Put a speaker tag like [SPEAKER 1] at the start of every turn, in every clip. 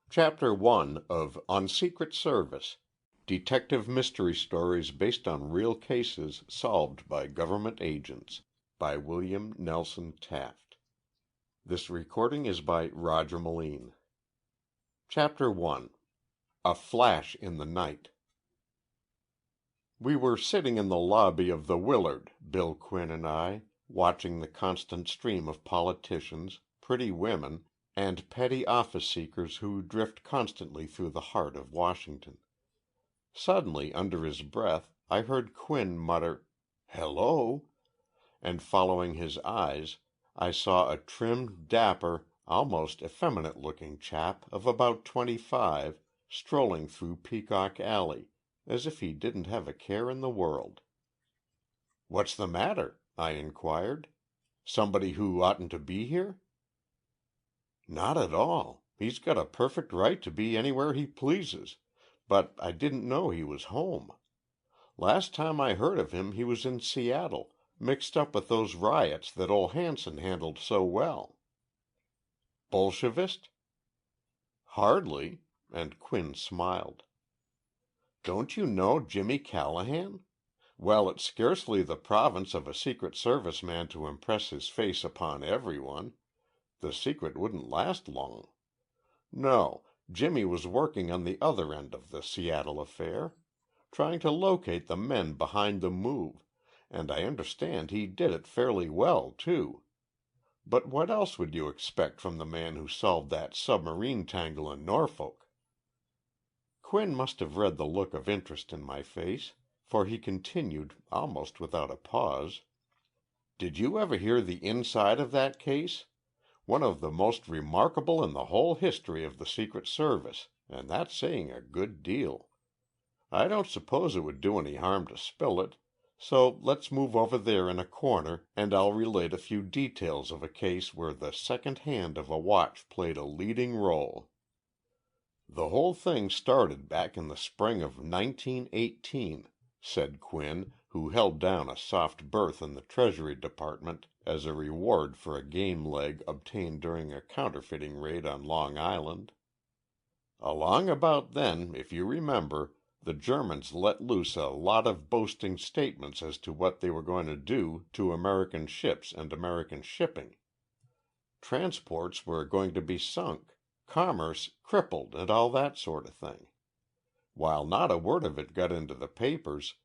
[SPEAKER 1] Chapter 1 of On Secret Service, Detective Mystery Stories Based on Real Cases Solved by Government Agents, by William Nelson Taft. This recording is by Roger Melin. Chapter 1 A Flash in the Night. We were sitting in the lobby of the Willard, Bill Quinn and I, watching the constant stream of politicians, pretty women, and petty office-seekers who drift constantly through the heart of Washington. Suddenly, under his breath, I heard Quinn mutter, "Hello," and following his eyes, I saw a trim, dapper, almost effeminate-looking chap of about 25, strolling through Peacock Alley, as if he didn't have a care in the world. "What's the matter?" I inquired. "Somebody who oughtn't to be here?" "Not at all. He's got a perfect right to be anywhere he pleases, but I didn't know he was home. Last time I heard of him he was in Seattle, mixed up with those riots that old Hanson handled so well." "Bolshevist?" "Hardly," and Quinn smiled. "Don't you know Jimmy Callahan? Well, it's scarcely the province of a Secret Service man to impress his face upon everyone. The secret wouldn't last long. No, Jimmy was working on the other end of the Seattle affair, trying to locate the men behind the move, and I understand he did it fairly well, too. But what else would you expect from the man who solved that submarine tangle in Norfolk?" Quinn must have read the look of interest in my face, for he continued, almost without a pause, "Did you ever hear the inside of that case? One of the most remarkable in the whole history of the Secret Service, and that's saying a good deal. I don't suppose it would do any harm to spill it, so let's move over there in a corner and I'll relate a few details of a case where the second hand of a watch played a leading role. The whole thing started back in the spring of 1918, said Quinn, who held down a soft berth in the Treasury Department as a reward for a game leg obtained during a counterfeiting raid on Long Island. "Along about then, if you remember, the Germans let loose a lot of boasting statements as to what they were going to do to American ships and American shipping. Transports were going to be sunk, commerce crippled, and all that sort of thing. While not a word of it got into the papers,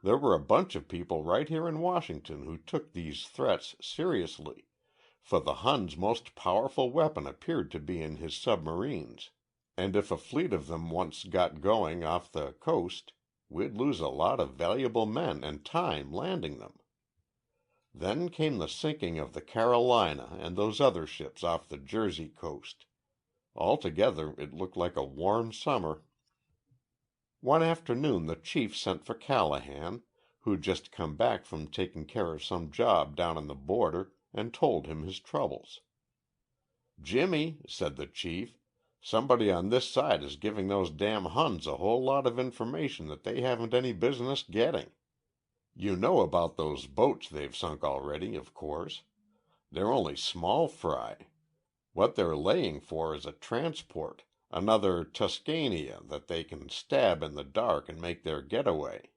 [SPEAKER 1] there were a bunch of people right here in Washington who took these threats seriously, for the Hun's most powerful weapon appeared to be in his submarines, and if a fleet of them once got going off the coast, we'd lose a lot of valuable men and time landing them. Then came the sinking of the Carolina and those other ships off the Jersey coast. Altogether it looked like a warm summer. One afternoon the chief sent for Callahan, who'd just come back from taking care of some job down on the border, and told him his troubles. "Jimmy," said the chief, "somebody on this side is giving those damn Huns a whole lot of information that they haven't any business getting. You know about those boats they've sunk already, of course. They're only small fry. What they're laying for is a transport, another Tuscania that they can stab in the dark and make their getaway.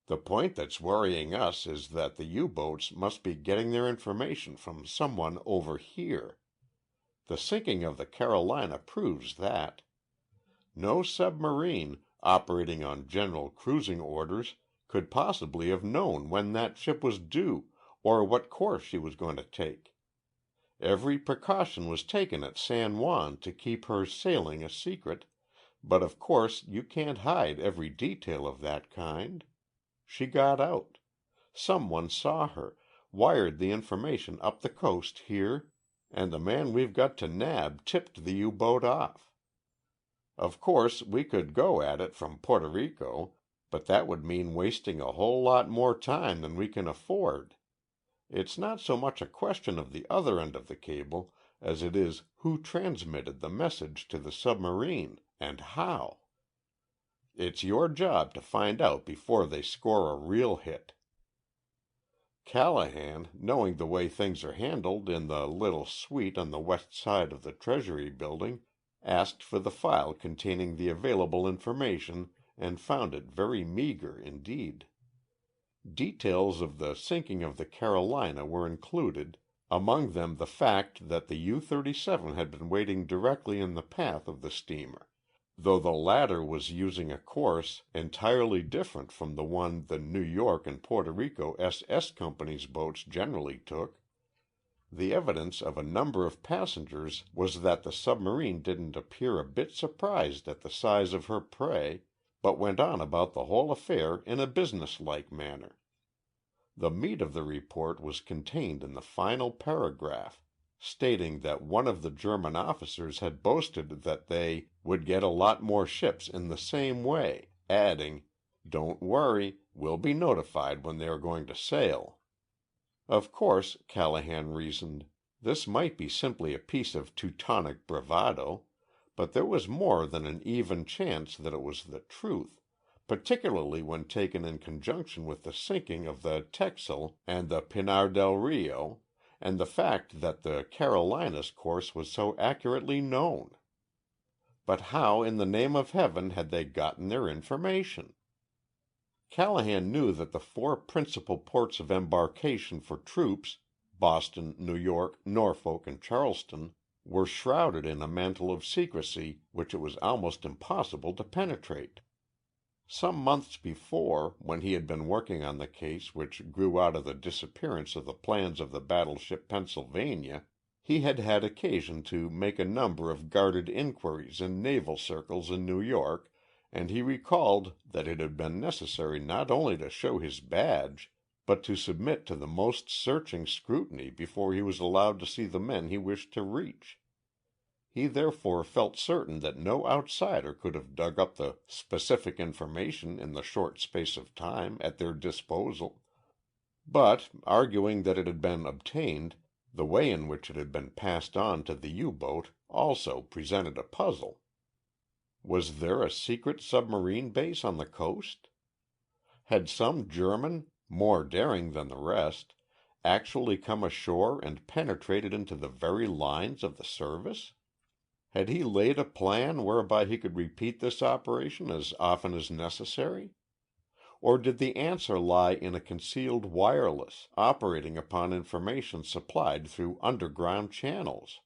[SPEAKER 1] The point that's worrying us is that the U-boats must be getting their information from someone over here. The sinking of the Carolina proves that. No submarine, operating on general cruising orders, could possibly have known when that ship was due or what course she was going to take. Every precaution was taken at San Juan to keep her sailing a secret, but of course you can't hide every detail of that kind. She got out. Someone saw her, wired the information up the coast here, and the man we've got to nab tipped the U-boat off. Of course, we could go at it from Puerto Rico, but that would mean wasting a whole lot more time than we can afford. It's not so much a question of the other end of the cable as it is who transmitted the message to the submarine, and how. It's your job to find out before they score a real hit. Callahan, knowing the way things are handled in the little suite on the west side of the Treasury building, asked for the file containing the available information, and found it very meager indeed. Details of the sinking of the Carolina were included, among them the fact that the U-37 had been waiting directly in the path of the steamer, though the latter was using a course entirely different from the one the New York and Puerto Rico S.S. Company's boats generally took. The evidence of a number of passengers was that the submarine didn't appear a bit surprised at the size of her prey, but went on about the whole affair in a businesslike manner. The meat of the report was contained in the final paragraph, stating that one of the German officers had boasted that they would get a lot more ships in the same way, adding, "Don't worry, we'll be notified when they are going to sail." Of course, Callahan reasoned, this might be simply a piece of Teutonic bravado, but there was more than an even chance that it was the truth, particularly when taken in conjunction with the sinking of the Texel and the Pinar del Rio, and the fact that the Carolina's course was so accurately known. But how in the name of heaven had they gotten their information? Callahan knew that the four principal ports of embarkation for troops, Boston, New York, Norfolk, and Charleston, were shrouded in a mantle of secrecy which it was almost impossible to penetrate. Some months before, when he had been working on the case which grew out of the disappearance of the plans of the battleship Pennsylvania, he had had occasion to make a number of guarded inquiries in naval circles in New York, and he recalled that it had been necessary not only to show his badge, but to submit to the most searching scrutiny before he was allowed to see the men he wished to reach. He therefore felt certain that no outsider could have dug up the specific information in the short space of time at their disposal. But, arguing that it had been obtained, the way in which it had been passed on to the U-boat also presented a puzzle. Was there a secret submarine base on the coast? Had some German, more daring than the rest, actually come ashore and penetrated into the very lines of the service? Had he laid a plan whereby he could repeat this operation as often as necessary? Or did the answer lie in a concealed wireless, operating upon information supplied through underground channels?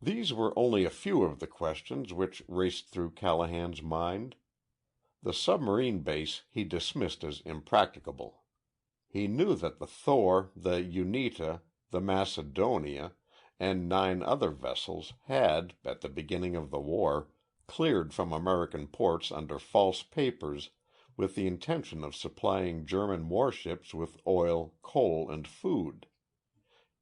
[SPEAKER 1] These were only a few of the questions which raced through Callahan's mind. The submarine base he dismissed as impracticable. He knew that the Thor, the Unita, the Macedonia, and 9 other vessels had, at the beginning of the war, cleared from American ports under false papers with the intention of supplying German warships with oil, coal, and food.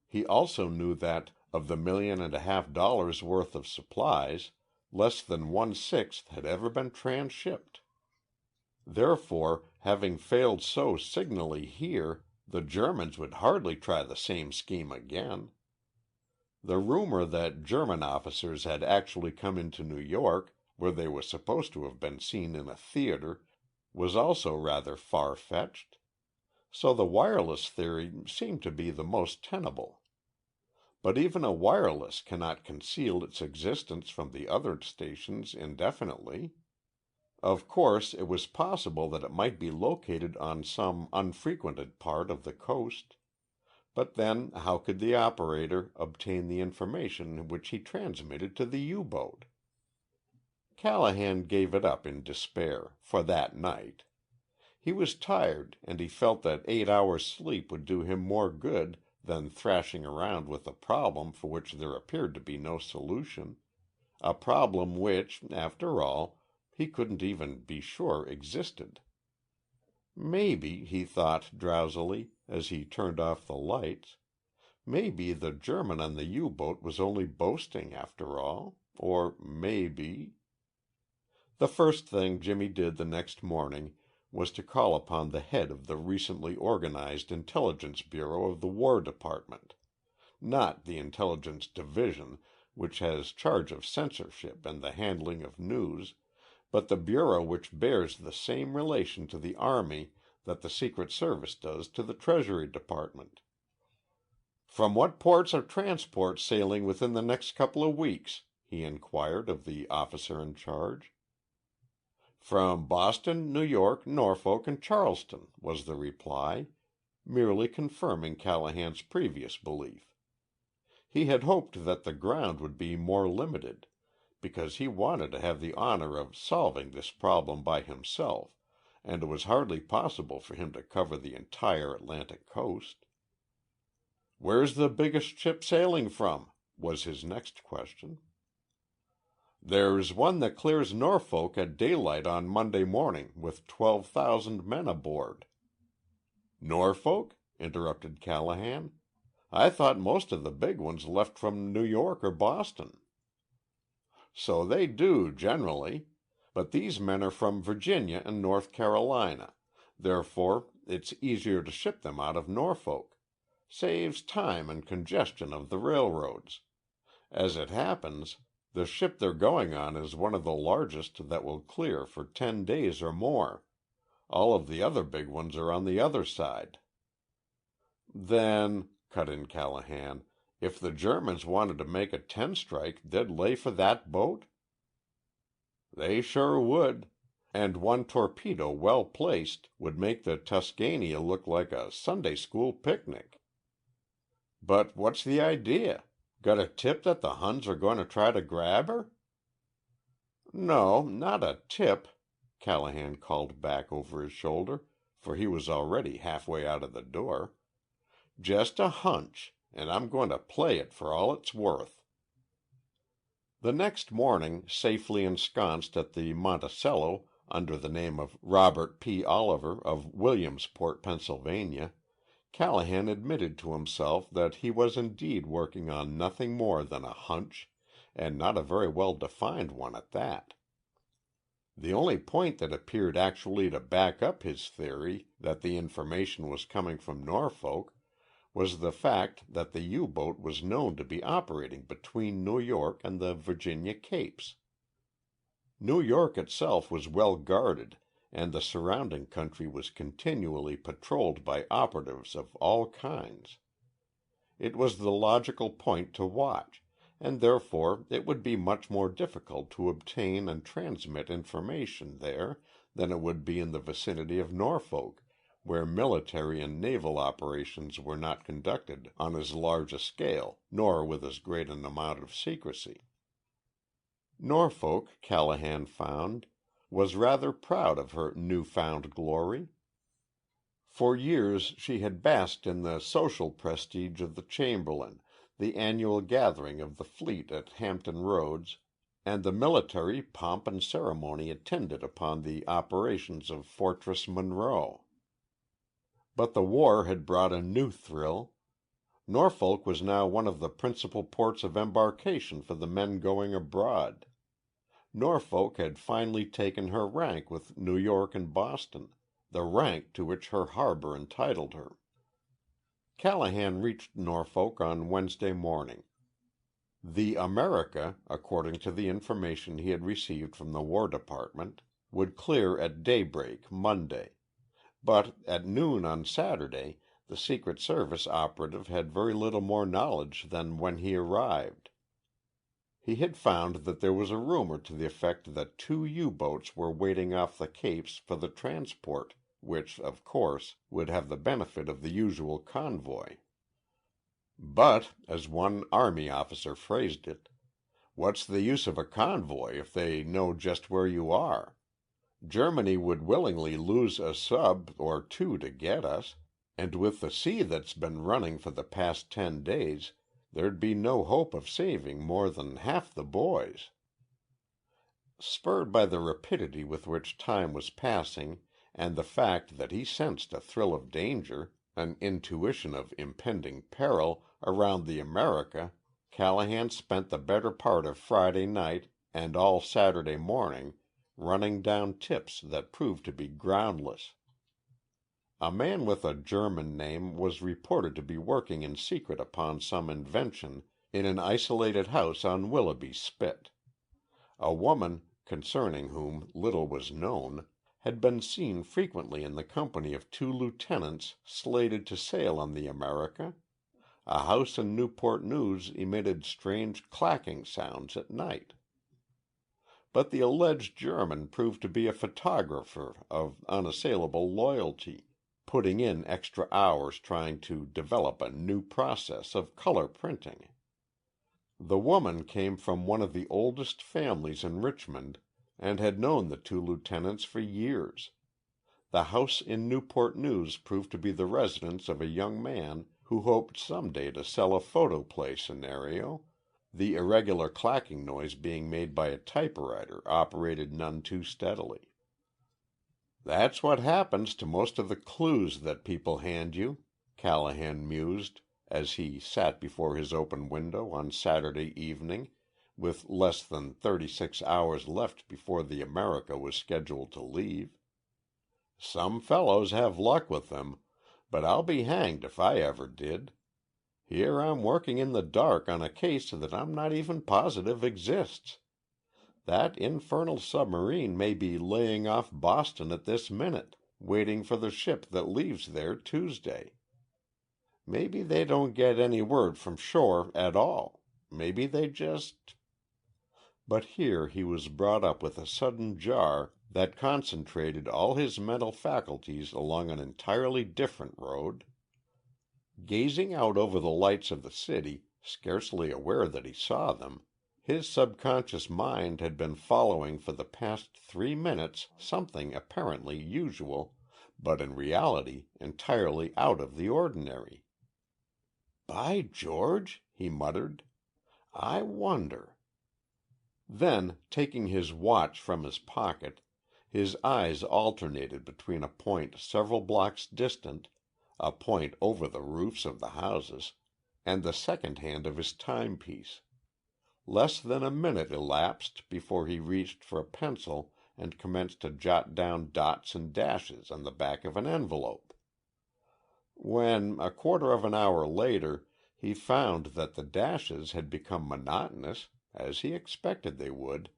[SPEAKER 1] He also knew that, of the $1.5 million worth of supplies, less than 1/6 had ever been transshipped. Therefore, having failed so signally here, the Germans would hardly try the same scheme again. The rumor that German officers had actually come into New York, where they were supposed to have been seen in a theater, was also rather far-fetched. So the wireless theory seemed to be the most tenable. But even a wireless cannot conceal its existence from the other stations indefinitely. Of course, it was possible that it might be located on some unfrequented part of the coast. But then how could the operator obtain the information which he transmitted to the U-boat? Callahan gave it up in despair, for that night. He was tired, and he felt that 8 hours' sleep would do him more good than thrashing around with a problem for which there appeared to be no solution, a problem which, after all, he couldn't even be sure existed. Maybe, he thought drowsily, as he turned off the lights, maybe the German on the U-boat was only boasting after all, or maybe... The first thing Jimmy did the next morning was to call upon the head of the recently organized Intelligence Bureau of the War Department, not the Intelligence Division, which has charge of censorship and the handling of news, but the bureau which bears the same relation to the Army that the Secret Service does to the Treasury Department. "From what ports are transports sailing within the next couple of weeks?" he inquired of the officer in charge. From Boston, New York, Norfolk, and Charleston, was the reply, merely confirming Callahan's previous belief. He had hoped that the ground would be more limited, because he wanted to have the honor of solving this problem by himself, and it was hardly possible for him to cover the entire Atlantic coast. "Where's the biggest ship sailing from?" was his next question. "There's one that clears Norfolk at daylight on Monday morning with 12,000 men aboard." "Norfolk?" interrupted Callahan. "I thought most of the big ones left from New York or Boston." "So they do, generally. But these men are from Virginia and North Carolina. Therefore, it's easier to ship them out of Norfolk. Saves time and congestion of the railroads. As it happens, the ship they're going on is one of the largest that will clear for 10 days or more. All of the other big ones are on the other side." "Then," cut in Callahan, "if the Germans wanted to make a 10 strike, they'd lay for that boat?" "They sure would. And one torpedo well placed would make the Tuscania look like a Sunday school picnic." "But what's the idea? Got a tip that the Huns are going to try to grab her?" "No, not a tip," Callahan called back over his shoulder, for he was already halfway out of the door. "Just a hunch, and I'm going to play it for all it's worth." The next morning, safely ensconced at the Monticello under the name of Robert P. Oliver of Williamsport, Pennsylvania, Callahan admitted to himself that he was indeed working on nothing more than a hunch, and not a very well-defined one at that. The only point that appeared actually to back up his theory that the information was coming from Norfolk was the fact that the U-boat was known to be operating between New York and the Virginia Capes. New York itself was well guarded, and the surrounding country was continually patrolled by operatives of all kinds. It was the logical point to watch, and therefore it would be much more difficult to obtain and transmit information there than it would be in the vicinity of Norfolk, where military and naval operations were not conducted on as large a scale nor with as great an amount of secrecy. Norfolk, Callahan found, was rather proud of her new-found glory. For years she had basked in the social prestige of the Chamberlain, the annual gathering of the fleet at Hampton Roads, and the military pomp and ceremony attendant upon the operations of Fortress Monroe. But the war had brought a new thrill. Norfolk was now one of the principal ports of embarkation for the men going abroad. Norfolk had finally taken her rank with New York and Boston, the rank to which her harbor entitled her. Callahan reached Norfolk on Wednesday morning. The America, according to the information he had received from the War Department, would clear at daybreak Monday. But at noon on Saturday, the Secret Service operative had very little more knowledge than when he arrived. He had found that there was a rumor to the effect that 2 U-boats were waiting off the Capes for the transport, which, of course, would have the benefit of the usual convoy. But, as one Army officer phrased it, "What's the use of a convoy if they know just where you are? Germany would willingly lose a sub or 2 to get us, and with the sea that's been running for the past 10 days, there'd be no hope of saving more than half the boys." Spurred by the rapidity with which time was passing and the fact that he sensed a thrill of danger, an intuition of impending peril, around the America, Callahan spent the better part of Friday night and all Saturday morning running down tips that proved to be groundless. A man with a German name was reported to be working in secret upon some invention in an isolated house on Willoughby Spit. A woman, concerning whom little was known, had been seen frequently in the company of 2 lieutenants slated to sail on the America. A house in Newport News emitted strange clacking sounds at night. But the alleged German proved to be a photographer of unassailable loyalty, putting in extra hours trying to develop a new process of color printing. The woman came from one of the oldest families in Richmond and had known the two lieutenants for years. The house in Newport News proved to be the residence of a young man who hoped someday to sell a photoplay scenario, the irregular clacking noise being made by a typewriter operated none too steadily. "That's what happens to most of the clues that people hand you," Callahan mused as he sat before his open window on Saturday evening with less than 36 hours left before the America was scheduled to leave. "Some fellows have luck with them, but I'll be hanged if I ever did. Here I'm working in the dark on a case that I'm not even positive exists. That infernal submarine may be laying off Boston at this minute, waiting for the ship that leaves there Tuesday. Maybe they don't get any word from shore at all. Maybe they just—" But here he was brought up with a sudden jar that concentrated all his mental faculties along an entirely different road. Gazing out over the lights of the city, scarcely aware that he saw them, his subconscious mind had been following for the past 3 minutes something apparently usual, but in reality entirely out of the ordinary. "By George," he muttered, "I wonder—" Then, taking his watch from his pocket, his eyes alternated between a point several blocks distant, a point over the roofs of the houses, and the second hand of his timepiece. Less than a minute elapsed before he reached for a pencil and commenced to jot down dots and dashes on the back of an envelope. When, a quarter of an hour later, he found that the dashes had become monotonous, as he expected they would,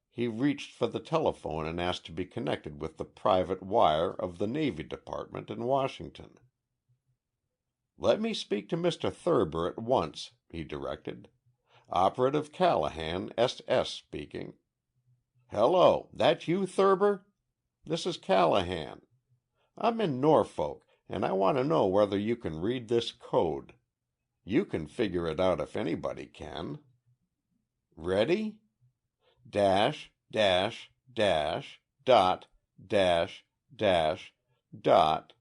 [SPEAKER 1] he reached for the telephone and asked to be connected with the private wire of the Navy Department in Washington. "Let me speak to Mr. Thurber at once," he directed. "Operative Callahan, S.S. speaking." "Hello, that you, Thurber? This is Callahan. I'm in Norfolk, and I want to know whether you can read this code. You can figure it out if anybody can. Ready? Dash, dash, dash, dot, dash, dash, dot."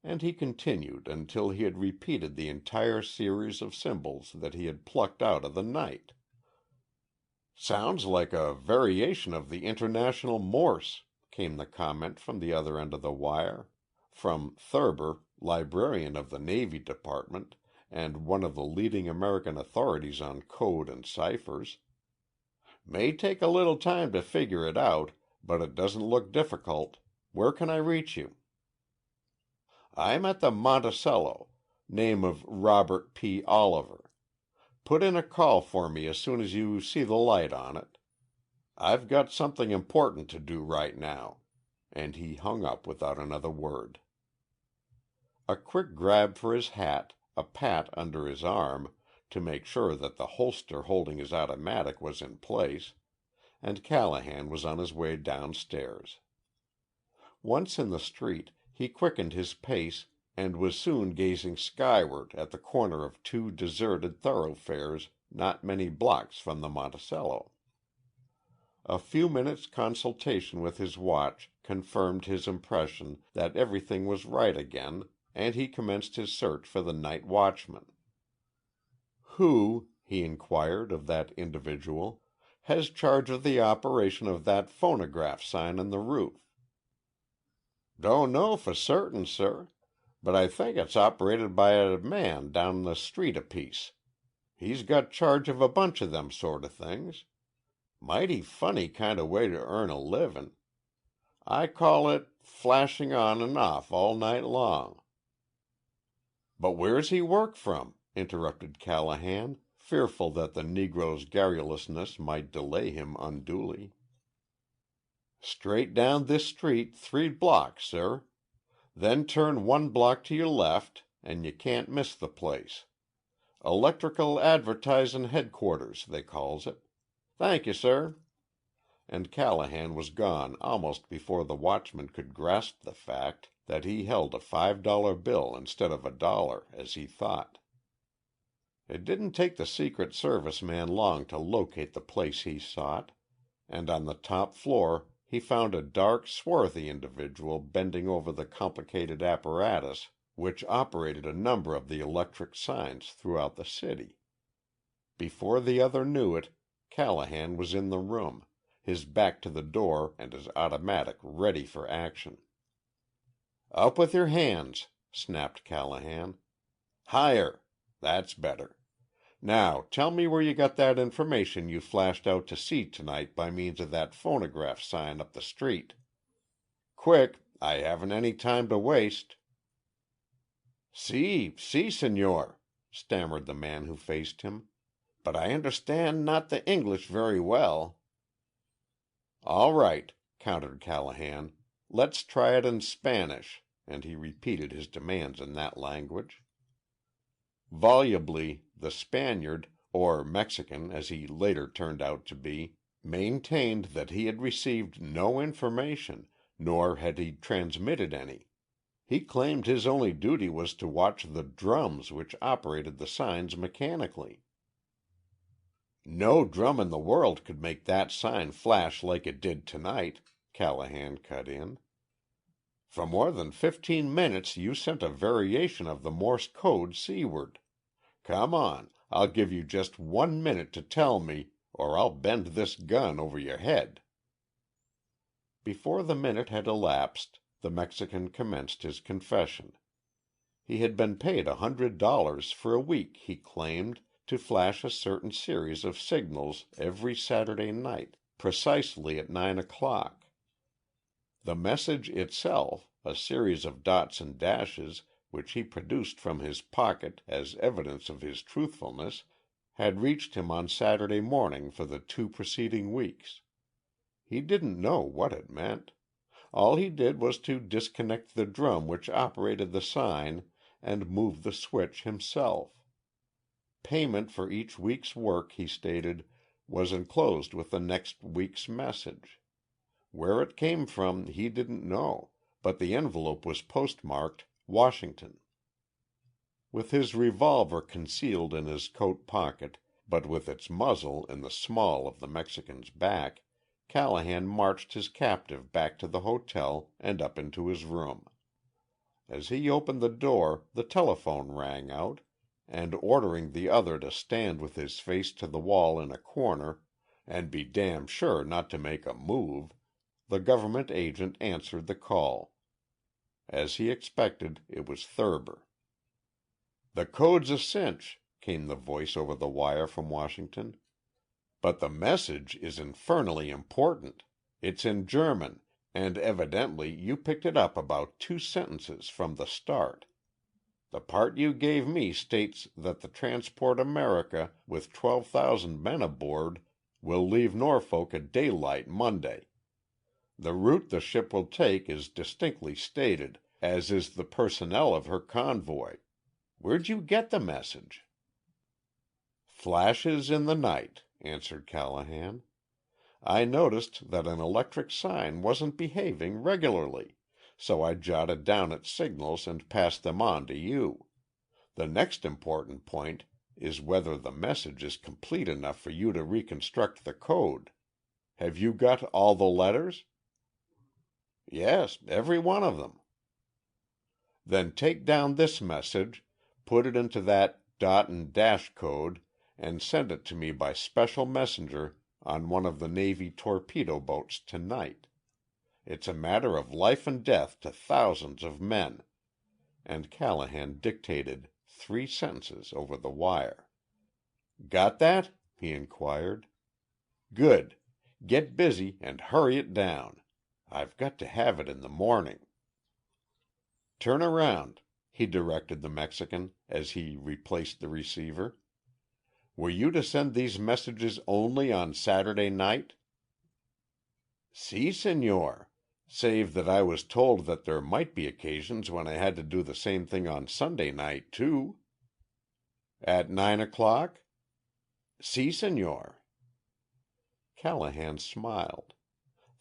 [SPEAKER 1] And he continued until he had repeated the entire series of symbols that he had plucked out of the night. "Sounds like a variation of the International Morse," came the comment from the other end of the wire, from Thurber, librarian of the Navy Department, and one of the leading American authorities on code and ciphers. "May take a little time to figure it out, but it doesn't look difficult. Where can I reach you?" "I'm at the Monticello. Name of Robert P. Oliver. Put in a call for me as soon as you see the light on it. I've got something important to do right now." And he hung up without another word. A quick grab for his hat, a pat under his arm, to make sure that the holster holding his automatic was in place, and Callahan was on his way downstairs. Once in the street, he quickened his pace and was soon gazing skyward at the corner of two deserted thoroughfares not many blocks from the Monticello. A few minutes' consultation with his watch confirmed his impression that everything was right again, and he commenced his search for the night watchman. "Who," he inquired of that individual, "has charge of the operation of that phonograph sign on the roof?" "Don't know for certain, sir, but I think it's operated by a man down the street a piece. He's got charge of a bunch of them sort of things. Mighty funny kind of way to earn a living. I call it flashing on and off all night long." "But where's he work from?" interrupted Callahan, fearful that the Negro's garrulousness might delay him unduly. "Straight down this street 3 blocks, sir. Then turn 1 block to your left, and you can't miss the place. Electrical Advertisin' Headquarters, they calls it. Thank you, sir." And Callahan was gone almost before the watchman could grasp the fact that he held a $5 bill instead of $1, as he thought. It didn't take the Secret Service man long to locate the place he sought, and on the top floor he found a dark, swarthy individual bending over the complicated apparatus which operated a number of the electric signs throughout the city. Before the other knew it, Callahan was in the room, his back to the door and his automatic ready for action. "Up with your hands," snapped Callahan. "Higher. That's better. Now tell me where you got that information you flashed out to sea tonight by means of that phonograph sign up the street. Quick, I haven't any time to waste." Si, senor," stammered the man who faced him. "But I understand not the English very well." "All right," countered Callahan. "Let's try it in Spanish," and he repeated his demands in that language. Volubly, the Spaniard, or Mexican as he later turned out to be, maintained that he had received no information, nor had he transmitted any. He claimed his only duty was to watch the drums which operated the signs mechanically. "No drum in the world could make that sign flash like it did tonight," Callahan cut in. "For more than 15 minutes you sent a variation of the Morse code seaward. Come on, I'll give you just 1 minute to tell me, or I'll bend this gun over your head." Before the minute had elapsed, the Mexican commenced his confession. He had been paid $100 for a week, he claimed, to flash a certain series of signals every Saturday night, precisely at 9 o'clock. The message itself, a series of dots and dashes, which he produced from his pocket as evidence of his truthfulness, had reached him on Saturday morning for the 2 preceding weeks. He didn't know what it meant. All he did was to disconnect the drum which operated the sign and move the switch himself. Payment for each week's work, he stated, was enclosed with the next week's message. Where it came from he didn't know, but the envelope was postmarked Washington. With his revolver concealed in his coat pocket, but with its muzzle in the small of the Mexican's back, Callahan marched his captive back to the hotel and up into his room. As he opened the door, the telephone rang out, and ordering the other to stand with his face to the wall in a corner and be damn sure not to make a move, the government agent answered the call. As he expected, it was Thurber. "The code's a cinch," came the voice over the wire from Washington. "But the message is infernally important. It's in German, and evidently you picked it up about 2 sentences from the start. The part you gave me states that the transport America, with 12,000 men aboard, will leave Norfolk at daylight Monday. The route the ship will take is distinctly stated, as is the personnel of her convoy. Where'd you get the message?" "Flashes in the night," answered Callahan. "I noticed that an electric sign wasn't behaving regularly, so I jotted down its signals and passed them on to you. The next important point is whether the message is complete enough for you to reconstruct the code. Have you got all the letters?" "Yes, every one of them." "Then take down this message, put it into that dot and dash code, and send it to me by special messenger on one of the Navy torpedo boats tonight. It's a matter of life and death to thousands of men," and Callahan dictated 3 sentences over the wire. "Got that?" he inquired. "Good. Get busy and hurry it down. I've got to have it in the morning." "Turn around," he directed the Mexican as he replaced the receiver. "Were you to send these messages only on Saturday night?" "Si, senor. Save that I was told that there might be occasions when I had to do the same thing on Sunday night, too." "At 9 o'clock?" "Si, senor." Callahan smiled.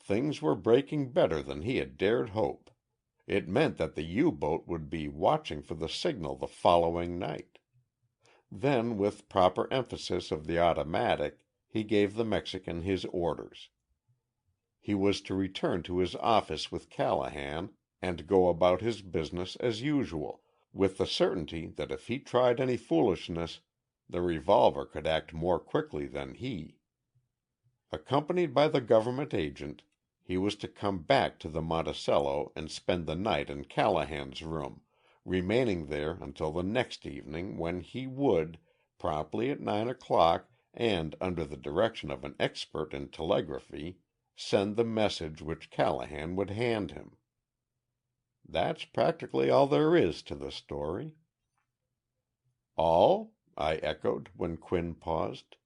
[SPEAKER 1] Things were breaking better than he had dared hope. It meant that the U-boat would be watching for the signal the following night. Then, with proper emphasis of the automatic, he gave the Mexican his orders. He was to return to his office with Callahan and go about his business as usual, with the certainty that if he tried any foolishness, the revolver could act more quickly than he. Accompanied by the government agent, he was to come back to the Monticello and spend the night in Callahan's room, remaining there until the next evening when he would, promptly at 9 o'clock and under the direction of an expert in telegraphy, send the message which Callahan would hand him. That's practically all there is to the story. "All?" I echoed when Quinn paused.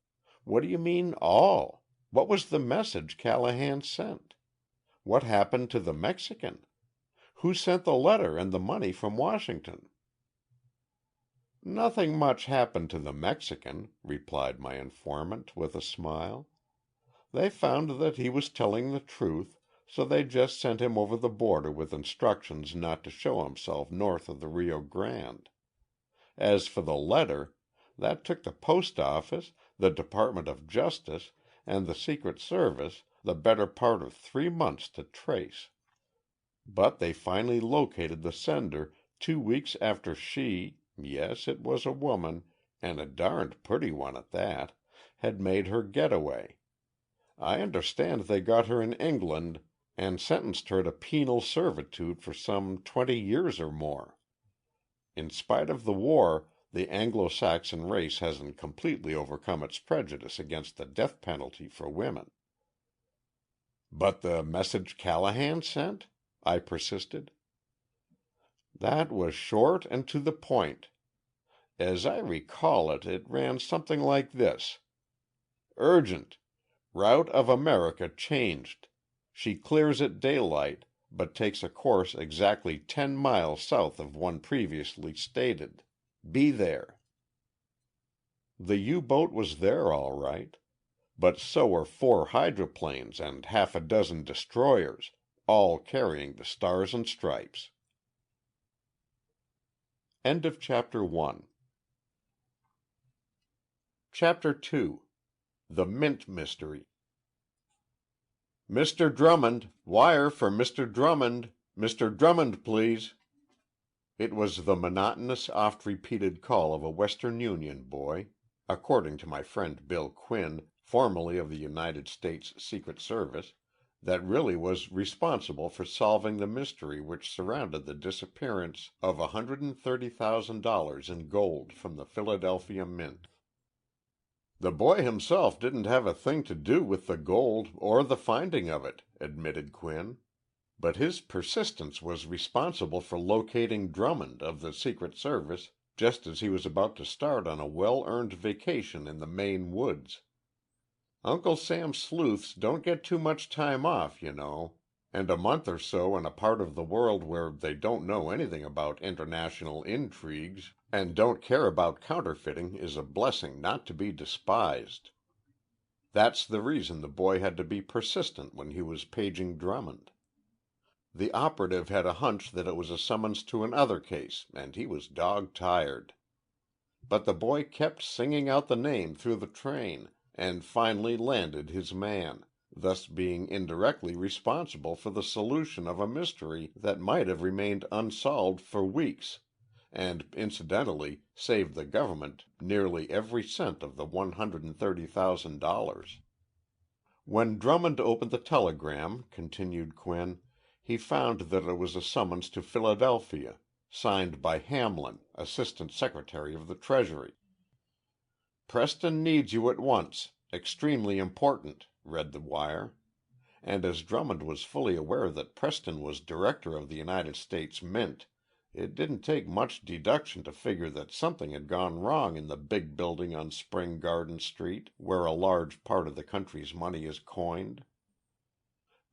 [SPEAKER 1] "What do you mean, all? What was the message Callahan sent? What happened to the Mexican? Who sent the letter and the money from Washington?" "Nothing much happened to the Mexican," replied my informant, with a smile. "They found that he was telling the truth, so they just sent him over the border with instructions not to show himself north of the Rio Grande. As for the letter, that took the Post Office, the Department of Justice, and the Secret Service the better part of 3 months to trace. But they finally located the sender 2 weeks after she—yes, it was a woman, and a darned pretty one at that—had made her getaway. I understand they got her in England and sentenced her to penal servitude for some 20 years or more. In spite of the war, the Anglo-Saxon race hasn't completely overcome its prejudice against the death penalty for women." "But the message Callahan sent?" I persisted. "That was short and to the point. As I recall it, it ran something like this: Urgent. Route of America changed. She clears at daylight, but takes a course exactly 10 miles south of one previously stated. Be there." The U-boat was there all right. But so were 4 hydroplanes and half a dozen destroyers, all carrying the Stars and Stripes. End of Chapter 1. Chapter 2. The Mint Mystery. "Mr. Drummond! Wire for Mr. Drummond! Mr. Drummond, please!" It was the monotonous, oft-repeated call of a Western Union boy, according to my friend Bill Quinn, formerly of the United States Secret Service, that really was responsible for solving the mystery which surrounded the disappearance of $130,000 in gold from the Philadelphia Mint. "The boy himself didn't have a thing to do with the gold or the finding of it," admitted Quinn. "But his persistence was responsible for locating Drummond of the Secret Service just as he was about to start on a well-earned vacation in the Maine woods. Uncle Sam's sleuths don't get too much time off, you know, and a month or so in a part of the world where they don't know anything about international intrigues and don't care about counterfeiting is a blessing not to be despised. That's the reason the boy had to be persistent when he was paging Drummond. The operative had a hunch that it was a summons to another case, and he was dog-tired. But the boy kept singing out the name through the train, and finally landed his man, thus being indirectly responsible for the solution of a mystery that might have remained unsolved for weeks, and incidentally saved the government nearly every cent of the $130,000. "When Drummond opened the telegram," continued Quinn, "he found that it was a summons to Philadelphia, signed by Hamlin, Assistant Secretary of the Treasury. 'Preston needs you at once. Extremely important,' read the wire. And as Drummond was fully aware that Preston was director of the United States Mint, it didn't take much deduction to figure that something had gone wrong in the big building on Spring Garden Street, where a large part of the country's money is coined.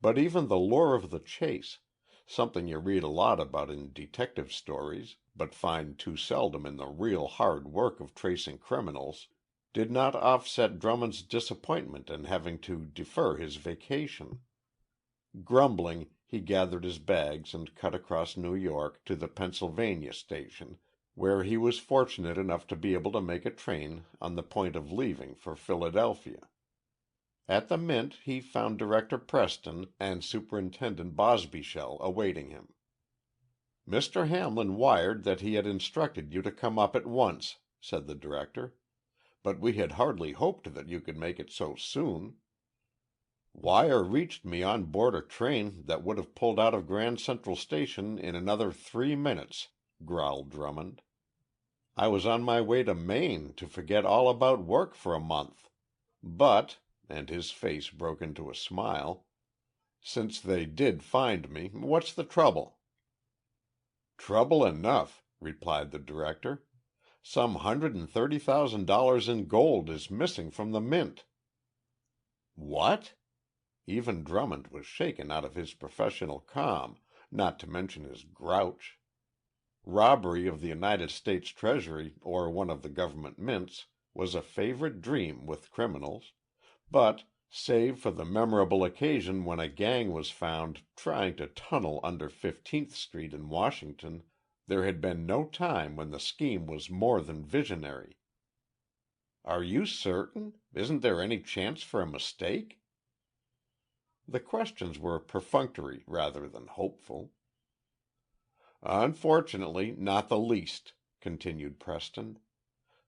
[SPEAKER 1] But even the lure of the chase, something you read a lot about in detective stories, but find too seldom in the real hard work of tracing criminals, did not offset Drummond's disappointment in having to defer his vacation. Grumbling, he gathered his bags and cut across New York to the Pennsylvania station, where he was fortunate enough to be able to make a train on the point of leaving for Philadelphia. At the Mint he found Director Preston and Superintendent Bosbyshell awaiting him. "Mr. Hamlin wired that he had instructed you to come up at once," said the director, "but we had hardly hoped that you could make it so soon." "Wire reached me on board a train that would have pulled out of Grand Central Station in another 3 minutes," growled Drummond. "I was on my way to Maine to forget all about work for a month. But," and his face broke into a smile, "since they did find me, what's the trouble?" "Trouble enough," replied the director. "Some $130,000 in gold is missing from the Mint." "What?" Even Drummond was shaken out of his professional calm, not to mention his grouch. Robbery of the United States Treasury or one of the government mints was a favorite dream with criminals, but, save for the memorable occasion when a gang was found trying to tunnel under 15th Street in Washington, there had been no time when the scheme was more than visionary. "Are you certain? Isn't there any chance for a mistake?" The questions were perfunctory rather than hopeful. "Unfortunately, not the least," continued Preston.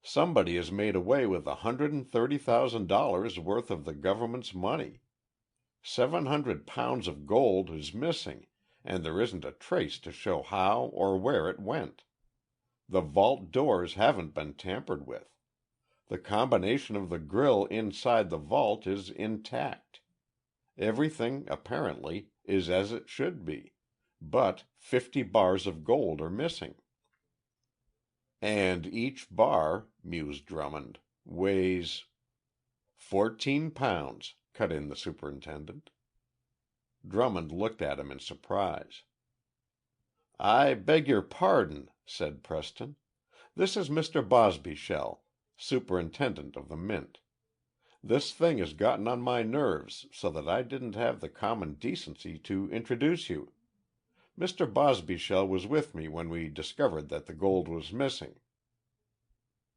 [SPEAKER 1] "Somebody has made away with $130,000 worth of the government's money. 700 pounds of gold is missing, and there isn't a trace to show how or where it went. The vault doors haven't been tampered with. The combination of the grill inside the vault is intact. Everything, apparently, is as it should be, but 50 bars of gold are missing." "And each bar," mused Drummond, "weighs—" "14 pounds," cut in the superintendent. Drummond looked at him in surprise. "I beg your pardon," said Preston. "This is Mr. Bosbyshell, superintendent of the Mint. This thing has gotten on my nerves so that I didn't have the common decency to introduce you. Mr. Bosbyshell was with me when we discovered that the gold was missing."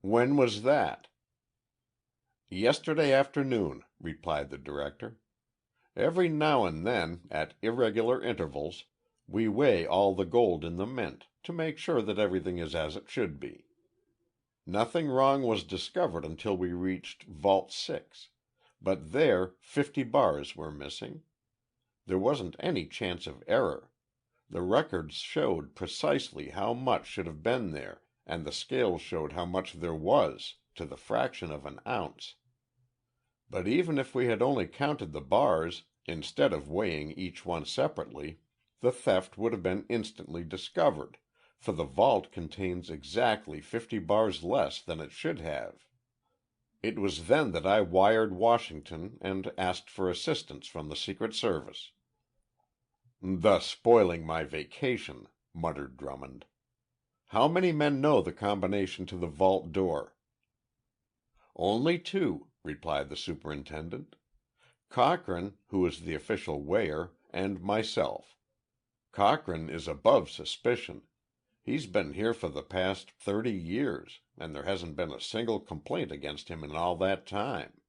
[SPEAKER 1] "When was that?" "Yesterday afternoon," replied the director. "Every now and then, at irregular intervals, we weigh all the gold in the Mint, to make sure that everything is as it should be. Nothing wrong was discovered until we reached Vault 6, but there 50 bars were missing. There wasn't any chance of error. The records showed precisely how much should have been there, and the scales showed how much there was, to the fraction of an ounce. But even if we had only counted the bars, instead of weighing each one separately, the theft would have been instantly discovered, for the vault contains exactly 50 bars less than it should have. It was then that I wired Washington and asked for assistance from the Secret Service." "Thus spoiling my vacation," muttered Drummond. "How many men know the combination to the vault door?" "Only 2," replied the superintendent. "Cochrane, who is the official weigher, and myself. Cochrane is above suspicion. He's been here for the past 30 years, and there hasn't been a single complaint against him in all that time."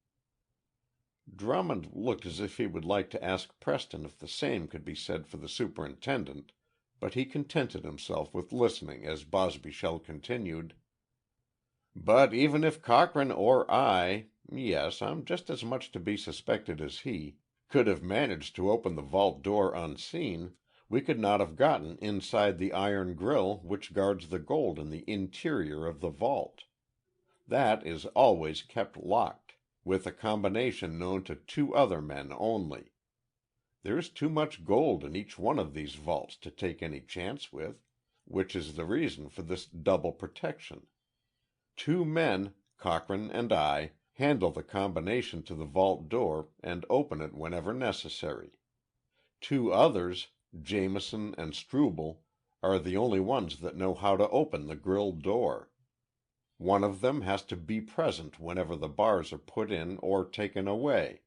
[SPEAKER 1] Drummond looked as if he would like to ask Preston if the same could be said for the superintendent, but he contented himself with listening as Bosbyshell continued. "But even if Cochrane or I—yes, I'm just as much to be suspected as he—could have managed to open the vault door unseen, we could not have gotten inside the iron grill which guards the gold in the interior of the vault. That is always kept locked, with a combination known to 2 other men only. There's too much gold in each one of these vaults to take any chance with, which is the reason for this double protection. 2 men, Cochrane and I, handle the combination to the vault door and open it whenever necessary. Two others, Jameson and Struble, are the only ones that know how to open the grill door. One of them has to be present whenever the bars are put in or taken away,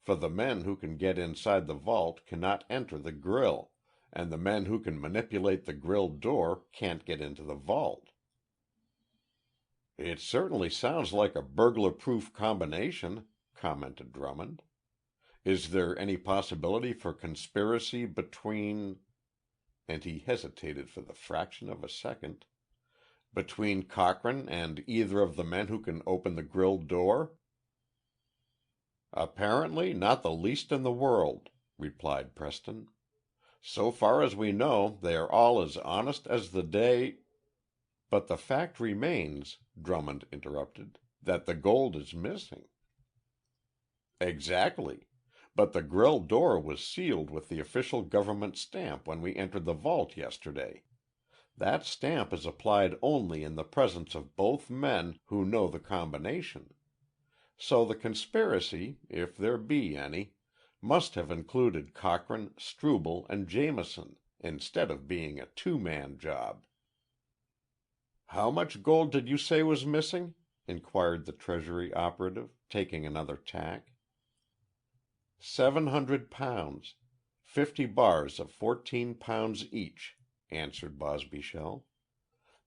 [SPEAKER 1] for the men who can get inside the vault cannot enter the grill, and the men who can manipulate the grill door can't get into the vault." "It certainly sounds like a burglar-proof combination," commented Drummond. "Is there any possibility for conspiracy between—" and he hesitated for the fraction of a second, "between Cochrane and either of the men who can open the grill door?" "Apparently not the least in the world," replied Preston. "So far as we know, they are all as honest as the day—" "But the fact remains," Drummond interrupted, "that the gold is missing." "Exactly. But the grill door was sealed with the official government stamp when we entered the vault yesterday. That stamp is applied only in the presence of both men who know the combination. So the conspiracy, if there be any, must have included Cochrane, Struble, and Jameson, instead of being a two-man job." "How much gold did you say was missing?" inquired the Treasury operative, taking another tack. 700 pounds, 50 bars of 14 pounds each," answered Bosbyshell.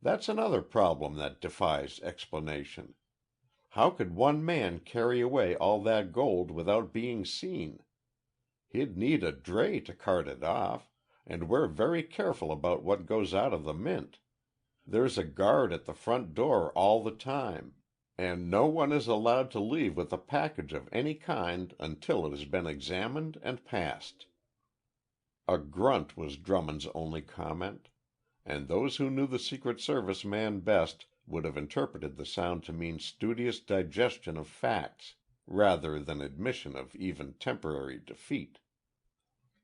[SPEAKER 1] "That's another problem that defies explanation. How could one man carry away all that gold without being seen? He'd need a dray to cart it off, and we're very careful about what goes out of the mint. There's a guard at the front door all the time, and no one is allowed to leave with a package of any kind until it has been examined and passed." A grunt was Drummond's only comment, and those who knew the Secret Service man best would have interpreted the sound to mean studious digestion of facts, rather than admission of even temporary defeat.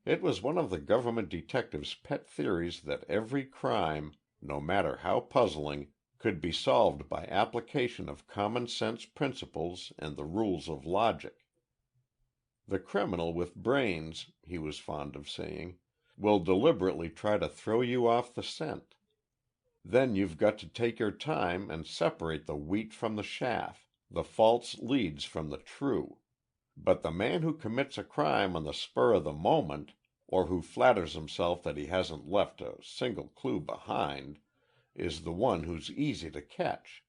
[SPEAKER 1] It was one of the government detective's pet theories that every crime, no matter how puzzling, could be solved by application of common sense principles and the rules of logic. "The criminal with brains," he was fond of saying, "will deliberately try to throw you off the scent. Then you've got to take your time and separate the wheat from the chaff, the false leads from the true. But the man who commits a crime on the spur of the moment, or who flatters himself that he hasn't left a single clue behind, is the one who's easy to catch.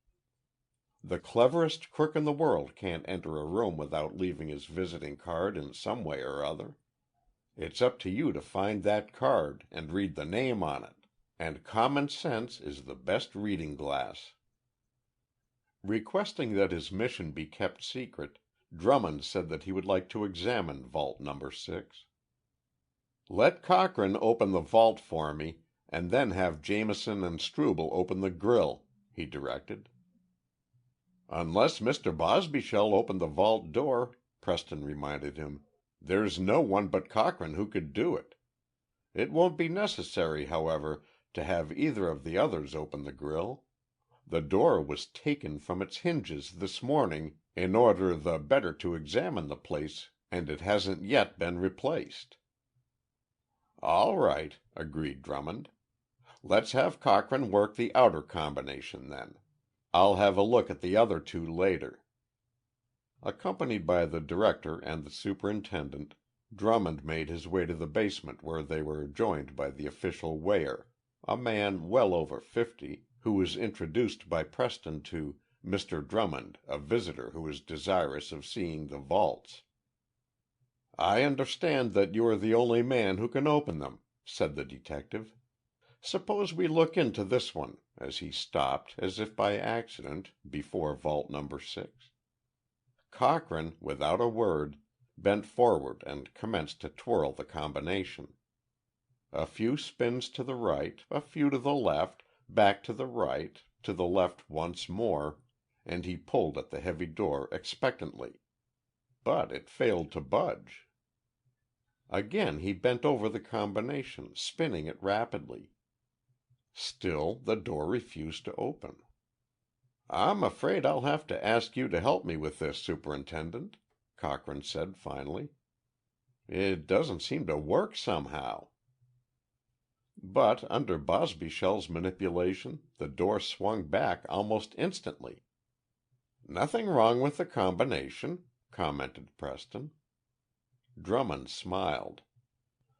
[SPEAKER 1] The cleverest crook in the world can't enter a room without leaving his visiting card in some way or other. It's up to you to find that card and read the name on it, and common sense is the best reading glass." Requesting that his mission be kept secret, Drummond said that he would like to examine Vault No. 6. "Let Cochrane open the vault for me, and then have Jameson and Struble open the grill," he directed. "Unless Mr. Bosbyshell opened the vault door," Preston reminded him, "there's no one but Cochrane who could do it. It won't be necessary, however, to have either of the others open the grill. The door was taken from its hinges this morning in order the better to examine the place, and it hasn't yet been replaced." "All right," agreed Drummond. "Let's have Cochrane work the outer combination, then. I'll have a look at the other two later." Accompanied by the director and the superintendent, Drummond made his way to the basement where they were joined by the official weigher, a man well over 50, who was introduced by Preston to "Mr. Drummond, a visitor who is desirous of seeing the vaults." "I understand that you are the only man who can open them," said the detective. "Suppose we look into this one," as he stopped, as if by accident, before Vault No. 6. Cochrane, without a word, bent forward and commenced to twirl the combination. A few spins to the right, a few to the left, back to the right, to the left once more, and he pulled at the heavy door expectantly. But it failed to budge. Again he bent over the combination, spinning it rapidly. Still the door refused to open. "I'm afraid I'll have to ask you to help me with this, Superintendent," Cochrane said finally. It doesn't seem to work somehow." But under Bosbyshell's manipulation, the door swung back almost instantly. "Nothing wrong with the combination," commented Preston. Drummond smiled.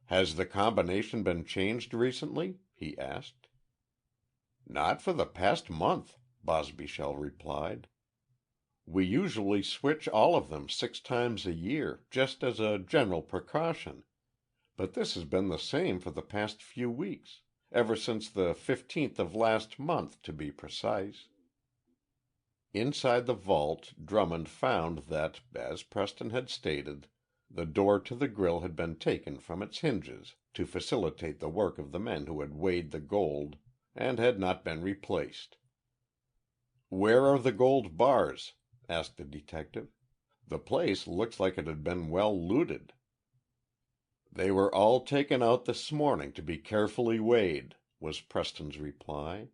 [SPEAKER 1] "Has the combination been changed recently?" he asked. "Not for the past month," Bosbyshell replied. "We usually switch all of them 6 times a year, just as a general precaution, but this has been the same for the past few weeks, ever since the 15th of last month, to be precise." Inside the vault, Drummond found that, as Preston had stated, the door to the grill had been taken from its hinges to facilitate the work of the men who had weighed the gold, and had not been replaced. "Where are the gold bars?" asked the detective. "The place looks like it had been well looted." "They were all taken out this morning to be carefully weighed," was Preston's reply.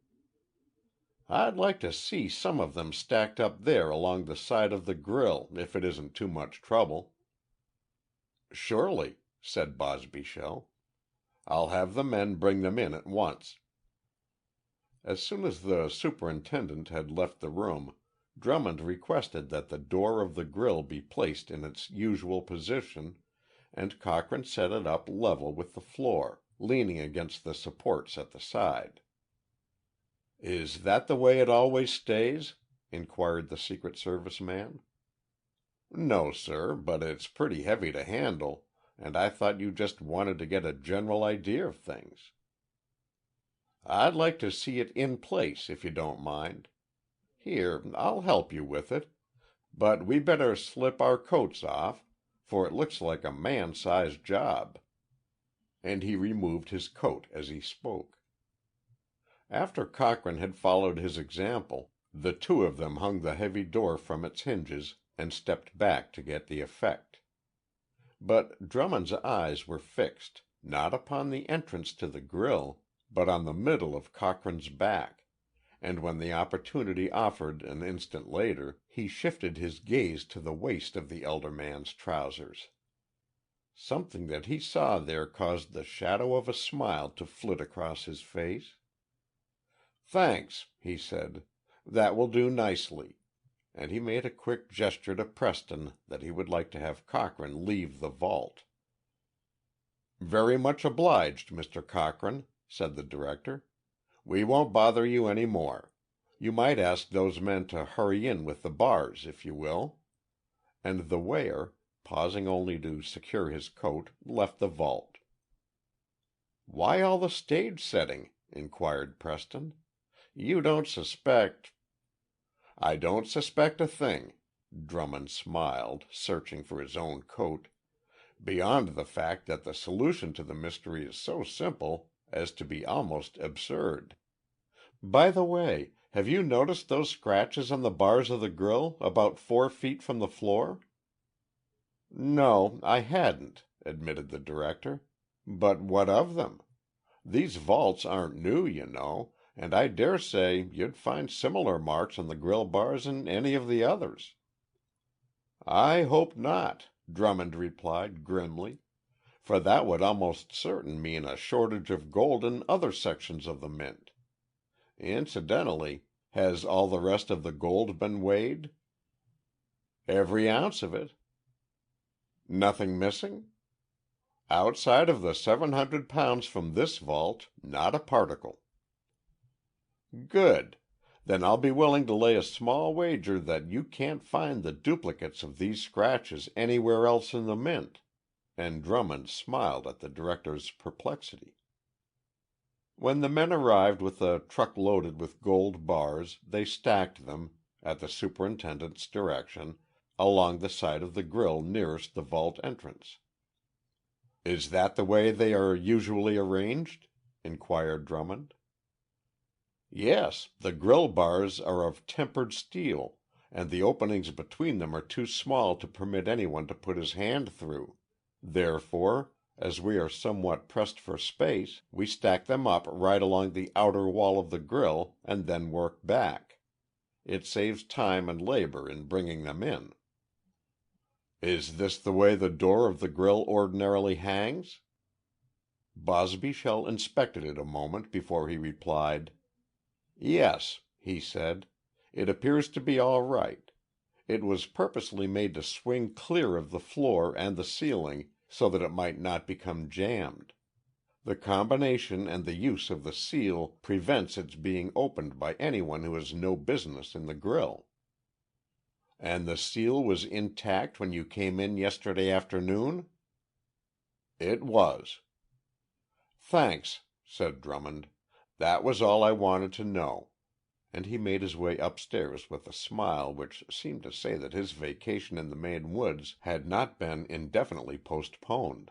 [SPEAKER 1] "I'd like to see some of them stacked up there along the side of the grill, if it isn't too much trouble." "Surely," said Bosbyshell. "I'll have the men bring them in at once." As soon as the superintendent had left the room, Drummond requested that the door of the grill be placed in its usual position, and Cochrane set it up level with the floor, leaning against the supports at the side. "Is that the way it always stays?" inquired the Secret Service man. "No, sir, but it's pretty heavy to handle, and I thought you just wanted to get a general idea of things." "I'd like to see it in place, if you don't mind. Here, I'll help you with it, but we better slip our coats off, for it looks like a man-sized job." And he removed his coat as he spoke. After Cochrane had followed his example, the two of them hung the heavy door from its hinges and stepped back to get the effect. But Drummond's eyes were fixed, not upon the entrance to the grill, but on the middle of Cochrane's back, and when the opportunity offered an instant later, he shifted his gaze to the waist of the elder man's trousers. Something that he saw there caused the shadow of a smile to flit across his face. "Thanks," he said. "That will do nicely," and he made a quick gesture to Preston that he would like to have Cochrane leave the vault. "Very much obliged, Mr. Cochrane," said the director. "We won't bother you any more. You might ask those men to hurry in with the bars, if you will." And the weigher, pausing only to secure his coat, left the vault. "Why all the stage setting?" inquired Preston. "You don't suspect—" "I don't suspect a thing," Drummond smiled, searching for his own coat, "beyond the fact that the solution to the mystery is so simple as to be almost absurd. By the way, have you noticed those scratches on the bars of the grill, about 4 feet from the floor?" "No, I hadn't," admitted the director. "But what of them? These vaults aren't new, you know, and I dare say you'd find similar marks on the grill bars in any of the others." "I hope not," Drummond replied grimly, "for that would almost certain mean a shortage of gold in other sections of the mint. Incidentally, has all the rest of the gold been weighed?" "Every ounce of it." "Nothing missing?" "Outside of the 700 pounds from this vault, not a particle." "Good. Then I'll be willing to lay a small wager that you can't find the duplicates of these scratches anywhere else in the mint," and Drummond smiled at the director's perplexity. When the men arrived with a truck loaded with gold bars, they stacked them, at the superintendent's direction, along the side of the grill nearest the vault entrance. "Is that the way they are usually arranged?" inquired Drummond. "Yes, the grill bars are of tempered steel, and the openings between them are too small to permit anyone to put his hand through. Therefore, as we are somewhat pressed for space, we stack them up right along the outer wall of the grill and then work back. It saves time and labor in bringing them in." Is this the way the door of the grill ordinarily hangs? Bosbyshell inspected it a moment before he replied. Yes, he said. It appears to be all right. It was purposely made to swing clear of the floor and the ceiling so that it might not become jammed. The combination and the use of the seal prevents its being opened by anyone who has no business in the grill. And the seal was intact when you came in yesterday afternoon? It was. Thanks, said Drummond. That was all I wanted to know. And he made his way upstairs with a smile which seemed to say that his vacation in the Maine woods had not been indefinitely postponed.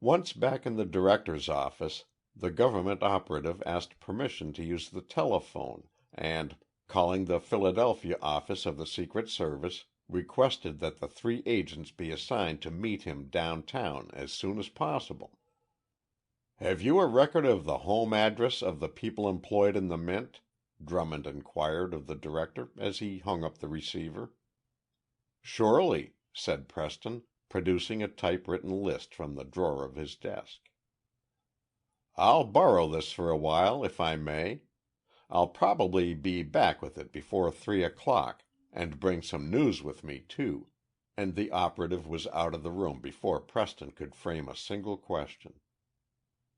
[SPEAKER 1] Once back in the director's office, the government operative asked permission to use the telephone and, calling the Philadelphia office of the Secret Service, requested that the 3 agents be assigned to meet him downtown as soon as possible. "Have you a record of the home address of the people employed in the Mint?" Drummond inquired of the director as he hung up the receiver. "Surely," said Preston, producing a typewritten list from the drawer of his desk. "I'll borrow this for a while, if I may. I'll probably be back with it before 3 o'clock, and bring some news with me, too," and the operative was out of the room before Preston could frame a single question.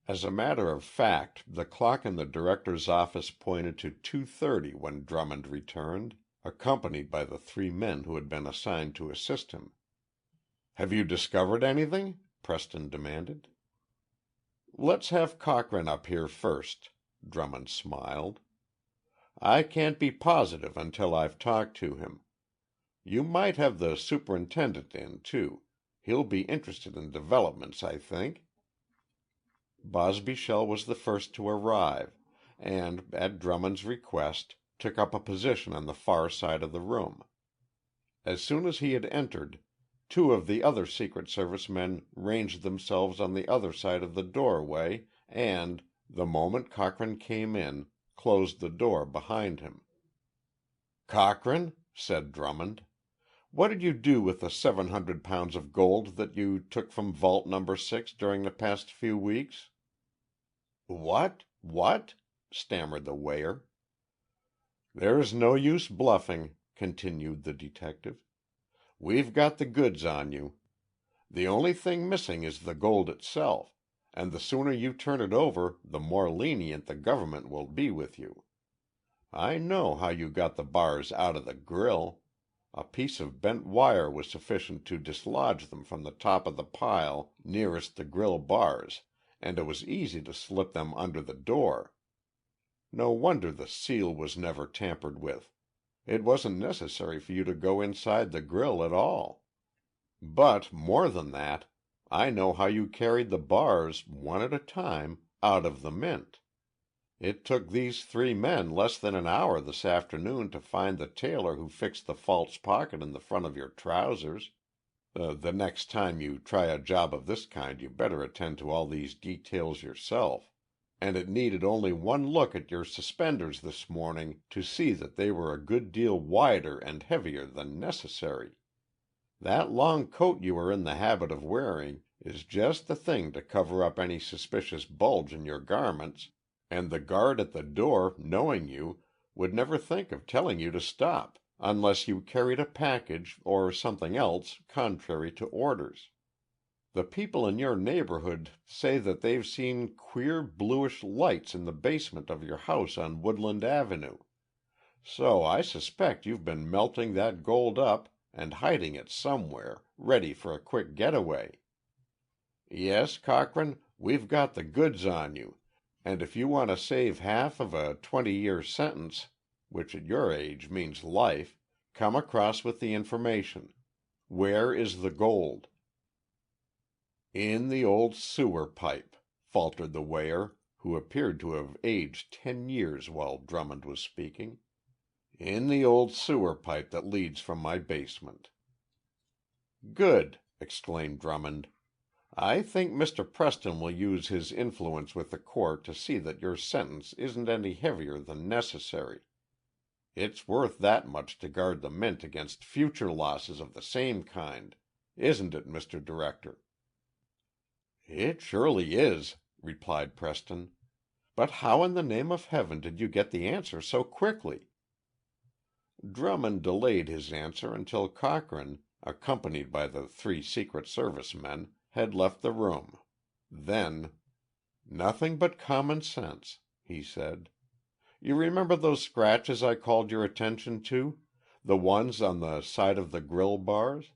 [SPEAKER 1] As a matter of fact, the clock in the director's office pointed to 2:30 when Drummond returned, accompanied by the 3 men who had been assigned to assist him. "Have you discovered anything?" Preston demanded. "Let's have Cochrane up here first," Drummond smiled. "I can't be positive until I've talked to him. You might have the superintendent in, too. He'll be interested in developments, I think." Bosbyshell was the first to arrive, and, at Drummond's request, took up a position on the far side of the room. As soon as he had entered, 2 of the other Secret Service men ranged themselves on the other side of the doorway and, the moment Cochrane came in, closed the door behind him. "Cochrane," said Drummond, "what did you do with the 700 pounds of gold that you took from Vault No. 6 during the past few weeks?" What?" stammered the weigher. "There's no use bluffing," continued the detective. "We've got the goods on you. The only thing missing is the gold itself, and the sooner you turn it over the more lenient the government will be with you. I know how you got the bars out of the grill. A piece of bent wire was sufficient to dislodge them from the top of the pile nearest the grill bars, and it was easy to slip them under the door. No wonder the seal was never tampered with. It wasn't necessary for you to go inside the grill at all. But, more than that, I know how you carried the bars, one at a time, out of the Mint. It took these 3 men less than an hour this afternoon to find the tailor who fixed the false pocket in the front of your trousers. The next time you try a job of this kind you better attend to all these details yourself. And it needed only one look at your suspenders this morning to see that they were a good deal wider and heavier than necessary. That long coat you are in the habit of wearing is just the thing to cover up any suspicious bulge in your garments, and the guard at the door, knowing you, would never think of telling you to stop, unless you carried a package or something else contrary to orders. The people in your neighborhood say that they've seen queer bluish lights in the basement of your house on Woodland Avenue. So I suspect you've been melting that gold up and hiding it somewhere, ready for a quick getaway. Yes, Cochrane, we've got the goods on you, and if you want to save half of a 20-year sentence, which at your age means life, come across with the information. Where is the gold?" "In the old sewer pipe," faltered the weigher, who appeared to have aged 10 years while Drummond was speaking. "In the old sewer pipe that leads from my basement." "Good!" exclaimed Drummond. "I think Mr. Preston will use his influence with the court to see that your sentence isn't any heavier than necessary. It's worth that much to guard the Mint against future losses of the same kind. Isn't it, Mr. Director?" "It surely is," replied Preston. "But how in the name of heaven did you get the answer so quickly?" Drummond delayed his answer until Cochrane, accompanied by the three Secret Service men, had left the room. Then, "Nothing but common sense," he said. "You remember those scratches I called your attention to? The ones on the side of the grill bars?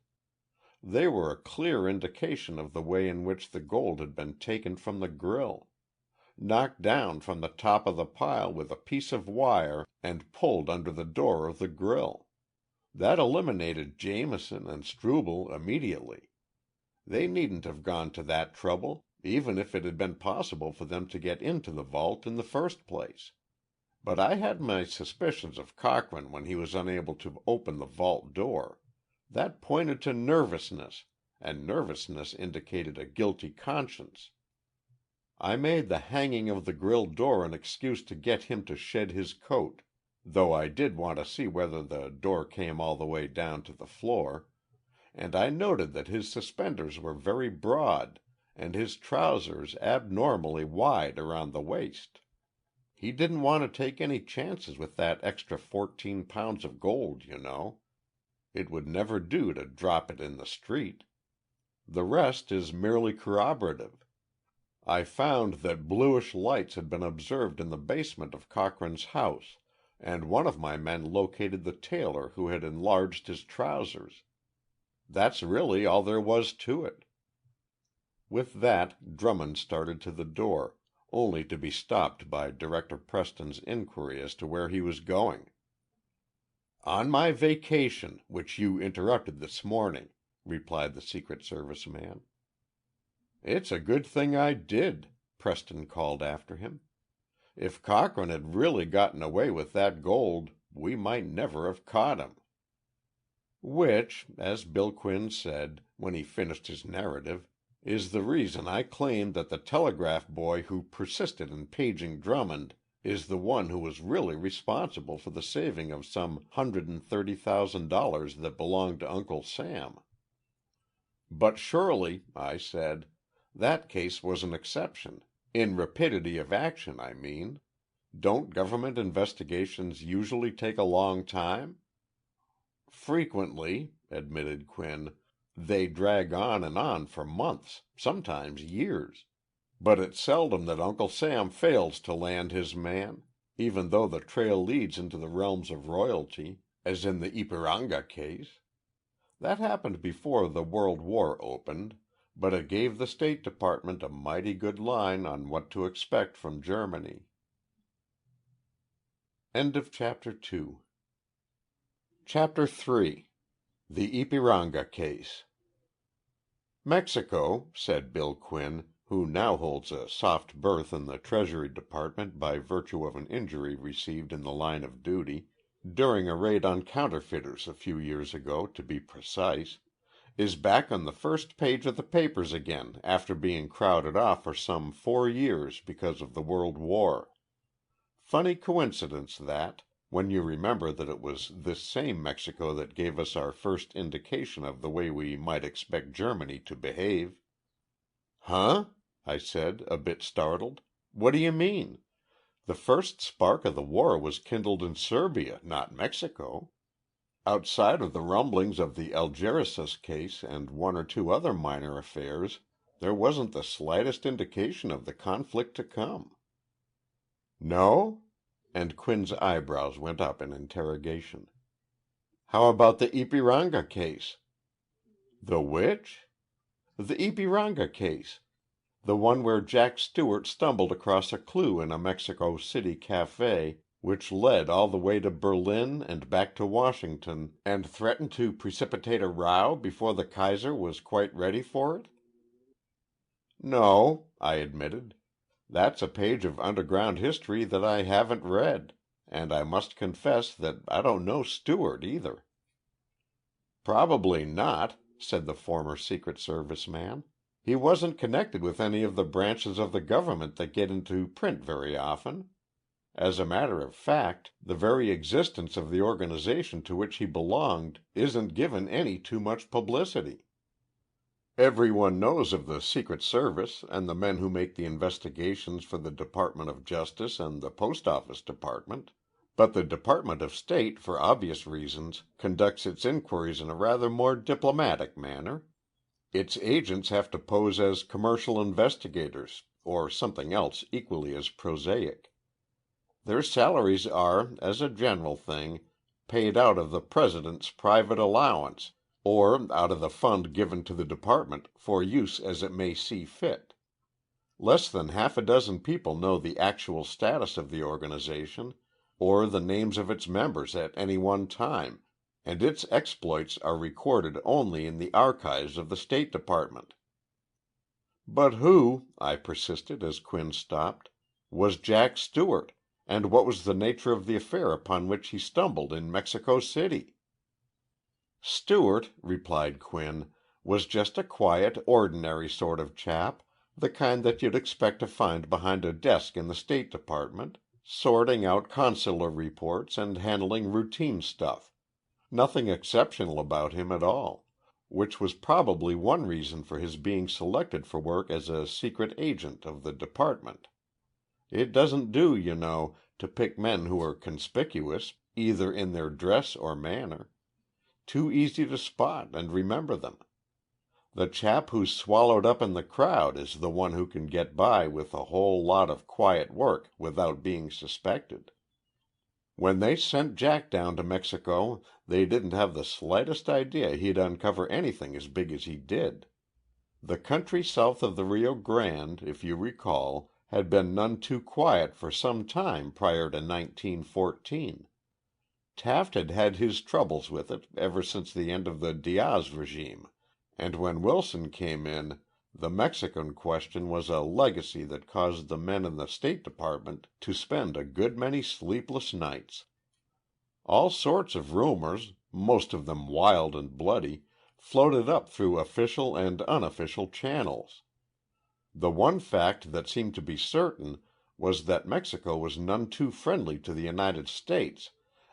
[SPEAKER 1] They were a clear indication of the way in which the gold had been taken from the grill. Knocked down from the top of the pile with a piece of wire and pulled under the door of the grill. That eliminated Jamison and Struble immediately. They needn't have gone to that trouble, even if it had been possible for them to get into the vault in the first place. But I had my suspicions of Cochrane when he was unable to open the vault door. That pointed to nervousness, and nervousness indicated a guilty conscience. I made the hanging of the grill door an excuse to get him to shed his coat, though I did want to see whether the door came all the way down to the floor, and I noted that his suspenders were very broad and his trousers abnormally wide around the waist. He didn't want to take any chances with that extra 14 pounds of gold, you know. It would never do to drop it in the street. The rest is merely corroborative. I found that bluish lights had been observed in the basement of Cochrane's house, and one of my men located the tailor who had enlarged his trousers. That's really all there was to it." With that, Drummond started to the door, only to be stopped by Director Preston's inquiry as to where he was going. "On my vacation, which you interrupted this morning," replied the Secret Service man. "It's a good thing I did," Preston called after him. "If Cochrane had really gotten away with that gold, we might never have caught him." Which, as Bill Quinn said, when he finished his narrative, is the reason I claim that the telegraph boy who persisted in paging Drummond is the one who was really responsible for the saving of some $130,000 that belonged to Uncle Sam. "But surely," I said, "that case was an exception. In rapidity of action, I mean. Don't government investigations usually take a long time?" "Frequently," admitted Quinn, "they drag on for months, sometimes years. But it's seldom that Uncle Sam fails to land his man, even though the trail leads into the realms of royalty, as in the Ypiranga case. That happened before the World War opened, but it gave the State Department a mighty good line on what to expect from Germany." End of Chapter 2. Chapter 3. The Ypiranga Case. "Mexico," said Bill Quinn, who now holds a soft berth in the Treasury Department by virtue of an injury received in the line of duty, during a raid on counterfeiters a few years ago, to be precise, is back on the first page of the papers again after being crowded off for some 4 years because of the World War. Funny coincidence that, when you remember that it was this same Mexico that gave us our first indication of the way we might expect Germany to behave. "Huh?" I said, a bit startled. "What do you mean? The first spark of the war was kindled in Serbia, not Mexico. Outside of the rumblings of the Algeciras case and 1 or 2 other minor affairs, there wasn't the slightest indication of the conflict to come." "No?" And Quinn's eyebrows went up in interrogation. "How about the Ypiranga case?" "The which?" "The Ypiranga case. The one where Jack Stewart stumbled across a clue in a Mexico City cafe which led all the way to Berlin and back to Washington and threatened to precipitate a row before the Kaiser was quite ready for it?" "No," I admitted. "That's a page of underground history that I haven't read, and I must confess that I don't know Stewart either." "Probably not," said the former Secret Service man. "He wasn't connected with any of the branches of the government that get into print very often. As a matter of fact, the very existence of the organization to which he belonged isn't given any too much publicity. Everyone knows of the Secret Service and the men who make the investigations for the Department of Justice and the Post Office Department, but the Department of State, for obvious reasons, conducts its inquiries in a rather more diplomatic manner. Its agents have to pose as commercial investigators, or something else equally as prosaic. Their salaries are, as a general thing, paid out of the President's private allowance, or out of the fund given to the department for use as it may see fit. Less than half a dozen people know the actual status of the organization, or the names of its members at any one time, and its exploits are recorded only in the archives of the State Department. "But who," I persisted as Quinn stopped, "was Jack Stewart, and what was the nature of the affair upon which he stumbled in Mexico City?" "Stewart," replied Quinn, "was just a quiet, ordinary sort of chap, the kind that you'd expect to find behind a desk in the State Department, sorting out consular reports and handling routine stuff. Nothing exceptional about him at all, which was probably one reason for his being selected for work as a secret agent of the department. It doesn't do, you know, to pick men who are conspicuous, either in their dress or manner. Too easy to spot and remember them. The chap who's swallowed up in the crowd is the one who can get by with a whole lot of quiet work without being suspected. When they sent Jack down to Mexico, they didn't have the slightest idea he'd uncover anything as big as he did. The country south of the Rio Grande, if you recall, had been none too quiet for some time prior to 1914. Taft had had his troubles with it ever since the end of the Diaz regime, and when Wilson came in, the Mexican question was a legacy that caused the men in the State Department to spend a good many sleepless nights. All sorts of rumors, most of them wild and bloody, floated up through official and unofficial channels. The one fact that seemed to be certain was that Mexico was none too friendly to the United States,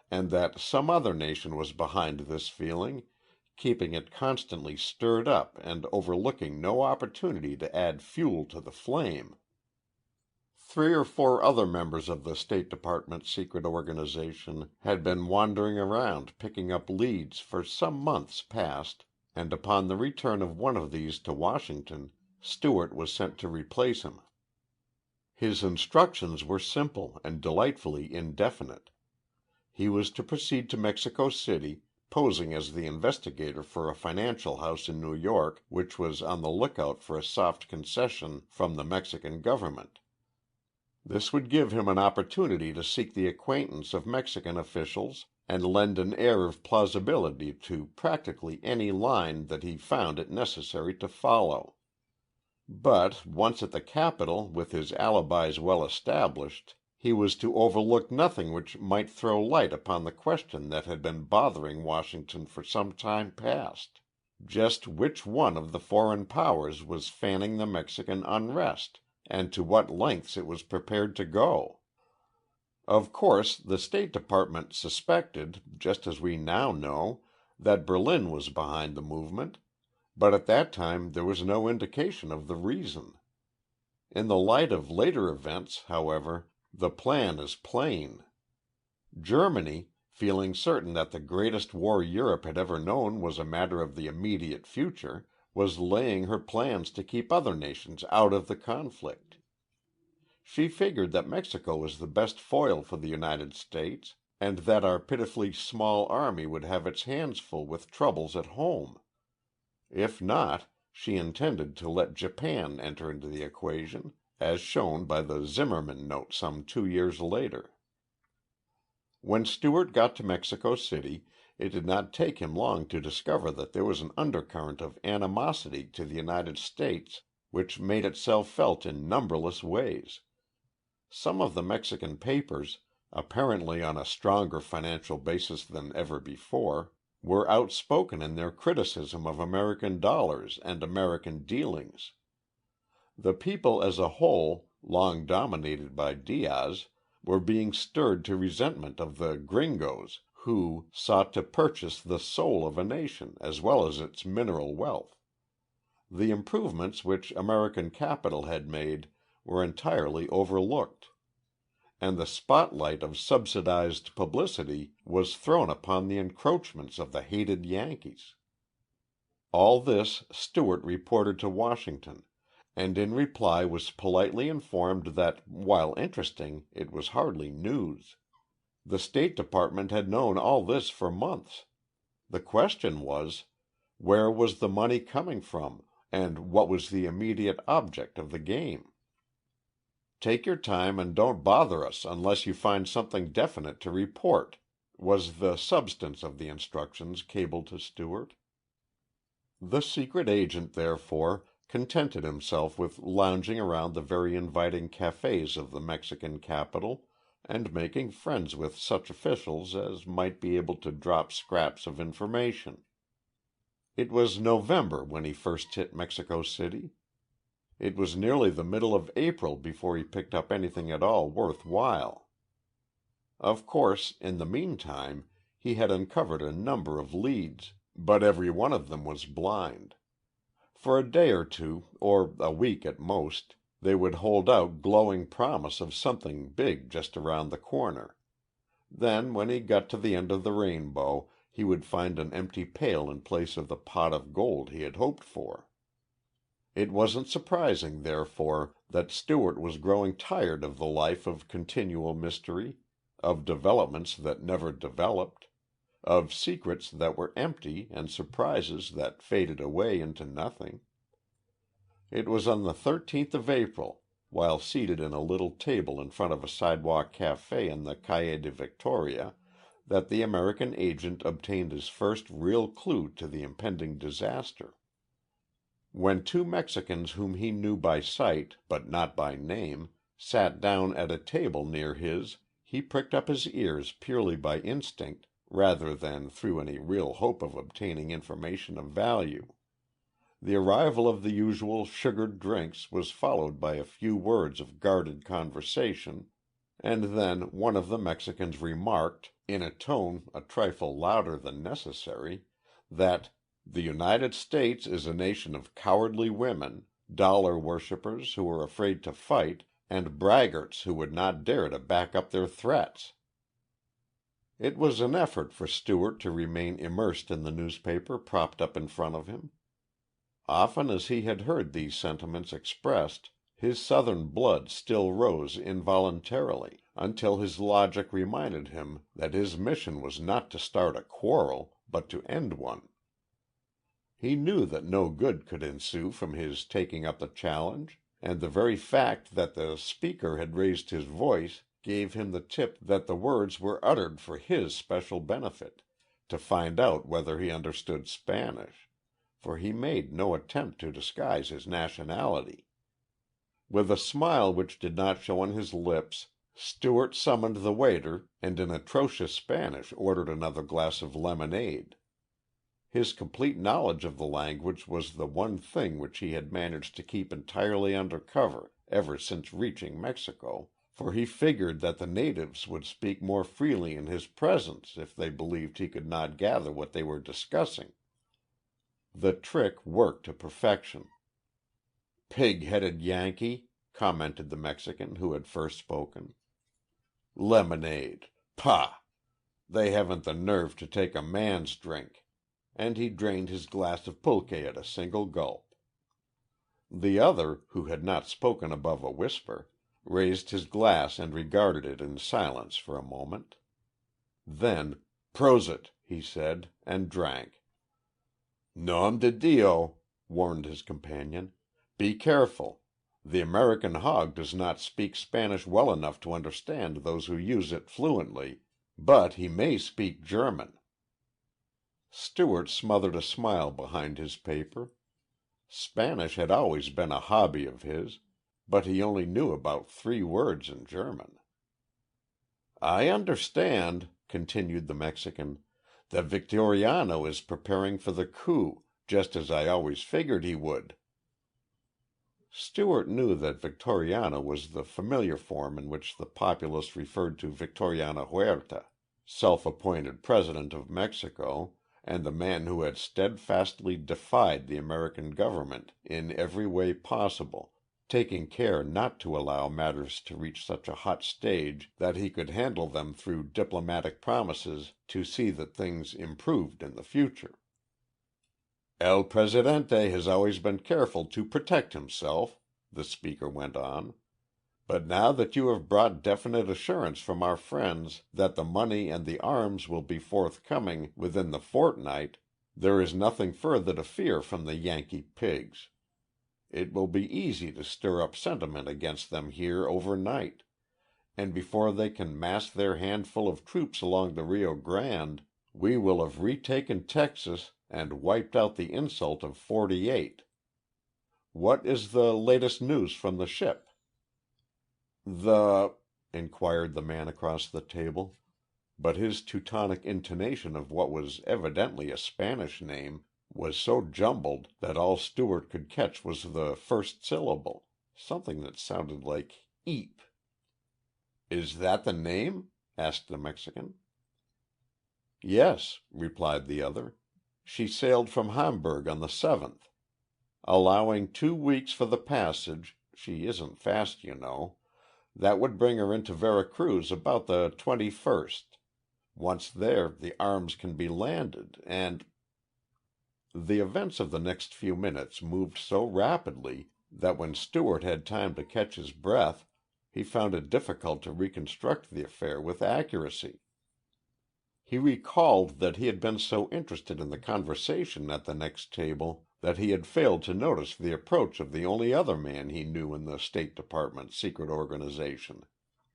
[SPEAKER 1] and that some other nation was behind this feeling, keeping it constantly stirred up and overlooking no opportunity to add fuel to the flame. 3 or 4 other members of the State Department's secret organization had been wandering around picking up leads for some months past, and upon the return of one of these to Washington, Stewart was sent to replace him. His instructions were simple and delightfully indefinite. He was to proceed to Mexico City, posing as the investigator for a financial house in New York which was on the lookout for a soft concession from the Mexican government. This would give him an opportunity to seek the acquaintance of Mexican officials and lend an air of plausibility to practically any line that he found it necessary to follow. But once at the capital with his alibis well established, he was to overlook nothing which might throw light upon the question that had been bothering Washington for some time past. Just which one of the foreign powers was fanning the Mexican unrest, and to what lengths it was prepared to go. Of course, the State Department suspected, just as we now know, that Berlin was behind the movement, but at that time there was no indication of the reason. In the light of later events, however, the plan is plain. Germany, feeling certain that the greatest war Europe had ever known was a matter of the immediate future, was laying her plans to keep other nations out of the conflict. She figured that Mexico was the best foil for the United States, and that our pitifully small army would have its hands full with troubles at home. If not, she intended to let Japan enter into the equation, as shown by the Zimmerman note some 2 years later. When Stewart got to Mexico City, it did not take him long to discover that there was an undercurrent of animosity to the United States which made itself felt in numberless ways. Some of the Mexican papers, apparently on a stronger financial basis than ever before, were outspoken in their criticism of American dollars and American dealings. The people as a whole, long dominated by Diaz, were being stirred to resentment of the gringos who sought to purchase the soul of a nation as well as its mineral wealth. The improvements which American capital had made were entirely overlooked, and the spotlight of subsidized publicity was thrown upon the encroachments of the hated Yankees. All this Stewart reported to Washington, and in reply was politely informed that, while interesting, it was hardly news. The State Department had known all this for months. The question was, where was the money coming from, and what was the immediate object of the game? "Take your time and don't bother us unless you find something definite to report," was the substance of the instructions cabled to Stewart. The secret agent, therefore, contented himself with lounging around the very inviting cafes of the Mexican capital and making friends with such officials as might be able to drop scraps of information. It was November when he first hit Mexico City. It was nearly the middle of April before he picked up anything at all worth while. Of course, in the meantime, he had uncovered a number of leads, but every one of them was blind. For a day or two, or a week at most, they would hold out glowing promise of something big just around the corner. Then, when he got to the end of the rainbow, he would find an empty pail in place of the pot of gold he had hoped for. It wasn't surprising, therefore, that Stewart was growing tired of the life of continual mystery, of developments that never developed, of secrets that were empty and surprises that faded away into nothing. It was on the 13th of April, while seated in a little table in front of a sidewalk cafe in the Calle de Victoria, that the American agent obtained his first real clue to the impending disaster. When two Mexicans whom he knew by sight, but not by name, sat down at a table near his, he pricked up his ears purely by instinct rather than through any real hope of obtaining information of value. The arrival of the usual sugared drinks was followed by a few words of guarded conversation, and then one of the Mexicans remarked, in a tone a trifle louder than necessary, that "the United States is a nation of cowardly women, dollar worshippers who are afraid to fight, and braggarts who would not dare to back up their threats." It was an effort for Stewart to remain immersed in the newspaper propped up in front of him. Often as he had heard these sentiments expressed, his Southern blood still rose involuntarily, until his logic reminded him that his mission was not to start a quarrel, but to end one. He knew that no good could ensue from his taking up the challenge, and the very fact that the speaker had raised his voice gave him the tip that the words were uttered for his special benefit, to find out whether he understood Spanish, for he made no attempt to disguise his nationality. With a smile which did not show on his lips, Stewart summoned the waiter and in atrocious Spanish ordered another glass of lemonade. His complete knowledge of the language was the one thing which he had managed to keep entirely under cover ever since reaching Mexico, for he figured that the natives would speak more freely in his presence if they believed he could not gather what they were discussing. The trick worked to perfection. "Pig-headed Yankee," commented the Mexican who had first spoken. "Lemonade. Pah! They haven't the nerve to take a man's drink," and he drained his glass of pulque at a single gulp. The other, who had not spoken above a whisper, raised his glass and regarded it in silence for a moment. Then, "Prosit," he said, and drank. "Nom de Dio," warned his companion. "Be careful. The American hog does not speak Spanish well enough to understand those who use it fluently, but he may speak German." Stewart smothered a smile behind his paper. Spanish had always been a hobby of his, but he only knew about 3 words in German. "I understand," continued the Mexican, "that Victoriano is preparing for the coup, just as I always figured he would." Stewart knew that Victoriana was the familiar form in which the populace referred to Victoriano Huerta, self-appointed President of Mexico, and the man who had steadfastly defied the American government in every way possible, taking care not to allow matters to reach such a hot stage that he could handle them through diplomatic promises to see that things improved in the future. El Presidente has always been careful to protect himself, the speaker went on. But now that you have brought definite assurance from our friends that the money and the arms will be forthcoming within the fortnight, there is nothing further to fear from the Yankee pigs. It will be easy to stir up sentiment against them here overnight, and before they can mass their handful of troops along the Rio Grande, we will have retaken Texas and wiped out the insult of '48. What is the latest news from the ship?" "The—" inquired the man across the table, but his Teutonic intonation of what was evidently a Spanish name was so jumbled that all Stewart could catch was the first syllable, something that sounded like "eep." "Is that the name?" asked the Mexican. "Yes," replied the other. "She sailed from Hamburg on the 7th. Allowing 2 weeks for the passage, she isn't fast, you know, that would bring her into Vera Cruz about the 21st. Once there, the arms can be landed, and—" The events of the next few minutes moved so rapidly that when Stewart had time to catch his breath, he found it difficult to reconstruct the affair with accuracy. He recalled that he had been so interested in the conversation at the next table that he had failed to notice the approach of the only other man he knew in the State Department's secret organization,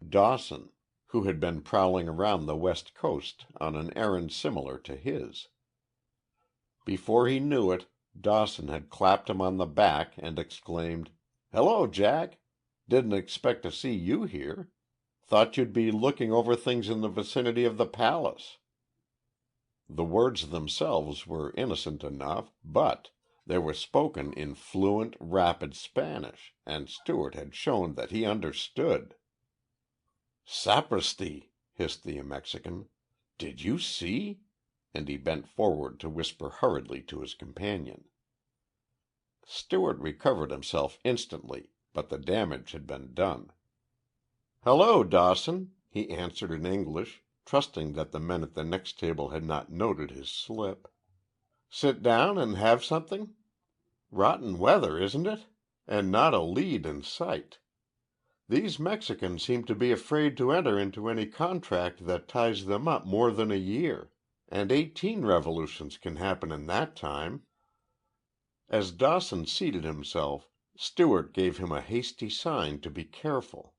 [SPEAKER 1] Dawson, who had been prowling around the West Coast on an errand similar to his. Before he knew it, Dawson had clapped him on the back and exclaimed, "Hello, Jack! Didn't expect to see you here. Thought you'd be looking over things in the vicinity of the palace." The words themselves were innocent enough, but they were spoken in fluent, rapid Spanish, and Stewart had shown that he understood. "Sapristi!" hissed the Mexican. "Did you see?" And he bent forward to whisper hurriedly to his companion. Stewart recovered himself instantly, but the damage had been done. "Hello, Dawson," he answered in English, trusting that the men at the next table had not noted his slip. "Sit down and have something? Rotten weather, isn't it? And not a lead in sight. These Mexicans seem to be afraid to enter into any contract that ties them up more than a year, and 18 revolutions can happen in that time." As Dawson seated himself, Stewart gave him a hasty sign to be careful.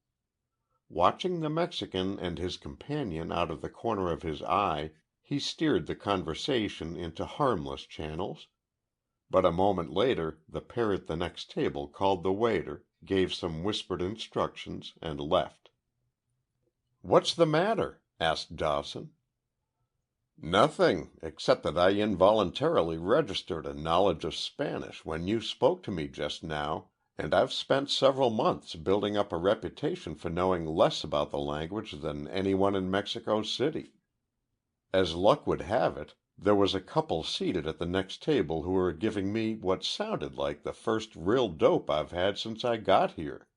[SPEAKER 1] Watching the Mexican and his companion out of the corner of his eye, he steered the conversation into harmless channels. But a moment later the pair at the next table called the waiter, gave some whispered instructions, and left. "What's the matter?" asked Dawson. "Nothing, except that I involuntarily registered a knowledge of Spanish when you spoke to me just now, and I've spent several months building up a reputation for knowing less about the language than anyone in Mexico City. As luck would have it, there was a couple seated at the next table who were giving me what sounded like the first real dope I've had since I got here.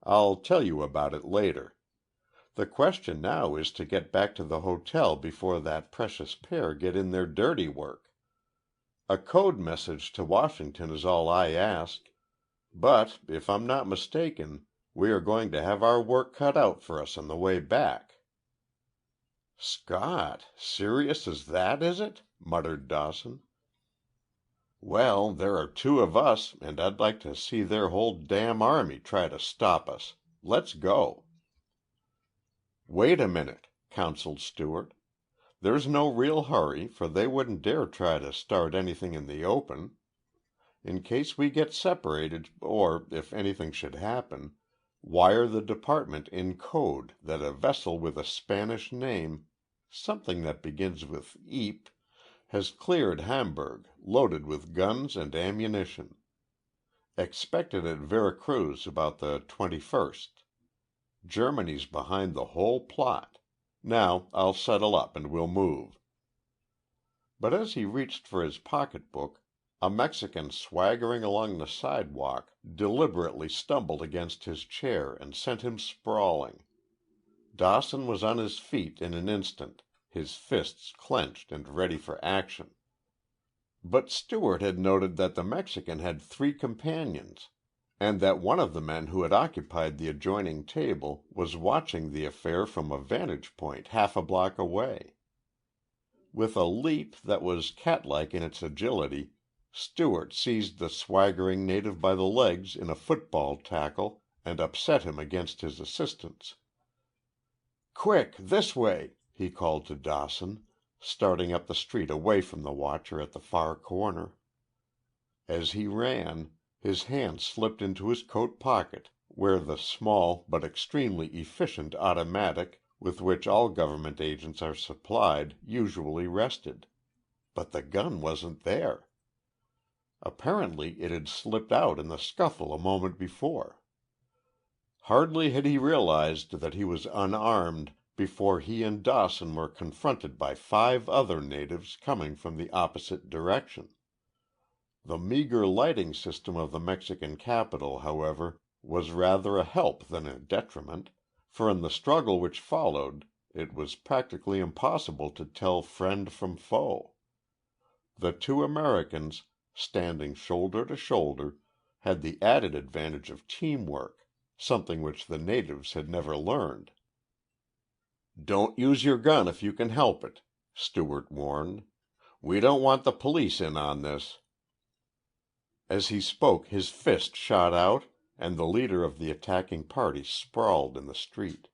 [SPEAKER 1] I'll tell you about it later. The question now is to get back to the hotel before that precious pair get in their dirty work. A code message to Washington is all I ask. But, if I'm not mistaken, we are going to have our work cut out for us on the way back." "Scott! Serious as that, is it?" muttered Dawson. "Well, there are 2 of us, and I'd like to see their whole damn army try to stop us. Let's go." "Wait a minute," counseled Stewart. "There's no real hurry, for they wouldn't dare try to start anything in the open. In case we get separated, or if anything should happen, wire the department in code that a vessel with a Spanish name, something that begins with Yp, has cleared Hamburg, loaded with guns and ammunition. Expected at Veracruz about the 21st. Germany's behind the whole plot. Now I'll settle up and we'll move." But as he reached for his pocketbook, a Mexican swaggering along the sidewalk deliberately stumbled against his chair and sent him sprawling. Dawson was on his feet in an instant, his fists clenched and ready for action. But Stewart had noted that the Mexican had 3 companions, and that one of the men who had occupied the adjoining table was watching the affair from a vantage point half a block away. With a leap that was cat-like in its agility, Stewart seized the swaggering native by the legs in a football tackle and upset him against his assistants. "Quick, this way!" he called to Dawson, starting up the street away from the watcher at the far corner. As he ran, his hand slipped into his coat pocket, where the small but extremely efficient automatic with which all government agents are supplied usually rested. But the gun wasn't there. Apparently it had slipped out in the scuffle a moment before. Hardly had he realized that he was unarmed before he and Dawson were confronted by 5 other natives coming from the opposite direction. The meager lighting system of the Mexican capital, however, was rather a help than a detriment, for in the struggle which followed it was practically impossible to tell friend from foe. The 2 Americans, standing shoulder to shoulder, had the added advantage of teamwork, something which the natives had never learned. "Don't use your gun if you can help it," Stewart warned. "We don't want the police in on this." As he spoke his fist shot out, and the leader of the attacking party sprawled in the street.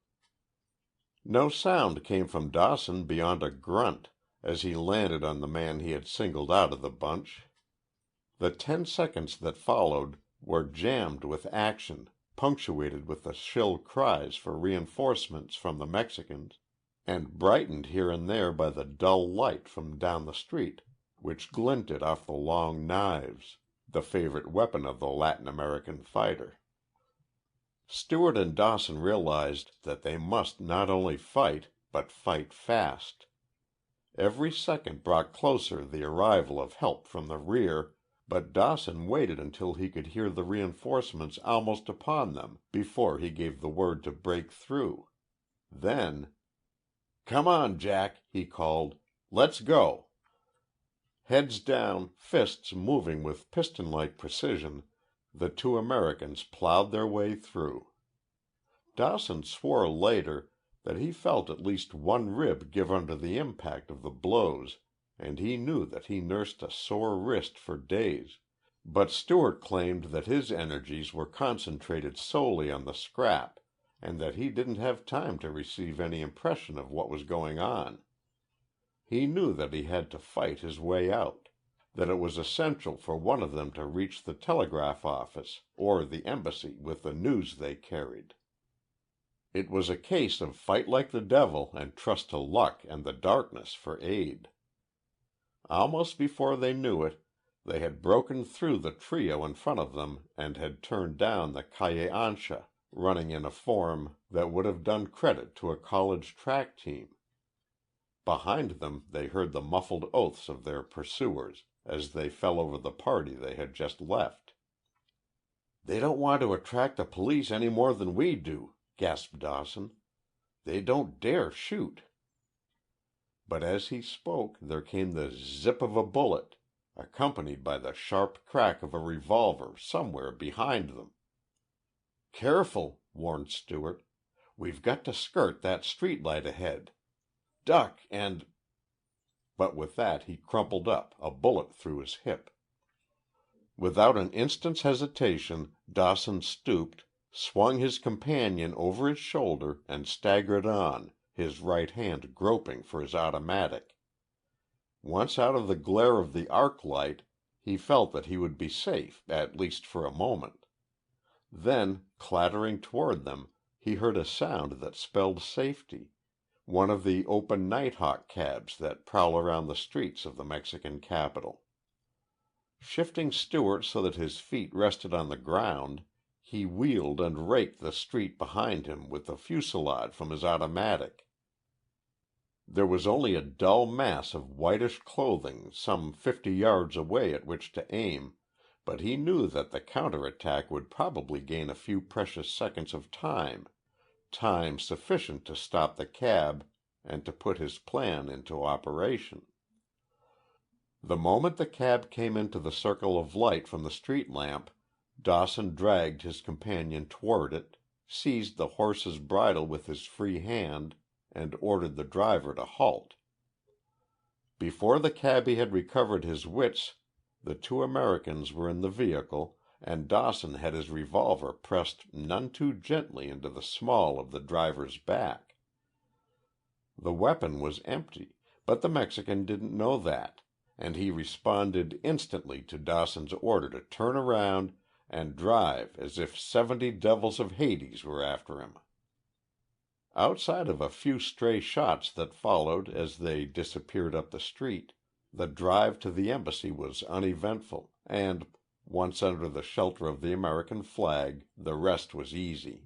[SPEAKER 1] No sound came from Dawson beyond a grunt as he landed on the man he had singled out of the bunch. The 10 seconds that followed were jammed with action, punctuated with the shrill cries for reinforcements from the Mexicans, and brightened here and there by the dull light from down the street, which glinted off the long knives, the favorite weapon of the Latin American fighter. Stewart and Dawson realized that they must not only fight, but fight fast. Every second brought closer the arrival of help from the rear, but Dawson waited until he could hear the reinforcements almost upon them before he gave the word to break through. Then, "Come on, Jack," he called. "Let's go." Heads down, fists moving with piston-like precision, the 2 Americans plowed their way through. Dawson swore later that he felt at least one rib give under the impact of the blows, and he knew that he nursed a sore wrist for days, but Stewart claimed that his energies were concentrated solely on the scrap, and that he didn't have time to receive any impression of what was going on. He knew that he had to fight his way out, that it was essential for one of them to reach the telegraph office or the embassy with the news they carried. It was a case of fight like the devil and trust to luck and the darkness for aid. Almost before they knew it, they had broken through the trio in front of them and had turned down the Calle Ancha, running in a form that would have done credit to a college track team. Behind them they heard the muffled oaths of their pursuers as they fell over the party they had just left. "They don't want to attract the police any more than we do," gasped Dawson. "They don't dare shoot." But as he spoke there came the zip of a bullet, accompanied by the sharp crack of a revolver somewhere behind them. "Careful," warned Stewart. "We've got to skirt that street light ahead. Duck and—" But with that he crumpled up, a bullet through his hip. Without an instant's hesitation, Dawson stooped, swung his companion over his shoulder, and staggered on, his right hand groping for his automatic. Once out of the glare of the arc light, he felt that he would be safe, at least for a moment. Then, clattering toward them, he heard a sound that spelled safety, one of the open night hawk cabs that prowl around the streets of the Mexican capital. Shifting Stewart so that his feet rested on the ground, he wheeled and raked the street behind him with a fusillade from his automatic. There was only a dull mass of whitish clothing some 50 yards away at which to aim, but he knew that the counterattack would probably gain a few precious seconds of time sufficient to stop the cab and to put his plan into operation. The moment the cab came into the circle of light from the street lamp, Dawson dragged his companion toward it, seized the horse's bridle with his free hand, and ordered the driver to halt. Before the cabby had recovered his wits, the two Americans were in the vehicle, and Dawson had his revolver pressed none too gently into the small of the driver's back. The weapon was empty, but the Mexican didn't know that, and he responded instantly to Dawson's order to turn around and drive as if 70 devils of Hades were after him. Outside of a few stray shots that followed as they disappeared up the street, the drive to the embassy was uneventful, and, once under the shelter of the American flag, the rest was easy.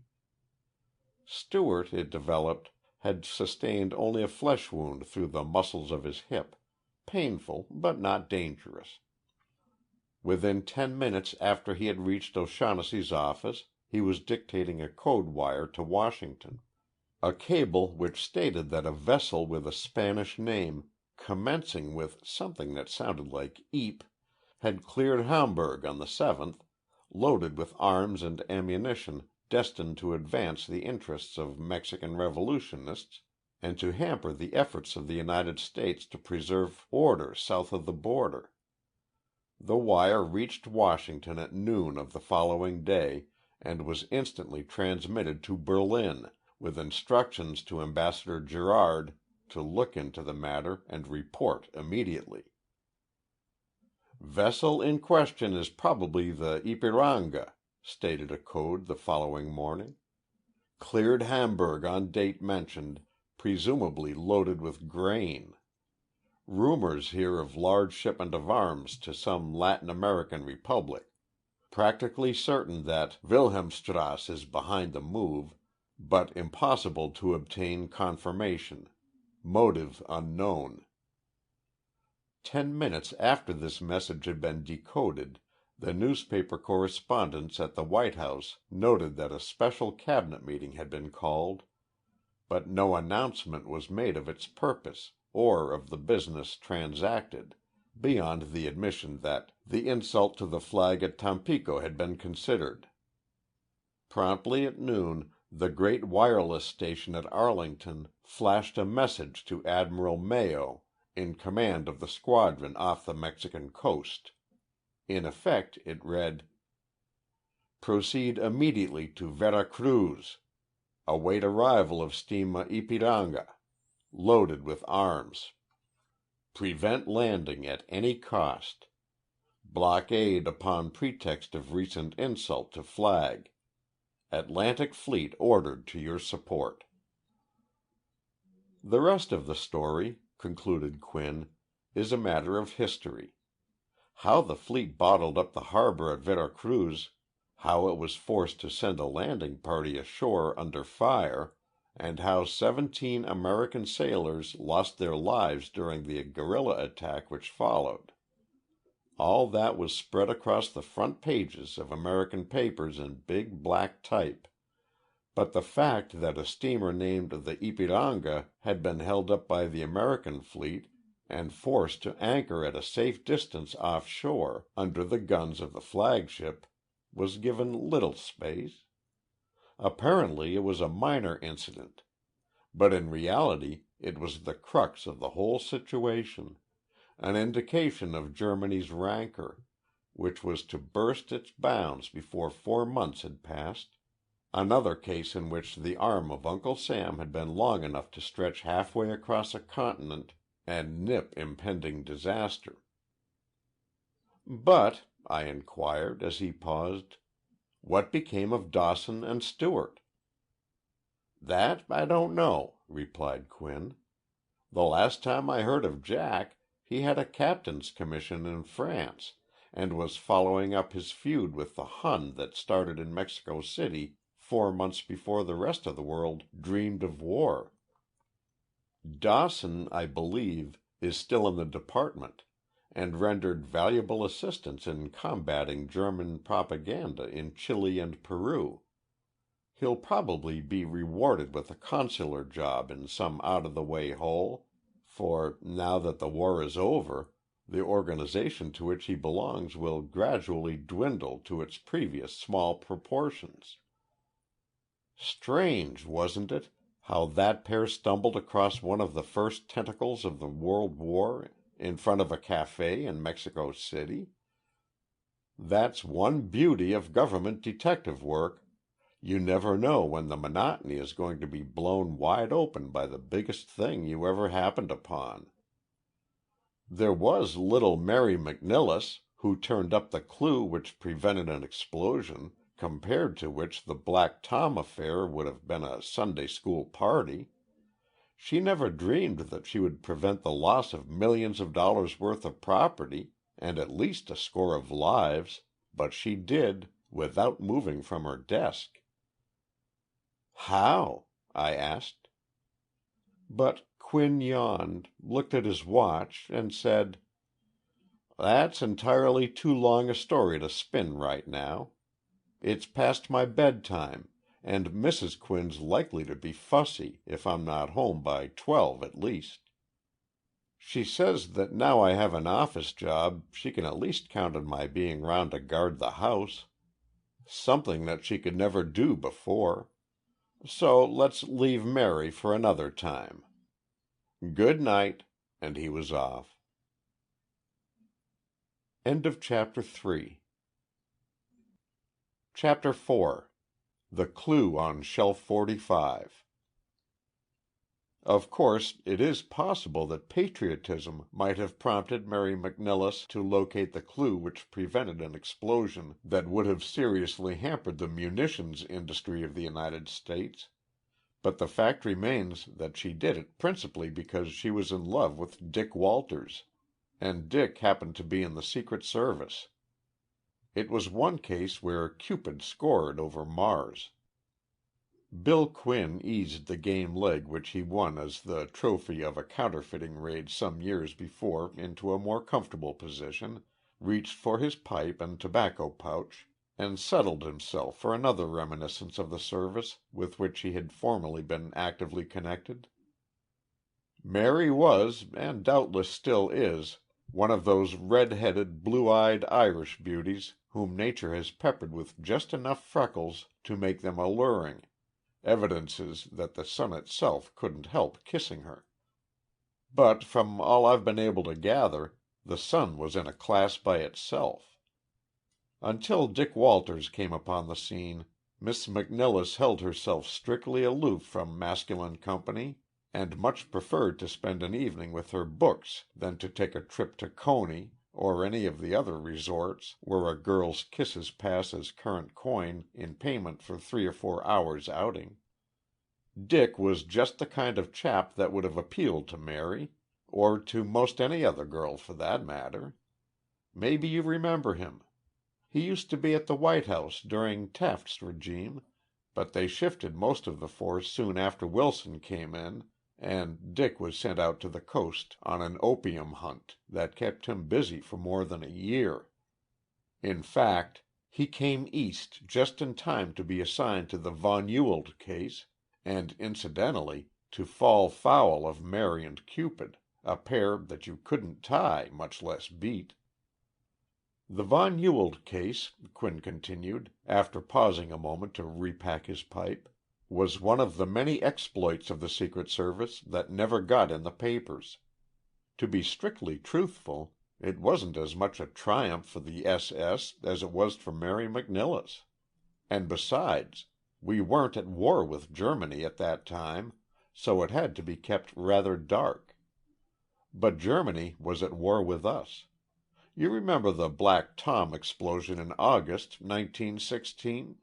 [SPEAKER 1] Stewart, it developed, had sustained only a flesh wound through the muscles of his hip, painful but not dangerous. Within 10 minutes after he had reached O'Shaughnessy's office, he was dictating a code wire to Washington. A cable which stated that a vessel with a Spanish name, commencing with something that sounded like Ypres, had cleared Hamburg on the 7th, loaded with arms and ammunition destined to advance the interests of Mexican revolutionists and to hamper the efforts of the United States to preserve order south of the border. The wire reached Washington at noon of the following day and was instantly transmitted to Berlin, with instructions to Ambassador Gerard to look into the matter and report immediately. "Vessel in question is probably the Ypiranga," stated a code the following morning. "Cleared Hamburg on date mentioned, presumably loaded with grain. Rumors here of large shipment of arms to some Latin American republic. Practically certain that Wilhelmstrasse is behind the move, but impossible to obtain confirmation. Motive unknown." 10 minutes after this message had been decoded, the newspaper correspondents at the White House noted that a special cabinet meeting had been called, but no announcement was made of its purpose or of the business transacted, beyond the admission that the insult to the flag at Tampico had been considered. Promptly at noon, the great wireless station at Arlington flashed a message to Admiral Mayo, in command of the squadron off the Mexican coast. In effect, it read, "Proceed immediately to Vera Cruz. Await arrival of steamer Ypiranga, loaded with arms. Prevent landing at any cost. Blockade upon pretext of recent insult to flag. Atlantic Fleet ordered to your support." The rest of the story, concluded Quinn, is a matter of history. How the fleet bottled up the harbor at Vera Cruz, how it was forced to send a landing party ashore under fire, and how 17 American sailors lost their lives during the guerrilla attack which followed. All that was spread across the front pages of American papers in big black type. But the fact that a steamer named the Ypiranga had been held up by the American fleet and forced to anchor at a safe distance offshore, under the guns of the flagship, was given little space. Apparently it was a minor incident, but in reality it was the crux of the whole situation, an indication of Germany's rancor, which was to burst its bounds before 4 months had passed, another case in which the arm of Uncle Sam had been long enough to stretch halfway across a continent and nip impending disaster. "But," I inquired as he paused, "what became of Dawson and Stewart?" "That I don't know," replied Quinn. "The last time I heard of Jack, he had a captain's commission in France, and was following up his feud with the Hun that started in Mexico City 4 months before the rest of the world dreamed of war. Dawson, I believe, is still in the department, and rendered valuable assistance in combating German propaganda in Chile and Peru. He'll probably be rewarded with a consular job in some out-of-the-way hole, for, now that the war is over, the organization to which he belongs will gradually dwindle to its previous small proportions. Strange, wasn't it, how that pair stumbled across one of the first tentacles of the World War in front of a cafe in Mexico City? That's one beauty of government detective work. You never know when the monotony is going to be blown wide open by the biggest thing you ever happened upon. There was little Mary McNillis, who turned up the clue which prevented an explosion, compared to which the Black Tom affair would have been a Sunday school party. She never dreamed that she would prevent the loss of millions of dollars worth of property and at least a score of lives, but she did, without moving from her desk. "How?" I asked. But Quinn yawned, looked at his watch, and said, "That's entirely too long a story to spin right now. It's past my bedtime, and Mrs. Quinn's likely to be fussy if I'm not home by 12 at least. She says that now I have an office job she can at least count on my being round to guard the house. Something that she could never do before. So let's leave Mary for another time. Good night," and he was off. End of Chapter 3. Chapter 4. The Clue on Shelf 45. Of course, it is possible that patriotism might have prompted Mary McNillis to locate the clue which prevented an explosion that would have seriously hampered the munitions industry of the United States, but the fact remains that she did it principally because she was in love with Dick Walters, and Dick happened to be in the Secret Service. It was one case where Cupid scored over Mars. Bill Quinn eased the game leg which he won as the trophy of a counterfeiting raid some years before into a more comfortable position, reached for his pipe and tobacco pouch, and settled himself for another reminiscence of the service with which he had formerly been actively connected. Mary was, and doubtless still is, one of those red-headed, blue-eyed Irish beauties whom nature has peppered with just enough freckles to make them alluring, evidences that the sun itself couldn't help kissing her. But from all I've been able to gather, the sun was in a class by itself. Until Dick Walters came upon the scene, Miss McNillis held herself strictly aloof from masculine company, and much preferred to spend an evening with her books than to take a trip to Coney or any of the other resorts where a girl's kisses pass as current coin in payment for 3 or 4 hours' outing. Dick was just the kind of chap that would have appealed to Mary, or to most any other girl for that matter. Maybe you remember him. He used to be at the White House during Taft's regime, but they shifted most of the force soon after Wilson came in, and Dick was sent out to the coast on an opium hunt that kept him busy for more than a year. In fact, he came east just in time to be assigned to the Von Ewald case, and incidentally to fall foul of Mary and Cupid, a pair that you couldn't tie, much less beat. The Von Ewald case, Quinn continued, after pausing a moment to repack his pipe, was one of the many exploits of the Secret Service that never got in the papers. To be strictly truthful, it wasn't as much a triumph for the SS as it was for Mary McNillis. And besides, we weren't at war with Germany at that time, so it had to be kept rather dark. But Germany was at war with us. You remember the Black Tom explosion in August, 1916?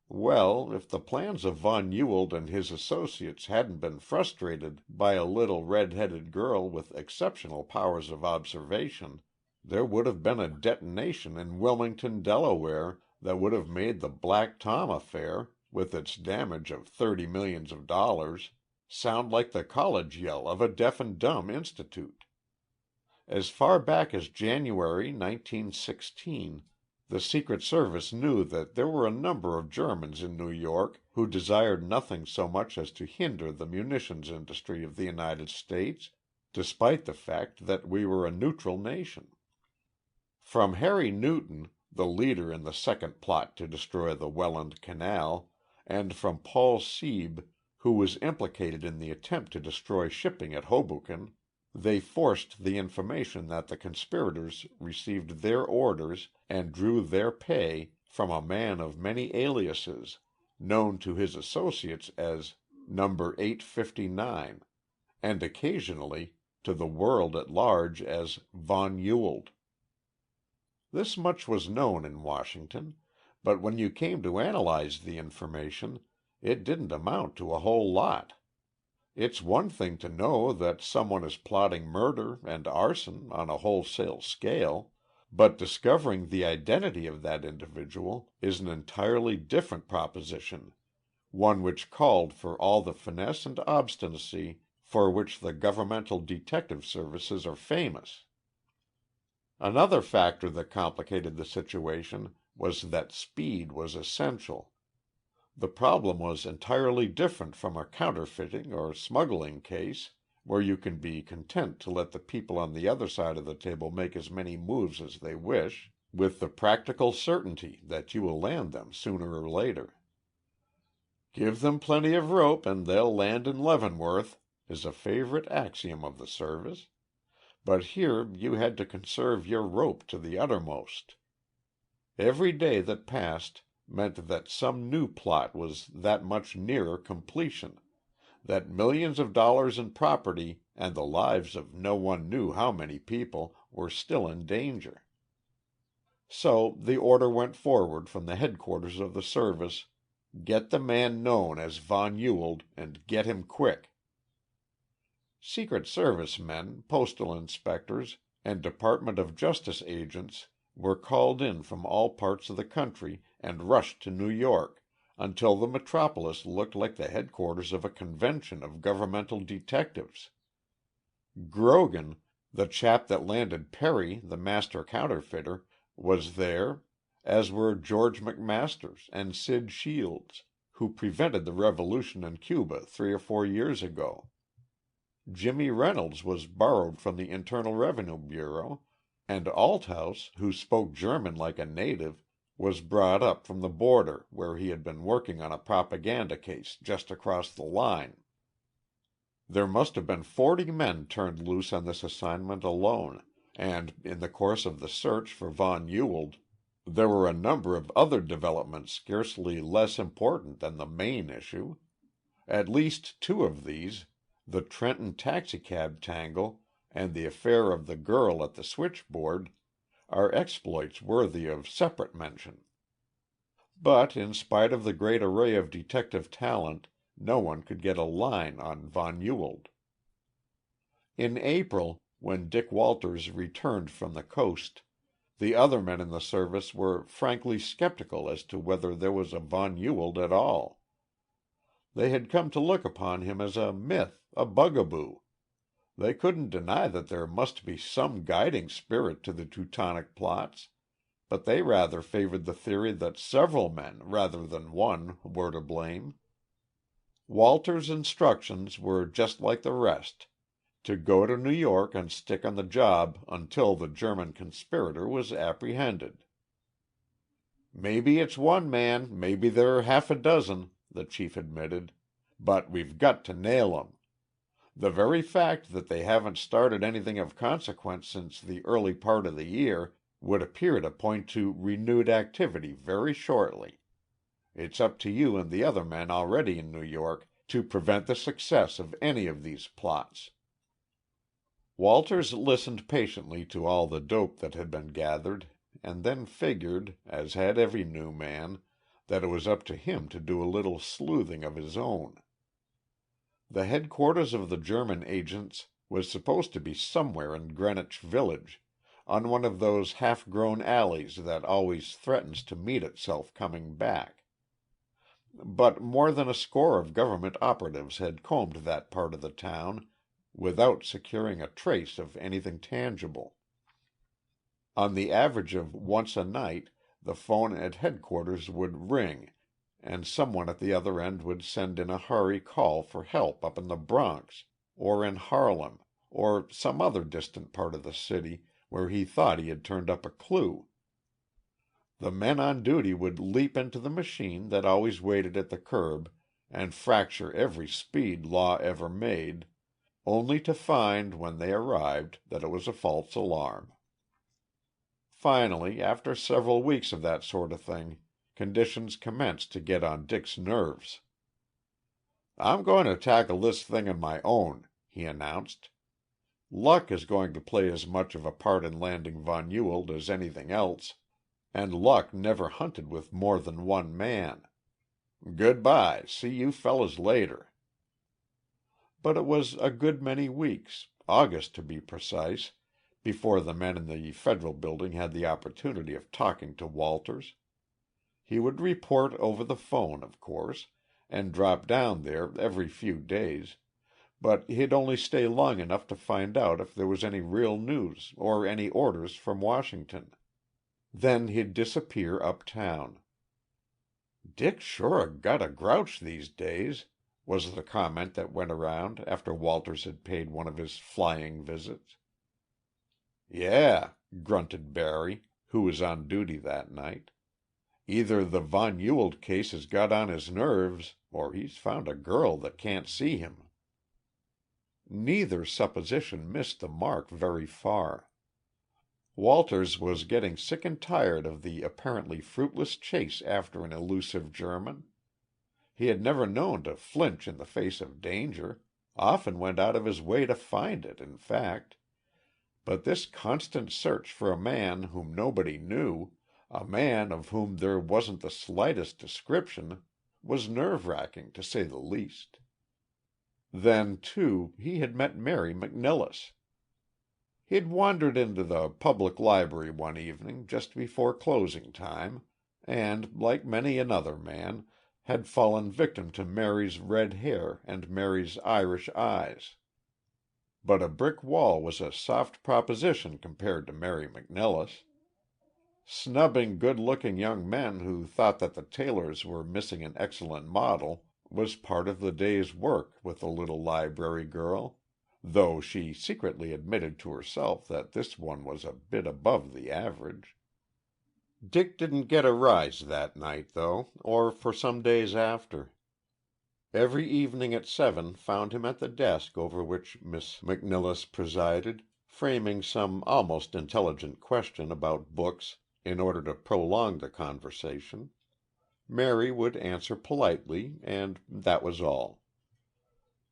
[SPEAKER 1] Well, if the plans of von Ewald and his associates hadn't been frustrated by a little red-headed girl with exceptional powers of observation, there would have been a detonation in Wilmington, Delaware, that would have made the Black Tom affair, with its damage of $30 millions, sound like the college yell of a deaf and dumb institute. As far back as January 1916, the Secret Service knew that there were a number of Germans in New York who desired nothing so much as to hinder the munitions industry of the United States, despite the fact that we were a neutral nation. From Harry Newton, the leader in the second plot to destroy the Welland Canal, and from Paul Seeb, who was implicated in the attempt to destroy shipping at Hoboken, they forced the information that the conspirators received their orders and drew their pay from a man of many aliases, known to his associates as Number 859, and occasionally to the world at large as Von Ewald. This much was known in Washington, but when you came to analyze the information, it didn't amount to a whole lot. It's one thing to know that someone is plotting murder and arson on a wholesale scale, but discovering the identity of that individual is an entirely different proposition, one which called for all the finesse and obstinacy for which the governmental detective services are famous. Another factor that complicated the situation was that speed was essential. The problem was entirely different from a counterfeiting or smuggling case, where you can be content to let the people on the other side of the table make as many moves as they wish, with the practical certainty that you will land them sooner or later. "Give them plenty of rope and they'll land in Leavenworth," is a favorite axiom of the service. But here you had to conserve your rope to the uttermost. Every day that passed meant that some new plot was that much nearer completion, that millions of dollars in property and the lives of no one knew how many people were still in danger. So the order went forward from the headquarters of the service, "Get the man known as Von Ewald and get him quick." Secret Service men, postal inspectors, and Department of Justice agents were called in from all parts of the country and rushed to New York, until the metropolis looked like the headquarters of a convention of governmental detectives. Grogan, the chap that landed Perry, the master counterfeiter, was there, as were George McMasters and Sid Shields, who prevented the revolution in Cuba 3 or 4 years ago. Jimmy Reynolds was borrowed from the Internal Revenue Bureau, and Althouse, who spoke German like a native, was brought up from the border where he had been working on a propaganda case just across the line. There must have been 40 men turned loose on this assignment alone, and in the course of the search for Von Ewald, there were a number of other developments scarcely less important than the main issue. At least 2 of these, the Trenton Taxicab Tangle and the affair of the girl at the Switchboard, are exploits worthy of separate mention. But in spite of the great array of detective talent, no one could get a line on Von Ewald. In April, when Dick Walters returned from the coast, the other men in the service were frankly skeptical as to whether there was a Von Ewald at all. They had come to look upon him as a myth, a bugaboo. They couldn't deny that there must be some guiding spirit to the Teutonic plots, but they rather favored the theory that several men rather than one were to blame. Walter's instructions were just like the rest, to go to New York and stick on the job until the German conspirator was apprehended. "Maybe it's one man, maybe there are half a dozen," the chief admitted, "but we've got to nail 'em. The very fact that they haven't started anything of consequence since the early part of the year would appear to point to renewed activity very shortly. It's up to you and the other men already in New York to prevent the success of any of these plots." Walters listened patiently to all the dope that had been gathered, and then figured, as had every new man, that it was up to him to do a little sleuthing of his own. The headquarters of the German agents was supposed to be somewhere in Greenwich Village, on one of those half-grown alleys that always threatens to meet itself coming back. But more than a score of government operatives had combed that part of the town without securing a trace of anything tangible. On the average of once a night, the phone at headquarters would ring, and someone at the other end would send in a hurry call for help up in the Bronx, or in Harlem, or some other distant part of the city where he thought he had turned up a clue. The men on duty would leap into the machine that always waited at the curb and fracture every speed law ever made, only to find, when they arrived, that it was a false alarm. Finally, after several weeks of that sort of thing, conditions commenced to get on Dick's nerves. "I'm going to tackle this thing on my own," he announced. "Luck is going to play as much of a part in landing von Ewald as anything else, and luck never hunted with more than one man. Goodbye, see you fellas later." But it was a good many weeks, August to be precise, before the men in the Federal Building had the opportunity of talking to Walters. He would report over the phone, of course, and drop down there every few days, but he'd only stay long enough to find out if there was any real news or any orders from Washington. Then he'd disappear uptown. "Dick's sure got a grouch these days," was the comment that went around after Walters had paid one of his flying visits. "Yeah," grunted Barry, who was on duty that night. "Either the von Ewald case has got on his nerves, or he's found a girl that can't see him." Neither supposition missed the mark very far. Walters was getting sick and tired of the apparently fruitless chase after an elusive German. He had never known to flinch in the face of danger, often went out of his way to find it, in fact. But this constant search for a man whom nobody knew, a man of whom there wasn't the slightest description, was nerve-racking, to say the least. Then, too, he had met Mary McNilless. He'd wandered into the public library one evening just before closing time, and, like many another man, had fallen victim to Mary's red hair and Mary's Irish eyes. But a brick wall was a soft proposition compared to Mary McNilless. Snubbing good-looking young men who thought that the tailors were missing an excellent model was part of the day's work with the little library girl, though she secretly admitted to herself that this one was a bit above the average. Dick didn't get a rise that night, though, or for some days after. Every evening at 7 found him at the desk over which Miss McNilless presided, framing some almost intelligent question about books in order to prolong the conversation. Mary would answer politely, and that was all.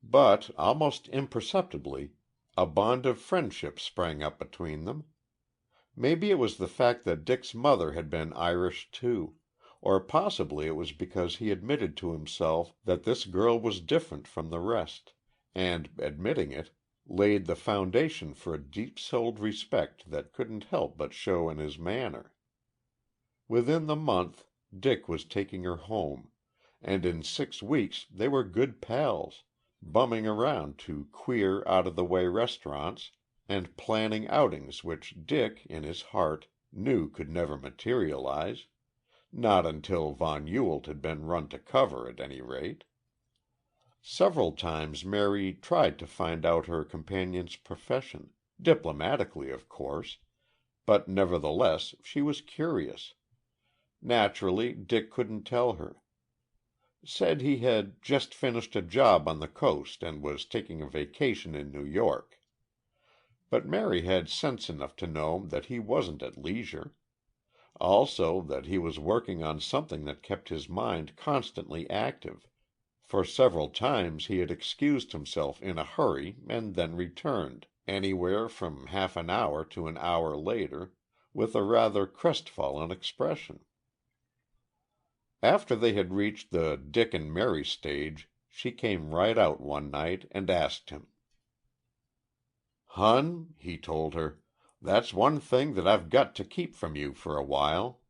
[SPEAKER 1] But, almost imperceptibly, a bond of friendship sprang up between them. Maybe it was the fact that Dick's mother had been Irish, too, or possibly it was because he admitted to himself that this girl was different from the rest, and, admitting it, laid the foundation for a deep-souled respect that couldn't help but show in his manner. Within the month, Dick was taking her home, and in 6 weeks they were good pals, bumming around to queer, out-of-the-way restaurants, and planning outings which Dick, in his heart, knew could never materialize, not until von Ewald had been run to cover, at any rate. Several times Mary tried to find out her companion's profession, diplomatically, of course, but nevertheless she was curious. Naturally, Dick couldn't tell her. Said he had just finished a job on the coast and was taking a vacation in New York. But Mary had sense enough to know that he wasn't at leisure. Also that he was working on something that kept his mind constantly active, for several times he had excused himself in a hurry and then returned, anywhere from half an hour to an hour later, with a rather crestfallen expression. After they had reached the Dick and Mary stage, she came right out one night and asked him. "Hun," he told her, That's one thing that I've got to keep from you for a while.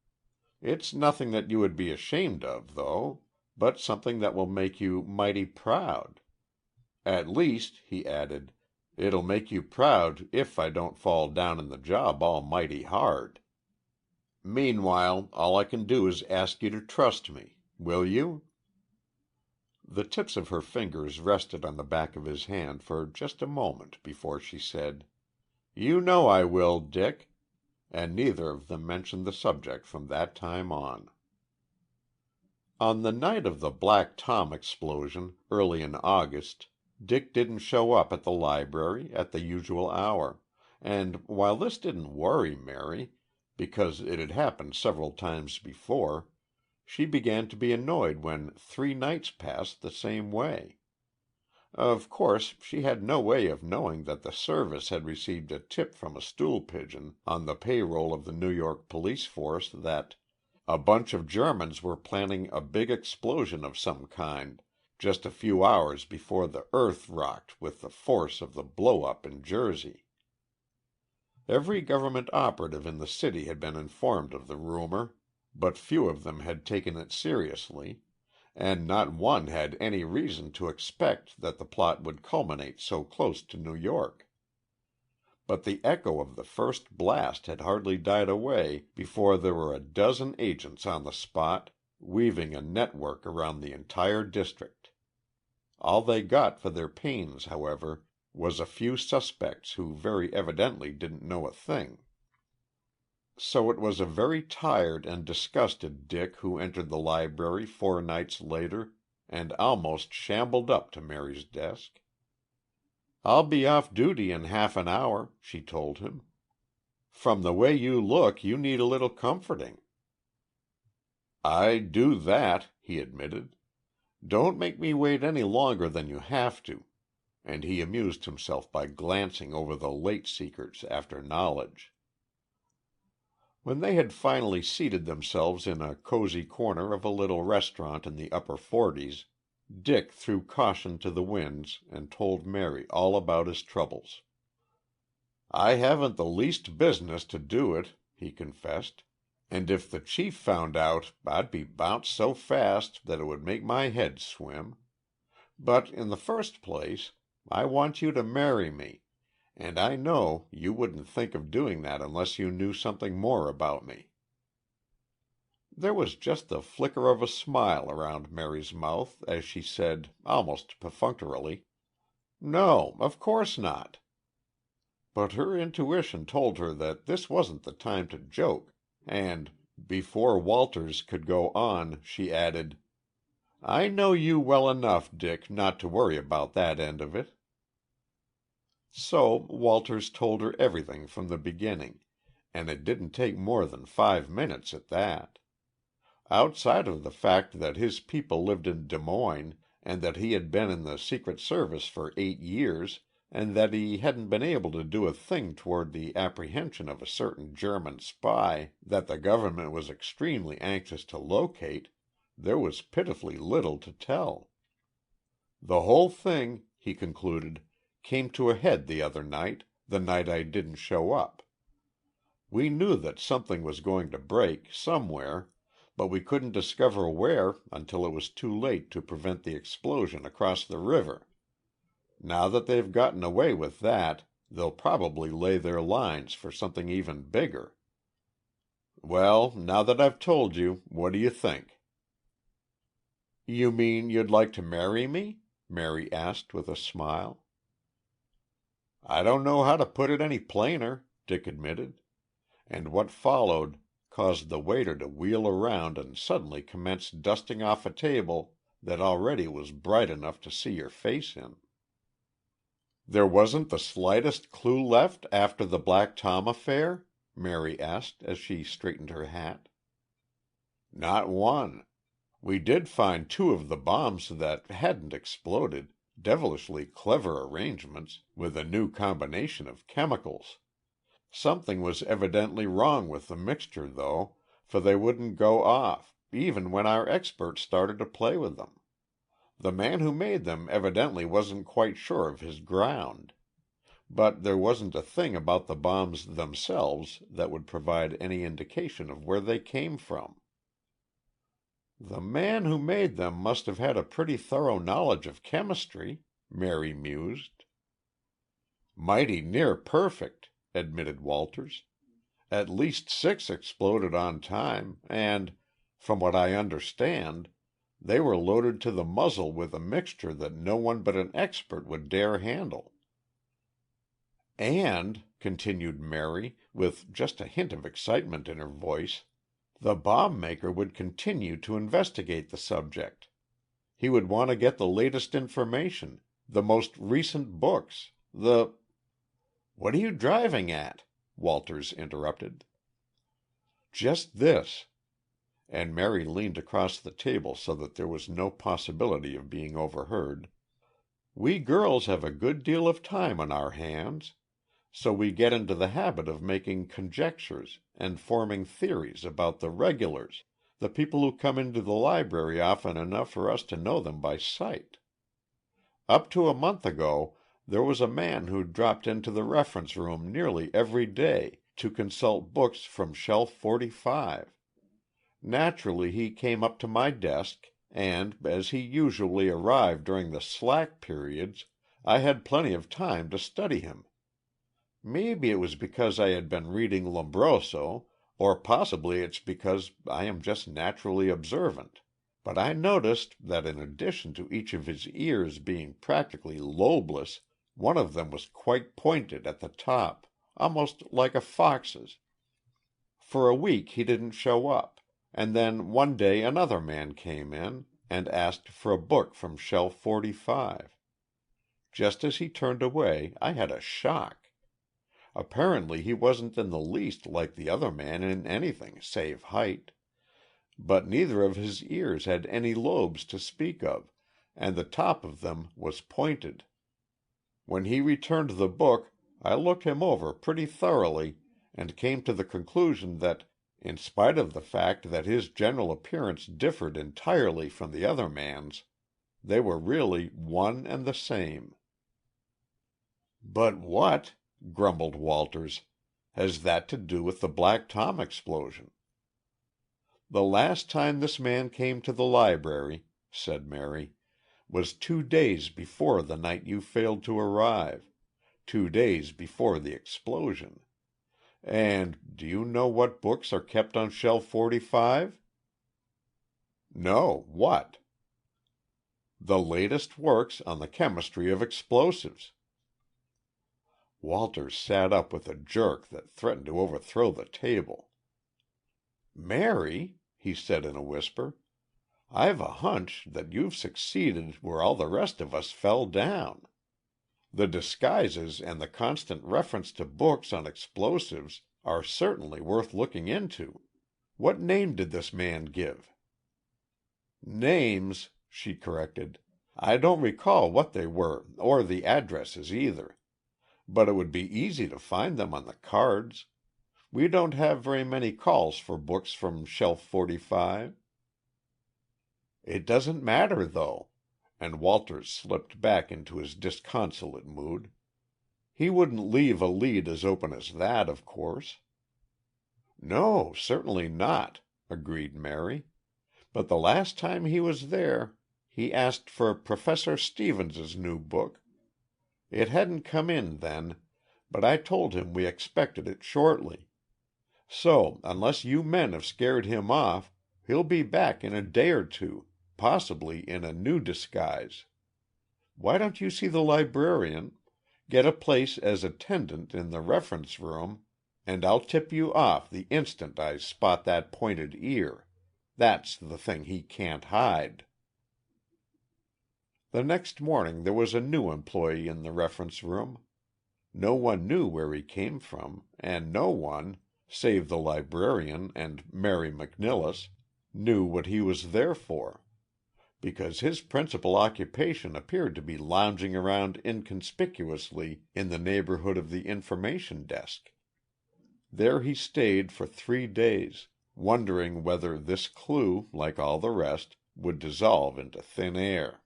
[SPEAKER 1] It's nothing that you would be ashamed of, though, but something that will make you mighty proud. At least," he added, "it'll make you proud if I don't fall down in the job almighty hard. Meanwhile, all I can do is ask you to trust me. Will you?" The tips of her fingers rested on the back of his hand for just a moment before she said, "You know I will, Dick," and neither of them mentioned the subject from that time on. On the night of the Black Tom explosion, early in August, Dick didn't show up at the library at the usual hour, and while this didn't worry Mary, because it had happened several times before, she began to be annoyed when 3 nights passed the same way. Of course, she had no way of knowing that the Service had received a tip from a stool pigeon on the payroll of the New York police force that a bunch of Germans were planning a big explosion of some kind just a few hours before the earth rocked with the force of the blow-up in Jersey. Every government operative in the city had been informed of the rumor, but few of them had taken it seriously, and not one had any reason to expect that the plot would culminate so close to New York. But the echo of the first blast had hardly died away before there were a dozen agents on the spot, weaving a network around the entire district. All they got for their pains, however, was a few suspects who very evidently didn't know a thing. So it was a very tired and disgusted Dick who entered the library 4 nights later and almost shambled up to Mary's desk. "I'll be off duty in half an hour," she told him. "From the way you look, you need a little comforting." "I do that," he admitted. "Don't make me wait any longer than you have to," and he amused himself by glancing over the late seekers after knowledge. When they had finally seated themselves in a cozy corner of a little restaurant in the upper 40s, Dick threw caution to the winds and told Mary all about his troubles. "I haven't the least business to do it," he confessed, "and if the chief found out I'd be bounced so fast that it would make my head swim. But in the first place, I want you to marry me, and I know you wouldn't think of doing that unless you knew something more about me." There was just the flicker of a smile around Mary's mouth as she said, almost perfunctorily, "No, of course not." But her intuition told her that this wasn't the time to joke, and before Walters could go on, she added, "I know you well enough, Dick, not to worry about that end of it." So Walters told her everything from the beginning, and it didn't take more than 5 minutes at that. Outside of the fact that his people lived in Des Moines, and that he had been in the Secret Service for 8 years, and that he hadn't been able to do a thing toward the apprehension of a certain German spy that the government was extremely anxious to locate, there was pitifully little to tell. "The whole thing," he concluded, "came to a head the other night, the night I didn't show up. We knew that something was going to break, somewhere, but we couldn't discover where until it was too late to prevent the explosion across the river. Now that they've gotten away with that, they'll probably lay their lines for something even bigger. Well, now that I've told you, what do you think?" "You mean you'd like to marry me?" Mary asked with a smile. "I don't know how to put it any plainer," Dick admitted, and what followed caused the waiter to wheel around and suddenly commence dusting off a table that already was bright enough to see your face in. "There wasn't the slightest clue left after the Black Tom affair?" Mary asked as she straightened her hat. "Not one. We did find 2 of the bombs that hadn't exploded, devilishly clever arrangements, with a new combination of chemicals. Something was evidently wrong with the mixture, though, for they wouldn't go off, even when our experts started to play with them. The man who made them evidently wasn't quite sure of his ground. but there wasn't a thing about the bombs themselves that would provide any indication of where they came from. "The man who made them must have had a pretty thorough knowledge of chemistry," Mary mused. "Mighty near perfect," admitted Walters. "At least 6 exploded on time, and, from what I understand, they were loaded to the muzzle with a mixture that no one but an expert would dare handle." "And," continued Mary, with just a hint of excitement in her voice, "the bomb maker would continue to investigate the subject. He would want to get the latest information, the most recent books, the—" "What are you driving at?" Walters interrupted. "Just this," and Mary leaned across the table so that there was no possibility of being overheard. "We girls have a good deal of time on our hands, so we get into the habit of making conjectures and forming theories about the regulars, the people who come into the library often enough for us to know them by sight. Up to a month ago there was a man who dropped into the reference room nearly every day to consult books from shelf 45. Naturally he came up to my desk, and, as he usually arrived during the slack periods, I had plenty of time to study him. Maybe it was because I had been reading Lombroso, or possibly it's because I am just naturally observant, but I noticed that in addition to each of his ears being practically lobeless, one of them was quite pointed at the top, almost like a fox's. For a week he didn't show up, and then one day another man came in and asked for a book from shelf 45. Just as he turned away I had a shock. Apparently he wasn't in the least like the other man in anything save height. But neither of his ears had any lobes to speak of, and the top of them was pointed. When he returned the book, I looked him over pretty thoroughly and came to the conclusion that, in spite of the fact that his general appearance differed entirely from the other man's, they were really one and the same. "But what," grumbled Walters, "has that to do with the Black Tom explosion?" "The last time this man came to the library," said Mary, "was 2 days before the night you failed to arrive, 2 days before the explosion. And do you know what books are kept on shelf 45? "No, what?" "The latest works on the chemistry of explosives." Walters sat up with a jerk that threatened to overthrow the table. "Mary," he said in a whisper, "I've a hunch that you've succeeded where all the rest of us fell down. The disguises and the constant reference to books on explosives are certainly worth looking into. What name did this man give?" "Names," she corrected. "I don't recall what they were, or the addresses either. But it would be easy to find them on the cards. We don't have very many calls for books from shelf 45. "It doesn't matter, though," and Walters slipped back into his disconsolate mood. "He wouldn't leave a lead as open as that, of course." "No, certainly not," agreed Mary. "But the last time he was there, he asked for Professor Stevens's new book. It hadn't come in then, but I told him we expected it shortly. So, unless you men have scared him off, he'll be back in a day or two, possibly in a new disguise. Why don't you see the librarian, get a place as attendant in the reference room, and I'll tip you off the instant I spot that pointed ear. That's the thing he can't hide." The next morning there was a new employee in the reference room. No one knew where he came from, and no one, save the librarian and Mary McNilless, knew what he was there for, because his principal occupation appeared to be lounging around inconspicuously in the neighborhood of the information desk. There he stayed for 3 days, wondering whether this clue, like all the rest, would dissolve into thin air.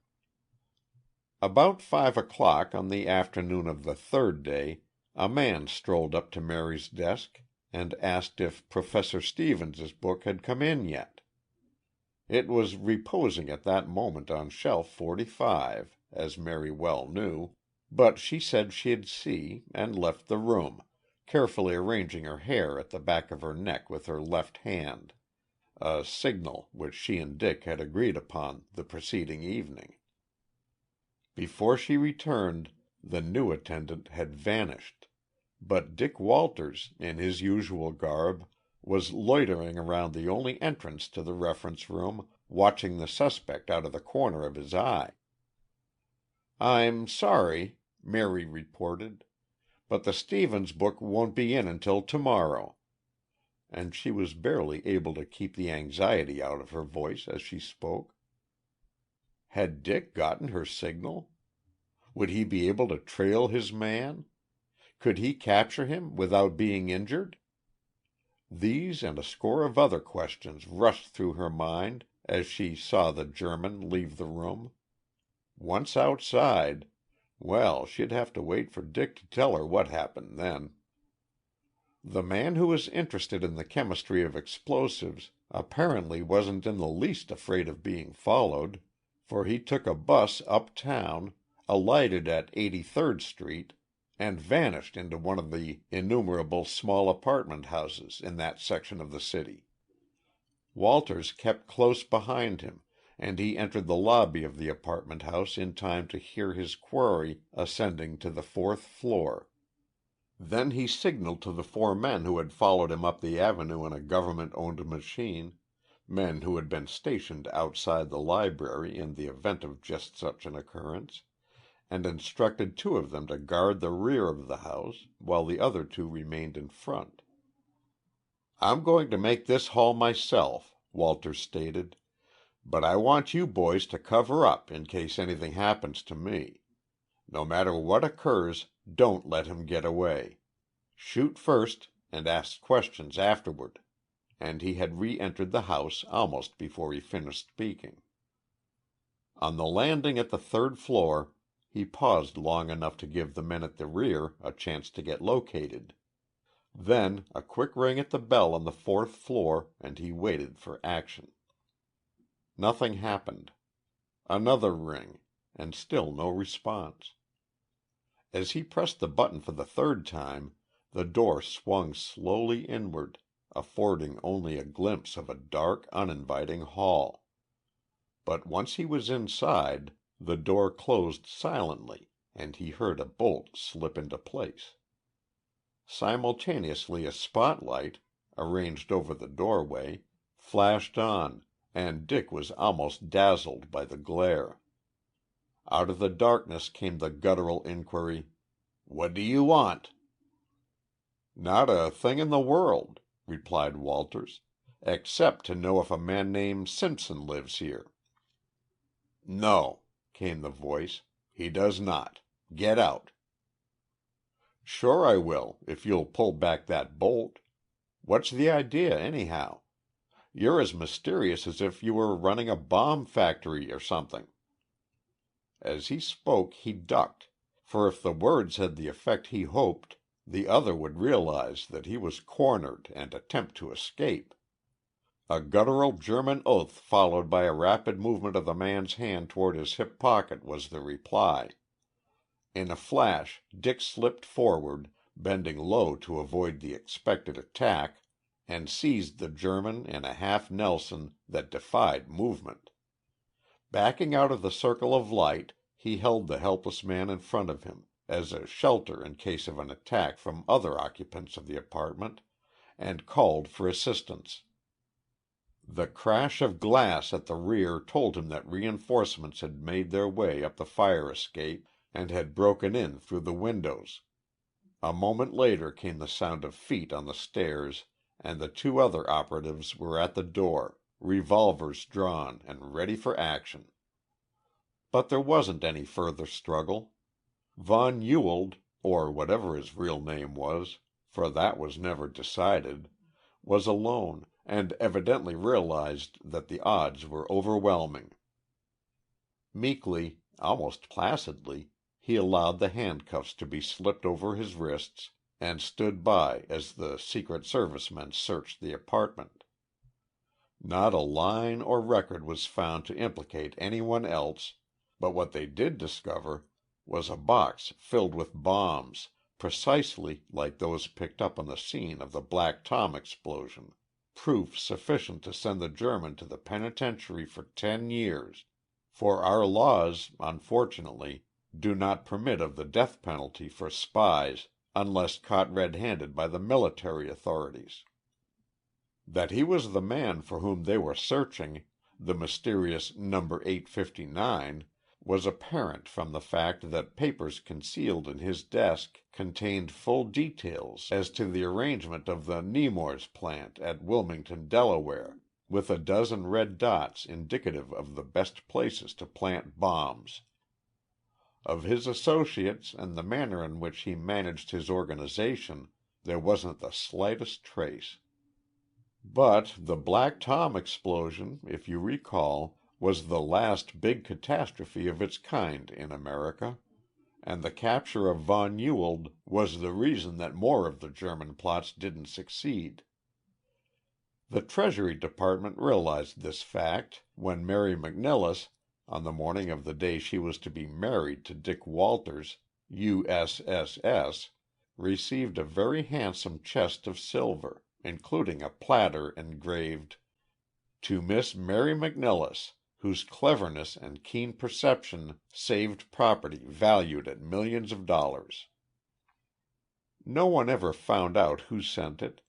[SPEAKER 1] About 5 o'clock on the afternoon of the third day, a man strolled up to Mary's desk and asked if Professor Stevens's book had come in yet. It was reposing at that moment on shelf 45, as Mary well knew, but she said she'd see, and left the room, carefully arranging her hair at the back of her neck with her left hand, a signal which she and Dick had agreed upon the preceding evening. Before she returned, the new attendant had vanished, but Dick Walters, in his usual garb, was loitering around the only entrance to the reference room, watching the suspect out of the corner of his eye. "I'm sorry," Mary reported, "but the Stevens book won't be in until tomorrow," and she was barely able to keep the anxiety out of her voice as she spoke. Had Dick gotten her signal? Would he be able to trail his man? Could he capture him without being injured? These and a score of other questions rushed through her mind as she saw the German leave the room. Once outside, well, she'd have to wait for Dick to tell her what happened then. The man who was interested in the chemistry of explosives apparently wasn't in the least afraid of being followed, for he took a bus uptown, alighted at 83rd Street, and vanished into one of the innumerable small apartment houses in that section of the city. Walters kept close behind him, and he entered the lobby of the apartment house in time to hear his quarry ascending to the 4th floor. Then he signaled to the 4 men who had followed him up the avenue in a government-owned machine, men who had been stationed outside the library in the event of just such an occurrence, and instructed 2 of them to guard the rear of the house, while the other 2 remained in front. "I'm going to make this haul myself," Walters stated, "but I want you boys to cover up in case anything happens to me. No matter what occurs, don't let him get away. Shoot first and ask questions afterward." And he had re-entered the house almost before he finished speaking. On the landing at the 3rd floor, he paused long enough to give the men at the rear a chance to get located. Then a quick ring at the bell on the 4th floor, and he waited for action. Nothing happened. Another ring, and still no response. As he pressed the button for the 3rd time, the door swung slowly inward, affording only a glimpse of a dark, uninviting hall. But once he was inside, the door closed silently, and he heard a bolt slip into place. Simultaneously a spotlight, arranged over the doorway, flashed on, and Dick was almost dazzled by the glare. Out of the darkness came the guttural inquiry, "What do you want?" "Not a thing in the world," replied Walters, "except to know if a man named Simpson lives here." "No," came the voice, "he does not. Get out." "Sure I will, if you'll pull back that bolt. What's the idea, anyhow? You're as mysterious as if you were running a bomb factory or something." As he spoke he ducked, for if the words had the effect he hoped, the other would realize that he was cornered and attempt to escape. A guttural German oath followed by a rapid movement of the man's hand toward his hip pocket was the reply. In a flash Dick slipped forward, bending low to avoid the expected attack, and seized the German in a half Nelson that defied movement. Backing out of the circle of light, he held the helpless man in front of him, as a shelter in case of an attack from other occupants of the apartment, and called for assistance. The crash of glass at the rear told him that reinforcements had made their way up the fire escape and had broken in through the windows. A moment later came the sound of feet on the stairs, and the 2 other operatives were at the door, revolvers drawn and ready for action. But there wasn't any further struggle. Von Ewald, or whatever his real name was, for that was never decided, was alone, and evidently realized that the odds were overwhelming. Meekly, Almost placidly, he allowed the handcuffs to be slipped over his wrists and stood by as the Secret Service men searched the apartment. Not a line or record was found to implicate anyone else, but what they did discover was a box filled with bombs, precisely like those picked up on the scene of the Black Tom explosion, proof sufficient to send the German to the penitentiary for 10 years, for our laws, unfortunately, do not permit of the death penalty for spies unless caught red-handed by the military authorities. That he was the man for whom they were searching, the mysterious number 859, was apparent from the fact that papers concealed in his desk contained full details as to the arrangement of the Nemours plant at Wilmington, Delaware, with a dozen red dots indicative of the best places to plant bombs. Of his associates and the manner in which he managed his organization, there wasn't the slightest trace. But the Black Tom explosion, if you recall, was the last big catastrophe of its kind in America, and the capture of von Ewald was the reason that more of the German plots didn't succeed. The Treasury Department realized this fact when Mary McNillis, on the morning of the day she was to be married to Dick Walters, USSS, received a very handsome chest of silver, including a platter engraved, "To Miss Mary McNillis, whose cleverness and keen perception saved property valued at millions of dollars." No one ever found out who sent it,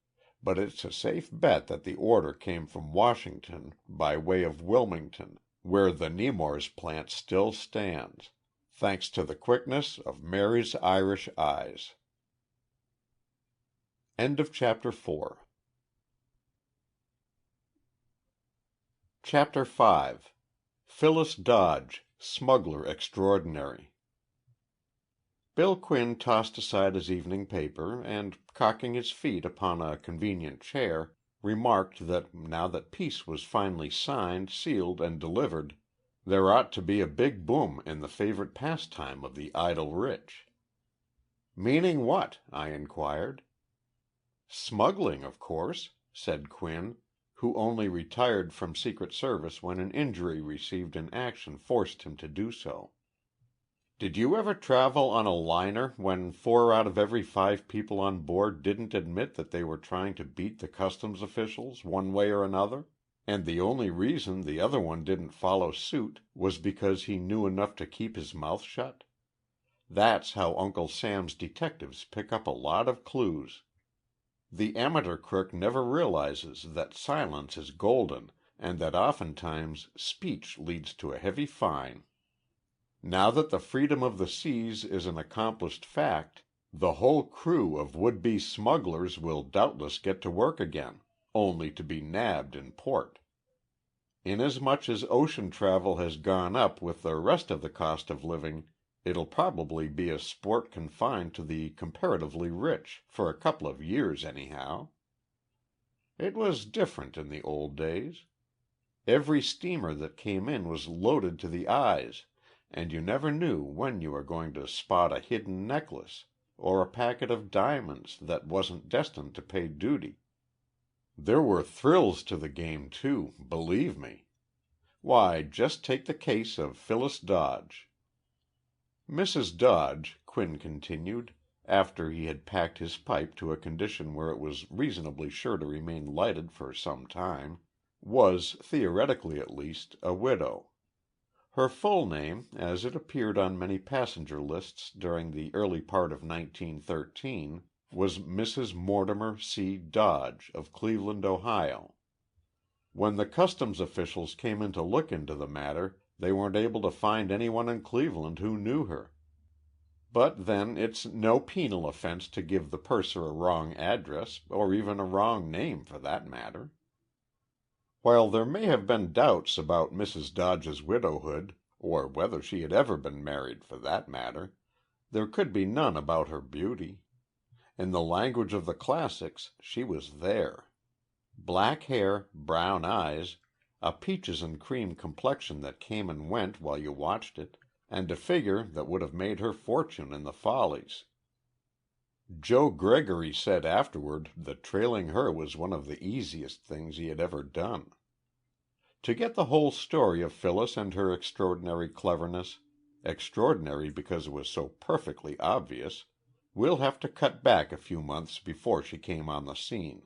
[SPEAKER 1] but it's a safe bet that the order came from Washington by way of Wilmington, where the Nemours plant still stands, thanks to the quickness of Mary's Irish eyes. End of Chapter 4. Chapter 5. Phyllis Dodge, Smuggler Extraordinary. Bill Quinn tossed aside his evening paper and, cocking his feet upon a convenient chair, remarked that now that peace was finally signed, sealed, and delivered, there ought to be a big boom in the favorite pastime of the idle rich. "Meaning what?" I inquired. "Smuggling, of course," said Quinn, who only retired from Secret Service when an injury received in action forced him to do so. "Did you ever travel on a liner when 4 out of every 5 people on board didn't admit that they were trying to beat the customs officials one way or another, and the only reason the other one didn't follow suit was because he knew enough to keep his mouth shut? That's how Uncle Sam's detectives pick up a lot of clues. The amateur crook never realizes that silence is golden and that oftentimes speech leads to a heavy fine. Now that the freedom of the seas is an accomplished fact, the whole crew of would-be smugglers will doubtless get to work again, only to be nabbed in port. Inasmuch as ocean travel has gone up with the rest of the cost of living, it'll probably be a sport confined to the comparatively rich, for a couple of years anyhow. It was different in the old days. Every steamer that came in was loaded to the eyes, and you never knew when you were going to spot a hidden necklace or a packet of diamonds that wasn't destined to pay duty. There were thrills to the game, too, believe me. Why, just take the case of Phyllis Dodge. Mrs. Dodge, Quinn continued, after he had packed his pipe to a condition where it was reasonably sure to remain lighted for some time, was, theoretically at least, a widow. Her full name, as it appeared on many passenger lists during the early part of 1913, was Mrs. Mortimer C. Dodge, of Cleveland, Ohio. When the customs officials came in to look into the matter, they weren't able to find anyone in Cleveland who knew her. But then it's no penal offense to give the purser a wrong address, or even a wrong name for that matter. While there may have been doubts about Mrs. Dodge's widowhood, or whether she had ever been married for that matter, there could be none about her beauty. In the language of the classics, she was there. Black hair, brown eyes, a peaches and cream complexion that came and went while you watched it, and a figure that would have made her fortune in the Follies. Joe Gregory said afterward that trailing her was one of the easiest things he had ever done. To get the whole story of Phyllis and her extraordinary cleverness, extraordinary because it was so perfectly obvious, we'll have to cut back a few months before she came on the scene.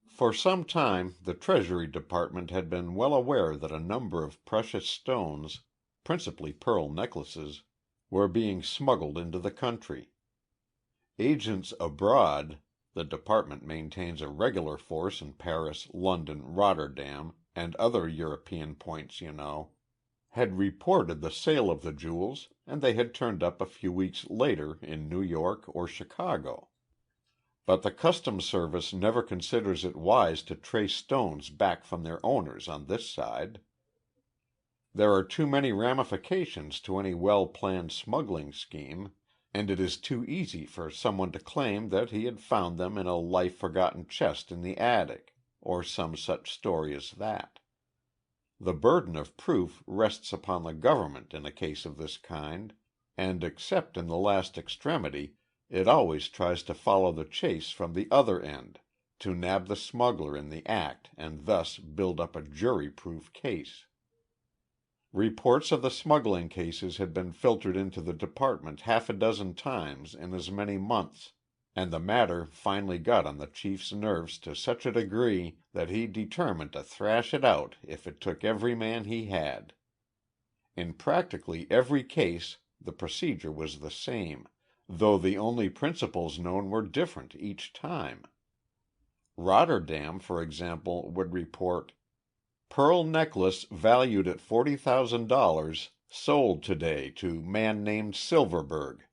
[SPEAKER 1] For some time the Treasury Department had been well aware that a number of precious stones, principally pearl necklaces, were being smuggled into the country. Agents abroad, the department maintains a regular force in Paris, London, Rotterdam, and other European points, you know, had reported the sale of the jewels, and they had turned up a few weeks later in New York or Chicago. But the Customs Service never considers it wise to trace stones back from their owners on this side. There are too many ramifications to any well-planned smuggling scheme, and it is too easy for someone to claim that he had found them in a life-forgotten chest in the attic, or some such story as that. The burden of proof rests upon the government in a case of this kind, and except in the last extremity, it always tries to follow the chase from the other end, to nab the smuggler in the act and thus build up a jury-proof case. Reports of the smuggling cases had been filtered into the department half a dozen times in as many months, and the matter finally got on the chief's nerves to such a degree that he determined to thrash it out if it took every man he had. In practically every case the procedure was the same, though the only principles known were different each time. Rotterdam, for example, would report, "Pearl necklace valued at $40,000 sold today to man named Silverberg.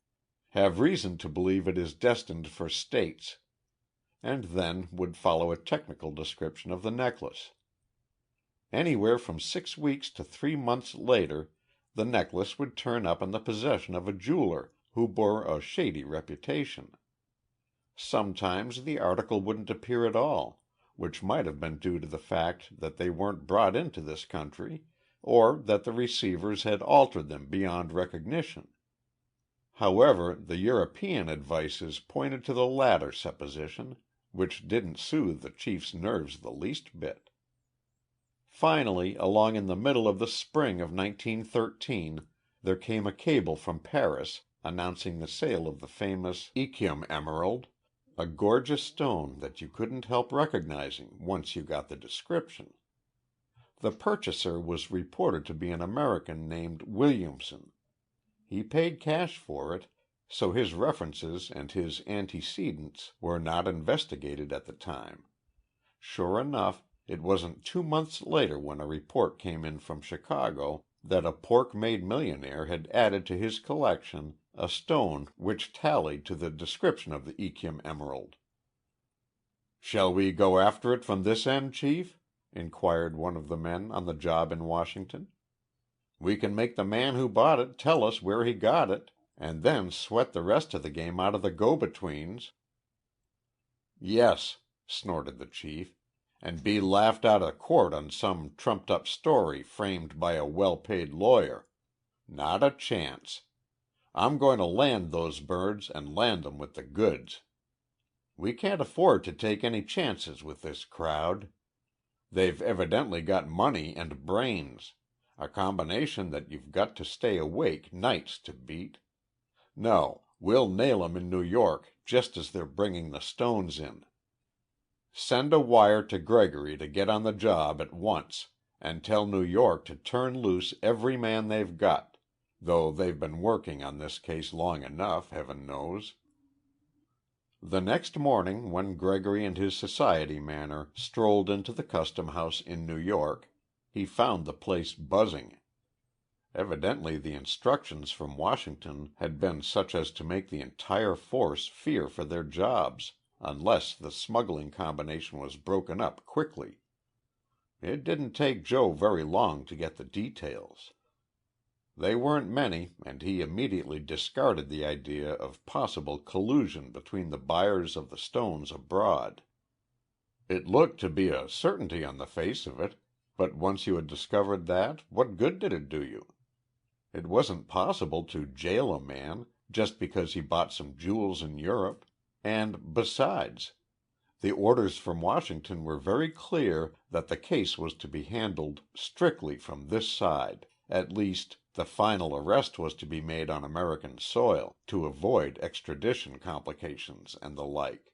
[SPEAKER 1] Have reason to believe it is destined for States," and then would follow a technical description of the necklace. Anywhere from 6 weeks to 3 months later, the necklace would turn up in the possession of a jeweler who bore a shady reputation. Sometimes the article wouldn't appear at all, which might have been due to the fact that they weren't brought into this country, or that the receivers had altered them beyond recognition. However, the European advices pointed to the latter supposition, which didn't soothe the chief's nerves the least bit. Finally, along in the middle of the spring of 1913, there came a cable from Paris announcing the sale of the famous Ypiranga emerald, a gorgeous stone that you couldn't help recognizing once you got the description. The purchaser was reported to be an American named Williamson. He paid cash for it, so his references and his antecedents were not investigated at the time. Sure enough, it wasn't 2 months later when a report came in from Chicago that a pork-made millionaire had added to his collection a stone which tallied to the description of the Ypiranga emerald. "Shall we go after it from this end, Chief?" inquired one of the men on the job in Washington. "We can make the man who bought it tell us where he got it, and then sweat the rest of the game out of the go-betweens." "Yes," snorted the chief, "and be laughed out of court on some trumped-up story framed by a well-paid lawyer. Not a chance. I'm going to land those birds and land them with the goods. We can't afford to take any chances with this crowd. They've evidently got money and brains, a combination that you've got to stay awake nights to beat. No, we'll nail 'em in New York just as they're bringing the stones in. Send a wire to Gregory to get on the job at once, and tell New York to turn loose every man they've got, though they've been working on this case long enough, heaven knows." The next morning, when Gregory and his society manner strolled into the custom house in New York, he found the place buzzing. Evidently the instructions from Washington had been such as to make the entire force fear for their jobs, unless the smuggling combination was broken up quickly. It didn't take Joe very long to get the details. They weren't many, and he immediately discarded the idea of possible collusion between the buyers of the stones abroad. It looked to be a certainty on the face of it, but once you had discovered that, what good did it do you? It wasn't possible to jail a man just because he bought some jewels in Europe, and, besides, the orders from Washington were very clear that the case was to be handled strictly from this side. At least, the final arrest was to be made on American soil, to avoid extradition complications and the like.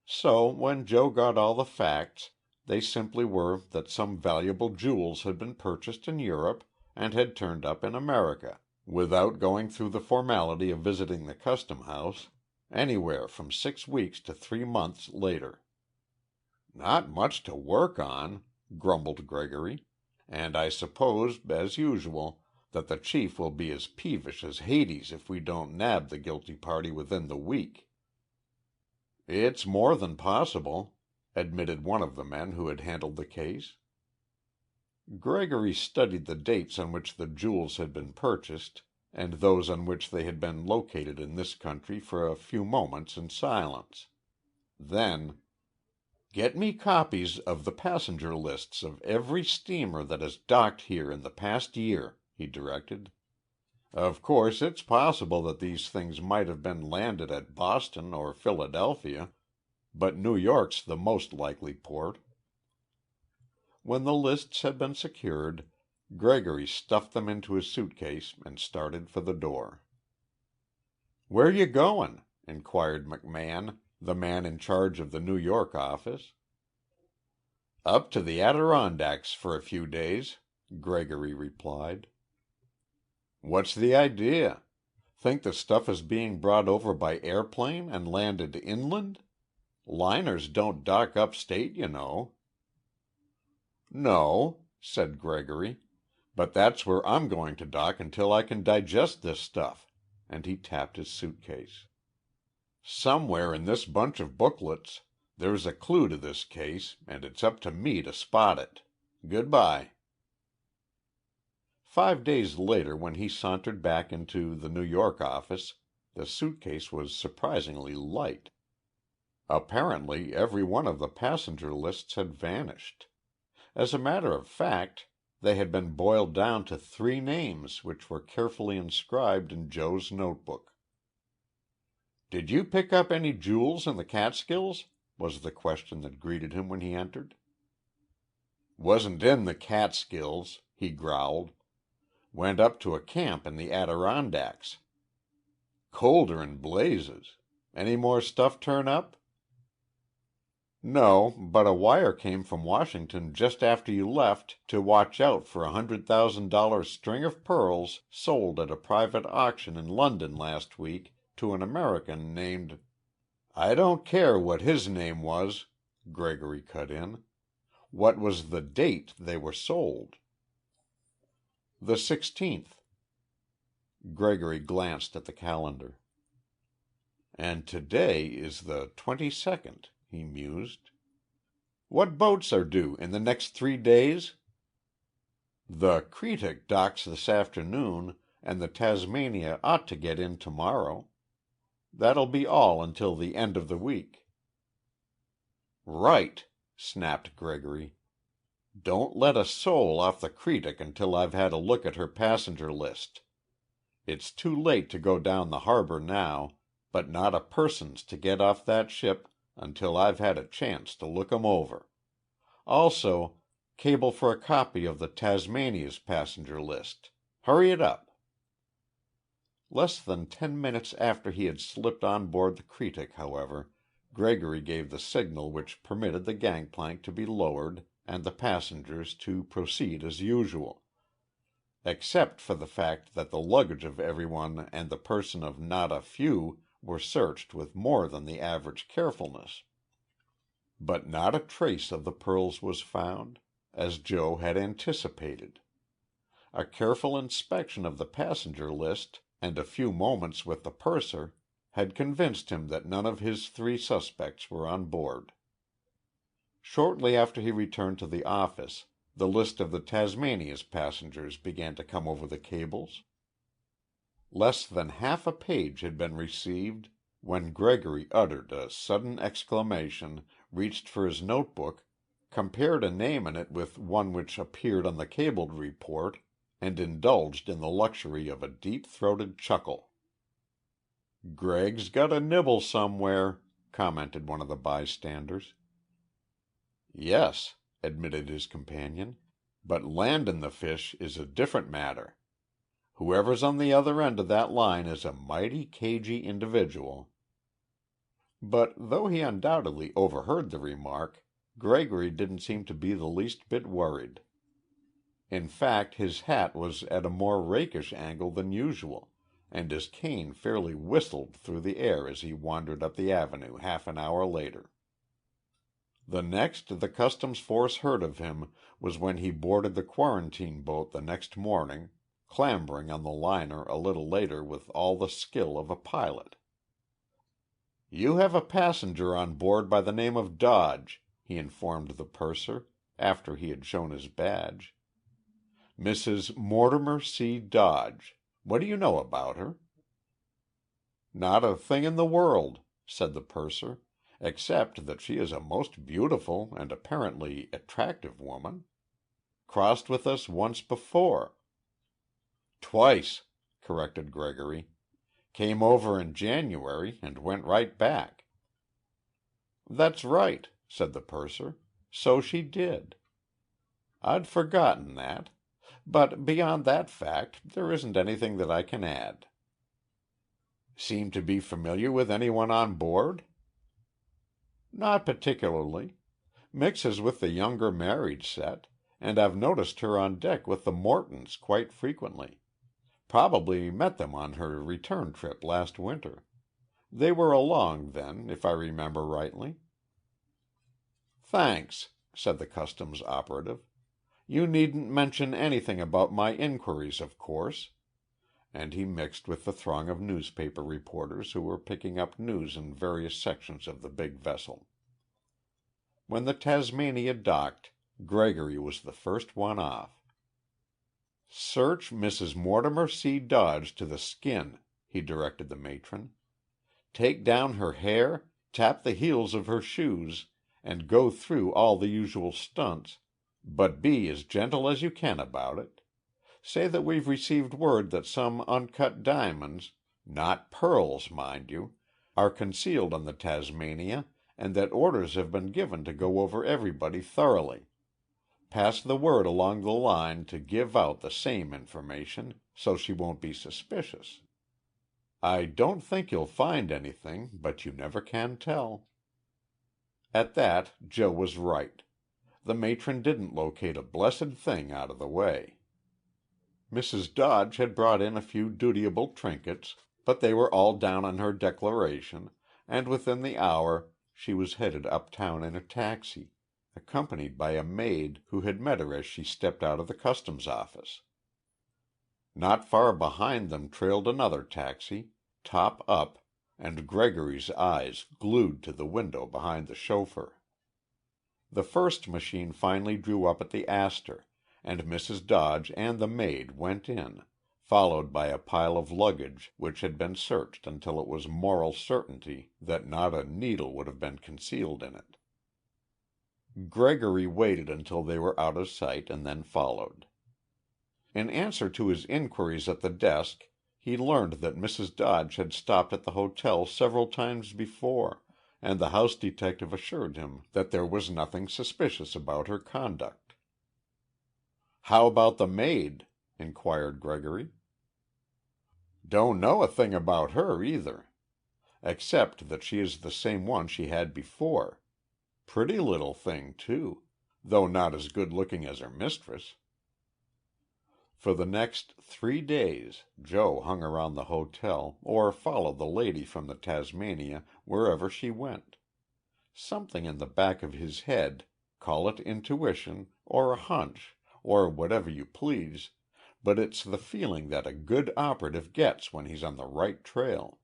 [SPEAKER 1] So, when Joe got all the facts, they simply were that some valuable jewels had been purchased in Europe and had turned up in America, without going through the formality of visiting the custom house, anywhere from 6 weeks to 3 months later. "Not much to work on," grumbled Gregory, "and I suppose, as usual, that the chief will be as peevish as Hades if we don't nab the guilty party within the week." "It's more than possible," admitted one of the men who had handled the case. Gregory studied the dates on which the jewels had been purchased and those on which they had been located in this country for a few moments in silence. Then, "Get me copies of the passenger lists of every steamer that has docked here in the past year," he directed. "Of course, it's possible that these things might have been landed at Boston or Philadelphia, but New York's the most likely port." When the lists had been secured, Gregory stuffed them into his suitcase and started for the door. "Where you goin'?" inquired McMahon, the man in charge of the New York office. "Up to the Adirondacks for a few days," Gregory replied. "What's the idea? Think the stuff is being brought over by airplane and landed inland? Liners don't dock upstate, you know." "No," said Gregory, "but that's where I'm going to dock until I can digest this stuff," and he tapped his suitcase. "Somewhere in this bunch of booklets there's a clue to this case, and it's up to me to spot it. Goodbye." 5 days later, when he sauntered back into the New York office, the suitcase was surprisingly light. Apparently, every one of the passenger lists had vanished. As a matter of fact, they had been boiled down to 3 names which were carefully inscribed in Joe's notebook. "Did you pick up any jewels in the Catskills?" was the question that greeted him when he entered. "Wasn't in the Catskills," he growled. "Went up to a camp in the Adirondacks. Colder'n blazes. Any more stuff turn up?" "No, but a wire came from Washington just after you left to watch out for $100,000 string of pearls sold at a private auction in London last week to an American named—" "I don't care what his name was," Gregory cut in. "What was the date they were sold?" "The 16th." Gregory glanced at the calendar. "And today is the 22nd," he mused. "What boats are due in the next 3 days?" "The Cretic docks this afternoon, and the Tasmania ought to get in tomorrow. That'll be all until the end of the week." "Right," snapped Gregory. "Don't let a soul off the Cretic until I've had a look at her passenger list. It's too late to go down the harbor now, but not a person's to get off that ship until I've had a chance to look 'em over. Also, cable for a copy of the Tasmania's passenger list. Hurry it up." Less than 10 minutes after he had slipped on board the Cretic, however, Gregory gave the signal which permitted the gangplank to be lowered and the passengers to proceed as usual, except for the fact that the luggage of everyone and the person of not a few were searched with more than the average carefulness. But not a trace of the pearls was found, as Joe had anticipated. A careful inspection of the passenger list and a few moments with the purser had convinced him that none of his 3 suspects were on board. Shortly after he returned to the office, the list of the Tasmania's passengers began to come over the cables. Less than half a page had been received when Gregory uttered a sudden exclamation, reached for his notebook, compared a name in it with one which appeared on the cabled report, and indulged in the luxury of a deep-throated chuckle. "Greg's got a nibble somewhere," commented one of the bystanders. "Yes," admitted his companion, "but landin' the fish is a different matter. Whoever's on the other end of that line is a mighty cagey individual." But though he undoubtedly overheard the remark, Gregory didn't seem to be the least bit worried. In fact, his hat was at a more rakish angle than usual, and his cane fairly whistled through the air as he wandered up the avenue half an hour later. The next the customs force heard of him was when he boarded the quarantine boat the next morning, clambering on the liner a little later with all the skill of a pilot. "You have a passenger on board by the name of Dodge," he informed the purser, after he had shown his badge. "Mrs. Mortimer C. Dodge. What do you know about her?" "Not a thing in the world," said the purser, "except that she is a most beautiful and apparently attractive woman. Crossed with us once before." "Twice," corrected Gregory. "Came over in January and went right back." "That's right," said the purser. "So she did. I'd forgotten that. But beyond that fact, there isn't anything that I can add." "Seem to be familiar with anyone on board?" "Not particularly. Mixes with the younger married set, and I've noticed her on deck with the Mortons quite frequently. Probably met them on her return trip last winter. They were along then, if I remember rightly." "Thanks," said the customs operative. "You needn't mention anything about my inquiries, of course," and he mixed with the throng of newspaper reporters who were picking up news in various sections of the big vessel. When the Tasmania docked, Gregory was the first one off. "Search Mrs. Mortimer C. Dodge to the skin," he directed the matron. "Take down her hair, tap the heels of her shoes, and go through all the usual stunts, but be as gentle as you can about it. Say that we've received word that some uncut diamonds, not pearls, mind you, are concealed on the Tasmania, and that orders have been given to go over everybody thoroughly. Pass the word along the line to give out the same information, so she won't be suspicious. I don't think you'll find anything, but you never can tell." At that Joe was right. The matron didn't locate a blessed thing out of the way. Mrs. Dodge had brought in a few dutiable trinkets, but they were all down on her declaration, and within the hour she was headed uptown in a taxi, accompanied by a maid who had met her as she stepped out of the customs office. Not far behind them trailed another taxi, top up, and Gregory's eyes glued to the window behind the chauffeur. The first machine finally drew up at the Astor, and Mrs. Dodge and the maid went in, followed by a pile of luggage which had been searched until it was moral certainty that not a needle would have been concealed in it. Gregory waited until they were out of sight and then followed. In answer to his inquiries at the desk, he learned that Mrs. Dodge had stopped at the hotel several times before, and the house detective assured him that there was nothing suspicious about her conduct. "How about the maid?" inquired Gregory. "Don't know a thing about her, either. Except that she is the same one she had before. Pretty little thing, too, though not as good-looking as her mistress." For the next 3 days Joe hung around the hotel or followed the lady from the Tasmania wherever she went. Something in the back of his head, call it intuition, or a hunch, or whatever you please, but it's the feeling that a good operative gets when he's on the right trail,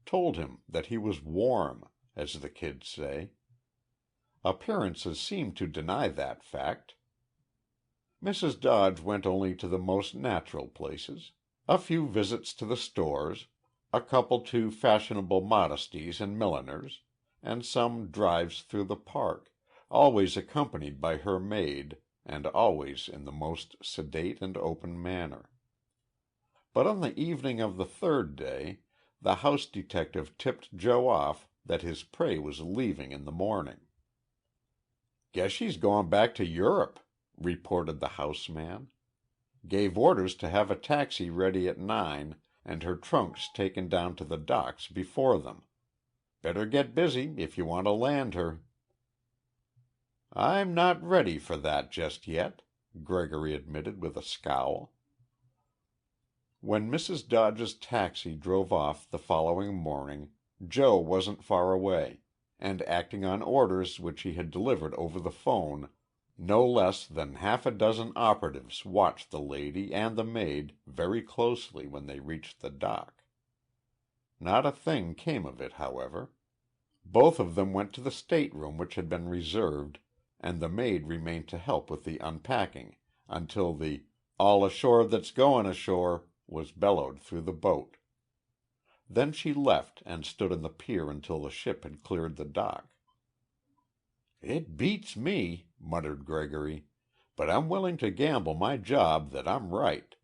[SPEAKER 1] told him that he was warm, as the kids say. Appearances seemed to deny that fact. Mrs. Dodge went only to the most natural places, a few visits to the stores, a couple to fashionable modistes and milliners, and some drives through the park, always accompanied by her maid, and always in the most sedate and open manner. But on the evening of the third day, the house detective tipped Joe off that his prey was leaving in the morning. "Guess she's going back to Europe," reported the houseman. "Gave orders to have a taxi ready at 9 and her trunks taken down to the docks before them. Better get busy if you want to land her." "I'm not ready for that just yet," Gregory admitted with a scowl. When Mrs. Dodge's taxi drove off the following morning, Joe wasn't far away, and acting on orders which he had delivered over the phone, no less than half a dozen operatives watched the lady and the maid very closely when they reached the dock. Not a thing came of it, however. Both of them went to the stateroom which had been reserved, and the maid remained to help with the unpacking until the "all ashore that's going ashore" was bellowed through the boat. Then she left and stood on the pier until the ship had cleared the dock. "It beats me," muttered Gregory, "but I'm willing to gamble my job that I'm right."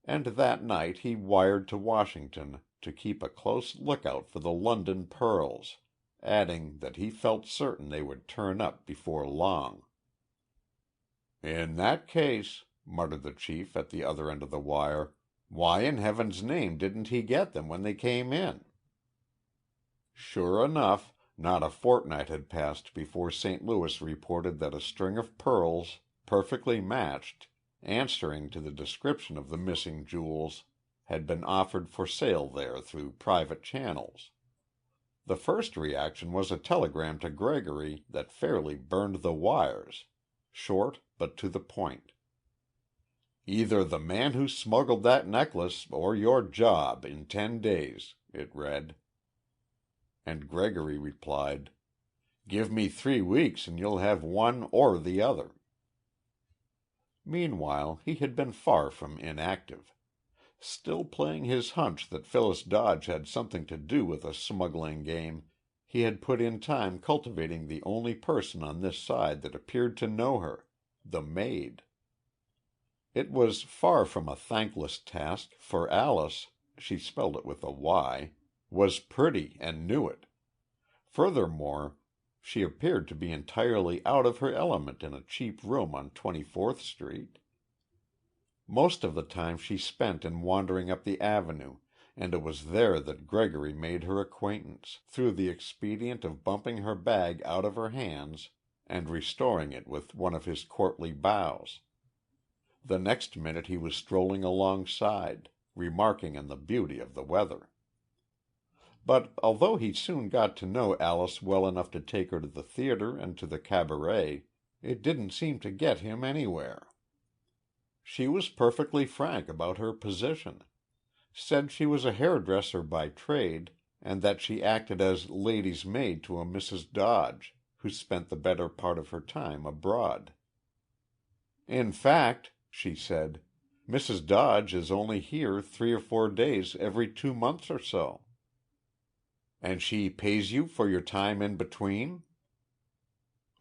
[SPEAKER 1] And that night he wired to Washington to keep a close lookout for the London pearls, adding that he felt certain they would turn up before long. "In that case," muttered the chief at the other end of the wire, "why in heaven's name didn't he get them when they came in?" Sure enough, not a fortnight had passed before St. Louis reported that a string of pearls, perfectly matched, answering to the description of the missing jewels, had been offered for sale there through private channels. The first reaction was a telegram to Gregory that fairly burned the wires, short but to the point. "Either the man who smuggled that necklace or your job in 10 days," it read. And Gregory replied, "Give me 3 weeks and you'll have one or the other." Meanwhile he had been far from inactive. Still playing his hunch that Phyllis Dodge had something to do with the smuggling game, he had put in time cultivating the only person on this side that appeared to know her, the maid. It was far from a thankless task, for Alice, she spelled it with a Y, was pretty and knew it. Furthermore, she appeared to be entirely out of her element in a cheap room on 24th Street. Most of the time she spent in wandering up the avenue, and it was there that Gregory made her acquaintance, through the expedient of bumping her bag out of her hands and restoring it with one of his courtly bows. The next minute he was strolling alongside, remarking on the beauty of the weather. But although he soon got to know Alice well enough to take her to the theater and to the cabaret, it didn't seem to get him anywhere. She was perfectly frank about her position. Said she was a hairdresser by trade, and that she acted as lady's maid to a Mrs. Dodge, who spent the better part of her time abroad. "In fact," she said, "Mrs. Dodge is only here 3 or 4 days every 2 months or so." "And she pays you for your time in between?"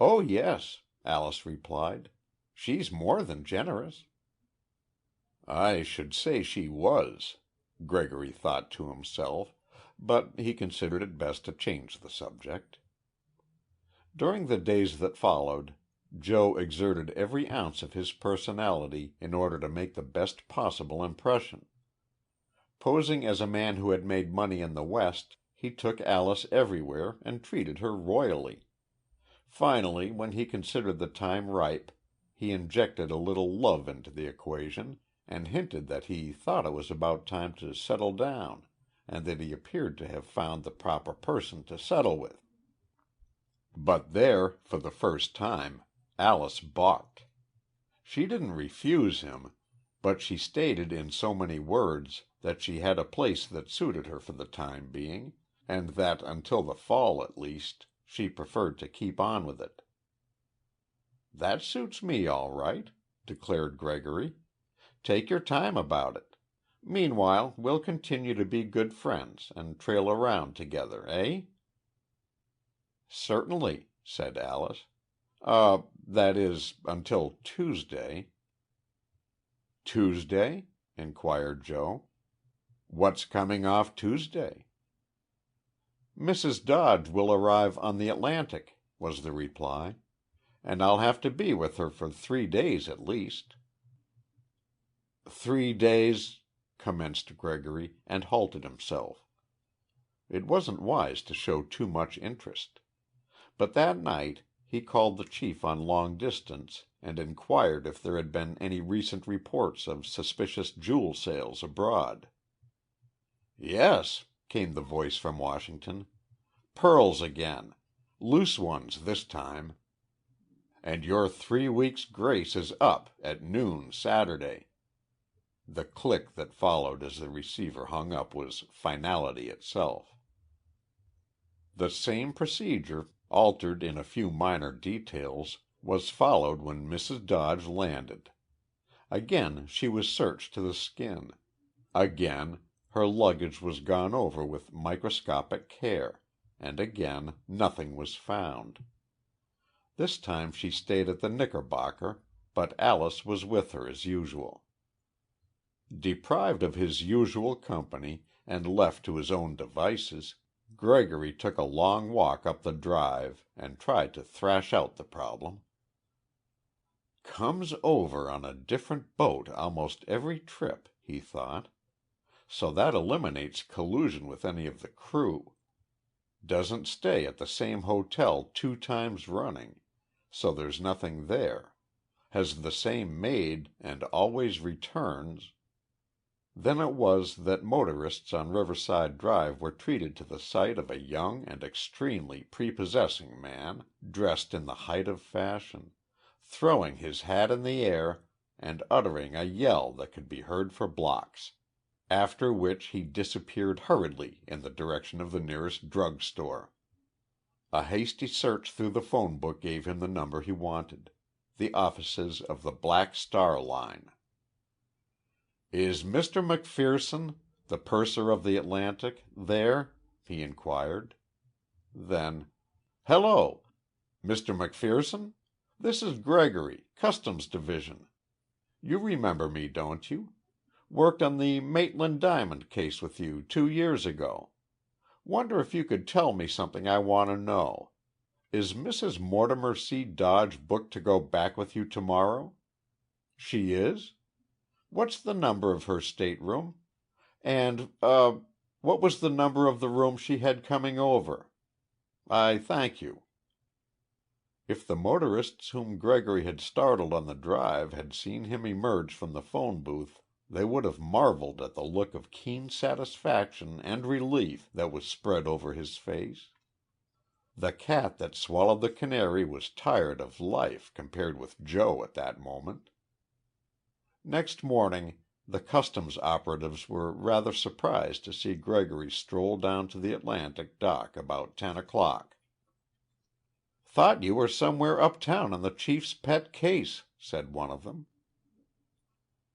[SPEAKER 1] "Oh, yes," Alice replied. "She's more than generous." I should say she was, Gregory thought to himself, but he considered it best to change the subject. During the days that followed, Joe exerted every ounce of his personality in order to make the best possible impression. Posing as a man who had made money in the West, he took Alice everywhere and treated her royally. Finally, when he considered the time ripe, he injected a little love into the equation, and hinted that he thought it was about time to settle down, and that he appeared to have found the proper person to settle with. But there, for the first time, Alice balked. She didn't refuse him, but she stated in so many words that she had a place that suited her for the time being, and that until the fall at least, she preferred to keep on with it. "That suits me all right," declared Gregory. "Take your time about it. Meanwhile, we'll continue to be good friends and trail around together, eh?" "Certainly," said Alice. That is, until Tuesday." "Tuesday?" inquired Joe. "What's coming off Tuesday?" "Mrs. Dodge will arrive on the Atlantic," was the reply, "and I'll have to be with her for 3 days at least." "3 days," commenced Gregory, and halted himself. It wasn't wise to show too much interest. But that night he called the chief on long distance and inquired if there had been any recent reports of suspicious jewel sales abroad. "Yes," came the voice from Washington. "Pearls again. Loose ones this time. And your 3 weeks' grace is up at noon Saturday." The click that followed as the receiver hung up was finality itself. The same procedure, altered in a few minor details, was followed when Mrs. Dodge landed. Again she was searched to the skin. Again her luggage was gone over with microscopic care, and again nothing was found. This time she stayed at the Knickerbocker, but Alice was with her as usual. Deprived of his usual company and left to his own devices, Gregory took a long walk up the drive and tried to thrash out the problem. "Comes over on a different boat almost every trip," he thought. "So that eliminates collusion with any of the crew. Doesn't stay at the same hotel 2 times running, so there's nothing there. Has the same maid and always returns." Then it was that motorists on Riverside Drive were treated to the sight of a young and extremely prepossessing man, dressed in the height of fashion, throwing his hat in the air and uttering a yell that could be heard for blocks. After which he disappeared hurriedly in the direction of the nearest drug store. A hasty search through the phone book gave him the number he wanted, the offices of the Black Star Line. "Is Mr. McPherson, the purser of the Atlantic, there?" he inquired. Then, "Hello! Mr. McPherson? This is Gregory, Customs Division. You remember me, don't you? Worked on the Maitland Diamond case with you 2 years ago. Wonder if you could tell me something I want to know. Is Mrs. Mortimer C. Dodge booked to go back with you tomorrow? She is? What's the number of her stateroom? And, what was the number of the room she had coming over? I thank you." If the motorists whom Gregory had startled on the drive had seen him emerge from the phone booth, they would have marveled at the look of keen satisfaction and relief that was spread over his face. The cat that swallowed the canary was tired of life compared with Joe at that moment. Next morning the customs operatives were rather surprised to see Gregory stroll down to the Atlantic dock about 10 o'clock. "Thought you were somewhere uptown on the Chief's pet case," said one of them.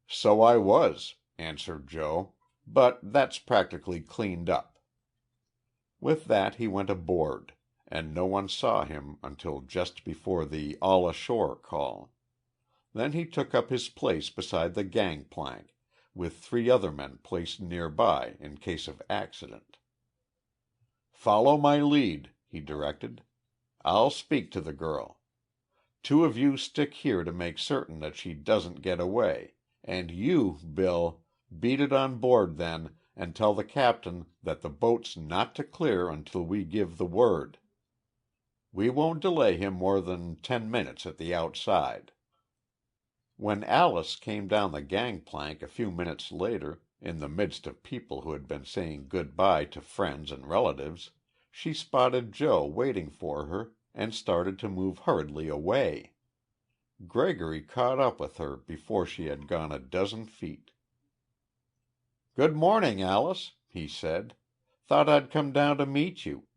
[SPEAKER 1] "So I was," answered Joe, "but that's practically cleaned up." With that he went aboard, and no one saw him until just before the all ashore call. Then he took up his place beside the gangplank, with 3 other men placed nearby in case of accident. "Follow my lead," he directed. "I'll speak to the girl. 2 of you stick here to make certain that she doesn't get away, and you, Bill, beat it on board then and tell the captain that the boat's not to clear until we give the word. We won't delay him more than 10 minutes at the outside." When Alice came down the gangplank a few minutes later, in the midst of people who had been saying good-bye to friends and relatives, she spotted Joe waiting for her and started to move hurriedly away. Gregory caught up with her before she had gone a dozen feet. "Good morning, Alice," he said. "Thought I'd come down to meet you.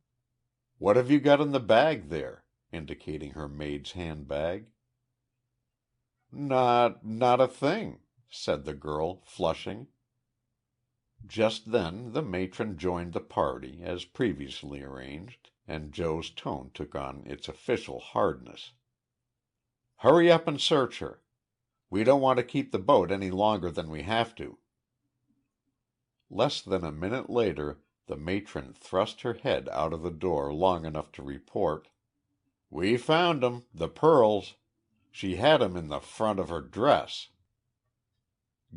[SPEAKER 1] What have you got in the bag there?" indicating her maid's handbag. Not a thing," said the girl, flushing. Just then the matron joined the party, as previously arranged, and Joe's tone took on its official hardness. Hurry up and search her. We don't want to keep the boat any longer than we have to." Less than a minute later the matron thrust her head out of the door long enough to report, "We found 'em, the pearls. She had 'em in the front of her dress."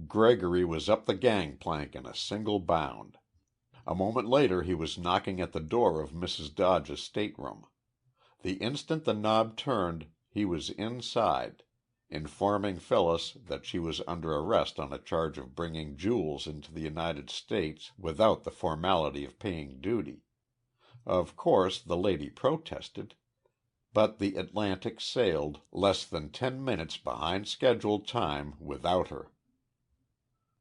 [SPEAKER 1] Gregory was up the gangplank in a single bound. A moment later he was knocking at the door of Mrs. Dodge's stateroom. The instant the knob turned he was inside, informing Phyllis that she was under arrest on a charge of bringing jewels into the United States without the formality of paying duty. Of course the lady protested, but the Atlantic sailed less than 10 minutes behind scheduled time without her.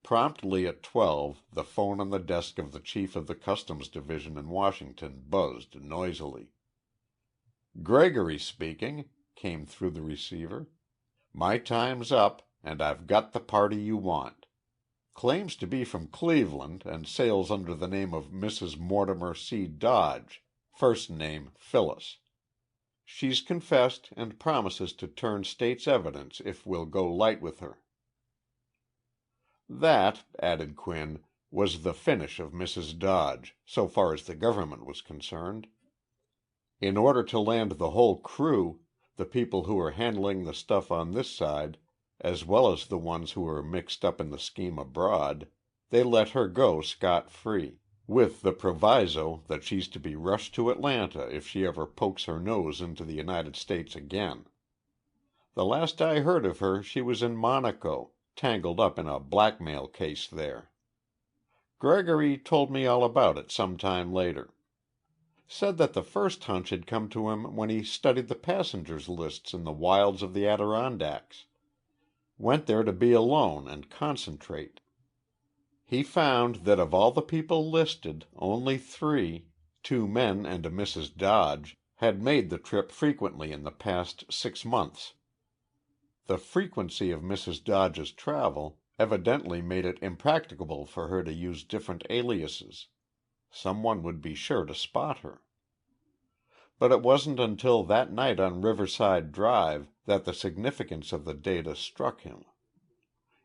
[SPEAKER 1] Promptly at 12 the phone on the desk of the chief of the Customs Division in Washington buzzed noisily. "Gregory speaking," came through the receiver. "My time's up, and I've got the party you want. Claims to be from Cleveland and sails under the name of Mrs. Mortimer C. Dodge, first name Phyllis. She's confessed and promises to turn state's evidence if we'll go light with her." That, added Quinn, was the finish of Mrs. Dodge, so far as the government was concerned. In order to land the whole crew, the people who were handling the stuff on this side, as well as the ones who were mixed up in the scheme abroad, they let her go scot-free, with the proviso that she's to be rushed to Atlanta if she ever pokes her nose into the United States again. The last I heard of her she was in Monaco, tangled up in a blackmail case there. Gregory told me all about it some time later. Said that the first hunch had come to him when he studied the passengers' lists in the wilds of the Adirondacks. Went there to be alone and concentrate. He found that of all the people listed, only 3, 2 men and a Mrs. Dodge, had made the trip frequently in the past 6 months. The frequency of Mrs. Dodge's travel evidently made it impracticable for her to use different aliases. Someone would be sure to spot her. But it wasn't until that night on Riverside Drive that the significance of the data struck him.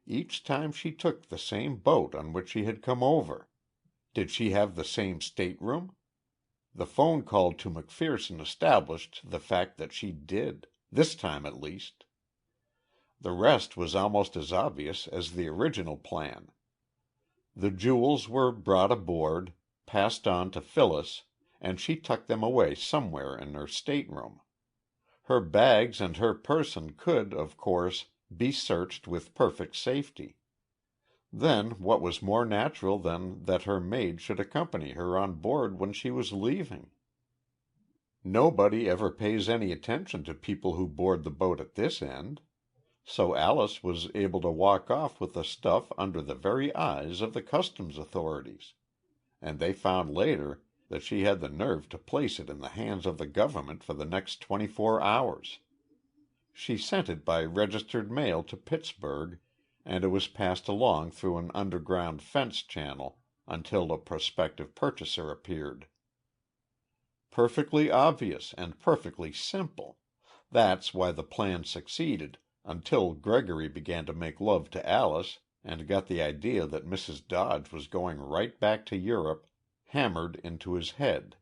[SPEAKER 1] Each time she took the same boat on which she had come over. Did she have the same stateroom? The phone call to McPherson established the fact that she did, this time at least. The rest was almost as obvious as the original plan. The jewels were brought aboard, passed on to Phyllis, and she tucked them away somewhere in her stateroom. Her bags and her person could, of course, be searched with perfect safety. Then what was more natural than that her maid should accompany her on board when she was leaving? Nobody ever pays any attention to people who board the boat at this end. So Alice was able to walk off with the stuff under the very eyes of the customs authorities. And they found later that she had the nerve to place it in the hands of the government for the next 24 hours. She sent it by registered mail to Pittsburgh, and it was passed along through an underground fence channel until a prospective purchaser appeared. Perfectly obvious and perfectly simple. That's why the plan succeeded until Gregory began to make love to Alice and got the idea that Mrs. Dodge was going right back to Europe hammered into his head.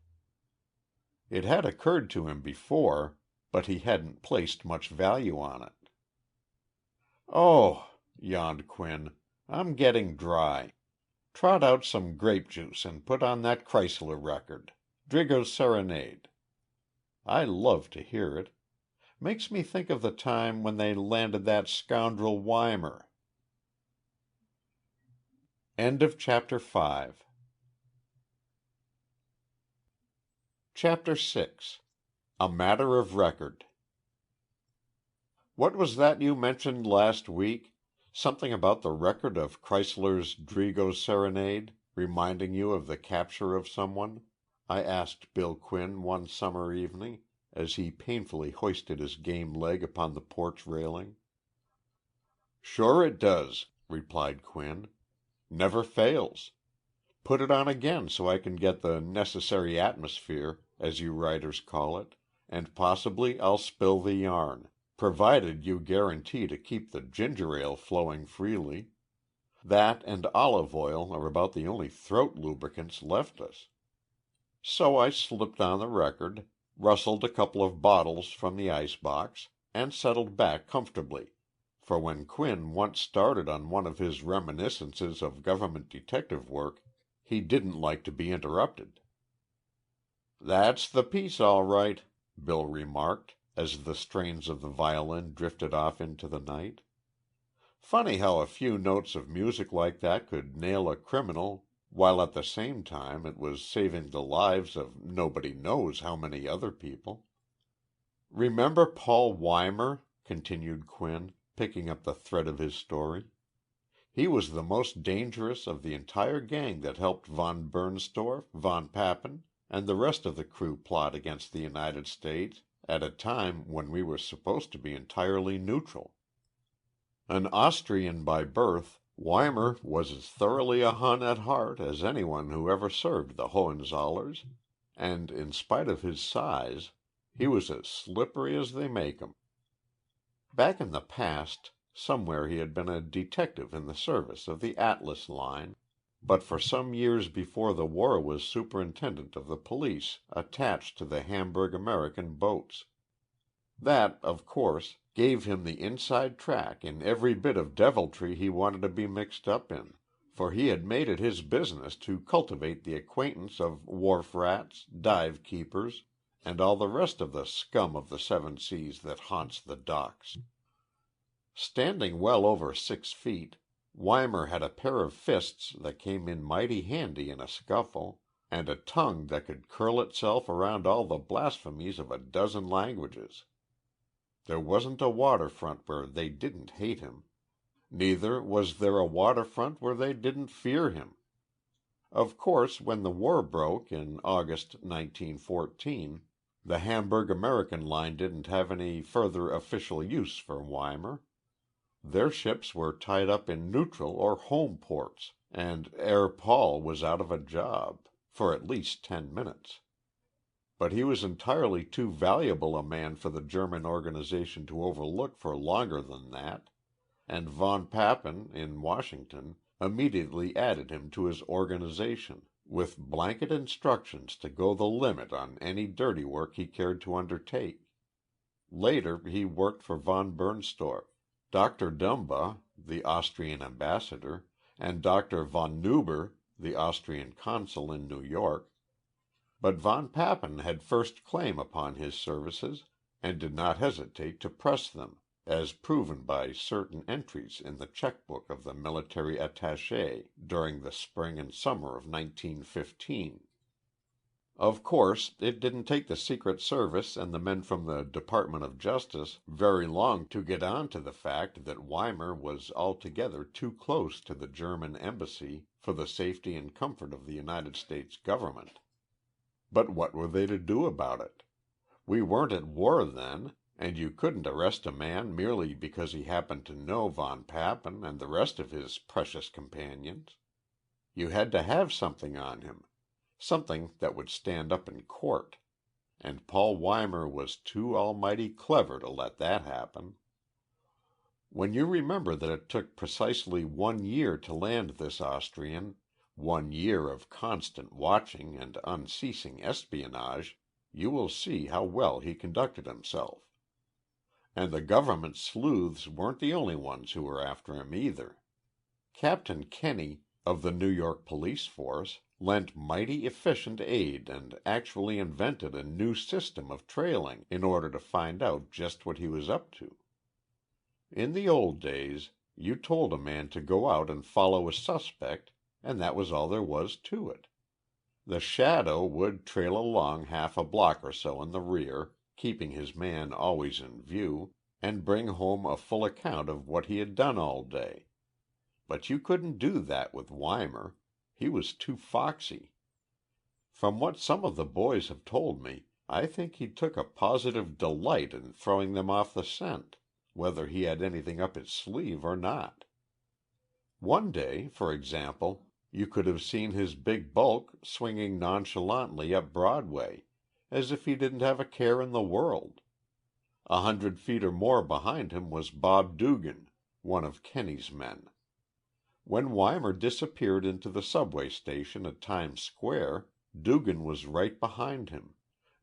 [SPEAKER 1] It had occurred to him before, but he hadn't placed much value on it. "Oh," yawned Quinn, "I'm getting dry. Trot out some grape juice and put on that Chrysler record, Drigo's Serenade. I love to hear it. Makes me think of the time when they landed that scoundrel Weimer." End of Chapter 5. Chapter 6. A Matter of Record. "What was that you mentioned last week? Something about the record of Chrysler's Drigo's Serenade, reminding you of the capture of someone?" I asked Bill Quinn one summer evening, as he painfully hoisted his game leg upon the porch railing. "Sure it does," replied Quinn. "Never fails. Put it on again so I can get the necessary atmosphere, as you writers call it, and possibly I'll spill the yarn. provided you guarantee to keep the ginger ale flowing freely. That and olive oil are about the only throat lubricants left us. So I slipped on the record, rustled a couple of bottles from the icebox, and settled back comfortably, for when Quinn once started on one of his reminiscences of government detective work, he didn't like to be interrupted. "That's the piece, all right," Bill remarked, as the strains of the violin drifted off into the night. "Funny how a few notes of music like that could nail a criminal while at the same time it was saving the lives of nobody knows how many other people." "Remember Paul Weimer?" continued Quinn, picking up the thread of his story. "He was the most dangerous of the entire gang that helped von Bernstorff, von Papen, and the rest of the crew plot against the United States at a time when we were supposed to be entirely neutral. An Austrian by birth, Weimer was as thoroughly a Hun at heart as anyone who ever served the Hohenzollerns, and, in spite of his size, he was as slippery as they make 'em. Back in the past, somewhere he had been a detective in the service of the Atlas line, but for some years before the war was superintendent of the police attached to the Hamburg American boats. That, of course, gave him the inside track in every bit of deviltry he wanted to be mixed up in, for he had made it his business to cultivate the acquaintance of wharf rats, dive keepers, and all the rest of the scum of the seven seas that haunts the docks. Standing well over 6 feet, Weimer had a pair of fists that came in mighty handy in a scuffle, and a tongue that could curl itself around all the blasphemies of a dozen languages. There wasn't a waterfront where they didn't hate him. Neither was there a waterfront where they didn't fear him. Of course, when the war broke in August 1914, the Hamburg American line didn't have any further official use for Weimer. Their ships were tied up in neutral or home ports, and Herr Paul was out of a job for at least 10 minutes. But he was entirely too valuable a man for the German organization to overlook for longer than that, and von Papen, in Washington, immediately added him to his organization, with blanket instructions to go the limit on any dirty work he cared to undertake. Later he worked for von Bernstorff, Dr. Dumba, the Austrian ambassador, and Dr. von Neuber, the Austrian consul in New York. But von Papen had first claim upon his services and did not hesitate to press them, as proven by certain entries in the checkbook of the military attaché during the spring and summer of 1915. Of course, it didn't take the Secret Service and the men from the Department of Justice very long to get on to the fact that Weimer was altogether too close to the German embassy for the safety and comfort of the United States government. But what were they to do about it? We weren't at war then, and you couldn't arrest a man merely because he happened to know von Papen and the rest of his precious companions. You had to have something on him, something that would stand up in court, and Paul Weimer was too almighty clever to let that happen. When you remember that it took precisely 1 year to land this Austrian, 1 year of constant watching and unceasing espionage, you will see how well he conducted himself. And the government sleuths weren't the only ones who were after him either. Captain Kenny, of the New York police force, lent mighty efficient aid and actually invented a new system of trailing in order to find out just what he was up to. In the old days, you told a man to go out and follow a suspect, and that was all there was to it. The shadow would trail along half a block or so in the rear, keeping his man always in view, and bring home a full account of what he had done all day. But you couldn't do that with Weimer. He was too foxy. From what some of the boys have told me, I think he took a positive delight in throwing them off the scent, whether he had anything up his sleeve or not. One day, for example, you could have seen his big bulk swinging nonchalantly up Broadway, as if he didn't have a care in the world. 100 feet or more behind him was Bob Dugan, one of Kenny's men. When Weimer disappeared into the subway station at Times Square, Dugan was right behind him,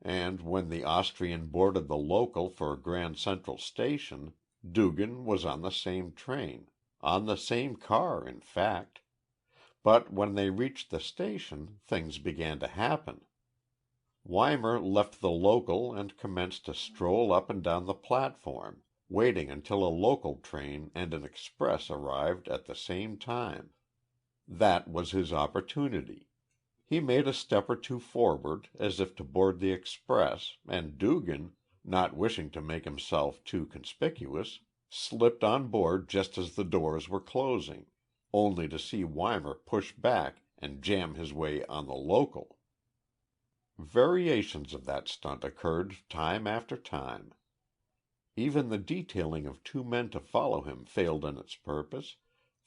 [SPEAKER 1] and when the Austrian boarded the local for Grand Central Station, Dugan was on the same train, on the same car, in fact. But when they reached the station, things began to happen. Weimer left the local and commenced to stroll up and down the platform, waiting until a local train and an express arrived at the same time. That was his opportunity. He made a step or two forward, as if to board the express, and Dugan, not wishing to make himself too conspicuous, slipped on board just as the doors were closing, only to see Weimer push back and jam his way on the local. Variations of that stunt occurred time after time. Even the detailing of 2 men to follow him failed in its purpose,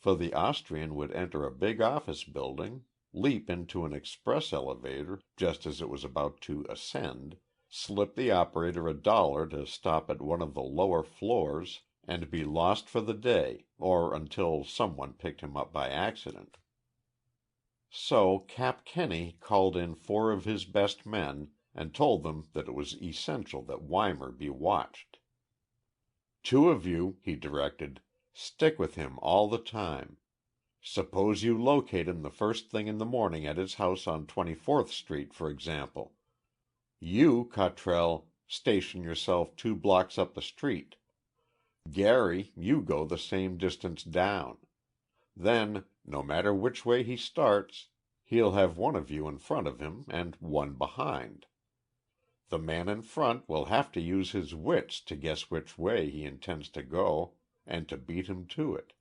[SPEAKER 1] for the Austrian would enter a big office building, leap into an express elevator just as it was about to ascend, slip the operator $1 to stop at one of the lower floors, and be lost for the day or until someone picked him up by accident. So Cap Kenny called in 4 of his best men and told them that it was essential that Weimer be watched. 2 of you, he directed, stick with him all the time. Suppose you locate him the first thing in the morning at his house on 24th Street, for example. You, Cottrell, station yourself 2 blocks up the street. Gary, you go the same distance down. Then, no matter which way he starts, he'll have one of you in front of him and one behind. The man in front will have to use his wits to guess which way he intends to go and to beat him to it.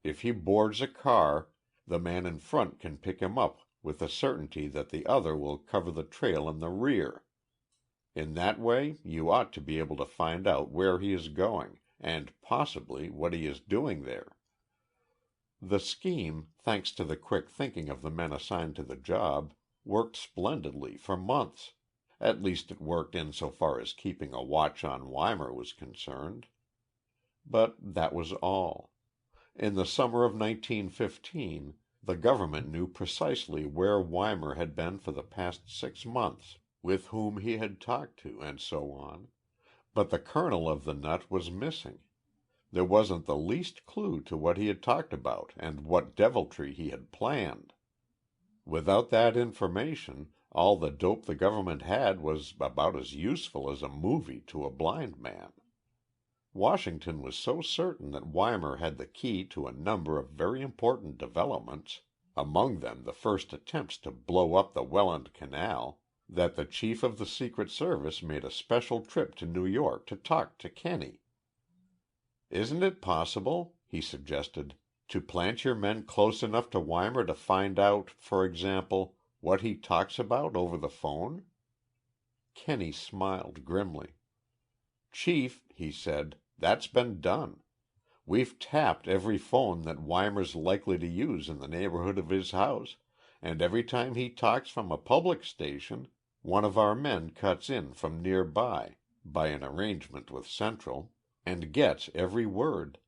[SPEAKER 1] If he boards a car, the man in front can pick him up with the certainty that the other will cover the trail in the rear. In that way you ought to be able to find out where he is going and possibly what he is doing there. The scheme, thanks to the quick thinking of the men assigned to the job, worked splendidly for months. At least it worked in so far as keeping a watch on Weimer was concerned. But that was all. In the summer of 1915, the government knew precisely where Weimer had been for the past 6 months, with whom he had talked to, and so on. But the kernel of the nut was missing. There wasn't the least clue to what he had talked about and what deviltry he had planned. Without that information, all the dope the government had was about as useful as a movie to a blind man. Washington was so certain that Weimer had the key to a number of very important developments, among them the first attempts to blow up the Welland Canal, that the chief of the Secret Service made a special trip to New York to talk to Kenny. "Isn't it possible," he suggested, "to plant your men close enough to Weimer to find out, for example, what he talks about over the phone?" Kenny smiled grimly. "Chief," he said, "that's been done. We've tapped every phone that Weimer's likely to use in the neighborhood of his house, and every time he talks from a public station, one of our men cuts in from nearby, by an arrangement with Central, and gets every word.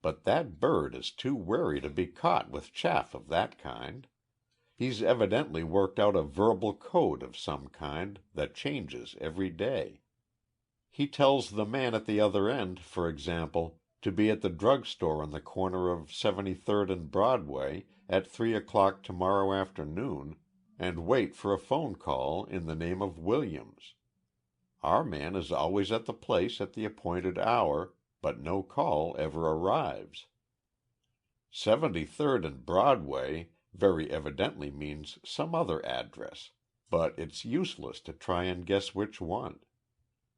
[SPEAKER 1] But that bird is too wary to be caught with chaff of that kind. He's evidently worked out a verbal code of some kind that changes every day. He tells the man at the other end, for example, to be at the drugstore on the corner of 73rd and Broadway at 3 o'clock tomorrow afternoon and wait for a phone call in the name of Williams. Our man is always at the place at the appointed hour, but no call ever arrives. 73rd and Broadway very evidently means some other address, but it's useless to try and guess which one.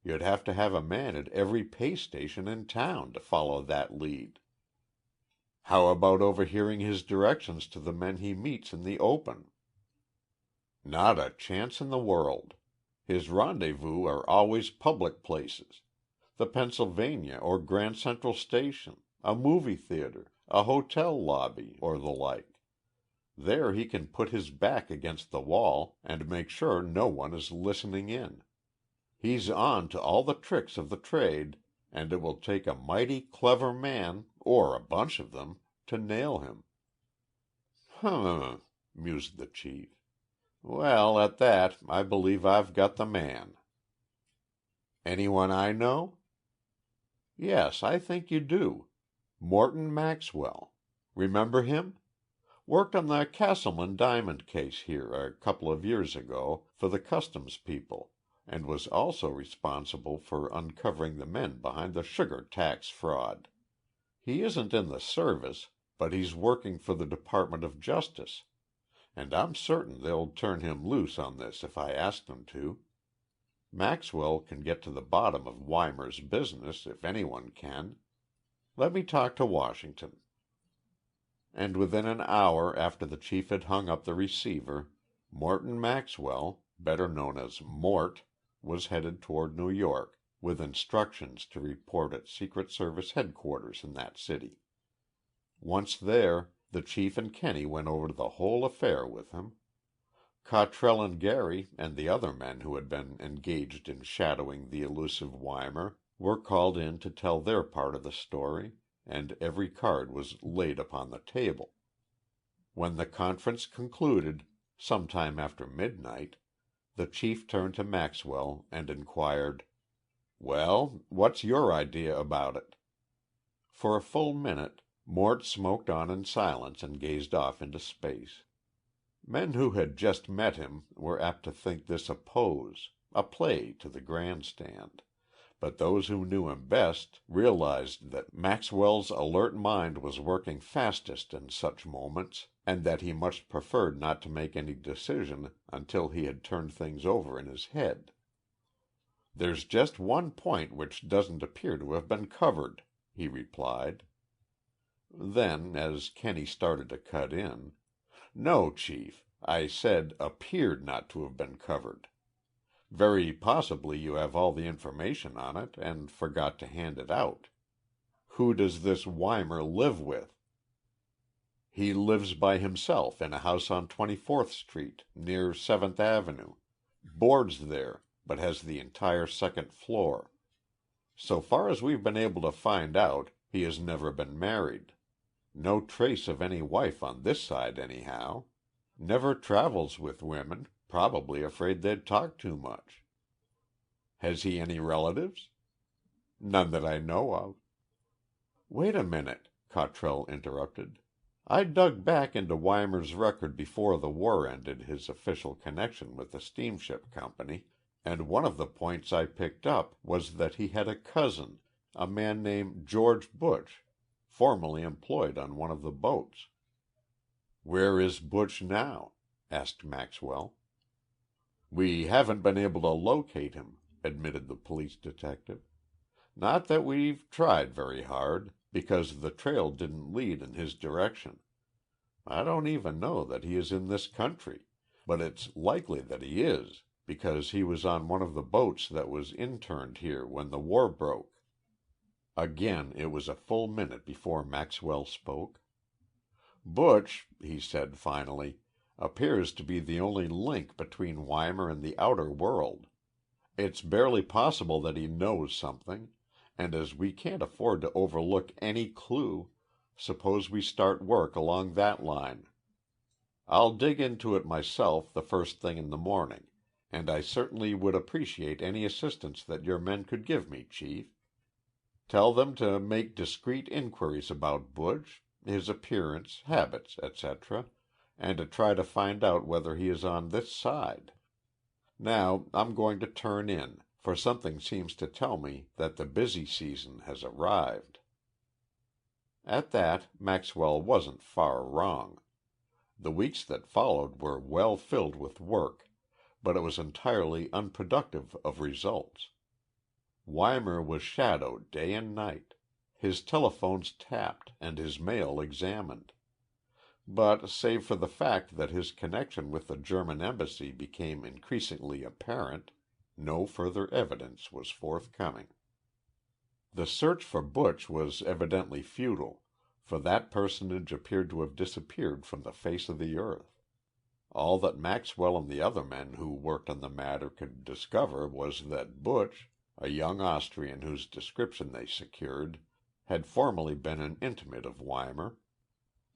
[SPEAKER 1] You'd have to have a man at every pay station in town to follow that lead. How about overhearing his directions to the men he meets in the open? Not a chance in the world. His rendezvous are always public places, the Pennsylvania or Grand Central Station, a movie theater, a hotel lobby, or the like. There he can put his back against the wall and make sure no one is listening in. He's on to all the tricks of the trade, and it will take a mighty clever man, or a bunch of them, to nail him." "Hum," mused the chief. "Well, at that, I believe I've got the man." "Anyone I know?" "Yes, I think you do. Morton Maxwell. Remember him? Worked on the Castleman diamond case here a couple of years ago for the customs people, and was also responsible for uncovering the men behind the sugar tax fraud. He isn't in the service, but he's working for the Department of Justice, and I'm certain they'll turn him loose on this if I ask them to. Maxwell can get to the bottom of Weimer's business if anyone can. Let me talk to Washington." And within an hour after the chief had hung up the receiver, Morton Maxwell, better known as Mort, was headed toward New York, with instructions to report at Secret Service headquarters in that city. Once there, the chief and Kenny went over the whole affair with him. Cottrell and Gary and the other men who had been engaged in shadowing the elusive Weimer were called in to tell their part of the story, and every card was laid upon the table. When the conference concluded, sometime after midnight, the chief turned to Maxwell and inquired, "Well, what's your idea about it?" For a full minute Mort smoked on in silence and gazed off into space. Men who had just met him were apt to think this a pose, a play to the grandstand, but those who knew him best realized that Maxwell's alert mind was working fastest in such moments, and that he much preferred not to make any decision until he had turned things over in his head. "There's just one point which doesn't appear to have been covered," he replied. Then, as Kenny started to cut in, "No, Chief, I said appeared not to have been covered. Very possibly you have all the information on it and forgot to hand it out. Who does this Weimer live with?" "He lives by himself in a house on 24th Street, near 7th Avenue. Boards there, but has the entire second floor. So far as we've been able to find out, he has never been married. No trace of any wife on this side, anyhow. Never travels with women, probably afraid they'd talk too much." "Has he any relatives?" "None that I know of." "Wait a minute," Cottrell interrupted. "I dug back into Weimer's record before the war ended his official connection with the steamship company, and one of the points I picked up was that he had a cousin, a man named George Buch, formerly employed on one of the boats." "Where is Buch now?" asked Maxwell. "We haven't been able to locate him," admitted the police detective. "Not that we've tried very hard, because the trail didn't lead in his direction. I don't even know that he is in this country, but it's likely that he is, because he was on one of the boats that was interned here when the war broke." Again it was a full minute before Maxwell spoke. "Buch," he said finally, "appears to be the only link between Weimer and the outer world. It's barely possible that he knows something, and as we can't afford to overlook any clue, suppose we start work along that line. I'll dig into it myself the first thing in the morning, and I certainly would appreciate any assistance that your men could give me, Chief. Tell them to make discreet inquiries about Buch, his appearance, habits, etc., and to try to find out whether he is on this side. Now I'm going to turn in, for something seems to tell me that the busy season has arrived." At that, Maxwell wasn't far wrong. The weeks that followed were well filled with work, but it was entirely unproductive of results. Weimer was shadowed day and night, his telephones tapped and his mail examined. But, save for the fact that his connection with the German embassy became increasingly apparent, no further evidence was forthcoming. The search for Buch was evidently futile, for that personage appeared to have disappeared from the face of the earth. All that Maxwell and the other men who worked on the matter could discover was that Butch, a young Austrian whose description they secured, had formerly been an intimate of Weimar.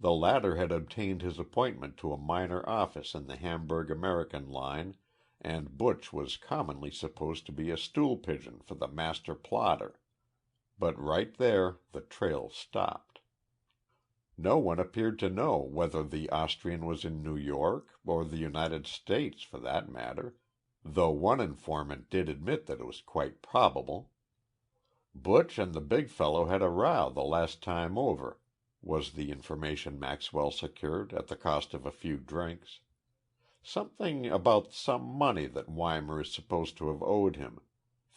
[SPEAKER 1] The latter had obtained his appointment to a minor office in the Hamburg American line, and Butch was commonly supposed to be a stool pigeon for the master plotter. But right there the trail stopped. No one appeared to know whether the Austrian was in New York, or the United States for that matter, though one informant did admit that it was quite probable. Butch and the big fellow had a row the last time over, was the information Maxwell secured at the cost of a few drinks. Something about some money that Weimar is supposed to have owed him,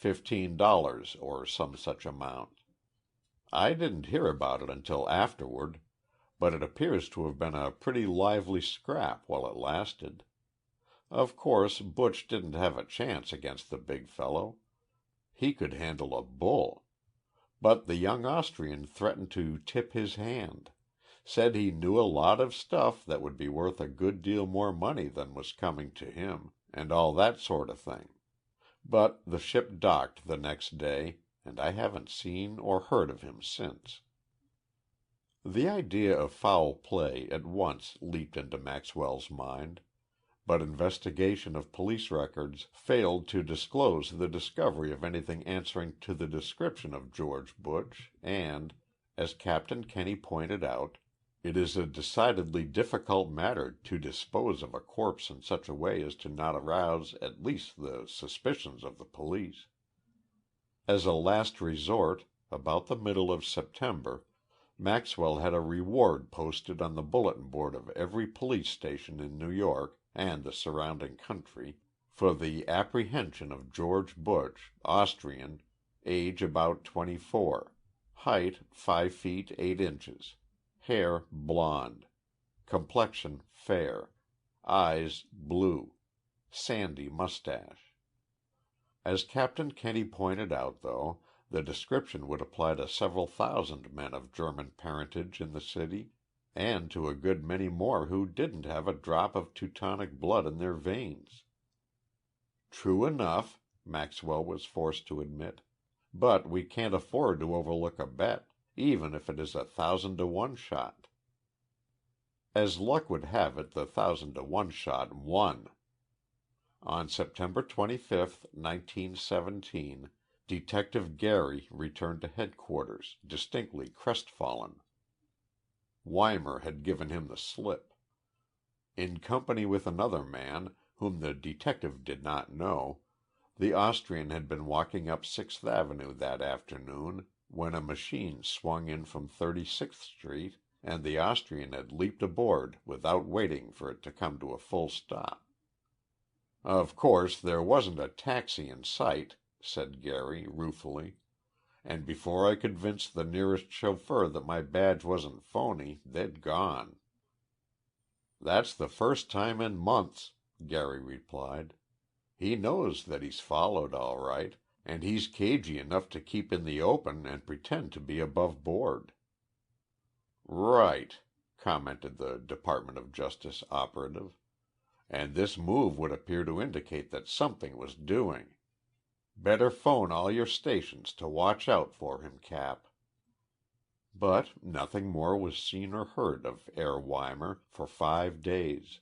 [SPEAKER 1] $15 or some such amount. I didn't hear about it until afterward, but it appears to have been a pretty lively scrap while it lasted. Of course, Butch didn't have a chance against the big fellow. He could handle a bull. But the young Austrian threatened to tip his hand, said he knew a lot of stuff that would be worth a good deal more money than was coming to him, and all that sort of thing. But the ship docked the next day, and I haven't seen or heard of him since. The idea of foul play at once leaped into Maxwell's mind, but investigation of police records failed to disclose the discovery of anything answering to the description of George Butch, and, as Captain Kenny pointed out, it is a decidedly difficult matter to dispose of a corpse in such a way as to not arouse at least the suspicions of the police. As a last resort, about the middle of September, Maxwell had a reward posted on the bulletin board of every police station in New York and the surrounding country for the apprehension of George Butch, Austrian, age about 24, height 5 feet 8 inches, hair blonde, complexion fair, eyes blue, sandy mustache. As Captain Kenny pointed out, though, the description would apply to several thousand men of German parentage in the city, and to a good many more who didn't have a drop of Teutonic blood in their veins. True enough, Maxwell was forced to admit, but we can't afford to overlook a bet, even if it is 1,000-to-1 shot. As luck would have it, the 1,000-to-1 shot won. On September 25, 1917, Detective Gary returned to headquarters, distinctly crestfallen. Weimar had given him the slip. In company with another man, whom the detective did not know, the Austrian had been walking up 6th Avenue that afternoon when a machine swung in from 36th Street, and the Austrian had leaped aboard without waiting for it to come to a full stop. Of course, there wasn't a taxi in sight, said Gary, ruefully, and before I could convince the nearest chauffeur that my badge wasn't phony, they'd gone. That's the first time in months, Gary replied. He knows that he's followed all right, and he's cagey enough to keep in the open and pretend to be above board. Right, commented the Department of Justice operative, and this move would appear to indicate that something was doing. Better phone all your stations to watch out for him, Cap. But nothing more was seen or heard of Herr Weimar for 5 days.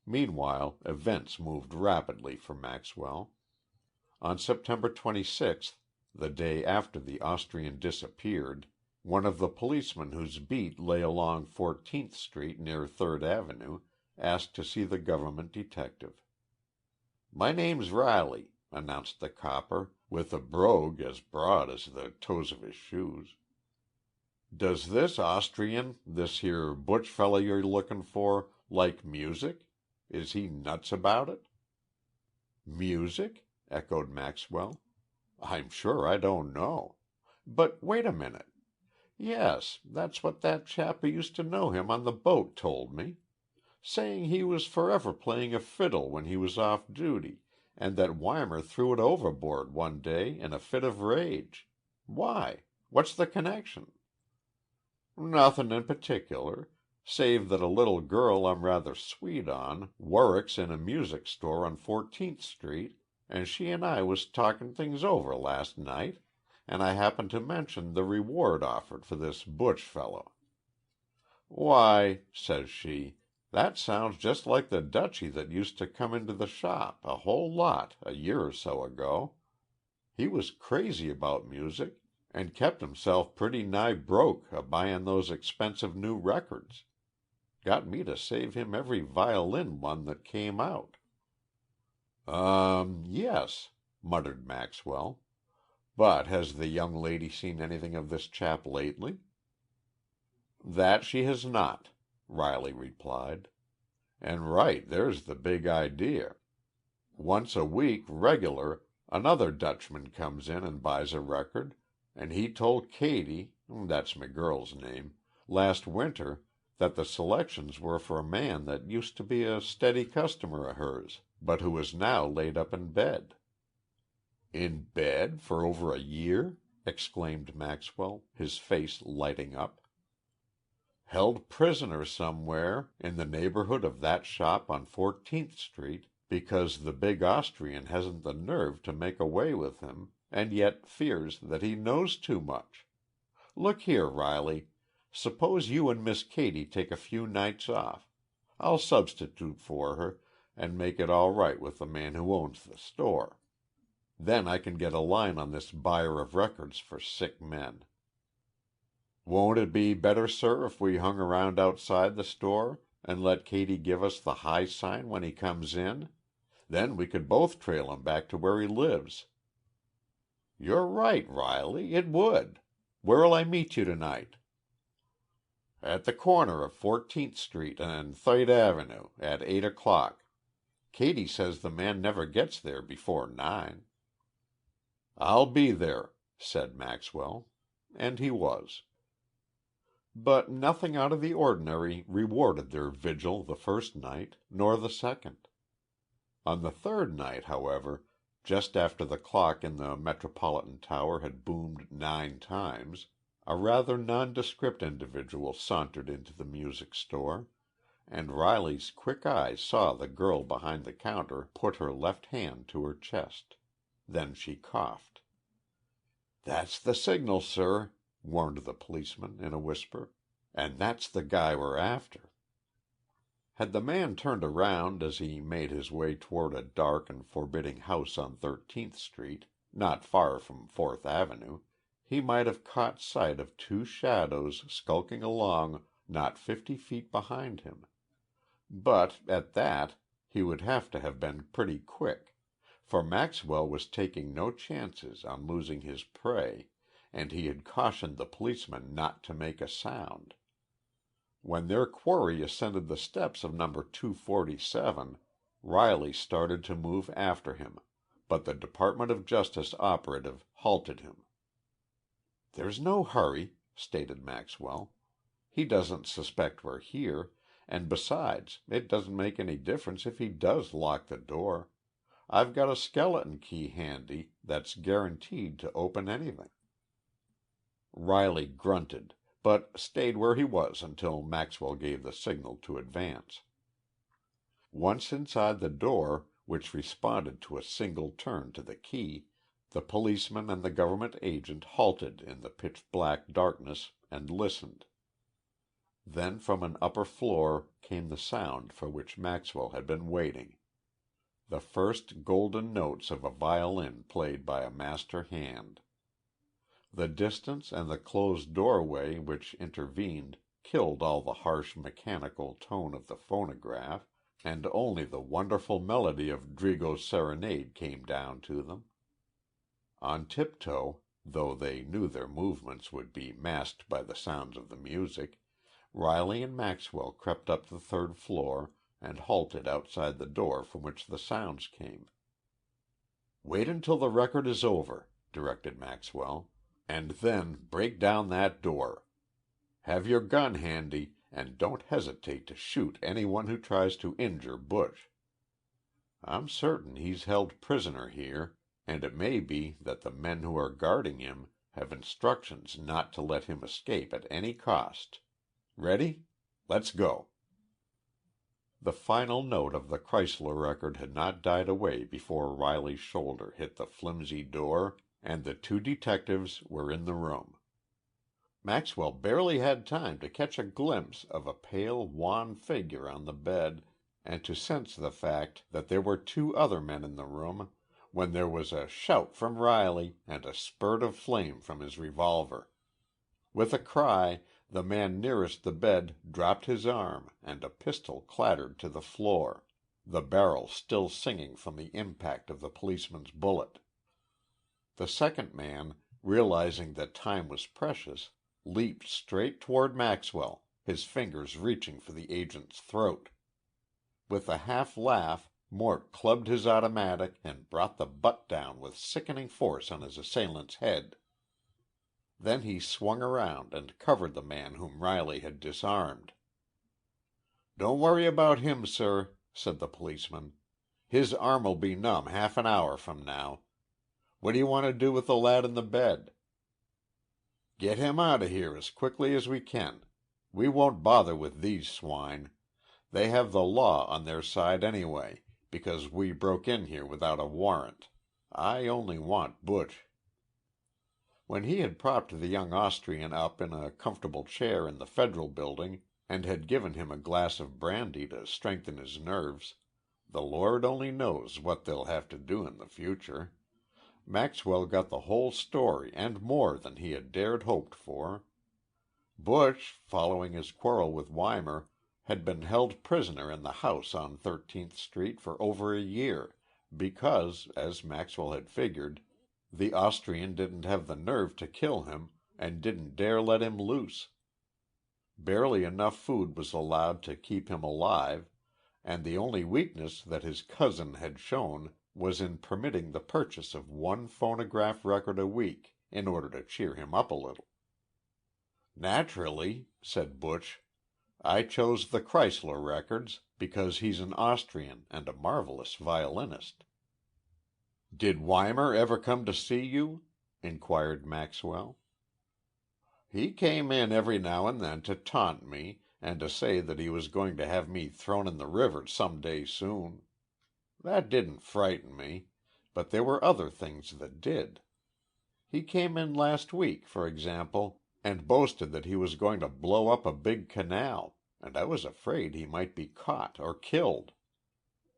[SPEAKER 1] Meanwhile, events moved rapidly for Maxwell. On September 26th, the day after the Austrian disappeared, one of the policemen whose beat lay along 14th Street near 3rd Avenue asked to see the government detective. "My name's Riley," announced the copper, with a brogue as broad as the toes of his shoes. "Does this Austrian, this here Butch fella you're looking for, like music? Is he nuts about it?" "Music?" echoed Maxwell. "I'm sure I don't know. But wait a minute. Yes, that's what that chap who used to know him on the boat told me. Saying he was forever playing a fiddle when he was off duty, and that Weimar threw it overboard one day in a fit of rage. Why? What's the connection?" "Nothin' in particular. save that a little girl I'm rather sweet on works in a music store on 14th Street, and she and I was talking things over last night, and I happened to mention the reward offered for this Butch fellow. 'Why,' says she, 'that sounds just like the Dutchy that used to come into the shop a whole lot a year or so ago. He was crazy about music, and kept himself pretty nigh broke a-buyin' those expensive new records. Got me to save him every violin one that came out.'" Yes," muttered Maxwell. "But has the young lady seen anything of this chap lately?" "That she has not," Riley replied. "And right there's the big idea. Once a week, regular, another Dutchman comes in and buys a record, and he told Katie, that's my girl's name, last winter that the selections were for a man that used to be a steady customer of hers, but who is now laid up in bed." "In bed for over a year?" exclaimed Maxwell, his face lighting up. "Held prisoner somewhere in the neighborhood of that shop on 14th Street because the big Austrian hasn't the nerve to make away with him, and yet fears that he knows too much. Look here, Riley, suppose you and Miss Katie take a few nights off. I'll substitute for her, and make it all right with the man who owns the store. Then I can get a line on this buyer of records for sick men." "Won't it be better, sir, if we hung around outside the store and let Katie give us the high sign when he comes in? Then we could both trail him back to where he lives." "You're right, Riley, it would. Where'll I meet you tonight?" "At the corner of 14th Street and 3rd Avenue at 8 o'clock. Katie says the man never gets there before 9. "I'll be there," said Maxwell. And he was. But nothing out of the ordinary rewarded their vigil the first night, nor the second. On the third night, however, just after the clock in the Metropolitan Tower had boomed 9 times, a rather nondescript individual sauntered into the music store, and Riley's quick eyes saw the girl behind the counter put her left hand to her chest. Then she coughed. "That's the signal, sir," warned the policeman in a whisper. "And that's the guy we're after." Had the man turned around as he made his way toward a dark and forbidding house on 13th Street, not far from 4th Avenue, he might have caught sight of 2 shadows skulking along not 50 feet behind him. But, at that, he would have to have been pretty quick, for Maxwell was taking no chances on losing his prey, and he had cautioned the policeman not to make a sound. When their quarry ascended the steps of number 247, Riley started to move after him, but the Department of Justice operative halted him. "There's no hurry," stated Maxwell. "He doesn't suspect we're here, and besides, it doesn't make any difference if he does lock the door. I've got a skeleton key handy that's guaranteed to open anything." Riley grunted, but stayed where he was until Maxwell gave the signal to advance. Once inside the door, which responded to a single turn to the key, the policeman and the government agent halted in the pitch-black darkness and listened. Then from an upper floor came the sound for which Maxwell had been waiting. The first golden notes of a violin played by a master hand. The distance and the closed doorway which intervened killed all the harsh mechanical tone of the phonograph, and only the wonderful melody of Drigo's serenade came down to them. On tiptoe, though they knew their movements would be masked by the sounds of the music, Riley and Maxwell crept up the 3rd floor and halted outside the door from which the sounds came. "Wait until the record is over," directed Maxwell, "and then break down that door. Have your gun handy, and don't hesitate to shoot any one who tries to injure Buch. I'm certain he's held prisoner here, and it may be that the men who are guarding him have instructions not to let him escape at any cost. Ready?" Let's go." The final note of the Chrysler record had not died away before Riley's shoulder hit the flimsy door, and the two detectives were in the room. Maxwell barely had time to catch a glimpse of a pale, wan figure on the bed, and to sense the fact that there were two other men in the room, when there was a shout from Riley and a spurt of flame from his revolver. With a cry, the man nearest the bed dropped his arm and a pistol clattered to the floor, the barrel still singing from the impact of the policeman's bullet. The second man, realizing that time was precious, leaped straight toward Maxwell, his fingers reaching for the agent's throat. With a half laugh, Mort clubbed his automatic and brought the butt down with sickening force on his assailant's head. Then he swung around and covered the man whom Riley had disarmed. "Don't worry about him, sir," said the policeman. "His arm'll be numb half an hour from now. What do you want to do with the lad in the bed?" "Get him out of here as quickly as we can. We won't bother with these swine. They have the law on their side anyway, because we broke in here without a warrant. I only want Butch." When he had propped the young Austrian up in a comfortable chair in the Federal Building and had given him a glass of brandy to strengthen his nerves, the Lord only knows what they'll have to do in the future, Maxwell got the whole story and more than he had dared hoped for. Butch, following his quarrel with Weimar, had been held prisoner in the house on 13th Street for over a year, because, as Maxwell had figured, the Austrian didn't have the nerve to kill him and didn't dare let him loose. Barely enough food was allowed to keep him alive, and the only weakness that his cousin had shown was in permitting the purchase of one phonograph record a week in order to cheer him up a little. "Naturally," said Butch, "I chose the Chrysler records because he's an Austrian and a marvelous violinist." "Did Weimar ever come to see you?" inquired Maxwell. "He came in every now and then to taunt me and to say that he was going to have me thrown in the river some day soon. That didn't frighten me, but there were other things that did. He came in last week, for example, and boasted that he was going to blow up a big canal, and I was afraid he might be caught or killed.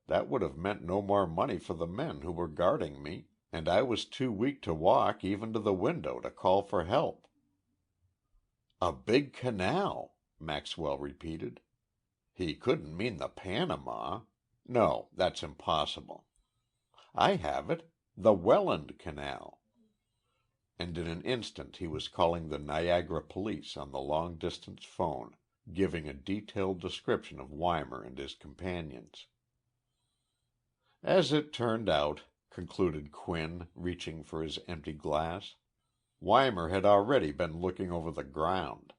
[SPEAKER 1] That would have meant no more money for the men who were guarding me, and I was too weak to walk even to the window to call for help." "A big canal," Maxwell repeated. "He couldn't mean the Panama. No, that's impossible. I have it. The Welland Canal." And in an instant he was calling the Niagara police on the long-distance phone, giving a detailed description of Weimar and his companions. "As it turned out," concluded Quinn, reaching for his empty glass, "Weimar had already been looking over the ground.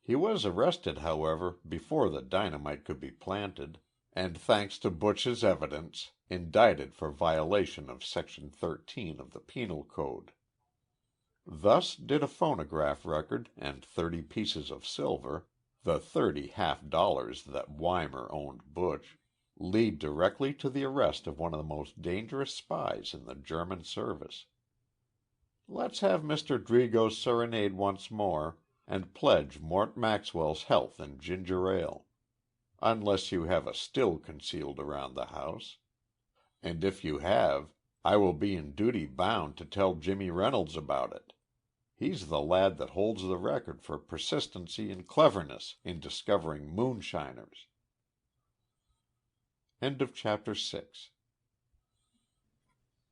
[SPEAKER 1] He was arrested, however, before the dynamite could be planted, and, thanks to Butch's evidence, indicted for violation of Section 13 of the Penal Code. Thus did a phonograph record and 30 pieces of silver, the 30 half-dollars that Weimar owned Butch, lead directly to the arrest of one of the most dangerous spies in the German service. Let's have Mr. Drigo's serenade once more, and pledge Mort Maxwell's health in ginger ale. Unless you have a still concealed around the house. And if you have, I will be in duty bound to tell Jimmy Reynolds about it. He's the lad that holds the record for persistency and cleverness in discovering moonshiners." End of Chapter 6.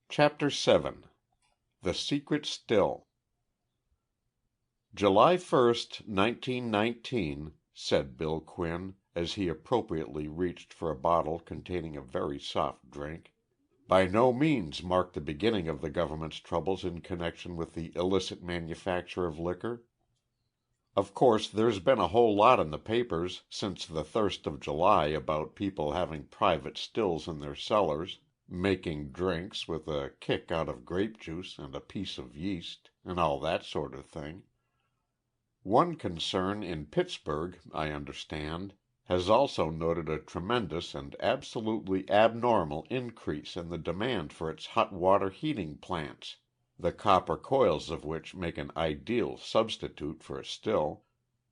[SPEAKER 1] Chapter 7. The Secret Still. "July 1st, 1919, said Bill Quinn, as he appropriately reached for a bottle containing a very soft drink, "by no means marked the beginning of the government's troubles in connection with the illicit manufacture of liquor. Of course, there's been a whole lot in the papers since the 1st of July about people having private stills in their cellars, making drinks with a kick out of grape juice and a piece of yeast, and all that sort of thing. One concern in Pittsburgh, I understand, has also noted a tremendous and absolutely abnormal increase in the demand for its hot water heating plants, the copper coils of which make an ideal substitute for a still,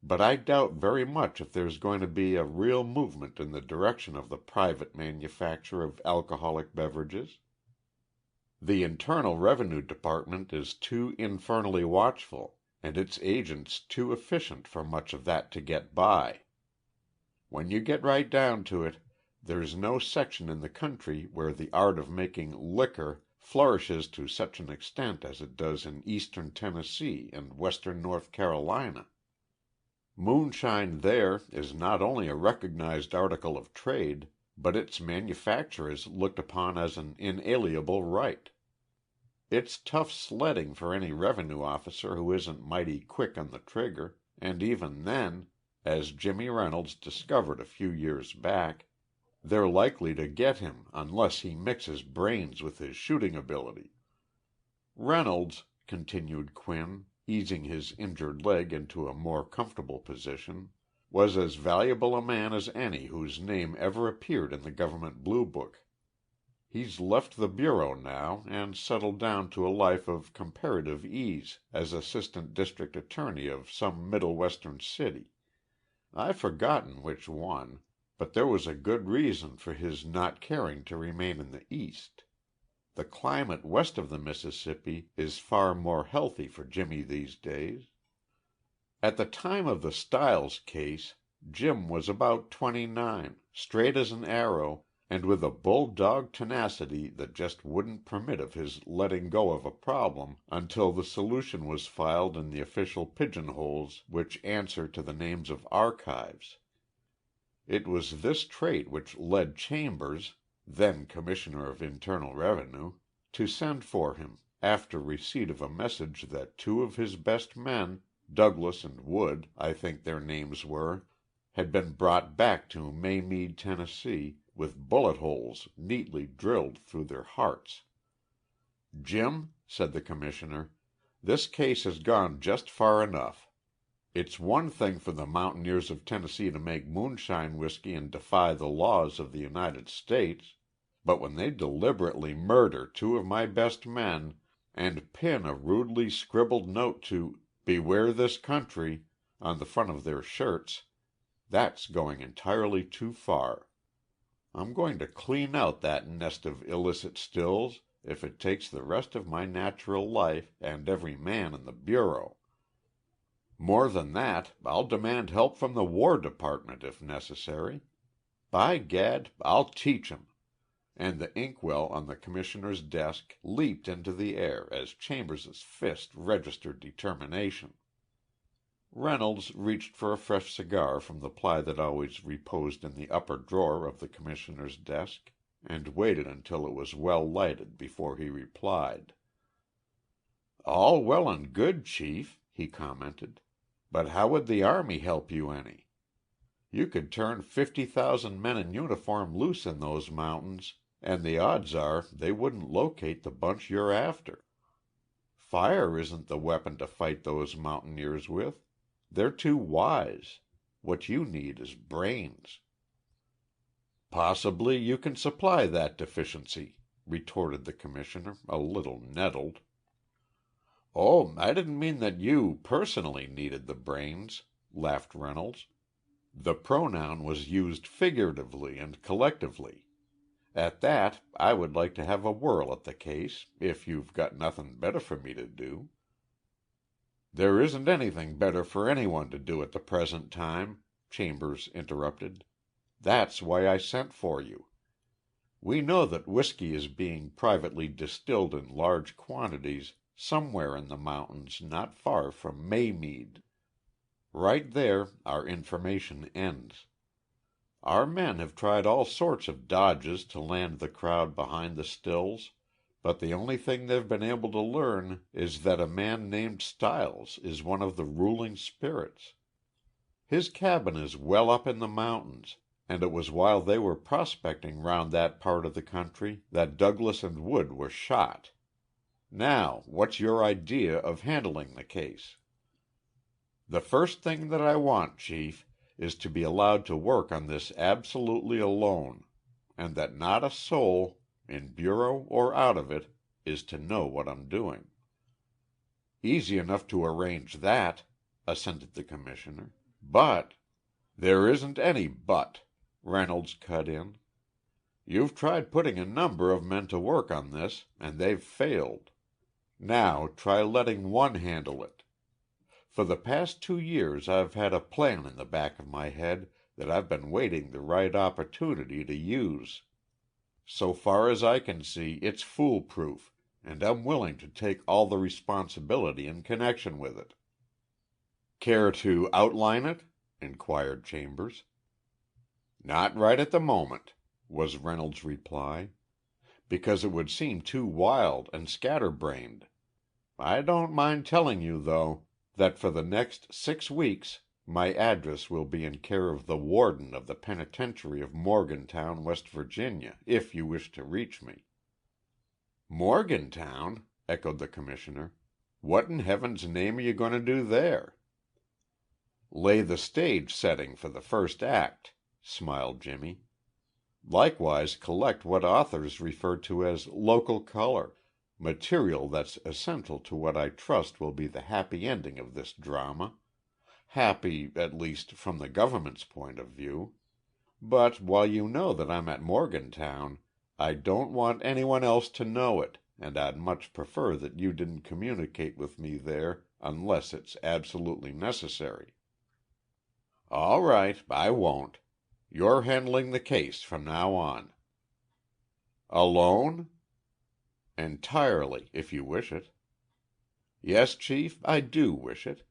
[SPEAKER 1] but I doubt very much if there's going to be a real movement in the direction of the private manufacture of alcoholic beverages. The Internal Revenue Department is too infernally watchful, and its agents too efficient for much of that to get by. When you get right down to it, there's no section in the country where the art of making liquor flourishes to such an extent as it does in eastern Tennessee and western North Carolina. Moonshine there is not only a recognized article of trade, but its manufacture is looked upon as an inalienable right. It's tough sledding for any revenue officer who isn't mighty quick on the trigger, and even then, as Jimmy Reynolds discovered a few years back, they're likely to get him unless he mixes brains with his shooting ability. Reynolds, continued Quinn, easing his injured leg into a more comfortable position, was as valuable a man as any whose name ever appeared in the government blue book. He's left the Bureau now and settled down to a life of comparative ease as assistant district attorney of some Middle Western city. I've forgotten which one, but there was a good reason for his not caring to remain in the East. The climate west of the Mississippi is far more healthy for Jimmy these days. At the time of the Stiles case, Jim was about 29, straight as an arrow, and with a bulldog tenacity that just wouldn't permit of his letting go of a problem until the solution was filed in the official pigeonholes which answer to the names of archives. It was this trait which led Chambers, then Commissioner of Internal Revenue, to send for him after receipt of a message that two of his best men, Douglas and Wood, I think their names were, had been brought back to Maymead, Tennessee, with bullet holes neatly drilled through their hearts. "Jim," said the Commissioner, "this case has gone just far enough. It's one thing for the mountaineers of Tennessee to make moonshine whiskey and defy the laws of the United States, but when they deliberately murder two of my best men and pin a rudely scribbled note to 'Beware this country' on the front of their shirts, that's going entirely too far. I'm going to clean out that nest of illicit stills if it takes the rest of my natural life and every man in the Bureau. More than that, I'll demand help from the War Department if necessary. By gad, I'll teach 'em." And the inkwell on the Commissioner's desk leaped into the air as Chambers's fist registered determination. Reynolds reached for a fresh cigar from the ply that always reposed in the upper drawer of the Commissioner's desk, and waited until it was well lighted before he replied. "All well and good, Chief," he commented, "but how would the Army help you any? You could turn 50,000 men in uniform loose in those mountains, and the odds are they wouldn't locate the bunch you're after. Fire isn't the weapon to fight those mountaineers with. They're too wise. What you need is brains." "Possibly you can supply that deficiency," retorted the Commissioner, a little nettled. "Oh, I didn't mean that you, personally, needed the brains," laughed Reynolds. The pronoun was used figuratively and collectively. "At that, I would like to have a whirl at the case, if you've got nothing better for me to do." "There isn't anything better for anyone to do at the present time," Chambers interrupted. "That's why I sent for you. We know that whiskey is being privately distilled in large quantities somewhere in the mountains not far from Maymead. Right there our information ends. Our men have tried all sorts of dodges to land the crowd behind the stills, but the only thing they've been able to learn is that a man named Stiles is one of the ruling spirits. His cabin is well up in the mountains, and it was while they were prospecting round that part of the country that Douglas and Wood were shot. Now, what's your idea of handling the case?" The first thing that I want, Chief, is to be allowed to work on this absolutely alone, and that not a soul, in Bureau or out of it, is to know what I'm doing." "Easy enough to arrange that," assented the Commissioner. "But—" "There isn't any 'but,'" Reynolds cut in. "You've tried putting a number of men to work on this, and they've failed. Now try letting one handle it. For the past 2 years I've had a plan in the back of my head that I've been waiting the right opportunity to use. So far as I can see, it's foolproof, and I'm willing to take all the responsibility in connection with it." "Care to outline it?" inquired Chambers. "Not right at the moment," was Reynolds' reply, "because it would seem too wild and scatterbrained. I don't mind telling you, though, that for the next 6 weeks my address will be in care of the warden of the penitentiary of Morgantown, West Virginia, if you wish to reach me." "Morgantown?" echoed the Commissioner. "What in heaven's name are you going to do there?" "Lay the stage setting for the first act," smiled Jimmy. "Likewise collect what authors refer to as local color, material that's essential to what I trust will be the happy ending of this drama. Happy, at least, from the government's point of view. But while you know that I'm at Morgantown, I don't want anyone else to know it, and I'd much prefer that you didn't communicate with me there unless it's absolutely necessary." "All right, I won't. You're handling the case from now on." "Alone?" "Entirely, if you wish it." "Yes, Chief, I do wish it.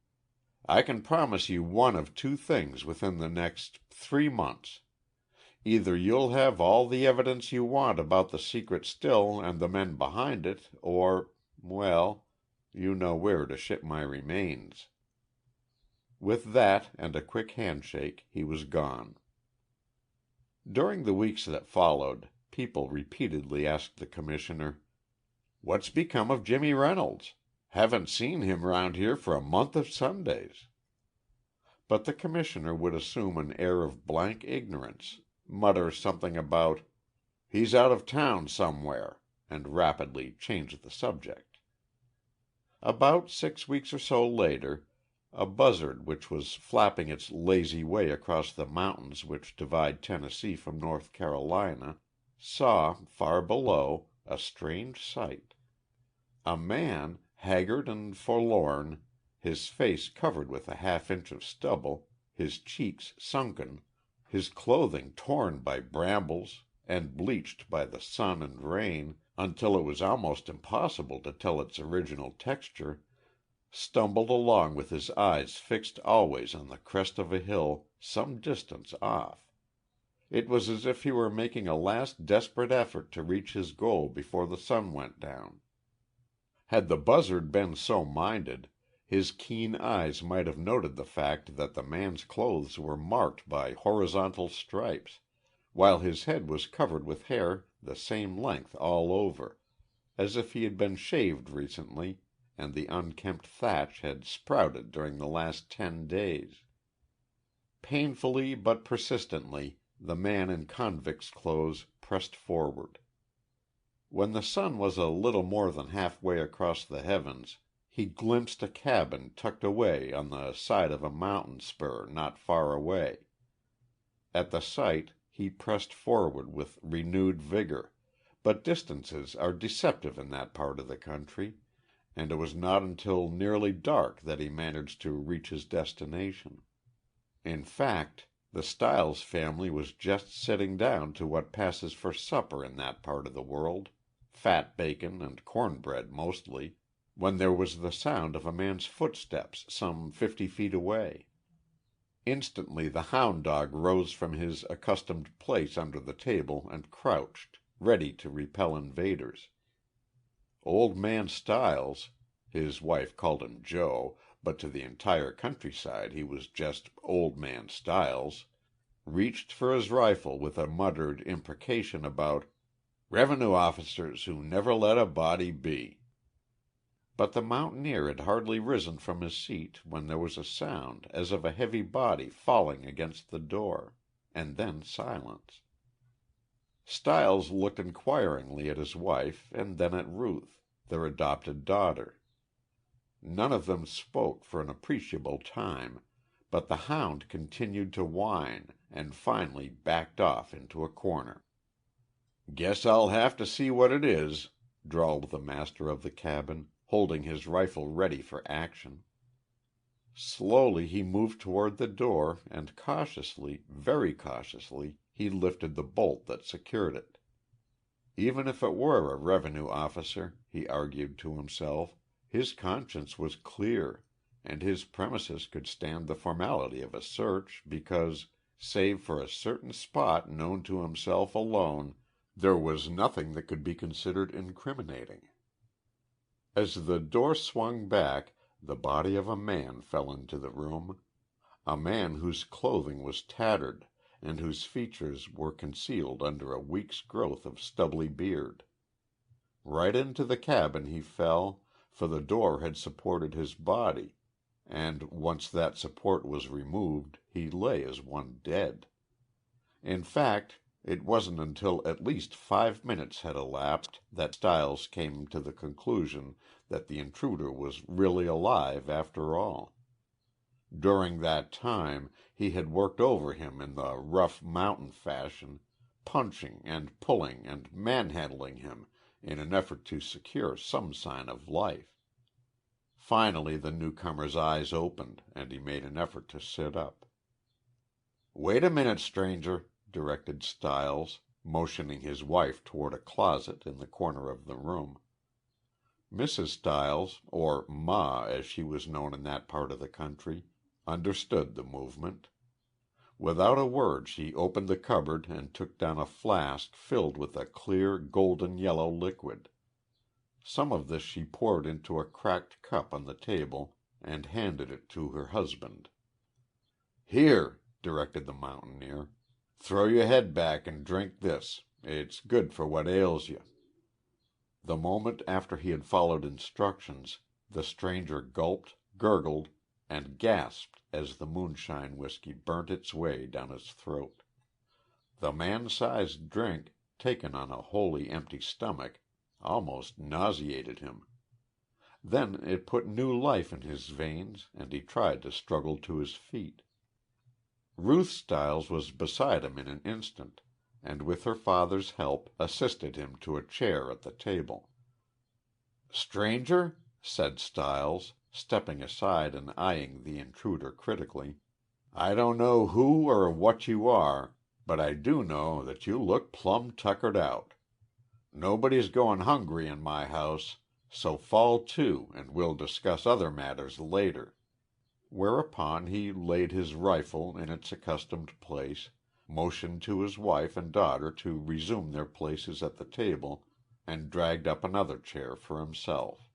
[SPEAKER 1] I can promise you one of two things within the next 3 months. Either you'll have all the evidence you want about the secret still and the men behind it, or—well, you know where to ship my remains." With that and a quick handshake he was gone. During the weeks that followed, people repeatedly asked the Commissioner, "What's become of Jimmy Reynolds? Haven't seen him round here for a month of Sundays." But the Commissioner would assume an air of blank ignorance, mutter something about "he's out of town somewhere," and rapidly change the subject. About 6 weeks or so later, a buzzard which was flapping its lazy way across the mountains which divide Tennessee from North Carolina saw, far below, a strange sight. A man, haggard and forlorn, his face covered with a half-inch of stubble, his cheeks sunken, his clothing torn by brambles and bleached by the sun and rain until it was almost impossible to tell its original texture, stumbled along with his eyes fixed always on the crest of a hill some distance off. It was as if he were making a last desperate effort to reach his goal before the sun went down. Had the buzzard been so minded, his keen eyes might have noted the fact that the man's clothes were marked by horizontal stripes, while his head was covered with hair the same length all over, as if he had been shaved recently and the unkempt thatch had sprouted during the last 10 days. Painfully but persistently, the man in convict's clothes pressed forward. When the sun was a little more than halfway across the heavens, he glimpsed a cabin tucked away on the side of a mountain spur not far away. At the sight, he pressed forward with renewed vigor, but distances are deceptive in that part of the country, and it was not until nearly dark that he managed to reach his destination. In fact, the Stiles family was just sitting down to what passes for supper in that part of the world, fat bacon and cornbread mostly, when there was the sound of a man's footsteps some 50 feet away. Instantly the hound dog rose from his accustomed place under the table and crouched, ready to repel invaders. Old man Stiles, his wife called him Joe, but to the entire countryside he was just Old Man Stiles, reached for his rifle with a muttered imprecation about "revenue officers who never let a body be." But the mountaineer had hardly risen from his seat when there was a sound as of a heavy body falling against the door, and then silence. Stiles looked inquiringly at his wife and then at Ruth, their adopted daughter. None of them spoke for an appreciable time, but the hound continued to whine and finally backed off into a corner. "Guess I'll have to see what it is," drawled the master of the cabin, holding his rifle ready for action. Slowly he moved toward the door and cautiously, very cautiously, he lifted the bolt that secured it. Even if it were a revenue officer, he argued to himself, his conscience was clear, and his premises could stand the formality of a search because, save for a certain spot known to himself alone, there was nothing that could be considered incriminating. As the door swung back, the body of a man fell into the room, a man whose clothing was tattered and whose features were concealed under a week's growth of stubbly beard. Right into the cabin he fell, for the door had supported his body, and once that support was removed he lay as one dead. In fact, it wasn't until at least 5 minutes had elapsed that Stiles came to the conclusion that the intruder was really alive after all. During that time he had worked over him in the rough mountain fashion, punching and pulling and manhandling him in an effort to secure some sign of life. Finally the newcomer's eyes opened, and he made an effort to sit up. "Wait a minute, stranger," directed Stiles, motioning his wife toward a closet in the corner of the room. Mrs. Stiles, or Ma as she was known in that part of the country, understood the movement. Without a word she opened the cupboard and took down a flask filled with a clear, golden yellow liquid. Some of this she poured into a cracked cup on the table and handed it to her husband. "Here," directed the mountaineer. "Throw your head back and drink this. It's good for what ails you." The moment after he had followed instructions, the stranger gulped, gurgled, and gasped as the moonshine whiskey burnt its way down his throat. The man-sized drink, taken on a wholly empty stomach, almost nauseated him. Then it put new life in his veins and he tried to struggle to his feet. Ruth Stiles was beside him in an instant, and with her father's help assisted him to a chair at the table. "Stranger," said Stiles, stepping aside and eyeing the intruder critically, "I don't know who or what you are, but I do know that you look plumb tuckered out. Nobody's going hungry in my house, so fall to and we'll discuss other matters later." Whereupon he laid his rifle in its accustomed place, motioned to his wife and daughter to resume their places at the table, and dragged up another chair for himself.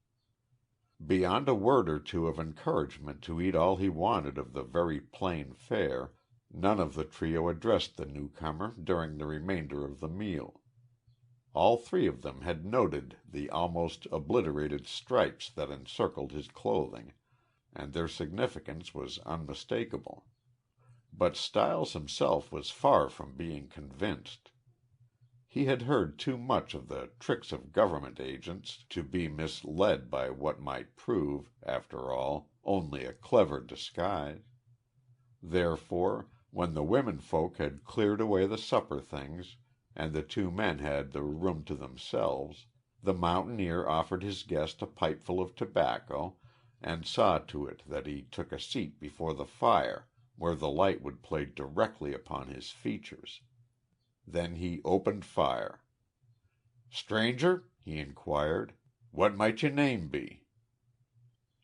[SPEAKER 1] Beyond a word or two of encouragement to eat all he wanted of the very plain fare, none of the trio addressed the newcomer during the remainder of the meal. All three of them had noted the almost obliterated stripes that encircled his clothing, and their significance was unmistakable. But Stiles himself was far from being convinced. He had heard too much of the tricks of government agents to be misled by what might prove, after all, only a clever disguise. Therefore, when the women folk had cleared away the supper things, and the two men had the room to themselves, the mountaineer offered his guest a pipeful of tobacco, and saw to it that he took a seat before the fire, where the light would play directly upon his features. Then he opened fire. "Stranger," he inquired, "what might your name be?"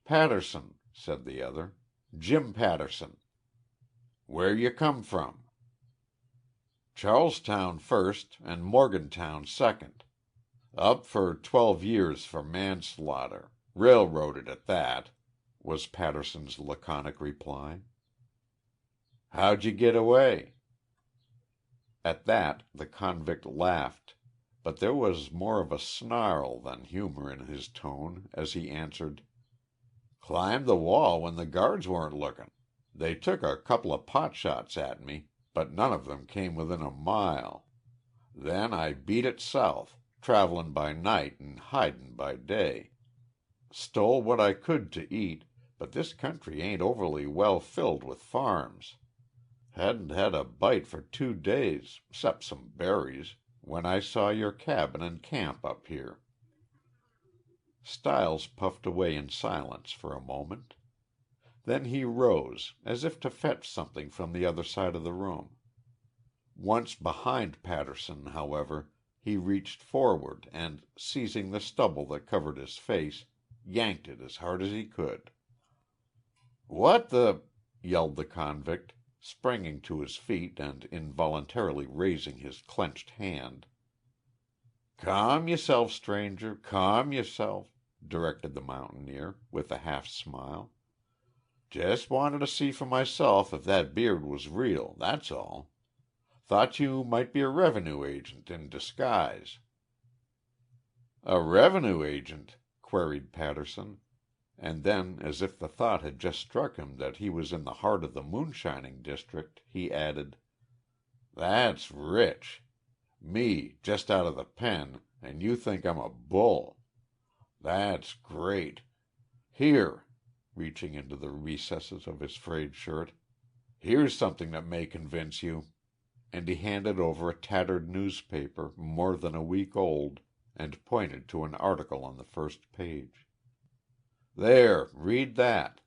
[SPEAKER 1] "Patterson," said the other. "Jim Patterson." "Where you come from?" "Charlestown first and Morgantown second. Up for 12 years for manslaughter. Railroaded at that," was Patterson's laconic reply. "How'd you get away?" At that the convict laughed, but there was more of a snarl than humor in his tone as he answered, "Climbed the wall when the guards weren't looking. They took a couple of pot shots at me, but none of them came within a mile. Then I beat it south, travelin' by night and hidin' by day. Stole what I could to eat, but this country ain't overly well filled with farms. Hadn't had a bite for 2 days, 'cept some berries, when I saw your cabin and camp up here." Stiles puffed away in silence for a moment. Then he rose, as if to fetch something from the other side of the room. Once behind Patterson, however, he reached forward and, seizing the stubble that covered his face, yanked it as hard as he could. "What the—" yelled the convict, springing to his feet and involuntarily raising his clenched hand. "Calm yourself, stranger, calm yourself," directed the mountaineer, with a half smile. "Just wanted to see for myself if that beard was real, that's all. Thought you might be a revenue agent in disguise." "A revenue agent?" queried Patterson, and then, as if the thought had just struck him that he was in the heart of the moonshining district, he added, "That's rich. Me, just out of the pen, and you think I'm a bull. That's great. Here," reaching into the recesses of his frayed shirt, "here's something that may convince you." And he handed over a tattered newspaper, more than a week old, and pointed to an article on the first page. "There, read that."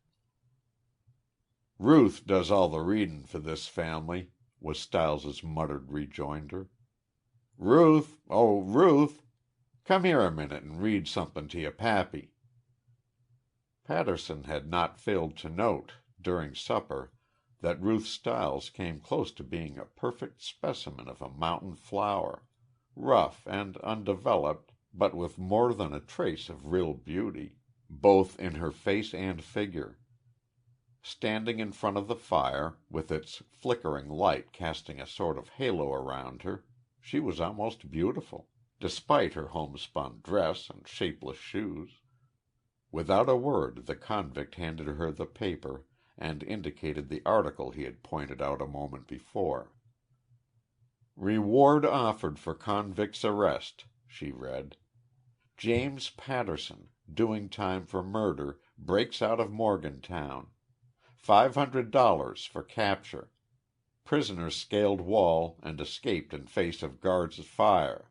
[SPEAKER 1] "Ruth does all the readin' for this family," was Stiles's muttered rejoinder. "Ruth, oh, Ruth, come here a minute and read somethin' to your pappy." Patterson had not failed to note, during supper, that Ruth Stiles came close to being a perfect specimen of a mountain flower, rough and undeveloped, but with more than a trace of real beauty, both in her face and figure. Standing in front of the fire, with its flickering light casting a sort of halo around her, she was almost beautiful, despite her homespun dress and shapeless shoes. Without a word the convict handed her the paper and indicated the article he had pointed out a moment before. "Reward offered for convict's arrest," she read. "James Patterson, doing time for murder, breaks out of Morgantown. $500 for capture. Prisoner scaled wall and escaped in face of guards' fire."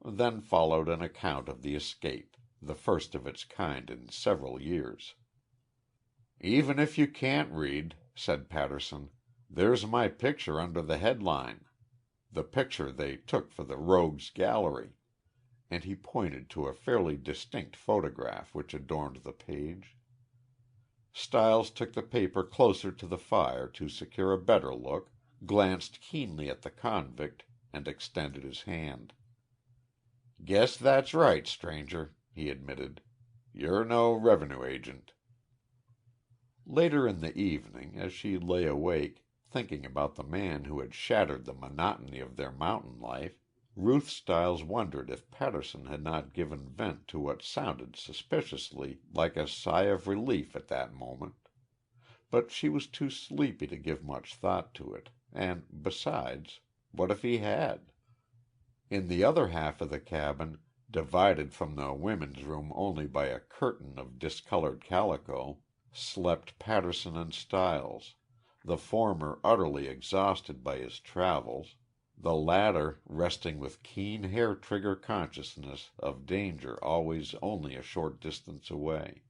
[SPEAKER 1] Then followed an account of the escape, the first of its kind in several years. "Even if you can't read," said Patterson, "there's my picture under the headline. The picture they took for the Rogues Gallery," and he pointed to a fairly distinct photograph which adorned the page. Stiles took the paper closer to the fire to secure a better look, glanced keenly at the convict, and extended his hand. "Guess that's right, stranger," he admitted. "You're no revenue agent." Later in the evening, as she lay awake, thinking about the man who had shattered the monotony of their mountain life, Ruth Stiles wondered if Patterson had not given vent to what sounded suspiciously like a sigh of relief at that moment. But she was too sleepy to give much thought to it, and, besides, what if he had? In the other half of the cabin, divided from the women's room only by a curtain of discolored calico, slept Patterson and Stiles, the former utterly exhausted by his travels, the latter resting with keen hair-trigger consciousness of danger always only a short distance away.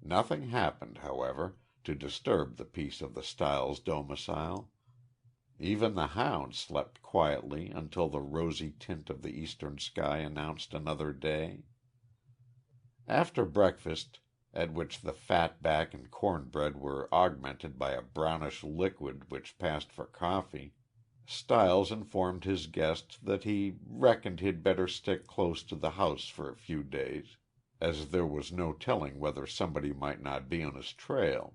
[SPEAKER 1] Nothing happened, however, to disturb the peace of the Stiles domicile. Even the hound slept quietly until the rosy tint of the eastern sky announced another day. After breakfast, at which the fat back and cornbread were augmented by a brownish liquid which passed for coffee, Stiles informed his guest that he reckoned he'd better stick close to the house for a few days, as there was no telling whether somebody might not be on his trail.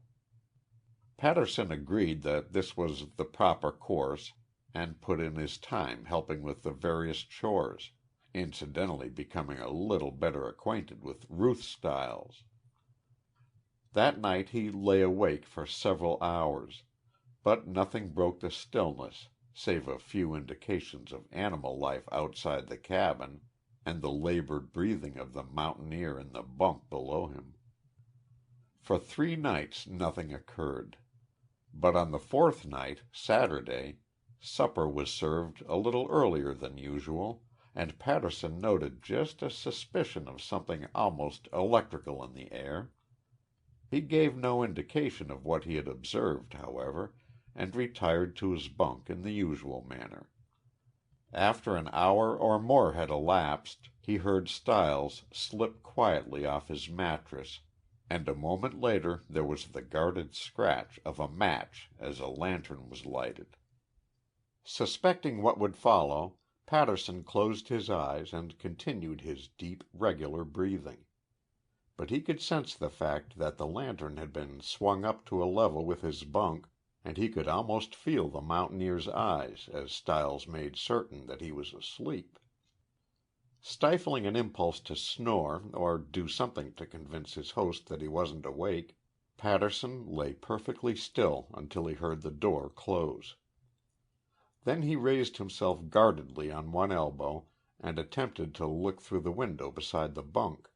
[SPEAKER 1] Patterson agreed that this was the proper course, and put in his time helping with the various chores, incidentally becoming a little better acquainted with Ruth Stiles. That night he lay awake for several hours, but nothing broke the stillness save a few indications of animal life outside the cabin and the labored breathing of the mountaineer in the bunk below him. For 3 nights nothing occurred. But on the 4th night, Saturday, supper was served a little earlier than usual, and Patterson noted just a suspicion of something almost electrical in the air. He gave no indication of what he had observed, however, and retired to his bunk in the usual manner. After an hour or more had elapsed, he heard Stiles slip quietly off his mattress, and a moment later there was the guarded scratch of a match as a lantern was lighted. Suspecting what would follow, Patterson closed his eyes and continued his deep, regular breathing. But he could sense the fact that the lantern had been swung up to a level with his bunk, and he could almost feel the mountaineer's eyes as Stiles made certain that he was asleep. Stifling an impulse to snore or do something to convince his host that he wasn't awake, Patterson lay perfectly still until he heard the door close. Then he raised himself guardedly on one elbow and attempted to look through the window beside the bunk.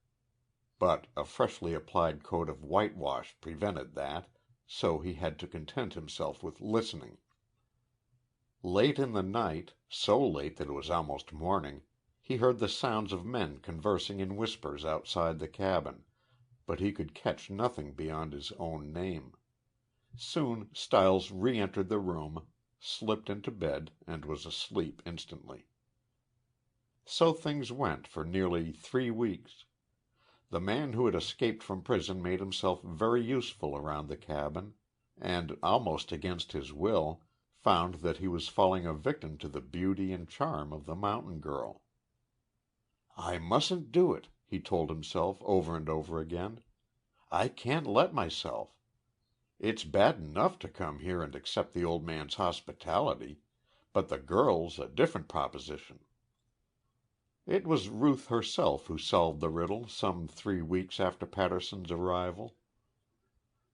[SPEAKER 1] But a freshly applied coat of whitewash prevented that, so he had to content himself with listening. Late in the night, so late that it was almost morning, he heard the sounds of men conversing in whispers outside the cabin, but he could catch nothing beyond his own name. Soon Stiles re-entered the room, slipped into bed, and was asleep instantly. So things went for nearly 3 weeks. The man who had escaped from prison made himself very useful around the cabin, and, almost against his will, found that he was falling a victim to the beauty and charm of the mountain girl. "I mustn't do it," he told himself over and over again. "I can't let myself. It's bad enough to come here and accept the old man's hospitality, but the girl's a different proposition." It was Ruth herself who solved the riddle some 3 weeks after Patterson's arrival.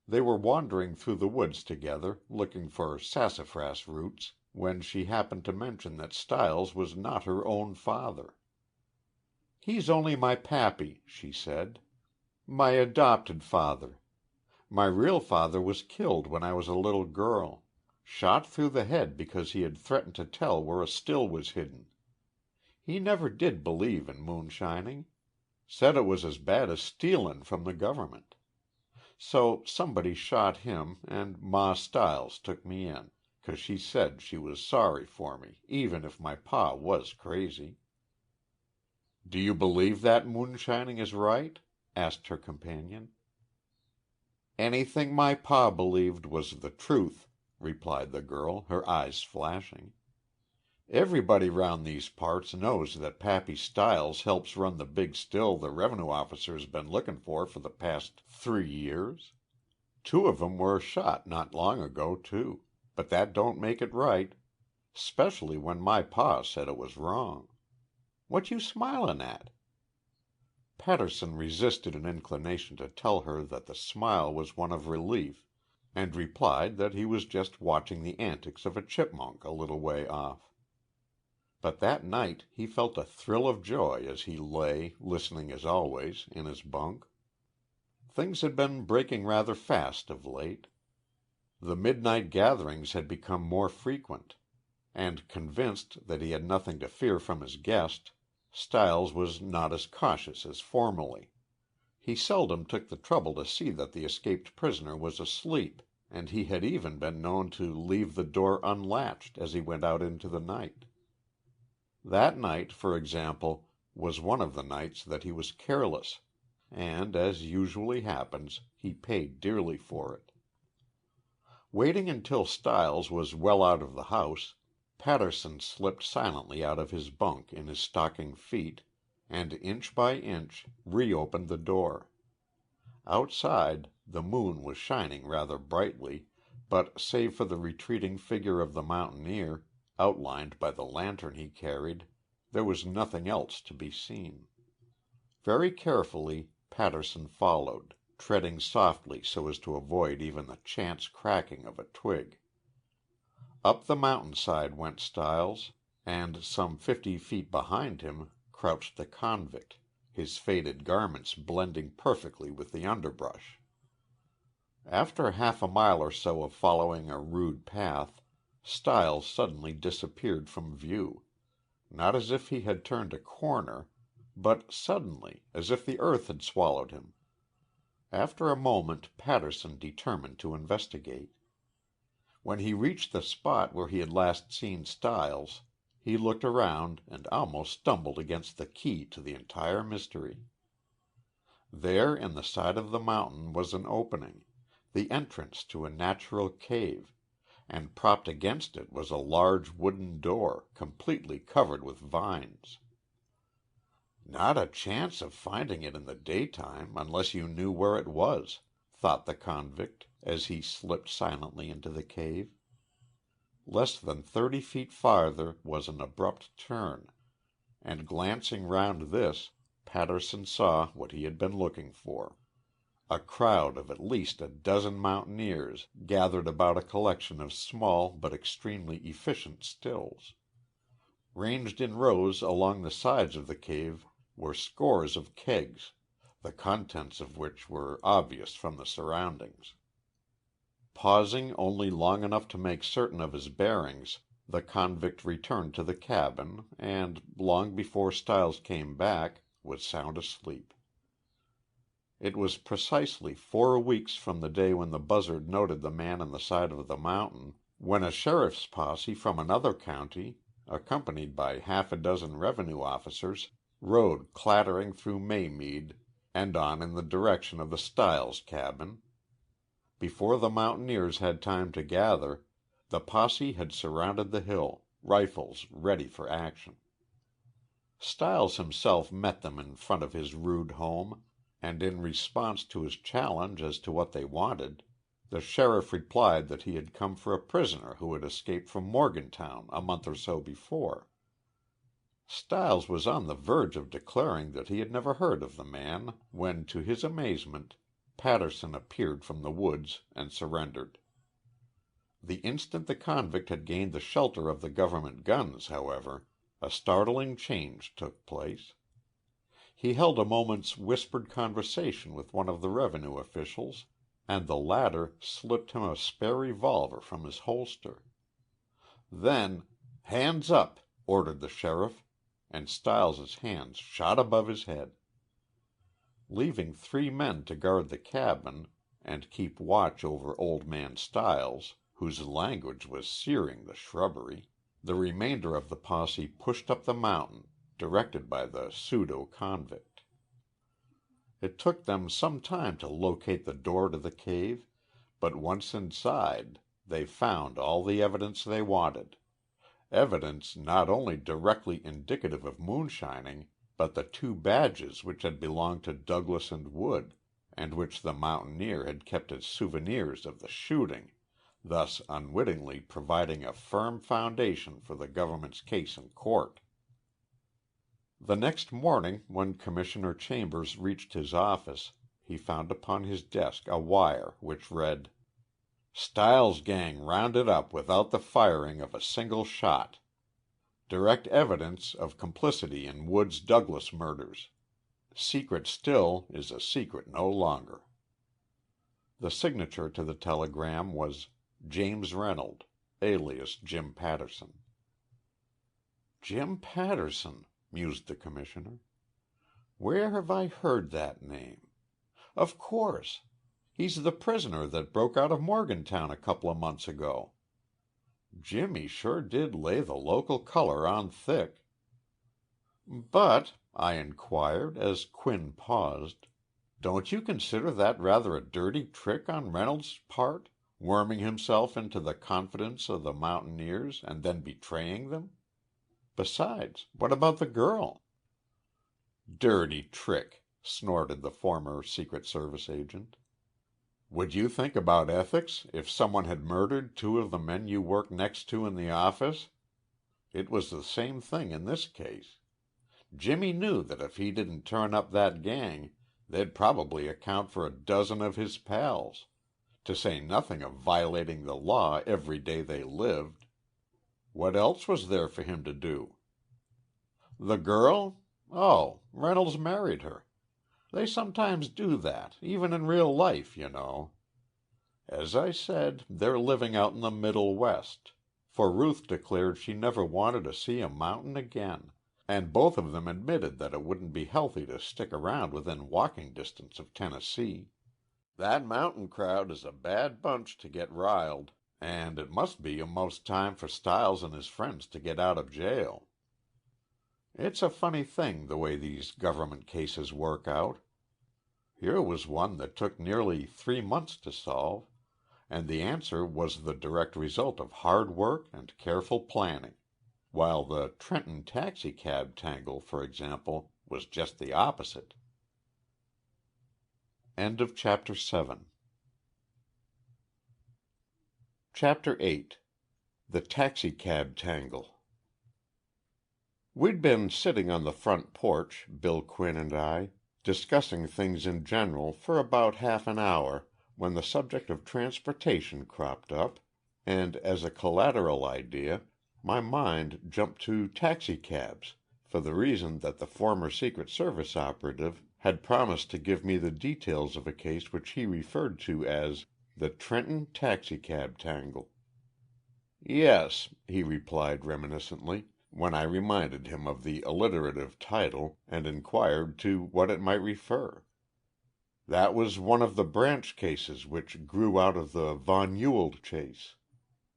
[SPEAKER 1] They were wandering through the woods together, looking for sassafras roots, when she happened to mention that Stiles was not her own father. "He's only my pappy," she said. "My adopted father. My real father was killed when I was a little girl, shot through the head because he had threatened to tell where a still was hidden. He never did believe in moonshining. Said it was as bad as stealin' from the government. So somebody shot him and Ma Stiles took me in, 'cause she said she was sorry for me, even if my pa was crazy." "Do you believe that moonshining is right?" asked her companion. "Anything my pa believed was the truth," replied the girl, her eyes flashing. "Everybody round these parts knows that Pappy Stiles helps run the big still the revenue officer's been looking for the past 3 years. 2 of 'em were shot not long ago, too, but that don't make it right. 'Specially when my pa said it was wrong. What you smilin' at?" Patterson resisted an inclination to tell her that the smile was one of relief, and replied that he was just watching the antics of a chipmunk a little way off. But that night he felt a thrill of joy as he lay, listening as always, in his bunk. Things had been breaking rather fast of late. The midnight gatherings had become more frequent, and, convinced that he had nothing to fear from his guest, Stiles was not as cautious as formerly. He seldom took the trouble to see that the escaped prisoner was asleep, and he had even been known to leave the door unlatched as he went out into the night. That night, for example, was one of the nights that he was careless, and, as usually happens, he paid dearly for it. Waiting until Stiles was well out of the house, Patterson slipped silently out of his bunk in his stocking feet, and inch by inch reopened the door. Outside, the moon was shining rather brightly, but save for the retreating figure of the mountaineer, outlined by the lantern he carried, there was nothing else to be seen. Very carefully Patterson followed, treading softly so as to avoid even the chance cracking of a twig. Up the mountainside went Stiles, and some 50 feet behind him crouched the convict, his faded garments blending perfectly with the underbrush. After half a mile or so of following a rude path, Stiles suddenly disappeared from view, not as if he had turned a corner, but suddenly, as if the earth had swallowed him. After a moment Patterson determined to investigate. When he reached the spot where he had last seen Stiles, he looked around and almost stumbled against the key to the entire mystery. There in the side of the mountain was an opening, the entrance to a natural cave, and propped against it was a large wooden door, completely covered with vines. "Not a chance of finding it in the daytime unless you knew where it was," thought the convict as he slipped silently into the cave. Less than 30 feet farther was an abrupt turn, and glancing round this, Patterson saw what he had been looking for. A crowd of at least a dozen mountaineers gathered about a collection of small but extremely efficient stills. Ranged in rows along the sides of the cave were scores of kegs, the contents of which were obvious from the surroundings. Pausing only long enough to make certain of his bearings, the convict returned to the cabin and, long before Stiles came back, was sound asleep. It was precisely 4 weeks from the day when the buzzard noted the man on the side of the mountain, when a sheriff's posse from another county, accompanied by half a dozen revenue officers, rode clattering through Maymead and on in the direction of the Stiles cabin. Before the mountaineers had time to gather, the posse had surrounded the hill, rifles ready for action. Stiles himself met them in front of his rude home, and in response to his challenge as to what they wanted, the sheriff replied that he had come for a prisoner who had escaped from Morgantown a month or so before. Stiles was on the verge of declaring that he had never heard of the man, when, to his amazement, Patterson appeared from the woods and surrendered. The instant the convict had gained the shelter of the government guns, however, a startling change took place. He held a moment's whispered conversation with one of the revenue officials, and the latter slipped him a spare revolver from his holster. Then, "Hands up," ordered the sheriff, and Stiles's hands shot above his head. Leaving 3 men to guard the cabin and keep watch over Old Man Stiles, whose language was searing the shrubbery, the remainder of the posse pushed up the mountain, directed by the pseudo-convict. It took them some time to locate the door to the cave, but once inside, they found all the evidence they wanted. Evidence not only directly indicative of moonshining, but the 2 badges which had belonged to Douglas and Wood, and which the mountaineer had kept as souvenirs of the shooting, thus unwittingly providing a firm foundation for the government's case in court. The next morning, when Commissioner Chambers reached his office, he found upon his desk a wire which read: "Stiles gang rounded up without the firing of a single shot. Direct evidence of complicity in Wood's Douglas murders. Secret still is a secret no longer." The signature to the telegram was James Reynolds, alias Jim Patterson. "Jim Patterson," mused the Commissioner. "Where have I heard that name? Of course. He's the prisoner that broke out of Morgantown a couple of months ago. Jimmy sure did lay the local color on thick." "But," I inquired, as Quinn paused, "don't you consider that rather a dirty trick on Reynolds' part, worming himself into the confidence of the mountaineers and then betraying them? Besides, what about the girl?" "Dirty trick," snorted the former Secret Service agent. "Would you think about ethics if someone had murdered 2 of the men you work next to in the office? It was the same thing in this case. Jimmy knew that if he didn't turn up that gang, they'd probably account for a dozen of his pals, to say nothing of violating the law every day they lived. What else was there for him to do? The girl? Oh, Reynolds married her. They sometimes do that, even in real life, you know. As I said, they're living out in the Middle West, for Ruth declared she never wanted to see a mountain again, and both of them admitted that it wouldn't be healthy to stick around within walking distance of Tennessee. That mountain crowd is a bad bunch to get riled, and it must be almost time for Stiles and his friends to get out of jail. It's a funny thing the way these government cases work out. Here was one that took nearly 3 months to solve, and the answer was the direct result of hard work and careful planning, while the Trenton Taxicab Tangle, for example, was just the opposite. End of Chapter 7. Chapter 8. The Taxicab Tangle. We'd been sitting on the front porch, Bill Quinn and I, discussing things in general for about half an hour when the subject of transportation cropped up, and as a collateral idea, my mind jumped to taxicabs for the reason that the former Secret Service operative had promised to give me the details of a case which he referred to as the Trenton Taxicab Tangle. Yes, he replied reminiscently, when I reminded him of the alliterative title and inquired to what it might refer. That was one of the branch cases which grew out of the Von Ewald chase.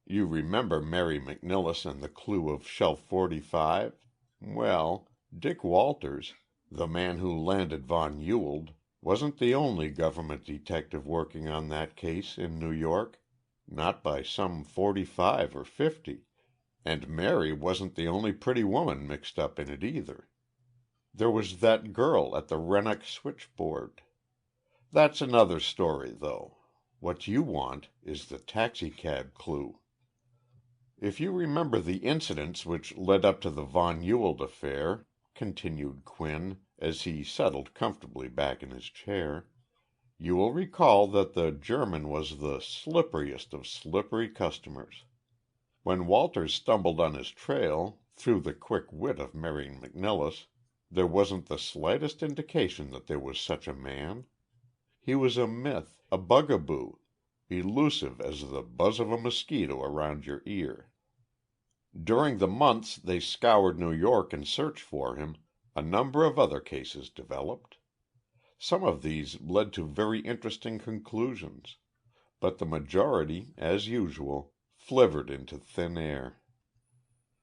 [SPEAKER 1] You remember Mary McNillis and the clue of Shelf 45? Well, Dick Walters, the man who landed Von Ewald, wasn't the only government detective working on that case in New York, not by some 45 or 50, and Mary wasn't the only pretty woman mixed up in it either. There was that girl at the Rennock Switchboard. That's another story, though. What you want is the taxicab clue. If you remember the incidents which led up to the Von Ewald affair, continued Quinn, as he settled comfortably back in his chair, you will recall that the German was the slipperiest of slippery customers. When Walters stumbled on his trail, through the quick wit of Mary McNillis, there wasn't the slightest indication that there was such a man. He was a myth, a bugaboo, elusive as the buzz of a mosquito around your ear. During the months they scoured New York in search for him, a number of other cases developed. Some of these led to very interesting conclusions, but the majority, as usual, flivvered into thin air.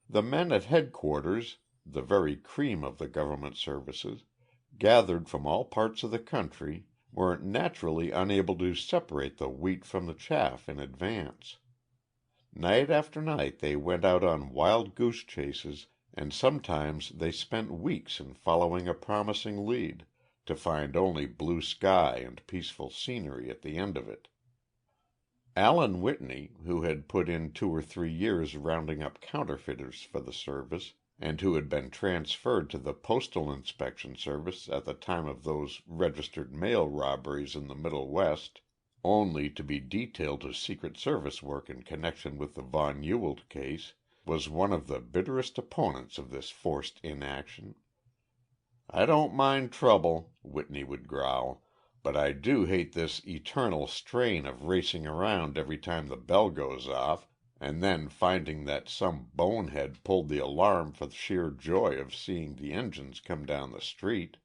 [SPEAKER 1] The men at headquarters, the very cream of the government services, gathered from all parts of the country, were naturally unable to separate the wheat from the chaff in advance. Night after night they went out on wild goose chases, and sometimes they spent weeks in following a promising lead, to find only blue sky and peaceful scenery at the end of it. Allen Whitney, who had put in 2 or 3 years rounding up counterfeiters for the service, and who had been transferred to the Postal Inspection Service at the time of those registered mail robberies in the Middle West, only to be detailed to Secret Service work in connection with the Von Ewald case, was one of the bitterest opponents of this forced inaction. "I don't mind trouble," Whitney would growl, "but I do hate this eternal strain of racing around every time the bell goes off, and then finding that some bonehead pulled the alarm for sheer joy of seeing the engines come down the street.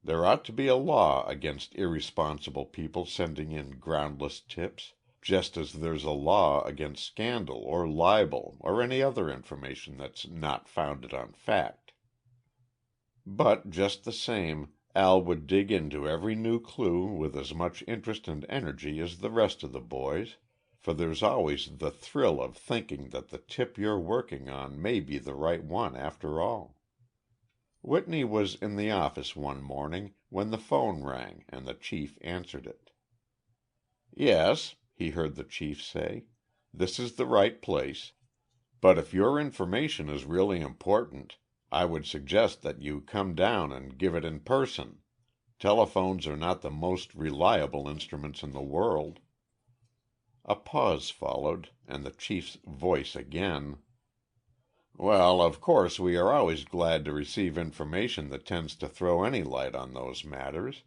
[SPEAKER 1] There ought to be a law against irresponsible people sending in groundless tips, just as there's a law against scandal or libel or any other information that's not founded on fact." But just the same, Al would dig into every new clue with as much interest and energy as the rest of the boys, for there's always the thrill of thinking that the tip you're working on may be the right one after all. Whitney was in the office one morning when the phone rang and the chief answered it. "Yes," he heard the chief say, "this is the right place. But if your information is really important, I would suggest that you come down and give it in person. Telephones are not the most reliable instruments in the world." A pause followed, and the chief's voice again. "Well, of course we are always glad to receive information that tends to throw any light on those matters,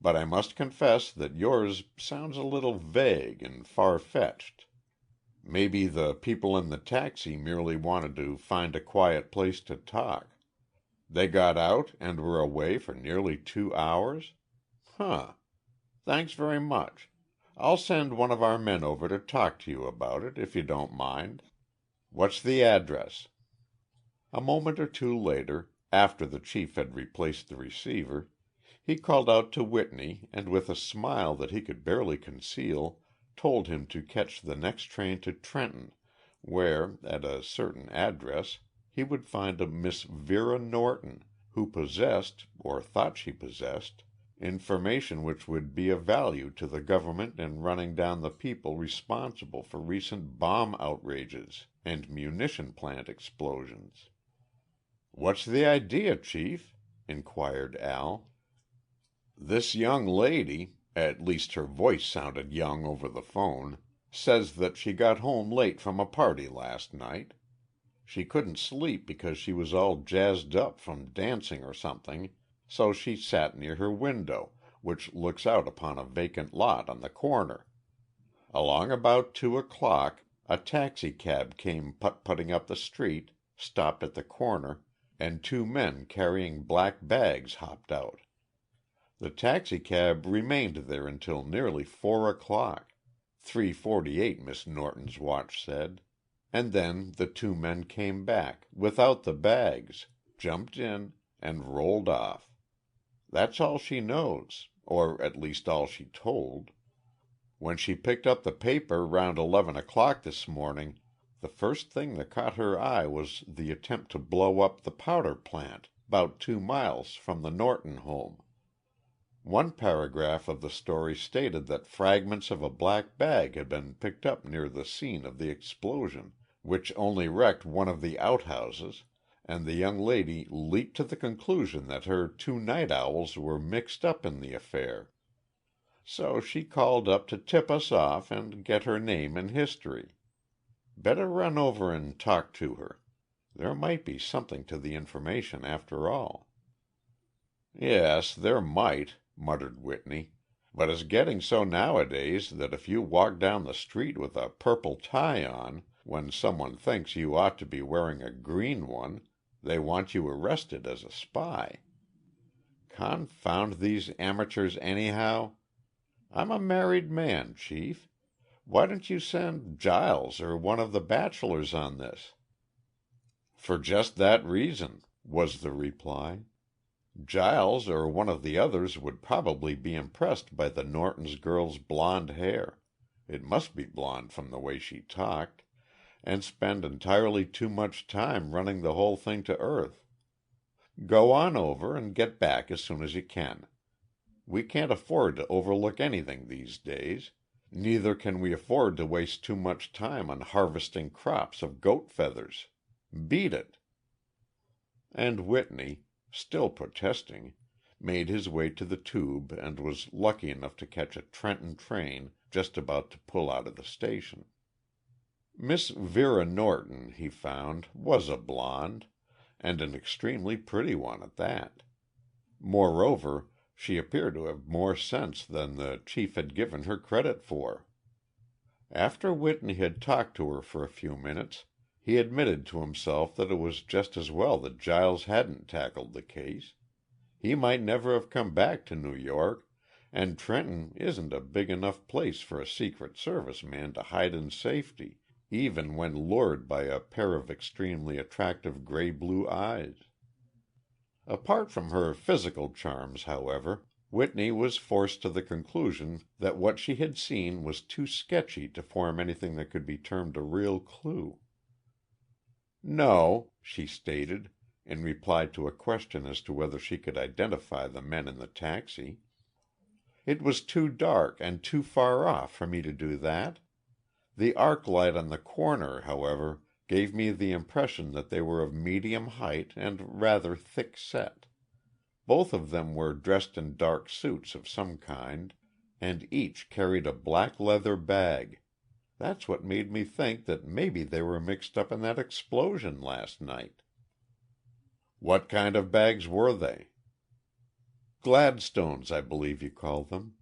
[SPEAKER 1] but I must confess that yours sounds a little vague and far-fetched. Maybe the people in the taxi merely wanted to find a quiet place to talk. They got out and were away for nearly 2 hours? Huh. Thanks very much. I'll send one of our men over to talk to you about it, if you don't mind. What's the address?" A moment or two later, after the chief had replaced the receiver, he called out to Whitney and with a smile that he could barely conceal, told him to catch the next train to Trenton, where, at a certain address, he would find a Miss Vera Norton, who possessed, or thought she possessed, information which would be of value to the government in running down the people responsible for recent bomb outrages and munition plant explosions. "What's the idea, Chief?" inquired Al. "This young lady, at least her voice sounded young over the phone, says that she got home late from a party last night. She couldn't sleep because she was all jazzed up from dancing or something, so she sat near her window, which looks out upon a vacant lot on the corner. Along about 2:00, a taxicab came putt-putting up the street, stopped at the corner, and 2 men carrying black bags hopped out. The taxicab remained there until nearly 4:00, 3:48 Miss Norton's watch said, and then the 2 men came back, without the bags, jumped in, and rolled off. That's all she knows, or at least all she told. When she picked up the paper round 11:00 this morning, the first thing that caught her eye was the attempt to blow up the powder plant 'bout 2 miles from the Norton home. One paragraph of the story stated that fragments of a black bag had been picked up near the scene of the explosion, which only wrecked one of the outhouses, and the young lady leaped to the conclusion that her 2 night owls were mixed up in the affair. So she called up to tip us off and get her name in history. Better run over and talk to her. There might be something to the information after all." "Yes, there might," muttered Whitney, "but it's getting so nowadays that if you walk down the street with a purple tie on, when someone thinks you ought to be wearing a green one, they want you arrested as a spy. Confound these amateurs anyhow. I'm a married man, Chief. Why don't you send Giles or one of the bachelors on this?" "For just that reason," was the reply. "Giles or one of the others would probably be impressed by the Norton's girl's blonde hair it must be blonde from the way she talked and spend entirely too much time running the whole thing to earth. Go on over and get back as soon as you can. We can't afford to overlook anything these days. Neither can we afford to waste too much time on harvesting crops of goat feathers. Beat it." And Whitney, still protesting, made his way to the tube and was lucky enough to catch a Trenton train just about to pull out of the station. Miss Vera Norton, he found, was a blonde, and an extremely pretty one at that. Moreover, she appeared to have more sense than the chief had given her credit for. After Whitney had talked to her for a few minutes, he admitted to himself that it was just as well that Giles hadn't tackled the case. He might never have come back to New York, and Trenton isn't a big enough place for a Secret Service man to hide in safety, even when lured by a pair of extremely attractive gray-blue eyes. Apart from her physical charms, however, Whitney was forced to the conclusion that what she had seen was too sketchy to form anything that could be termed a real clue. "No," she stated, in reply to a question as to whether she could identify the men in the taxi. "It was too dark and too far off for me to do that. The arc light on the corner, however, gave me the impression that they were of medium height and rather thick set. Both of them were dressed in dark suits of some kind, and each carried a black leather bag. That's what made me think that maybe they were mixed up in that explosion last night." "What kind of bags were they?" "Gladstones, I believe you call them.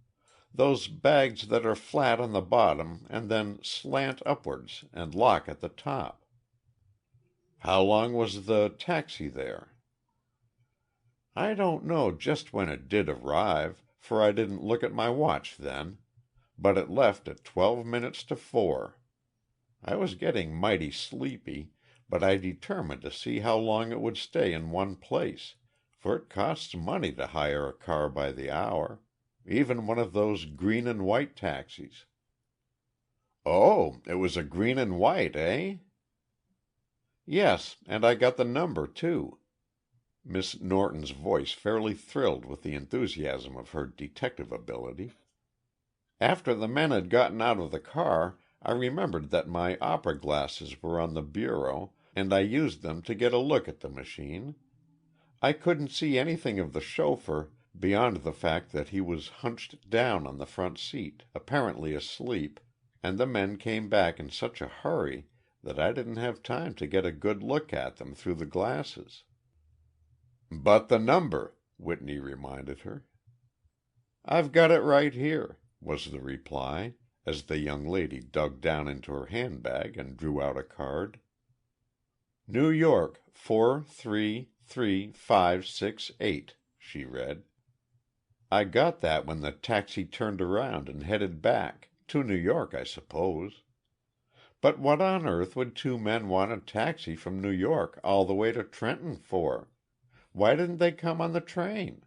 [SPEAKER 1] Those bags that are flat on the bottom and then slant upwards and lock at the top." "How long was the taxi there?" "I don't know just when it did arrive, for I didn't look at my watch then, but it left at 12 minutes to 4. I was getting mighty sleepy, but I determined to see how long it would stay in one place, for it costs money to hire a car by the hour, even one of those green and white taxis." "Oh, it was a green and white, eh?" "Yes, and I got the number, too." Miss Norton's voice fairly thrilled with the enthusiasm of her detective ability. "After the men had gotten out of the car, I remembered that my opera glasses were on the bureau, and I used them to get a look at the machine. I couldn't see anything of the chauffeur beyond the fact that he was hunched down on the front seat, apparently asleep, and the men came back in such a hurry that I didn't have time to get a good look at them through the glasses." "But the number," Whitney reminded her. "I've got it right here," was the reply, as the young lady dug down into her handbag and drew out a card. "New York 433-568," she read. "I got that when the taxi turned around and headed back to New York, I suppose. But what on earth would two men want a taxi from New York all the way to Trenton for? Why didn't they come on the train?"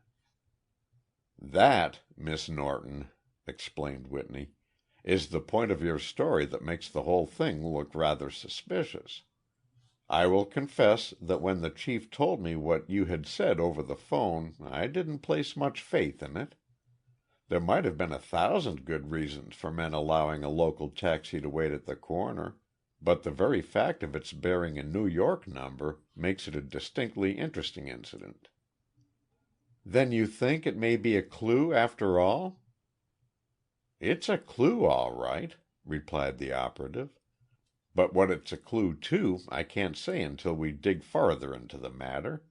[SPEAKER 1] "That, Miss Norton," explained Whitney, "is the point of your story that makes the whole thing look rather suspicious. I will confess that when the Chief told me what you had said over the phone I didn't place much faith in it. There might have been 1,000 good reasons for men allowing a local taxi to wait at the corner, but the very fact of its bearing a New York number makes it a distinctly interesting incident." "Then you think it may be a clue after all?" "It's a clue, all right," replied the operative. "But what it's a clue to I can't say until we dig farther into the matter.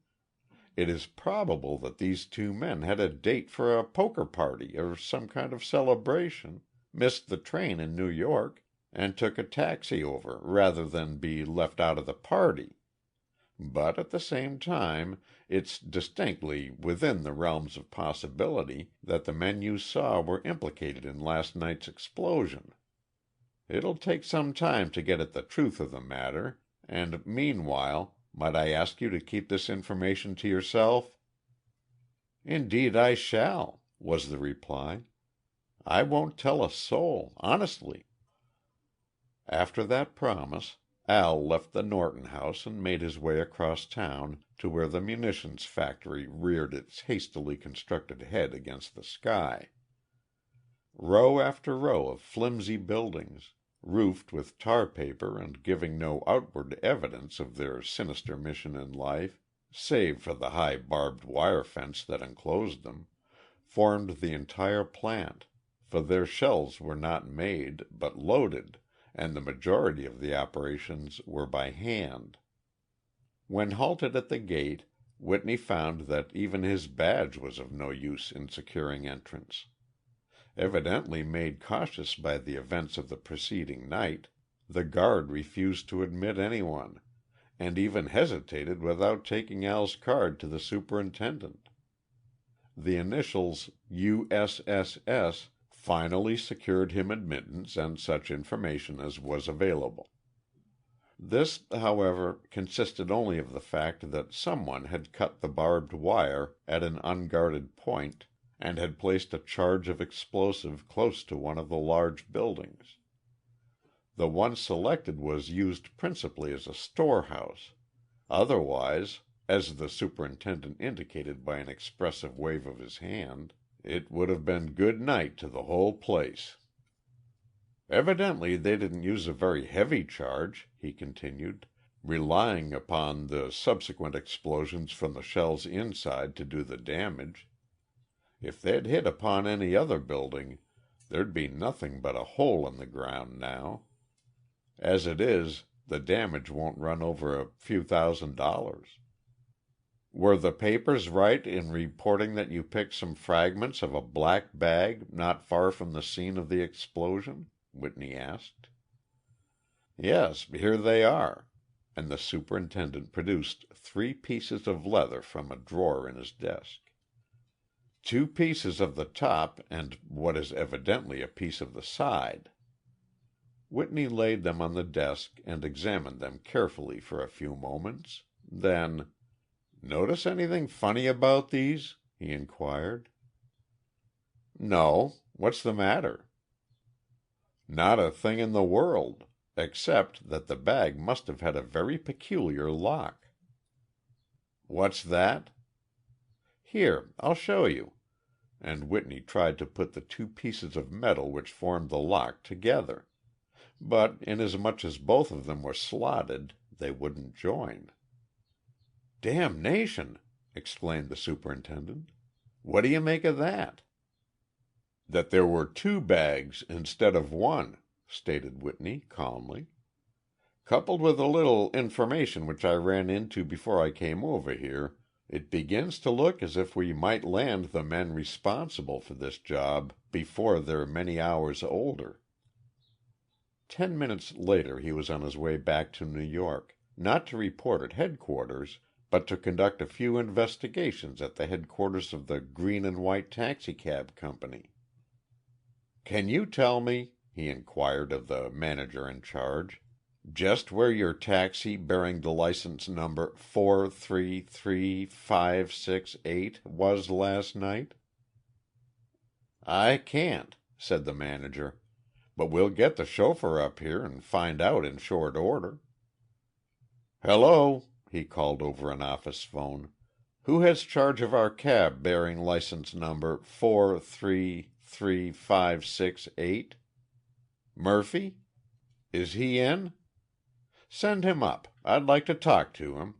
[SPEAKER 1] It is probable that these two men had a date for a poker party or some kind of celebration, missed the train in New York, and took a taxi over rather than be left out of the party. But at the same time, it's distinctly within the realms of possibility that the men you saw were implicated in last night's explosion. It'll take some time to get at the truth of the matter, and meanwhile, might I ask you to keep this information to yourself?" "Indeed I shall," was the reply. "I won't tell a soul, honestly." After that promise, Al left the Norton house and made his way across town to where the munitions factory reared its hastily constructed head against the sky. Row after row of flimsy buildings, roofed with tar paper and giving no outward evidence of their sinister mission in life, save for the high barbed wire fence that enclosed them, formed the entire plant, for their shells were not made, but loaded, and the majority of the operations were by hand. When halted at the gate, Whitney found that even his badge was of no use in securing entrance. Evidently made cautious by the events of the preceding night, the guard refused to admit anyone, and even hesitated without taking Al's card to the superintendent. The initials USSS finally secured him admittance and such information as was available. This, however, consisted only of the fact that someone had cut the barbed wire at an unguarded point and had placed a charge of explosive close to one of the large buildings. The one selected was used principally as a storehouse. Otherwise, as the superintendent indicated by an expressive wave of his hand, it would have been good night to the whole place. "Evidently they didn't use a very heavy charge," he continued, relying upon the subsequent explosions from the shells inside to do the damage. If they'd hit upon any other building, there'd be nothing but a hole in the ground now. As it is, the damage won't run over a few $1,000s. Were the papers right in reporting that you picked some fragments of a black bag not far from the scene of the explosion? Whitney asked. Yes, here they are, and the superintendent produced 3 pieces of leather from a drawer in his desk. 2 pieces of the top and what is evidently a piece of the side. Whitney laid them on the desk and examined them carefully for a few moments. Then, "Notice anything funny about these?" he inquired. "No. What's the matter?" "Not a thing in the world. Except that the bag must have had a very peculiar lock." "What's that?" "Here, I'll show you," and Whitney tried to put the 2 pieces of metal which formed the lock together. But inasmuch as both of them were slotted, they wouldn't join. "Damnation!" exclaimed the superintendent. "What do you make of that?" "That there were 2 bags instead of 1. Stated Whitney, calmly. "Coupled with a little information which I ran into before I came over here, it begins to look as if we might land the men responsible for this job before they're many hours older." 10 minutes later he was on his way back to New York, not to report at headquarters, but to conduct a few investigations at the headquarters of the Green and White Taxicab Company. "Can you tell me," he inquired of the manager in charge, "just where your taxi bearing the license number 433568 was last night?" "I can't," said the manager, "but we'll get the chauffeur up here and find out in short order." "Hello," he called over an office phone. "Who has charge of our cab bearing license number 433568? Murphy? Is he in? Send him up. I'd like to talk to him."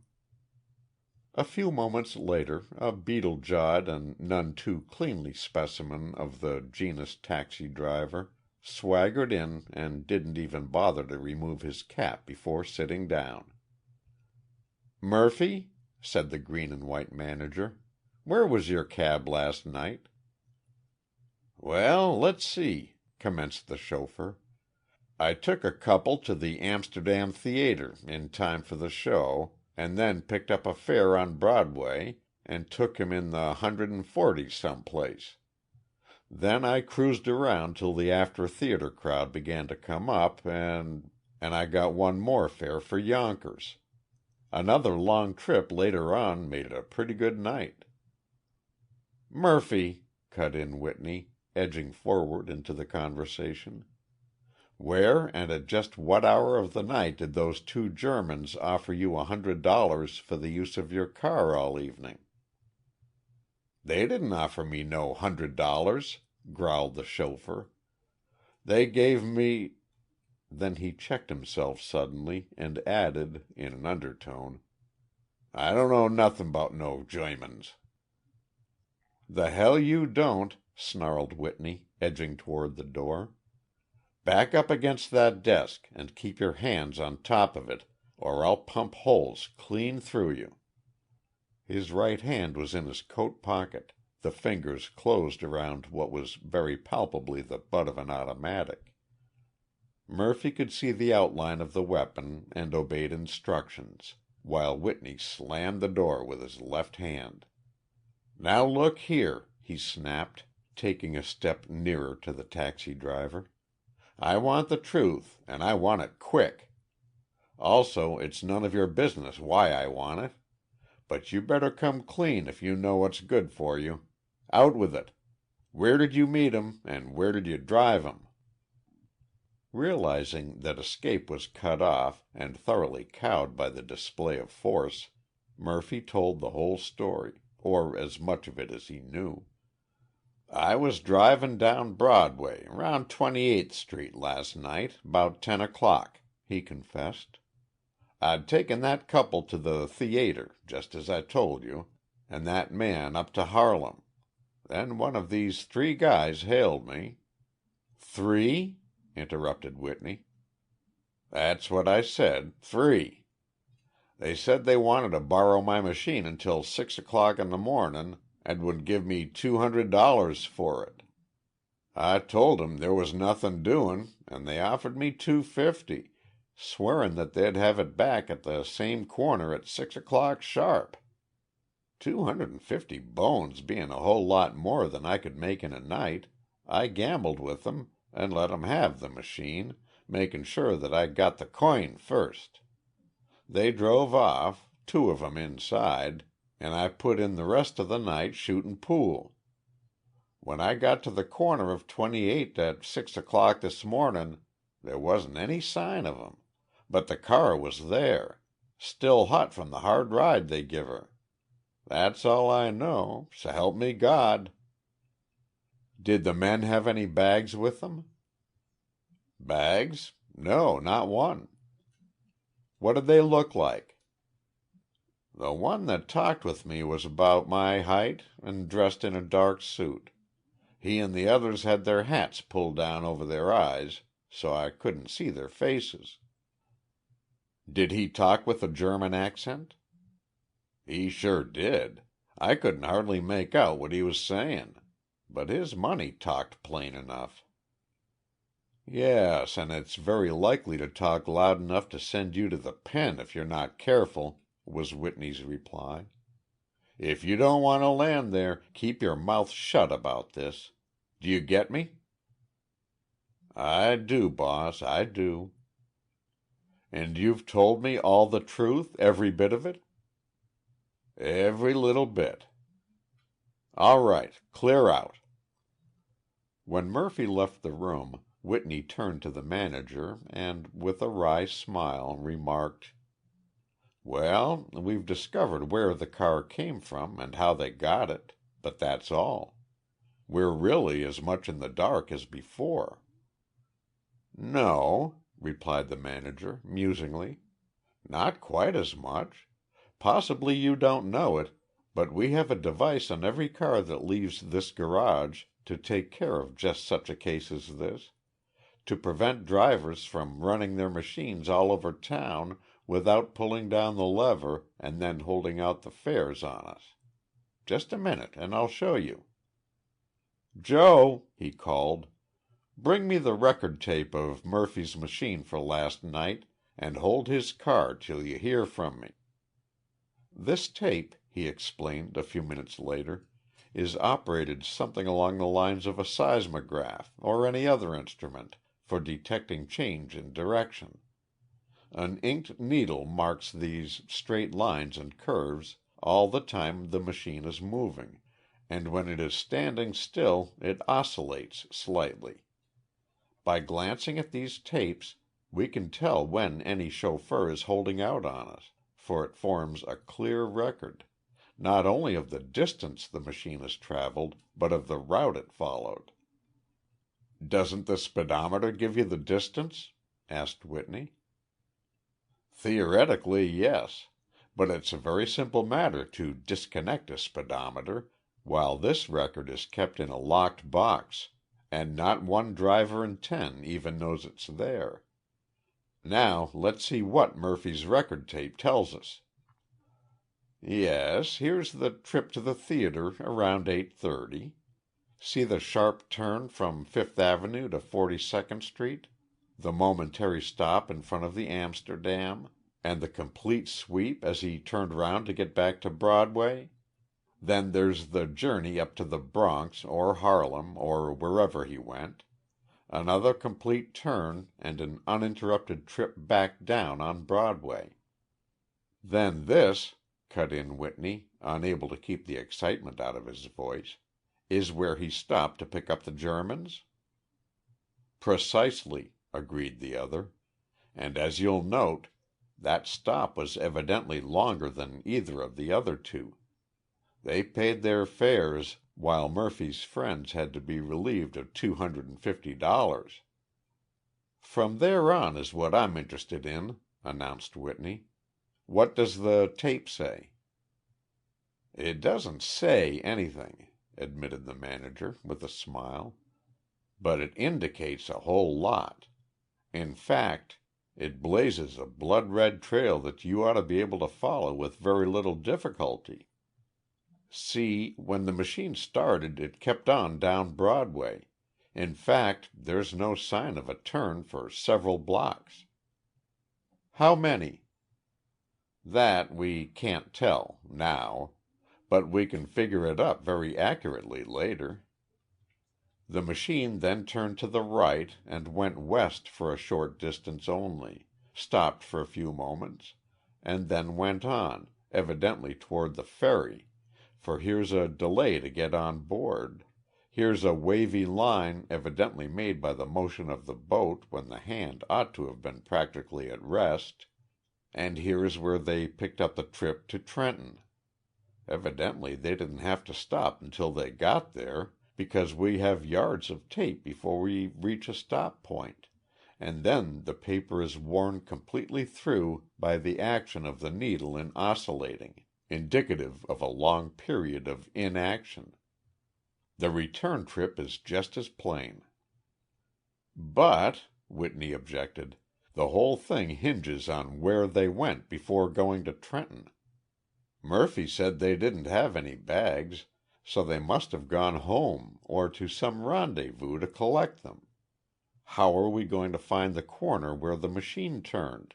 [SPEAKER 1] A few moments later a beetle-jawed and none too cleanly specimen of the genus taxi driver swaggered in and didn't even bother to remove his cap before sitting down. "Murphy," said the Green and White manager, "where was your cab last night?" "Well, let's see," commenced the chauffeur. "I took a couple to the Amsterdam Theater in time for the show, and then picked up a fare on Broadway and took him in the 140 someplace. Then I cruised around till the after-theater crowd began to come up and I got one more fare for Yonkers. Another long trip later on made it a pretty good night." "Murphy," cut in Whitney, edging forward into the conversation, "where and at just what hour of the night did those 2 Germans offer you $100 for the use of your car all evening?" "They didn't offer me no $100," growled the chauffeur. "They gave me—" Then he checked himself suddenly and added, in an undertone, "I don't know nothin' 'bout no Joymans." "The hell you don't," snarled Whitney, edging toward the door. "Back up against that desk and keep your hands on top of it or I'll pump holes clean through you." His right hand was in his coat pocket, the fingers closed around what was very palpably the butt of an automatic. Murphy could see the outline of the weapon and obeyed instructions, while Whitney slammed the door with his left hand. "Now look here," he snapped, taking a step nearer to the taxi driver. "I want the truth, and I want it quick. Also, it's none of your business why I want it. But you better come clean if you know what's good for you. Out with it. Where did you meet him, and where did you drive him?" Realizing that escape was cut off, and thoroughly cowed by the display of force, Murphy told the whole story, or as much of it as he knew. "I was drivin' down Broadway, around 28th Street last night, 'bout 10 o'clock," he confessed. I'd taken that couple to the theater, just as I told you, and that man up to Harlem. Then one of these three guys hailed me—" "Three?" interrupted Whitney. "That's what I said. Three. They said they wanted to borrow my machine until 6 o'clock in the mornin' and would give me $200 for it. I told 'em there was nothin' doin', and they offered me $250, swearin' that they'd have it back at the same corner at 6 o'clock sharp. $250 bein' a whole lot more than I could make in a night, I gambled with 'em and let 'em have the machine, makin' sure that I got the coin first. They drove off, two of 'em inside, and I put in the rest of the night shootin' pool. When I got to the corner of 28th at 6 o'clock this mornin', there wasn't any sign of 'em, but the car was there, still hot from the hard ride they give her. That's all I know, s'help me God." "Did the men have any bags with them?" "Bags? No, not one." "What did they look like?" "The one that talked with me was about my height and dressed in a dark suit. He and the others had their hats pulled down over their eyes, so I couldn't see their faces." "Did he talk with a German accent?" "He sure did. I couldn't hardly make out what he was sayin'. But his money talked plain enough." "Yes, and it's very likely to talk loud enough to send you to the pen if you're not careful," was Whitney's reply. "If you don't want to land there, keep your mouth shut about this. Do you get me?" "I do, boss, I do." "And you've told me all the truth, every bit of it?" "Every little bit." "All right. Clear out." When Murphy left the room, Whitney turned to the manager and, with a wry smile, remarked: "Well, we've discovered where the car came from and how they got it, but that's all. We're really as much in the dark as before." "No," replied the manager, musingly. "Not quite as much. Possibly you don't know it, but we have a device on every car that leaves this garage to take care of just such a case as this, to prevent drivers from running their machines all over town without pulling down the lever and then holding out the fares on us. Just a minute and I'll show you. Joe," he called, "bring me the record tape of Murphy's machine for last night, and hold his car till you hear from me." "This tape," he explained a few minutes later, "is operated something along the lines of a seismograph or any other instrument for detecting change in direction. An inked needle marks these straight lines and curves all the time the machine is moving, and when it is standing still it oscillates slightly. By glancing at these tapes we can tell when any chauffeur is holding out on us, for it forms a clear record, not only of the distance the machine has traveled, but of the route it followed." "Doesn't the speedometer give you the distance?" asked Whitney. "Theoretically, yes. But it's a very simple matter to disconnect a speedometer, while this record is kept in a locked box, and not one driver in 10 even knows it's there. Now let's see what Murphy's record tape tells us." "Yes, here's the trip to the theater around 8:30. See the sharp turn from Fifth Avenue to 42nd Street, the momentary stop in front of the Amsterdam, and the complete sweep as he turned round to get back to Broadway? Then there's the journey up to the Bronx or Harlem or wherever he went, another complete turn and an uninterrupted trip back down on Broadway. Then this," cut in Whitney, unable to keep the excitement out of his voice, "is where he stopped to pick up the Germans?" "Precisely," agreed the other. "And as you'll note, that stop was evidently longer than either of the other two. They paid their fares, while Murphy's friends had to be relieved of $250. From there on is what I'm interested in," announced Whitney. "What does the tape say?" "It doesn't say anything," admitted the manager, with a smile. "But it indicates a whole lot. In fact, it blazes a blood-red trail that you ought to be able to follow with very little difficulty. See, when the machine started it kept on down Broadway. In fact, there's no sign of a turn for several blocks." "How many?" "That we can't tell, now. But we can figure it up very accurately later. The machine then turned to the right and went west for a short distance only, stopped for a few moments, and then went on, evidently toward the ferry, for here's a delay to get on board, here's a wavy line evidently made by the motion of the boat when the hand ought to have been practically at rest, and here is where they picked up the trip to Trenton. Evidently they didn't have to stop until they got there, because we have yards of tape before we reach a stop point, and then the paper is worn completely through by the action of the needle in oscillating, indicative of a long period of inaction. The return trip is just as plain." "But," Whitney objected, "the whole thing hinges on where they went before going to Trenton. Murphy said they didn't have any bags, so they must have gone home or to some rendezvous to collect them. How are we going to find the corner where the machine turned?"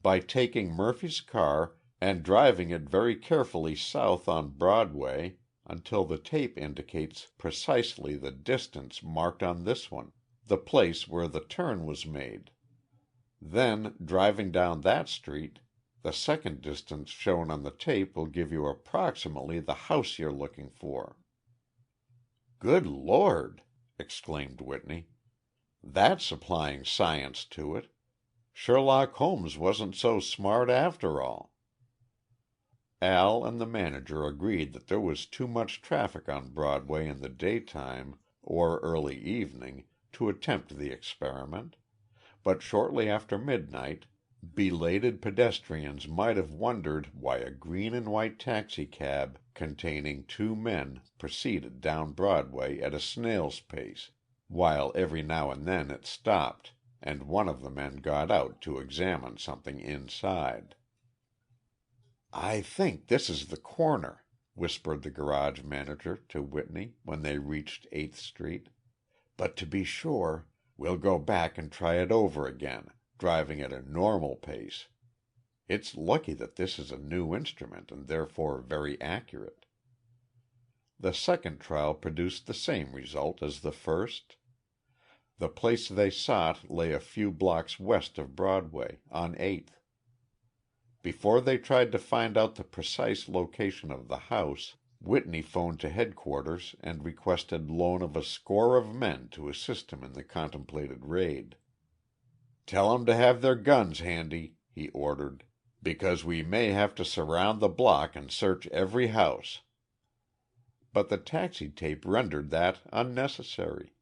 [SPEAKER 1] "By taking Murphy's car and driving it very carefully south on Broadway until the tape indicates precisely the distance marked on this one, the place where the turn was made. Then, driving down that street, the second distance shown on the tape will give you approximately the house you're looking for." "Good Lord!" exclaimed Whitney. "That's applying science to it. Sherlock Holmes wasn't so smart after all." Al and the manager agreed that there was too much traffic on Broadway in the daytime or early evening to attempt the experiment, but shortly after midnight belated pedestrians might have wondered why a green and white taxicab containing two men proceeded down Broadway at a snail's pace, while every now and then it stopped, and one of the men got out to examine something inside. "I think this is the corner," whispered the garage manager to Whitney when they reached 8th Street. "But to be sure, we'll go back and try it over again, driving at a normal pace. It's lucky that this is a new instrument and therefore very accurate." The second trial produced the same result as the first. The place they sought lay a few blocks west of Broadway, on 8th. Before they tried to find out the precise location of the house, Whitney phoned to headquarters and requested loan of a score of men to assist him in the contemplated raid. "Tell 'em to have their guns handy," he ordered, "because we may have to surround the block and search every house." But the taxi tape rendered that unnecessary.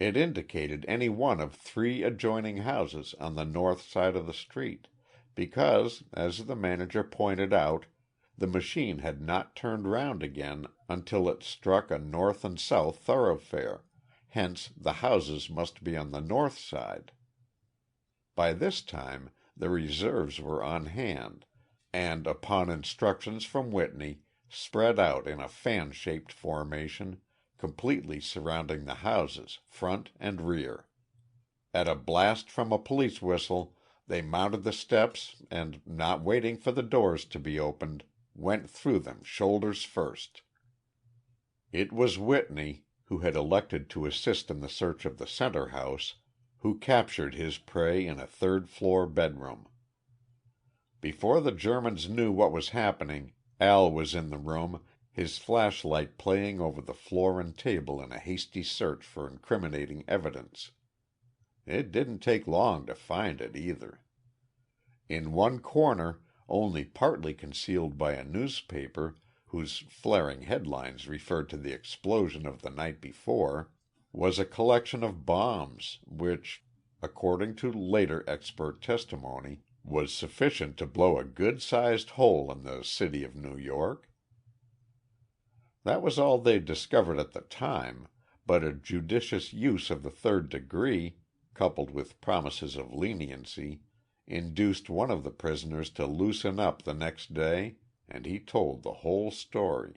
[SPEAKER 1] It indicated any one of 3 adjoining houses on the north side of the street, because, as the manager pointed out, the machine had not turned round again until it struck a north and south thoroughfare, hence the houses must be on the north side. By this time the reserves were on hand, and, upon instructions from Whitney, spread out in a fan-shaped formation, completely surrounding the houses, front and rear. At a blast from a police whistle, they mounted the steps and, not waiting for the doors to be opened, went through them shoulders first. It was Whitney, who had elected to assist in the search of the center house, who captured his prey in a third-floor bedroom. Before the Germans knew what was happening, Al was in the room, his flashlight playing over the floor and table in a hasty search for incriminating evidence. It didn't take long to find it, either. In one corner, only partly concealed by a newspaper whose flaring headlines referred to the explosion of the night before, was a collection of bombs which, according to later expert testimony, was sufficient to blow a good-sized hole in the city of New York. That was all they discovered at the time, but a judicious use of the third degree, coupled with promises of leniency, induced one of the prisoners to loosen up the next day, and he told the whole story,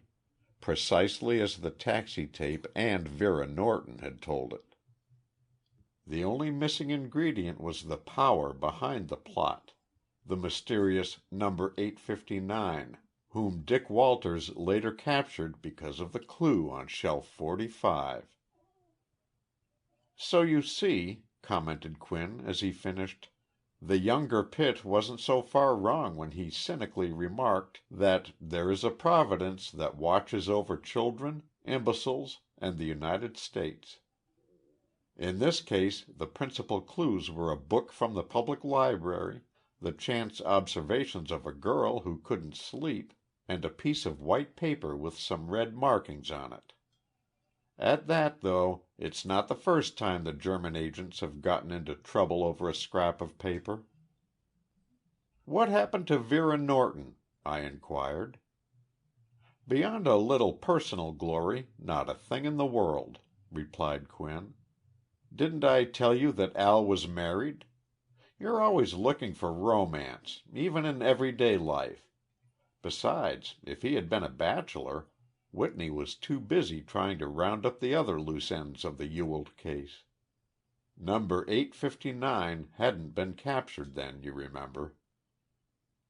[SPEAKER 1] precisely as the taxi tape and Vera Norton had told it. The only missing ingredient was the power behind the plot, the mysterious number 859, whom Dick Walters later captured because of the clue on shelf 45. "So you see," commented Quinn as he finished, "the younger Pitt wasn't so far wrong when he cynically remarked that there is a Providence that watches over children, imbeciles, and the United States. In this case the principal clues were a book from the public library, the chance observations of a girl who couldn't sleep, and a piece of white paper with some red markings on it. At that, though, it's not the first time the German agents have gotten into trouble over a scrap of paper." "What happened to Vera Norton?" I inquired. "Beyond a little personal glory, not a thing in the world," replied Quinn. "Didn't I tell you that Al was married? You're always looking for romance, even in everyday life. Besides, if he had been a bachelor, Whitney was too busy trying to round up the other loose ends of the Ewald case. Number 859 hadn't been captured then, you remember.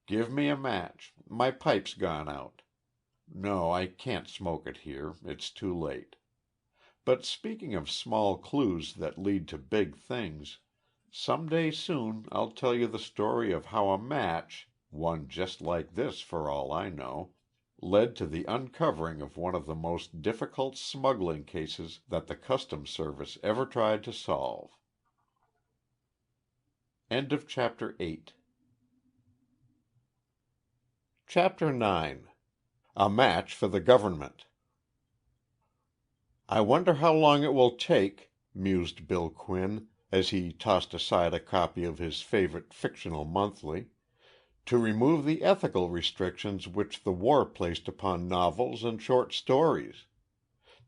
[SPEAKER 1] Give me a match. My pipe's gone out. No, I can't smoke it here. It's too late. But speaking of small clues that lead to big things, some day soon I'll tell you the story of how a match, one just like this for all I know, led to the uncovering of one of the most difficult smuggling cases that the Customs Service ever tried to solve. End of Chapter 8. Chapter 9. A Match for the Government. "I wonder how long it will take," mused Bill Quinn, as he tossed aside a copy of his favorite fictional monthly, "to remove the ethical restrictions which the war placed upon novels and short stories.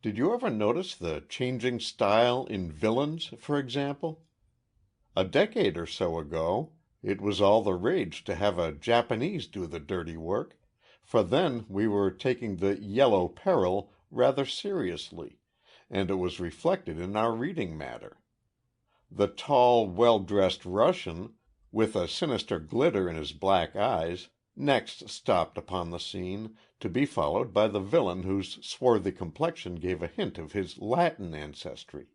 [SPEAKER 1] Did you ever notice the changing style in villains, for example? A decade or so ago, it was all the rage to have a Japanese do the dirty work, for then we were taking the Yellow Peril rather seriously, and it was reflected in our reading matter. The tall, well-dressed Russian, with a sinister glitter in his black eyes, next stopped upon the scene, to be followed by the villain whose swarthy complexion gave a hint of his Latin ancestry.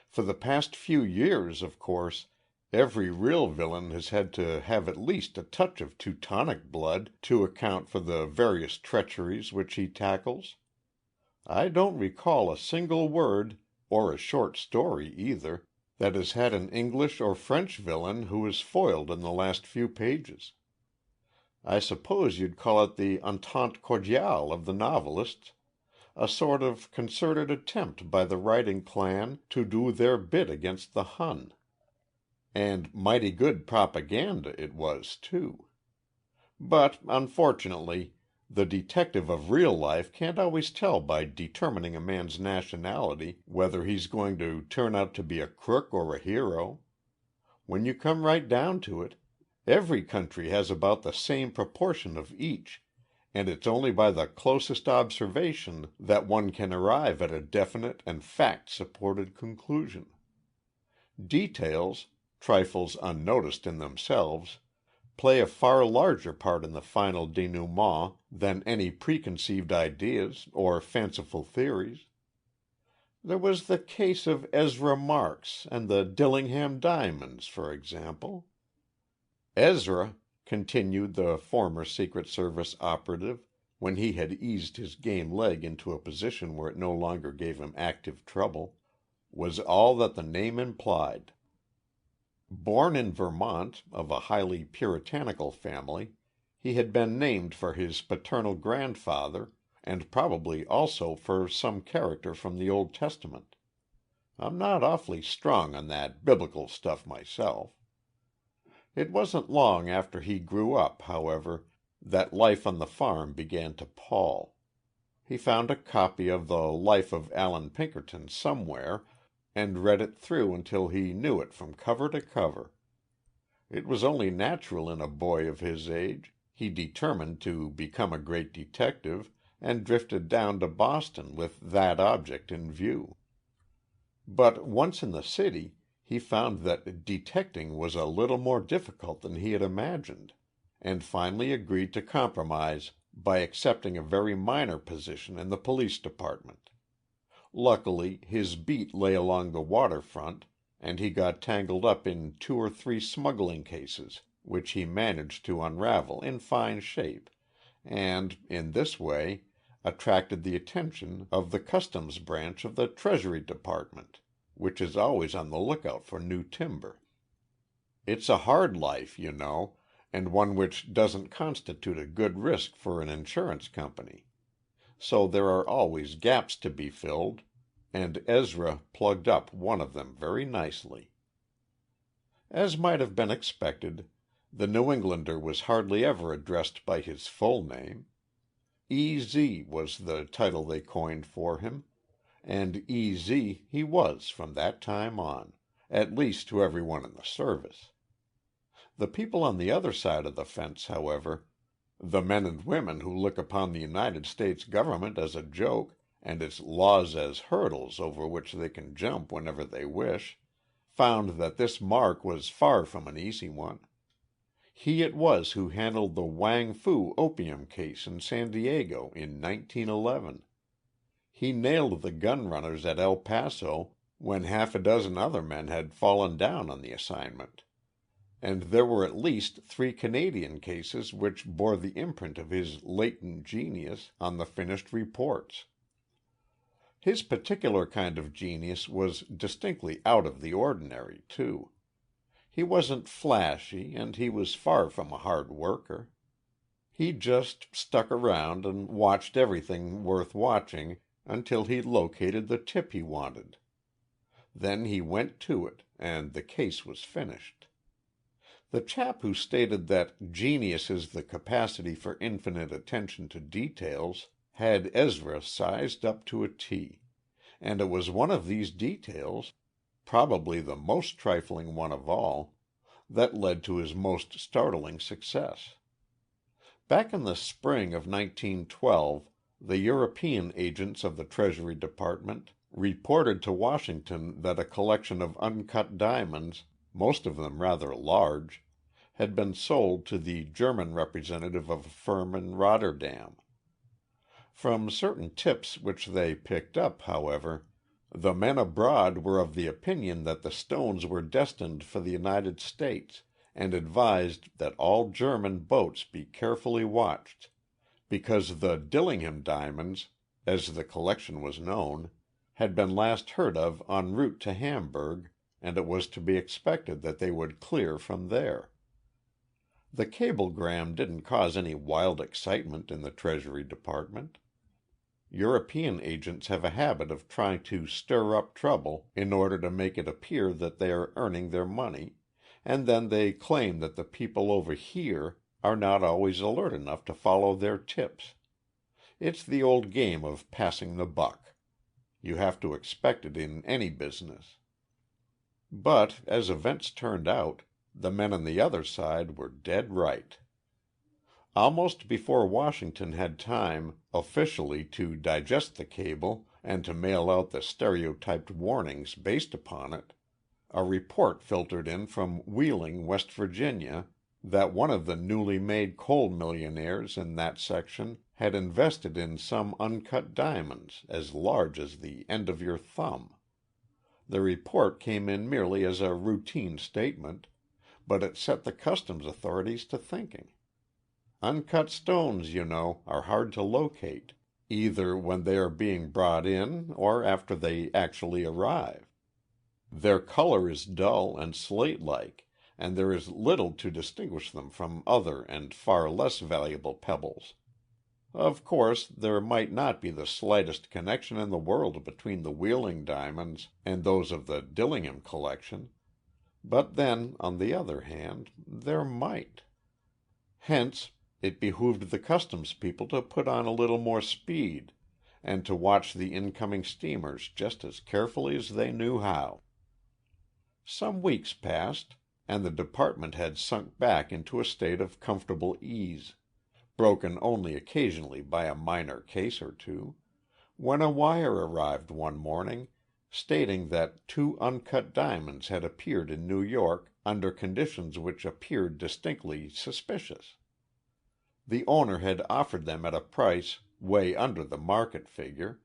[SPEAKER 1] For the past few years, of course, every real villain has had to have at least a touch of Teutonic blood to account for the various treacheries which he tackles. I don't recall a single word, or a short story either, that has had an English or French villain who is foiled in the last few pages. I suppose you'd call it the entente cordiale of the novelists, a sort of concerted attempt by the writing clan to do their bit against the Hun. And mighty good propaganda it was, too. But, unfortunately, the detective of real life can't always tell by determining a man's nationality whether he's going to turn out to be a crook or a hero. When you come right down to it, every country has about the same proportion of each, and it's only by the closest observation that one can arrive at a definite and fact-supported conclusion. Details, trifles unnoticed in themselves, play a far larger part in the final denouement than any preconceived ideas or fanciful theories. There was the case of Ezra Marks and the Dillingham diamonds, for example. Ezra, continued the former Secret Service operative, when he had eased his game leg into a position where it no longer gave him active trouble, was all that the name implied. Born in Vermont, of a highly puritanical family, he had been named for his paternal grandfather, and probably also for some character from the Old Testament. I'm not awfully strong on that biblical stuff myself. It wasn't long after he grew up, however, that life on the farm began to pall. He found a copy of the Life of Allan Pinkerton somewhere, and read it through until he knew it from cover to cover. It was only natural in a boy of his age. He determined to become a great detective, and drifted down to Boston with that object in view. But once in the city, he found that detecting was a little more difficult than he had imagined, and finally agreed to compromise by accepting a very minor position in the police department. Luckily, his beat lay along the waterfront, and he got tangled up in 2 or 3 smuggling cases, which he managed to unravel in fine shape, and, in this way, attracted the attention of the Customs branch of the Treasury Department, which is always on the lookout for new timber. It's a hard life, you know, and one which doesn't constitute a good risk for an insurance company. So there are always gaps to be filled, and Ezra plugged up one of them very nicely. As might have been expected, the New Englander was hardly ever addressed by his full name. E.Z. was the title they coined for him, and E.Z. he was from that time on, at least to everyone in the service. The people on the other side of the fence, however, the men and women who look upon the United States government as a joke and its laws as hurdles over which they can jump whenever they wish, found that this Mark was far from an easy one. He it was who handled the Wang Fu opium case in San Diego in 1911. He nailed the gun runners at El Paso when half a dozen other men had fallen down on the assignment. And there were at least 3 Canadian cases which bore the imprint of his latent genius on the finished reports. His particular kind of genius was distinctly out of the ordinary, too. He wasn't flashy, and he was far from a hard worker. He just stuck around and watched everything worth watching until he located the tip he wanted. Then he went to it, and the case was finished. The chap who stated that genius is the capacity for infinite attention to details had Ezra sized up to a T, and it was one of these details, probably the most trifling one of all, that led to his most startling success. Back in the spring of 1912, the European agents of the Treasury Department reported to Washington that a collection of uncut diamonds, most of them rather large, had been sold to the German representative of a firm in Rotterdam. From certain tips which they picked up, however, the men abroad were of the opinion that the stones were destined for the United States, and advised that all German boats be carefully watched, because the Dillingham diamonds, as the collection was known, had been last heard of en route to Hamburg, and it was to be expected that they would clear from there. The cablegram didn't cause any wild excitement in the Treasury Department. European agents have a habit of trying to stir up trouble in order to make it appear that they are earning their money, and then they claim that the people over here are not always alert enough to follow their tips. It's the old game of passing the buck. You have to expect it in any business. But, as events turned out, the men on the other side were dead right. Almost before Washington had time, officially, to digest the cable and to mail out the stereotyped warnings based upon it, a report filtered in from Wheeling, West Virginia, that one of the newly made coal millionaires in that section had invested in some uncut diamonds as large as the end of your thumb. The report came in merely as a routine statement, but it set the customs authorities to thinking. Uncut stones, you know, are hard to locate, either when they are being brought in or after they actually arrive. Their color is dull and slate-like, and there is little to distinguish them from other and far less valuable pebbles. Of course, there might not be the slightest connection in the world between the Wheeling diamonds and those of the Dillingham collection, but then, on the other hand, there might. Hence, it behooved the customs people to put on a little more speed, and to watch the incoming steamers just as carefully as they knew how. Some weeks passed, and the department had sunk back into a state of comfortable ease, broken only occasionally by a minor case or two, when a wire arrived one morning stating that 2 uncut diamonds had appeared in New York under conditions which appeared distinctly suspicious. The owner had offered them at a price way under the market figure,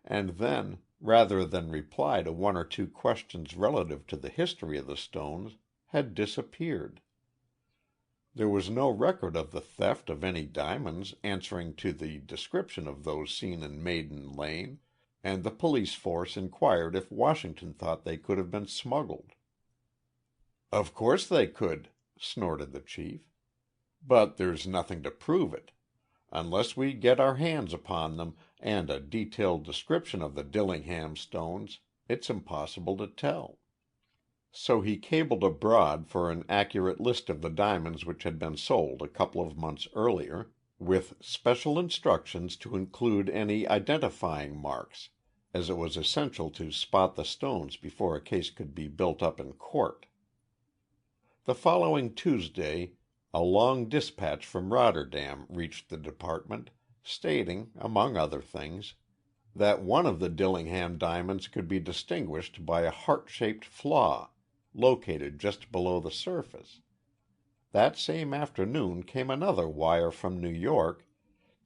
[SPEAKER 1] and then, rather than reply to 1 or 2 questions relative to the history of the stones, had disappeared. There was no record of the theft of any diamonds answering to the description of those seen in Maiden Lane, and the police force inquired if Washington thought they could have been smuggled. "Of course they could," snorted the chief. "But there's nothing to prove it. Unless we get our hands upon them and a detailed description of the Dillingham stones, it's impossible to tell." So he cabled abroad for an accurate list of the diamonds which had been sold a couple of months earlier, with special instructions to include any identifying marks, as it was essential to spot the stones before a case could be built up in court. The following Tuesday a long dispatch from Rotterdam reached the department, stating, among other things, that one of the Dillingham diamonds could be distinguished by a heart-shaped flaw, located just below the surface. That same afternoon came another wire from New York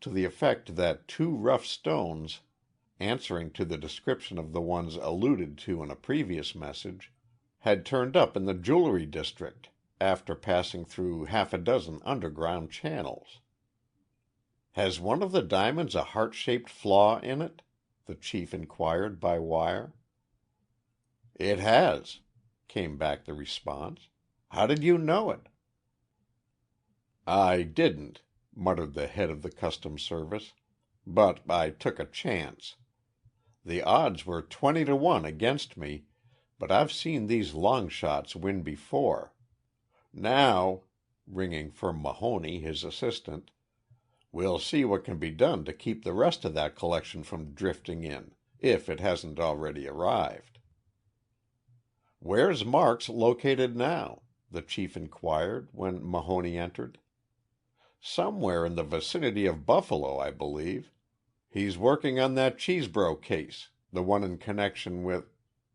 [SPEAKER 1] to the effect that 2 rough stones, answering to the description of the ones alluded to in a previous message, had turned up in the jewelry district after passing through half a dozen underground channels. "Has one of the diamonds a heart-shaped flaw in it?" the chief inquired by wire. "It has," came back the response. "How did you know it?" "I didn't," muttered the head of the Customs Service, "but I took a chance. The odds were 20 to 1 against me, but I've seen these long shots win before. Now," ringing for Mahoney, his assistant, "we'll see what can be done to keep the rest of that collection from drifting in, if it hasn't already arrived." "Where's Marks located now?" the chief inquired when Mahoney entered. "Somewhere in the vicinity of Buffalo, I believe. He's working on that Chesbro case, the one in connection with—"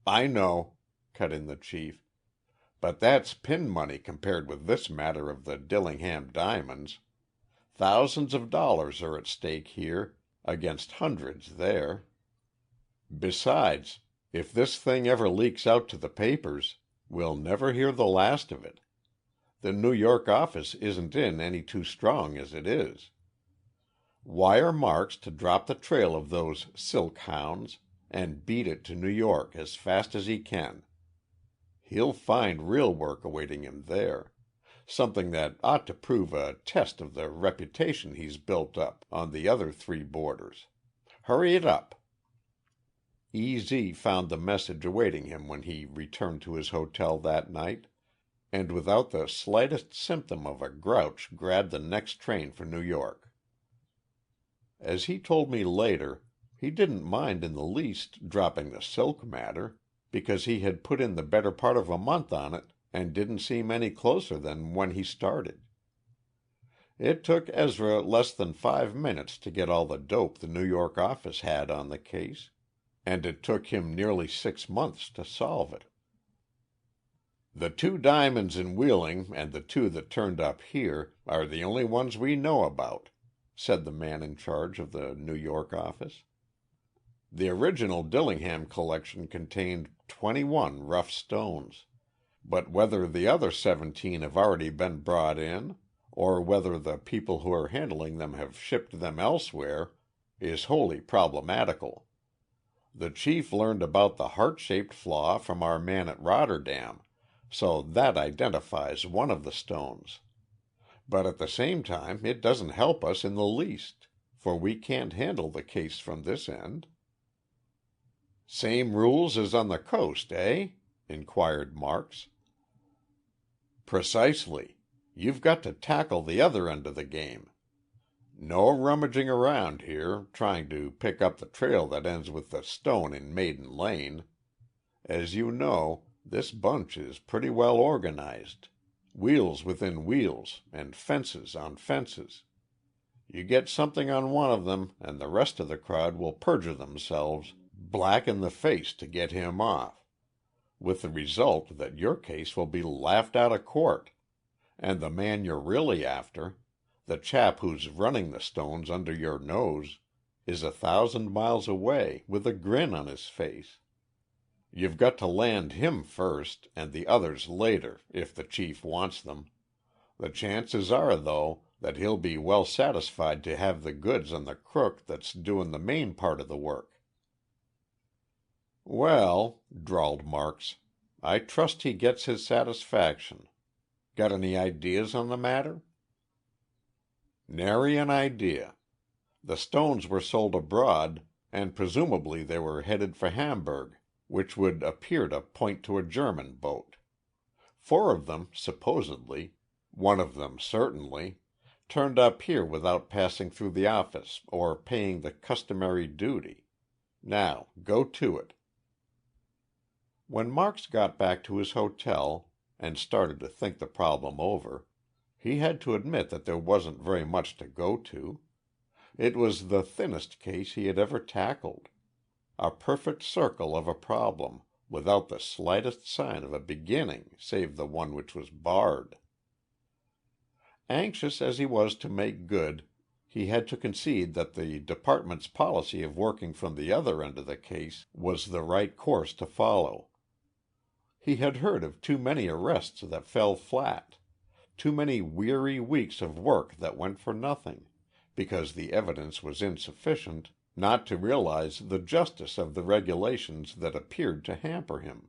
[SPEAKER 1] "I know," cut in the chief. "But that's pin money compared with this matter of the Dillingham diamonds. Thousands of dollars are at stake here, against hundreds there. Besides, if this thing ever leaks out to the papers, we'll never hear the last of it. The New York office isn't in any too strong as it is. Wire Marks to drop the trail of those silk hounds and beat it to New York as fast as he can. He'll find real work awaiting him there, something that ought to prove a test of the reputation he's built up on the other 3 borders. Hurry it up." E.Z. found the message awaiting him when he returned to his hotel that night, and without the slightest symptom of a grouch grabbed the next train for New York. As he told me later, he didn't mind in the least dropping the silk matter, because he had put in the better part of a month on it and didn't seem any closer than when he started. It took Ezra less than 5 minutes to get all the dope the New York office had on the case, and it took him nearly 6 months to solve it. "The 2 diamonds in Wheeling and the 2 that turned up here are the only ones we know about," said the man in charge of the New York office. "The original Dillingham collection contained 21 rough stones, but whether the other 17 have already been brought in, or whether the people who are handling them have shipped them elsewhere, is wholly problematical. The chief learned about the heart-shaped flaw from our man at Rotterdam, so that identifies one of the stones. But at the same time it doesn't help us in the least, for we can't handle the case from this end." "Same rules as on the coast, eh?" inquired Marks. "Precisely. You've got to tackle the other end of the game. No rummaging around here, trying to pick up the trail that ends with the stone in Maiden Lane. As you know, this bunch is pretty well organized. Wheels within wheels, and fences on fences. You get something on one of them, and the rest of the crowd will perjure themselves, black in the face to get him off, with the result that your case will be laughed out of court, and the man you're really after, the chap who's running the stones under your nose, is 1,000 miles away with a grin on his face. You've got to land him first, and the others later, if the chief wants them. The chances are, though, that he'll be well satisfied to have the goods on the crook that's doing the main part of the work." "Well," drawled Marks, "I trust he gets his satisfaction. Got any ideas on the matter?" "Nary an idea. The stones were sold abroad, and presumably they were headed for Hamburg, which would appear to point to a German boat. 4 of them, supposedly, one of them certainly, turned up here without passing through the office or paying the customary duty. Now, go to it." When Marks got back to his hotel, and started to think the problem over, he had to admit that there wasn't very much to go to. It was the thinnest case he had ever tackled. A perfect circle of a problem, without the slightest sign of a beginning save the one which was barred. Anxious as he was to make good, he had to concede that the department's policy of working from the other end of the case was the right course to follow. He had heard of too many arrests that fell flat, too many weary weeks of work that went for nothing, because the evidence was insufficient, not to realize the justice of the regulations that appeared to hamper him.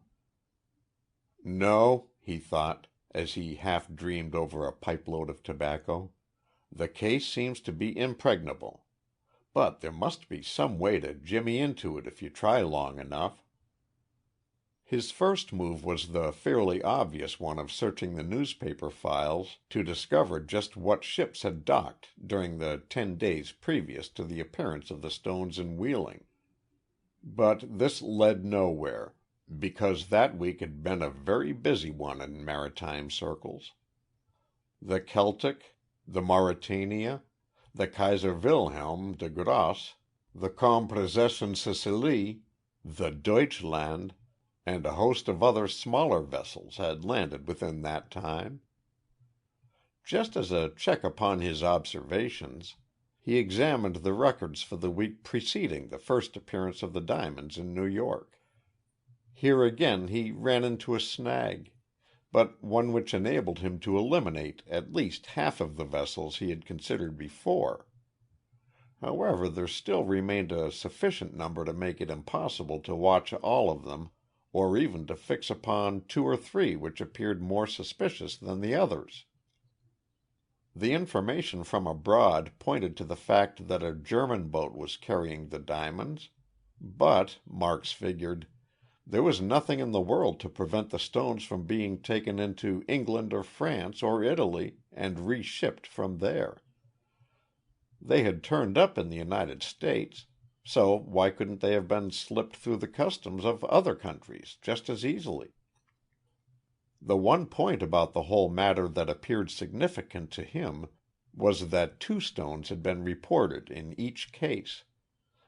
[SPEAKER 1] "No," he thought, as he half dreamed over a pipe-load of tobacco, "the case seems to be impregnable. But there must be some way to jimmy into it if you try long enough." His first move was the fairly obvious one of searching the newspaper files to discover just what ships had docked during the 10 days previous to the appearance of the stones in Wheeling. But this led nowhere, because that week had been a very busy one in maritime circles. The Celtic, the Mauretania, the Kaiser Wilhelm de Gross, the comprised en Sicily, the Deutschland, and a host of other smaller vessels had landed within that time. Just as a check upon his observations, he examined the records for the week preceding the first appearance of the diamonds in New York. Here again he ran into a snag, but one which enabled him to eliminate at least half of the vessels he had considered before. However, there still remained a sufficient number to make it impossible to watch all of them, or even to fix upon 2 or 3 which appeared more suspicious than the others. The information from abroad pointed to the fact that a German boat was carrying the diamonds, but, Marks figured, there was nothing in the world to prevent the stones from being taken into England or France or Italy and reshipped from there. They had turned up in the United States, so why couldn't they have been slipped through the customs of other countries just as easily? The one point about the whole matter that appeared significant to him was that 2 stones had been reported in each case,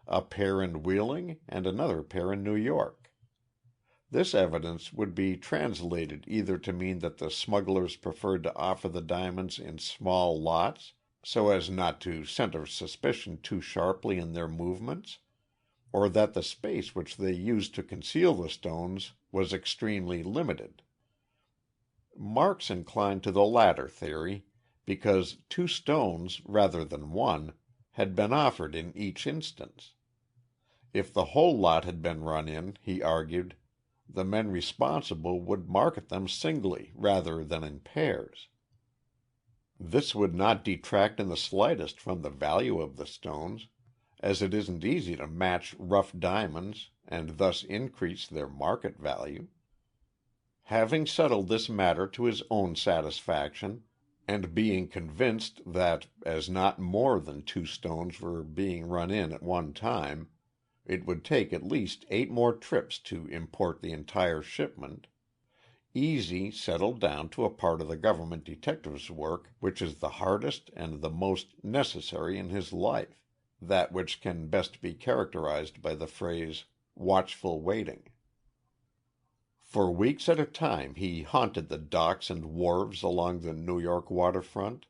[SPEAKER 1] a pair in Wheeling and another pair in New York. This evidence would be translated either to mean that the smugglers preferred to offer the diamonds in small lots, so as not to center suspicion too sharply in their movements, or that the space which they used to conceal the stones was extremely limited. Marks inclined to the latter theory, because 2 stones, rather than 1, had been offered in each instance. If the whole lot had been run in, he argued, the men responsible would market them singly rather than in pairs. This would not detract in the slightest from the value of the stones, as it isn't easy to match rough diamonds and thus increase their market value. Having settled this matter to his own satisfaction, and being convinced that as not more than 2 stones were being run in at one time, it would take at least 8 more trips to import the entire shipment, Easy settled down to a part of the government detective's work which is the hardest and the most necessary in his life, that which can best be characterized by the phrase watchful waiting. For weeks at a time he haunted the docks and wharves along the New York waterfront.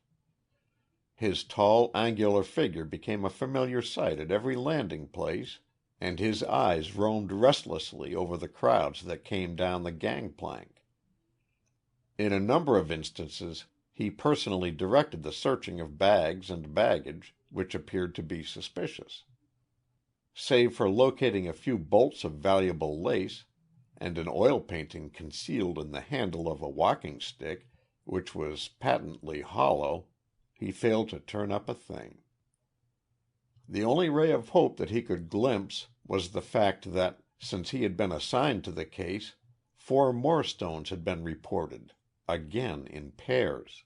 [SPEAKER 1] His tall, angular figure became a familiar sight at every landing place, and his eyes roamed restlessly over the crowds that came down the gangplank. In a number of instances he personally directed the searching of bags and baggage which appeared to be suspicious. Save for locating a few bolts of valuable lace and an oil painting concealed in the handle of a walking stick, which was patently hollow, he failed to turn up a thing. The only ray of hope that he could glimpse was the fact that, since he had been assigned to the case, 4 more stones had been reported, again in pairs.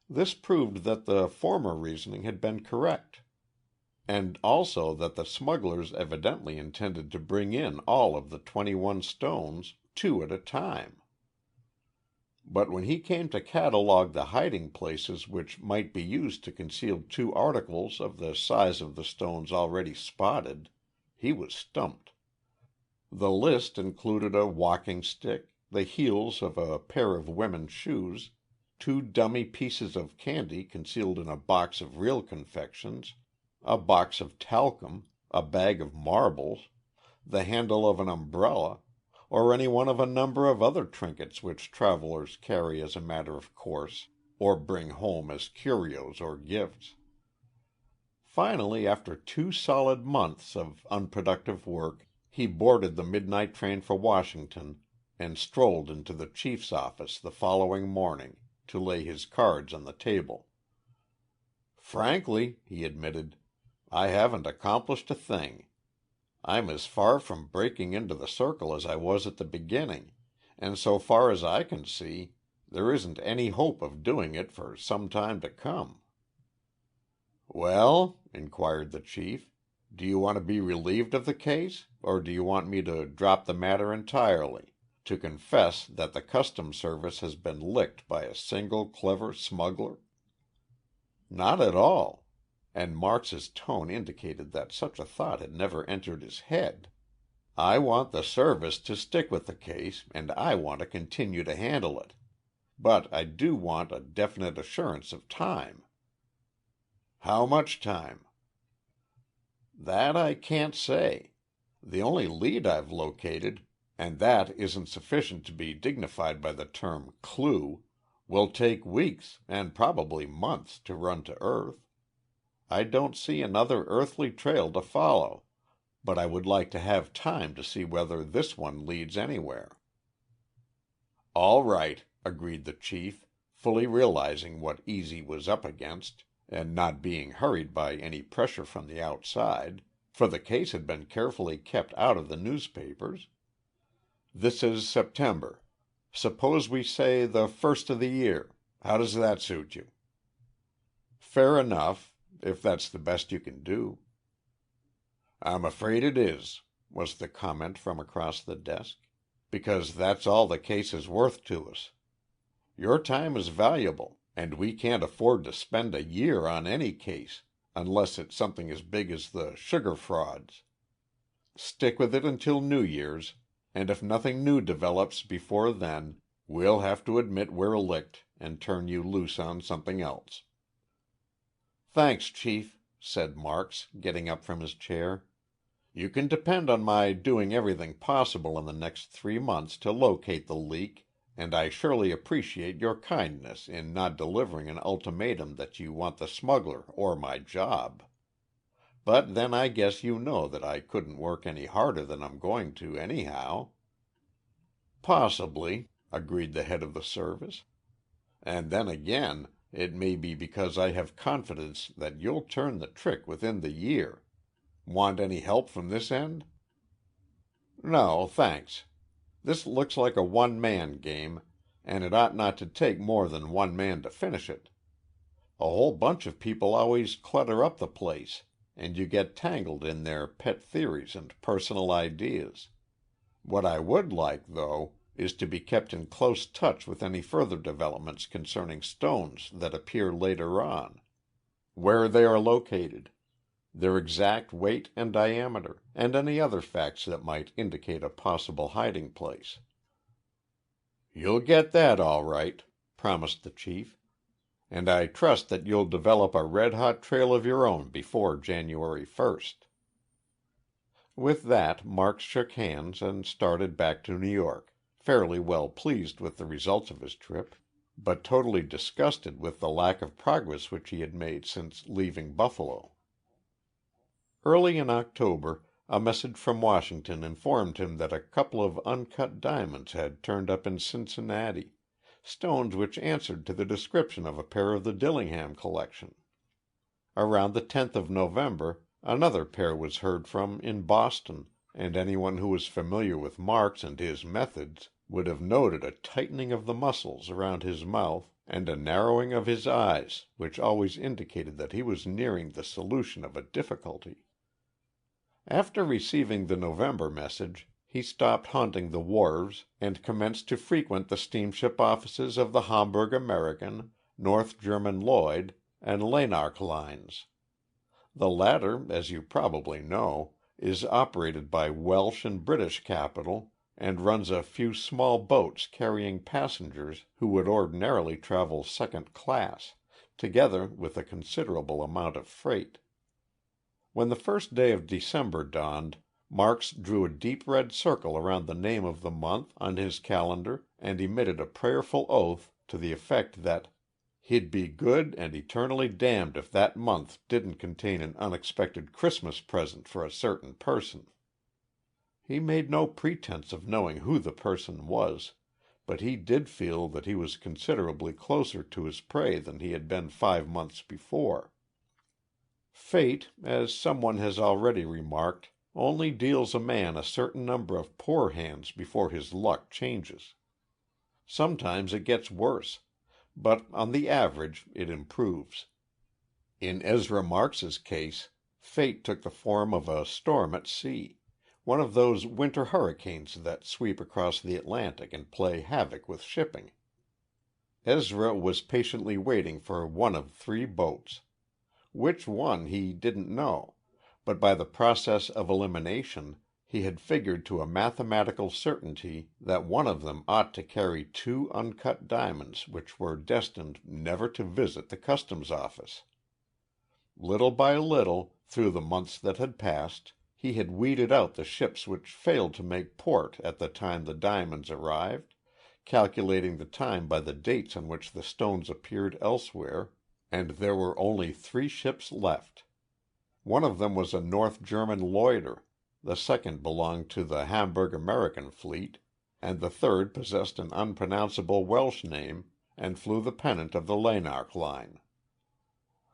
[SPEAKER 1] This proved that the former reasoning had been correct, and also that the smugglers evidently intended to bring in all of the 21 stones, 2 at a time. But when he came to catalog the hiding places which might be used to conceal 2 articles of the size of the stones already spotted, he was stumped. The list included a walking stick, the heels of a pair of women's shoes, 2 dummy pieces of candy concealed in a box of real confections, a box of talcum, a bag of marbles, the handle of an umbrella, or any one of a number of other trinkets which travelers carry as a matter of course, or bring home as curios or gifts. Finally, after 2 solid months of unproductive work, he boarded the midnight train for Washington and strolled into the chief's office the following morning to lay his cards on the table. "Frankly," he admitted, "I haven't accomplished a thing. I'm as far from breaking into the circle as I was at the beginning, and so far as I can see, there isn't any hope of doing it for some time to come." "Well," inquired the chief, "do you want to be relieved of the case, or do you want me to drop the matter entirely, to confess that the Customs Service has been licked by a single clever smuggler?" "Not at all," and Marks's tone indicated that such a thought had never entered his head. "I want the Service to stick with the case, and I want to continue to handle it. But I do want a definite assurance of time." "How much time?" "That I can't say. The only lead I've located, and that isn't sufficient to be dignified by the term clue, will take weeks and probably months to run to earth. I don't see another earthly trail to follow, but I would like to have time to see whether this one leads anywhere." "All right," agreed the chief, fully realizing what Easy was up against, and not being hurried by any pressure from the outside, for the case had been carefully kept out of the newspapers. "This is September. Suppose we say the 1st of the year. How does that suit you?" "Fair enough, if that's the best you can do." "I'm afraid it is," was the comment from across the desk, "because that's all the case is worth to us. Your time is valuable, and we can't afford to spend a year on any case, unless it's something as big as the sugar frauds. Stick with it until New Year's, and if nothing new develops before then, we'll have to admit we're licked and turn you loose on something else." "Thanks, Chief," said Marks, getting up from his chair. "You can depend on my doing everything possible in the next 3 months to locate the leak, and I surely appreciate your kindness in not delivering an ultimatum that you want the smuggler or my job. But then I guess you know that I couldn't work any harder than I'm going to anyhow." "Possibly," agreed the head of the service. "And then again, It may be because I have confidence that you'll turn the trick within the year. Want any help from this end?" "No, thanks. This looks like a one-man game, and it ought not to take more than one man to finish it. A whole bunch of people always clutter up the place, and you get tangled in their pet theories and personal ideas. What I would like, though, is to be kept in close touch with any further developments concerning stones that appear later on. Where they are located, their exact weight and diameter, and any other facts that might indicate a possible hiding place." "You'll get that all right," promised the chief. "And I trust that you'll develop a red-hot trail of your own before January 1st." With that Marks shook hands and started back to New York, fairly well pleased with the results of his trip, but totally disgusted with the lack of progress which he had made since leaving Buffalo. Early in October a message from Washington informed him that a couple of uncut diamonds had turned up in Cincinnati, stones which answered to the description of a pair of the Dillingham collection. Around the 10th of November another pair was heard from in Boston, and anyone who was familiar with Marks and his methods would have noted a tightening of the muscles around his mouth and a narrowing of his eyes which always indicated that he was nearing the solution of a difficulty. After receiving the November message, he stopped haunting the wharves and commenced to frequent the steamship offices of the Hamburg American, North German Lloyd, and Lanark lines. The latter, as you probably know, is operated by Welsh and British capital and runs a few small boats carrying passengers who would ordinarily travel second class, together with a considerable amount of freight. When the first day of December dawned, Marks drew a deep red circle around the name of the month on his calendar and emitted a prayerful oath to the effect that he'd be good and eternally damned if that month didn't contain an unexpected Christmas present for a certain person. He made no pretense of knowing who the person was, but he did feel that he was considerably closer to his prey than he had been 5 months before. Fate, as someone has already remarked, only deals a man a certain number of poor hands before his luck changes. Sometimes it gets worse, but on the average it improves. In Ezra Marks's case, fate took the form of a storm at sea, one of those winter hurricanes that sweep across the Atlantic and play havoc with shipping. Ezra was patiently waiting for one of 3 boats. Which one he didn't know, but by the process of elimination he had figured to a mathematical certainty that one of them ought to carry 2 uncut diamonds which were destined never to visit the customs office. Little by little, through the months that had passed, he had weeded out the ships which failed to make port at the time the diamonds arrived, calculating the time by the dates on which the stones appeared elsewhere, and there were only 3 ships left. One of them was a North German Lloyder, the second belonged to the Hamburg American fleet, and the third possessed an unpronounceable Welsh name and flew the pennant of the Lanark line.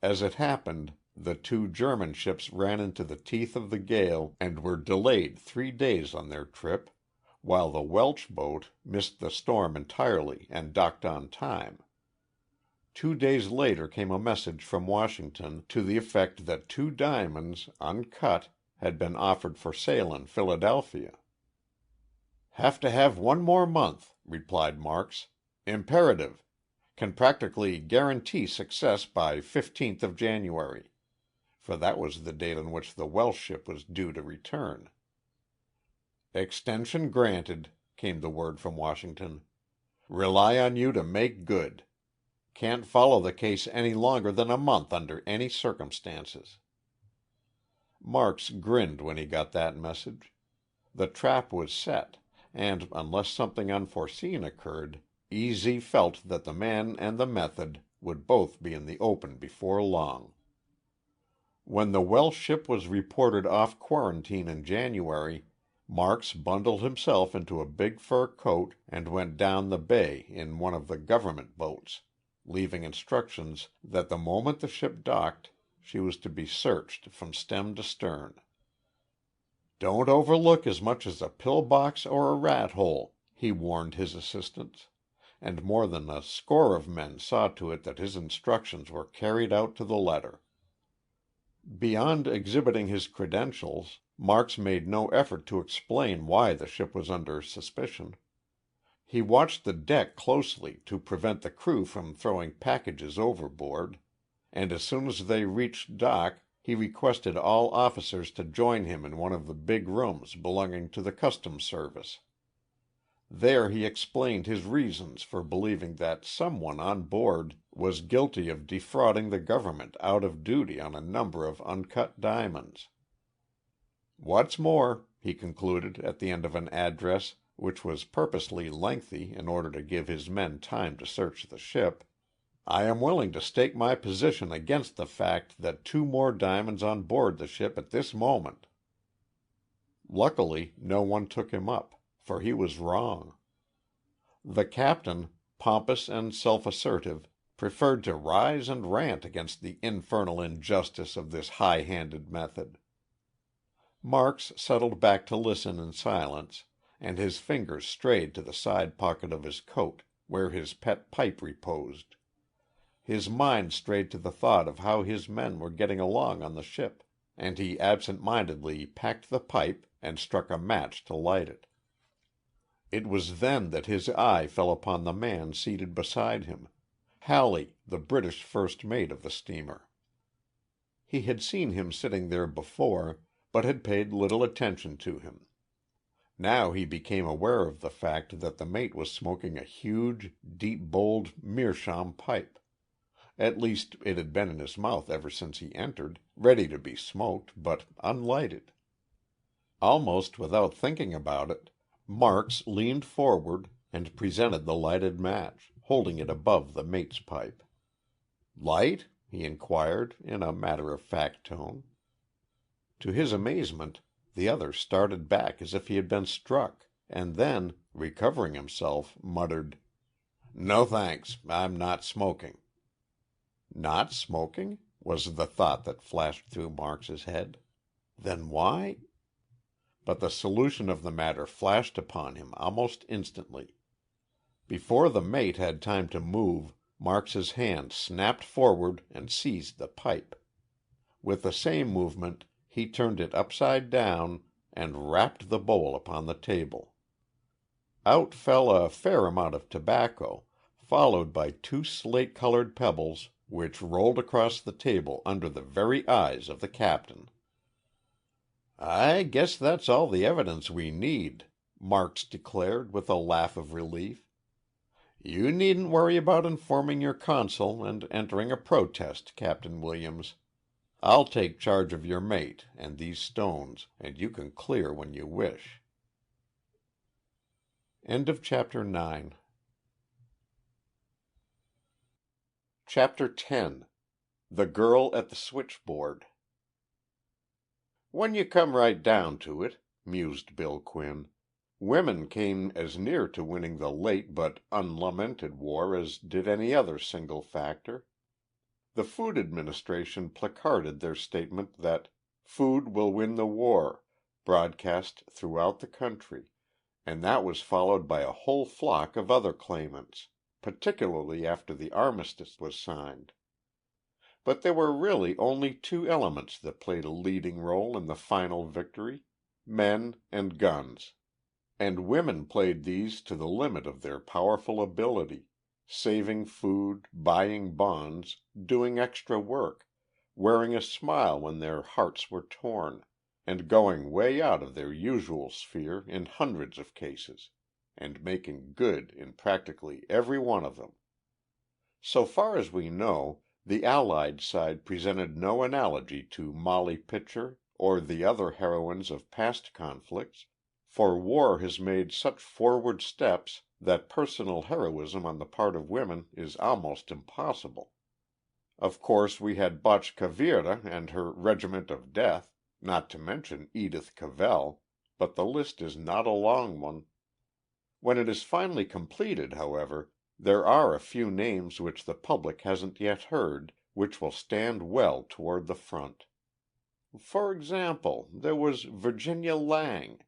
[SPEAKER 1] As it happened, the 2 German ships ran into the teeth of the gale and were delayed 3 days on their trip, while the Welsh boat missed the storm entirely and docked on time. 2 days later came a message from Washington to the effect that 2 diamonds, uncut, had been offered for sale in Philadelphia. "Have to have 1 more month," replied Marks. "Imperative. Can practically guarantee success by 15th of January," for that was the date on which the Welsh ship was due to return. "Extension granted," came the word from Washington. "Rely on you to make good. Can't follow the case any longer than a month under any circumstances." Marks grinned when he got that message. The trap was set, and unless something unforeseen occurred, E.Z. felt that the man and the method would both be in the open before long. When the Welsh ship was reported off quarantine in January, Marks bundled himself into a big fur coat and went down the bay in one of the government boats, leaving instructions that the moment the ship docked, she was to be searched from stem to stern. "Don't overlook as much as a pillbox or a rat hole," he warned his assistants, and more than a score of men saw to it that his instructions were carried out to the letter. Beyond exhibiting his credentials, Marks made no effort to explain why the ship was under suspicion. He watched the deck closely to prevent the crew from throwing packages overboard, and as soon as they reached dock he requested all officers to join him in one of the big rooms belonging to the Customs Service. There he explained his reasons for believing that someone on board was guilty of defrauding the government out of duty on a number of uncut diamonds. "What's more," he concluded at the end of an address which was purposely lengthy in order to give his men time to search the ship, "I am willing to stake my position against the fact that 2 more diamonds on board the ship at this moment." Luckily, no one took him up, for he was wrong. The captain, pompous and self-assertive, preferred to rise and rant against the infernal injustice of this high-handed method. Marks settled back to listen in silence, and his fingers strayed to the side pocket of his coat, where his pet pipe reposed. His mind strayed to the thought of how his men were getting along on the ship, and he absent-mindedly packed the pipe and struck a match to light it. It was then that his eye fell upon the man seated beside him, Halley, the British first mate of the steamer. He had seen him sitting there before, but had paid little attention to him. Now he became aware of the fact that the mate was smoking a huge, deep-bowled meerschaum pipe. At least, it had been in his mouth ever since he entered, ready to be smoked, but unlighted. Almost without thinking about it, Marks leaned forward and presented the lighted match, holding it above the mate's pipe. "Light?" he inquired, in a matter-of-fact tone. To his amazement, the other started back as if he had been struck, and then, recovering himself, muttered, "No, thanks. I'm not smoking." Not smoking? Was the thought that flashed through Marks's head. Then why? But the solution of the matter flashed upon him almost instantly. Before the mate had time to move, Marks's hand snapped forward and seized the pipe. With the same movement he turned it upside down and rapped the bowl upon the table. Out fell a fair amount of tobacco, followed by 2 slate-colored pebbles which rolled across the table under the very eyes of the captain. "I guess that's all the evidence we need," Marks declared with a laugh of relief. "You needn't worry about informing your consul and entering a protest, Captain Williams. I'll take charge of your mate and these stones, and you can clear when you wish." End of Chapter 9. Chapter 10. The Girl at the Switchboard. "When you come right down to it," mused Bill Quinn, "women came as near to winning the late but unlamented war as did any other single factor. The Food Administration placarded their statement that 'Food will win the war,' broadcast throughout the country, and that was followed by a whole flock of other claimants, particularly after the armistice was signed. But there were really only 2 elements that played a leading role in the final victory, men and guns. And women played these to the limit of their powerful ability, saving food, buying bonds, doing extra work, wearing a smile when their hearts were torn, and going way out of their usual sphere in hundreds of cases, and making good in practically every one of them. So far as we know, the Allied side presented no analogy to Molly Pitcher or the other heroines of past conflicts, for war has made such forward steps that personal heroism on the part of women is almost impossible. Of course, we had Botchka Vera and her Regiment of Death, not to mention Edith Cavell, but the list is not a long one. When it is finally completed, however, There are a few names which the public hasn't yet heard, which will stand well toward the front. For example, there was Virginia Lang."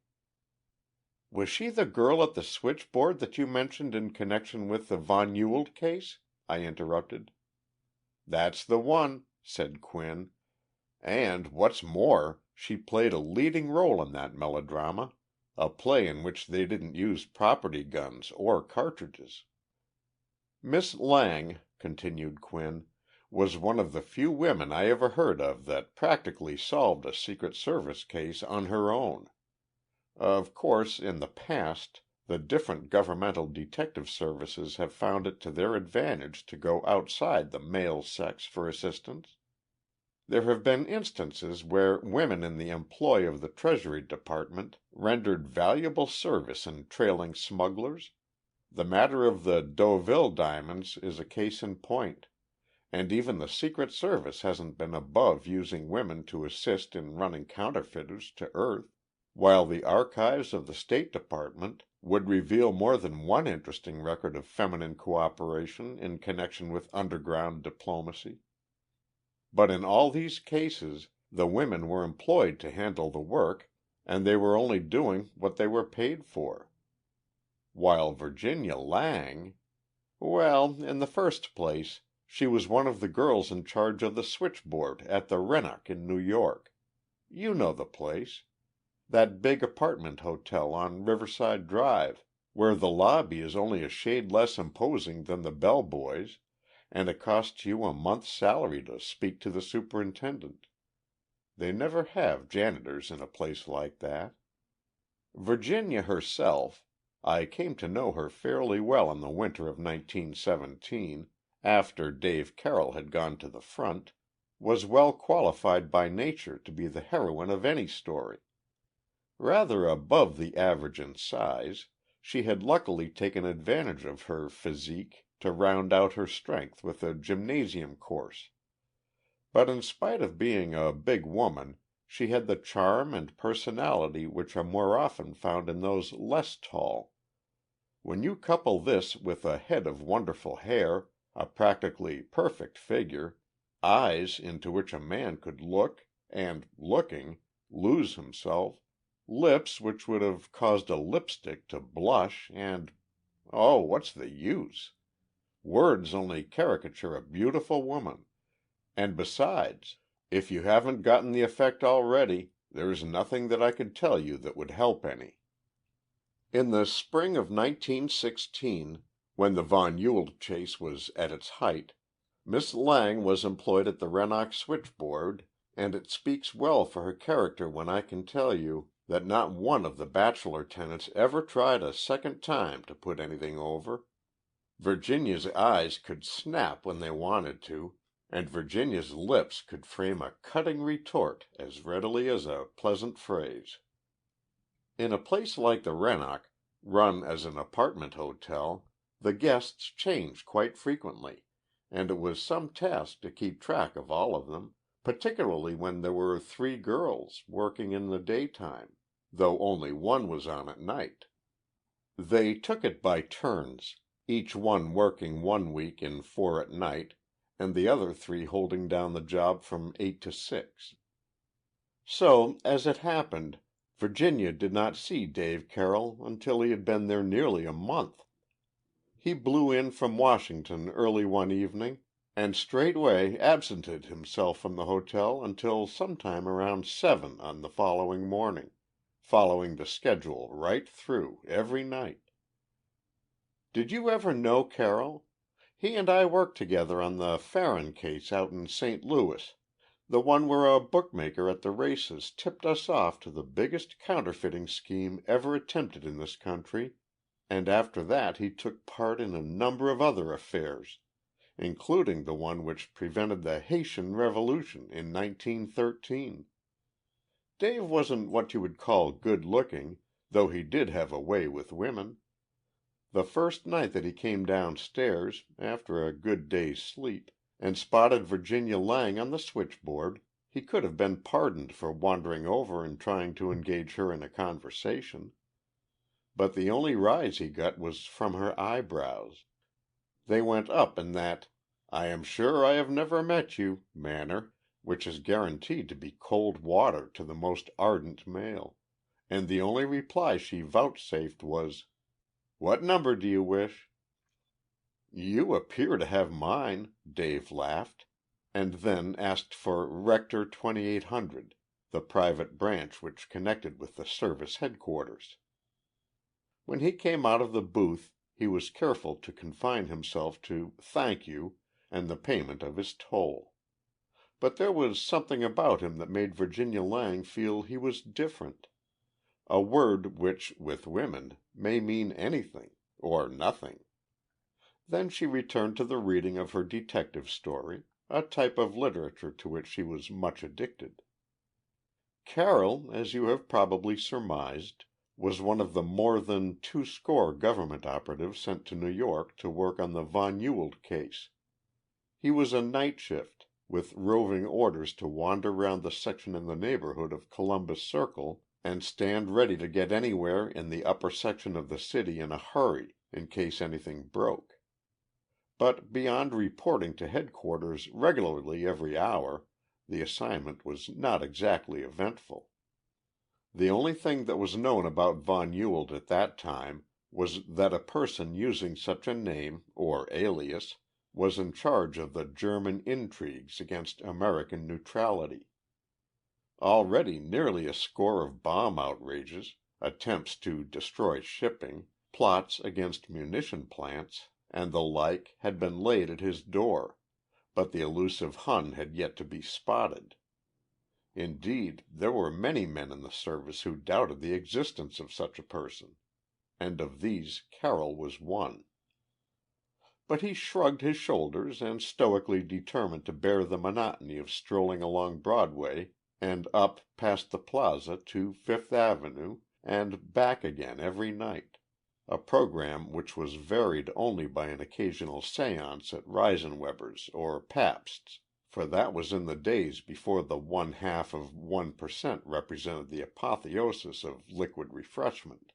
[SPEAKER 1] "Was she the girl at the switchboard that you mentioned in connection with the Von Ewald case?" I interrupted. "That's the one," said Quinn. "And, what's more, she played a leading role in that melodrama, a play in which they didn't use property guns or cartridges." "Miss Lang," continued Quinn, "was one of the few women I ever heard of that practically solved a Secret Service case on her own. Of course, in the past, the different governmental detective services have found it to their advantage to go outside the male sex for assistance. There have been instances where women in the employ of the Treasury Department rendered valuable service in trailing smugglers. The matter of the Deauville diamonds is a case in point, and even the Secret Service hasn't been above using women to assist in running counterfeiters to earth, while the archives of the State Department would reveal more than one interesting record of feminine cooperation in connection with underground diplomacy. But in all these cases the women were employed to handle the work, and they were only doing what they were paid for. While Virginia Lang, well, in the first place, she was one of the girls in charge of the switchboard at the Rennoc in New York. You know the place. That big apartment hotel on Riverside Drive, where the lobby is only a shade less imposing than the bellboys, and it costs you a month's salary to speak to the superintendent. They never have janitors in a place like that. Virginia herself, I came to know her fairly well in the winter of 1917, after Dave Carroll had gone to the front, was well qualified by nature to be the heroine of any story. Rather above the average in size, she had luckily taken advantage of her physique to round out her strength with a gymnasium course. But in spite of being a big woman, she had the charm and personality which are more often found in those less tall. When you couple this with a head of wonderful hair, a practically perfect figure, eyes into which a man could look and, looking, lose himself, lips which would have caused a lipstick to blush and—oh, what's the use? Words only caricature a beautiful woman. And besides, if you haven't gotten the effect already, there's nothing that I could tell you that would help any." In the spring of 1916, when the Von Ewald chase was at its height, Miss Lang was employed at the Rennoc switchboard, and it speaks well for her character when I can tell you that not one of the bachelor tenants ever tried a second time to put anything over. Virginia's eyes could snap when they wanted to, and Virginia's lips could frame a cutting retort as readily as a pleasant phrase. In a place like the Rennoc, run as an apartment hotel, the guests change quite frequently, and it was some task to keep track of all of them, particularly when there were 3 girls working in the daytime, though only one was on at night. They took it by turns, each one working one week in 4 at night, and the other 3 holding down the job from 8 to 6. So, as it happened, Virginia did not see Dave Carroll until he had been there nearly a month. He blew in from Washington early one evening, and straightway absented himself from the hotel until sometime around 7 on the following morning, following the schedule right through, every night. Did you ever know Carroll? He and I worked together on the Farron case out in St. Louis, the one where a bookmaker at the races tipped us off to the biggest counterfeiting scheme ever attempted in this country, and after that he took part in a number of other affairs, including the one which prevented the Haitian Revolution in 1913. Dave wasn't what you would call good-looking, though he did have a way with women. The first night that he came downstairs, after a good day's sleep, and spotted Virginia Lang on the switchboard, he could have been pardoned for wandering over and trying to engage her in a conversation. But the only rise he got was from her eyebrows. They went up in that "I am sure I have never met you" manner which is guaranteed to be cold water to the most ardent male, and the only reply she vouchsafed was, "What number do you wish?" "You appear to have mine," Dave laughed, and then asked for Rector 2800, the private branch which connected with the Service headquarters. When he came out of the booth he was careful to confine himself to "thank you" and the payment of his toll. But there was something about him that made Virginia Lang feel he was different, a word which, with women, may mean anything or nothing. Then she returned to the reading of her detective story, a type of literature to which she was much addicted. Carroll, as you have probably surmised, was one of the more than 20 government operatives sent to New York to work on the von Ewald case. He was a night shift, with roving orders to wander round the section in the neighborhood of Columbus Circle and stand ready to get anywhere in the upper section of the city in a hurry in case anything broke. But beyond reporting to headquarters regularly every hour, the assignment was not exactly eventful. The only thing that was known about von Ewald at that time was that a person using such a name, or alias, was in charge of the German intrigues against American neutrality. Already nearly a score of bomb outrages, attempts to destroy shipping, plots against munition plants, and the like had been laid at his door, but the elusive Hun had yet to be spotted. Indeed, there were many men in the service who doubted the existence of such a person, and of these Carroll was one. But he shrugged his shoulders and stoically determined to bear the monotony of strolling along Broadway and up past the Plaza to Fifth Avenue and back again every night, a program which was varied only by an occasional séance at Reisenweber's or Pabst's, for that was in the days before the 0.5% represented the apotheosis of liquid refreshment.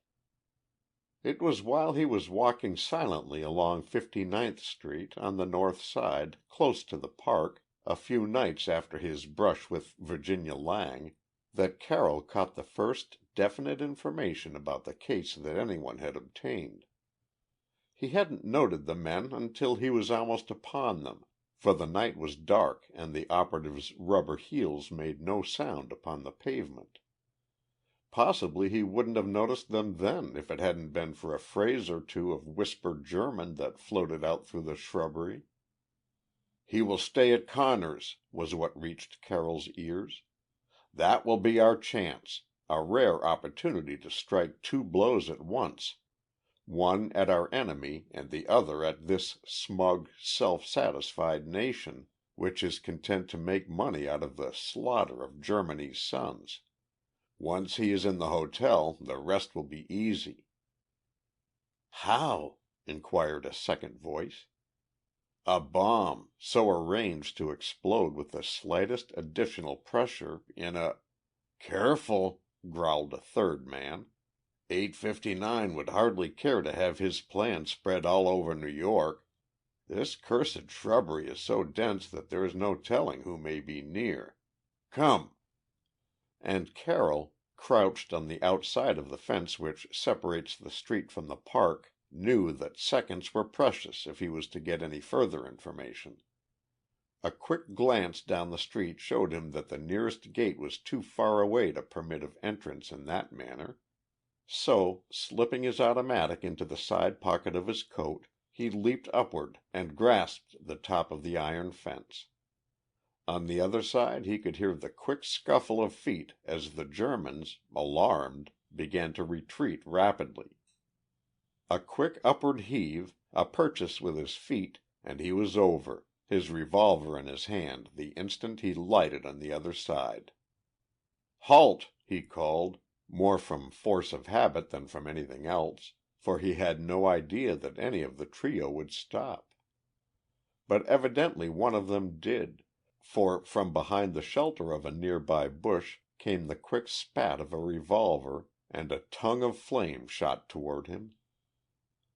[SPEAKER 1] It was while he was walking silently along 59th Street on the north side, close to the park, a few nights after his brush with Virginia Lang, that Carroll caught the first definite information about the case that anyone had obtained. He hadn't noted the men until he was almost upon them, for the night was dark and the operative's rubber heels made no sound upon the pavement. Possibly he wouldn't have noticed them then if it hadn't been for a phrase or two of whispered German that floated out through the shrubbery. "He will stay at Connor's," was what reached Carroll's ears. "That will be our chance, a rare opportunity to strike two blows at once, one at our enemy and the other at this smug, self-satisfied nation, which is content to make money out of the slaughter of Germany's sons. Once he is in the hotel, the rest will be easy." "How?" inquired a second voice. "A bomb, so arranged to explode with the slightest additional pressure in a—" "Careful," growled a third man. 859 would hardly care to have his plan spread all over New York. This cursed shrubbery is so dense that there is no telling who may be near. Come." And Carroll, crouched on the outside of the fence which separates the street from the park, knew that seconds were precious if he was to get any further information. A quick glance down the street showed him that the nearest gate was too far away to permit of entrance in that manner. So, slipping his automatic into the side pocket of his coat, he leaped upward and grasped the top of the iron fence. On the other side he could hear the quick scuffle of feet as the Germans, alarmed, began to retreat rapidly. A quick upward heave, a purchase with his feet, and he was over, his revolver in his hand the instant he lighted on the other side. "Halt!" he called, more from force of habit than from anything else, for he had no idea that any of the trio would stop. But evidently one of them did, for from behind the shelter of a nearby bush came the quick spat of a revolver and a tongue of flame shot toward him.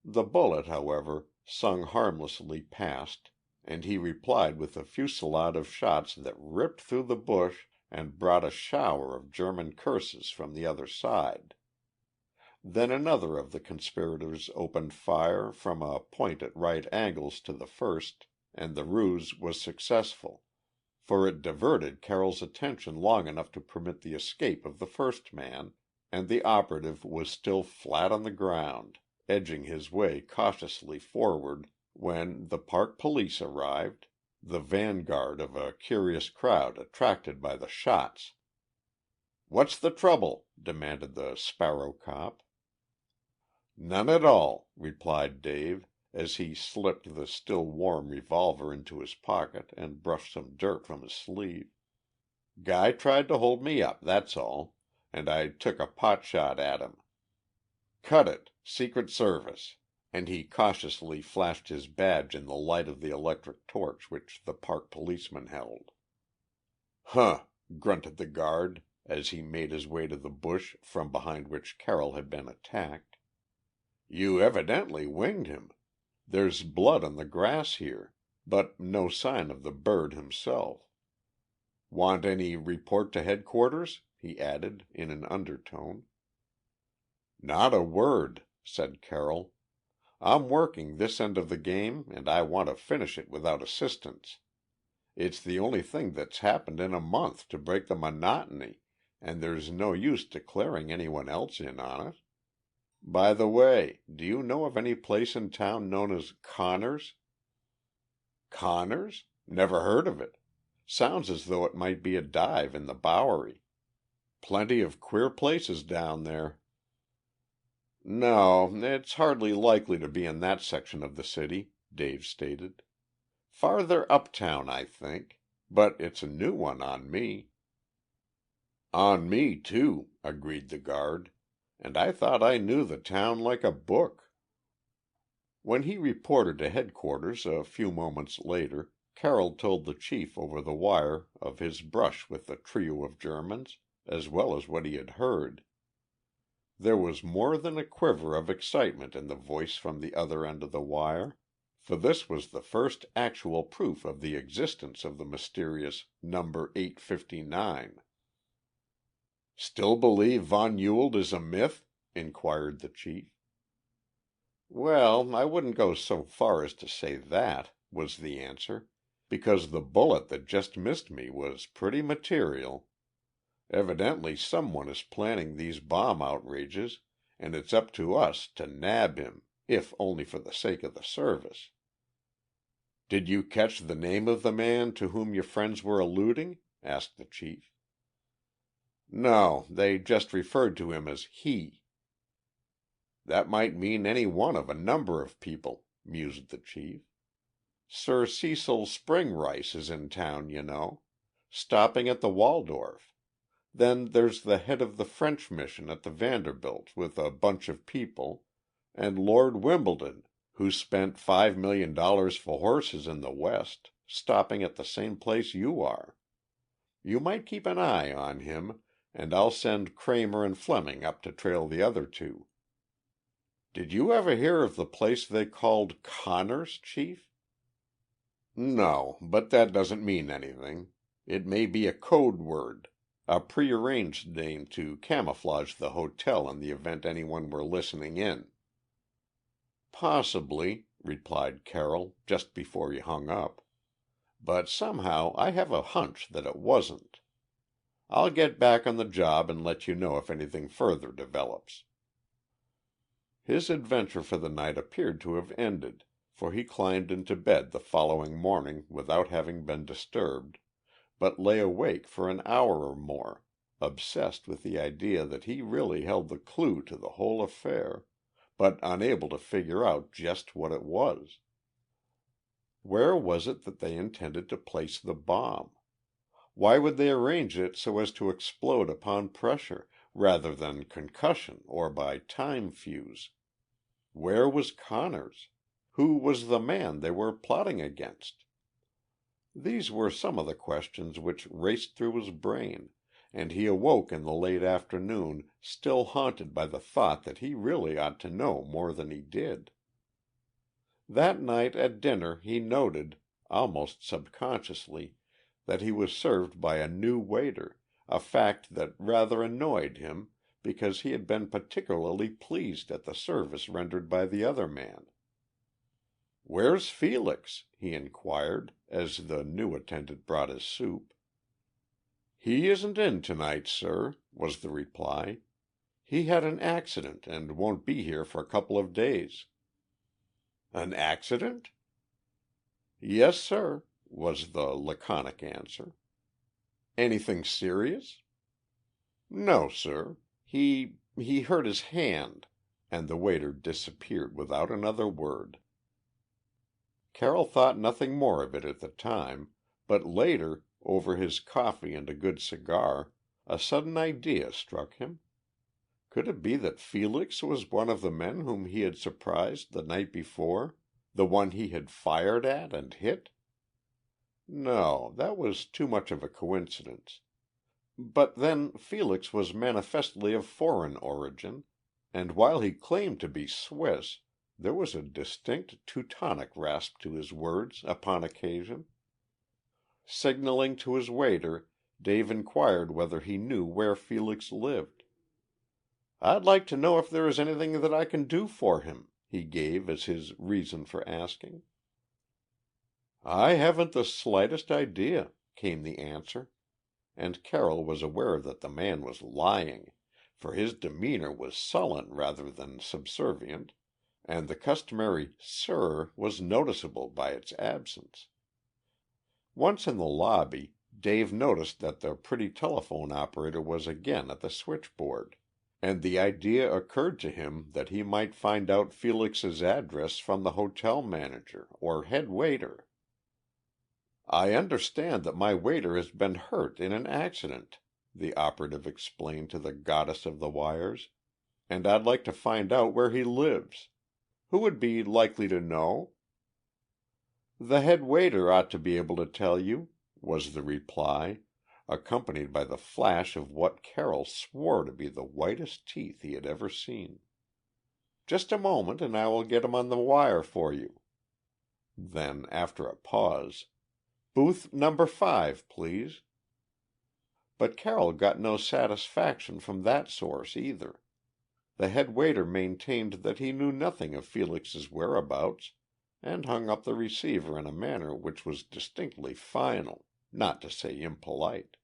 [SPEAKER 1] The bullet, however, sung harmlessly past, and he replied with a fusillade of shots that ripped through the bush and brought a shower of German curses from the other side. Then another of the conspirators opened fire from a point at right angles to the first, and the ruse was successful, for it diverted Carroll's attention long enough to permit the escape of the first man, and the operative was still flat on the ground, edging his way cautiously forward when the park police arrived, the vanguard of a curious crowd attracted by the shots. "What's the trouble?" demanded the Sparrow cop. "None at all," replied Dave, as he slipped the still warm revolver into his pocket and brushed some dirt from his sleeve. "Guy tried to hold me up, that's all, and I took a pot shot at him. Cut it, Secret Service," and he cautiously flashed his badge in the light of the electric torch which the park policeman held. "Huh!" grunted the guard, as he made his way to the bush from behind which Carroll had been attacked. "You evidently winged him. There's blood on the grass here, but no sign of the bird himself. Want any report to headquarters?" he added, in an undertone. "Not a word," said Carroll. "I'm working this end of the game and I want to finish it without assistance. It's the only thing that's happened in a month to break the monotony, and there's no use declaring anyone else in on it. By the way, do you know of any place in town known as Connor's?" "Connor's? Never heard of it. Sounds as though it might be a dive in the Bowery. Plenty of queer places down there." "No, it's hardly likely to be in that section of the city," Dave stated. "Farther uptown, I think. But it's a new one on me." "On me, too," agreed the guard. "And I thought I knew the town like a book." When he reported to headquarters a few moments later, Carroll told the chief over the wire of his brush with the trio of Germans, as well as what he had heard. There was more than a quiver of excitement in the voice from the other end of the wire, for this was the first actual proof of the existence of the mysterious number 859. "Still believe von Ewald is a myth?" inquired the chief. "Well, I wouldn't go so far as to say that," was the answer, "because the bullet that just missed me was pretty material. Evidently someone is planning these bomb outrages, and it's up to us to nab him, if only for the sake of the service." "Did you catch the name of the man to whom your friends were alluding?" asked the chief. "No, they just referred to him as he." "That might mean any one of a number of people," mused the chief. "Sir Cecil Springrice is in town, you know. Stopping at the Waldorf. Then there's the head of the French mission at the Vanderbilt with a bunch of people, and Lord Wimbledon, who spent $5 million for horses in the West, stopping at the same place you are. You might keep an eye on him, and I'll send Kramer and Fleming up to trail the other two." "Did you ever hear of the place they called Connor's, Chief?" "No, but that doesn't mean anything. It may be a code word, a prearranged name to camouflage the hotel in the event anyone were listening in." "Possibly," replied Carroll, just before he hung up. "But somehow I have a hunch that it wasn't. I'll get back on the job and let you know if anything further develops." His adventure for the night appeared to have ended, for he climbed into bed the following morning without having been disturbed, but lay awake for an hour or more, obsessed with the idea that he really held the clue to the whole affair, but unable to figure out just what it was. Where was it that they intended to place the bomb? Why would they arrange it so as to explode upon pressure, rather than concussion or by time fuse? Where was Connors? Who was the man they were plotting against? These were some of the questions which raced through his brain, and he awoke in the late afternoon still haunted by the thought that he really ought to know more than he did. That night at dinner he noted, almost subconsciously, that he was served by a new waiter, a fact that rather annoyed him because he had been particularly pleased at the service rendered by the other man. "Where's Felix?" he inquired, as the new attendant brought his soup. "He isn't in tonight, sir," was the reply. "He had an accident and won't be here for a couple of days." "An accident?" "Yes, sir," was the laconic answer. "Anything serious?" "No, sir. He hurt his hand," and the waiter disappeared without another word. Carroll thought nothing more of it at the time, but later, over his coffee and a good cigar, a sudden idea struck him. Could it be that Felix was one of the men whom he had surprised the night before, the one he had fired at and hit? No, that was too much of a coincidence. But then Felix was manifestly of foreign origin, and while he claimed to be Swiss, there was a distinct Teutonic rasp to his words upon occasion. Signaling to his waiter, Dave inquired whether he knew where Felix lived. "I'd like to know if there is anything that I can do for him," he gave as his reason for asking. "I haven't the slightest idea," came the answer, and Carroll was aware that the man was lying, for his demeanor was sullen rather than subservient, and the customary "sir" was noticeable by its absence. Once in the lobby, Dave noticed that the pretty telephone operator was again at the switchboard, and the idea occurred to him that he might find out Felix's address from the hotel manager or head waiter. "I understand that my waiter has been hurt in an accident," the operative explained to the goddess of the wires, "and I'd like to find out where he lives. Who would be likely to know?" "The head waiter ought to be able to tell you," was the reply, accompanied by the flash of what Carroll swore to be the whitest teeth he had ever seen. "Just a moment and I will get him on the wire for you." Then, after a pause, "Booth number 5, please." But Carroll got no satisfaction from that source either. The head waiter maintained that he knew nothing of Felix's whereabouts, and hung up the receiver in a manner which was distinctly final, not to say impolite.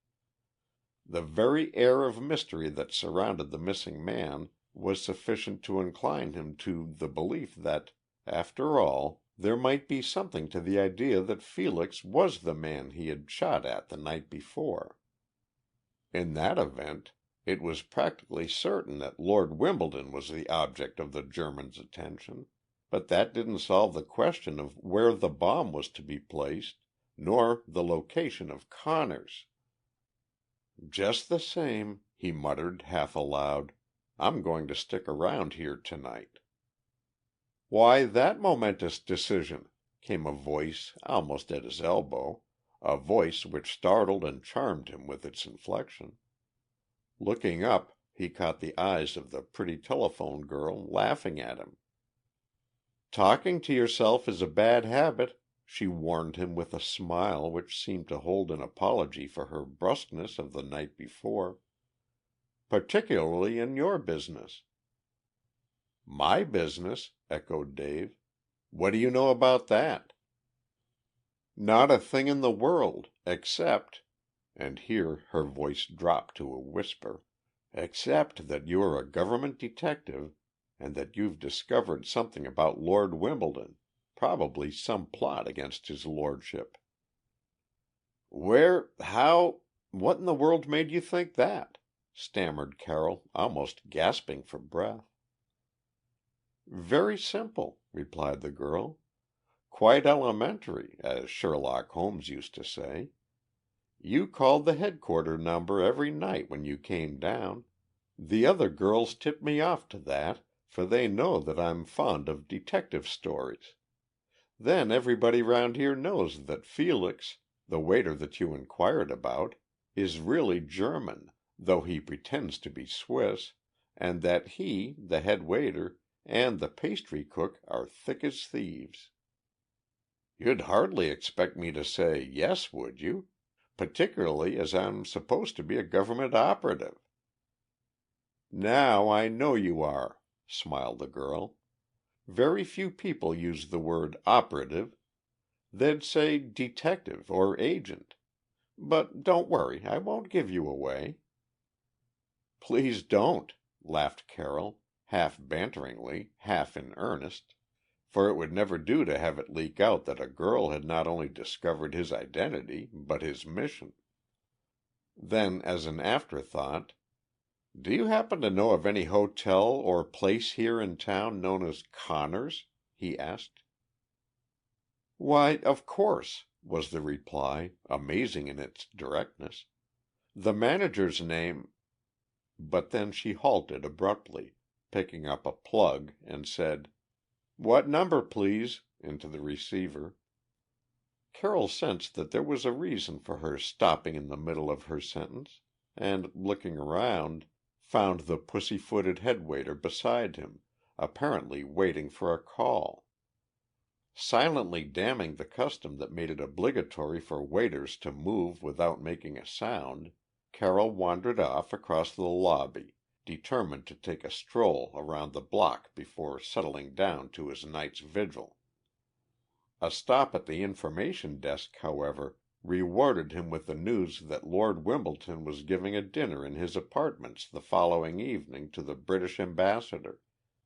[SPEAKER 1] The very air of mystery that surrounded the missing man was sufficient to incline him to the belief that, after all, there might be something to the idea that Felix was the man he had shot at the night before. In that event, it was practically certain that Lord Wimbledon was the object of the German's attention, but that didn't solve the question of where the bomb was to be placed, nor the location of Connor's. "Just the same," he muttered half aloud, "I'm going to stick around here tonight." "Why that momentous decision?" came a voice almost at his elbow, a voice which startled and charmed him with its inflection. Looking up, he caught the eyes of the pretty telephone girl laughing at him. "Talking to yourself is a bad habit," she warned him with a smile which seemed to hold an apology for her brusqueness of the night before. "Particularly in your business." "My business?" echoed Dave. "What do you know about that?" "Not a thing in the world, except," and here her voice dropped to a whisper, "except that you are a government detective and that you've discovered something about Lord Wimbledon, probably some plot against his lordship." "What in the world made you think that?" stammered Carroll, almost gasping for breath. "Very simple," replied the girl. "Quite elementary, as Sherlock Holmes used to say. You called the headquarter number every night when you came down. The other girls tipped me off to that, for they know that I'm fond of detective stories. Then everybody round here knows that Felix, the waiter that you inquired about, is really German, though he pretends to be Swiss, and that he, the head waiter, and the pastry cook are thick as thieves. You'd hardly expect me to say yes, would you? Particularly as I'm supposed to be a government operative." "Now I know you are," smiled the girl. "Very few people use the word operative. They'd say detective or agent. But don't worry, I won't give you away." "Please don't," laughed Carroll, half banteringly, half in earnest, for it would never do to have it leak out that a girl had not only discovered his identity, but his mission. Then, as an afterthought, "Do you happen to know of any hotel or place here in town known as Connor's?" he asked. "Why, of course," was the reply, amazing in its directness. "The manager's name—" But then she halted abruptly, picked up a plug, and said, "What number, please?" into the receiver. Carroll sensed that there was a reason for her stopping in the middle of her sentence, and, looking around, found the pussy-footed head-waiter beside him, apparently waiting for a call. Silently damning the custom that made it obligatory for waiters to move without making a sound, Carroll wandered off across the lobby, determined to take a stroll around the block before settling down to his night's vigil. A stop at the information desk, however, rewarded him with the news that Lord Wimbledon was giving a dinner in his apartments the following evening to the British ambassador,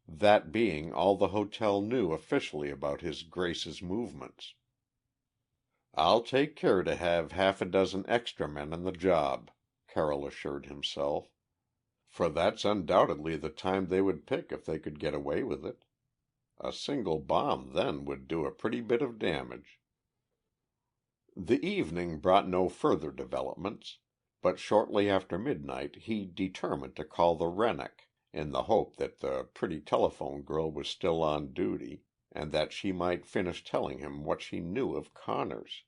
[SPEAKER 1] that being all the hotel knew officially about his Grace's movements. "I'll take care to have half a dozen extra men on the job," Carroll assured himself, "for that's undoubtedly the time they would pick if they could get away with it. A single bomb then would do a pretty bit of damage." The evening brought no further developments, but shortly after midnight he determined to call the Rennoc, in the hope that the pretty telephone girl was still on duty, and that she might finish telling him what she knew of Connor's.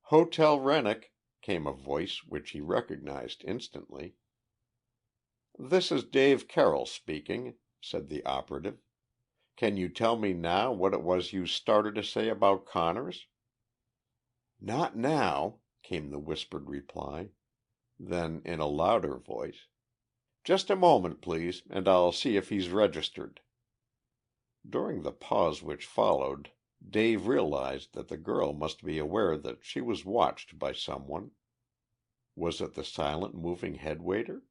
[SPEAKER 1] "Hotel Rennoc," came a voice which he recognized instantly. "This is Dave Carroll speaking," said the operative. "Can you tell me now what it was you started to say about Connor's?" "Not now," came the whispered reply. Then, in a louder voice, "Just a moment, please, and I'll see if he's registered." During the pause which followed, Dave realized that the girl must be aware that she was watched by someone. Was it the silent moving head-waiter?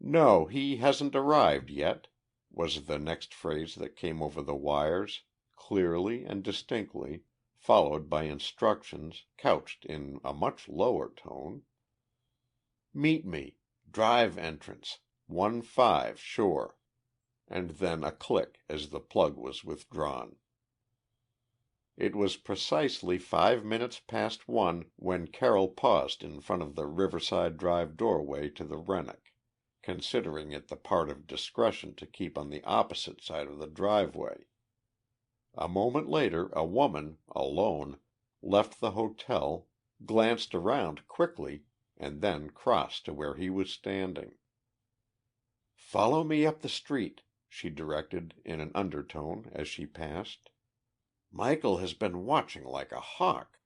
[SPEAKER 1] "No, he hasn't arrived yet," was the next phrase that came over the wires, clearly and distinctly, followed by instructions, couched in a much lower tone. "Meet me. Drive entrance. 1-5 sure." And then a click as the plug was withdrawn. It was precisely 5 minutes past 1 when Carroll paused in front of the Riverside Drive doorway to the Rennoc, considering it the part of discretion to keep on the opposite side of the driveway. A moment later a woman, alone, left the hotel, glanced around quickly, and then crossed to where he was standing. "Follow me up the street," she directed in an undertone as she passed. "Michael has been watching like a hawk."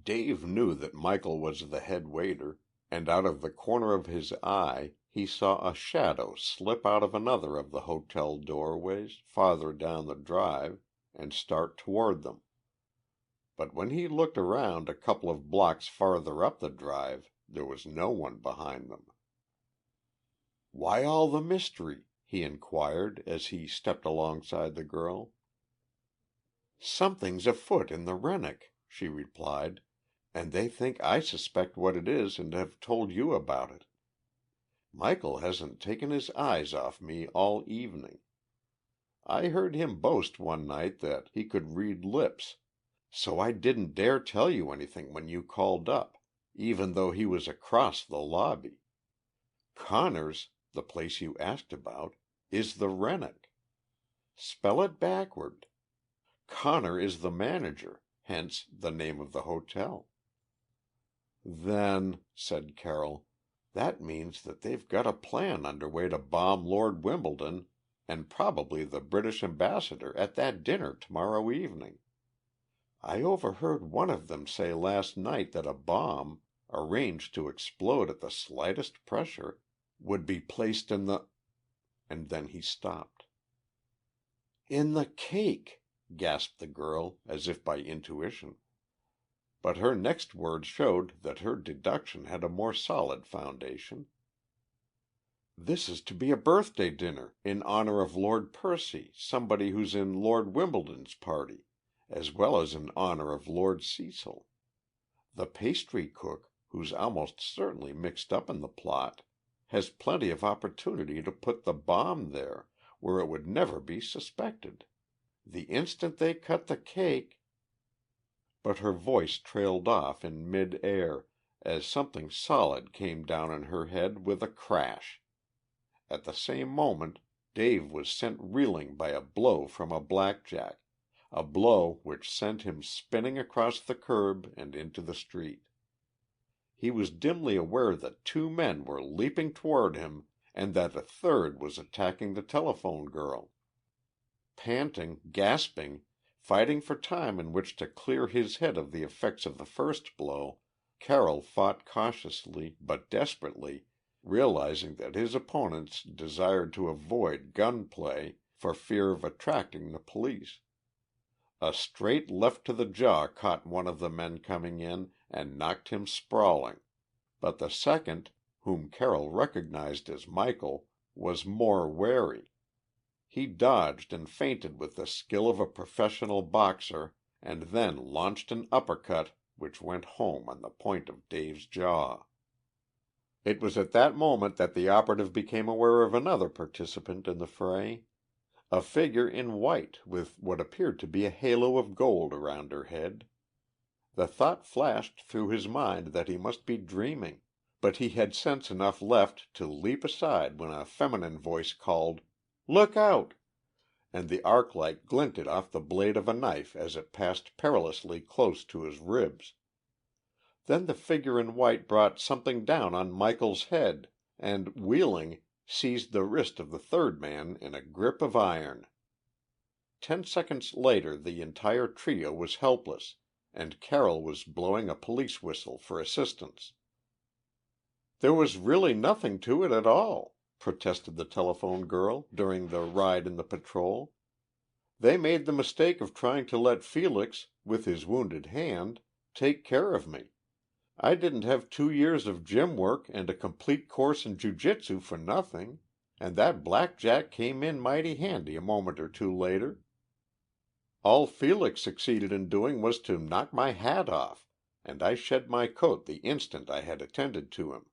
[SPEAKER 1] Dave knew that Michael was the head waiter, and out of the corner of his eye he saw a shadow slip out of another of the hotel doorways, farther down the drive, and start toward them. But when he looked around a couple of blocks farther up the drive there was no one behind them. "Why all the mystery?" he inquired as he stepped alongside the girl. "Something's afoot in the Rennoc," she replied, "and they think I suspect what it is and have told you about it. Michael hasn't taken his eyes off me all evening. I heard him boast one night that he could read lips, so I didn't dare tell you anything when you called up, even though he was across the lobby. Connor's, the place you asked about, is the Rennoc. Spell it backward. Connor is the manager, hence the name of the hotel." "Then," said Carroll, "that means that they've got a plan under way to bomb Lord Wimbledon and probably the British ambassador at that dinner tomorrow evening. I overheard one of them say last night that a bomb, arranged to explode at the slightest pressure, would be placed in the—" and then he stopped. "In the cake," gasped the girl, as if by intuition. But her next words showed that her deduction had a more solid foundation. "This is to be a birthday dinner in honor of Lord Percy, somebody who's in Lord Wimbledon's party, as well as in honor of Lord Cecil. The pastry cook, who's almost certainly mixed up in the plot, has plenty of opportunity to put the bomb there, where it would never be suspected. The instant they cut the cake—" But her voice trailed off in mid-air as something solid came down on her head with a crash. At the same moment Dave was sent reeling by a blow from a blackjack, a blow which sent him spinning across the curb and into the street. He was dimly aware that two men were leaping toward him and that a third was attacking the telephone girl. Panting, gasping, fighting for time in which to clear his head of the effects of the first blow, Carroll fought cautiously but desperately, realizing that his opponents desired to avoid gun-play for fear of attracting the police. A straight left to the jaw caught one of the men coming in and knocked him sprawling, but the second, whom Carroll recognized as Michael, was more wary. He dodged and feinted with the skill of a professional boxer and then launched an uppercut which went home on the point of Dave's jaw. It was at that moment that the operative became aware of another participant in the fray, a figure in white with what appeared to be a halo of gold around her head. The thought flashed through his mind that he must be dreaming, but he had sense enough left to leap aside when a feminine voice called, "Look out!" and the arc light glinted off the blade of a knife as it passed perilously close to his ribs. Then the figure in white brought something down on Michael's head, and, wheeling, seized the wrist of the third man in a grip of iron. 10 seconds later the entire trio was helpless, and Carroll was blowing a police whistle for assistance. "There was really nothing to it at all," protested the telephone girl during the ride in the patrol. "They made the mistake of trying to let Felix, with his wounded hand, take care of me. I didn't have 2 years of gym work and a complete course in jiu-jitsu for nothing, and that blackjack came in mighty handy a moment or two later. All Felix succeeded in doing was to knock my hat off, and I shed my coat the instant I had attended to him."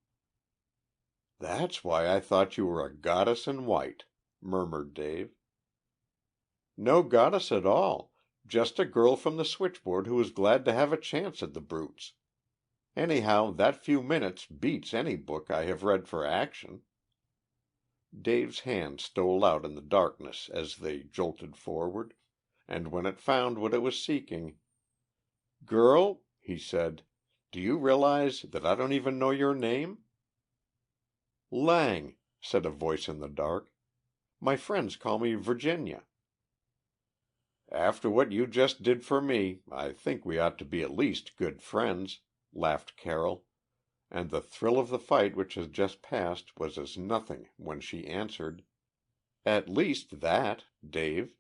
[SPEAKER 1] "That's why I thought you were a goddess in white," murmured Dave. "No goddess at all, just a girl from the switchboard who was glad to have a chance at the brutes. Anyhow, that few minutes beats any book I have read for action." Dave's hand stole out in the darkness as they jolted forward, and when it found what it was seeking, "Girl," he said, "do you realize that I don't even know your name?" "Lang," said a voice in the dark. "My friends call me Virginia." "After what you just did for me, I think we ought to be at least good friends," laughed Carroll, and the thrill of the fight which had just passed was as nothing when she answered, "At least that, Dave."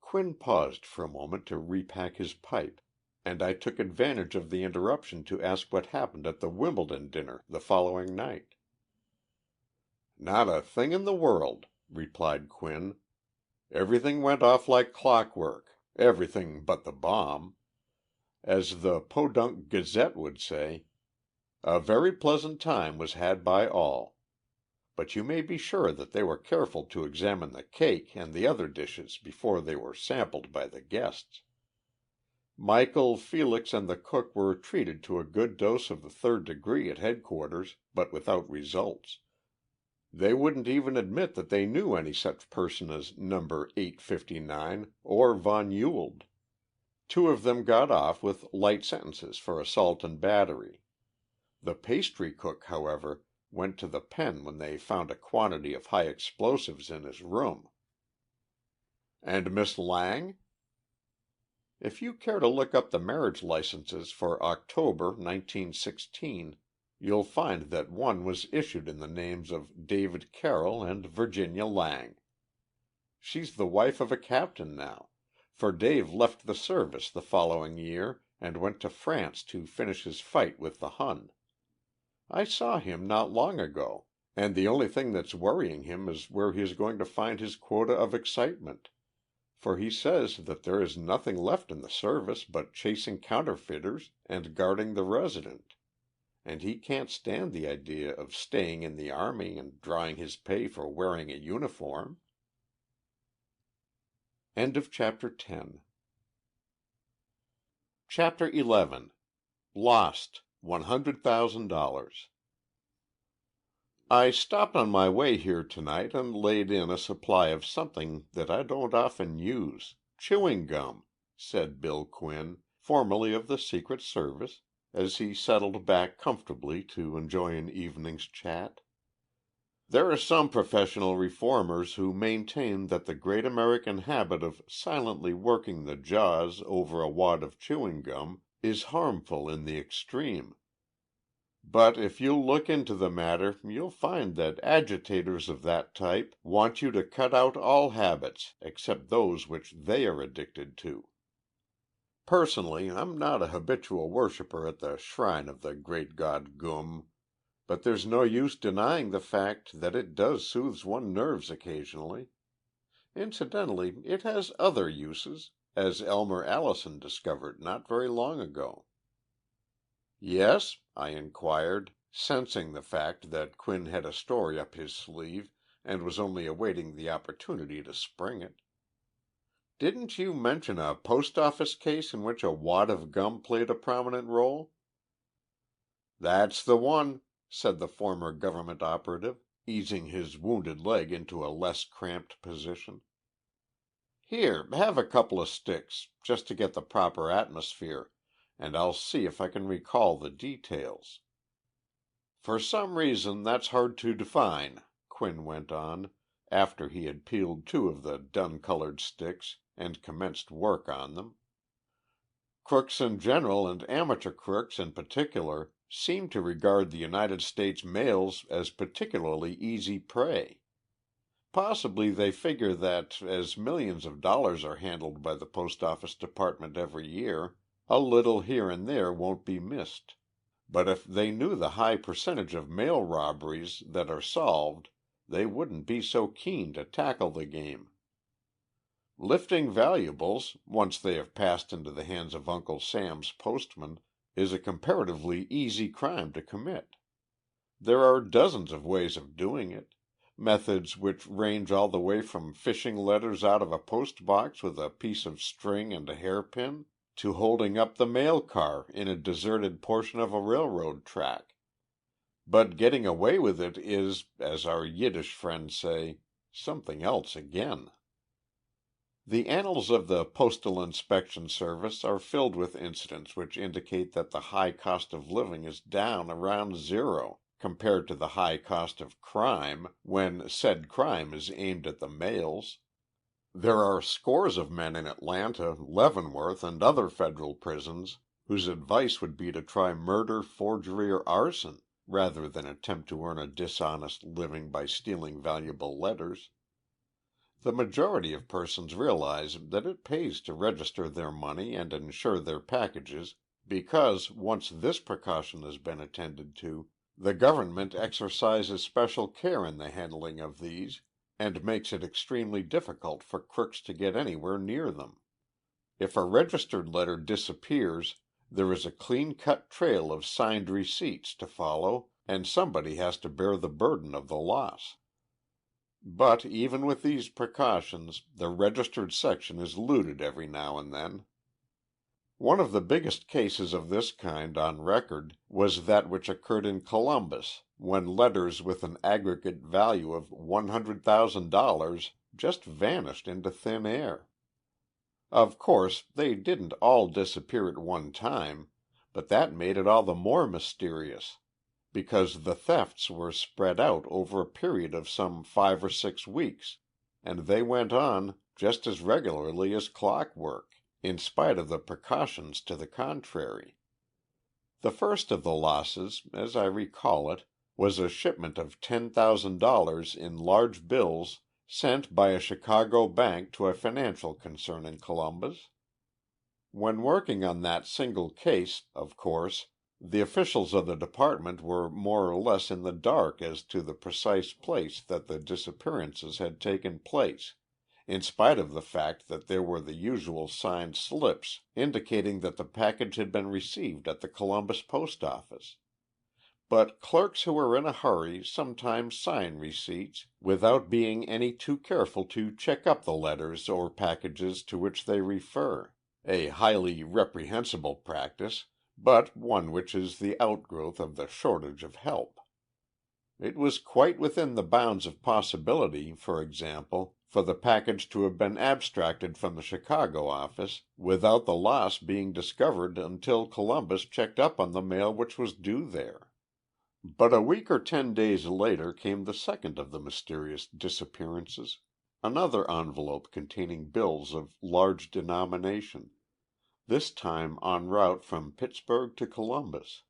[SPEAKER 1] Quinn paused for a moment to repack his pipe, and I took advantage of the interruption to ask what happened at the Wimbledon dinner the following night. "Not a thing in the world," replied Quinn. "Everything went off like clockwork, everything but the bomb. As the Podunk Gazette would say, a very pleasant time was had by all. But you may be sure that they were careful to examine the cake and the other dishes before they were sampled by the guests. Michael, Felix, and the cook were treated to a good dose of the third degree at headquarters, but without results. They wouldn't even admit that they knew any such person as number 859 or von Ewald. 2 of them got off with light sentences for assault and battery. The pastry cook, however, went to the pen when they found a quantity of high explosives in his room." "And Miss Lang?" "If you care to look up the marriage licenses for October, 1916, you'll find that one was issued in the names of David Carroll and Virginia Lang. She's the wife of a captain now, for Dave left the service the following year and went to France to finish his fight with the Hun. I saw him not long ago, and the only thing that's worrying him is where he is going to find his quota of excitement, for he says that there is nothing left in the service but chasing counterfeiters and guarding the resident, and he can't stand the idea of staying in the Army and drawing his pay for wearing a uniform." End of Chapter 10. Chapter 11. Lost, $100,000. I stopped on my way here tonight and laid in a supply of something that I don't often use, chewing gum, said Bill Quinn, formerly of the Secret Service, as he settled back comfortably to enjoy an evening's chat. "There are some professional reformers who maintain that the great American habit of silently working the jaws over a wad of chewing gum is harmful in the extreme. But if you'll look into the matter, you'll find that agitators of that type want you to cut out all habits except those which they are addicted to. Personally, I'm not a habitual worshiper at the shrine of the great god Gum, but there's no use denying the fact that it does soothe one's nerves occasionally. Incidentally, it has other uses, as Elmer Allison discovered not very long ago." "Yes?" I inquired, sensing the fact that Quinn had a story up his sleeve and was only awaiting the opportunity to spring it. "Didn't you mention a post office case in which a wad of gum played a prominent role?" "That's the one," said the former government operative, easing his wounded leg into a less cramped position. "Here, have a couple of sticks, just to get the proper atmosphere, and I'll see if I can recall the details." "For some reason that's hard to define," Quinn went on, after he had peeled two of the dun-colored sticks and commenced work on them. "Crooks in general and amateur crooks in particular seem to regard the United States mails as particularly easy prey. Possibly they figure that, as millions of dollars are handled by the Post Office Department every year, a little here and there won't be missed. But if they knew the high percentage of mail robberies that are solved, they wouldn't be so keen to tackle the game. Lifting valuables, once they have passed into the hands of Uncle Sam's postman, is a comparatively easy crime to commit. There are dozens of ways of doing it, methods which range all the way from fishing letters out of a post box with a piece of string and a hairpin to holding up the mail car in a deserted portion of a railroad track. But getting away with it is, as our Yiddish friends say, something else again. The annals of the Postal Inspection Service are filled with incidents which indicate that the high cost of living is down around zero compared to the high cost of crime when said crime is aimed at the mails. There are scores of men in Atlanta, Leavenworth, and other federal prisons whose advice would be to try murder, forgery, or arson rather than attempt to earn a dishonest living by stealing valuable letters. The majority of persons realize that it pays to register their money and insure their packages because, once this precaution has been attended to, the government exercises special care in the handling of these and makes it extremely difficult for crooks to get anywhere near them. If a registered letter disappears, there is a clean-cut trail of signed receipts to follow, and somebody has to bear the burden of the loss. But even with these precautions, the registered section is looted every now and then. One of the biggest cases of this kind on record was that which occurred in Columbus, when letters with an aggregate value of $100,000 just vanished into thin air. Of course, they didn't all disappear at one time, but that made it all the more mysterious, because the thefts were spread out over a period of some 5 or 6 weeks, and they went on just as regularly as clockwork, in spite of the precautions to the contrary. The first of the losses, as I recall it, was a shipment of $10,000 in large bills sent by a Chicago bank to a financial concern in Columbus. When working on that single case, of course, the officials of the department were more or less in the dark as to the precise place that the disappearances had taken place, in spite of the fact that there were the usual signed slips indicating that the package had been received at the Columbus post office. But clerks who are in a hurry sometimes sign receipts without being any too careful to check up the letters or packages to which they refer. A highly reprehensible practice, but one which is the outgrowth of the shortage of help. It was quite within the bounds of possibility, for example, for the package to have been abstracted from the Chicago office without the loss being discovered until Columbus checked up on the mail which was due there. But a week or 10 days later came the second of the mysterious disappearances, another envelope containing bills of large denomination, this time en route from Pittsburgh to Columbus.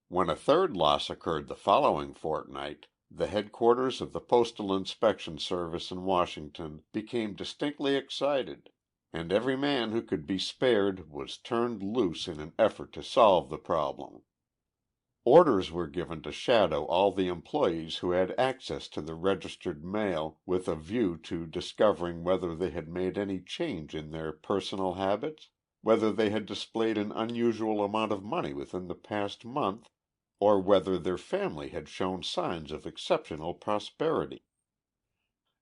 [SPEAKER 1] When a third loss occurred the following fortnight, the headquarters of the Postal Inspection Service in Washington became distinctly excited, and every man who could be spared was turned loose in an effort to solve the problem. Orders were given to shadow all the employees who had access to the registered mail with a view to discovering whether they had made any change in their personal habits, whether they had displayed an unusual amount of money within the past month, or whether their family had shown signs of exceptional prosperity.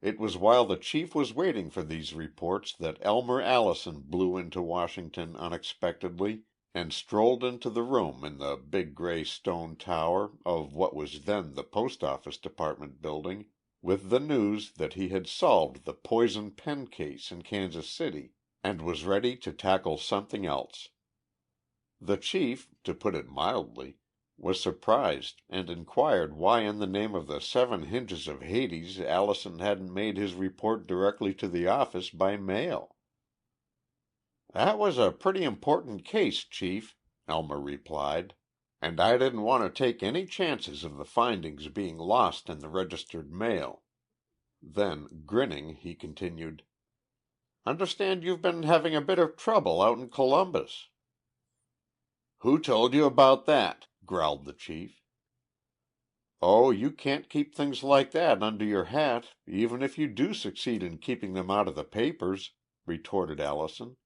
[SPEAKER 1] It was while the chief was waiting for these reports that Elmer Allison blew into Washington unexpectedly and strolled into the room in the big gray stone tower of what was then the Post Office Department building, with the news that he had solved the poison pen case in Kansas City and was ready to tackle something else. The chief, to put it mildly, was surprised and inquired why in the name of the 7 hinges of Hades Allison hadn't made his report directly to the office by mail. "That was a pretty important case, Chief," Elmer replied, "and I didn't want to take any chances of the findings being lost in the registered mail." Then, grinning, he continued, "Understand you've been having a bit of trouble out in Columbus." "Who told you about that?" growled the chief. "Oh, you can't keep things like that under your hat, even if you do succeed in keeping them out of the papers," retorted Allison.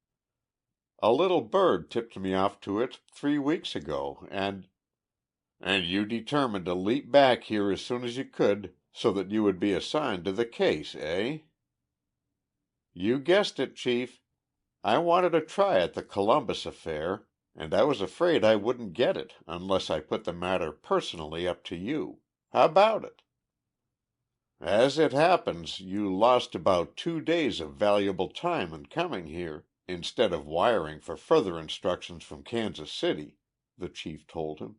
[SPEAKER 1] "A little bird tipped me off to it 3 weeks ago, and—" "And you determined to leap back here as soon as you could so that you would be assigned to the case, eh?" "You guessed it, Chief. I wanted a try at the Columbus affair, and I was afraid I wouldn't get it unless I put the matter personally up to you. How about it?" "As it happens, you lost about 2 days of valuable time in coming here, instead of wiring for further instructions from Kansas City," the chief told him.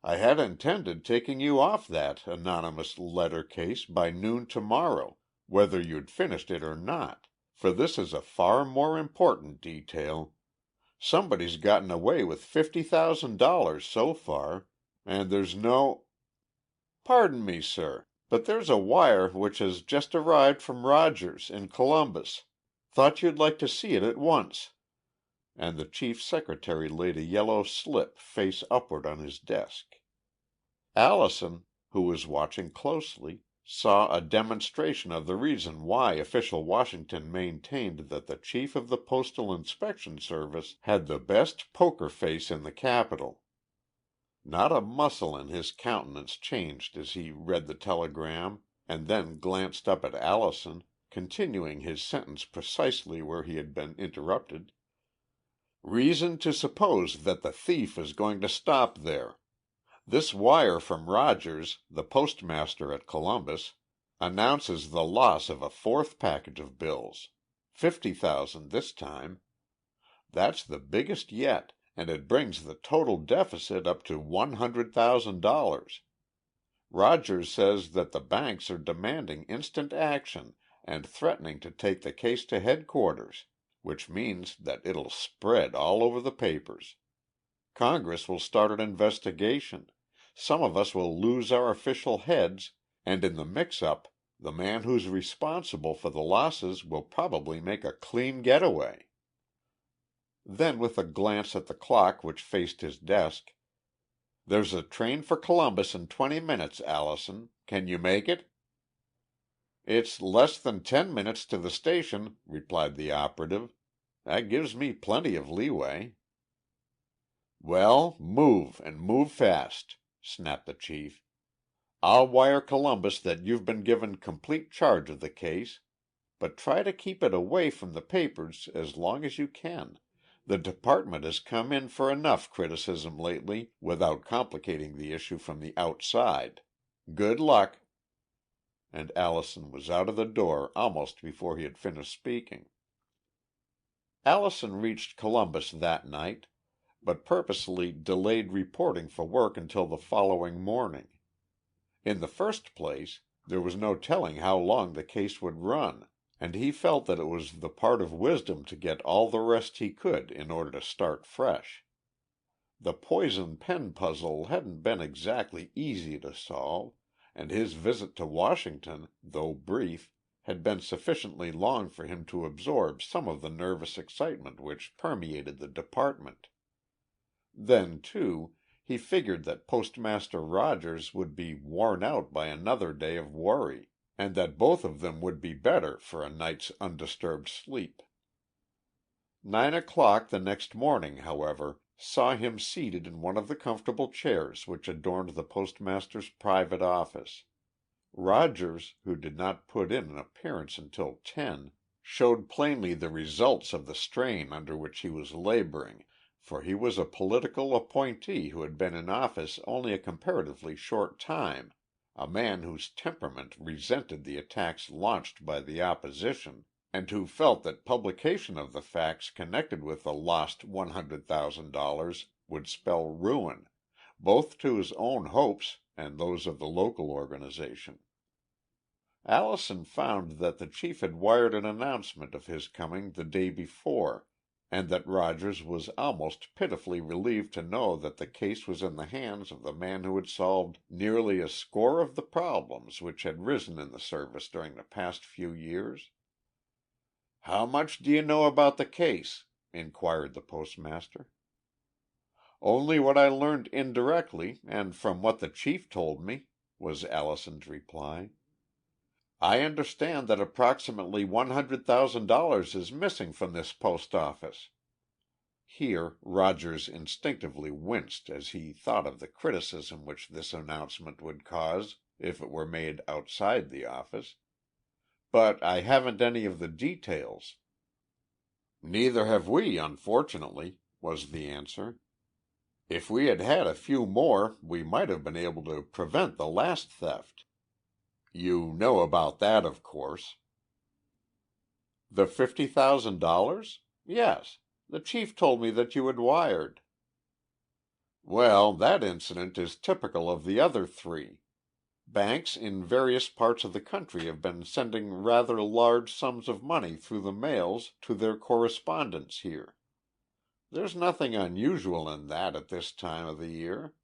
[SPEAKER 1] "I had intended taking you off that anonymous letter case by noon tomorrow, whether you'd finished it or not, for this is a far more important detail. Somebody's gotten away with $50,000 so far, and there's no—" "Pardon me, sir, but there's a wire which has just arrived from Rogers in Columbus. Thought you'd like to see it at once," and the chief's secretary laid a yellow slip face upward on his desk. Allison, who was watching closely, saw a demonstration of the reason why official Washington maintained that the chief of the Postal Inspection Service had the best poker face in the capital. Not a muscle in his countenance changed as he read the telegram and then glanced up at Allison, continuing his sentence precisely where he had been interrupted. "Reason to suppose that the thief is going to stop there. This wire from Rogers, the postmaster at Columbus, announces the loss of a 4th package of bills. $50,000 this time. That's the biggest yet, and it brings the total deficit up to $100,000. Rogers says that the banks are demanding instant action and threatening to take the case to headquarters, which means that it'll spread all over the papers. Congress will start an investigation. Some of us will lose our official heads, and in the mix-up, the man who's responsible for the losses will probably make a clean getaway." Then, with a glance at the clock which faced his desk, "There's a train for Columbus in 20 minutes, Allison. Can you make it?" "It's less than 10 minutes to the station," replied the operative. "That gives me plenty of leeway." "Well, move, and move fast," snapped the chief. "I'll wire Columbus that you've been given complete charge of the case, but try to keep it away from the papers as long as you can. The department has come in for enough criticism lately without complicating the issue from the outside. Good luck." And Allison was out of the door almost before he had finished speaking. Allison reached Columbus that night, but purposely delayed reporting for work until the following morning. In the first place, there was no telling how long the case would run, and he felt that it was the part of wisdom to get all the rest he could in order to start fresh. The poison pen puzzle hadn't been exactly easy to solve, and his visit to Washington, though brief, had been sufficiently long for him to absorb some of the nervous excitement which permeated the department. Then, too, he figured that Postmaster Rogers would be worn out by another day of worry, and that both of them would be better for a night's undisturbed sleep. 9 o'clock the next morning, however, saw him seated in one of the comfortable chairs which adorned the postmaster's private office. Rogers, who did not put in an appearance until 10, showed plainly the results of the strain under which he was laboring, for he was a political appointee who had been in office only a comparatively short time, a man whose temperament resented the attacks launched by the opposition, and who felt that publication of the facts connected with the lost $100,000 would spell ruin, both to his own hopes and those of the local organization. Allison found that the chief had wired an announcement of his coming the day before, and that Rogers was almost pitifully relieved to know that the case was in the hands of the man who had solved nearly a score of the problems which had risen in the service during the past few years. "How much do you know about the case?" inquired the postmaster. "Only what I learned indirectly and from what the chief told me," was Allison's reply. "I understand that approximately $100,000 is missing from this post office." Here Rogers instinctively winced as he thought of the criticism which this announcement would cause if it were made outside the office. "But I haven't any of the details." "Neither have we, unfortunately," was the answer. "If we had had a few more, we might have been able to prevent the last theft. You know about that, of course." "The $50,000? Yes. The chief told me that you had wired." "Well, that incident is typical of the other three. Banks in various parts of the country have been sending rather large sums of money through the mails to their correspondents here. There's nothing unusual in that at this time of the year.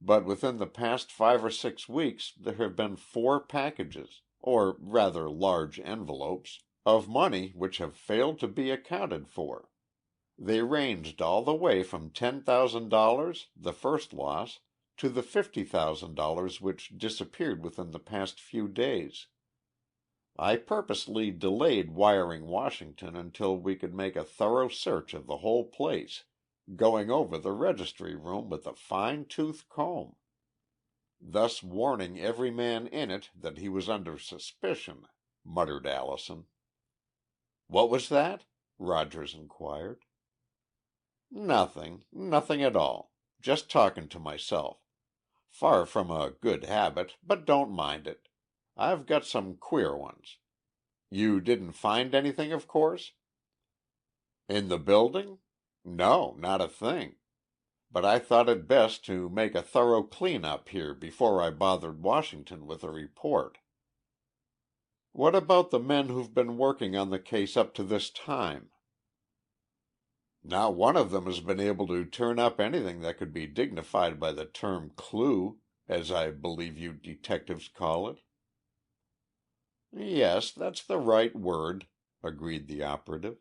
[SPEAKER 1] But within the past 5 or 6 weeks there have been 4 packages, or rather large envelopes, of money which have failed to be accounted for. They ranged all the way from $10,000, the first loss, to the $50,000 which disappeared within the past few days. I purposely delayed wiring Washington until we could make a thorough search of the whole place, going over the registry room with a fine-tooth comb, thus warning every man in it that he was under suspicion," muttered Allison. "What was that?" Rogers inquired. Nothing at all. Just talking to myself. Far from a good habit, but don't mind it. I've got some queer ones. You didn't find anything, of course?" "In the building? No, not a thing. but I thought it best to make a thorough clean-up here before I bothered Washington with a report." "What about the men who've been working on the case up to this time?" "Not one of them has been able to turn up anything that could be dignified by the term clue, as I believe you detectives call it." "Yes, that's the right word," agreed the operative.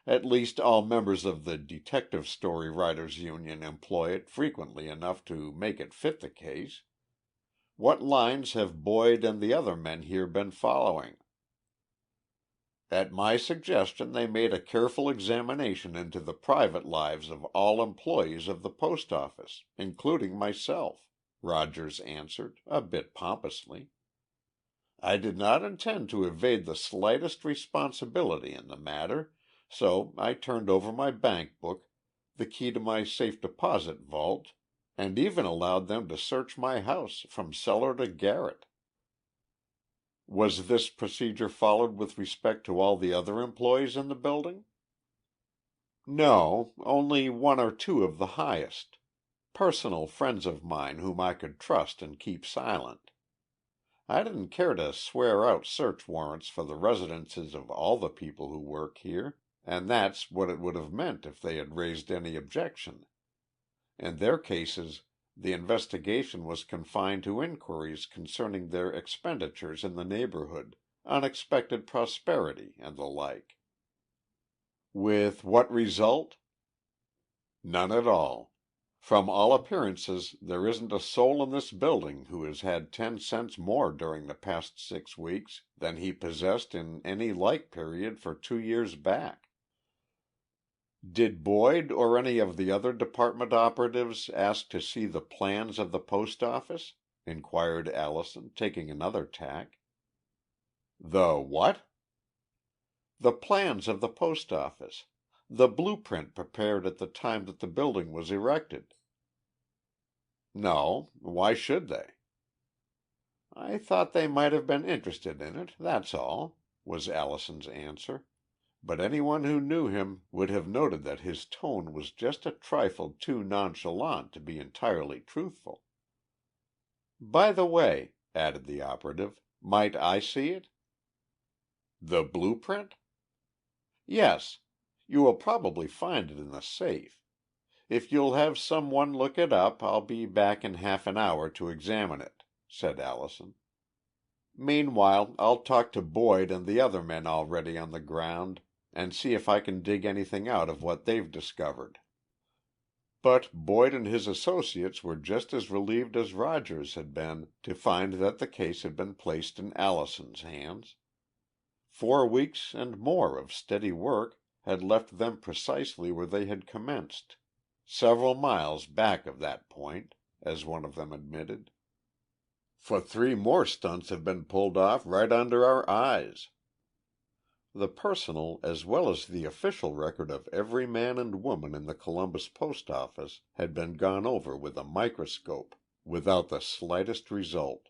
[SPEAKER 1] "At least all members of the Detective Story Writers Union employ it frequently enough to make it fit the case. What lines have Boyd and the other men here been following?" "At my suggestion they made a careful examination into the private lives of all employees of the post office, including myself," Rogers answered, a bit pompously. "I did not intend to evade the slightest responsibility in the matter, so I turned over my bank book, the key to my safe deposit vault, and even allowed them to search my house from cellar to garret." "Was this procedure followed with respect to all the other employees in the building?" "No, only one or two of the highest. Personal friends of mine whom I could trust and keep silent. I didn't care to swear out search warrants for the residences of all the people who work here, and that's what it would have meant if they had raised any objection. In their cases, the investigation was confined to inquiries concerning their expenditures in the neighborhood, unexpected prosperity, and the like." "With what result?" "None at all. From all appearances there isn't a soul in this building who has had 10 cents more during the past 6 weeks than he possessed in any like period for 2 years back." "Did Boyd or any of the other department operatives ask to see the plans of the post office?" inquired Allison, taking another tack. "The what?" "The plans of the post office. The blueprint prepared at the time that the building was erected." "No. Why should they?" "I thought they might have been interested in it, that's all," was Allison's answer, but anyone who knew him would have noted that his tone was just a trifle too nonchalant to be entirely truthful. "By the way," added the operative, "might I see it?" "The blueprint?" "Yes. You will probably find it in the safe. If you'll have some one look it up, I'll be back in half an hour to examine it," said Allison. "Meanwhile, I'll talk to Boyd and the other men already on the ground, and see if I can dig anything out of what they've discovered." But Boyd and his associates were just as relieved as Rogers had been to find that the case had been placed in Allison's hands. 4 weeks and more of steady work had left them precisely where they had commenced, several miles back of that point, as one of them admitted. "For 3 more stunts have been pulled off right under our eyes." The personal as well as the official record of every man and woman in the Columbus post office had been gone over with a microscope, without the slightest result.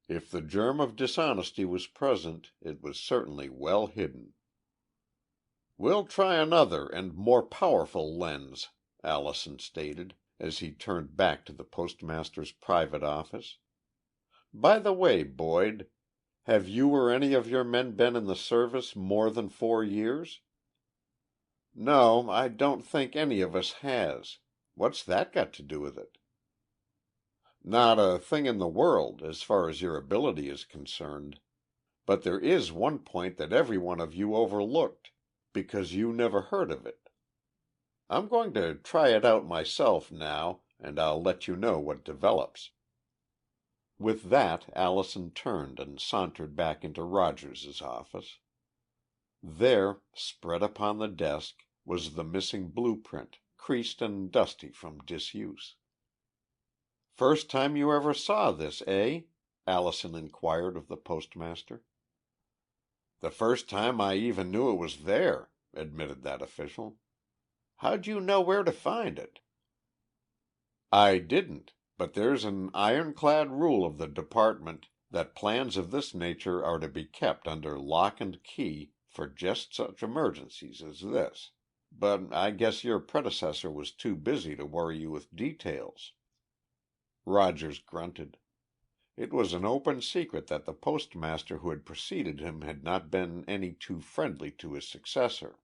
[SPEAKER 1] If the germ of dishonesty was present, it was certainly well hidden. "We'll try another and more powerful lens," Allison stated, as he turned back to the postmaster's private office. "By the way, Boyd, have you or any of your men been in the service more than 4 years?" "No, I don't think any of us has. What's that got to do with it?" "Not a thing in the world, as far as your ability is concerned. But there is one point that every one of you overlooked, because you never heard of it. I'm going to try it out myself now, and I'll let you know what develops." With that Allison turned and sauntered back into Rogers's office. There, spread upon the desk, was the missing blueprint, creased and dusty from disuse. "First time you ever saw this, eh?" Allison inquired of the postmaster. "The first time I even knew it was there," admitted that official. "How'd you know where to find it?" "I didn't, but there's an ironclad rule of the department that plans of this nature are to be kept under lock and key for just such emergencies as this. but I guess your predecessor was too busy to worry you with details." Rogers grunted. It was an open secret that the postmaster who had preceded him had not been any too friendly to his successor.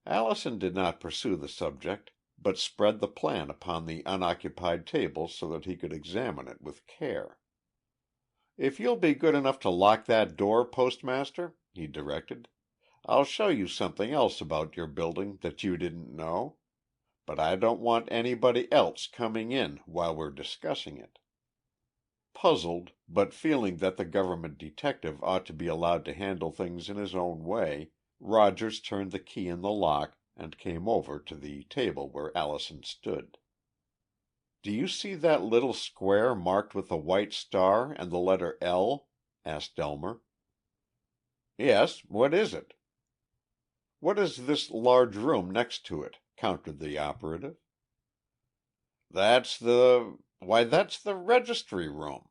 [SPEAKER 1] Allison did not pursue the subject, but spread the plan upon the unoccupied table so that he could examine it with care. "If you'll be good enough to lock that door, Postmaster," he directed, "I'll show you something else about your building that you didn't know. But I don't want anybody else coming in while we're discussing it." Puzzled, but feeling that the government detective ought to be allowed to handle things in his own way, Rogers turned the key in the lock and came over to the table where Allison stood. "Do you see that little square marked with a white star and the letter L?" asked Elmer. "Yes, what is it?" "What is this large room next to it?" countered the operative. That's the registry room."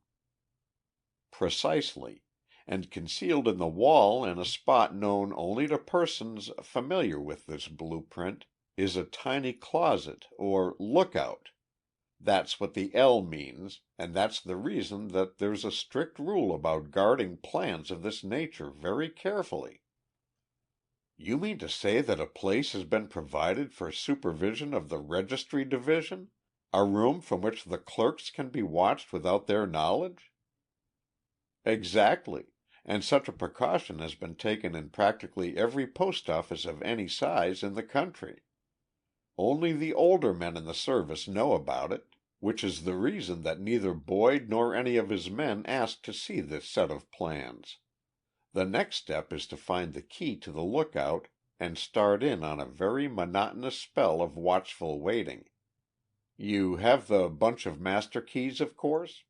[SPEAKER 1] "Precisely. And concealed in the wall in a spot known only to persons familiar with this blueprint is a tiny closet or lookout. That's what the L means, and that's the reason that there's a strict rule about guarding plans of this nature very carefully." "You mean to say that a place has been provided for supervision of the registry division? A room from which the clerks can be watched without their knowledge?" "Exactly. And such a precaution has been taken in practically every post office of any size in the country. Only the older men in the service know about it, which is the reason that neither Boyd nor any of his men asked to see this set of plans. The next step is to find the key to the lookout and start in on a very monotonous spell of watchful waiting. You have the bunch of master keys, of course?"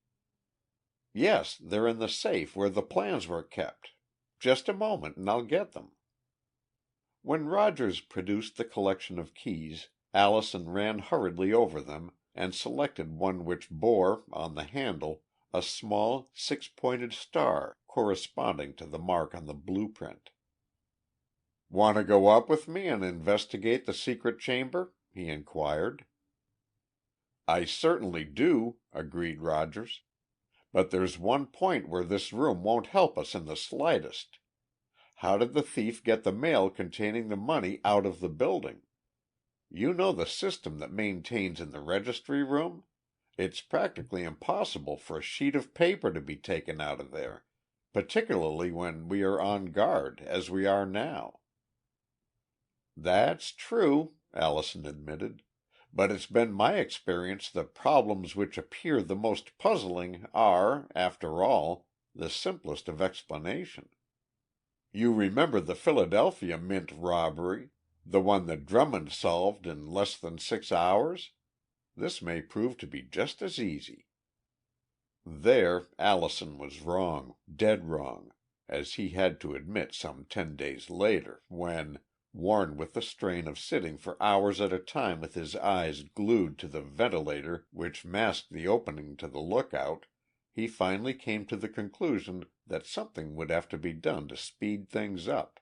[SPEAKER 1] "Yes, they're in the safe where the plans were kept. Just a moment and I'll get them." When Rogers produced the collection of keys, Allison ran hurriedly over them and selected one which bore, on the handle, a small, six-pointed star corresponding to the mark on the blueprint. "Want to go up with me and investigate the secret chamber?" he inquired. "I certainly do," agreed Rogers. "But there's one point where this room won't help us in the slightest. How did the thief get the mail containing the money out of the building? You know the system that maintains in the registry room? It's practically impossible for a sheet of paper to be taken out of there, particularly when we are on guard, as we are now." "That's true," Allison admitted. "But it's been my experience that problems which appear the most puzzling are, after all, the simplest of explanation. You remember the Philadelphia Mint robbery, the one that Drummond solved in less than 6 hours? This may prove to be just as easy." There Allison was wrong, dead wrong, as he had to admit some 10 days later, when, worn with the strain of sitting for hours at a time with his eyes glued to the ventilator which masked the opening to the lookout, he finally came to the conclusion that something would have to be done to speed things up.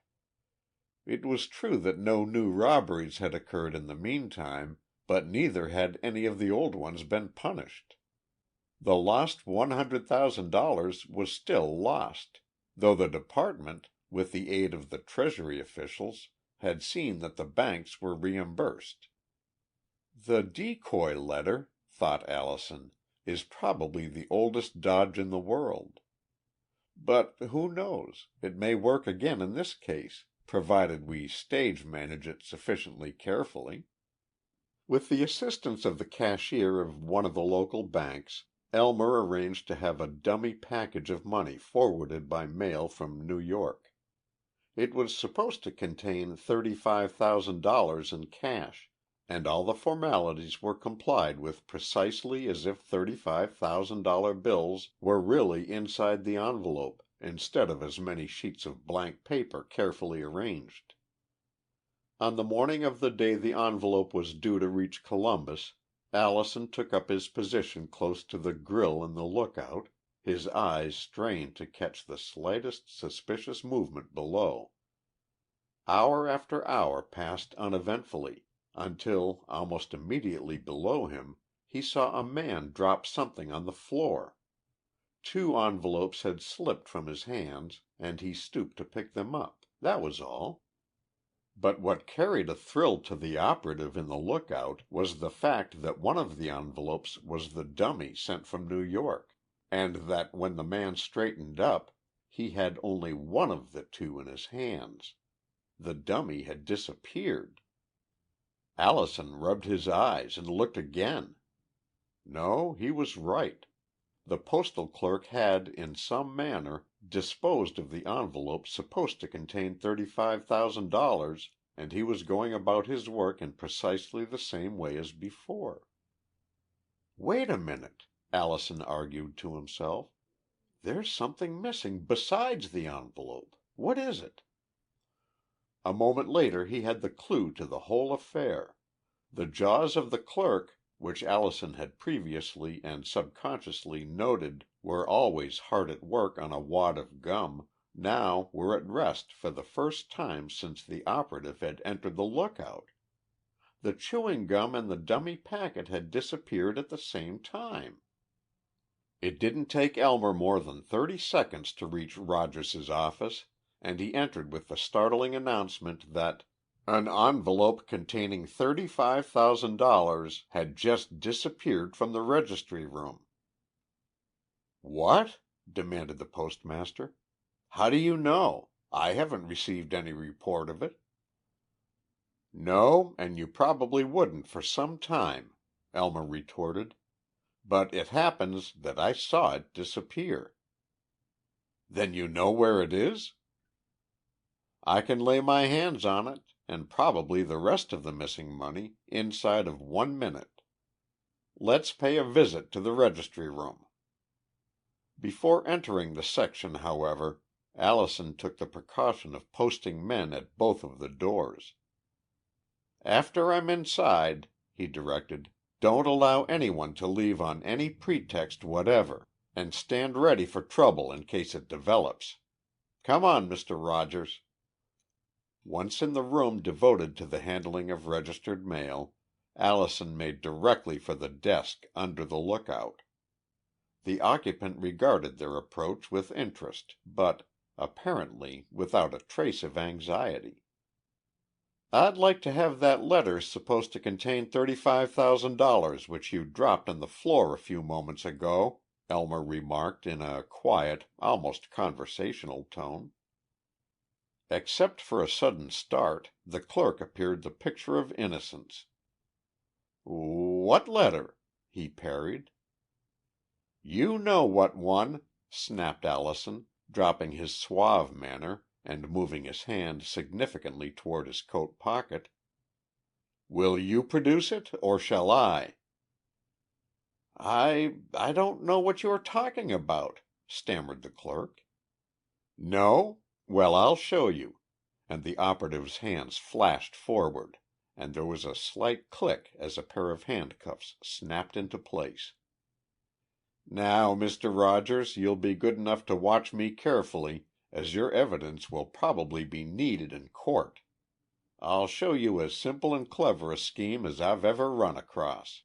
[SPEAKER 1] It was true that no new robberies had occurred in the meantime, but neither had any of the old ones been punished. The lost $100,000 was still lost, though the department, with the aid of the Treasury officials, had seen that the banks were reimbursed. "The decoy letter," thought Allison, "is probably the oldest dodge in the world. But who knows, it may work again in this case, provided we stage manage it sufficiently carefully." With the assistance of the cashier of one of the local banks, Elmer arranged to have a dummy package of money forwarded by mail from New York. It was supposed to contain $35,000 in cash, and all the formalities were complied with precisely as if $35,000 bills were really inside the envelope, instead of as many sheets of blank paper carefully arranged. On the morning of the day the envelope was due to reach Columbus, Allison took up his position close to the grill in the lookout, his eyes strained to catch the slightest suspicious movement below. Hour after hour passed uneventfully, until, almost immediately below him, he saw a man drop something on the floor. Two envelopes had slipped from his hands, and he stooped to pick them up. That was all. But what carried a thrill to the operative in the lookout was the fact that one of the envelopes was the dummy sent from New York, and that when the man straightened up, he had only one of the two in his hands. The dummy had disappeared. Allison rubbed his eyes and looked again. No, he was right. The postal clerk had, in some manner, disposed of the envelope supposed to contain $35,000, and he was going about his work in precisely the same way as before. Wait a minute, Allison argued to himself. There's something missing besides the envelope. What is it? A moment later he had the clue to the whole affair. The jaws of the clerk, which Allison had previously and subconsciously noted were always hard at work on a wad of gum, now were at rest for the first time since the operative had entered the lookout. The chewing gum and the dummy packet had disappeared at the same time. It didn't take Elmer more than 30 seconds to reach Rogers's office, and he entered with the startling announcement that an envelope containing $35,000 had just disappeared from the registry room. "What?" demanded the postmaster. "How do you know? I haven't received any report of it." "No, and you probably wouldn't for some time," Elmer retorted. "But it happens that I saw it disappear." "Then you know where it is?" "I can lay my hands on it, and probably the rest of the missing money, inside of 1 minute. Let's pay a visit to the registry room." Before entering the section, however, Allison took the precaution of posting men at both of the doors. "After I'm inside," he directed, "don't allow anyone to leave on any pretext whatever, and stand ready for trouble in case it develops. Come on, Mr. Rogers." Once in the room devoted to the handling of registered mail, Allison made directly for the desk under the lookout. The occupant regarded their approach with interest, but, apparently, without a trace of anxiety. "I'd like to have that letter supposed to contain $35,000 which you dropped on the floor a few moments ago," Elmer remarked in a quiet, almost conversational tone. Except for a sudden start, the clerk appeared the picture of innocence. "What letter?" he parried. "You know what one," snapped Allison, dropping his suave manner and moving his hand significantly toward his coat pocket. "Will you produce it, or shall I?" I don't know what you are talking about," stammered the clerk. "No? Well, I'll show you," and the operative's hands flashed forward, and there was a slight click as a pair of handcuffs snapped into place. "Now, Mr. Rogers, you'll be good enough to watch me carefully, as your evidence will probably be needed in court. I'll show you as simple and clever a scheme as I've ever run across."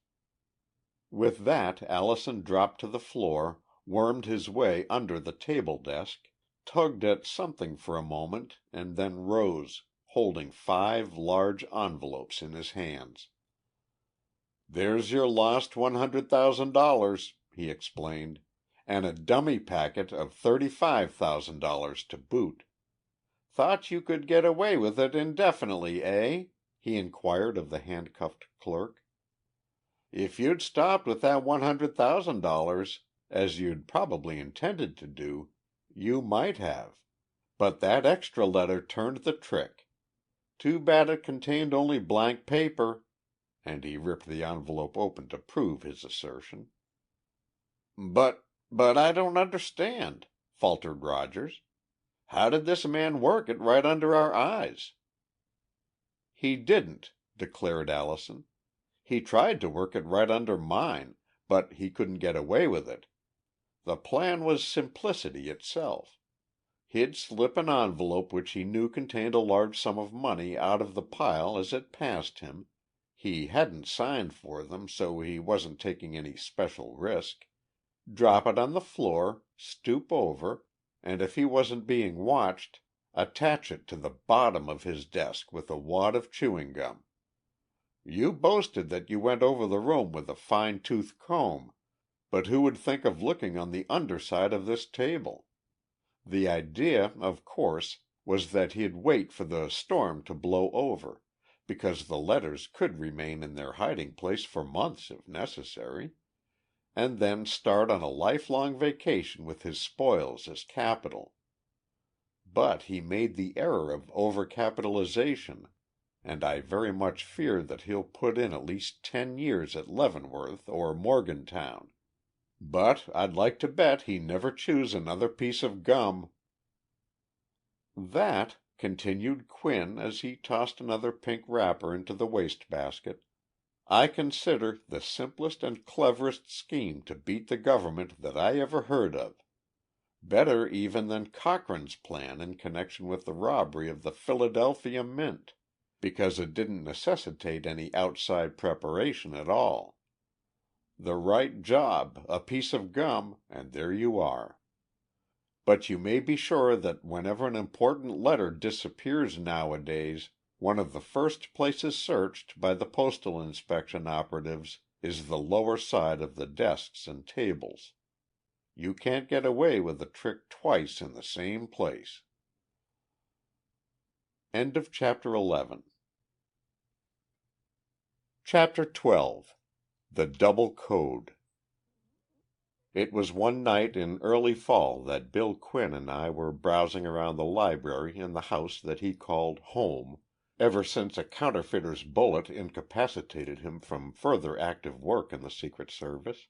[SPEAKER 1] With that Allison dropped to the floor, wormed his way under the table desk, tugged at something for a moment and then rose, holding 5 large envelopes in his hands. "There's your lost $100,000, he explained, "and a dummy packet of $35,000 to boot. Thought you could get away with it indefinitely, eh?" he inquired of the handcuffed clerk. "If you'd stopped with that $100,000, as you'd probably intended to do, you might have. But that extra letter turned the trick. Too bad it contained only blank paper," and he ripped the envelope open to prove his assertion. But I don't understand," faltered Rogers. "How did this man work it right under our eyes?" "He didn't," declared Allison. "He tried to work it right under mine, but he couldn't get away with it. The plan was simplicity itself. He'd slip an envelope which he knew contained a large sum of money out of the pile as it passed him. He hadn't signed for them, so he wasn't taking any special risk. Drop it on the floor, stoop over, and if he wasn't being watched, attach it to the bottom of his desk with a wad of chewing gum. You boasted that you went over the room with a fine-tooth comb, but who would think of looking on the underside of this table? The idea, of course, was that he'd wait for the storm to blow over, because the letters could remain in their hiding place for months if necessary, and then start on a lifelong vacation with his spoils as capital. But he made the error of overcapitalization, and I very much fear that he'll put in at least 10 years at Leavenworth or Morgantown. But I'd like to bet he never chews another piece of gum." "That," continued Quinn as he tossed another pink wrapper into the wastebasket, "I consider the simplest and cleverest scheme to beat the government that I ever heard of. Better even than Cochrane's plan in connection with the robbery of the Philadelphia Mint, because it didn't necessitate any outside preparation at all. The right job, a piece of gum, and there you are. But you may be sure that whenever an important letter disappears nowadays, one of the first places searched by the postal inspection operatives is the lower side of the desks and tables. You can't get away with a trick twice in the same place." End of Chapter 11. Chapter 12. The Double Code. It was one night in early fall that Bill Quinn and I were browsing around the library in the house that he called home, ever since a counterfeiter's bullet incapacitated him from further active work in the Secret Service.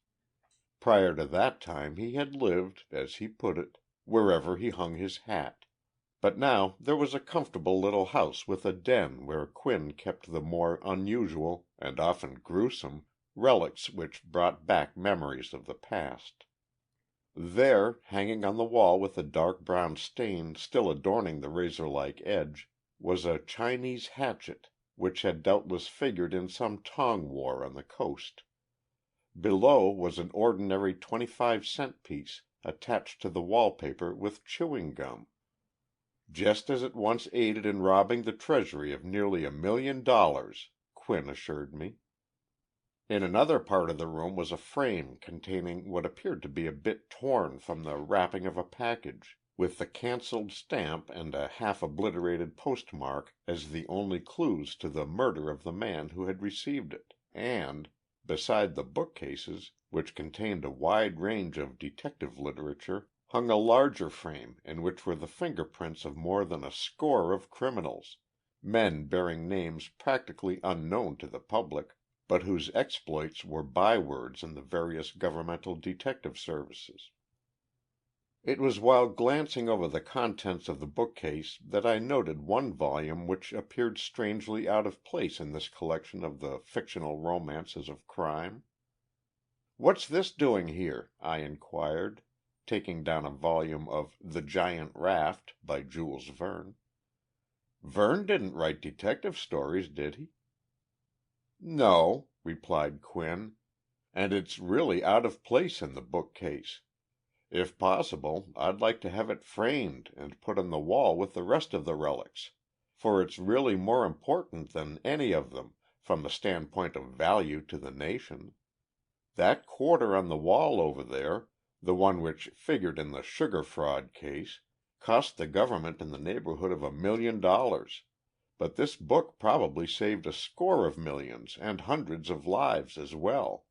[SPEAKER 1] Prior to that time he had lived, as he put it, wherever he hung his hat. But now there was a comfortable little house with a den where Quinn kept the more unusual, and often gruesome, relics which brought back memories of the past. There, hanging on the wall with a dark brown stain still adorning the razor-like edge, was a Chinese hatchet, which had doubtless figured in some Tong war on the coast. Below was an ordinary 25-cent piece attached to the wallpaper with chewing gum. Just as it once aided in robbing the treasury of nearly $1 million, Quinn assured me. In another part of the room was a frame containing what appeared to be a bit torn from the wrapping of a package, with the canceled stamp and a half-obliterated postmark as the only clues to the murder of the man who had received it, and, beside the bookcases, which contained a wide range of detective literature, hung a larger frame in which were the fingerprints of more than a score of criminals, men bearing names practically unknown to the public, but whose exploits were bywords in the various governmental detective services. It was while glancing over the contents of the bookcase that I noted one volume which appeared strangely out of place in this collection of the fictional romances of crime. "What's this doing here?" I inquired, taking down a volume of The Giant Raft by Jules Verne. "Verne didn't write detective stories, did he?" "No," replied Quinn, "and it's really out of place in the bookcase. If possible, I'd like to have it framed and put on the wall with the rest of the relics, for it's really more important than any of them, from the standpoint of value to the nation. That quarter on the wall over there, the one which figured in the sugar fraud case, cost the government in the neighborhood of $1 million. But this book probably saved a score of millions and hundreds of lives as well.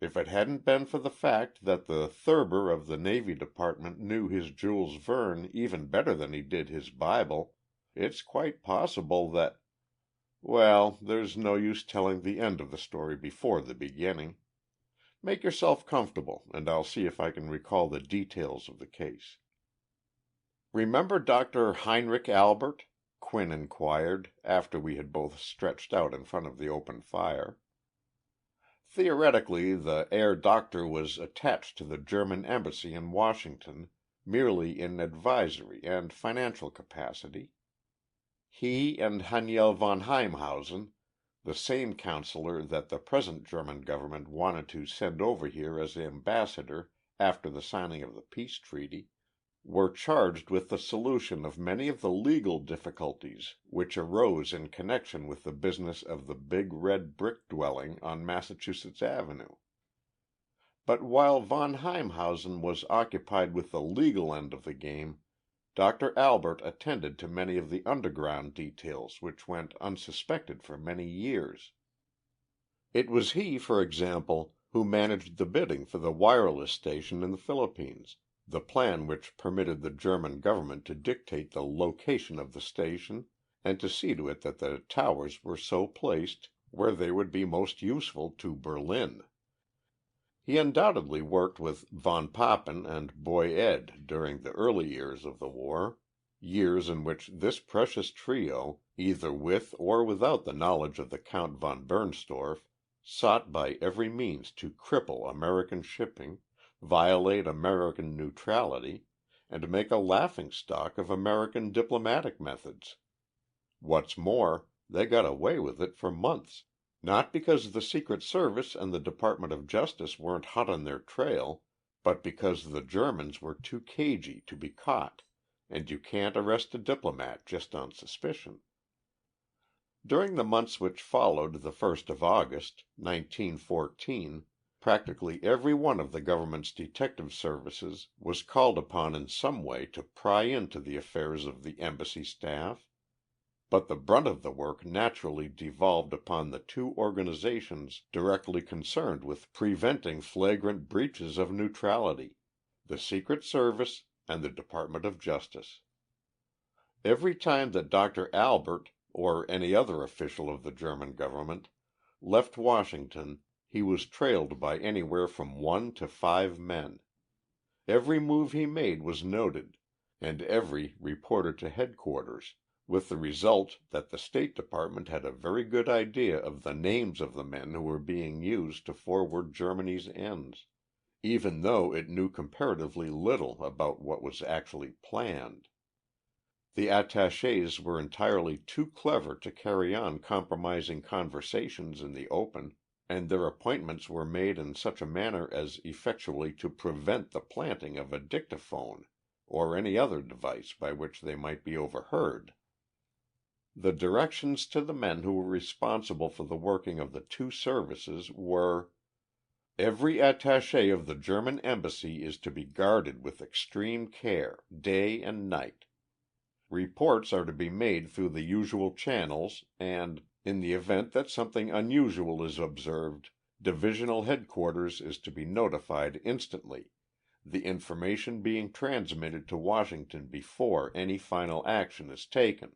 [SPEAKER 1] If it hadn't been for the fact that the Thurber of the Navy Department knew his Jules Verne even better than he did his Bible, it's quite possible that— Well, there's no use telling the end of the story before the beginning. Make yourself comfortable, and I'll see if I can recall the details of the case." "Remember Dr. Heinrich Albert?" Quinn inquired, after we had both stretched out in front of the open fire. "Theoretically, the Herr Doctor was attached to the German embassy in Washington, merely in advisory and financial capacity. He and Haniel von Heimhausen, the same counselor that the present German government wanted to send over here as ambassador after the signing of the peace treaty, were charged with the solution of many of the legal difficulties which arose in connection with the business of the big red brick dwelling on Massachusetts Avenue. But while von Heimhausen was occupied with the legal end of the game, Dr. Albert attended to many of the underground details which went unsuspected for many years. It was he, for example, who managed the bidding for the wireless station in the Philippines, the plan which permitted the German government to dictate the location of the station and to see to it that the towers were so placed where they would be most useful to Berlin. He undoubtedly worked with von Papen and Boy Ed during the early years of the war, years in which this precious trio, either with or without the knowledge of the Count von Bernstorff, sought by every means to cripple American shipping, violate American neutrality, and make a laughingstock of American diplomatic methods. What's more, they got away with it for months. Not because the Secret Service and the Department of Justice weren't hot on their trail, but because the Germans were too cagey to be caught, and you can't arrest a diplomat just on suspicion. During the months which followed the 1st of August, 1914, practically every one of the government's detective services was called upon in some way to pry into the affairs of the embassy staff. But the brunt of the work naturally devolved upon the two organizations directly concerned with preventing flagrant breaches of neutrality, the Secret Service and the Department of Justice. Every time that Dr. Albert, or any other official of the German government, left Washington, he was trailed by anywhere from 1 to 5 men. Every move he made was noted, and every reported to headquarters, with the result that the State Department had a very good idea of the names of the men who were being used to forward Germany's ends, even though it knew comparatively little about what was actually planned. The attachés were entirely too clever to carry on compromising conversations in the open, and their appointments were made in such a manner as effectually to prevent the planting of a dictaphone or any other device by which they might be overheard. The directions to the men who were responsible for the working of the two services were: "Every attaché of the German embassy is to be guarded with extreme care, day and night. Reports are to be made through the usual channels and, in the event that something unusual is observed, divisional headquarters is to be notified instantly, the information being transmitted to Washington before any final action is taken."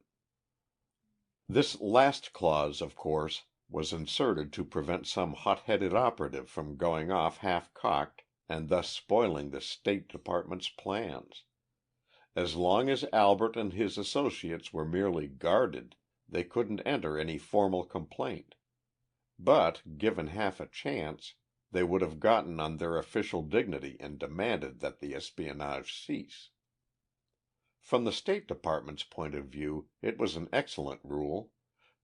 [SPEAKER 1] This last clause, of course, was inserted to prevent some hot-headed operative from going off half-cocked and thus spoiling the State Department's plans. As long as Albert and his associates were merely guarded, they couldn't enter any formal complaint. But, given half a chance, they would have gotten on their official dignity and demanded that the espionage cease. From the State Department's point of view, it was an excellent rule,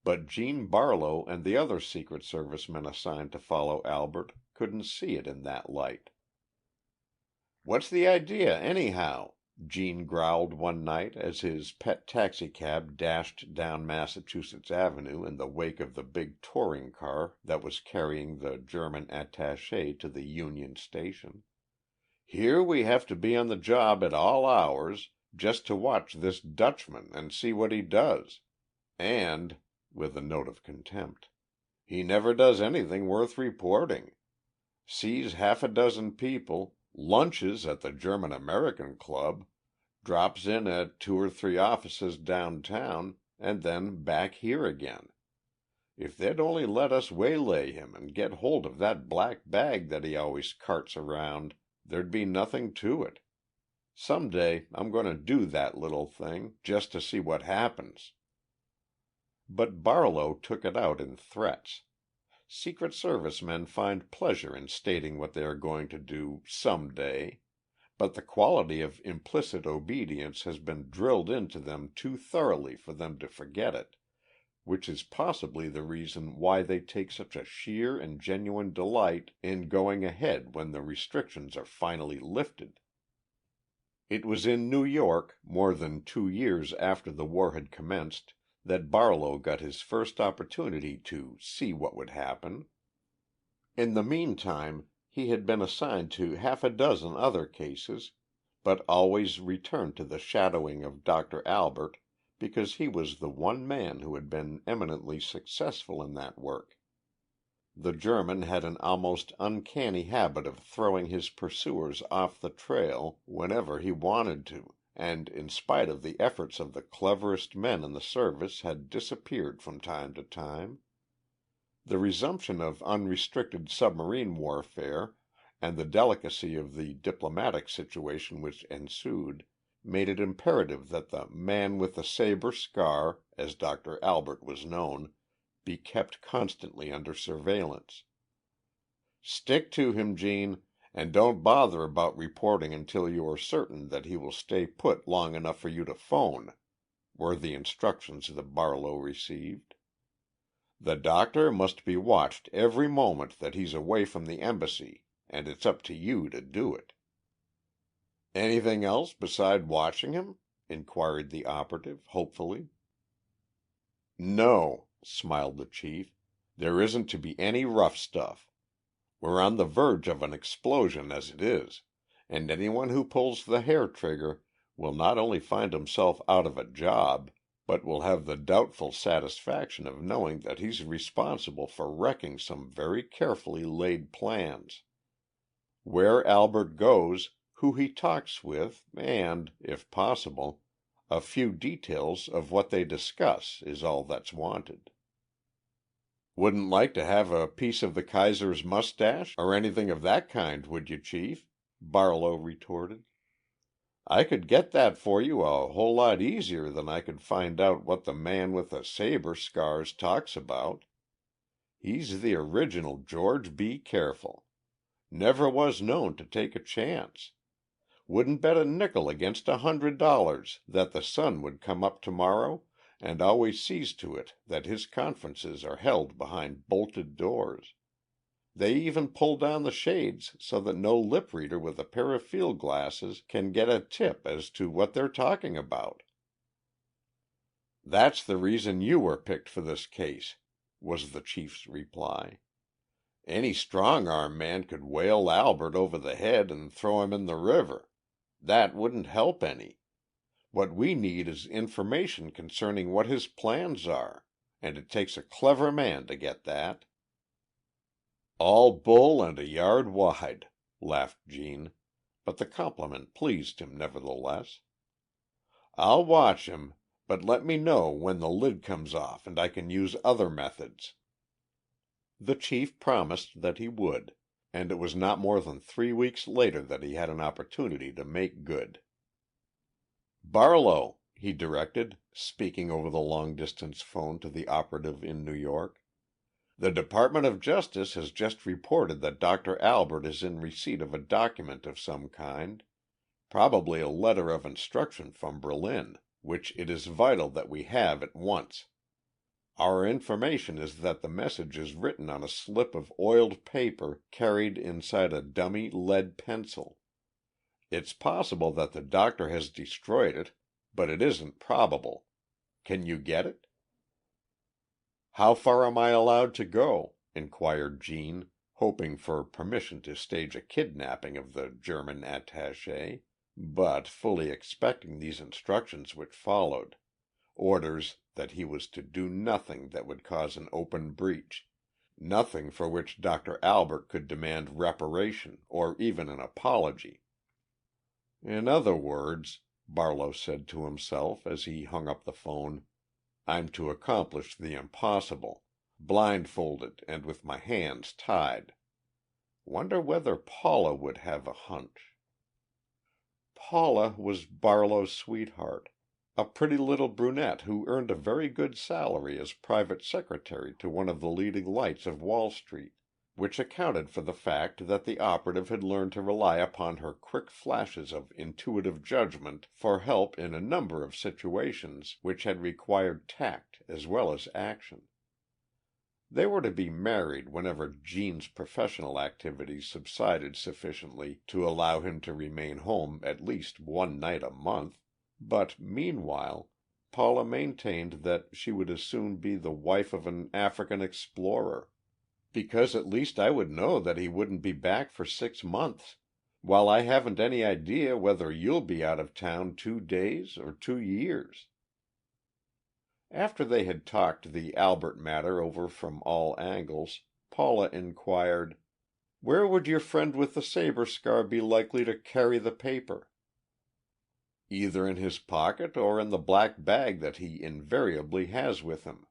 [SPEAKER 1] but Gene Barlow and the other Secret Service men assigned to follow Albert couldn't see it in that light. "What's the idea, anyhow?" Gene growled one night as his pet taxicab dashed down Massachusetts Avenue in the wake of the big touring car that was carrying the German attaché to the Union Station. "Here we have to be on the job at all hours, just to watch this Dutchman and see what he does. And," with a note of contempt, "he never does anything worth reporting. Sees half a dozen people, lunches at the German American Club, drops in at 2 or 3 offices downtown, and then back here again. If they'd only let us waylay him and get hold of that black bag that he always carts around, there'd be nothing to it. Some day I'm going to do that little thing, just to see what happens." But Barlow took it out in threats. Secret Service men find pleasure in stating what they are going to do "some day," but the quality of implicit obedience has been drilled into them too thoroughly for them to forget it, which is possibly the reason why they take such a sheer and genuine delight in going ahead when the restrictions are finally lifted. It was in New York, more than 2 years after the war had commenced, that Barlow got his first opportunity to see what would happen. In the meantime, he had been assigned to half a dozen other cases, but always returned to the shadowing of Dr. Albert because he was the one man who had been eminently successful in that work. The German had an almost uncanny habit of throwing his pursuers off the trail whenever he wanted to, and in spite of the efforts of the cleverest men in the service had disappeared from time to time. The resumption of unrestricted submarine warfare and the delicacy of the diplomatic situation which ensued made it imperative that the man with the saber scar, as Dr. Albert was known, be kept constantly under surveillance. "Stick to him, Gene, and don't bother about reporting until you are certain that he will stay put long enough for you to phone," were the instructions that Barlow received. "The doctor must be watched every moment that he's away from the embassy, and it's up to you to do it." "Anything else beside watching him?" inquired the operative, hopefully. "No," smiled the chief. "There isn't to be any rough stuff. We're on the verge of an explosion as it is, and anyone who pulls the hair trigger will not only find himself out of a job, but will have the doubtful satisfaction of knowing that he's responsible for wrecking some very carefully laid plans. Where Albert goes, who he talks with, and, if possible, a few details of what they discuss is all that's wanted." "Wouldn't like to have a piece of the Kaiser's mustache or anything of that kind, would you, Chief?" Barlow retorted. "I could get that for you a whole lot easier than I could find out what the man with the saber scars talks about. He's the original George B. Careful. Never was known to take a chance. Wouldn't bet a nickel against $100 that the sun would come up tomorrow, and always sees to it that his conferences are held behind bolted doors. They even pull down the shades so that no lip reader with a pair of field glasses can get a tip as to what they're talking about." "That's the reason you were picked for this case," was the chief's reply. "Any strong-arm man could whale Albert over the head and throw him in the river. That wouldn't help any. What we need is information concerning what his plans are, and it takes a clever man to get that." "All bull and a yard wide," laughed Gene, but the compliment pleased him nevertheless. "I'll watch him, but let me know when the lid comes off and I can use other methods." The chief promised that he would, and it was not more than 3 weeks later that he had an opportunity to make good. "Barlow," he directed, speaking over the long-distance phone to the operative in New York, "the Department of Justice has just reported that Dr. Albert is in receipt of a document of some kind, probably a letter of instruction from Berlin, which it is vital that we have at once. Our information is that the message is written on a slip of oiled paper carried inside a dummy lead pencil. It's possible that the doctor has destroyed it, but it isn't probable. Can you get it?" "How far am I allowed to go?" inquired Gene, hoping for permission to stage a kidnapping of the German attaché, but fully expecting these instructions which followed. Orders that he was to do nothing that would cause an open breach, nothing for which Dr. Albert could demand reparation or even an apology. "In other words," Barlow said to himself as he hung up the phone, "I'm to accomplish the impossible, blindfolded and with my hands tied. Wonder whether Paula would have a hunch." Paula was Barlow's sweetheart, a pretty little brunette who earned a very good salary as private secretary to one of the leading lights of Wall Street, which accounted for the fact that the operative had learned to rely upon her quick flashes of intuitive judgment for help in a number of situations which had required tact as well as action. They were to be married whenever Gene's professional activities subsided sufficiently to allow him to remain home at least one night a month, but meanwhile Paula maintained that she would as soon be the wife of an African explorer, because at least I would know that he wouldn't be back for 6 months, while I haven't any idea whether you'll be out of town 2 days or 2 years. After they had talked the Albert matter over from all angles, Paula inquired, "Where would your friend with the saber scar be likely to carry the paper?" "Either in his pocket or in the black bag that he invariably has with him."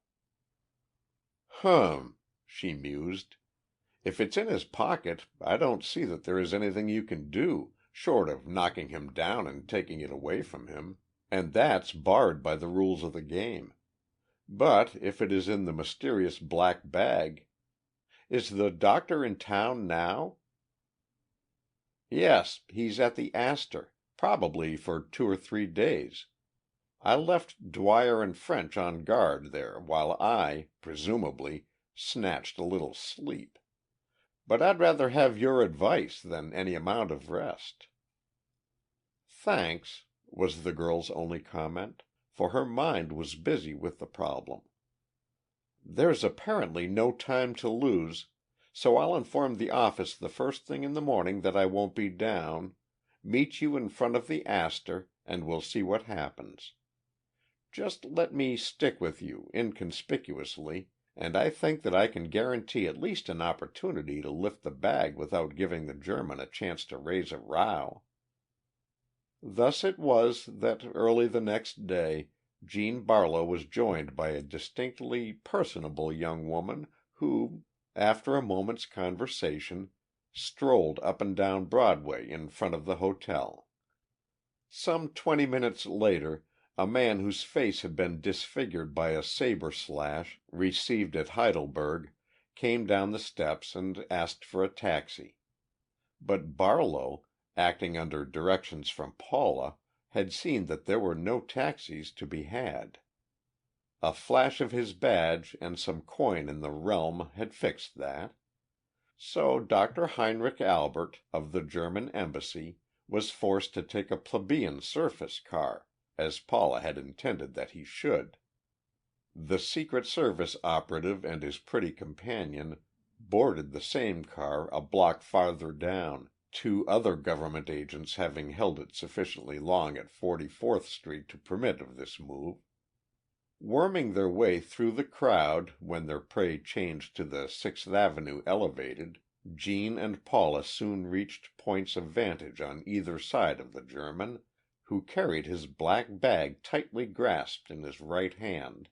[SPEAKER 1] "Hum," she mused. "If it's in his pocket, I don't see that there is anything you can do, short of knocking him down and taking it away from him, and that's barred by the rules of the game. But if it is in the mysterious black bag, is the doctor in town now?" "Yes, he's at the Astor, probably for 2 or 3 days. I left Dwyer and French on guard there while I, presumably, snatched a little sleep. But I'd rather have your advice than any amount of rest." "Thanks," was the girl's only comment, for her mind was busy with the problem. "There's apparently no time to lose, so I'll inform the office the first thing in the morning that I won't be down, meet you in front of the Astor, and we'll see what happens. Just let me stick with you, inconspicuously, and I think that I can guarantee at least an opportunity to lift the bag without giving the German a chance to raise a row." Thus it was that early the next day Gene Barlow was joined by a distinctly personable young woman who, after a moment's conversation, strolled up and down Broadway in front of the hotel. Some 20 minutes later, a man whose face had been disfigured by a saber slash received at Heidelberg came down the steps and asked for a taxi. But Barlow, acting under directions from Paula, had seen that there were no taxis to be had. A flash of his badge and some coin in the realm had fixed that. So Dr. Heinrich Albert, of the German embassy, was forced to take a plebeian surface car, as Paula had intended that he should. The Secret Service operative and his pretty companion boarded the same car a block farther down, 2 other government agents having held it sufficiently long at 44th Street to permit of this move. Worming their way through the crowd when their prey changed to the 6th Avenue elevated, Gene and Paula soon reached points of vantage on either side of the German, who carried his black bag tightly grasped in his right hand,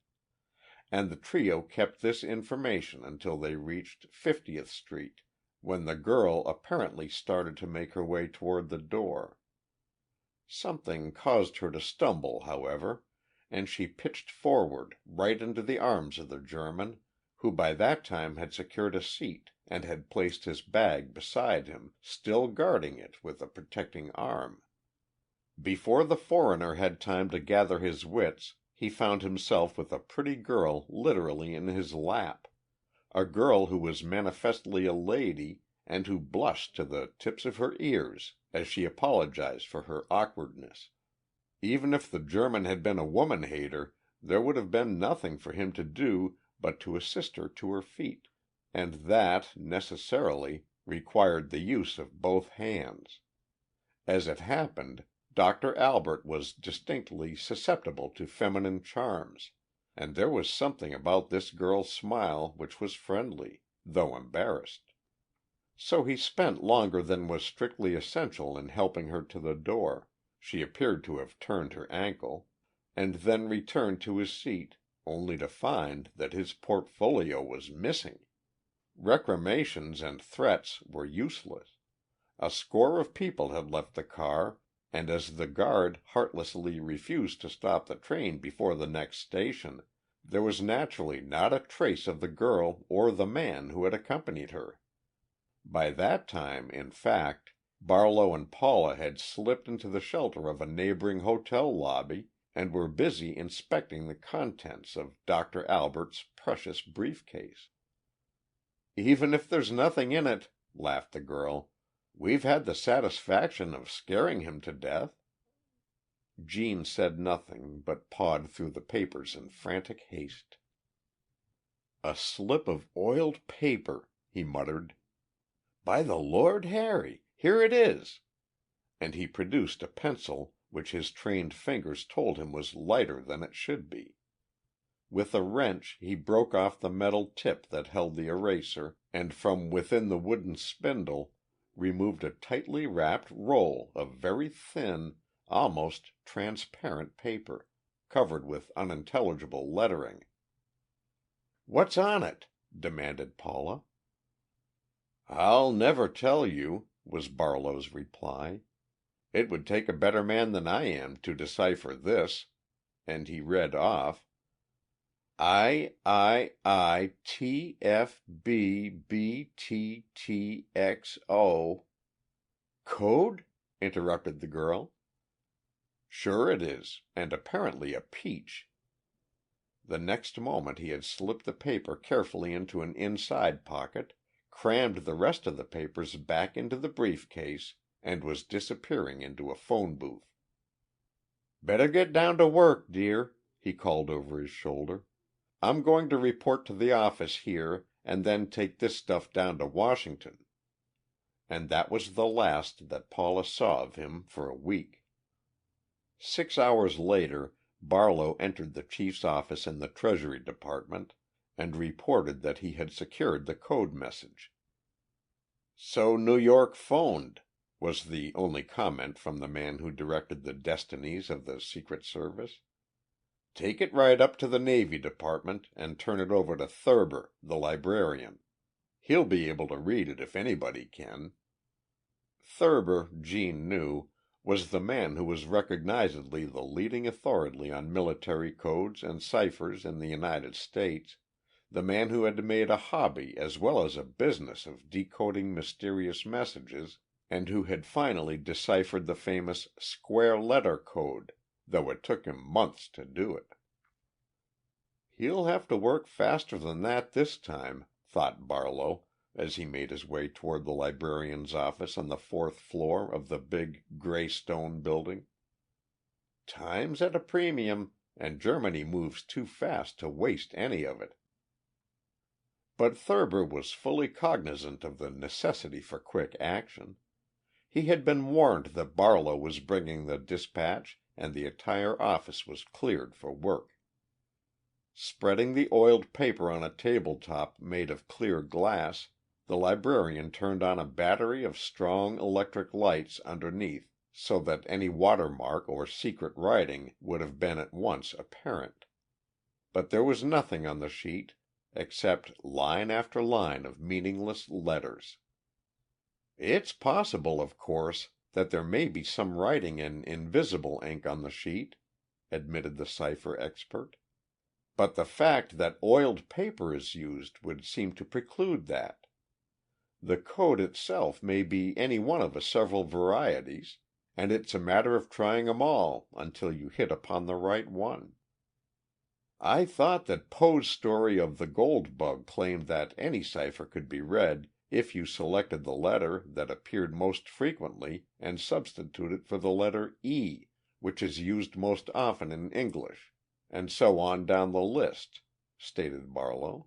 [SPEAKER 1] and the trio kept this information until they reached 50th Street, when the girl apparently started to make her way toward the door. Something caused her to stumble, however, and she pitched forward right into the arms of the German, who by that time had secured a seat and had placed his bag beside him, still guarding it with a protecting arm. Before the foreigner had time to gather his wits, he found himself with a pretty girl literally in his lap, a girl who was manifestly a lady and who blushed to the tips of her ears as she apologized for her awkwardness. Even if the German had been a woman-hater, there would have been nothing for him to do but to assist her to her feet, and that, necessarily, required the use of both hands. As it happened, Dr. Albert was distinctly susceptible to feminine charms, and there was something about this girl's smile which was friendly, though embarrassed. So he spent longer than was strictly essential in helping her to the door, she appeared to have turned her ankle, and then returned to his seat, only to find that his portfolio was missing. Recriminations and threats were useless. A score of people had left the car, and as the guard heartlessly refused to stop the train before the next station, there was naturally not a trace of the girl or the man who had accompanied her. By that time, in fact, Barlow and Paula had slipped into the shelter of a neighboring hotel lobby and were busy inspecting the contents of Dr. Albert's precious briefcase. "Even if there's nothing in it," laughed the girl, "we've had the satisfaction of scaring him to death." Gene said nothing, but pawed through the papers in frantic haste. "A slip of oiled paper," he muttered. "By the Lord Harry, here it is!" And he produced a pencil which his trained fingers told him was lighter than it should be. With a wrench he broke off the metal tip that held the eraser, and from within the wooden spindle removed a tightly wrapped roll of very thin, almost transparent paper, covered with unintelligible lettering. "What's on it?" demanded Paula. "I'll never tell you," was Barlow's reply. "It would take a better man than I am to decipher this," and he read off: I-T-F-B-B-T-T-X-O. "Code?" interrupted the girl. "Sure it is, and apparently a peach." The next moment he had slipped the paper carefully into an inside pocket, crammed the rest of the papers back into the briefcase, and was disappearing into a phone booth. "Better get down to work, dear," he called over his shoulder. "I'm going to report to the office here and then take this stuff down to Washington." And that was the last that Paula saw of him for a week. 6 hours later Barlow entered the chief's office in the Treasury Department and reported that he had secured the code message. "So New York phoned," was the only comment from the man who directed the destinies of the Secret Service. "Take it right up to the Navy Department and turn it over to Thurber, the librarian. He'll be able to read it if anybody can." Thurber, Gene knew, was the man who was recognizedly the leading authority on military codes and ciphers in the United States, the man who had made a hobby as well as a business of decoding mysterious messages, and who had finally deciphered the famous square letter code, though it took him months to do it. "He'll have to work faster than that this time," thought Barlow, as he made his way toward the librarian's office on the 4th floor of the big, gray stone building. "Time's at a premium, and Germany moves too fast to waste any of it." But Thurber was fully cognizant of the necessity for quick action. He had been warned that Barlow was bringing the dispatch and the entire office was cleared for work. Spreading the oiled paper on a table top made of clear glass, the librarian turned on a battery of strong electric lights underneath so that any watermark or secret writing would have been at once apparent. But there was nothing on the sheet except line after line of meaningless letters. "It's possible, of course, that there may be some writing in invisible ink on the sheet," admitted the cipher expert. "But the fact that oiled paper is used would seem to preclude that. The code itself may be any one of several varieties, and it's a matter of trying 'em all until you hit upon the right one. I thought that Poe's story of the gold bug claimed that any cipher could be read if you selected the letter that appeared most frequently and substituted for the letter E, which is used most often in English, and so on down the list," stated Barlow.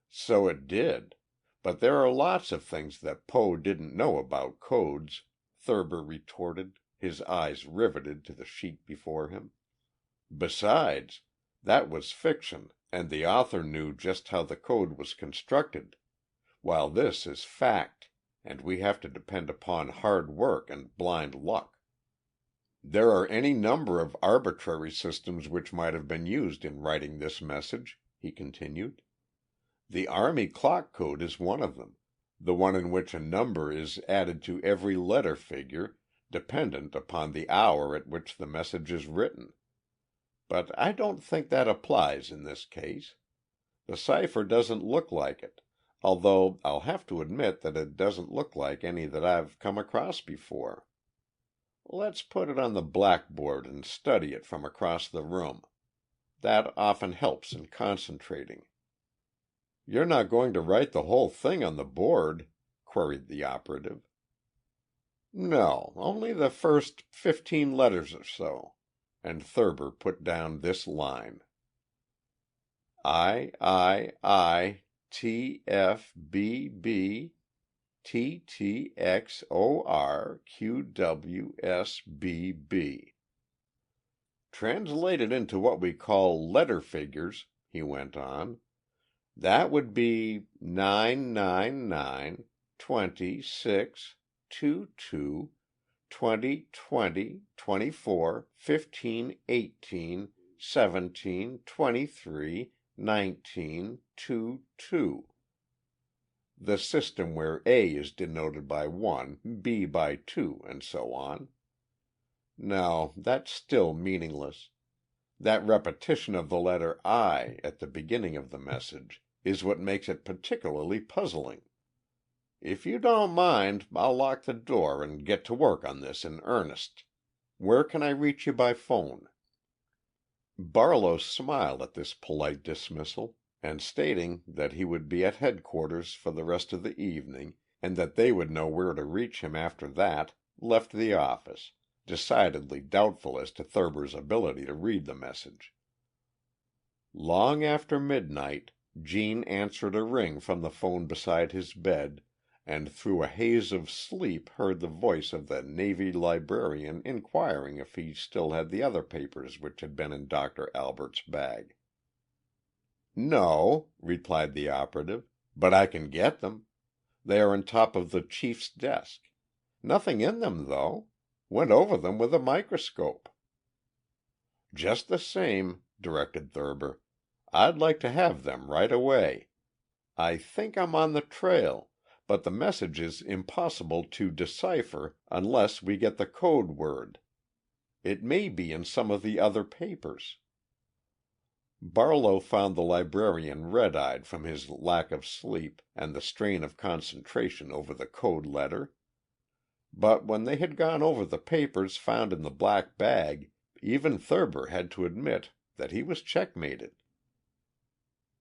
[SPEAKER 1] "So it did. But there are lots of things that Poe didn't know about codes," Thurber retorted, his eyes riveted to the sheet before him. "Besides, that was fiction and the author knew just how the code was constructed, while this is fact, and we have to depend upon hard work and blind luck. There are any number of arbitrary systems which might have been used in writing this message," he continued. "The Army clock code is one of them, the one in which a number is added to every letter figure, dependent upon the hour at which the message is written. But I don't think that applies in this case. The cipher doesn't look like it, although I'll have to admit that it doesn't look like any that I've come across before. Let's put it on the blackboard and study it from across the room. That often helps in concentrating." "You're not going to write the whole thing on the board?" queried the operative. "No, only the first 15 letters or so," and Thurber put down this line: I T F B B T T X O R Q W S B B. "Translated into what we call letter figures," he went on, "that would be 999 26 22 20 20 24 15 18 17 23 19 2 2. The system where A is denoted by 1, B by 2, and so on. No, that's still meaningless. That repetition of the letter I at the beginning of the message is what makes it particularly puzzling. If you don't mind, I'll lock the door and get to work on this in earnest. Where can I reach you by phone?" Barlow smiled at this polite dismissal, and stating that he would be at headquarters for the rest of the evening, and that they would know where to reach him after that, left the office, decidedly doubtful as to Thurber's ability to read the message. Long after midnight, Gene answered a ring from the phone beside his bed, and through a haze of sleep heard the voice of the Navy librarian inquiring if he still had the other papers which had been in Dr. Albert's bag. "No," replied the operative, "but I can get them. They are on top of the chief's desk. Nothing in them, though. Went over them with a microscope." "Just the same," directed Thurber, "I'd like to have them right away. I think I'm on the trail, but the message is impossible to decipher unless we get the code word. It may be in some of the other papers." Barlow found the librarian red-eyed from his lack of sleep and the strain of concentration over the code letter. But when they had gone over the papers found in the black bag, even Thurber had to admit that he was checkmated.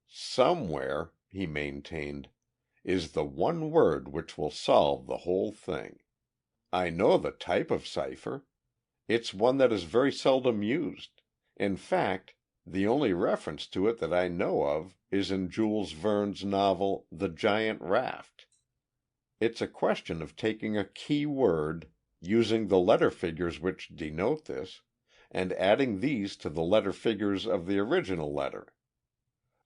[SPEAKER 1] "Somewhere," he maintained, "is the one word which will solve the whole thing. I know the type of cipher. It's one that is very seldom used. In fact, the only reference to it that I know of is in Jules Verne's novel, The Giant Raft. It's a question of taking a key word, using the letter figures which denote this, and adding these to the letter figures of the original letter.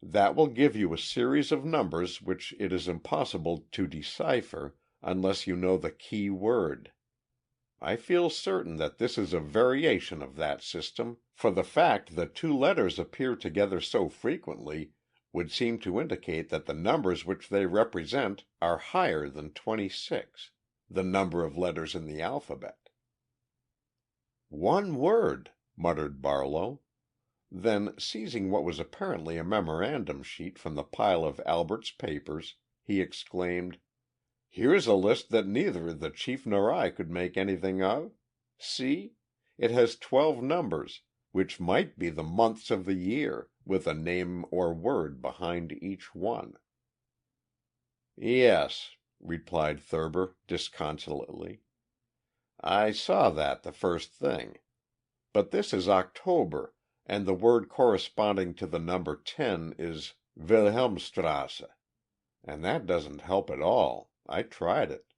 [SPEAKER 1] That will give you a series of numbers which it is impossible to decipher unless you know the key word. I feel certain that this is a variation of that system, for the fact that two letters appear together so frequently would seem to indicate that the numbers which they represent are higher than 26, the number of letters in the alphabet." "One word," muttered Barlow. Then, seizing what was apparently a memorandum sheet from the pile of Albert's papers, he exclaimed, "Here's a list that neither the chief nor I could make anything of. See? It has 12 numbers, which might be the months of the year, with a name or word behind each one." "Yes," replied Thurber disconsolately. "I saw that the first thing. But this is October, and the word corresponding to the number 10 is Wilhelmstrasse. And that doesn't help at all. I tried it."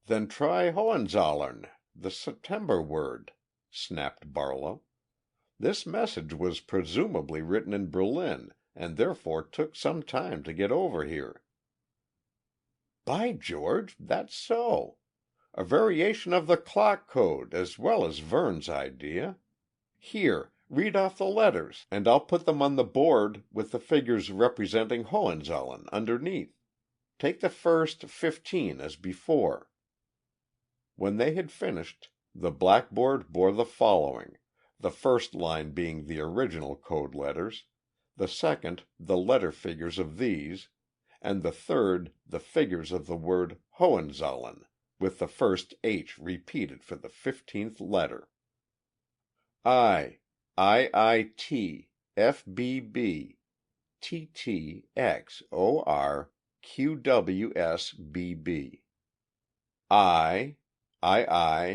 [SPEAKER 1] "Then try Hohenzollern, the September word," snapped Barlow. "This message was presumably written in Berlin and therefore took some time to get over here." "By George, that's so. A variation of the clock code as well as Verne's idea. Here, read off the letters and I'll put them on the board with the figures representing Hohenzollern underneath. Take the first 15 as before." When they had finished, the blackboard bore the following, the first line being the original code letters, the second the letter figures of these, and the third the figures of the word Hohenzollern, with the first H repeated for the 15th letter. IIT FBB TTXOR QWSBB. IITFBB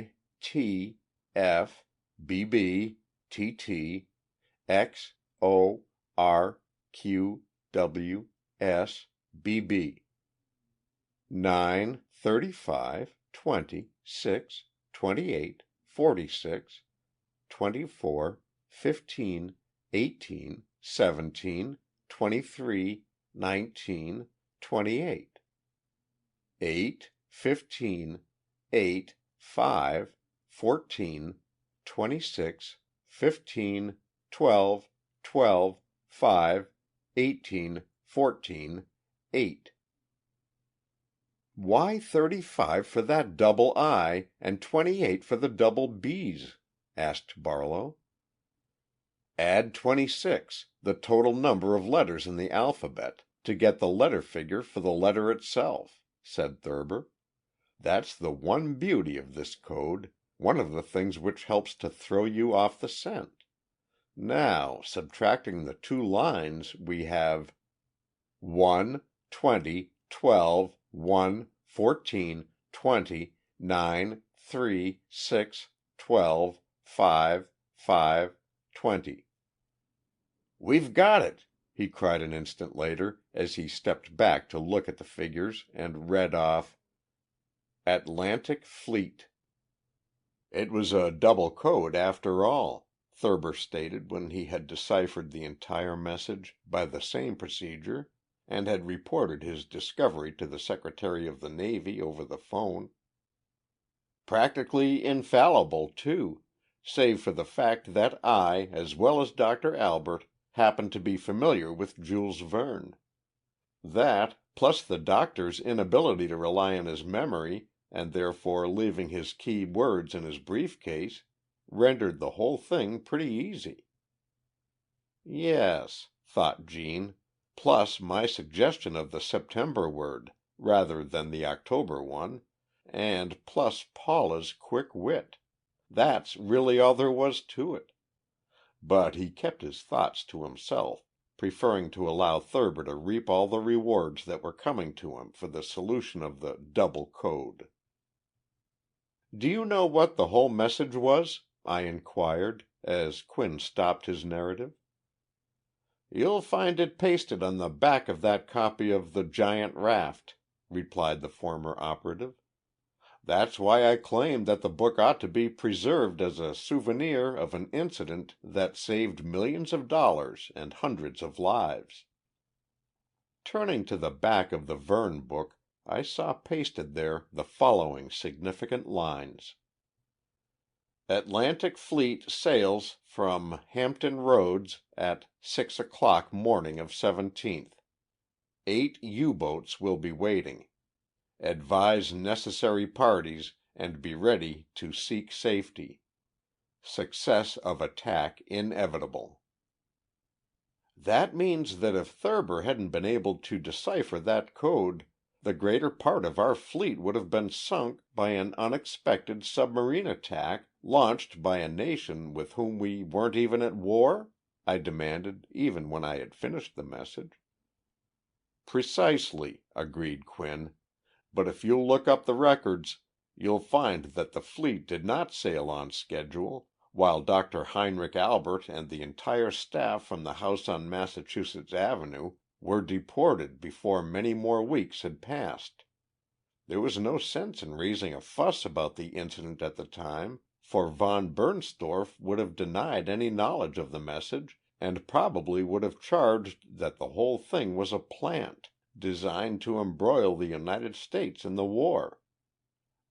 [SPEAKER 1] 9, 35, 20, 6, 28, 46, 24, 15, 18, 17, 23, 19, 28. 8, 15, 8, 5, 14, 26, 15, 12, 12, 5, 18, 14, 8. Why 35 for that double I and 28 for the double B's? Asked Barlow. Add 26, the total number of letters in the alphabet, to get the letter figure for the letter itself, said Thurber. That's the one beauty of this code, one of the things which helps to throw you off the scent. Now, subtracting the two lines, we have 1, 20, 12, 1, 14, 20, 9, 3, 6, 12, 5, 5, 20. We've got it, he cried an instant later as he stepped back to look at the figures and read off Atlantic Fleet. It was a double code after all, Thurber stated when he had deciphered the entire message by the same procedure and had reported his discovery to the Secretary of the Navy over the phone. Practically infallible, too, save for the fact that I, as well as Dr. Albert, happened to be familiar with Jules Verne. That, plus the doctor's inability to rely on his memory, and therefore leaving his key words in his briefcase, rendered the whole thing pretty easy. Yes, thought Jean, plus my suggestion of the September word, rather than the October one, and plus Paula's quick wit. That's really all there was to it. But he kept his thoughts to himself, preferring to allow Thurber to reap all the rewards that were coming to him for the solution of the double code. "Do you know what the whole message was?" I inquired, as Quinn stopped his narrative. "You'll find it pasted on the back of that copy of The Giant Raft," replied the former operative. "That's why I claim that the book ought to be preserved as a souvenir of an incident that saved millions of dollars and hundreds of lives." Turning to the back of the Verne book, I saw pasted there the following significant lines. Atlantic Fleet sails from Hampton Roads at 6 o'clock morning of 17th. 8 U-boats will be waiting. Advise necessary parties and be ready to seek safety. Success of attack inevitable. That means that if Thurber hadn't been able to decipher that code, the greater part of our fleet would have been sunk by an unexpected submarine attack launched by a nation with whom we weren't even at war? I demanded, even when I had finished the message. Precisely, agreed Quinn. But if you'll look up the records, you'll find that the fleet did not sail on schedule, while Dr. Heinrich Albert and the entire staff from the house on Massachusetts Avenue were deported before many more weeks had passed. There was no sense in raising a fuss about the incident at the time, for von Bernstorff would have denied any knowledge of the message and probably would have charged that the whole thing was a plant designed to embroil the United States in the war.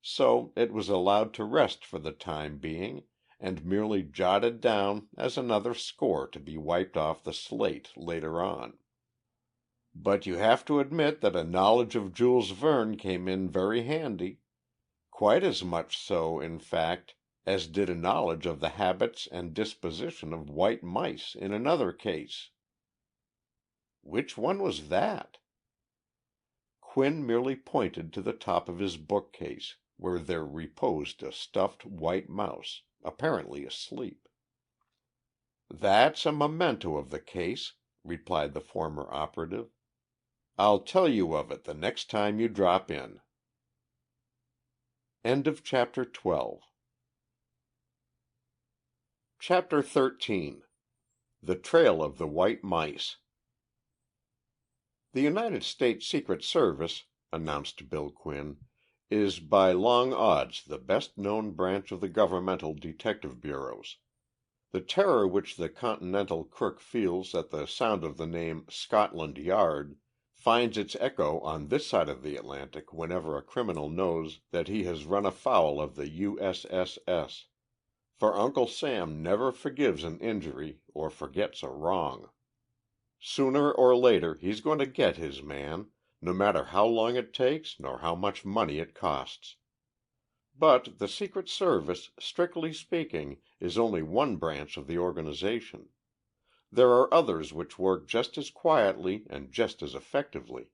[SPEAKER 1] So it was allowed to rest for the time being, and merely jotted down as another score to be wiped off the slate later on. But you have to admit that a knowledge of Jules Verne came in very handy. Quite as much so, in fact, as did a knowledge of the habits and disposition of white mice in another case. Which one was that? Quinn merely pointed to the top of his bookcase, where there reposed a stuffed white mouse, apparently asleep. "That's a memento of the case," replied the former operative. "I'll tell you of it the next time you drop in." Chapter 13. The Trail of the White Mice. "The United States Secret Service," announced Bill Quinn, "is by long odds the best known branch of the governmental detective bureaus. The terror which the Continental crook feels at the sound of the name Scotland Yard finds its echo on this side of the Atlantic whenever a criminal knows that he has run afoul of the U.S.S.S. For Uncle Sam never forgives an injury or forgets a wrong. Sooner or later he's going to get his man, no matter how long it takes nor how much money it costs. But the Secret Service, strictly speaking, is only one branch of the organization. There are others which work just as quietly and just as effectively.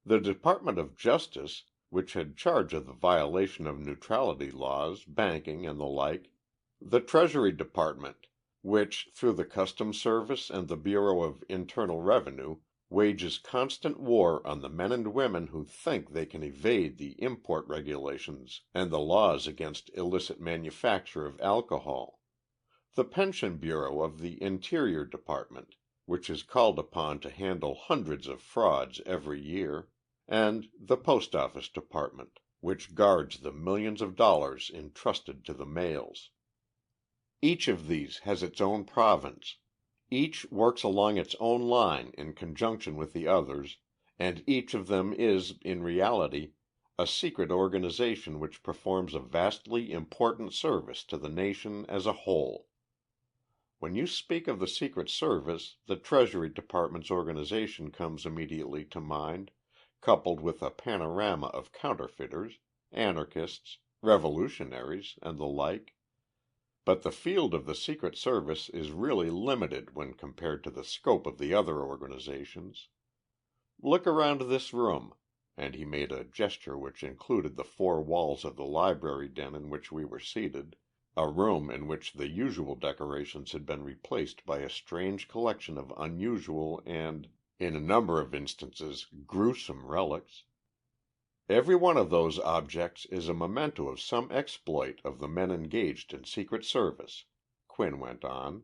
[SPEAKER 1] The Department of Justice, which had charge of the violation of neutrality laws, banking, and the like. The Treasury Department, which, through the Customs Service and the Bureau of Internal Revenue, wages constant war on the men and women who think they can evade the import regulations and the laws against illicit manufacture of alcohol. The Pension Bureau of the Interior Department, which is called upon to handle hundreds of frauds every year, and the Post Office Department, which guards the millions of dollars entrusted to the mails. Each of these has its own province, each works along its own line in conjunction with the others, and each of them is, in reality, a secret organization which performs a vastly important service to the nation as a whole. When you speak of the Secret Service, the Treasury Department's organization comes immediately to mind, coupled with a panorama of counterfeiters, anarchists, revolutionaries, and the like. But the field of the Secret Service is really limited when compared to the scope of the other organizations. Look around this room, and he made a gesture which included the four walls of the library den in which we were seated, a room in which the usual decorations had been replaced by a strange collection of unusual and, in a number of instances, gruesome relics. Every one of those objects is a memento of some exploit of the men engaged in Secret Service," Quinn went on.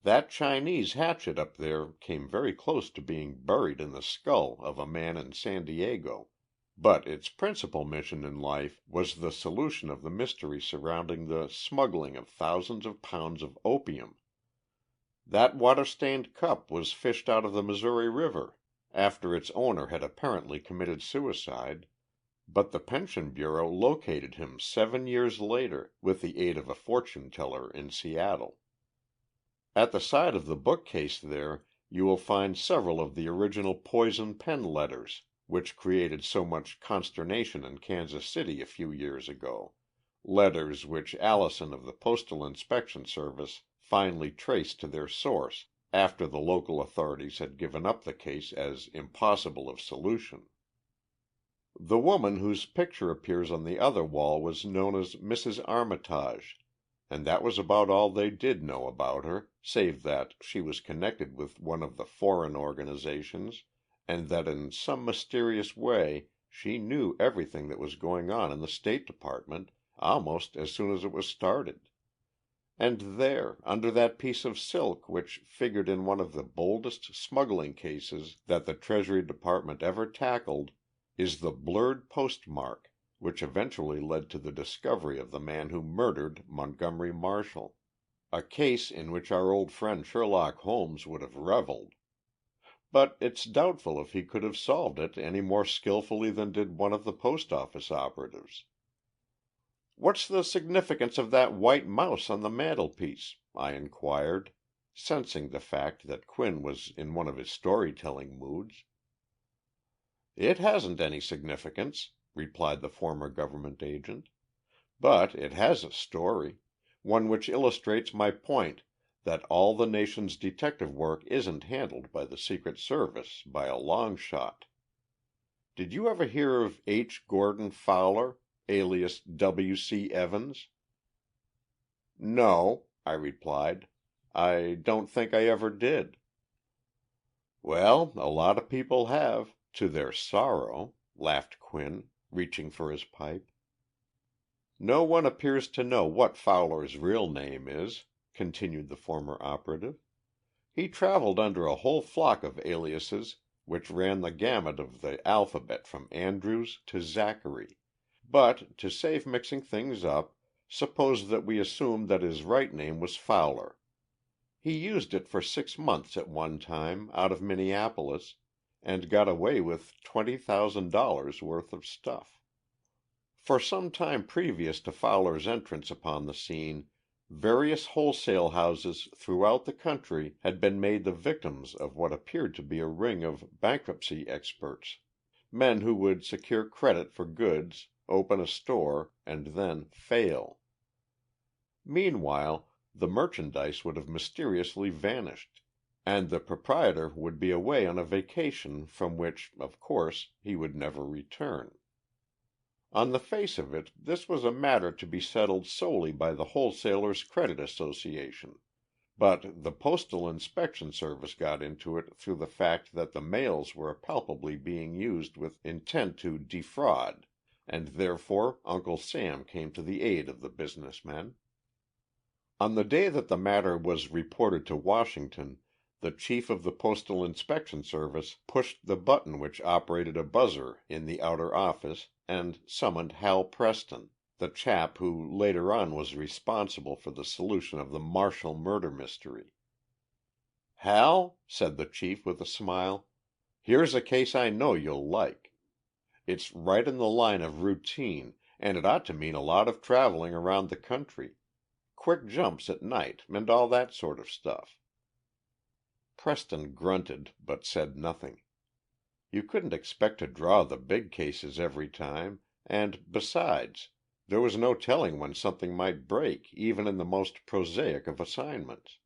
[SPEAKER 1] "That Chinese hatchet up there came very close to being buried in the skull of a man in San Diego, but its principal mission in life was the solution of the mystery surrounding the smuggling of thousands of pounds of opium. That water-stained cup was fished out of the Missouri River after its owner had apparently committed suicide, but the Pension Bureau located him 7 years later with the aid of a fortune teller in Seattle. At the side of the bookcase there you will find several of the original poison pen letters which created so much consternation in Kansas City a few years ago, letters which Allison of the Postal Inspection Service finally traced to their source after the local authorities had given up the case as impossible of solution. The woman whose picture appears on the other wall was known as Mrs. Armitage, and that was about all they did know about her, save that she was connected with one of the foreign organizations and that in some mysterious way she knew everything that was going on in the State Department almost as soon as it was started. And there, under that piece of silk which figured in one of the boldest smuggling cases that the Treasury Department ever tackled, is the blurred postmark which eventually led to the discovery of the man who murdered Montgomery Marshall, a case in which our old friend Sherlock Holmes would have reveled. But it's doubtful if he could have solved it any more skillfully than did one of the post office operatives. "What's the significance of that white mouse on the mantelpiece?" I inquired, sensing the fact that Quinn was in one of his storytelling moods. "It hasn't any significance," replied the former government agent. "But it has a story, one which illustrates my point that all the nation's detective work isn't handled by the Secret Service by a long shot. Did you ever hear of H. Gordon Fowler, alias W.C. Evans?" "No," I replied. "I don't think I ever did." "Well, a lot of people have, to their sorrow," laughed Quinn, reaching for his pipe. "No one appears to know what Fowler's real name is," continued the former operative. "He traveled under a whole flock of aliases which ran the gamut of the alphabet from Andrews to Zachary. But, to save mixing things up, suppose that we assume that his right name was Fowler. He used it for 6 months at one time out of Minneapolis, and got away with $20,000 worth of stuff. For some time previous to Fowler's entrance upon the scene, various wholesale houses throughout the country had been made the victims of what appeared to be a ring of bankruptcy experts, men who would secure credit for goods, open a store, and then fail. Meanwhile, the merchandise would have mysteriously vanished, and the proprietor would be away on a vacation from which, of course, he would never return. On the face of it, this was a matter to be settled solely by the Wholesalers' Credit Association, but the Postal Inspection Service got into it through the fact that the mails were palpably being used with intent to defraud, and therefore Uncle Sam came to the aid of the businessmen. On the day that the matter was reported to Washington, the chief of the Postal Inspection Service pushed the button which operated a buzzer in the outer office and summoned Hal Preston, the chap who later on was responsible for the solution of the Marshall murder mystery. "Hal," said the chief with a smile, "here's a case I know you'll like. It's right in the line of routine, and it ought to mean a lot of traveling around the country. Quick jumps at night, and all that sort of stuff." Preston grunted, but said nothing. You couldn't expect to draw the big cases every time, and, besides, there was no telling when something might break even in the most prosaic of assignments.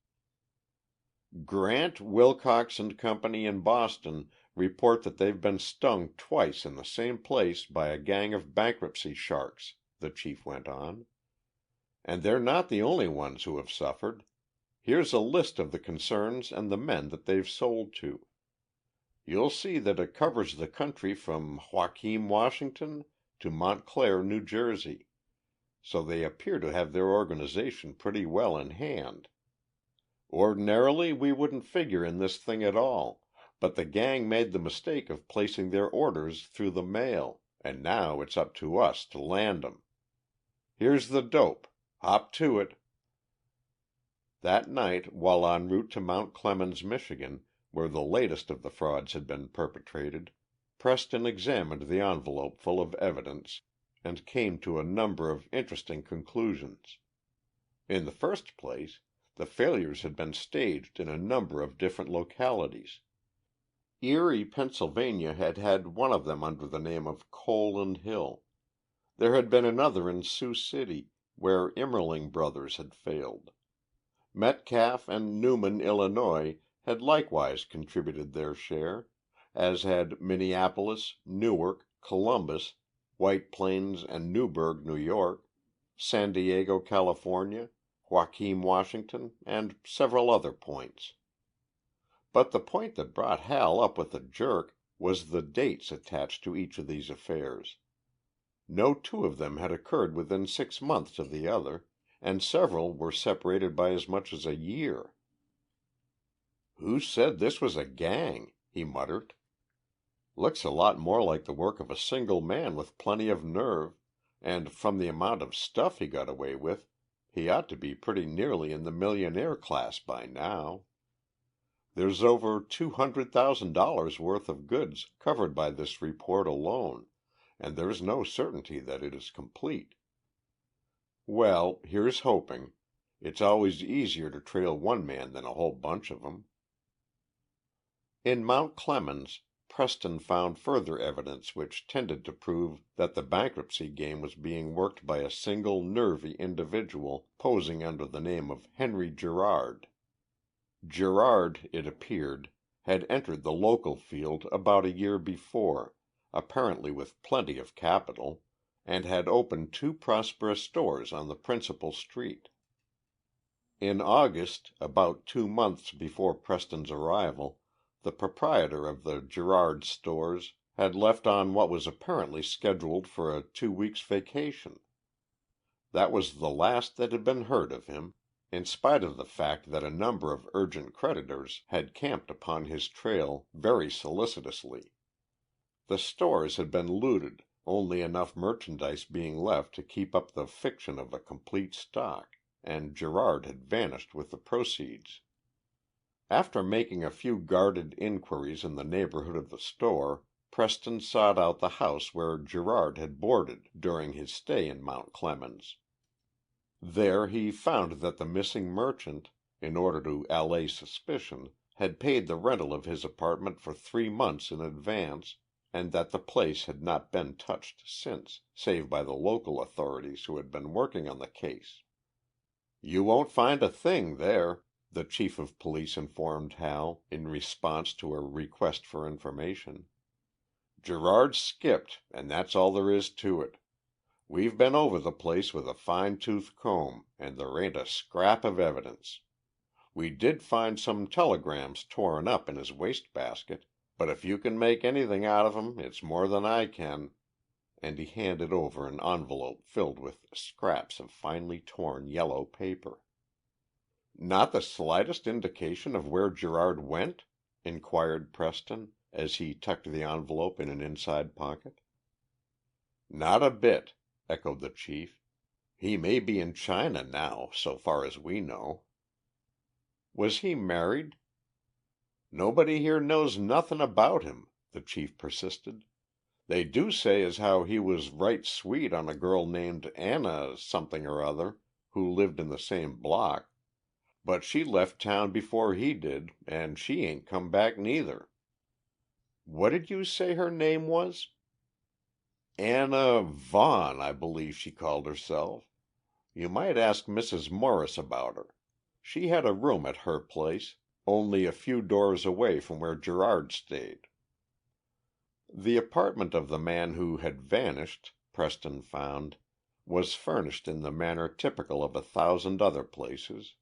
[SPEAKER 1] "Grant, Wilcox and Company in Boston report that they've been stung twice in the same place by a gang of bankruptcy sharks," the chief went on. "And they're not the only ones who have suffered. Here's a list of the concerns and the men that they've sold to. You'll see that it covers the country from Joaquin, Washington, to Montclair, New Jersey, so they appear to have their organization pretty well in hand. Ordinarily we wouldn't figure in this thing at all, but the gang made the mistake of placing their orders through the mail, and now it's up to us to land 'em. Here's the dope. Hop to it." That night, while en route to Mount Clemens, Michigan, where the latest of the frauds had been perpetrated, Preston examined the envelope full of evidence and came to a number of interesting conclusions. In the first place, the failures had been staged in a number of different localities. Erie, Pennsylvania, had had one of them under the name of Cole and Hill. There had been another in Sioux City, where Immerling Brothers had failed. Metcalf and Newman, Illinois, had likewise contributed their share, as had Minneapolis, Newark, Columbus, White Plains and Newburgh, New York, San Diego, California, Joaquin, Washington, and several other points. But the point that brought Hal up with a jerk was the dates attached to each of these affairs. No two of them had occurred within 6 months of the other, and several were separated by as much as a year. "Who said this was a gang?" he muttered. "Looks a lot more like the work of a single man with plenty of nerve, and from the amount of stuff he got away with, he ought to be pretty nearly in the millionaire class by now. There's over $200,000 worth of goods covered by this report alone, and there's no certainty that it is complete. Well, here's hoping. It's always easier to trail one man than a whole bunch of 'em." In Mount Clemens, Preston found further evidence which tended to prove that the bankruptcy game was being worked by a single nervy individual posing under the name of Henry Gerard. Gerard, it appeared, had entered the local field about a year before, apparently with plenty of capital, and had opened two prosperous stores on the principal street. In August, about 2 months before Preston's arrival, the proprietor of the Gerard stores had left on what was apparently scheduled for a 2 weeks' vacation. That was the last that had been heard of him, in spite of the fact that a number of urgent creditors had camped upon his trail very solicitously. The stores had been looted, only enough merchandise being left to keep up the fiction of a complete stock, and Gerard had vanished with the proceeds. After making a few guarded inquiries in the neighborhood of the store, Preston sought out the house where Gerard had boarded during his stay in Mount Clemens. There he found that the missing merchant, in order to allay suspicion, had paid the rental of his apartment for 3 months in advance, and that the place had not been touched since, save by the local authorities who had been working on the case. "You won't find a thing there," the chief of police informed Hal, in response to a request for information. "Gerard skipped, and that's all there is to it. We've been over the place with a fine-tooth comb, and there ain't a scrap of evidence. We did find some telegrams torn up in his wastebasket, but if you can make anything out of 'em, it's more than I can," and he handed over an envelope filled with scraps of finely torn yellow paper. "Not the slightest indication of where Gerard went?" inquired Preston, as he tucked the envelope in an inside pocket. "Not a bit," echoed the chief. "He may be in China now, so far as we know." "Was he married?" "Nobody here knows nothin' about him," the chief persisted. "They do say as how he was right sweet on a girl named Anna something or other, who lived in the same block, but she left town before he did, and she ain't come back neither." "What did you say her name was?" "Anna Vaughan, I believe she called herself. You might ask Mrs. Morris about her. She had a room at her place, only a few doors away from where Gerard stayed." The apartment of the man who had vanished, Preston found, was furnished in the manner typical of 1,000 other places.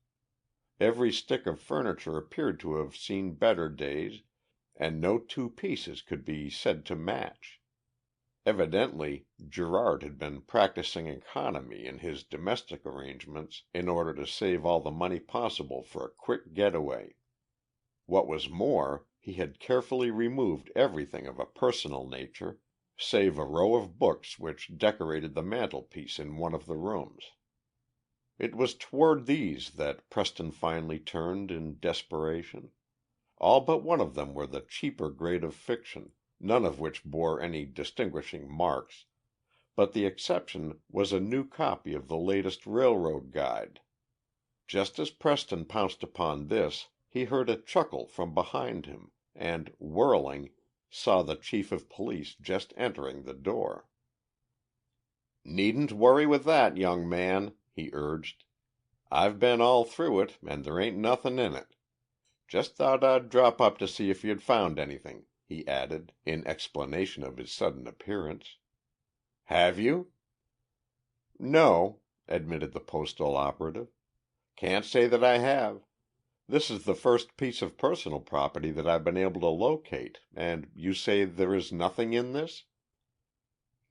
[SPEAKER 1] Every stick of furniture appeared to have seen better days, and no two pieces could be said to match. Evidently Gerard had been practicing economy in his domestic arrangements in order to save all the money possible for a quick getaway. What was more, he had carefully removed everything of a personal nature, save a row of books which decorated the mantelpiece in one of the rooms. It was toward these that Preston finally turned in desperation. All but one of them were the cheaper grade of fiction, none of which bore any distinguishing marks, but the exception was a new copy of the latest railroad guide. Just as Preston pounced upon this, he heard a chuckle from behind him, and, whirling, saw the chief of police just entering the door. "Needn't worry with that, young man," he urged. "I've been all through it, and there ain't nothin' in it. Just thought I'd drop up to see if you'd found anything," he added, in explanation of his sudden appearance. "Have you?" "No," admitted the postal operative. "Can't say that I have. This is the first piece of personal property that I've been able to locate, and you say there is nothing in this?"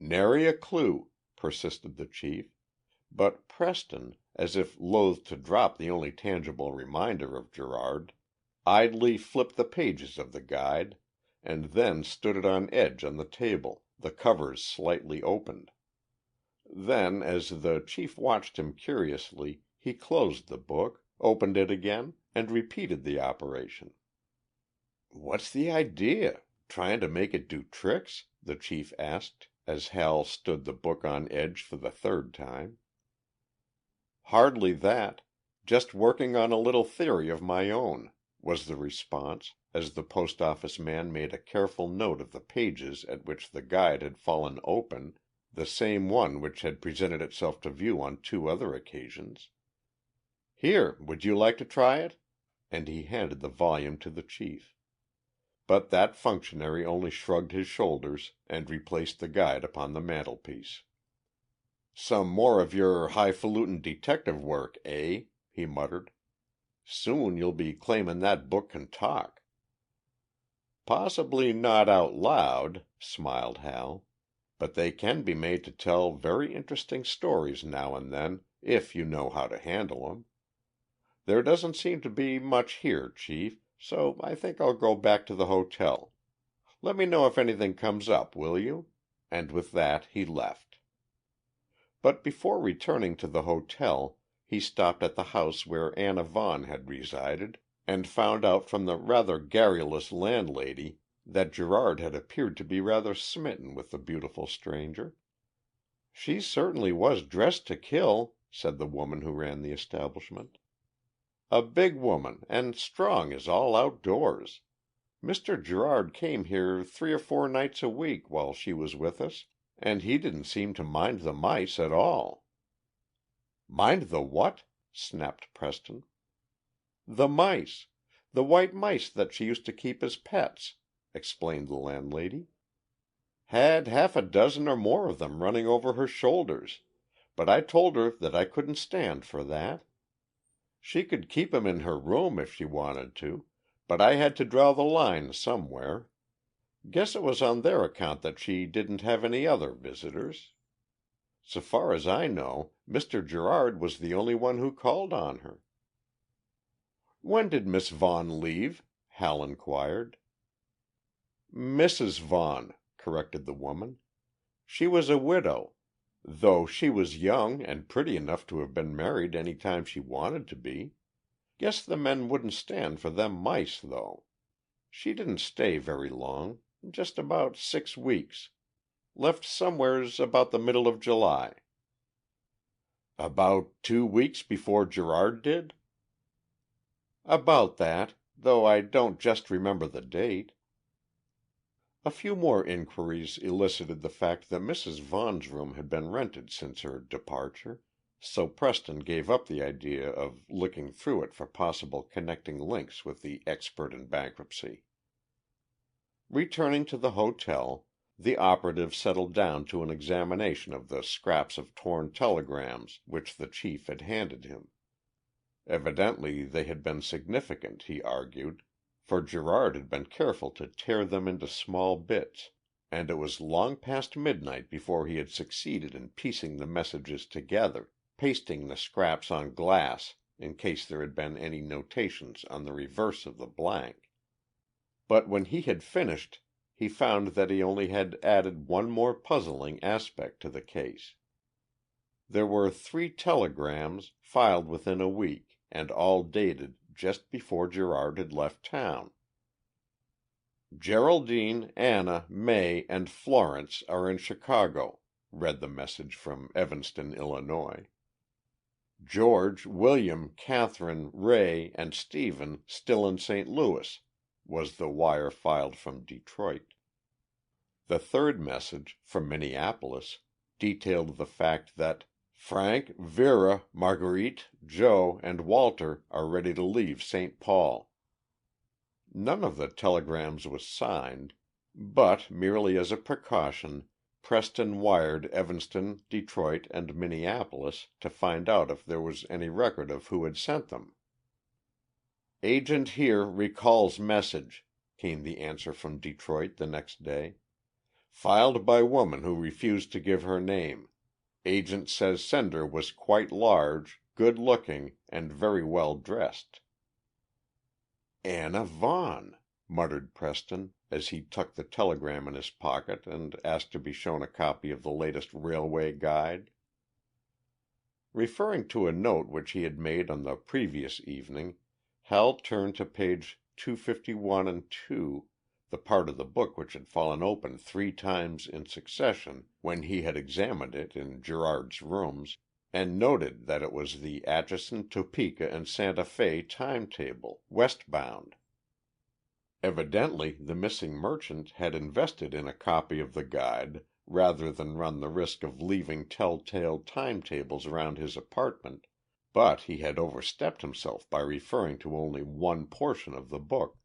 [SPEAKER 1] "Nary a clue," persisted the chief, but Preston, as if loath to drop the only tangible reminder of Gerard, idly flipped the pages of the guide, and then stood it on edge on the table, the covers slightly opened. Then, as the chief watched him curiously, he closed the book, opened it again, and repeated the operation. "What's the idea? Trying to make it do tricks?" the chief asked, as Hal stood the book on edge for the third time. "Hardly that. Just working on a little theory of my own," was the response, as the post office man made a careful note of the pages at which the guide had fallen open, the same one which had presented itself to view on 2 other occasions. "Here, would you like to try it?" and he handed the volume to the chief. but that functionary only shrugged his shoulders and replaced the guide upon the mantelpiece. "Some more of your highfalutin detective work, eh?" he muttered. "Soon you'll be claimin' that book can talk." "Possibly not out loud," smiled Hal, "but they can be made to tell very interesting stories now and then, if you know how to handle 'em. There doesn't seem to be much here, Chief, so I think I'll go back to the hotel. Let me know if anything comes up, will you?" And with that he left. But before returning to the hotel he stopped at the house where Anna Vaughan had resided, and found out from the rather garrulous landlady that Gerard had appeared to be rather smitten with the beautiful stranger. "She certainly was dressed to kill," said the woman who ran the establishment. "A big woman, and strong as all outdoors. Mr. Gerard came here 3 or 4 nights a week while she was with us, and he didn't seem to mind the mice at all." "Mind the what?" snapped Preston. "The mice. The white mice that she used to keep as pets," explained the landlady. "Had half a dozen or more of them running over her shoulders, but I told her that I couldn't stand for that. She could keep 'em in her room if she wanted to, but I had to draw the line somewhere. Guess it was on their account that she didn't have any other visitors. So far as I know, Mr. Gerard was the only one who called on her." "When did Miss Vaughan leave?" Hal inquired. "Mrs. Vaughan," corrected the woman. "She was a widow, though she was young and pretty enough to have been married any time she wanted to be. Guess the men wouldn't stand for them mice, though. She didn't stay very long, just about 6 weeks. Left somewheres about the middle of July." "About 2 weeks before Gerard did?" "About that, though I don't just remember the date." A few more inquiries elicited the fact that Mrs. Vaughan's room had been rented since her departure, so Preston gave up the idea of looking through it for possible connecting links with the expert in bankruptcy. Returning to the hotel, the operative settled down to an examination of the scraps of torn telegrams which the chief had handed him. Evidently they had been significant, he argued, for Gerard had been careful to tear them into small bits, and it was long past midnight before he had succeeded in piecing the messages together, pasting the scraps on glass in case there had been any notations on the reverse of the blank. But when he had finished he found that he only had added one more puzzling aspect to the case. There were 3 telegrams filed within a week, and all dated just before Gerard had left town. "Geraldine, Anna, May, and Florence are in Chicago," read the message from Evanston, Illinois. "George, William, Catherine, Ray, and Stephen still in St. Louis," was the wire filed from Detroit. The third message, from Minneapolis, detailed the fact that "Frank, Vera, Marguerite, Joe, and Walter are ready to leave St. Paul." None of the telegrams was signed, but, merely as a precaution, Preston wired Evanston, Detroit, and Minneapolis to find out if there was any record of who had sent them. "Agent here recalls message," came the answer from Detroit the next day. "Filed by woman who refused to give her name. Agent says sender was quite large, good looking, and very well dressed." "Anna Vaughan," muttered Preston, as he tucked the telegram in his pocket and asked to be shown a copy of the latest railway guide. Referring to a note which he had made on the previous evening, Hal turned to page 251 and 2, the part of the book which had fallen open 3 times in succession when he had examined it in Gerard's rooms, and noted that it was the Atchison, Topeka and Santa Fe timetable, westbound. Evidently the missing merchant had invested in a copy of the guide rather than run the risk of leaving telltale timetables around his apartment, but he had overstepped himself by referring to only one portion of the book.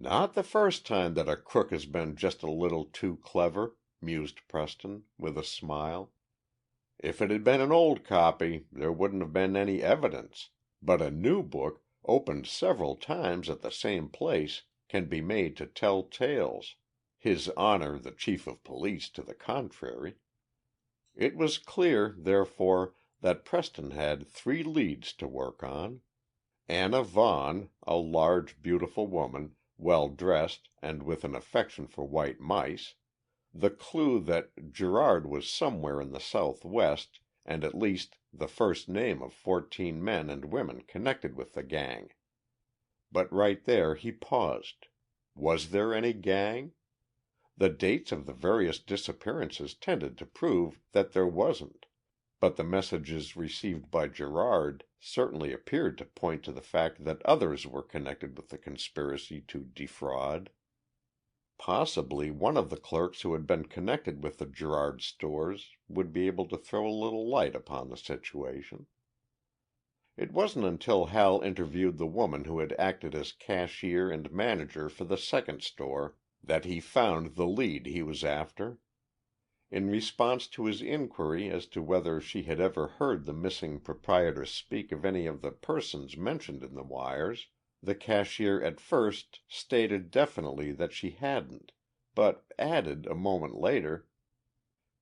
[SPEAKER 1] Not the first time that a crook has been just a little too clever, mused Preston, with a smile. If it had been an old copy, there wouldn't have been any evidence, but a new book, opened several times at the same place, can be made to tell tales, His Honor the Chief of Police to the contrary. It was clear, therefore, that Preston had three leads to work on. Anna Vaughan, a large, beautiful woman, well dressed and with an affection for white mice, the clue that Gerard was somewhere in the Southwest, and at least the first name of 14 men and women connected with the gang. But right there he paused. Was there any gang? The dates of the various disappearances tended to prove that there wasn't, but the messages received by Gerard certainly appeared to point to the fact that others were connected with the conspiracy to defraud. Possibly one of the clerks who had been connected with the Gerard stores would be able to throw a little light upon the situation. It wasn't until Hal interviewed the woman who had acted as cashier and manager for the second store that he found the lead he was after. In response to his inquiry as to whether she had ever heard the missing proprietor speak of any of the persons mentioned in the wires, the cashier at first stated definitely that she hadn't, but added a moment later,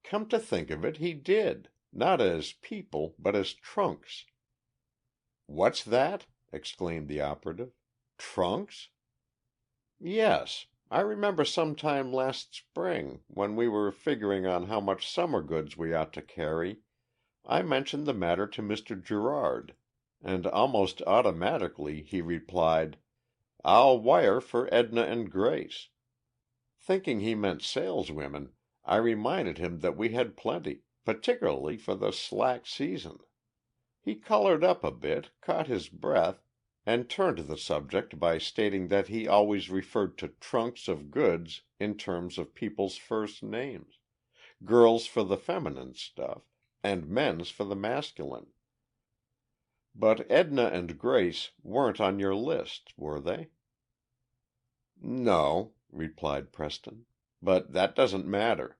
[SPEAKER 1] "Come to think of it, he did. Not as people, but as trunks." "What's that?" exclaimed the operative. "Trunks?" "Yes. I remember some time last spring, when we were figuring on how much summer goods we ought to carry, I mentioned the matter to Mr. Gerard, and almost automatically he replied, 'I'll wire for Edna and Grace.' Thinking he meant saleswomen, I reminded him that we had plenty, particularly for the slack season. He colored up a bit, caught his breath, and turned the subject by stating that he always referred to trunks of goods in terms of people's first names, girls for the feminine stuff, and men's for the masculine. But Edna and Grace weren't on your list, were they?" "No," replied Preston. "But that doesn't matter.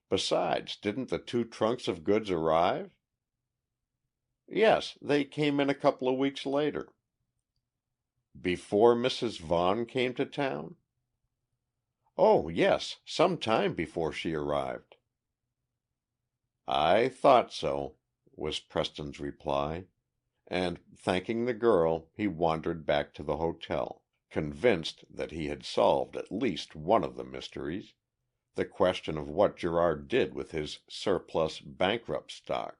[SPEAKER 1] Besides, didn't the two trunks of goods arrive?" "Yes, they came in a couple of weeks later." "Before Mrs. Vaughan came to town?" "Oh, yes, some time before she arrived." "I thought so," was Preston's reply, and, thanking the girl, he wandered back to the hotel, convinced that he had solved at least one of the mysteries, the question of what Gerard did with his surplus bankrupt stock.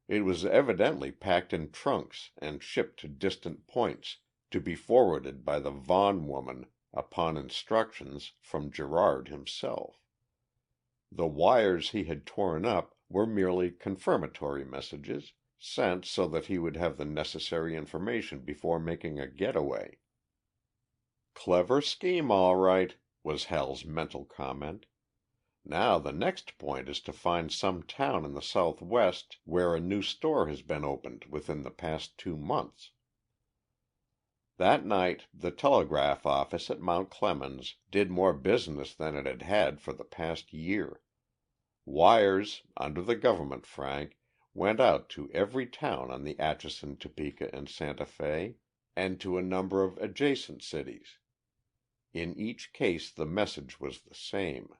[SPEAKER 1] It was evidently packed in trunks and shipped to distant points, to be forwarded by the Vaughan woman upon instructions from Gerard himself. The wires he had torn up were merely confirmatory messages, sent so that he would have the necessary information before making a getaway. "Clever scheme, all right," was Hal's mental comment. "Now the next point is to find some town in the Southwest where a new store has been opened within the past 2 months." That night the telegraph office at Mount Clemens did more business than it had had for the past year. Wires, under the government frank, went out to every town on the Atchison, Topeka, and Santa Fe, and to a number of adjacent cities. In each case the message was the same.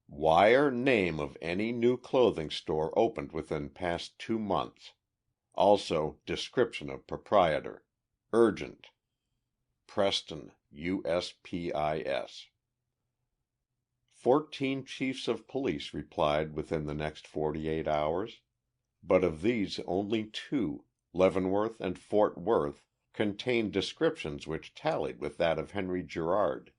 [SPEAKER 1] "Wire name of any new clothing store opened within past 2 months. Also description of proprietor. Urgent. Preston, USPIS." 14 chiefs of police replied within the next 48 hours, but of these only 2, Leavenworth and Fort Worth, contained descriptions which tallied with that of Henry Gerard.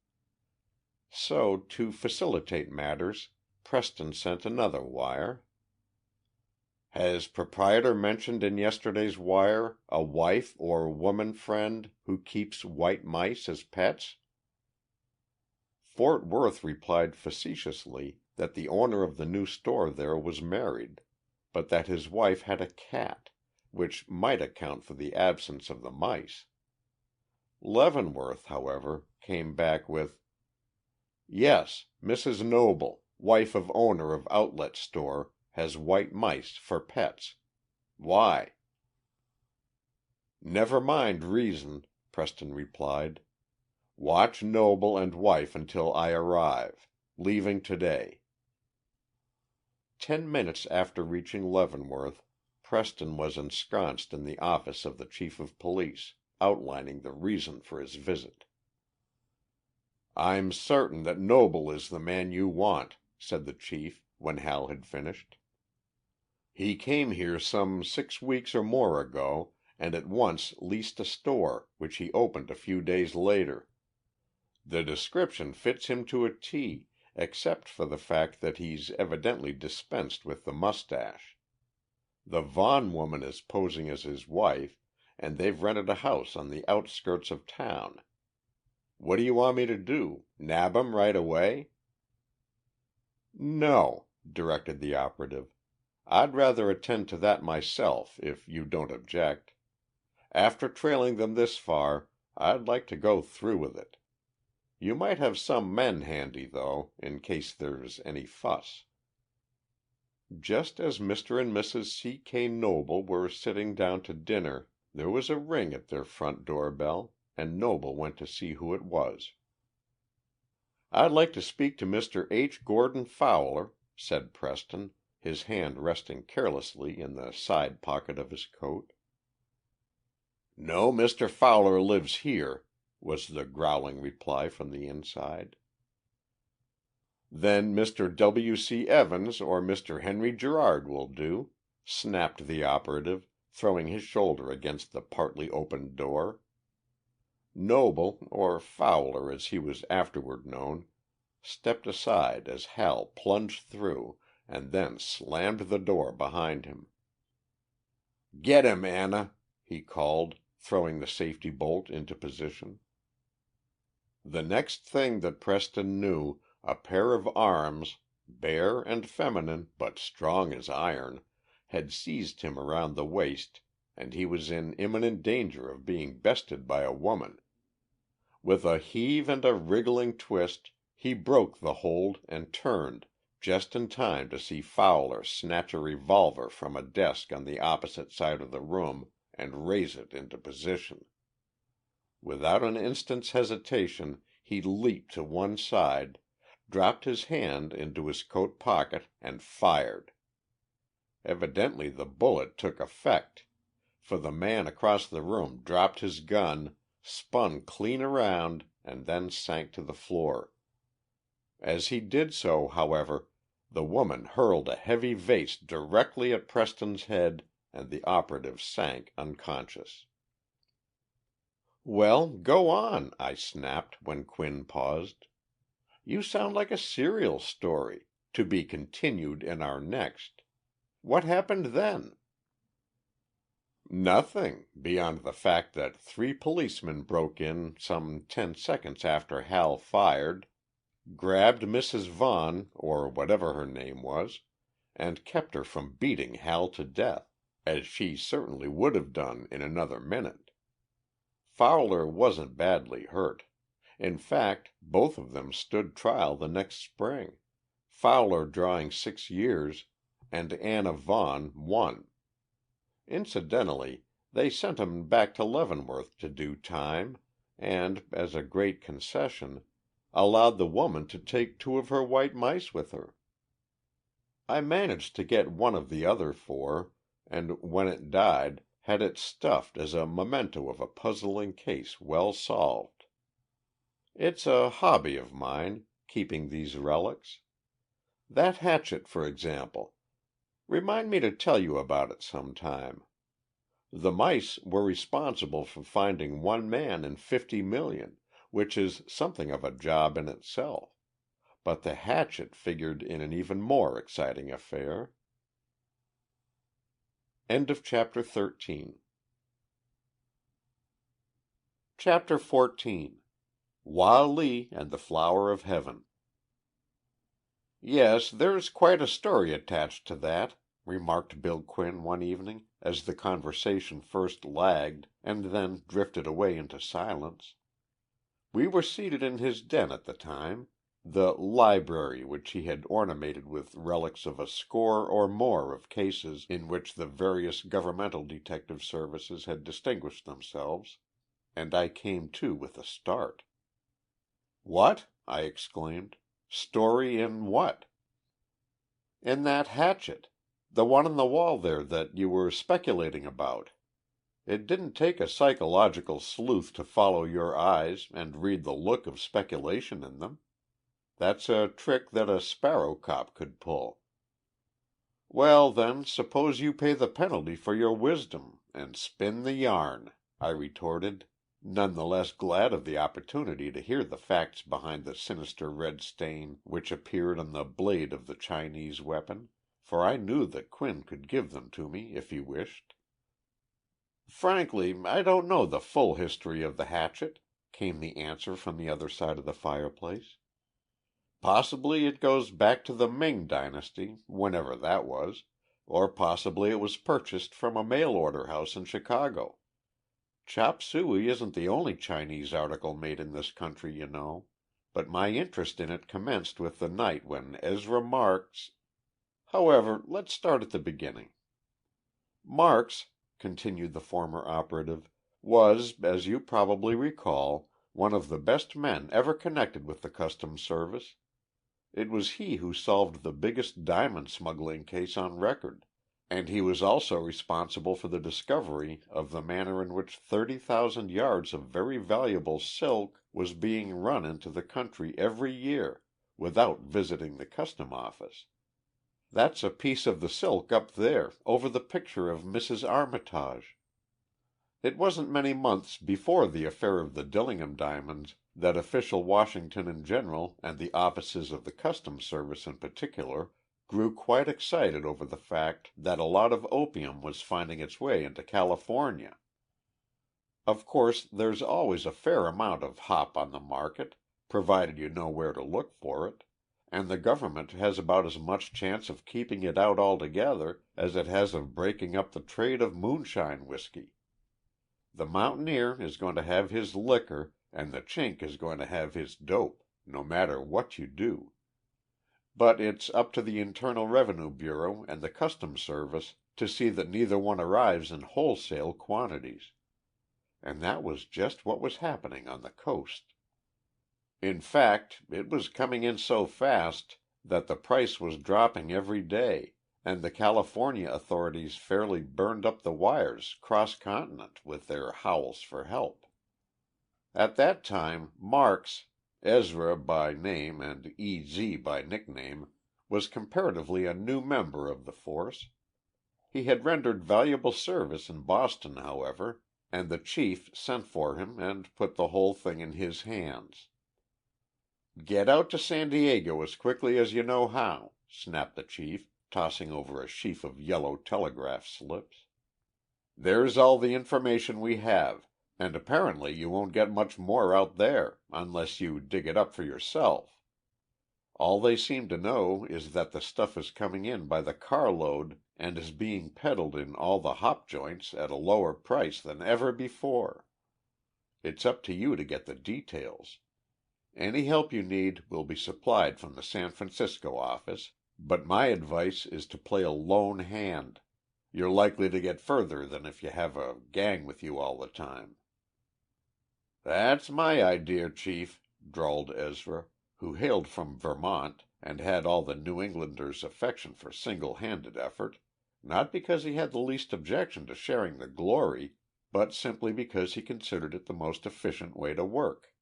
[SPEAKER 1] So, to facilitate matters, Preston sent another wire. "Has proprietor mentioned in yesterday's wire a wife or woman friend who keeps white mice as pets?" Fort Worth replied facetiously that the owner of the new store there was married, but that his wife had a cat, which might account for the absence of the mice. Leavenworth, however, came back with, "Yes, Mrs. Noble, wife of owner of outlet store, has white mice for pets. Why?" "Never mind reason," Preston replied. "Watch Noble and wife until I arrive. Leaving today." 10 minutes after reaching Leavenworth, Preston was ensconced in the office of the chief of police, outlining the reason for his visit. "I'm certain that Noble is the man you want," said the chief, when Hal had finished. "He came here some 6 weeks or more ago, and at once leased a store, which he opened a few days later. The description fits him to a T, except for the fact that he's evidently dispensed with the mustache. The Vaughan woman is posing as his wife, and they've rented a house on the outskirts of town. What do you want me to do? Nab him right away?" "No," directed the operative. "I'd rather attend to that myself, if you don't object. After trailing them this far, I'd like to go through with it. You might have some men handy, though, in case there's any fuss." Just as Mr. and Mrs. C. K. Noble were sitting down to dinner, there was a ring at their front door bell, and Noble went to see who it was. "I'd like to speak to Mr. H. Gordon Fowler," said Preston, his hand resting carelessly in the side pocket of his coat. "No Mr. Fowler lives here," was the growling reply from the inside. "Then Mr. W. C. Evans or Mr. Henry Gerard will do," snapped the operative, throwing his shoulder against the partly opened door. Noble, or Fowler as he was afterward known, stepped aside as Hal plunged through, and then slammed the door behind him. "Get him, Anna," he called, throwing the safety bolt into position. The next thing that Preston knew, a pair of arms, bare and feminine but strong as iron, had seized him around the waist and he was in imminent danger of being bested by a woman. With a heave and a wriggling twist he broke the hold and turned, just in time to see Fowler snatch a revolver from a desk on the opposite side of the room and raise it into position. Without an instant's hesitation he leaped to one side, dropped his hand into his coat pocket, and fired. Evidently the bullet took effect, for the man across the room dropped his gun, spun clean around, and then sank to the floor. As he did so, however, the woman hurled a heavy vase directly at Preston's head, and the operative sank unconscious. "Well, go on," I snapped when Quinn paused. "You sound like a serial story, to be continued in our next. What happened then?" "Nothing, beyond the fact that 3 policemen broke in some 10 seconds after Hal fired, grabbed Mrs. Vaughan, or whatever her name was, and kept her from beating Hal to death, as she certainly would have done in another minute. Fowler wasn't badly hurt. In fact, both of them stood trial the next spring, Fowler drawing 6 years and Anna Vaughan 1. Incidentally, they sent him back to Leavenworth to do time and, as a great concession, allowed the woman to take 2 of her white mice with her. I managed to get one of the other 4, and when it died, had it stuffed as a memento of a puzzling case well solved. It's a hobby of mine, keeping these relics. That hatchet, for example. Remind me to tell you about it sometime. The mice were responsible for finding 1 man in 50 million, which is something of a job in itself. But the hatchet figured in an even more exciting affair. End of chapter 13. Chapter 14. Wah Lee and the Flower of Heaven. "Yes, there's quite a story attached to that," remarked Bill Quinn one evening, as the conversation first lagged and then drifted away into silence. We were seated in his den at the time, the library which he had ornamented with relics of a score or more of cases in which the various governmental detective services had distinguished themselves, and I came to with a start. "What?" I exclaimed. "Story in what?" "In that hatchet. The one on the wall there that you were speculating about. It didn't take a psychological sleuth to follow your eyes and read the look of speculation in them. That's a trick that a sparrow cop could pull." "Well, then, suppose you pay the penalty for your wisdom, and spin the yarn," I retorted, none the less glad of the opportunity to hear the facts behind the sinister red stain which appeared on the blade of the Chinese weapon, for I knew that Quinn could give them to me if he wished. "Frankly, I don't know the full history of the hatchet," came the answer from the other side of the fireplace. "Possibly it goes back to the Ming dynasty, whenever that was, or possibly it was purchased from a mail order house in Chicago. Chop suey isn't the only Chinese article made in this country, you know, but my interest in it commenced with the night when Ezra Marks. However, let's start at the beginning. Marks," continued the former operative, "was, as you probably recall, one of the best men ever connected with the Customs Service. It was he who solved the biggest diamond smuggling case on record, and he was also responsible for the discovery of the manner in which 30,000 yards of very valuable silk was being run into the country every year, without visiting the custom office. That's a piece of the silk up there, over the picture of Mrs. Armitage. It wasn't many months before the affair of the Dillingham diamonds that official Washington in general and the offices of the Customs Service in particular grew quite excited over the fact that a lot of opium was finding its way into California. Of course, there's always a fair amount of hop on the market, provided you know where to look for it, and the government has about as much chance of keeping it out altogether as it has of breaking up the trade of moonshine whiskey. The mountaineer is going to have his liquor and the Chink is going to have his dope, no matter what you do. But it's up to the Internal Revenue Bureau and the Customs Service to see that neither one arrives in wholesale quantities. And that was just what was happening on the coast. In fact, it was coming in so fast that the price was dropping every day, and the California authorities fairly burned up the wires cross-continent with their howls for help. At that time, Marks, Ezra by name and E.Z. by nickname, was comparatively a new member of the force. He had rendered valuable service in Boston, however, and the chief sent for him and put the whole thing in his hands. "Get out to San Diego as quickly as you know how," snapped the chief, tossing over a sheaf of yellow telegraph slips. "There's all the information we have, and apparently you won't get much more out there, unless you dig it up for yourself. All they seem to know is that the stuff is coming in by the carload and is being peddled in all the hop joints at a lower price than ever before. It's up to you to get the details. Any help you need will be supplied from the San Francisco office, but my advice is to play a lone hand. You're likely to get further than if you have a gang with you all the time." "That's my idea, Chief," drawled Ezra, who hailed from Vermont and had all the New Englander's affection for single-handed effort, not because he had the least objection to sharing the glory, but simply because he considered it the most efficient way to work.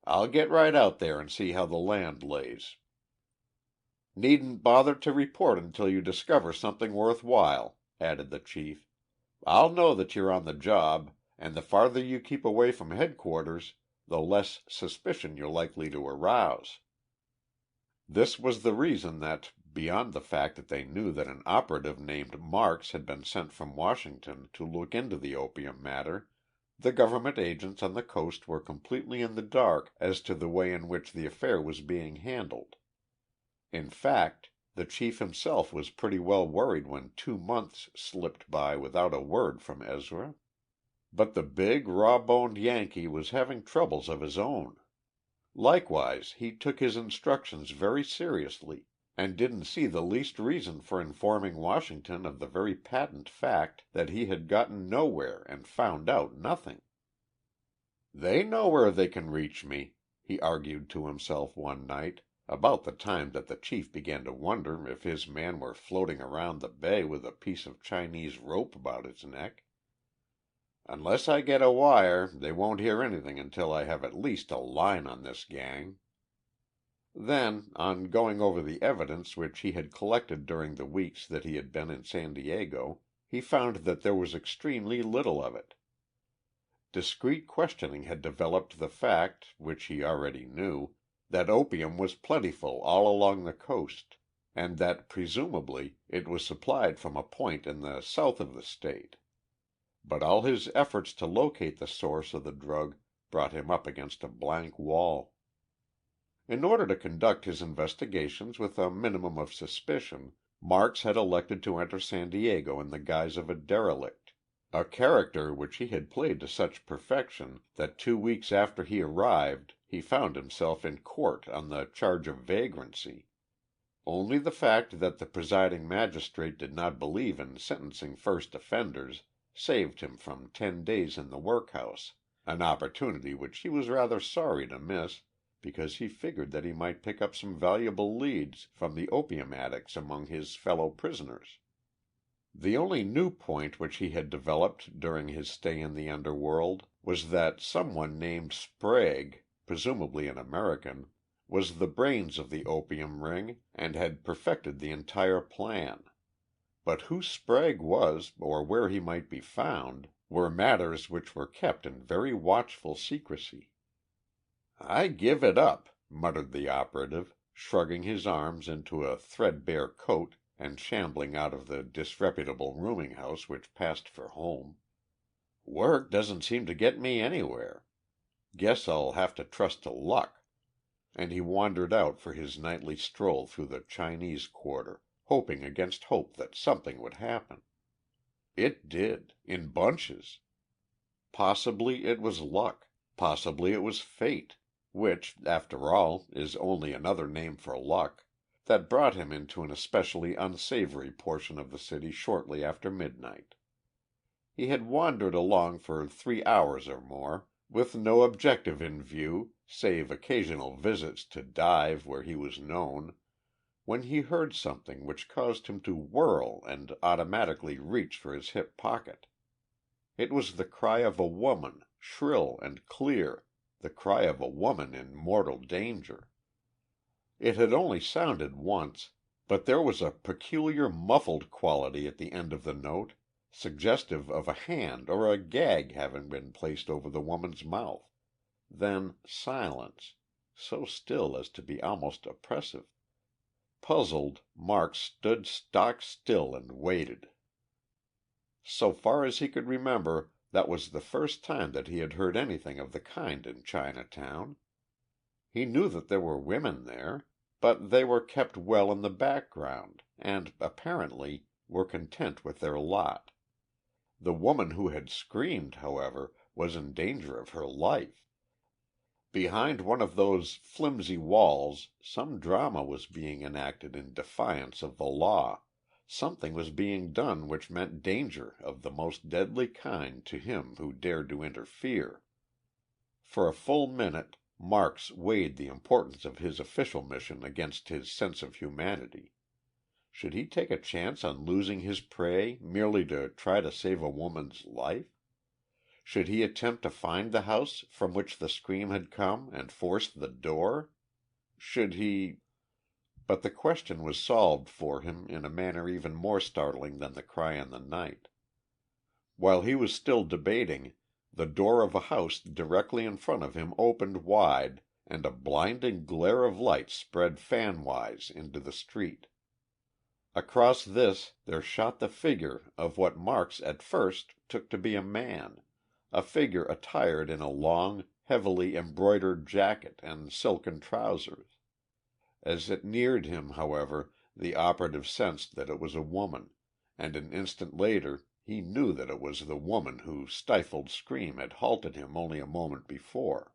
[SPEAKER 1] "I'll get right out there and see how the land lays." "Needn't bother to report until you discover something worth while," added the chief. "I'll know that you're on the job, and the farther you keep away from headquarters, the less suspicion you're likely to arouse." This was the reason that, beyond the fact that they knew that an operative named Marks had been sent from Washington to look into the opium matter, the government agents on the coast were completely in the dark as to the way in which the affair was being handled. In fact, The chief himself was pretty well worried when 2 months slipped by without a word from Ezra. But the big, raw-boned Yankee was having troubles of his own. Likewise, he took his instructions very seriously, and didn't see the least reason for informing Washington of the very patent fact that he had gotten nowhere and found out nothing. "They know where they can reach me," he argued to himself one night, about the time that the chief began to wonder if his man were floating around the bay with a piece of Chinese rope about his neck. "Unless I get a wire, they won't hear anything until I have at least a line on this gang." Then, on going over the evidence which he had collected during the weeks that he had been in San Diego, he found that there was extremely little of it. Discreet questioning had developed the fact, which he already knew, that opium was plentiful all along the coast, and that, presumably, it was supplied from a point in the south of the state. But all his efforts to locate the source of the drug brought him up against a blank wall. In order to conduct his investigations with a minimum of suspicion, Marks had elected to enter San Diego in the guise of a derelict, a character which he had played to such perfection that 2 weeks after he arrived he found himself in court on the charge of vagrancy. Only the fact that the presiding magistrate did not believe in sentencing first offenders saved him from 10 days in the workhouse, an opportunity which he was rather sorry to miss, because he figured that he might pick up some valuable leads from the opium addicts among his fellow prisoners. The only new point which he had developed during his stay in the underworld was that someone named Sprague, presumably an American, was the brains of the opium ring and had perfected the entire plan. But who Sprague was, or where he might be found, were matters which were kept in very watchful secrecy. "I give it up," muttered the operative, shrugging his arms into a threadbare coat and shambling out of the disreputable rooming house which passed for home. "Work doesn't seem to get me anywhere. Guess I'll have to trust to luck." And he wandered out for his nightly stroll through the Chinese quarter, hoping against hope that something would happen. It did, in bunches. Possibly it was luck, possibly it was fate, which, after all, is only another name for luck, that brought him into an especially unsavory portion of the city shortly after midnight. He had wandered along for 3 hours or more, with no objective in view save occasional visits to dive where he was known, when he heard something which caused him to whirl and automatically reach for his hip pocket. It was the cry of a woman, shrill and clear, the cry of a woman in mortal danger. It had only sounded once, but there was a peculiar muffled quality at the end of the note, suggestive of a hand or a gag having been placed over the woman's mouth. Then silence, so still as to be almost oppressive. Puzzled, Marks stood stock still and waited. So far as he could remember, that was the first time that he had heard anything of the kind in Chinatown. He knew that there were women there, but they were kept well in the background and, apparently, were content with their lot. The woman who had screamed, however, was in danger of her life. Behind one of those flimsy walls some drama was being enacted in defiance of the law. Something was being done which meant danger of the most deadly kind to him who dared to interfere. For a full minute Marks weighed the importance of his official mission against his sense of humanity. Should he take a chance on losing his prey merely to try to save a woman's life? Should he attempt to find the house from which the scream had come and force the door? Should he... But the question was solved for him in a manner even more startling than the cry in the night. While he was still debating, the door of a house directly in front of him opened wide and a blinding glare of light spread fanwise into the street. Across this there shot the figure of what Marks at first took to be a man, a figure attired in a long, heavily embroidered jacket and silken trousers. As it neared him, however, the operative sensed that it was a woman, and an instant later he knew that it was the woman whose stifled scream had halted him only a moment before.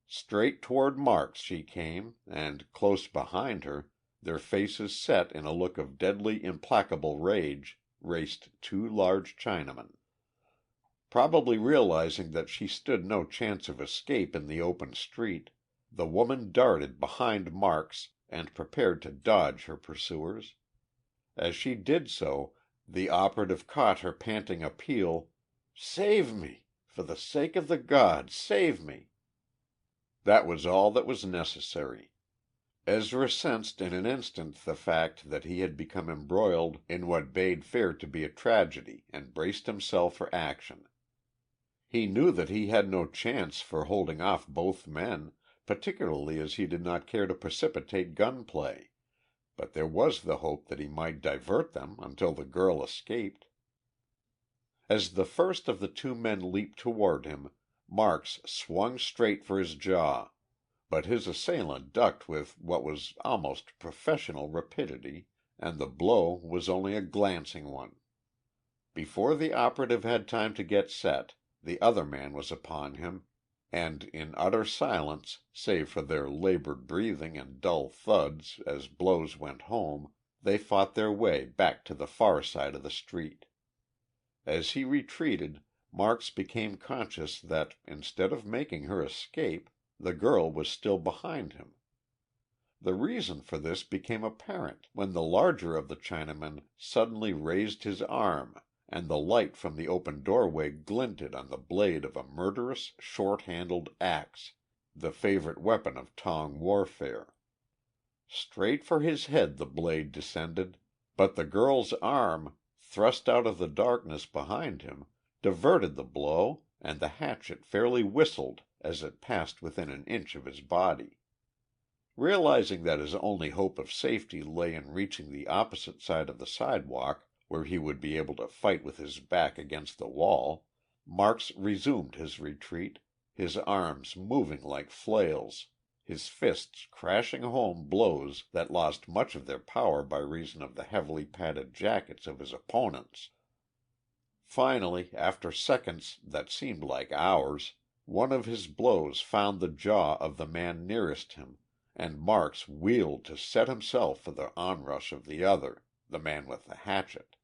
[SPEAKER 1] Straight toward Marks she came, and, close behind her, their faces set in a look of deadly, implacable rage, raced two large Chinamen. Probably realizing that she stood no chance of escape in the open street, the woman darted behind Marks and prepared to dodge her pursuers. As she did so, the operative caught her panting appeal, "Save me! For the sake of the gods, save me!" That was all that was necessary. Ezra sensed in an instant the fact that he had become embroiled in what bade fair to be a tragedy and braced himself for action. He knew that he had no chance for holding off both men, particularly as he did not care to precipitate gunplay, but there was the hope that he might divert them until the girl escaped. As the first of the two men leaped toward him, Marks swung straight for his jaw, but his assailant ducked with what was almost professional rapidity, and the blow was only a glancing one. Before the operative had time to get set, the other man was upon him, and in utter silence, save for their labored breathing and dull thuds as blows went home, they fought their way back to the far side of the street. As he retreated, Marks became conscious that, instead of making her escape, the girl was still behind him. The reason for this became apparent when the larger of the Chinamen suddenly raised his arm and the light from the open doorway glinted on the blade of a murderous, short-handled axe, the favorite weapon of Tong warfare. Straight for his head the blade descended, but the girl's arm, thrust out of the darkness behind him, diverted the blow, and the hatchet fairly whistled as it passed within an inch of his body. Realizing that his only hope of safety lay in reaching the opposite side of the sidewalk, where he would be able to fight with his back against the wall, Marks resumed his retreat, his arms moving like flails, his fists crashing home blows that lost much of their power by reason of the heavily padded jackets of his opponents. Finally, after seconds that seemed like hours, one of his blows found the jaw of the man nearest him, and Marks wheeled to set himself for the onrush of the other, the man with the hatchet.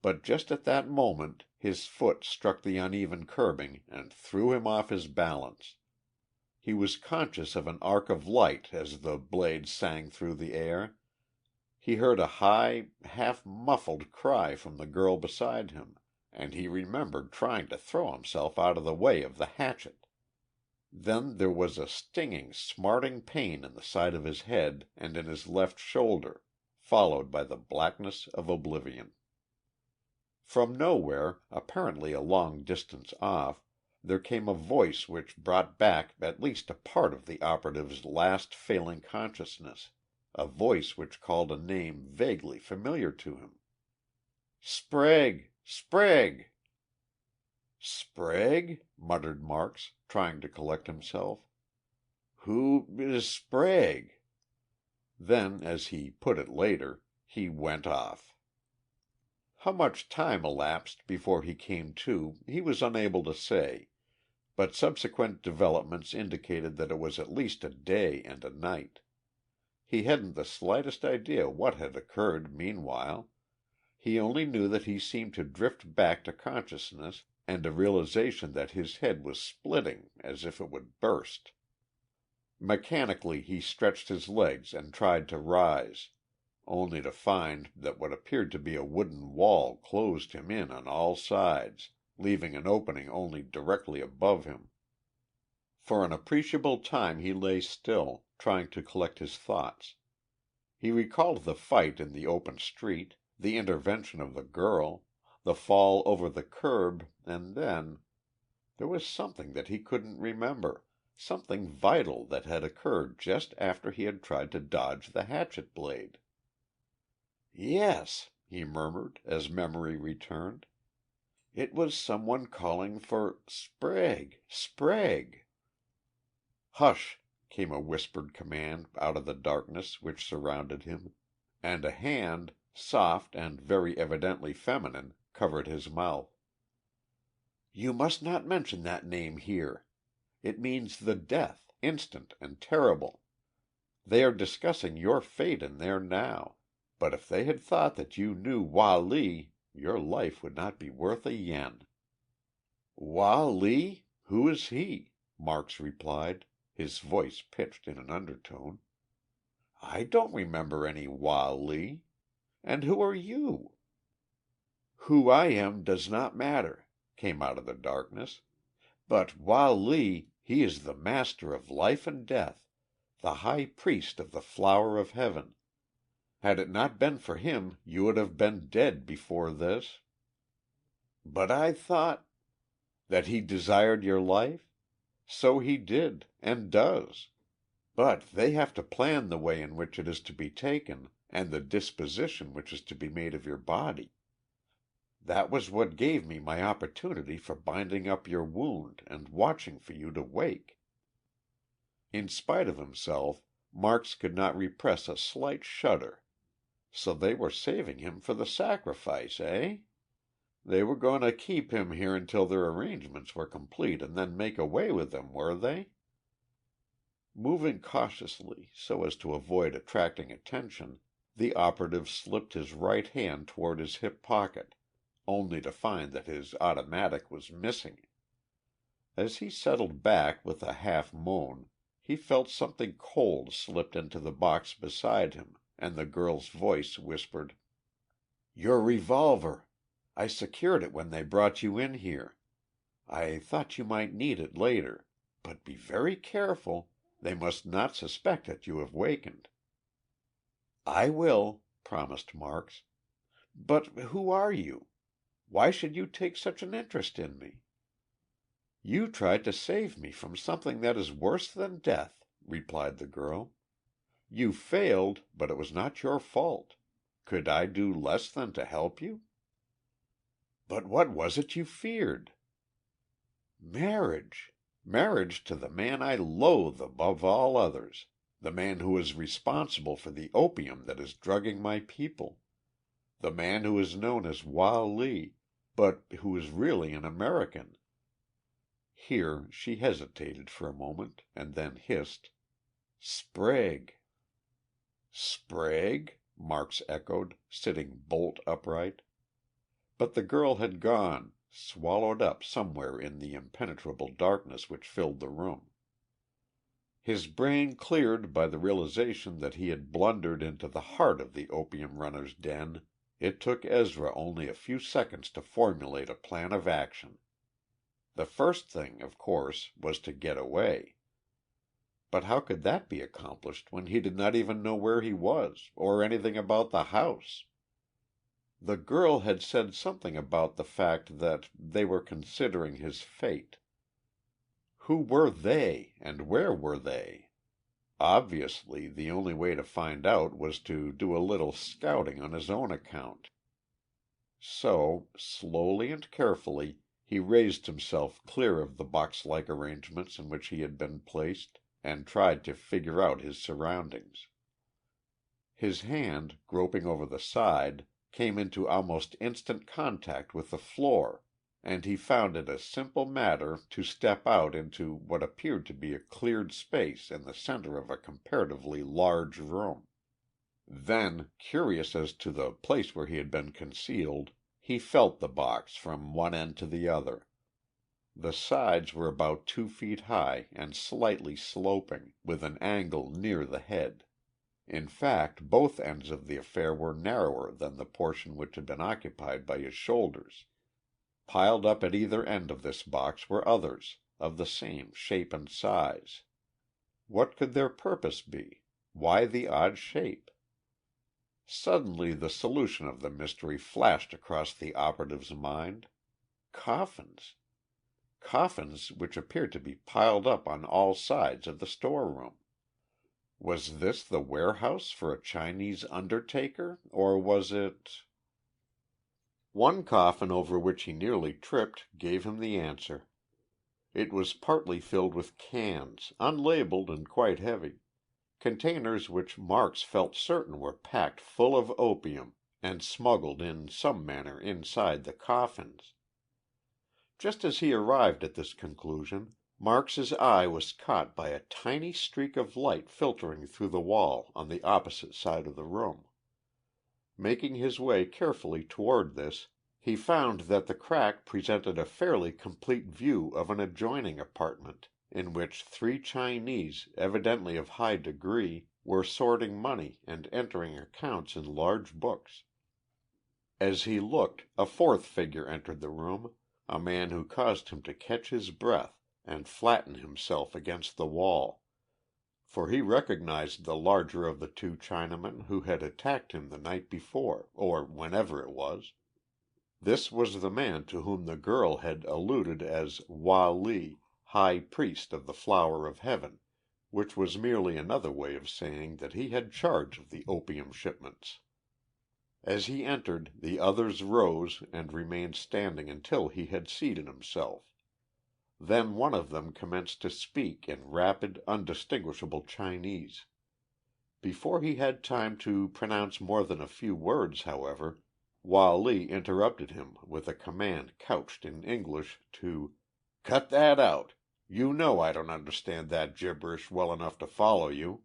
[SPEAKER 1] But just at that moment his foot struck the uneven curbing and threw him off his balance. He was conscious of an arc of light as the blade sang through the air. He heard a high, half-muffled cry from the girl beside him, and he remembered trying to throw himself out of the way of the hatchet. Then there was a stinging, smarting pain in the side of his head and in his left shoulder, followed by the blackness of oblivion. From nowhere, apparently a long distance off, there came a voice which brought back at least a part of the operative's last failing consciousness, a voice which called a name vaguely familiar to him. "Sprague! Sprague!" "Sprague?" muttered Marks, trying to collect himself. "Who is Sprague?" Then, as he put it later, he went off. How much time elapsed before he came to he was unable to say, but subsequent developments indicated that it was at least a day and a night. He hadn't the slightest idea what had occurred meanwhile. He only knew that he seemed to drift back to consciousness and a realization that his head was splitting as if it would burst. Mechanically he stretched his legs and tried to rise, only to find that what appeared to be a wooden wall closed him in on all sides, leaving an opening only directly above him. For an appreciable time he lay still, trying to collect his thoughts. He recalled the fight in the open street, the intervention of the girl, the fall over the curb, and then there was something that he couldn't remember, something vital that had occurred just after he had tried to dodge the hatchet blade. "Yes," he murmured, as memory returned. "It was some one calling for Sprague, Sprague." "Hush!" came a whispered command out of the darkness which surrounded him. and a hand, soft and very evidently feminine, covered his mouth. "You must not mention that name here. It means the death, instant and terrible. They are discussing your fate in there now, but if they had thought that you knew Wah Lee, your life would not be worth a yen." "Wah Lee? Who is he?" Marks replied, his voice pitched in an undertone. "I don't remember any Wah Lee. And who are you?" "Who I am does not matter," came out of the darkness. "But Wah Lee, he is the master of life and death, the high priest of the flower of heaven. Had it not been for him you would have been dead before this." "But I thought—" "That he desired your life? So he did, and does. But they have to plan the way in which it is to be taken, and the disposition which is to be made of your body. That was what gave me my opportunity for binding up your wound and watching for you to wake." In spite of himself, Marks could not repress a slight shudder. So they were saving him for the sacrifice, eh? They were going to keep him here until their arrangements were complete and then make away with him, were they? Moving cautiously, so as to avoid attracting attention, the operative slipped his right hand toward his hip pocket, only to find that his automatic was missing. As he settled back with a half moan, he felt something cold slipped into the box beside him, and the girl's voice whispered, "Your revolver. I secured it when they brought you in here. I thought you might need it later. But be very careful. They must not suspect that you have wakened." "I will," promised Marks. "But who are you? Why should you take such an interest in me?" "You tried to save me from something that is worse than death," replied the girl. "You failed, but it was not your fault. Could I do less than to help you?" "But what was it you feared?" "Marriage. Marriage to the man I loathe above all others, the man who is responsible for the opium that is drugging my people, the man who is known as Wah Lee, but who is really an American." Here she hesitated for a moment and then hissed, "Sprague." "Sprague?" Marks echoed, sitting bolt upright. But the girl had gone, swallowed up somewhere in the impenetrable darkness which filled the room. His brain cleared by the realization that he had blundered into the heart of the opium runner's den, it took Ezra only a few seconds to formulate a plan of action. The first thing, of course, was to get away. But how could that be accomplished when he did not even know where he was, or anything about the house? The girl had said something about the fact that they were considering his fate. Who were they, and where were they? Obviously, the only way to find out was to do a little scouting on his own account. So, slowly and carefully, he raised himself clear of the box-like arrangements in which he had been placed, and tried to figure out his surroundings. His hand, groping over the side, came into almost instant contact with the floor, and he found it a simple matter to step out into what appeared to be a cleared space in the center of a comparatively large room. Then, curious as to the place where he had been concealed, he felt the box from one end to the other. The sides were about 2 feet high and slightly sloping, with an angle near the head. In fact, both ends of the affair were narrower than the portion which had been occupied by his shoulders. Piled up at either end of this box were others, of the same shape and size. What could their purpose be? Why the odd shape? Suddenly the solution of the mystery flashed across the operative's mind. Coffins. Coffins which appeared to be piled up on all sides of the storeroom. Was this the warehouse for a Chinese undertaker, or was it... One coffin over which he nearly tripped gave him the answer. It was partly filled with cans, unlabeled and quite heavy. containers which Marks felt certain were packed full of opium and smuggled in some manner inside the coffins. Just as he arrived at this conclusion, Marks's eye was caught by a tiny streak of light filtering through the wall on the opposite side of the room. Making his way carefully toward this, he found that the crack presented a fairly complete view of an adjoining apartment, in which 3 Chinese, evidently of high degree, were sorting money and entering accounts in large books. As he looked, a 4th figure entered the room, a man who caused him to catch his breath and flatten himself against the wall, for he recognized the larger of the 2 Chinamen who had attacked him the night before, or whenever it was. This was the man to whom the girl had alluded as Wah Lee, High Priest of the Flower of Heaven, which was merely another way of saying that he had charge of the opium shipments. As he entered, the others rose and remained standing until he had seated himself. Then one of them commenced to speak in rapid, undistinguishable Chinese. Before he had time to pronounce more than a few words, however, Wah Lee interrupted him with a command couched in English to "Cut that out. You know I don't understand that gibberish well enough to follow you."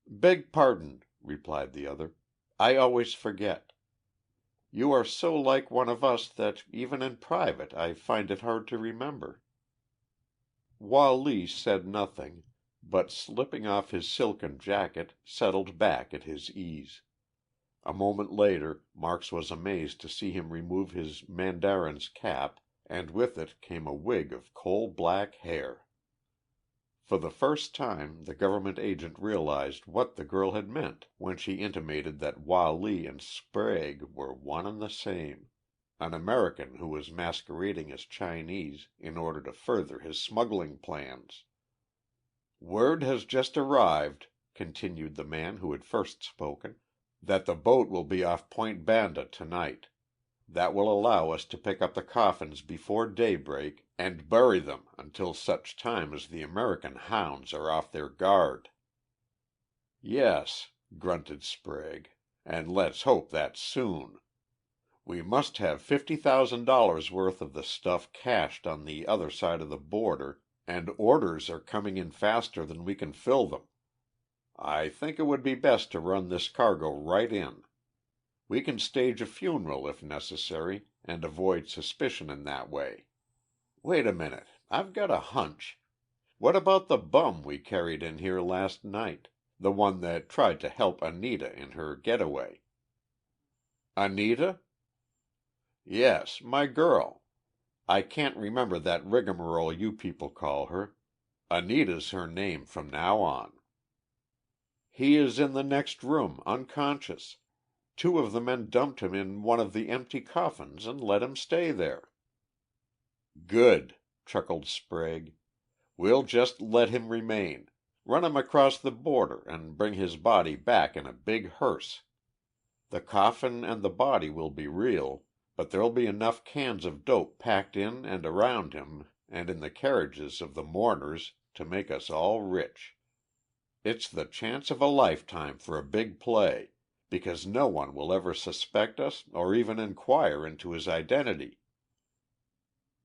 [SPEAKER 1] "Beg pardon," replied the other. "I always forget. You are so like one of us that even in private I find it hard to remember." Wah Lee said nothing, but slipping off his silken jacket, settled back at his ease. A moment later Marks was amazed to see him remove his mandarin's cap, and with it came a wig of coal-black hair. For the first time the government agent realized what the girl had meant when she intimated that Wah Lee and Sprague were one and the same, an American who was masquerading as Chinese in order to further his smuggling plans. "Word has just arrived," continued the man who had first spoken, "that the boat will be off Point Banda tonight. That will allow us to pick up the coffins before daybreak and bury them until such time as the American hounds are off their guard." "Yes," grunted Sprague, "and let's hope that's soon. We must have $50,000 worth of the stuff cached on the other side of the border, and orders are coming in faster than we can fill them. I think it would be best to run this cargo right in. We can stage a funeral if necessary, and avoid suspicion in that way. Wait a minute, I've got a hunch. What about the bum we carried in here last night? The one that tried to help Anita in her getaway?" "Anita?" "Yes, my girl. I can't remember that rigmarole you people call her. Anita's her name from now on." "He is in the next room, unconscious. 2 of the men dumped him in one of the empty coffins and let him stay there." "Good," chuckled Sprague. "We'll just let him remain. Run him across the border and bring his body back in a big hearse. The coffin and the body will be real, but there'll be enough cans of dope packed in and around him and in the carriages of the mourners to make us all rich. It's the chance of a lifetime for a big play, because no one will ever suspect us or even inquire into his identity."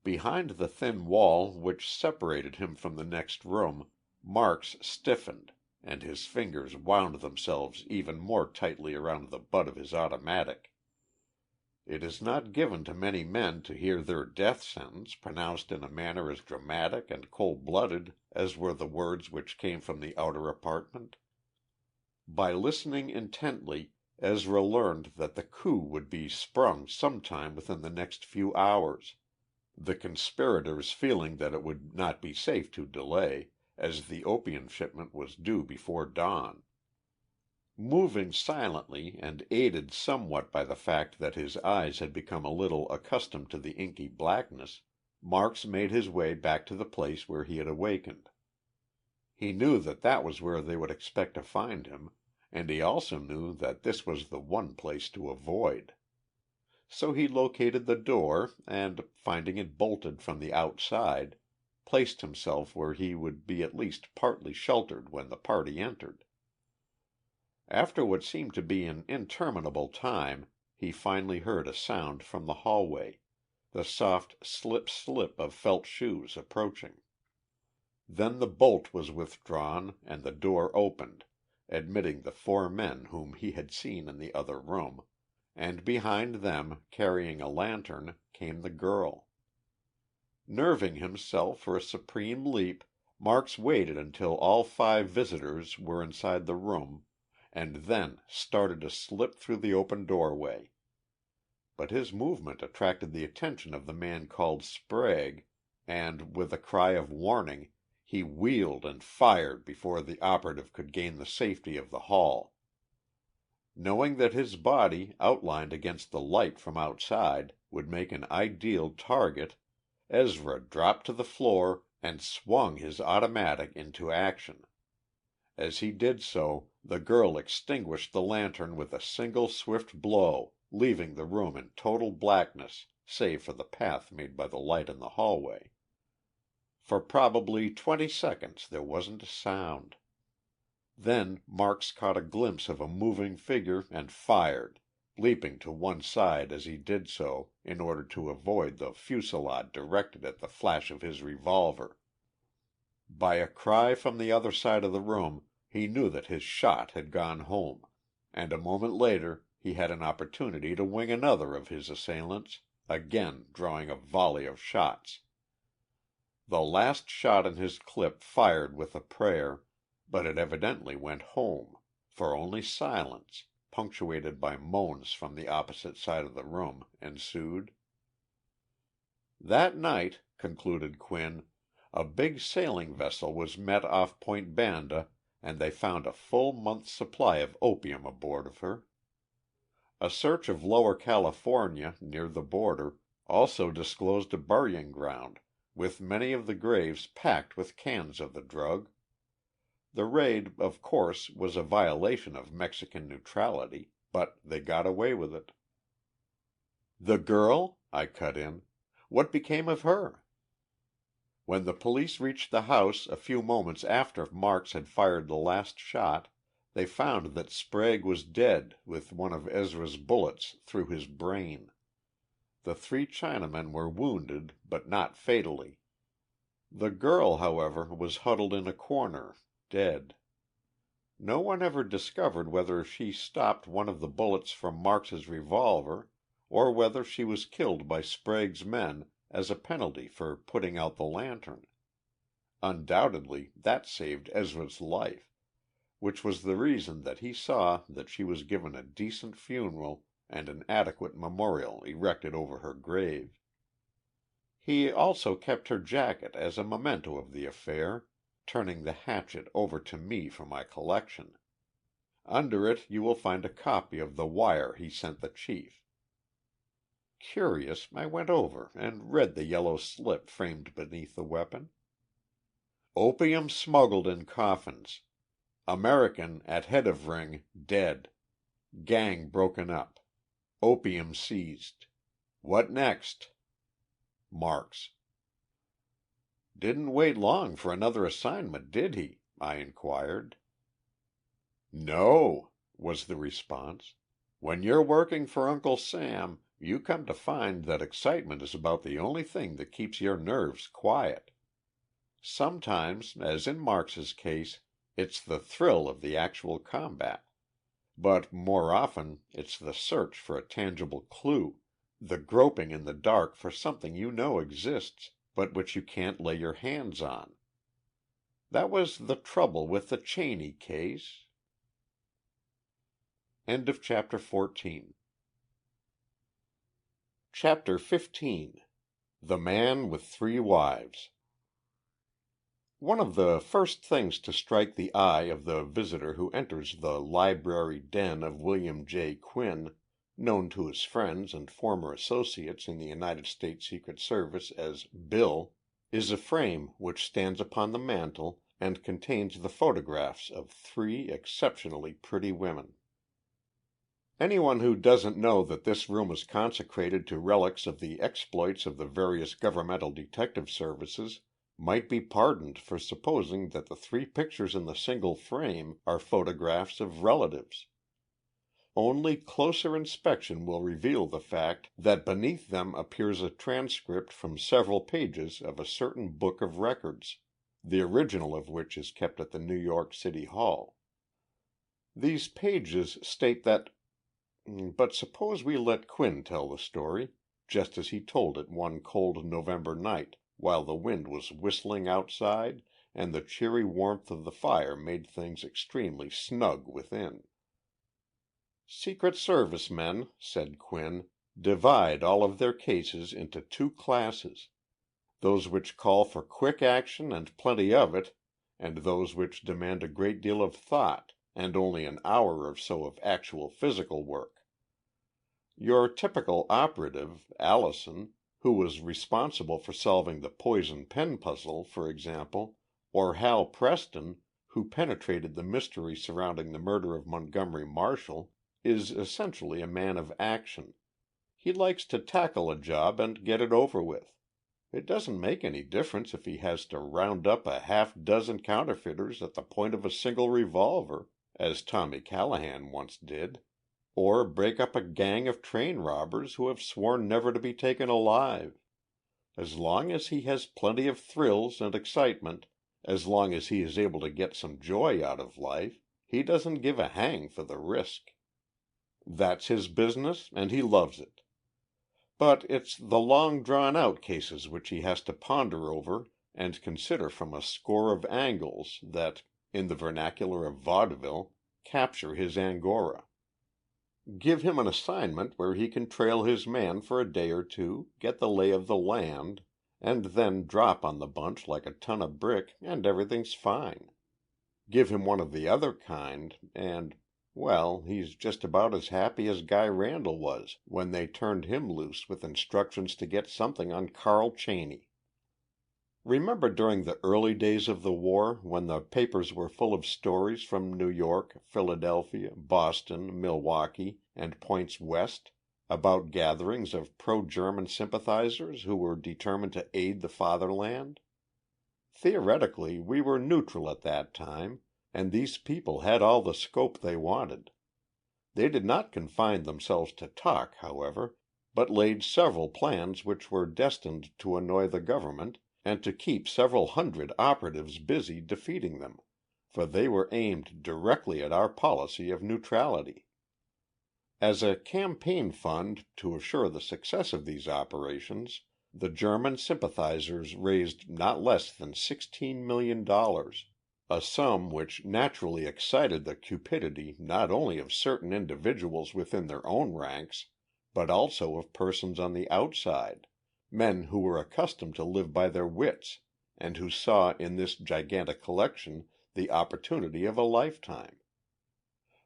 [SPEAKER 1] Behind the thin wall which separated him from the next room, Marks stiffened, and his fingers wound themselves even more tightly around the butt of his automatic. It is not given to many men to hear their death sentence pronounced in a manner as dramatic and cold-blooded as were the words which came from the outer apartment. By listening intently, Ezra learned that the coup would be sprung sometime within the next few hours, the conspirators feeling that it would not be safe to delay, as the opium shipment was due before dawn. Moving silently and aided somewhat by the fact that his eyes had become a little accustomed to the inky blackness, Marks made his way back to the place where he had awakened. He knew that that was where they would expect to find him, and he also knew that this was the one place to avoid. So he located the door and, finding it bolted from the outside, placed himself where he would be at least partly sheltered when the party entered. After what seemed to be an interminable time, he finally heard a sound from the hallway, the soft slip-slip of felt shoes approaching. Then the bolt was withdrawn and the door opened, admitting the four men whom he had seen in the other room, and behind them, carrying a lantern, came the girl. Nerving himself for a supreme leap, Marks waited until all five visitors were inside the room, and then started to slip through the open doorway. But his movement attracted the attention of the man called Sprague, and, with a cry of warning, he wheeled and fired before the operative could gain the safety of the hall. Knowing that his body, outlined against the light from outside, would make an ideal target, Ezra dropped to the floor and swung his automatic into action. As he did so, the girl extinguished the lantern with a single swift blow, leaving the room in total blackness save for the path made by the light in the hallway. For probably 20 seconds there wasn't a sound. Then Marks caught a glimpse of a moving figure and fired, leaping to one side as he did so in order to avoid the fusillade directed at the flash of his revolver. By a cry from the other side of the room he knew that his shot had gone home, and a moment later he had an opportunity to wing another of his assailants, again drawing a volley of shots. The last shot in his clip fired with a prayer, but it evidently went home, for only silence, punctuated by moans from the opposite side of the room, ensued. That night, concluded Quinn, a big sailing vessel was met off Point Banda and they found a full month's supply of opium aboard of her. A search of Lower California, near the border, also disclosed a burying ground, with many of the graves packed with cans of the drug. The raid, of course, was a violation of Mexican neutrality, but they got away with it. "The girl?" I cut in. "What became of her?" When the police reached the house a few moments after Marks had fired the last shot, they found that Sprague was dead with one of Ezra's bullets through his brain. The three Chinamen were wounded, but not fatally. The girl, however, was huddled in a corner, dead. No one ever discovered whether she stopped one of the bullets from Marks's revolver or whether she was killed by Sprague's men as a penalty for putting out the lantern. Undoubtedly that saved Ezra's life, which was the reason that he saw that she was given a decent funeral and an adequate memorial erected over her grave. He also kept her jacket as a memento of the affair, turning the hatchet over to me for my collection. Under it you will find a copy of the wire he sent the chief. Curious, I went over and read the yellow slip framed beneath the weapon. Opium smuggled in coffins. American at head of ring dead. Gang broken up. Opium seized. What next? Marks. Didn't wait long for another assignment, did he? I inquired. No, was the response. When you're working for Uncle Sam, you come to find that excitement is about the only thing that keeps your nerves quiet. Sometimes, as in Marks's case, it's the thrill of the actual combat. But more often it's the search for a tangible clue, the groping in the dark for something you know exists, but which you can't lay your hands on. That was the trouble with the Cheney case. End of chapter 14. Chapter 15. The Man with Three Wives. One of the first things to strike the eye of the visitor who enters the library den of William J. Quinn, known to his friends and former associates in the United States Secret Service as Bill, is a frame which stands upon the mantel and contains the photographs of three exceptionally pretty women. Anyone who doesn't know that this room is consecrated to relics of the exploits of the various governmental detective services might be pardoned for supposing that the three pictures in the single frame are photographs of relatives. Only closer inspection will reveal the fact that beneath them appears a transcript from several pages of a certain book of records, the original of which is kept at the New York City Hall. These pages state that—but suppose we let Quinn tell the story, just as he told it one cold November night, while the wind was whistling outside and the cheery warmth of the fire made things extremely snug within. Secret Service men, said Quinn, divide all of their cases into two classes, those which call for quick action and plenty of it, and those which demand a great deal of thought and only an hour or so of actual physical work. Your typical operative, Allison, who was responsible for solving the poison pen puzzle, for example, or Hal Preston, who penetrated the mystery surrounding the murder of Montgomery Marshall, is essentially a man of action. He likes to tackle a job and get it over with. It doesn't make any difference if he has to round up a half-dozen counterfeiters at the point of a single revolver, as Tommy Callahan once did, or break up a gang of train robbers who have sworn never to be taken alive. As long as he has plenty of thrills and excitement, as long as he is able to get some joy out of life, he doesn't give a hang for the risk. That's his business, and he loves it. But it's the long drawn-out cases which he has to ponder over and consider from a score of angles that, in the vernacular of vaudeville, capture his angora. Give him an assignment where he can trail his man for a day or two, get the lay of the land, and then drop on the bunch like a ton of brick and everything's fine. Give him one of the other kind and—well, he's just about as happy as Guy Randall was when they turned him loose with instructions to get something on Carl Cheney. Remember during the early days of the war when the papers were full of stories from New York, Philadelphia, Boston, Milwaukee, and points west about gatherings of pro-German sympathizers who were determined to aid the fatherland? Theoretically, we were neutral at that time, and these people had all the scope they wanted. They did not confine themselves to talk, however, but laid several plans which were destined to annoy the government and to keep several hundred operatives busy defeating them, for they were aimed directly at our policy of neutrality. As a campaign fund to assure the success of these operations, the German sympathizers raised not less than $16 million, a sum which naturally excited the cupidity not only of certain individuals within their own ranks, but also of persons on the outside, men who were accustomed to live by their wits, and who saw in this gigantic collection the opportunity of a lifetime.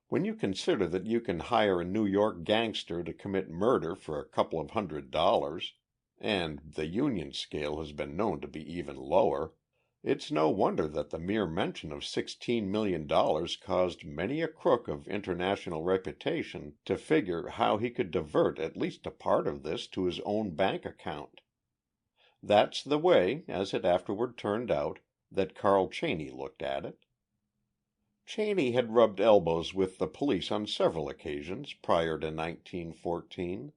[SPEAKER 1] When you consider that you can hire a New York gangster to commit murder for a couple of $100, and the Union scale has been known to be even lower, it's no wonder that the mere mention of $16 million caused many a crook of international reputation to figure how he could divert at least a part of this to his own bank account. That's the way, as it afterward turned out, that Carl Cheney looked at it. Cheney had rubbed elbows with the police on several occasions prior to 1914.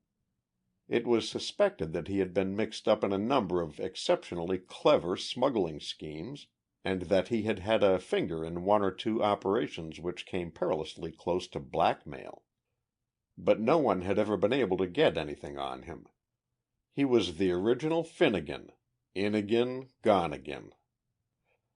[SPEAKER 1] It was suspected that he had been mixed up in a number of exceptionally clever smuggling schemes, and that he had had a finger in one or two operations which came perilously close to blackmail. But no one had ever been able to get anything on him. He was the original Finnegan, in again, gone again.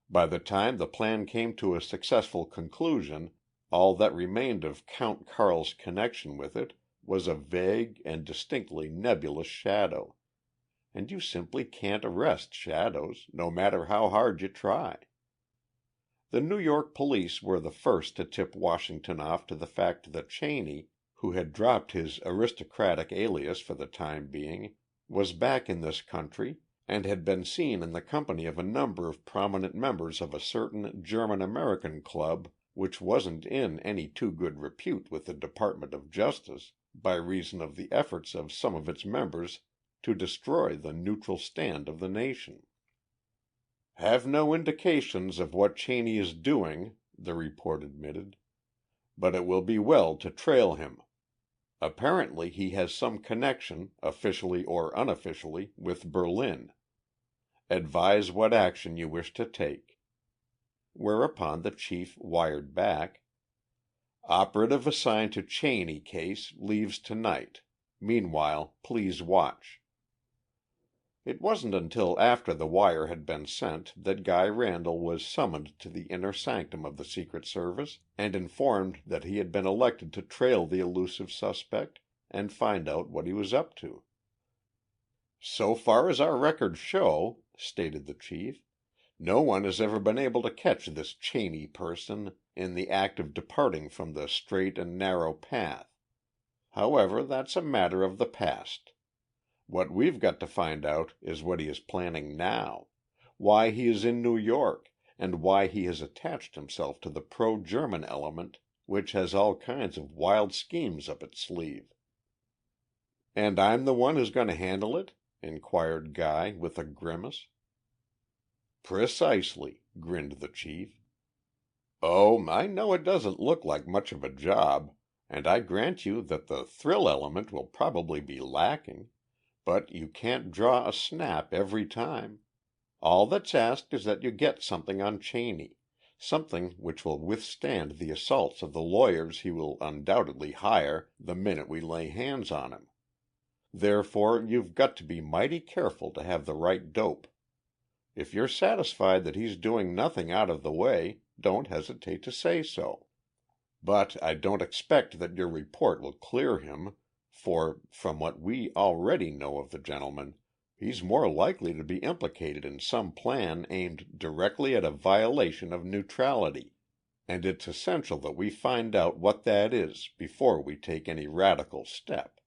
[SPEAKER 1] By the time the plan came to a successful conclusion, all that remained of Count Carl's connection with it was a vague and distinctly nebulous shadow, and you simply can't arrest shadows, no matter how hard you try. The New York police were the first to tip Washington off to the fact that Cheney, who had dropped his aristocratic alias for the time being, was back in this country and had been seen in the company of a number of prominent members of a certain German-American club which wasn't in any too good repute with the Department of Justice by reason of the efforts of some of its members to destroy the neutral stand of the nation. "Have no indications of what Cheney is doing," the report admitted, "but it will be well to trail him. Apparently he has some connection, officially or unofficially, with Berlin. Advise what action you wish to take." Whereupon the chief wired back, "Operative assigned to Cheney case leaves tonight. Meanwhile, please watch." It wasn't until after the wire had been sent that Guy Randall was summoned to the inner sanctum of the Secret Service and informed that he had been elected to trail the elusive suspect and find out what he was up to. "So far as our records show," stated the chief, "no one has ever been able to catch this Cheney person in the act of departing from the straight and narrow path. However, that's a matter of the past. What we've got to find out is what he is planning now, why he is in New York, and why he has attached himself to the pro-German element which has all kinds of wild schemes up its sleeve." "And I'm the one who's going to handle it?" inquired Guy with a grimace. "Precisely," grinned the chief. "Oh, I know it doesn't look like much of a job, and I grant you that the thrill element will probably be lacking. But you can't draw a snap every time. All that's asked is that you get something on Cheney, something which will withstand the assaults of the lawyers he will undoubtedly hire the minute we lay hands on him. Therefore you've got to be mighty careful to have the right dope. If you're satisfied that he's doing nothing out of the way, don't hesitate to say so. But I don't expect that your report will clear him, for, from what we already know of the gentleman, he's more likely to be implicated in some plan aimed directly at a violation of neutrality, and it's essential that we find out what that is before we take any radical step."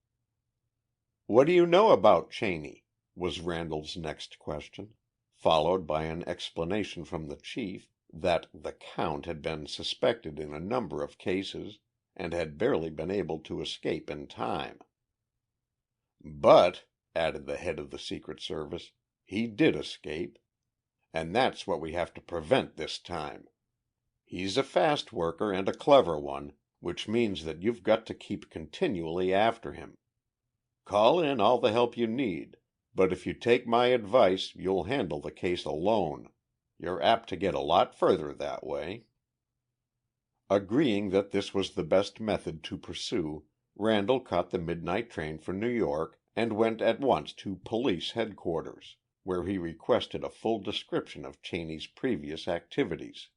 [SPEAKER 1] "What do you know about Cheney?" was Randall's next question, followed by an explanation from the chief that the Count had been suspected in a number of cases and had barely been able to escape in time. "But," added the head of the Secret Service, "he did escape. And that's what we have to prevent this time. He's a fast worker and a clever one, which means that you've got to keep continually after him. Call in all the help you need, but if you take my advice you'll handle the case alone. You're apt to get a lot further that way." Agreeing that this was the best method to pursue, Randall caught the midnight train for New York and went at once to Police Headquarters, where he requested a full description of Cheney's previous activities.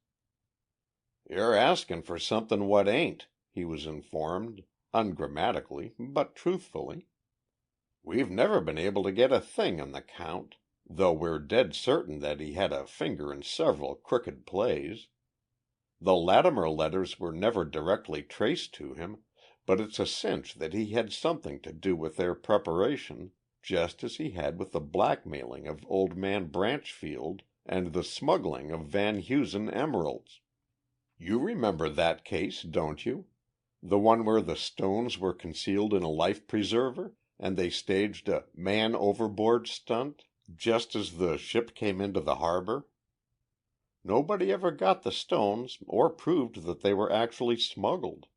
[SPEAKER 1] "You're asking for something what ain't," he was informed, ungrammatically but truthfully. "We've never been able to get a thing on the Count, though we're dead certain that he had a finger in several crooked plays. The Latimer letters were never directly traced to him, but it's a cinch that he had something to do with their preparation, just as he had with the blackmailing of old man Branchfield and the smuggling of Van Heusen emeralds. You remember that case, don't you? The one where the stones were concealed in a life preserver, and they staged a man overboard stunt just as the ship came into the harbor? Nobody ever got the stones or proved that they were actually smuggled.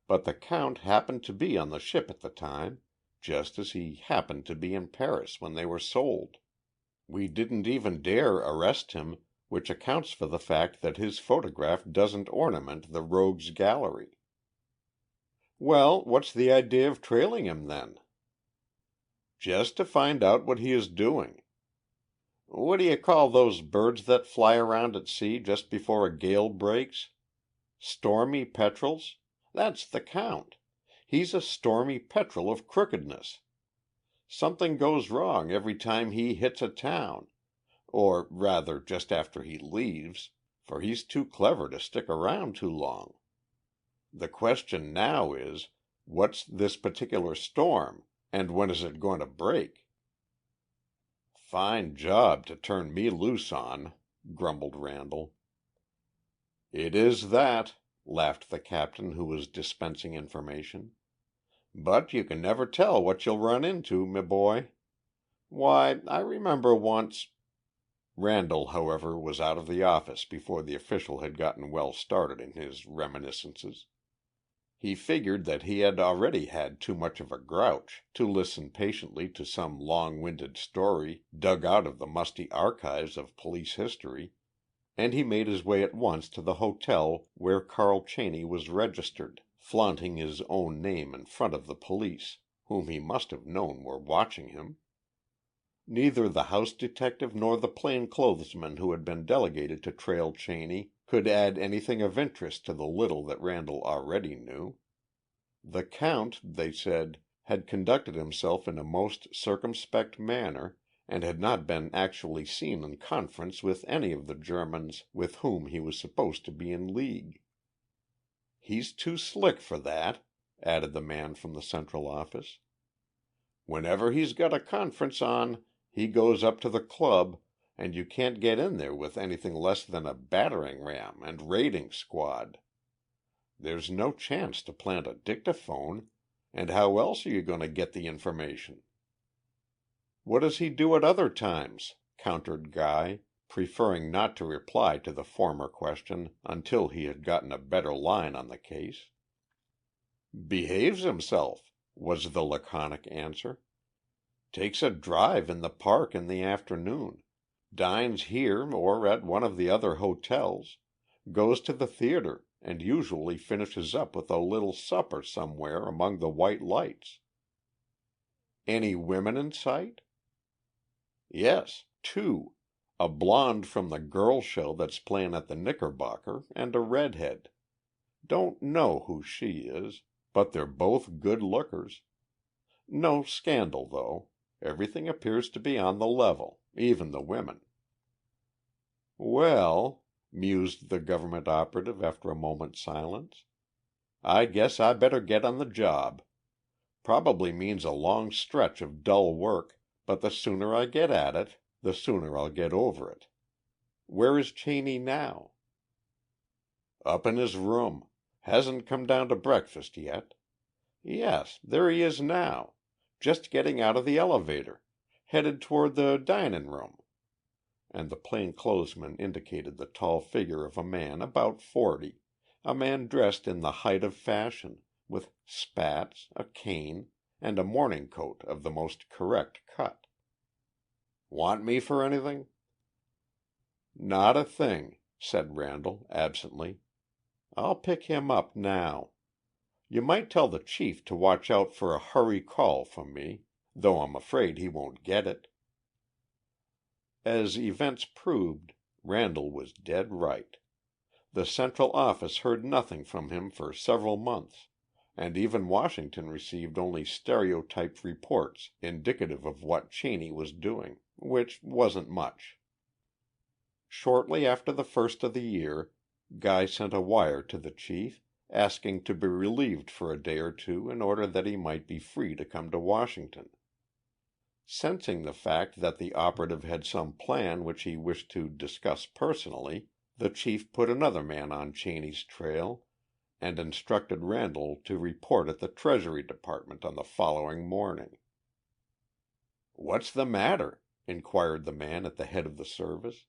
[SPEAKER 1] But the Count happened to be on the ship at the time, just as he happened to be in Paris when they were sold. We didn't even dare arrest him, which accounts for the fact that his photograph doesn't ornament the rogues' gallery." "Well, what's the idea of trailing him then?" "Just to find out what he is doing. What do you call those birds that fly around at sea just before a gale breaks? Stormy petrels? That's the Count. He's a stormy petrel of crookedness. Something goes wrong every time he hits a town, or rather just after he leaves, for he's too clever to stick around too long. The question now is, what's this particular storm, and when is it going to break?" "Fine job to turn me loose on," grumbled Randall. "It is that," laughed the captain who was dispensing information. "But you can never tell what you'll run into, me boy. Why, I remember once Randall, however, was out of the office before the official had gotten well started in his reminiscences. He figured that he had already had too much of a grouch to listen patiently to some long-winded story dug out of the musty archives of police history, and he made his way at once to the hotel where Carl Cheney was registered, flaunting his own name in front of the police, whom he must have known were watching him. Neither the house detective nor the plainclothesman who had been delegated to trail Cheney could add anything of interest to the little that Randall already knew. The Count, they said, had conducted himself in a most circumspect manner, and had not been actually seen in conference with any of the Germans with whom he was supposed to be in league. "He's too slick for that," added the man from the Central Office. "Whenever he's got a conference on, he goes up to the club, and you can't get in there with anything less than a battering ram and raiding squad. There's no chance to plant a dictaphone, and how else are you going to get the information?" "What does he do at other times?" countered Guy, preferring not to reply to the former question until he had gotten a better line on the case. "Behaves himself," was the laconic answer. "Takes a drive in the park in the afternoon, dines here or at one of the other hotels, goes to the theater, and usually finishes up with a little supper somewhere among the white lights." "Any women in sight?" "Yes, two. A blonde from the girl show that's playing at the Knickerbocker, and a redhead. Don't know who she is, but they're both good lookers. No scandal, though. Everything appears to be on the level, even the women." "Well," mused the government operative after a moment's silence, "I guess I better get on the job. Probably means a long stretch of dull work, but the sooner I get at it, the sooner I'll get over it. Where is Cheney now?" "Up in his room. Hasn't come down to breakfast yet. Yes, there he is now. Just getting out of the elevator. Headed toward the dining room." And the plainclothesman indicated the tall figure of a man about 40, a man dressed in the height of fashion, with spats, a cane, and a morning coat of the most correct cut. "Want me for anything?" "Not a thing," said Randall absently. "I'll pick him up now. You might tell the chief to watch out for a hurry call from me, though I'm afraid he won't get it." As events proved, Randall was dead right. The Central Office heard nothing from him for several months, and even Washington received only stereotyped reports indicative of what Cheney was doing, which wasn't much. Shortly after the first of the year, Guy sent a wire to the chief, asking to be relieved for a day or two in order that he might be free to come to Washington. Sensing the fact that the operative had some plan which he wished to discuss personally, the chief put another man on Cheney's trail and instructed Randall to report at the Treasury Department on the following morning. "What's the matter?" inquired the man at the head of the service,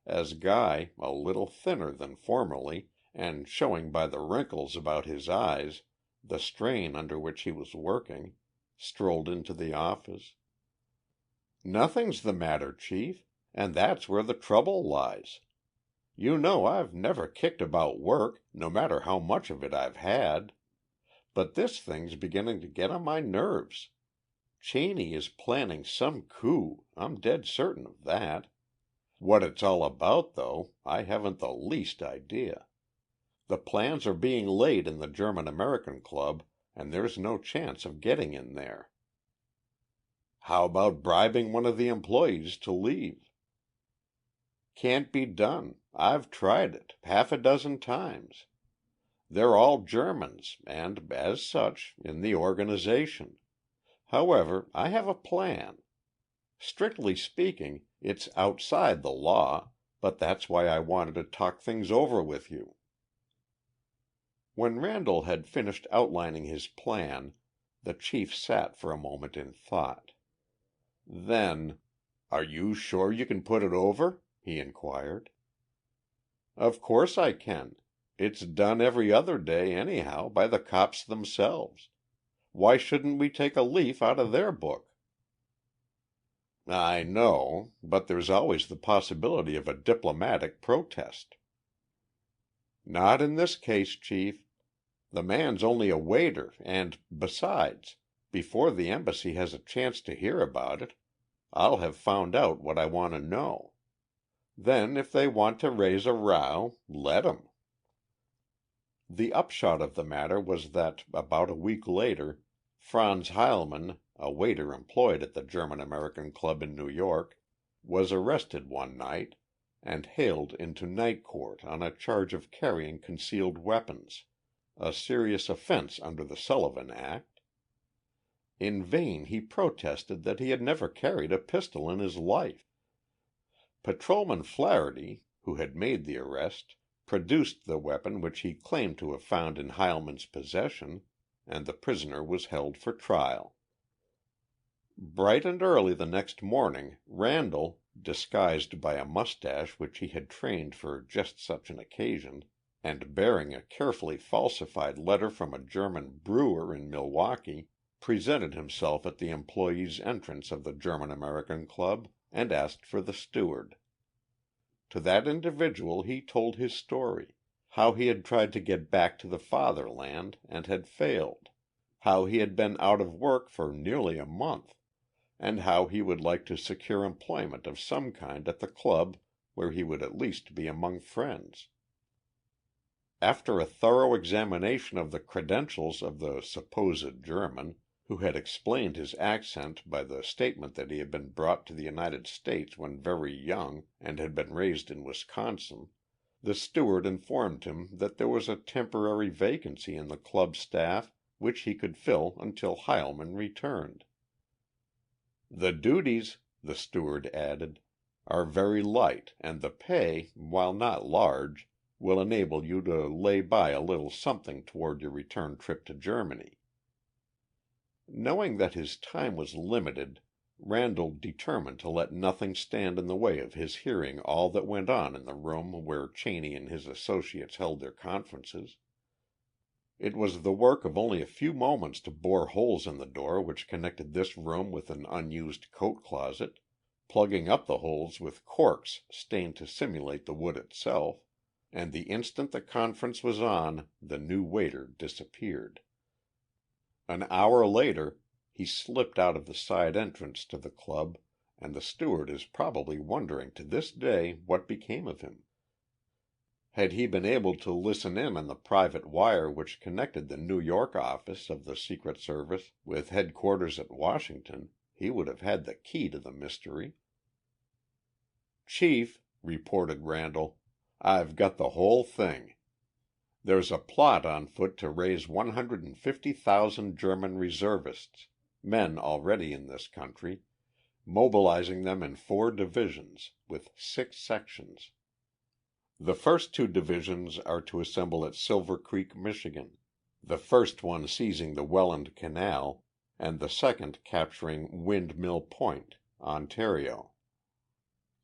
[SPEAKER 1] as Guy, a little thinner than formerly, and showing by the wrinkles about his eyes the strain under which he was working, strolled into the office. "Nothing's the matter, Chief, and that's where the trouble lies. You know I've never kicked about work, no matter how much of it I've had. But this thing's beginning to get on my nerves. Cheney is planning some coup, I'm dead certain of that. What it's all about, though, I haven't the least idea. The plans are being laid in the German-American Club, and there's no chance of getting in there." "How about bribing one of the employees to leave?" "Can't be done. I've tried it, half a dozen times. They're all Germans and, as such, in the organization. However, I have a plan. Strictly speaking, it's outside the law, but that's why I wanted to talk things over with you." When Randall had finished outlining his plan, the chief sat for a moment in thought. Then, "Are you sure you can put it over?" he inquired. "Of course I can. It's done every other day, anyhow, by the cops themselves. Why shouldn't we take a leaf out of their book?" "I know, but there's always the possibility of a diplomatic protest." "Not in this case, Chief. The man's only a waiter and, besides, before the embassy has a chance to hear about it, I'll have found out what I want to know. Then if they want to raise a row, let 'em." The upshot of the matter was that, about a week later, Franz Heilmann, a waiter employed at the German American Club in New York, was arrested one night and haled into Night Court on a charge of carrying concealed weapons, a serious offense under the Sullivan Act. In vain he protested that he had never carried a pistol in his life. Patrolman Flaherty, who had made the arrest, produced the weapon which he claimed to have found in Heilmann's possession, and the prisoner was held for trial. Bright and early the next morning Randall, disguised by a mustache which he had trained for just such an occasion, and bearing a carefully falsified letter from a German brewer in Milwaukee, presented himself at the employees' entrance of the German American Club and asked for the steward. To that individual he told his story, how he had tried to get back to the fatherland and had failed, how he had been out of work for nearly a month, and how he would like to secure employment of some kind at the club where he would at least be among friends. After a thorough examination of the credentials of the supposed German, who had explained his accent by the statement that he had been brought to the United States when very young and had been raised in Wisconsin, the steward informed him that there was a temporary vacancy in the club staff which he could fill until Heilmann returned. "The duties," the steward added, "are very light, and the pay, while not large, will enable you to lay by a little something toward your return trip to Germany." Knowing that his time was limited, Randall determined to let nothing stand in the way of his hearing all that went on in the room where Cheney and his associates held their conferences. It was the work of only a few moments to bore holes in the door which connected this room with an unused coat closet, plugging up the holes with corks stained to simulate the wood itself, and the instant the conference was on the new waiter disappeared. An hour later he slipped out of the side entrance to the club, and the steward is probably wondering to this day what became of him. Had he been able to listen in on the private wire which connected the New York office of the Secret Service with headquarters at Washington, he would have had the key to the mystery. "Chief," reported Randall, "I've got the whole thing. There's a plot on foot to raise 150,000 German reservists, men already in this country, mobilizing them in 4 divisions, with 6 sections. The first 2 divisions are to assemble at Silver Creek, Michigan, the first one seizing the Welland Canal, and the second capturing Windmill Point, Ontario.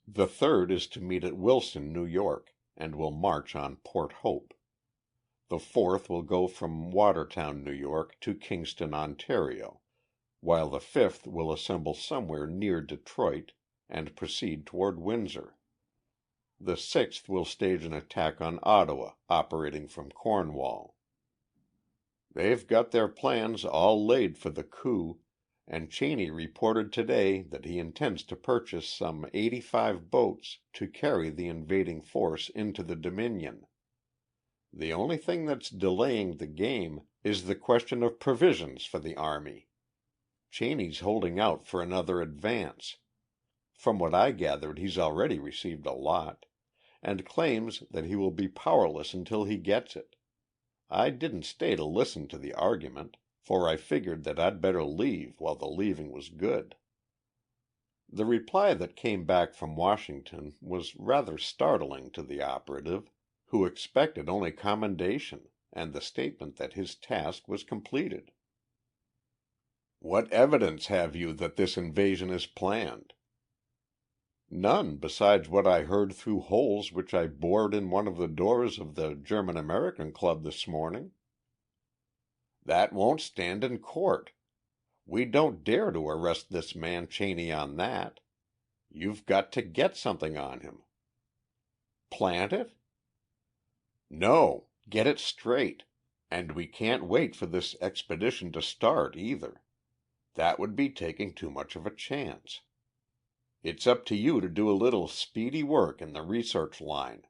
[SPEAKER 1] The third is to meet at Wilson, New York, and will march on Port Hope. The fourth will go from Watertown, New York, to Kingston, Ontario, while the fifth will assemble somewhere near Detroit and proceed toward Windsor. The sixth will stage an attack on Ottawa, operating from Cornwall. They've got their plans all laid for the coup, and Cheney reported today that he intends to purchase some 85 boats to carry the invading force into the Dominion. The only thing that's delaying the game is the question of provisions for the army. Cheney's holding out for another advance. From what I gathered he's already received a lot, and claims that he will be powerless until he gets it. I didn't stay to listen to the argument, for I figured that I'd better leave while the leaving was good. The reply that came back from Washington was rather startling to the operative, who expected only commendation and the statement that his task was completed. "What evidence have you that this invasion is planned?" None besides what I heard through holes which I bored in one of the doors of the German American Club this morning." "That won't stand in court. We don't dare to arrest this man Cheney on that. You've got to get something on him." "Plant it?" "No, get it straight. And we can't wait for this expedition to start, either. That would be taking too much of a chance. It's up to you to do a little speedy work in the research line.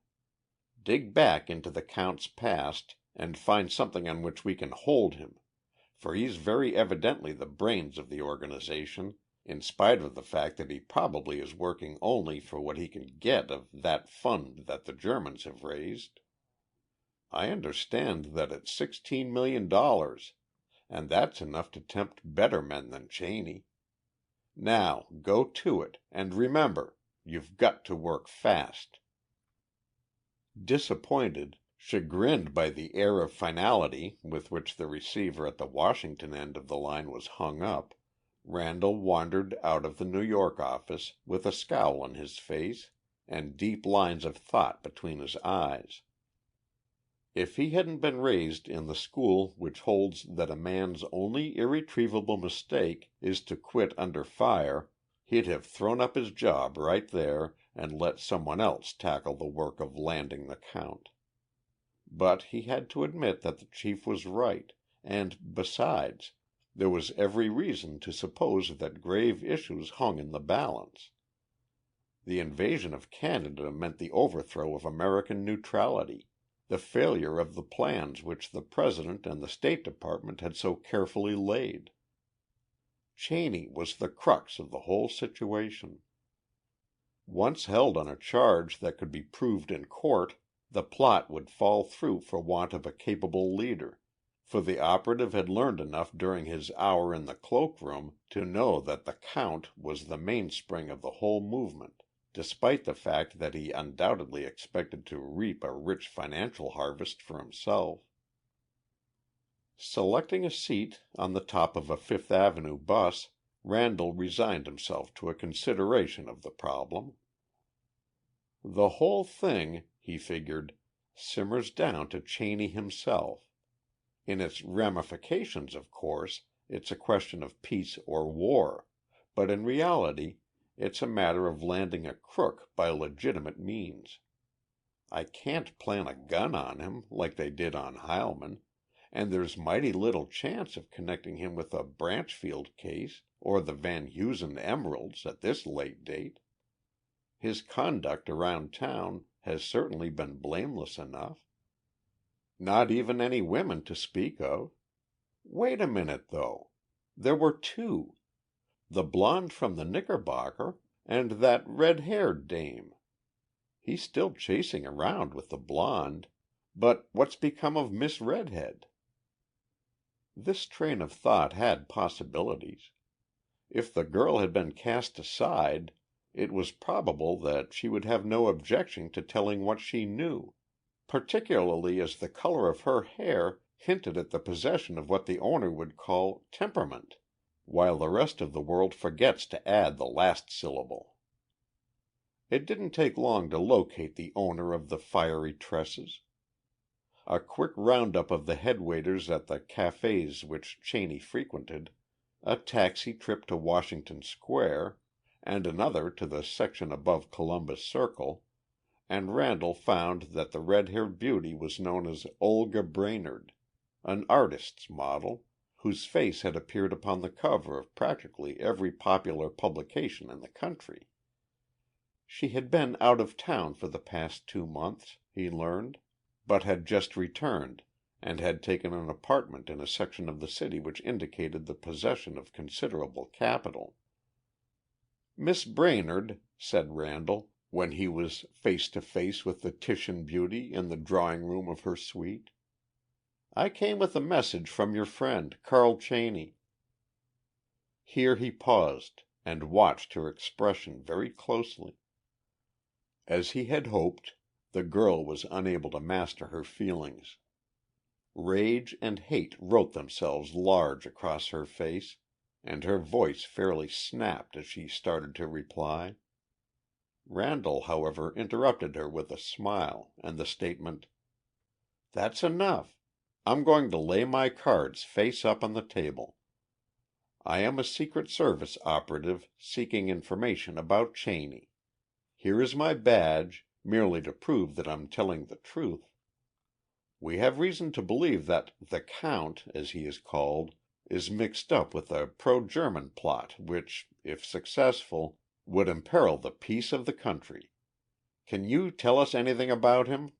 [SPEAKER 1] Dig back into the Count's past and find something on which we can hold him, for he's very evidently the brains of the organization, in spite of the fact that he probably is working only for what he can get of that fund that the Germans have raised. I understand that it's $16 million, and that's enough to tempt better men than Cheney. Now go to it, and remember, you've got to work fast." Disappointed, chagrined by the air of finality with which the receiver at the Washington end of the line was hung up, Randall wandered out of the New York office with a scowl on his face and deep lines of thought between his eyes. If he hadn't been raised in the school which holds that a man's only irretrievable mistake is to quit under fire, he'd have thrown up his job right there and let someone else tackle the work of landing the Count. But he had to admit that the chief was right, and, besides, there was every reason to suppose that grave issues hung in the balance. The invasion of Canada meant the overthrow of American neutrality, the failure of the plans which the President and the State Department had so carefully laid. Cheney was the crux of the whole situation. Once held on a charge that could be proved in court, the plot would fall through for want of a capable leader, for the operative had learned enough during his hour in the cloakroom to know that the Count was the mainspring of the whole movement, despite the fact that he undoubtedly expected to reap a rich financial harvest for himself. Selecting a seat on the top of a Fifth Avenue bus, Randall resigned himself to a consideration of the problem. The whole thing, he figured, simmers down to Cheney himself. In its ramifications, of course, it's a question of peace or war, but in reality it's a matter of landing a crook by legitimate means. I can't plant a gun on him like they did on Heilman, and there's mighty little chance of connecting him with a Branchfield case or the Van Heusen emeralds at this late date. His conduct around town has certainly been blameless enough. Not even any women to speak of. Wait a minute, though. There were two. The blonde from the Knickerbocker, and that red-haired dame. He's still chasing around with the blonde, but what's become of Miss Redhead? This train of thought had possibilities. If the girl had been cast aside, it was probable that she would have no objection to telling what she knew, particularly as the color of her hair hinted at the possession of what the owner would call temperament, while the rest of the world forgets to add the last syllable. It didn't take long to locate the owner of the fiery tresses. A quick roundup of the headwaiters at the cafes which Cheney frequented, a taxi trip to Washington Square, and another to the section above Columbus Circle, and Randall found that the red-haired beauty was known as Olga Brainerd, an artist's model, whose face had appeared upon the cover of practically every popular publication in the country. She had been out of town for the past 2 months, he learned, but had just returned and had taken an apartment in a section of the city which indicated the possession of considerable capital. "Miss Brainerd," said Randall, when he was face to face with the Titian beauty in the drawing room of her suite, "I came with a message from your friend, Carl Cheney." Here he paused and watched her expression very closely. As he had hoped, the girl was unable to master her feelings. Rage and hate wrote themselves large across her face, and her voice fairly snapped as she started to reply. Randall, however, interrupted her with a smile and the statement, "That's enough. I'm going to lay my cards face up on the table. I am a Secret Service operative seeking information about Cheney. Here is my badge, merely to prove that I'm telling the truth. We have reason to believe that the Count, as he is called, is mixed up with a pro-German plot which, if successful, would imperil the peace of the country. Can you tell us anything about him?"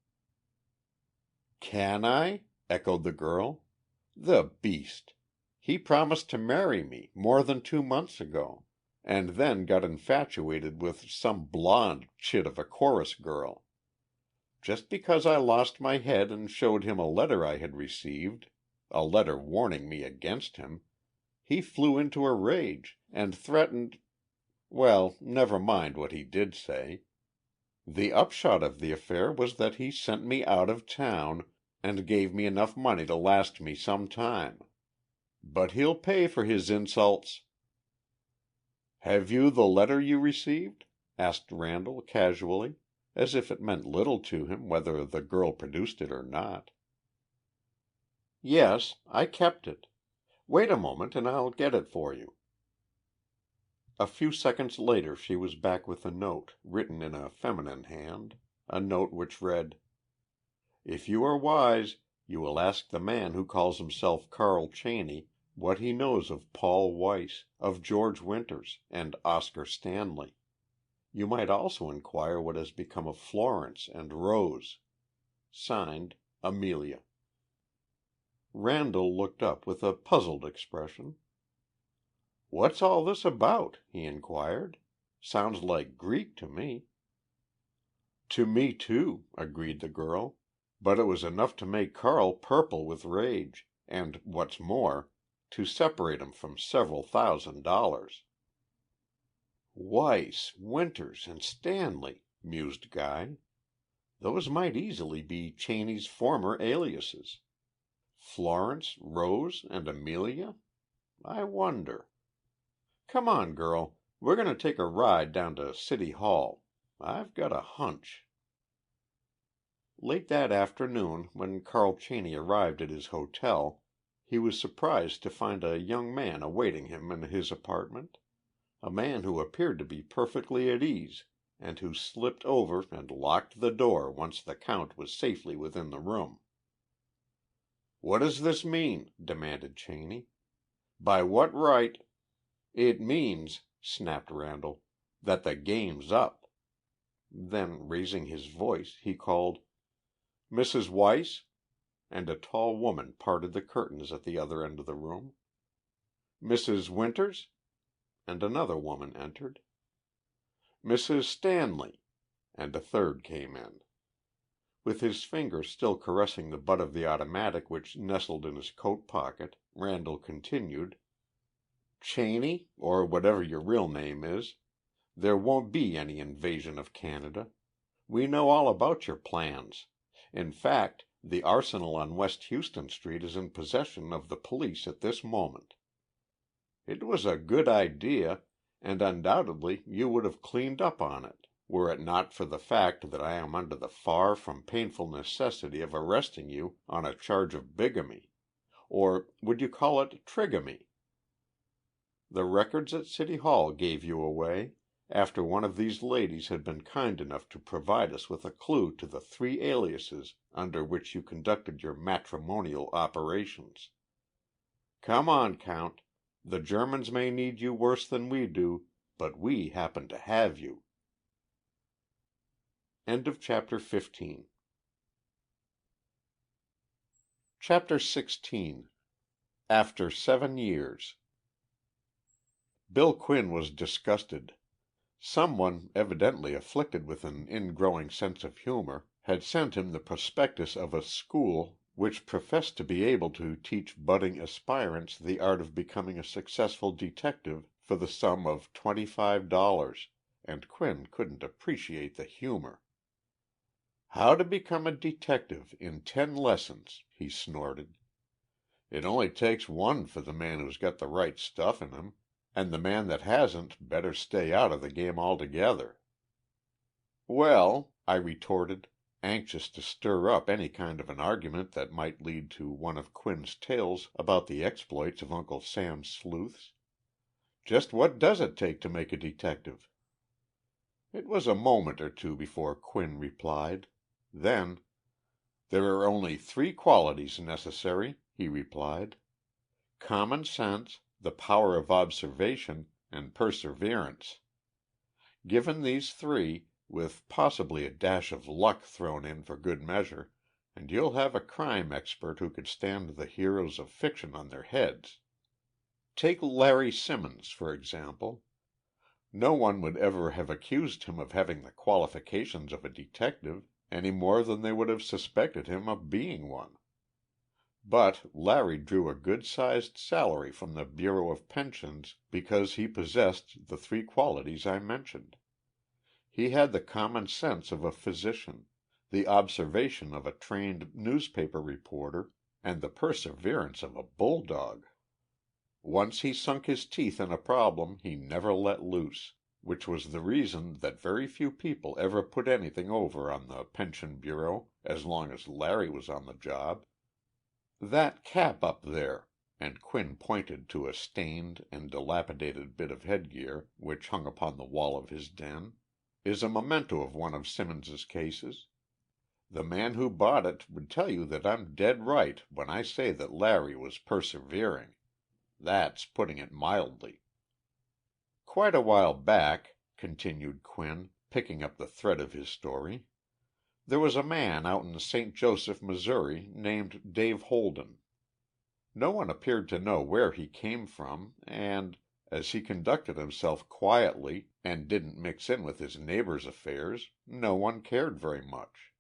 [SPEAKER 1] "Can I?" echoed the girl. "The beast! He promised to marry me more than 2 months ago, and then got infatuated with some blonde chit of a chorus girl. Just because I lost my head and showed him a letter I had received, a letter warning me against him, he flew into a rage and threatened—well, never mind what he did say. The upshot of the affair was that he sent me out of town and gave me enough money to last me some time. But he'll pay for his insults." "Have you the letter you received?" asked Randall casually, as if it meant little to him whether the girl produced it or not. "Yes, I kept it. Wait a moment and I'll get it for you." A few seconds later she was back with a note, written in a feminine hand, a note which read, "If you are wise, you will ask the man who calls himself Carl Cheney what he knows of Paul Weiss, of George Winters, and Oscar Stanley. You might also inquire what has become of Florence and Rose. Signed, Amelia." Randall looked up with a puzzled expression. "What's all this about?" he inquired. "Sounds like Greek to me." "To me, too," agreed the girl. "But it was enough to make Carl purple with rage, and, what's more, to separate him from several $1,000s." "Weiss, Winters, and Stanley," mused Guy. "Those might easily be Cheney's former aliases. Florence, Rose, and Amelia? I wonder. Come on, girl. We're going to take a ride down to City Hall. I've got a hunch." Late that afternoon, when Carl Cheney arrived at his hotel, he was surprised to find a young man awaiting him in his apartment, a man who appeared to be perfectly at ease and who slipped over and locked the door once the Count was safely within the room. "What does this mean?" demanded Cheney. "By what right—" "It means," snapped Randall, "that the game's up." Then, raising his voice, he called, "Mrs. Weiss?" and a tall woman parted the curtains at the other end of the room. "Mrs. Winters?" and another woman entered. "Mrs. Stanley," and a third came in. With his fingers still caressing the butt of the automatic which nestled in his coat pocket, Randall continued, "Cheney, or whatever your real name is, there won't be any invasion of Canada. We know all about your plans. In fact, the arsenal on West Houston Street is in possession of the police at this moment. It was a good idea, and undoubtedly you would have cleaned up on it, were it not for the fact that I am under the far from painful necessity of arresting you on a charge of bigamy. Or would you call it trigamy? The records at City Hall gave you away, after one of these ladies had been kind enough to provide us with a clue to the 3 aliases under which you conducted your matrimonial operations. Come on, Count. The Germans may need you worse than we do, but we happen to have you." End of chapter 15. Chapter 16. After 7 years. Bill Quinn was disgusted. Someone, evidently afflicted with an ingrowing sense of humor, had sent him the prospectus of a school which professed to be able to teach budding aspirants the art of becoming a successful detective for the sum of $25, and Quinn couldn't appreciate the humor. "How to become a detective in 10 lessons," he snorted. "It only takes one for the man who's got the right stuff in him, and the man that hasn't better stay out of the game altogether." "Well," I retorted, anxious to stir up any kind of an argument that might lead to one of Quinn's tales about the exploits of Uncle Sam's sleuths, "just what does it take to make a detective?" It was a moment or two before Quinn replied. Then, "There are only three qualities necessary," he replied. "Common sense, the power of observation, and perseverance. Given these three, with possibly a dash of luck thrown in for good measure, and you'll have a crime expert who could stand the heroes of fiction on their heads. Take Larry Simmons, for example. No one would ever have accused him of having the qualifications of a detective, any more than they would have suspected him of being one. But Larry drew a good-sized salary from the Bureau of Pensions because he possessed the three qualities I mentioned. He had the common sense of a physician, the observation of a trained newspaper reporter, and the perseverance of a bulldog. Once he sunk his teeth in a problem he never let loose, which was the reason that very few people ever put anything over on the Pension Bureau as long as Larry was on the job. That cap up there," and Quinn pointed to a stained and dilapidated bit of headgear which hung upon the wall of his den, "is a memento of one of Simmons's cases. The man who bought it would tell you that I'm dead right when I say that Larry was persevering. That's putting it mildly." "Quite a while back," continued Quinn, picking up the thread of his story, "there was a man out in St. Joseph, Missouri, named Dave Holden. No one appeared to know where he came from and, as he conducted himself quietly and didn't mix in with his neighbors' affairs, no one cared very much.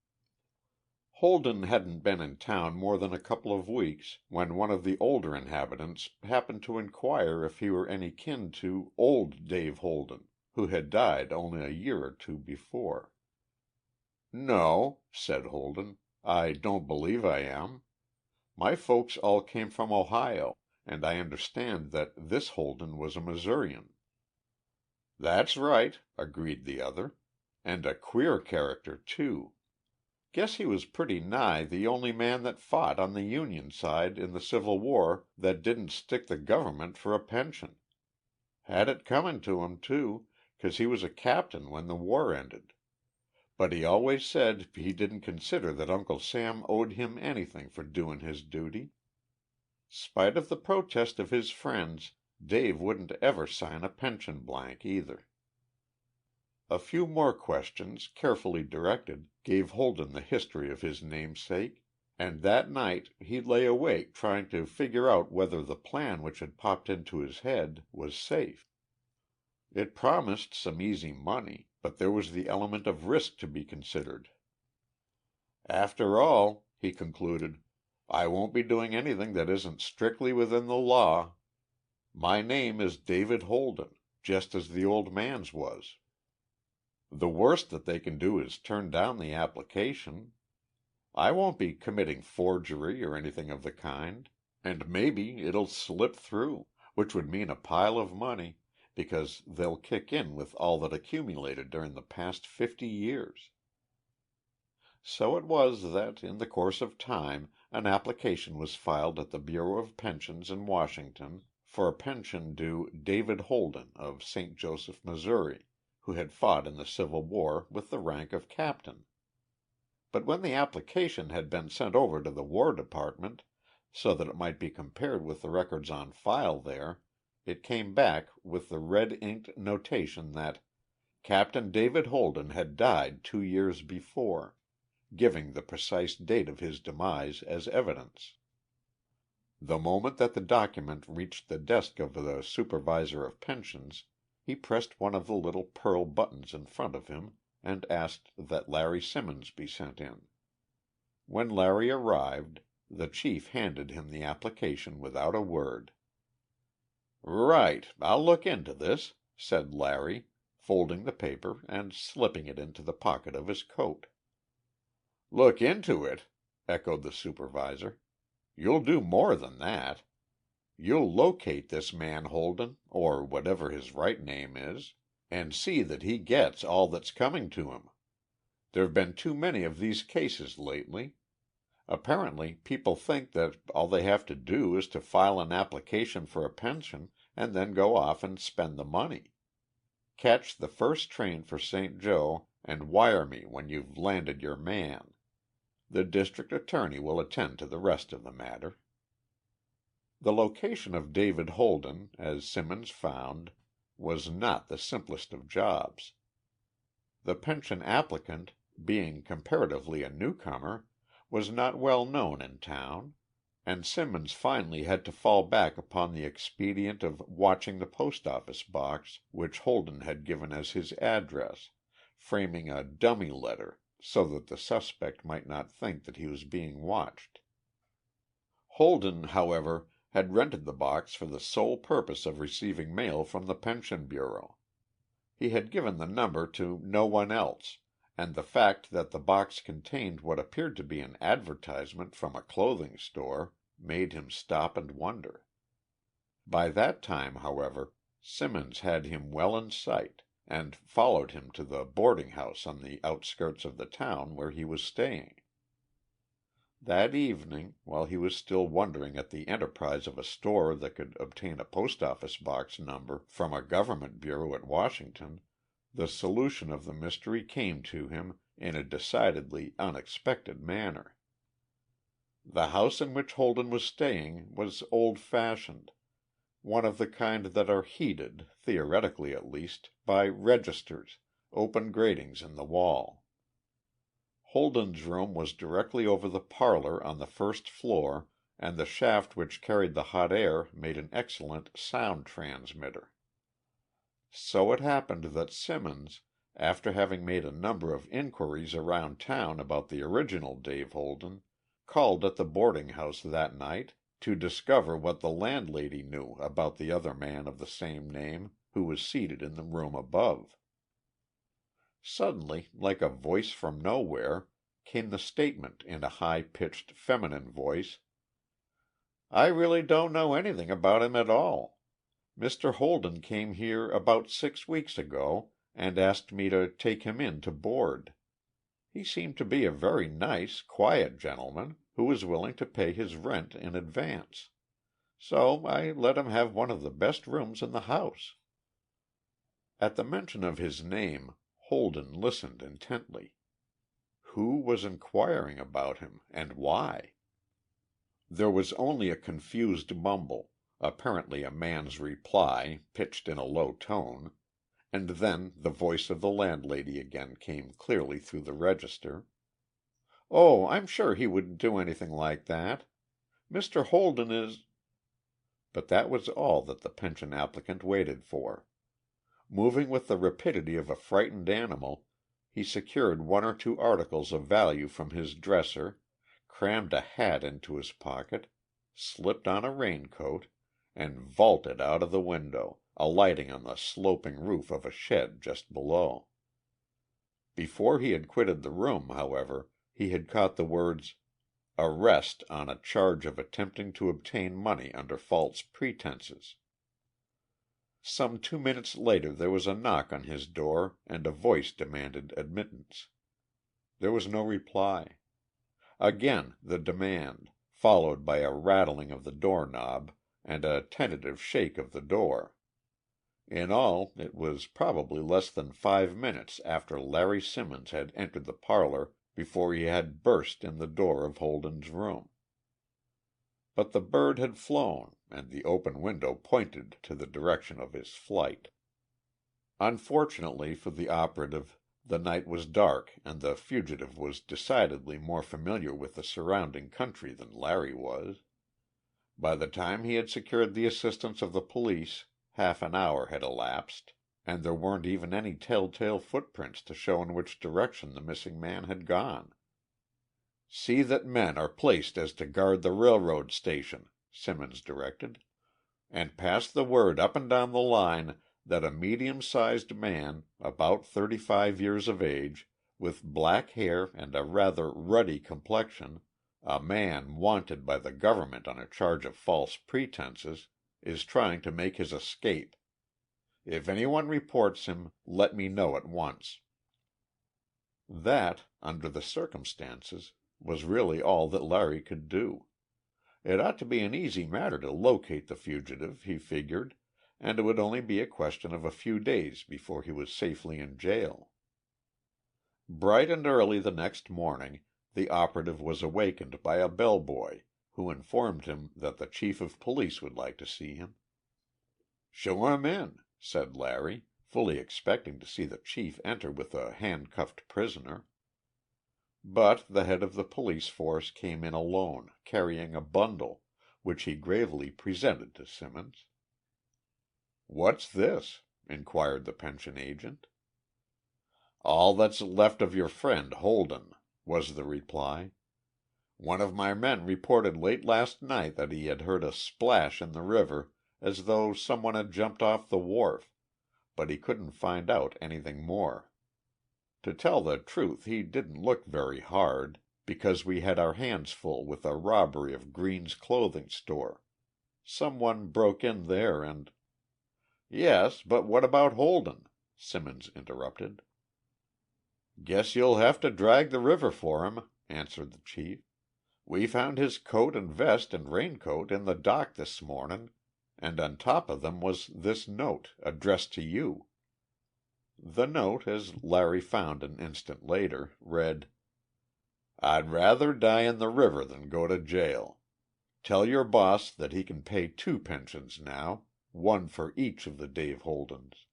[SPEAKER 1] Holden hadn't been in town more than a couple of weeks when one of the older inhabitants happened to inquire if he were any kin to old Dave Holden, who had died only a year or two before. "No," said Holden, "I don't believe I am. My folks all came from Ohio, and I understand that this Holden was a Missourian." "That's right," agreed the other. "And a queer character, too. Guess he was pretty nigh the only man that fought on the Union side in the Civil War that didn't stick the government for a pension. Had it coming to him, too, 'cause he was a captain when the war ended. But he always said he didn't consider that Uncle Sam owed him anything for doing his duty. Spite of the protest of his friends, Dave wouldn't ever sign a pension blank, either." A few more questions, carefully directed, gave Holden the history of his namesake, and that night he lay awake trying to figure out whether the plan which had popped into his head was safe. It promised some easy money, but there was the element of risk to be considered. "After all," he concluded, "I won't be doing anything that isn't strictly within the law. My name is David Holden, just as the old man's was. The worst that they can do is turn down the application. I won't be committing forgery or anything of the kind, and maybe it'll slip through, which would mean a pile of money, because they'll kick in with all that accumulated during the past 50 years." So it was that, in the course of time, an application was filed at the Bureau of Pensions in Washington for a pension due David Holden of St. Joseph, Missouri, who had fought in the Civil War with the rank of captain. But when the application had been sent over to the War Department, so that it might be compared with the records on file there, it came back with the red-inked notation that Captain David Holden had died 2 years before, giving the precise date of his demise as evidence. The moment that the document reached the desk of the supervisor of pensions, he pressed one of the little pearl buttons in front of him and asked that Larry Simmons be sent in. When Larry arrived, the chief handed him the application without a word. "Right, I'll look into this," said Larry, folding the paper and slipping it into the pocket of his coat. "Look into it?" echoed the supervisor. "You'll do more than that. You'll locate this man Holden, or whatever his right name is, and see that he gets all that's coming to him. There've been too many of these cases lately. Apparently people think that all they have to do is to file an application for a pension and then go off and spend the money. Catch the first train for St. Joe and wire me when you've landed your man. The district attorney will attend to the rest of the matter." The location of David Holden, as Simmons found, was not the simplest of jobs. The pension applicant, being comparatively a newcomer, was not well known in town, and Simmons finally had to fall back upon the expedient of watching the post office box which Holden had given as his address, framing a dummy letter so that the suspect might not think that he was being watched. Holden, however, had rented the box for the sole purpose of receiving mail from the Pension Bureau. He had given the number to no one else, and the fact that the box contained what appeared to be an advertisement from a clothing store made him stop and wonder. By that time, however, Simmons had him well in sight, and followed him to the boarding house on the outskirts of the town where he was staying. That evening, while he was still wondering at the enterprise of a store that could obtain a post office box number from a government bureau at Washington, the solution of the mystery came to him in a decidedly unexpected manner. The house in which Holden was staying was old-fashioned, one of the kind that are heated, theoretically at least, by registers, open gratings in the wall. Holden's room was directly over the parlor on the first floor, and the shaft which carried the hot air made an excellent sound transmitter. So it happened that Simmons, after having made a number of inquiries around town about the original Dave Holden, called at the boarding house that night to discover what the landlady knew about the other man of the same name who was seated in the room above. Suddenly, like a voice from nowhere, came the statement in a high-pitched feminine voice, "I really don't know anything about him at all. Mr. Holden came here about 6 weeks ago and asked me to take him in to board. He seemed to be a very nice, quiet gentleman who was willing to pay his rent in advance. So I let him have one of the best rooms in the house." At the mention of his name, Holden listened intently. Who was inquiring about him, and why? There was only a confused mumble, apparently a man's reply, pitched in a low tone, and then the voice of the landlady again came clearly through the register. "Oh, I'm sure he wouldn't do anything like that. Mr. Holden is—" But that was all that the pension applicant waited for. Moving with the rapidity of a frightened animal, he secured 1 or 2 articles of value from his dresser, crammed a hat into his pocket, slipped on a raincoat, and vaulted out of the window, alighting on the sloping roof of a shed just below. Before he had quitted the room, however, he had caught the words, "Arrest on a charge of attempting to obtain money under false pretenses." Some 2 minutes later there was a knock on his door and a voice demanded admittance. There was no reply. Again the demand, followed by a rattling of the doorknob and a tentative shake of the door. In all it was probably less than 5 minutes after Larry Simmons had entered the parlor before he had burst in the door of Holden's room. But the bird had flown and the open window pointed to the direction of his flight. Unfortunately for the operative, the night was dark and the fugitive was decidedly more familiar with the surrounding country than Larry was. By the time he had secured the assistance of the police, half an hour had elapsed, and there weren't even any telltale footprints to show in which direction the missing man had gone. "See that men are placed as to guard the railroad station," Simmons directed, "and pass the word up and down the line that a medium-sized man, about 35 years of age, with black hair and a rather ruddy complexion, a man wanted by the government on a charge of false pretenses, is trying to make his escape. If anyone reports him, let me know at once." That, under the circumstances, was really all that Larry could do. It ought to be an easy matter to locate the fugitive, he figured, and it would only be a question of a few days before he was safely in jail. Bright and early the next morning the operative was awakened by a bellboy, who informed him that the chief of police would like to see him. "Show him in," said Larry, fully expecting to see the chief enter with a handcuffed prisoner. But the head of the police force came in alone, carrying a bundle, which he gravely presented to Simmons. "What's this?" inquired the pension agent. "All that's left of your friend Holden," was the reply. "One of my men reported late last night that he had heard a splash in the river as though some one had jumped off the wharf, but he couldn't find out anything more. To tell the truth, he didn't look very hard, because we had our hands full with a robbery of Green's clothing store. Some one broke in there and—" "Yes, but what about Holden?" Simmons interrupted. "Guess you'll have to drag the river for him," answered the chief. "We found his coat and vest and raincoat in the dock this morning, and on top of them was this note, addressed to you." The note, as Larry found an instant later, read: "I'd rather die in the river than go to jail. Tell your boss that he can pay 2 pensions now, one for each of the Dave Holdens."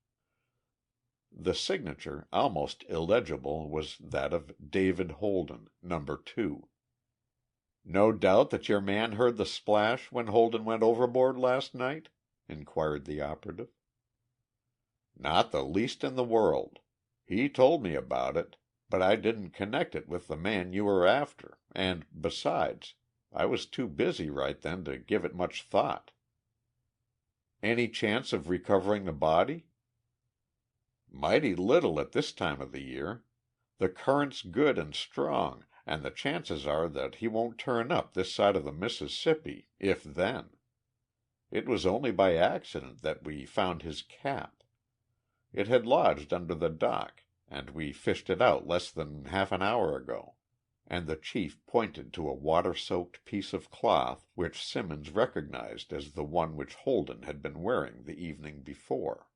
[SPEAKER 1] The signature, almost illegible, was that of David Holden, number 2. "No doubt that your man heard the splash when Holden went overboard last night?" inquired the operative. "Not the least in the world. He told me about it, but I didn't connect it with the man you were after, and, besides, I was too busy right then to give it much thought." "Any chance of recovering the body?" "Mighty little at this time of the year. The current's good and strong, and the chances are that he won't turn up this side of the Mississippi, if then. It was only by accident that we found his cap. It had lodged under the dock, and we fished it out less than half an hour ago," and the chief pointed to a water-soaked piece of cloth which Simmons recognized as the one which Holden had been wearing the evening before.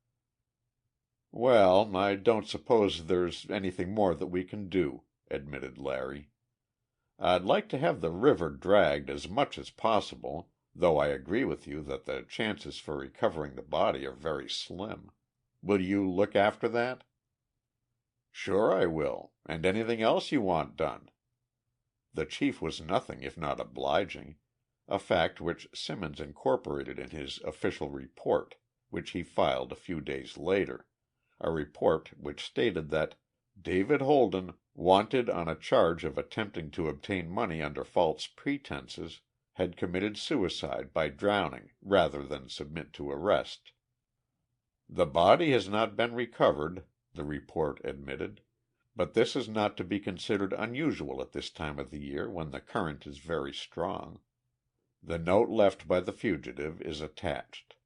[SPEAKER 1] "Well, I don't suppose there's anything more that we can do," admitted Larry. "I'd like to have the river dragged as much as possible, though I agree with you that the chances for recovering the body are very slim. Will you look after that?" "Sure I will. And anything else you want done?" The chief was nothing if not obliging, a fact which Simmons incorporated in his official report, which he filed a few days later, a report which stated that David Holden, wanted on a charge of attempting to obtain money under false pretenses, had committed suicide by drowning rather than submit to arrest. "The body has not been recovered," the report admitted, "but this is not to be considered unusual at this time of the year when the current is very strong. The note left by the fugitive is attached."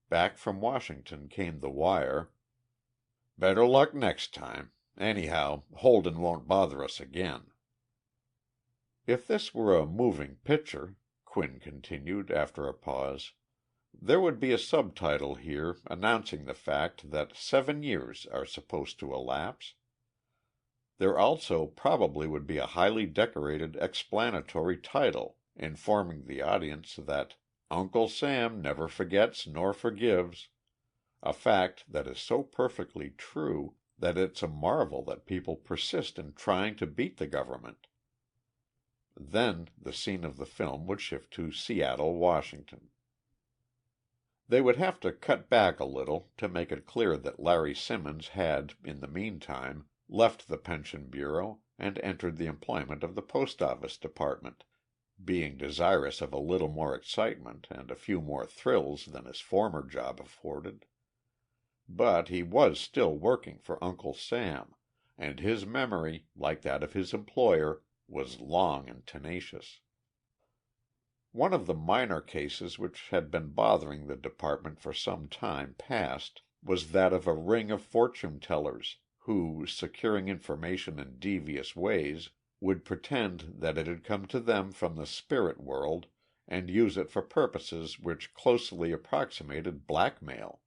[SPEAKER 1] Back from Washington came the wire: "Better luck next time. Anyhow, Holden won't bother us again." "If this were a moving picture," Quinn continued after a pause, "there would be a subtitle here announcing the fact that 7 years are supposed to elapse. There also probably would be a highly decorated explanatory title informing the audience that Uncle Sam never forgets nor forgives, a fact that is so perfectly true that it's a marvel that people persist in trying to beat the government." Then the scene of the film would shift to Seattle, Washington. They would have to cut back a little to make it clear that Larry Simmons had, in the meantime, left the Pension Bureau and entered the employment of the Post Office Department, being desirous of a little more excitement and a few more thrills than his former job afforded. But he was still working for Uncle Sam, and his memory, like that of his employer, was long and tenacious. One of the minor cases which had been bothering the department for some time past was that of a ring of fortune tellers who, securing information in devious ways, would pretend that it had come to them from the spirit world and use it for purposes which closely approximated blackmail.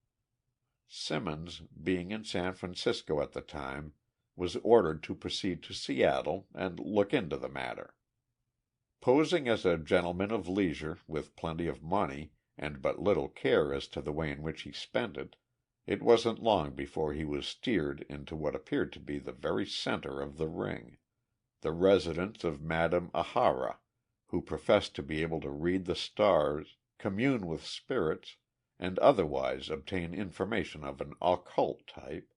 [SPEAKER 1] Simmons, being in San Francisco at the time, was ordered to proceed to Seattle and look into the matter. Posing as a gentleman of leisure with plenty of money and but little care as to the way in which he spent it, it wasn't long before he was steered into what appeared to be the very center of the ring, the residence of Madame Ahara, who professed to be able to read the stars, commune with spirits, and otherwise obtain information of an occult type.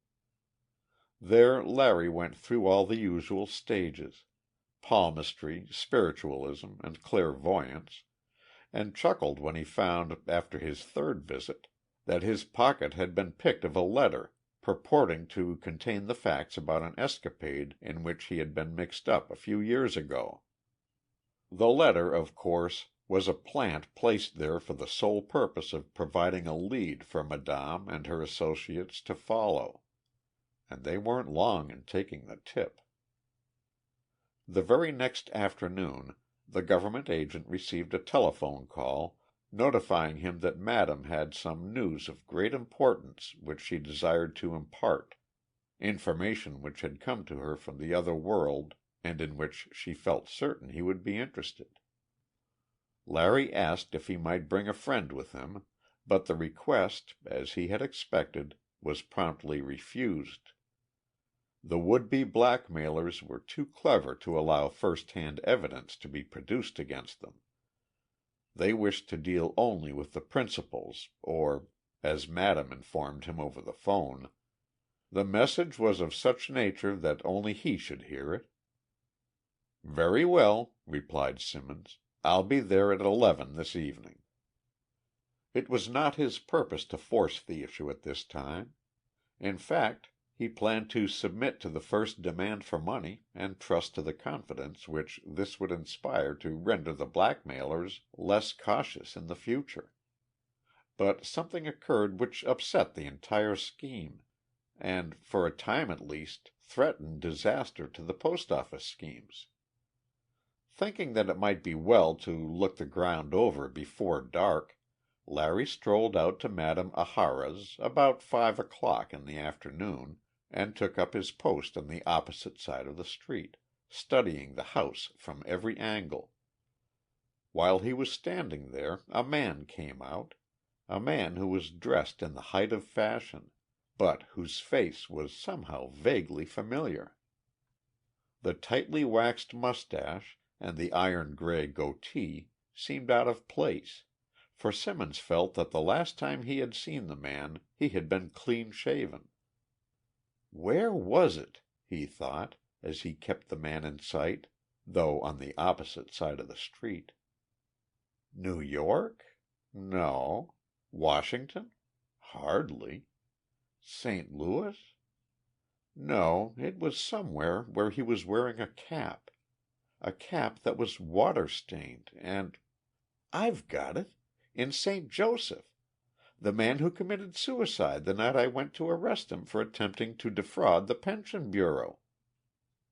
[SPEAKER 1] There Larry went through all the usual stages palmistry, spiritualism, and clairvoyance, and chuckled when he found, after his third visit, that his pocket had been picked of a letter purporting to contain the facts about an escapade in which he had been mixed up a few years ago. The letter, of course, was a plant placed there for the sole purpose of providing a lead for Madame and her associates to follow. And they weren't long in taking the tip. The very next afternoon the government agent received a telephone call notifying him that Madame had some news of great importance which she desired to impart, information which had come to her from the other world and in which she felt certain he would be interested. Larry asked if he might bring a friend with him, but the request, as he had expected, was promptly refused. The would-be blackmailers were too clever to allow first-hand evidence to be produced against them. They wished to deal only with the principals, or, as Madame informed him over the phone, the message was of such nature that only he should hear it. "Very well," replied Simmons. "I'll be there at 11 this evening." It was not his purpose to force the issue at this time. In fact, he planned to submit to the first demand for money and trust to the confidence which this would inspire to render the blackmailers less cautious in the future. But something occurred which upset the entire scheme, and, for a time at least, threatened disaster to the post office schemes. Thinking that it might be well to look the ground over before dark, Larry strolled out to Madame Ahara's about 5 o'clock in the afternoon and took up his post on the opposite side of the street, studying the house from every angle. While he was standing there a man came out, a man who was dressed in the height of fashion, but whose face was somehow vaguely familiar. The tightly waxed mustache and the iron-gray goatee seemed out of place, for Simmons felt that the last time he had seen the man he had been clean-shaven. Where was it, he thought, as he kept the man in sight, though on the opposite side of the street. New York? No. Washington? Hardly. St. Louis? No, it was somewhere where he was wearing a cap that was water-stained and... I've got it! In St. Joseph! The man who committed suicide the night I went to arrest him for attempting to defraud the Pension Bureau.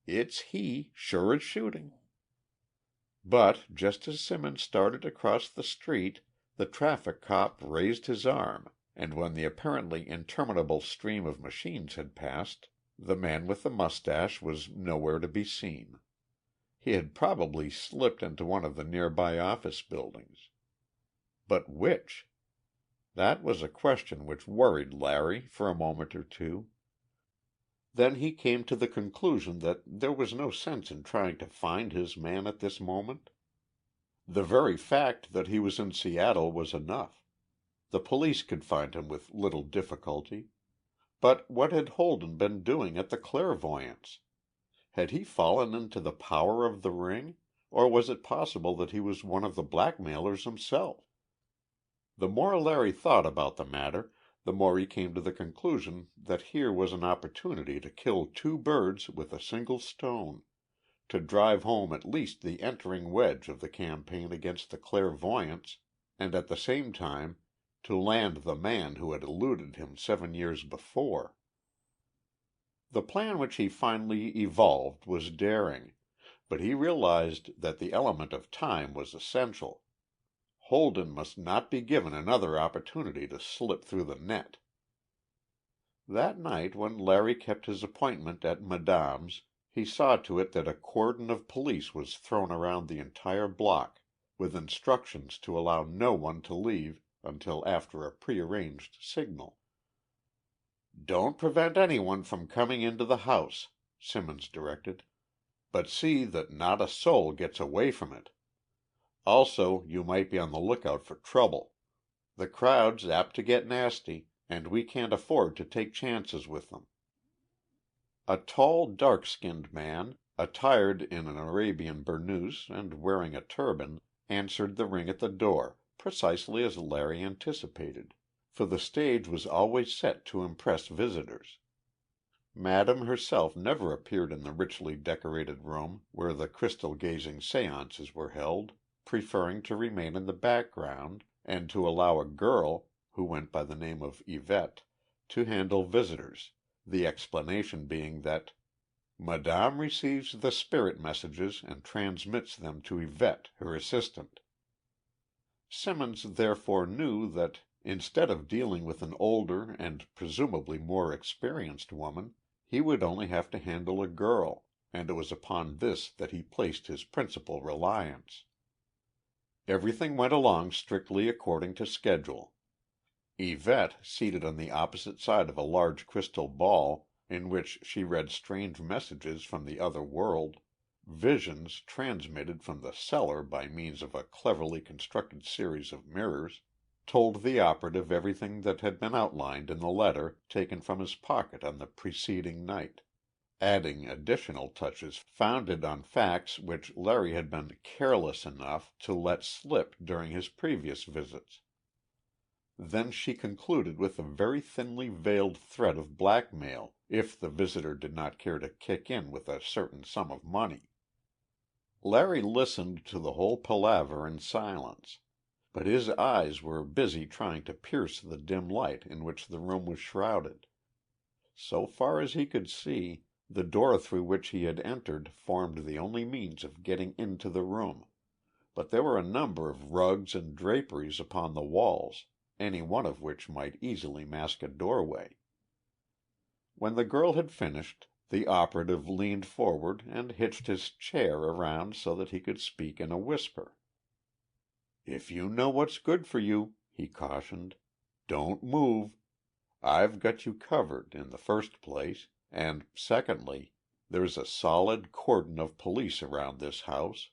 [SPEAKER 1] It's he, sure as shooting. But just as Simmons started across the street, the traffic cop raised his arm, and when the apparently interminable stream of machines had passed, the man with the mustache was nowhere to be seen. He had probably slipped into one of the nearby office buildings. But which? That was a question which worried Larry for a moment or two. Then he came to the conclusion that there was no sense in trying to find his man at this moment. The very fact that he was in Seattle was enough. The police could find him with little difficulty. But what had Holden been doing at the clairvoyance? Had he fallen into the power of the ring, or was it possible that he was one of the blackmailers himself? The more Larry thought about the matter, the more he came to the conclusion that here was an opportunity to kill two birds with a single stone, to drive home at least the entering wedge of the campaign against the clairvoyance, and at the same time to land the man who had eluded him 7 years before. The plan which he finally evolved was daring, but he realized that the element of time was essential. Holden must not be given another opportunity to slip through the net. That night, when Larry kept his appointment at Madame's, he saw to it that a cordon of police was thrown around the entire block, with instructions to allow no one to leave until after a prearranged signal. "Don't prevent anyone from coming into the house," Simmons directed, "but see that not a soul gets away from it. Also, you might be on the lookout for trouble. The crowd's apt to get nasty, and we can't afford to take chances with them." A tall, dark-skinned man, attired in an Arabian burnous and wearing a turban, answered the ring at the door, precisely as Larry anticipated, for the stage was always set to impress visitors. Madame herself never appeared in the richly decorated room where the crystal-gazing seances were held, preferring to remain in the background and to allow a girl, who went by the name of Yvette, to handle visitors, the explanation being that "Madame receives the spirit messages and transmits them to Yvette, her assistant." Simmons therefore knew that, instead of dealing with an older and presumably more experienced woman, he would only have to handle a girl, and it was upon this that he placed his principal reliance. Everything went along strictly according to schedule. Yvette, seated on the opposite side of a large crystal ball, in which she read strange messages from the other world, visions transmitted from the cellar by means of a cleverly constructed series of mirrors, told the operative everything that had been outlined in the letter taken from his pocket on the preceding night, adding additional touches founded on facts which Larry had been careless enough to let slip during his previous visits. Then she concluded with a very thinly veiled threat of blackmail if the visitor did not care to kick in with a certain sum of money. Larry listened to the whole palaver in silence, but his eyes were busy trying to pierce the dim light in which the room was shrouded. So far as he could see, the door through which he had entered formed the only means of getting into the room, but there were a number of rugs and draperies upon the walls, any one of which might easily mask a doorway. When the girl had finished, the operative leaned forward and hitched his chair around so that he could speak in a whisper. "If you know what's good for you," he cautioned, "don't move. I've got you covered, in the first place, and secondly, there's a solid cordon of police around this house.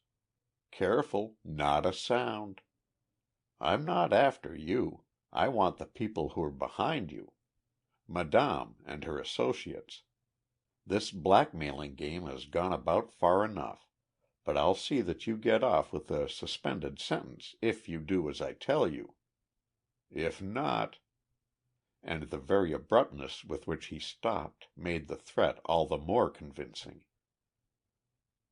[SPEAKER 1] Careful, not a sound. I'm not after you. I want the people who are behind you. Madame and her associates. This blackmailing game has gone about far enough, but I'll see that you get off with a suspended sentence if you do as I tell you. If not—" and the very abruptness with which he stopped made the threat all the more convincing.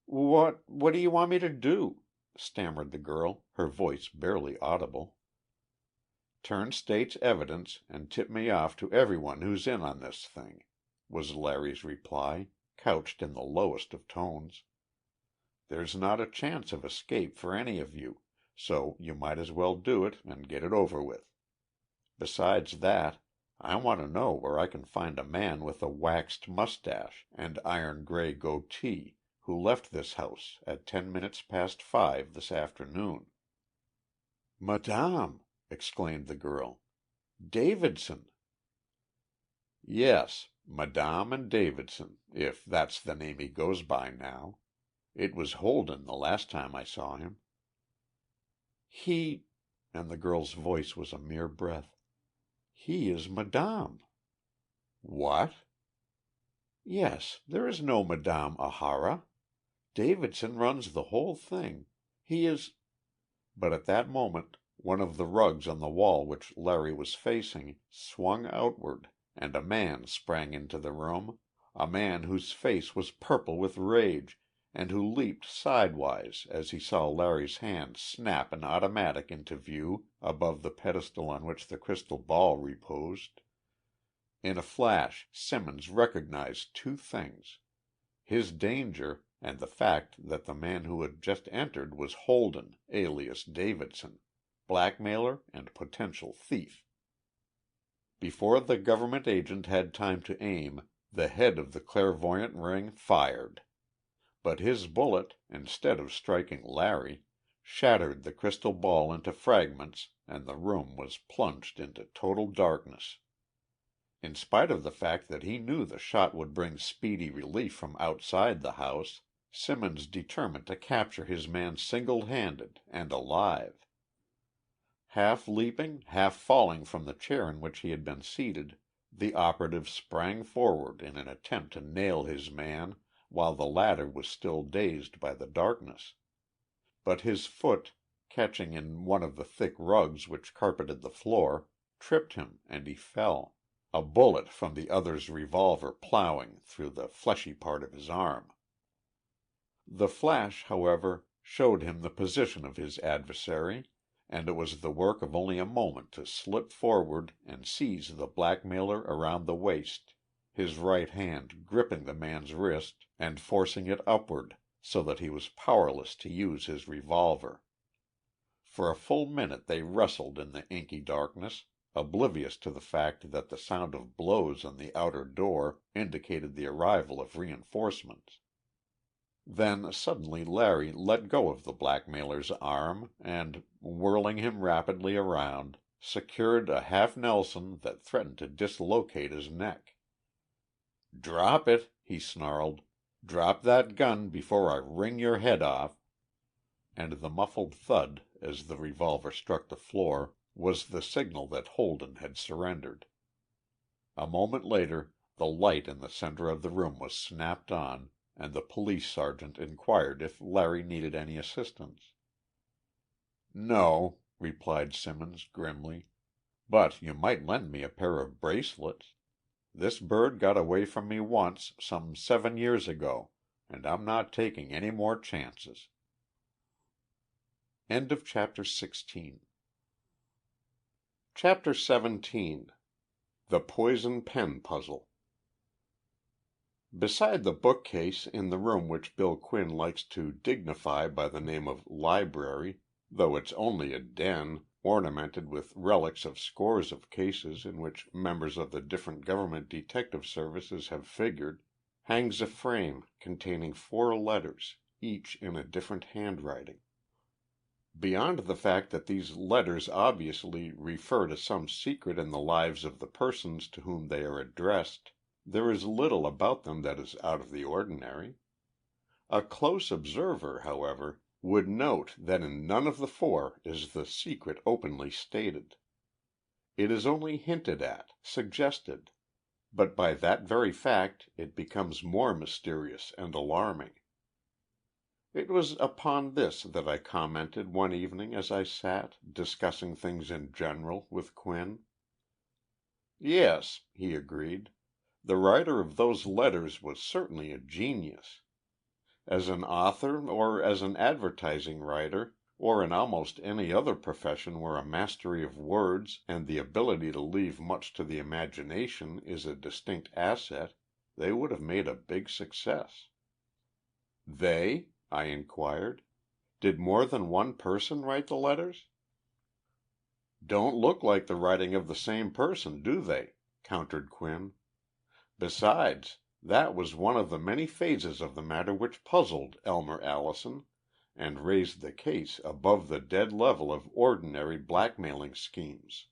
[SPEAKER 1] "What do you want me to do?" stammered the girl, her voice barely audible. "Turn state's evidence and tip me off to everyone who's in on this thing," was Larry's reply, couched in the lowest of tones. "There's not a chance of escape for any of you, so you might as well do it and get it over with. Besides that, I want to know where I can find a man with a waxed mustache and iron gray goatee who left this house at 10 minutes past 5 this afternoon." "Madame!" exclaimed the girl. "Davidson!" "Yes, Madame and Davidson, if that's the name he goes by now. It was Holden the last time I saw him." "He," and the girl's voice was a mere breath, "he is Madame." "What?" "Yes, there is no Madame Ahara. Davidson runs the whole thing. He is—" But at that moment one of the rugs on the wall which Larry was facing swung outward, and a man sprang into the room, a man whose face was purple with rage, and who leaped sidewise as he saw Larry's hand snap an automatic into view above the pedestal on which the crystal ball reposed. In a flash Simmons recognized two things: his danger and the fact that the man who had just entered was Holden, alias Davidson, blackmailer and potential thief. Before the government agent had time to aim, the head of the clairvoyant ring fired. But his bullet, instead of striking Larry, shattered the crystal ball into fragments and the room was plunged into total darkness. In spite of the fact that he knew the shot would bring speedy relief from outside the house, Simmons determined to capture his man single-handed and alive. Half leaping, half falling from the chair in which he had been seated, the operative sprang forward in an attempt to nail his man while the latter was still dazed by the darkness. But his foot, catching in one of the thick rugs which carpeted the floor, tripped him and he fell, a bullet from the other's revolver plowing through the fleshy part of his arm. The flash, however, showed him the position of his adversary, and it was the work of only a moment to slip forward and seize the blackmailer around the waist, his right hand gripping the man's wrist and forcing it upward so that he was powerless to use his revolver. For a full minute they wrestled in the inky darkness, oblivious to the fact that the sound of blows on the outer door indicated the arrival of reinforcements. Then suddenly Larry let go of the blackmailer's arm and, whirling him rapidly around, secured a half Nelson that threatened to dislocate his neck. "Drop it!" he snarled. "Drop that gun before I wring your head off!" And the muffled thud, as the revolver struck the floor, was the signal that Holden had surrendered. A moment later the light in the center of the room was snapped on, and the police sergeant inquired if Larry needed any assistance. "No," replied Simmons grimly, "but you might lend me a pair of bracelets. This bird got away from me once, some 7 years ago, and I'm not taking any more chances." End of chapter 16. Chapter 17. The Poison Pen Puzzle. Beside the bookcase in the room which Bill Quinn likes to dignify by the name of library, though it's only a den, ornamented with relics of scores of cases in which members of the different government detective services have figured, hangs a frame containing 4 letters, each in a different handwriting. Beyond the fact that these letters obviously refer to some secret in the lives of the persons to whom they are addressed, there is little about them that is out of the ordinary. A close observer, however, would note that in none of the 4 is the secret openly stated. It is only hinted at, suggested, but by that very fact it becomes more mysterious and alarming. It was upon this that I commented one evening as I sat, discussing things in general, with Quinn. "Yes," he agreed, "the writer of those letters was certainly a genius. As an author or as an advertising writer, or in almost any other profession where a mastery of words and the ability to leave much to the imagination is a distinct asset, they would have made a big success." "They?" I inquired. "Did more than one person write the letters?" "Don't look like the writing of the same person, do they?" countered Quinn. "Besides, that was one of the many phases of the matter which puzzled Elmer Allison and raised the case above the dead level of ordinary blackmailing schemes.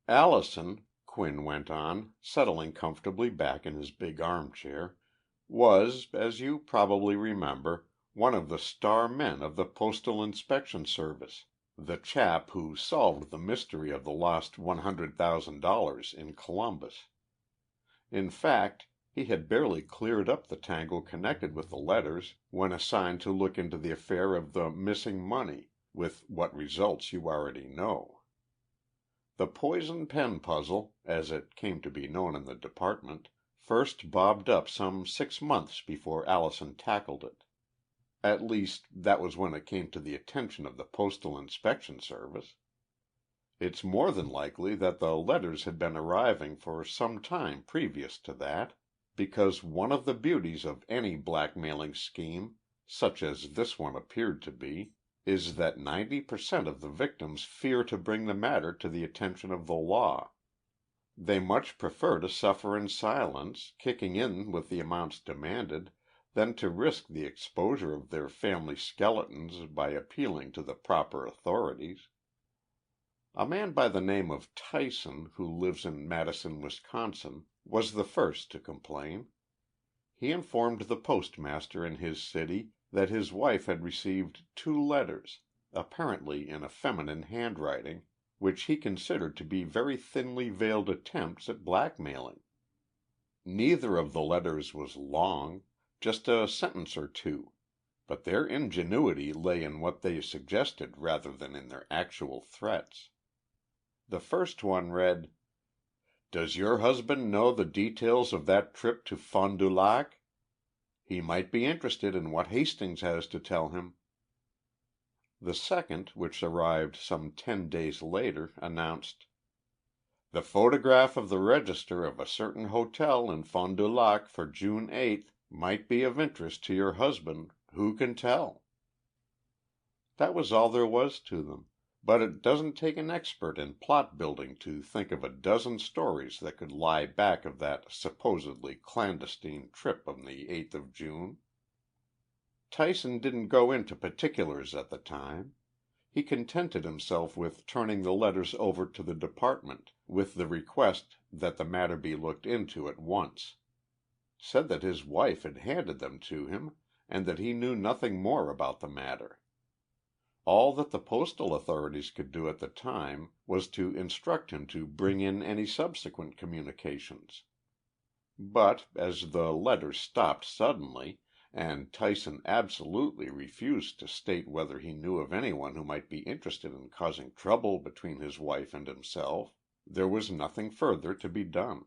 [SPEAKER 1] Allison," Quinn went on, settling comfortably back in his big armchair, "was, as you probably remember, one of the star men of the Postal Inspection Service, the chap who solved the mystery of the lost $100,000 in Columbus. In fact, he had barely cleared up the tangle connected with the letters when assigned to look into the affair of the missing money, with what results you already know. The poison pen puzzle, as it came to be known in the department, first bobbed up some 6 months before Allison tackled it. At least, that was when it came to the attention of the Postal Inspection Service. It's more than likely that the letters had been arriving for some time previous to that, because one of the beauties of any blackmailing scheme, such as this one appeared to be, is that 90% of the victims fear to bring the matter to the attention of the law. They much prefer to suffer in silence, kicking in with the amounts demanded, than to risk the exposure of their family skeletons by appealing to the proper authorities. A man by the name of Tyson, who lives in Madison, Wisconsin, was the first to complain. He informed the postmaster in his city that his wife had received 2 letters, apparently in a feminine handwriting, which he considered to be very thinly veiled attempts at blackmailing. Neither of the letters was long, just a sentence or 2, but their ingenuity lay in what they suggested rather than in their actual threats. The first one read, "Does your husband know the details of that trip to Fond du Lac? He might be interested in what Hastings has to tell him." The second, which arrived some 10 days later, announced, "The photograph of the register of a certain hotel in Fond du Lac for June 8th might be of interest to your husband. Who can tell?" That was all there was to them, but it doesn't take an expert in plot building to think of a dozen stories that could lie back of that supposedly clandestine trip on the 8th of June. Tyson didn't go into particulars at the time. He contented himself with turning the letters over to the department, with the request that the matter be looked into at once. Said that his wife had handed them to him, and that he knew nothing more about the matter. All that the postal authorities could do at the time was to instruct him to bring in any subsequent communications. But, as the letters stopped suddenly, and Tyson absolutely refused to state whether he knew of anyone who might be interested in causing trouble between his wife and himself, there was nothing further to be done.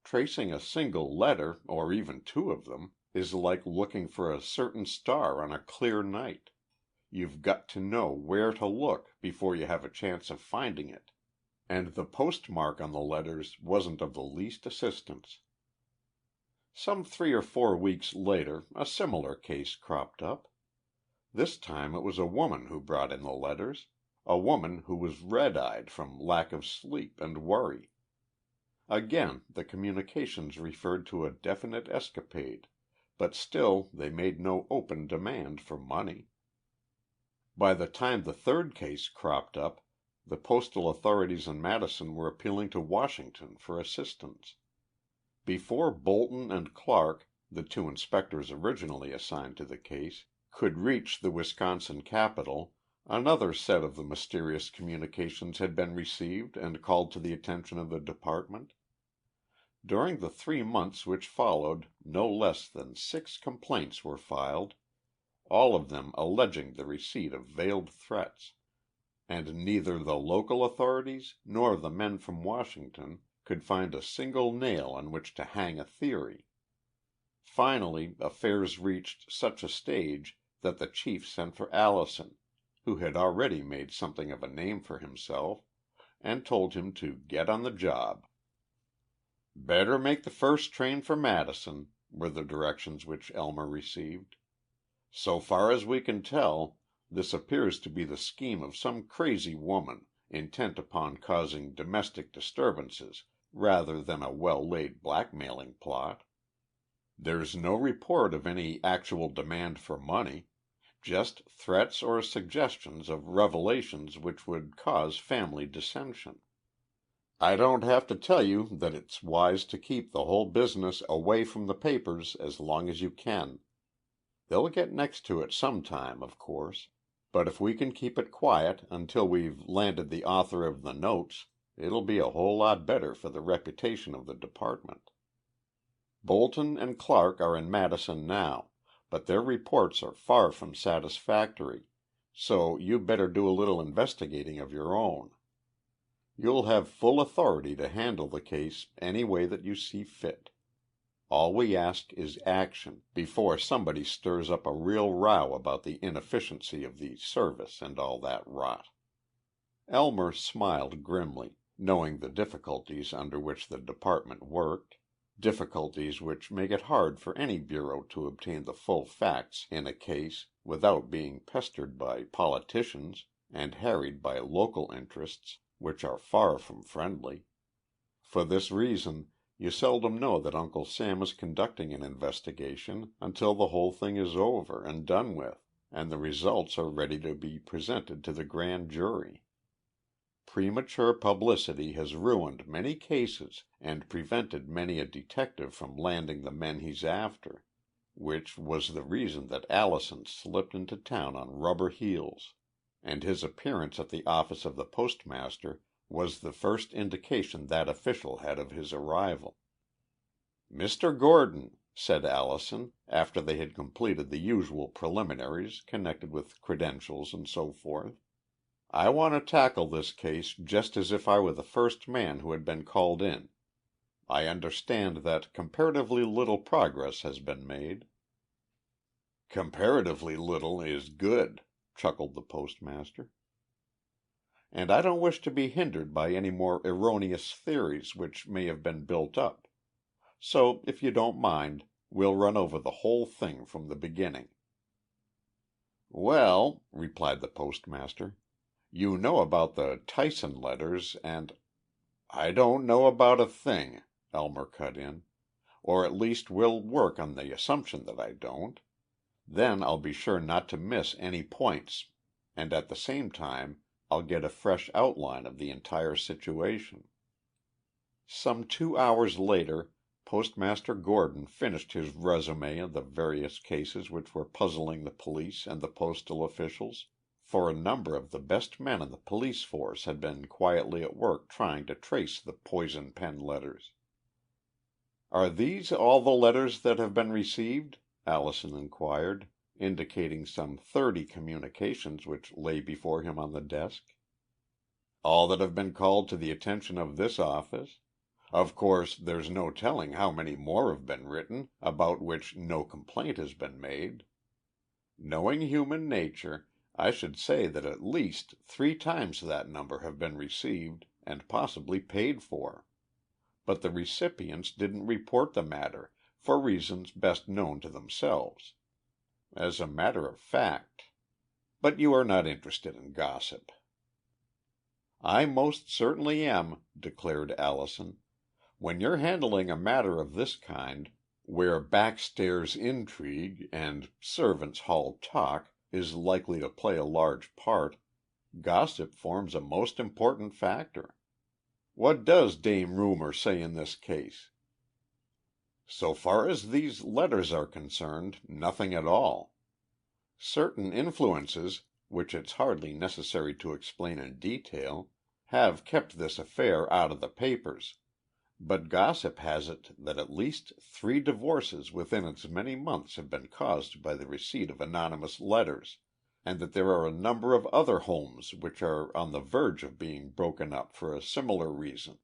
[SPEAKER 1] Tracing a single letter, or even 2 of them, is like looking for a certain star on a clear night. You've got to know where to look before you have a chance of finding it. And the postmark on the letters wasn't of the least assistance. Some 3 or 4 weeks later a similar case cropped up. This time it was a woman who brought in the letters, a woman who was red-eyed from lack of sleep and worry. Again the communications referred to a definite escapade, but still they made no open demand for money. By the time the 3rd case cropped up, the postal authorities in Madison were appealing to Washington for assistance. Before Bolton and Clark, the 2 inspectors originally assigned to the case, could reach the Wisconsin capital, another set of the mysterious communications had been received and called to the attention of the department. During the 3 months which followed, no less than 6 complaints were filed, all of them alleging the receipt of veiled threats, and neither the local authorities nor the men from Washington could find a single nail on which to hang a theory. Finally, affairs reached such a stage that the chief sent for Allison, who had already made something of a name for himself, and told him to get on the job. "Better make the first train for Madison," were the directions which Elmer received. "So far as we can tell, this appears to be the scheme of some crazy woman, intent upon causing domestic disturbances rather than a well-laid blackmailing plot. There's no report of any actual demand for money, just threats or suggestions of revelations which would cause family dissension. I don't have to tell you that it's wise to keep the whole business away from the papers as long as you can. They'll get next to it sometime, of course, but if we can keep it quiet until we've landed the author of the notes, it'll be a whole lot better for the reputation of the department. Bolton and Clark are in Madison now, but their reports are far from satisfactory, so you'd better do a little investigating of your own. You'll have full authority to handle the case any way that you see fit. All we ask is action, before somebody stirs up a real row about the inefficiency of the service and all that rot." Elmer smiled grimly, knowing the difficulties under which the department worked, difficulties which make it hard for any bureau to obtain the full facts in a case without being pestered by politicians and harried by local interests which are far from friendly. For this reason, you seldom know that Uncle Sam is conducting an investigation until the whole thing is over and done with, and the results are ready to be presented to the grand jury. Premature publicity has ruined many cases and prevented many a detective from landing the men he's after, which was the reason that Allison slipped into town on rubber heels, and his appearance at the office of the postmaster was the first indication that official had of his arrival. "Mr. Gordon," said Allison, after they had completed the usual preliminaries connected with credentials and so forth, "I want to tackle this case just as if I were the first man who had been called in. I understand that comparatively little progress has been made." "Comparatively little is good," chuckled the postmaster. "And I don't wish to be hindered by any more erroneous theories which may have been built up. So, if you don't mind, we'll run over the whole thing from the beginning." "Well," replied the postmaster, "you know about the Tyson letters and—" "I don't know about a thing," Elmer cut in. "Or at least we'll work on the assumption that I don't. Then I'll be sure not to miss any points, and at the same time I'll get a fresh outline of the entire situation." Some 2 hours later, Postmaster Gordon finished his resume of the various cases which were puzzling the police and the postal officials, for a number of the best men in the police force had been quietly at work trying to trace the poison pen letters. "Are these all the letters that have been received?" Allison inquired, indicating some 30 communications which lay before him on the desk. "All that have been called to the attention of this office. Of course, there's no telling how many more have been written, about which no complaint has been made. Knowing human nature, I should say that at least 3 times that number have been received and possibly paid for. But the recipients didn't report the matter, for reasons best known to themselves. As a matter of fact— But you are not interested in gossip." "I most certainly am," declared Allison. "When you're handling a matter of this kind, where backstairs intrigue and servants' hall talk is likely to play a large part, gossip forms a most important factor. What does Dame Rumor say in this case?" "So far as these letters are concerned, nothing at all. Certain influences, which it's hardly necessary to explain in detail, have kept this affair out of the papers. But gossip has it that at least 3 divorces within as many months have been caused by the receipt of anonymous letters, and that there are a number of other homes which are on the verge of being broken up for a similar reason."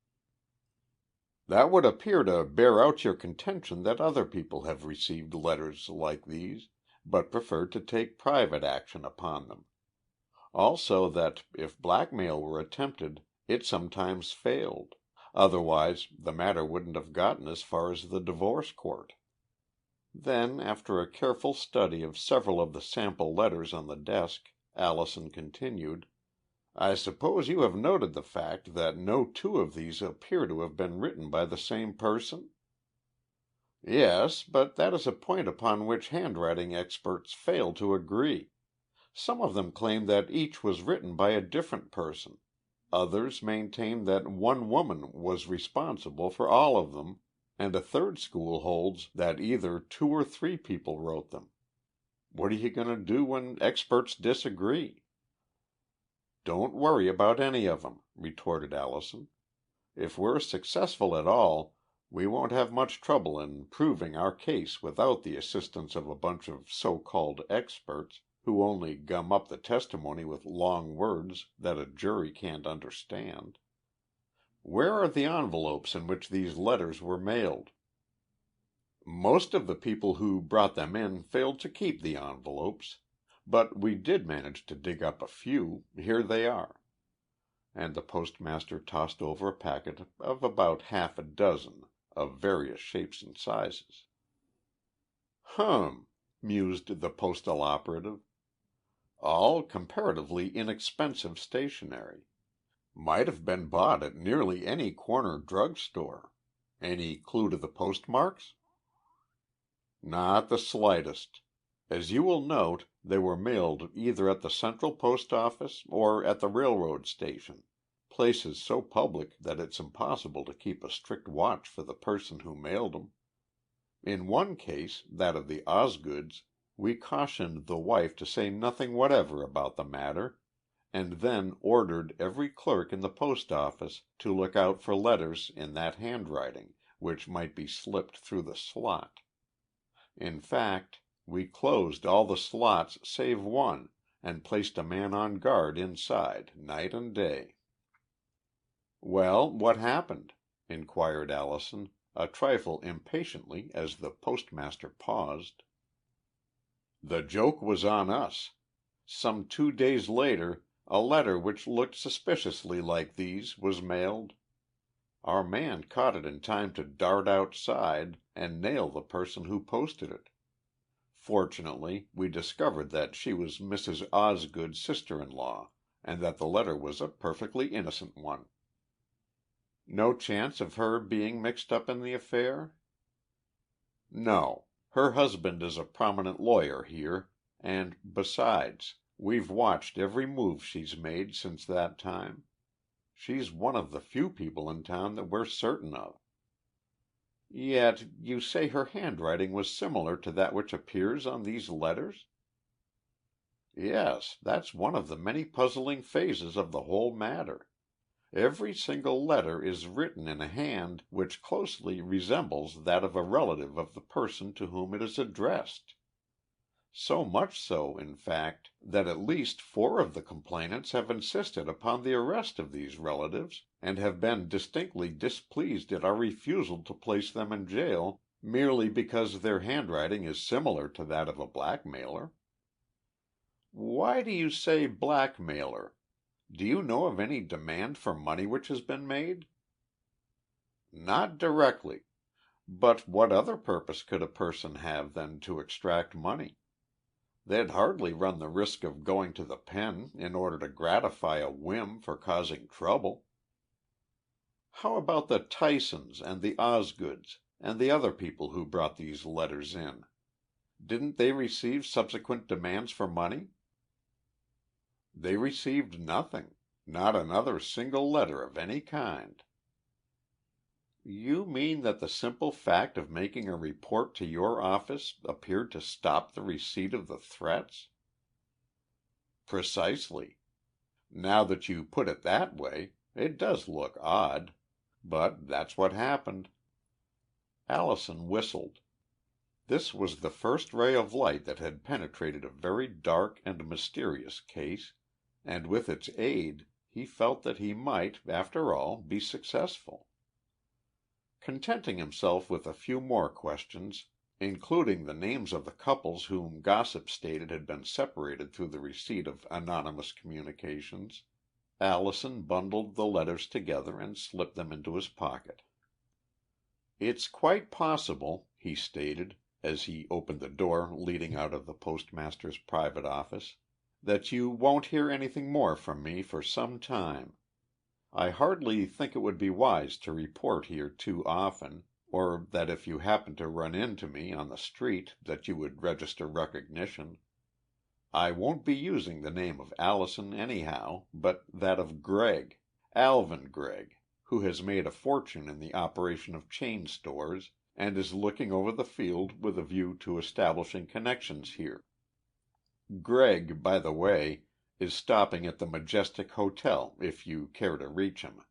[SPEAKER 1] "That would appear to bear out your contention that other people have received letters like these, but preferred to take private action upon them. Also that, if blackmail were attempted, it sometimes failed. Otherwise, the matter wouldn't have gotten as far as the divorce court." Then, after a careful study of several of the sample letters on the desk, Allison continued, "I suppose you have noted the fact that no 2 of these appear to have been written by the same person?" "Yes, but that is a point upon which handwriting experts fail to agree. Some of them claim that each was written by a different person. Others maintain that one woman was responsible for all of them, and a third school holds that either 2 or 3 people wrote them. What are you going to do when experts disagree?" "Don't worry about any of them," retorted Allison. "If we're successful at all, we won't have much trouble in proving our case without the assistance of a bunch of so-called experts who only gum up the testimony with long words that a jury can't understand. Where are the envelopes in which these letters were mailed?" "Most of the people who brought them in failed to keep the envelopes. But we did manage to dig up a few. Here they are." and the postmaster tossed over a packet of about half a dozen of various shapes and sizes. "Hum," mused the postal operative. "All comparatively inexpensive stationery. Might have been bought at nearly any corner drug store. Any clue to the postmarks?" "Not the slightest. As you will note, they were mailed either at the Central Post Office or at the railroad station, places so public that it's impossible to keep a strict watch for the person who mailed 'em. In one case, that of the Osgoods, we cautioned the wife to say nothing whatever about the matter, and then ordered every clerk in the post office to look out for letters in that handwriting which might be slipped through the slot. In fact, we closed all the slots save one and placed a man on guard inside night and day." "Well, what happened?" inquired Allison, a trifle impatiently as the postmaster paused. "The joke was on us. Some 2 days later a letter which looked suspiciously like these was mailed. Our man caught it in time to dart outside and nail the person who posted it. Fortunately, we discovered that she was Mrs. Osgood's sister-in-law and that the letter was a perfectly innocent one." "No chance of her being mixed up in the affair?" "No. Her husband is a prominent lawyer here, and, besides, we've watched every move she's made since that time. She's one of the few people in town that we're certain of." "Yet you say her handwriting was similar to that which appears on these letters?" "Yes, that's one of the many puzzling phases of the whole matter. Every single letter is written in a hand which closely resembles that of a relative of the person to whom it is addressed. So much so, in fact, that at least 4 of the complainants have insisted upon the arrest of these relatives, and have been distinctly displeased at our refusal to place them in jail merely because their handwriting is similar to that of a blackmailer." "Why do you say blackmailer? Do you know of any demand for money which has been made?" "Not directly. But what other purpose could a person have than to extract money? They'd hardly run the risk of going to the pen in order to gratify a whim for causing trouble." "How about the Tysons and the Osgoods, and the other people who brought these letters in? Didn't they receive subsequent demands for money?" "They received nothing. Not another single letter of any kind." "You mean that the simple fact of making a report to your office appeared to stop the receipt of the threats?" "Precisely. Now that you put it that way, it does look odd. But that's what happened." Allison whistled. This was the first ray of light that had penetrated a very dark and mysterious case, and with its aid he felt that he might, after all, be successful. Contenting himself with a few more questions, including the names of the couples whom gossip stated had been separated through the receipt of anonymous communications, Allison bundled the letters together and slipped them into his pocket. "It's quite possible," he stated, as he opened the door leading out of the postmaster's private office, "that you won't hear anything more from me for some time. I hardly think it would be wise to report here too often, or that if you happen to run into me on the street that you would register recognition. I won't be using the name of Allison anyhow, but that of Gregg, Alvin Gregg, who has made a fortune in the operation of chain stores, and is looking over the field with a view to establishing connections here. Gregg, by the way, is stopping at the Majestic Hotel if you care to reach him."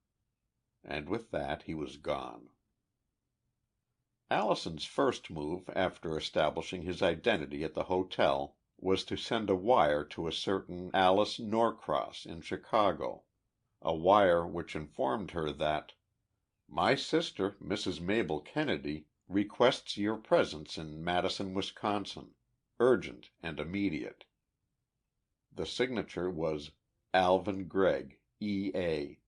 [SPEAKER 1] And with that he was gone. Allison's first move after establishing his identity at the hotel was to send a wire to a certain Alice Norcross in Chicago, a wire which informed her that "my sister, Mrs. Mabel Kennedy, requests your presence in Madison, Wisconsin. Urgent and immediate." The signature was Alvin Gregg, E.A.,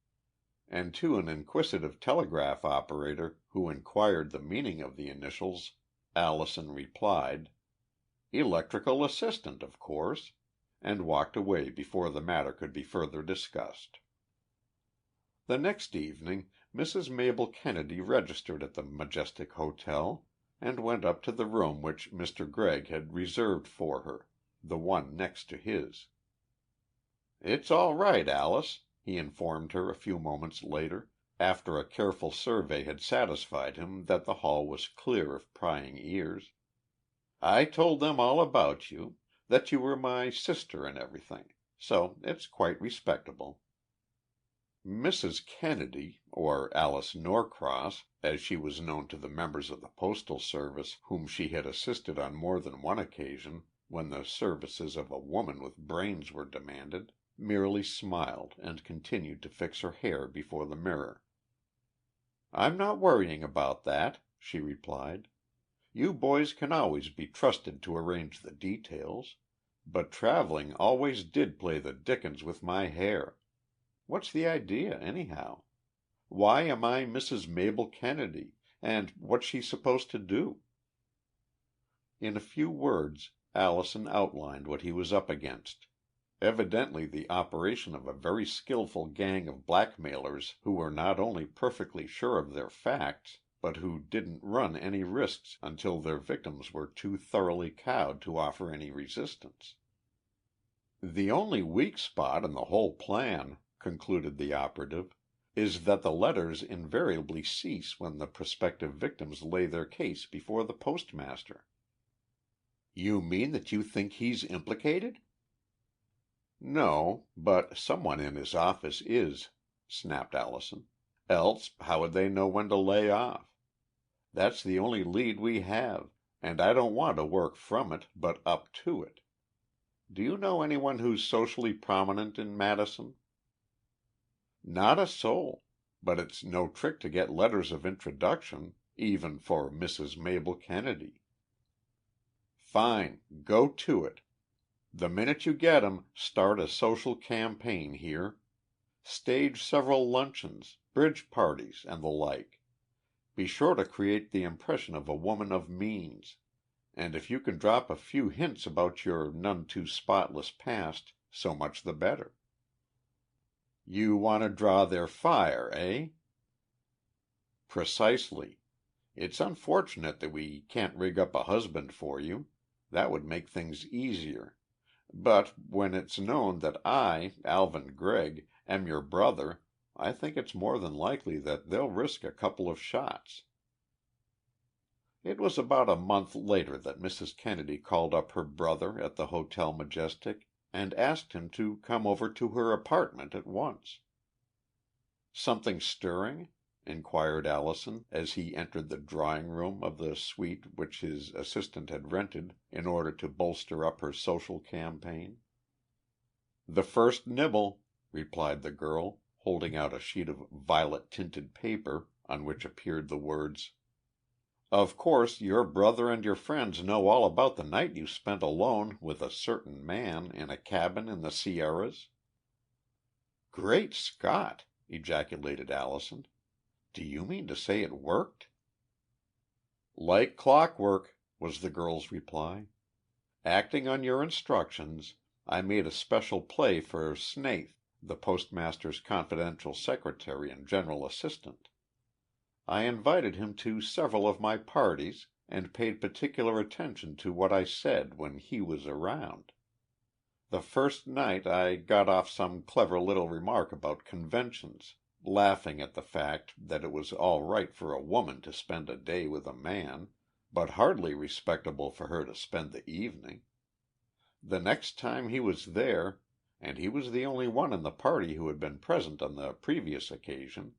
[SPEAKER 1] and to an inquisitive telegraph operator who inquired the meaning of the initials, Allison replied, "Electrical assistant, of course," and walked away before the matter could be further discussed. The next evening Mrs. Mabel Kennedy registered at the Majestic Hotel, and went up to the room which Mr. Gregg had reserved for her, the one next to his. "It's all right, Alice," he informed her a few moments later, after a careful survey had satisfied him that the hall was clear of prying ears. "I told them all about you, that you were my sister and everything. So it's quite respectable." Mrs. Kennedy, or Alice Norcross, as she was known to the members of the Postal Service whom she had assisted on more than one occasion when the services of a woman with brains were demanded, merely smiled and continued to fix her hair before the mirror. "I'm not worrying about that," she replied. "You boys can always be trusted to arrange the details. But traveling always did play the dickens with my hair. What's the idea, anyhow? Why am I Mrs. Mabel Kennedy, and what's she supposed to do?" In a few words Allison outlined what he was up against, evidently the operation of a very skillful gang of blackmailers who were not only perfectly sure of their facts, but who didn't run any risks until their victims were too thoroughly cowed to offer any resistance. "The only weak spot in the whole plan," concluded the operative, "is that the letters invariably cease when the prospective victims lay their case before the postmaster." "You mean that you think he's implicated?" "No, but some one in his office is," snapped Allison. "Else how would they know when to lay off? That's the only lead we have, and I don't want to work from it, but up to it. Do you know anyone who's socially prominent in Madison?" "Not a soul. But it's no trick to get letters of introduction, even for Mrs. Mabel Kennedy." "Fine. Go to it. The minute you get 'em, start a social campaign here. Stage several luncheons, bridge parties, and the like. Be sure to create the impression of a woman of means, and if you can drop a few hints about your none too spotless past, so much the better." "You want to draw their fire, eh?" "Precisely. It's unfortunate that we can't rig up a husband for you. That would make things easier. But when it's known that I, Alvin Gregg, am your brother, I think it's more than likely that they'll risk a couple of shots." It was about a month later that Mrs. Kennedy called up her brother at the Hotel Majestic and asked him to come over to her apartment at once. "Something stirring?" inquired Allison as he entered the drawing room of the suite which his assistant had rented in order to bolster up her social campaign. "The first nibble," replied the girl, holding out a sheet of violet-tinted paper on which appeared the words, "Of course your brother and your friends know all about the night you spent alone with a certain man in a cabin in the Sierras." "Great Scott!" ejaculated Allison. "Do you mean to say it worked?" "Like clockwork," was the girl's reply. "Acting on your instructions, I made a special play for Snaith, the postmaster's confidential secretary and general assistant. I invited him to several of my parties and paid particular attention to what I said when he was around. The first night I got off some clever little remark about conventions, laughing at the fact that it was all right for a woman to spend a day with a man, but hardly respectable for her to spend the evening. The next time he was there, and he was the only one in the party who had been present on the previous occasion,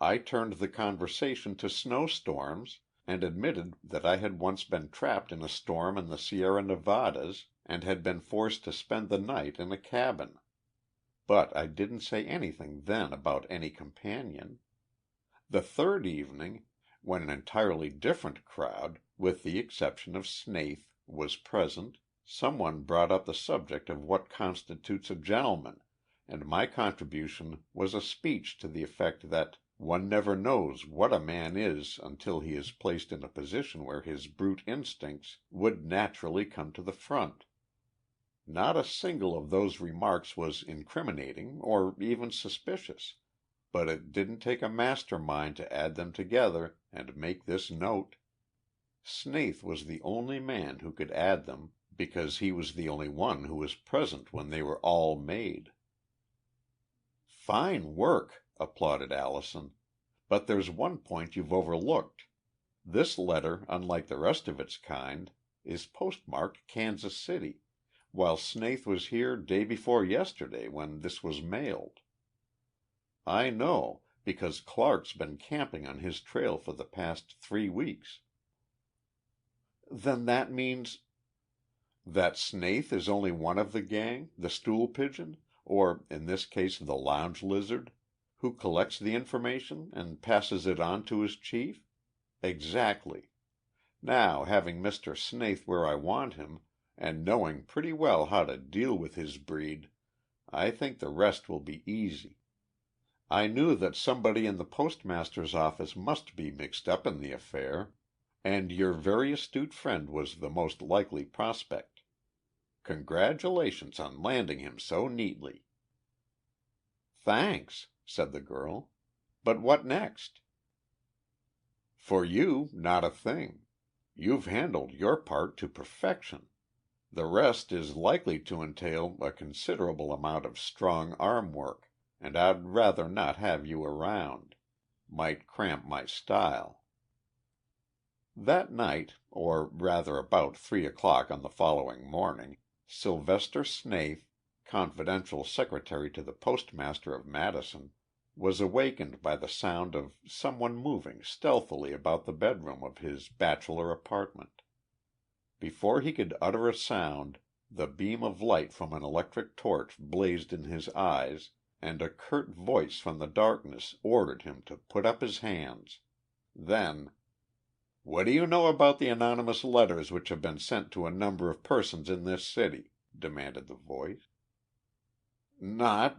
[SPEAKER 1] I turned the conversation to snowstorms and admitted that I had once been trapped in a storm in the Sierra Nevadas and had been forced to spend the night in a cabin. But I didn't say anything then about any companion. The third evening, when an entirely different crowd, with the exception of Snaith, was present, some one brought up the subject of what constitutes a gentleman, and my contribution was a speech to the effect that one never knows what a man is until he is placed in a position where his brute instincts would naturally come to the front. Not a single of those remarks was incriminating or even suspicious, but it didn't take a master mind to add them together and make this note. Snaith was the only man who could add them because he was the only one who was present when they were all made. "Fine work," applauded Allison. "But there's one point you've overlooked. This letter, unlike the rest of its kind, is postmarked Kansas City, while Snaith was here day before yesterday when this was mailed. I know, because Clark's been camping on his trail for the past 3 weeks." "Then that means—" "That Snaith is only one of the gang, the stool pigeon, or in this case the lounge lizard, who collects the information and passes it on to his chief? Exactly. Now, having Mr. Snaith where I want him, and knowing pretty well how to deal with his breed, I think the rest will be easy. I knew that somebody in the postmaster's office must be mixed up in the affair, and your very astute friend was the most likely prospect. Congratulations on landing him so neatly." "Thanks," said the girl. "But what next?" "For you, not a thing. You've handled your part to perfection. The rest is likely to entail a considerable amount of strong arm work, and I'd rather not have you around. Might cramp my style." That night, or rather about 3 o'clock on the following morning, Sylvester Snaith, confidential secretary to the postmaster of Madison, was awakened by the sound of some one moving stealthily about the bedroom of his bachelor apartment. Before he could utter a sound, the beam of light from an electric torch blazed in his eyes, and a curt voice from the darkness ordered him to put up his hands. Then, "What do you know about the anonymous letters which have been sent to a number of persons in this city?" demanded the voice. Not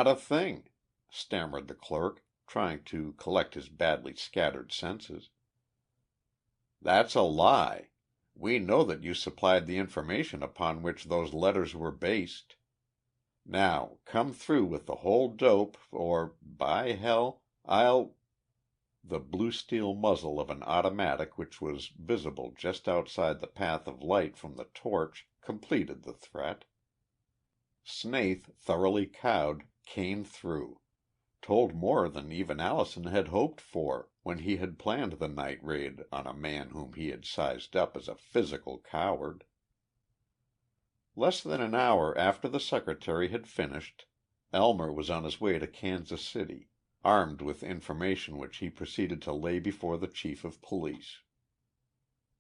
[SPEAKER 1] a thing," stammered the clerk, trying to collect his badly scattered senses. "That's a lie. We know that you supplied the information upon which those letters were based. Now come through with the whole dope or, by hell, I'll—" The blue steel muzzle of an automatic which was visible just outside the path of light from the torch completed the threat. Snaith, thoroughly cowed, came through, told more than even Allison had hoped for when he had planned the night raid on a man whom he had sized up as a physical coward. Less than an hour after the secretary had finished, Elmer was on his way to Kansas City, armed with information which he proceeded to lay before the chief of police.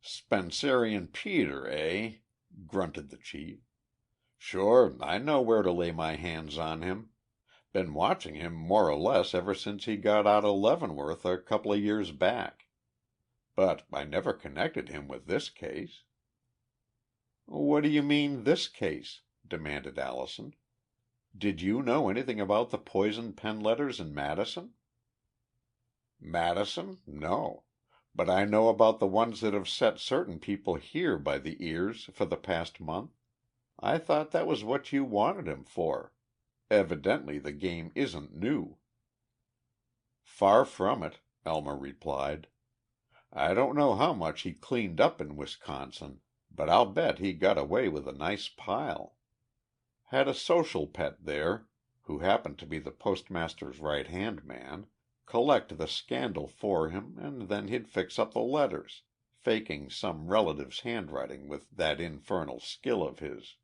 [SPEAKER 1] "Spencerian Peter, eh?" grunted the chief. "Sure, I know where to lay my hands on him. Been watching him more or less ever since he got out of Leavenworth a couple of years back. But I never connected him with this case." "What do you mean, this case?" demanded Allison. "Did you know anything about the poisoned pen letters in Madison?" "Madison? No. But I know about the ones that have set certain people here by the ears for the past month. I thought that was what you wanted him for. Evidently the game isn't new." "Far from it," Elmer replied. "I don't know how much he cleaned up in Wisconsin, but I'll bet he got away with a nice pile. Had a social pet there, who happened to be the postmaster's right-hand man, collect the scandal for him and then he'd fix up the letters, faking some relative's handwriting with that infernal skill of his.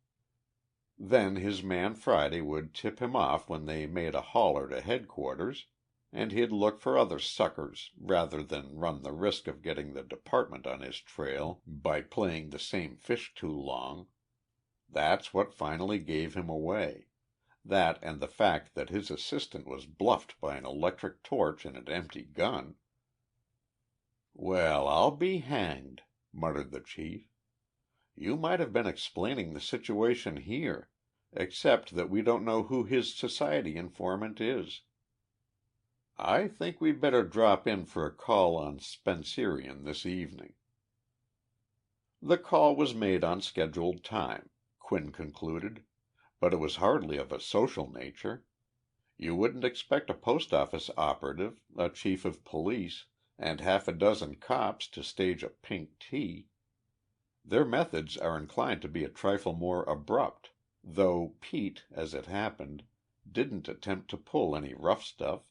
[SPEAKER 1] Then his man Friday would tip him off when they made a hauler to headquarters, and he'd look for other suckers rather than run the risk of getting the department on his trail by playing the same fish too long. That's what finally gave him away. That and the fact that his assistant was bluffed by an electric torch and an empty gun." "Well, I'll be hanged," muttered the chief. "You might have been explaining the situation here, except that we don't know who his society informant is. I think we'd better drop in for a call on Spencerian this evening." The call was made on scheduled time, Quinn concluded, but it was hardly of a social nature. You wouldn't expect a post office operative, a chief of police, and half a dozen cops to stage a pink tea. Their methods are inclined to be a trifle more abrupt, though Pete, as it happened, didn't attempt to pull any rough stuff.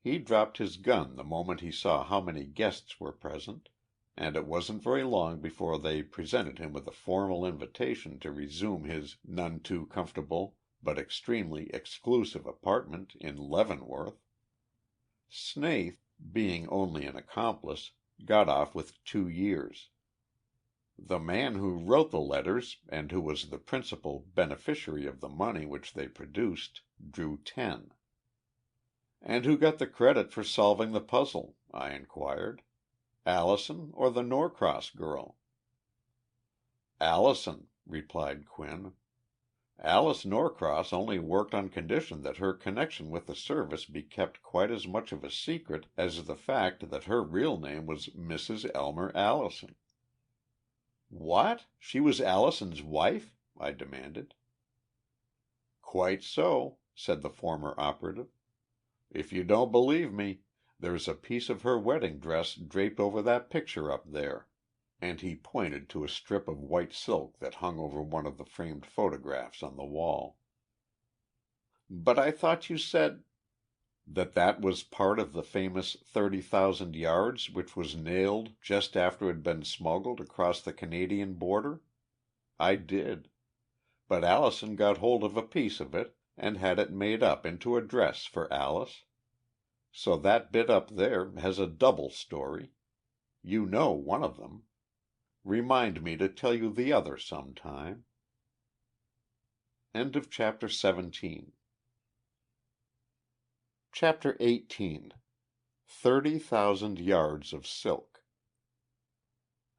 [SPEAKER 1] He dropped his gun the moment he saw how many guests were present, and it wasn't very long before they presented him with a formal invitation to resume his none too comfortable but extremely exclusive apartment in Leavenworth. Snaith, being only an accomplice, got off with 2 years. The man who wrote the letters and who was the principal beneficiary of the money which they produced drew 10. "And who got the credit for solving the puzzle?" I inquired. "Allison or the Norcross girl?" "Allison," replied Quinn. "Alice Norcross only worked on condition that her connection with the service be kept quite as much of a secret as the fact that her real name was Mrs. Elmer Allison." "What? She was Allison's wife?" I demanded. "Quite so," said the former operative. "If you don't believe me, there's a piece of her wedding dress draped over that picture up there," and he pointed to a strip of white silk that hung over one of the framed photographs on the wall. "But I thought you said—" "That was part of the famous 30,000 yards which was nailed just after it had been smuggled across the Canadian border? I did. But Allison got hold of a piece of it and had it made up into a dress for Alice. So that bit up there has a double story. You know one of them. Remind me to tell you the other sometime." End of chapter 17. Chapter 18. 30,000 Yards of Silk.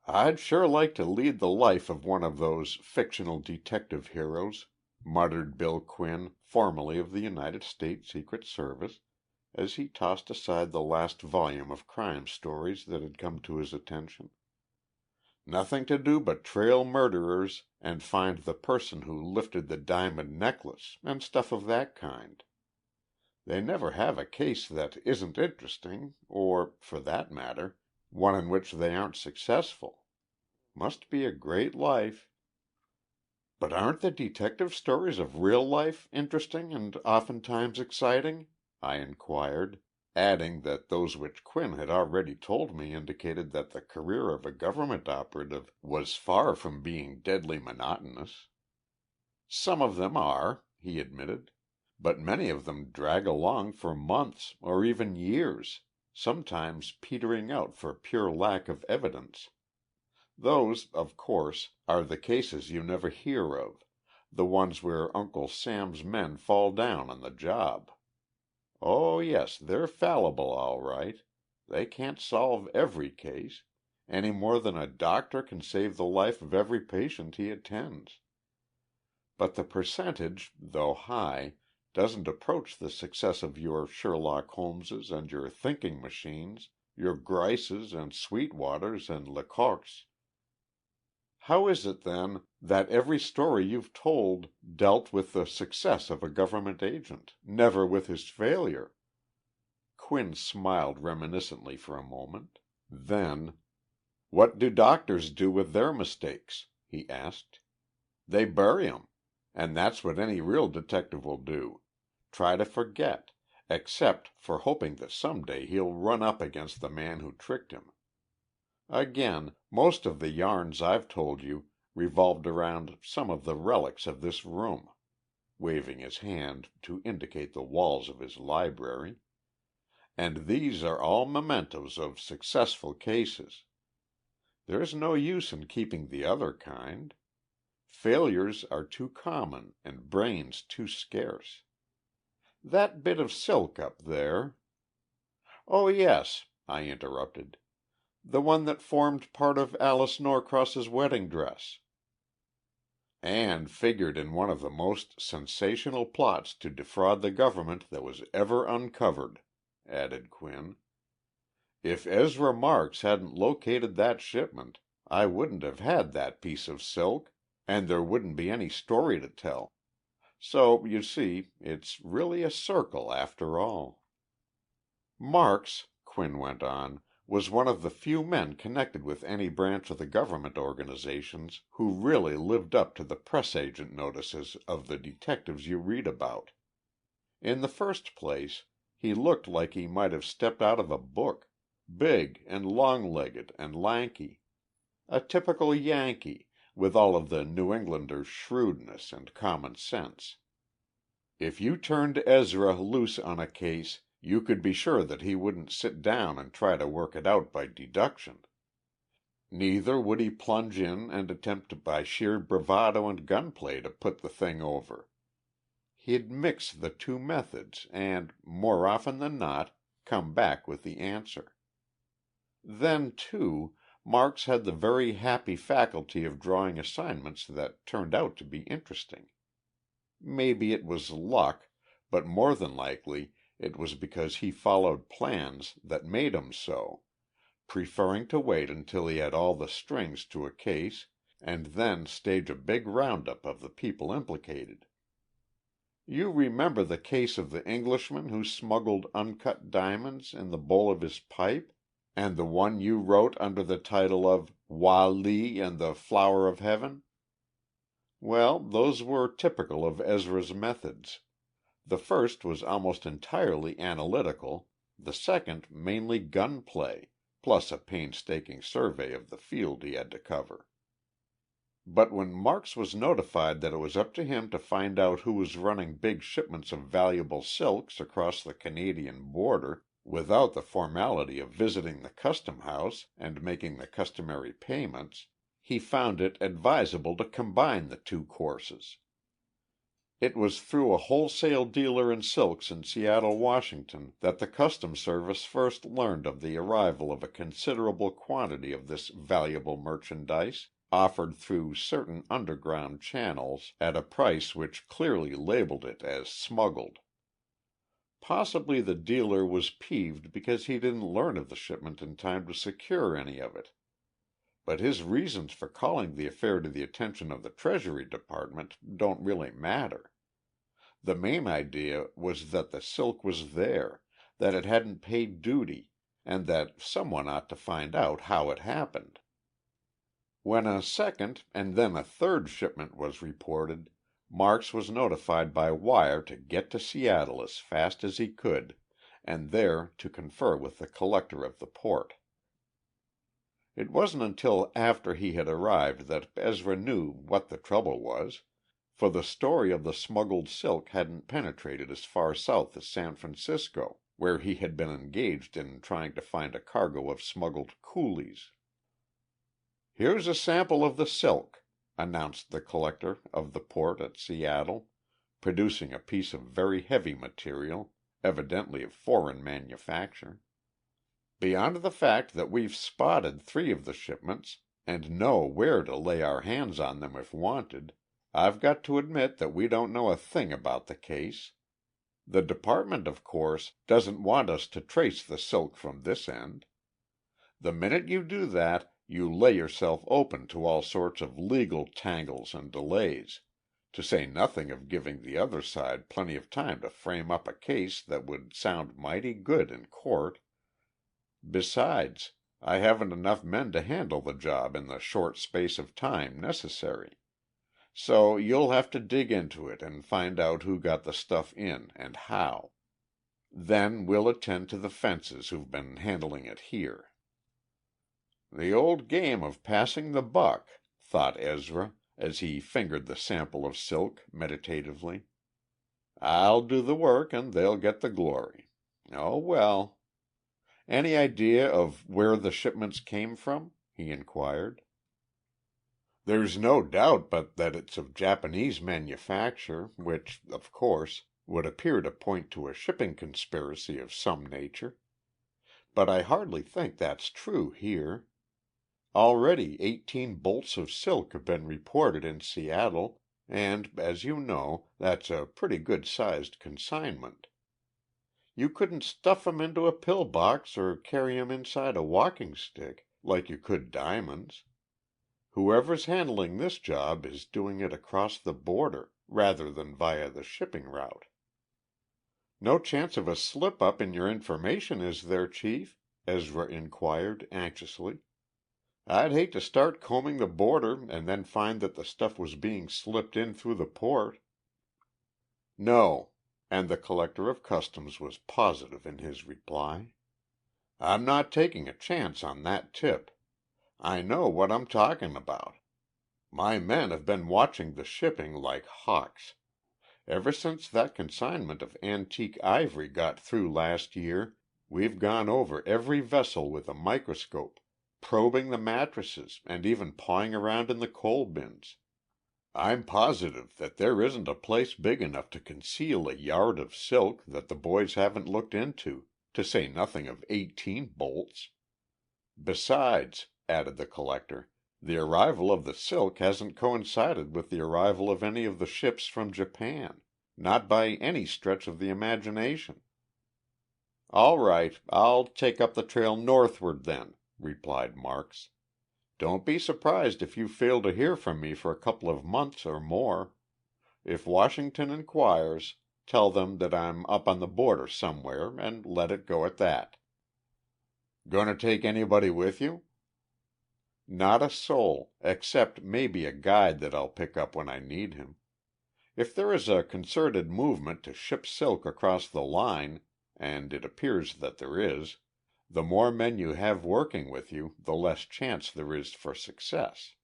[SPEAKER 1] "I'd sure like to lead the life of one of those fictional detective heroes," muttered Bill Quinn, formerly of the United States Secret Service, as he tossed aside the last volume of crime stories that had come to his attention. "Nothing to do but trail murderers and find the person who lifted the diamond necklace, and stuff of that kind. They never have a case that isn't interesting, or, for that matter, one in which they aren't successful. Must be a great life." "But aren't the detective stories of real life interesting and oftentimes exciting?" I inquired, adding that those which Quinn had already told me indicated that the career of a government operative was far from being deadly monotonous. "Some of them are," he admitted. "But many of them drag along for months or even years, sometimes petering out for pure lack of evidence. Those, of course, are the cases you never hear of, the ones where Uncle Sam's men fall down on the job. Oh, yes, they're fallible, all right. They can't solve every case, any more than a doctor can save the life of every patient he attends. But the percentage, though high, doesn't approach the success of your Sherlock Holmeses and your thinking machines, your Grices and Sweetwaters and Lecoqs. How is it, then, that every story you've told dealt with the success of a government agent, never with his failure?" Quinn smiled reminiscently for a moment. Then, "What do doctors do with their mistakes?" he asked. "They bury 'em. And that's what any real detective will do. Try to forget, except for hoping that someday he'll run up against the man who tricked him. Again, most of the yarns I've told you revolved around some of the relics of this room," waving his hand to indicate the walls of his library, "and these are all mementos of successful cases. There's no use in keeping the other kind. Failures are too common and brains too scarce. That bit of silk up there—" "Oh, yes," I interrupted. "The one that formed part of Alice Norcross's wedding dress." "And figured in one of the most sensational plots to defraud the government that was ever uncovered," added Quinn. "If Ezra Marks hadn't located that shipment, I wouldn't have had that piece of silk, and there wouldn't be any story to tell. So, you see, it's really a circle after all." "Marks," Quinn went on, "was one of the few men connected with any branch of the government organizations who really lived up to the press agent notices of the detectives you read about. In the first place, he looked like he might have stepped out of a book, big and long-legged and lanky. A typical Yankee, with all of the New Englander's shrewdness and common sense. If you turned Ezra loose on a case, you could be sure that he wouldn't sit down and try to work it out by deduction. Neither would he plunge in and attempt by sheer bravado and gunplay to put the thing over. He'd mix the two methods and, more often than not, come back with the answer. Then, too, Marks had the very happy faculty of drawing assignments that turned out to be interesting. Maybe it was luck, but more than likely it was because he followed plans that made him so, preferring to wait until he had all the strings to a case and then stage a big roundup of the people implicated. You remember the case of the Englishman who smuggled uncut diamonds in the bowl of his pipe, and the one you wrote under the title of Wah Lee and the Flower of Heaven? Well, those were typical of Ezra's methods. The first was almost entirely analytical, the second mainly gunplay, plus a painstaking survey of the field he had to cover. But when Marks was notified that it was up to him to find out who was running big shipments of valuable silks across the Canadian border without the formality of visiting the custom house and making the customary payments, he found it advisable to combine the two courses. It was through a wholesale dealer in silks in Seattle, Washington, that the Customs Service first learned of the arrival of a considerable quantity of this valuable merchandise, offered through certain underground channels at a price which clearly labeled it as smuggled. Possibly the dealer was peeved because he didn't learn of the shipment in time to secure any of it. But his reasons for calling the affair to the attention of the Treasury Department don't really matter. The main idea was that the silk was there, that it hadn't paid duty, and that someone ought to find out how it happened. When a second and then a third shipment was reported, Marks was notified by wire to get to Seattle as fast as he could, and there to confer with the collector of the port. It wasn't until after he had arrived that Ezra knew what the trouble was, for the story of the smuggled silk hadn't penetrated as far south as San Francisco, where he had been engaged in trying to find a cargo of smuggled coolies. "Here's a sample of the silk," announced the collector of the port at Seattle, producing a piece of very heavy material, evidently of foreign manufacture. "Beyond the fact that we've spotted 3 of the shipments and know where to lay our hands on them if wanted, I've got to admit that we don't know a thing about the case. The department, of course, doesn't want us to trace the silk from this end. The minute you do that, you lay yourself open to all sorts of legal tangles and delays, to say nothing of giving the other side plenty of time to frame up a case that would sound mighty good in court. Besides, I haven't enough men to handle the job in the short space of time necessary. So you'll have to dig into it and find out who got the stuff in and how. Then we'll attend to the fences who've been handling it here." "The old game of passing the buck," thought Ezra, as he fingered the sample of silk meditatively. "I'll do the work and they'll get the glory. Oh, well. Any idea of where the shipments came from?" he inquired. "There's no doubt but that it's of Japanese manufacture, which, of course, would appear to point to a shipping conspiracy of some nature. But I hardly think that's true here. Already 18 bolts of silk have been reported in Seattle, and, as you know, that's a pretty good-sized consignment. You couldn't stuff 'em into a pill box or carry 'em inside a walking stick, like you could diamonds. Whoever's handling this job is doing it across the border, rather than via the shipping route." "No chance of a slip-up in your information, is there, Chief?" Ezra inquired anxiously. "I'd hate to start combing the border and then find that the stuff was being slipped in through the port." "No," and the Collector of Customs was positive in his reply. "I'm not taking a chance on that tip. I know what I'm talking about. My men have been watching the shipping like hawks. Ever since that consignment of antique ivory got through last year, we've gone over every vessel with a microscope, probing the mattresses and even pawing around in the coal bins. I'm positive that there isn't a place big enough to conceal a yard of silk that the boys haven't looked into, to say nothing of 18 bolts. Besides," added the collector, "the arrival of the silk hasn't coincided with the arrival of any of the ships from Japan, not by any stretch of the imagination." "All right, I'll take up the trail northward then," replied Marks. "Don't be surprised if you fail to hear from me for a couple of months or more. If Washington inquires, tell them that I'm up on the border somewhere and let it go at that." "Going to take anybody with you?" "Not a soul, except maybe a guide that I'll pick up when I need him. If there is a concerted movement to ship silk across the line, and it appears that there is, the more men you have working with you, the less chance there is for success.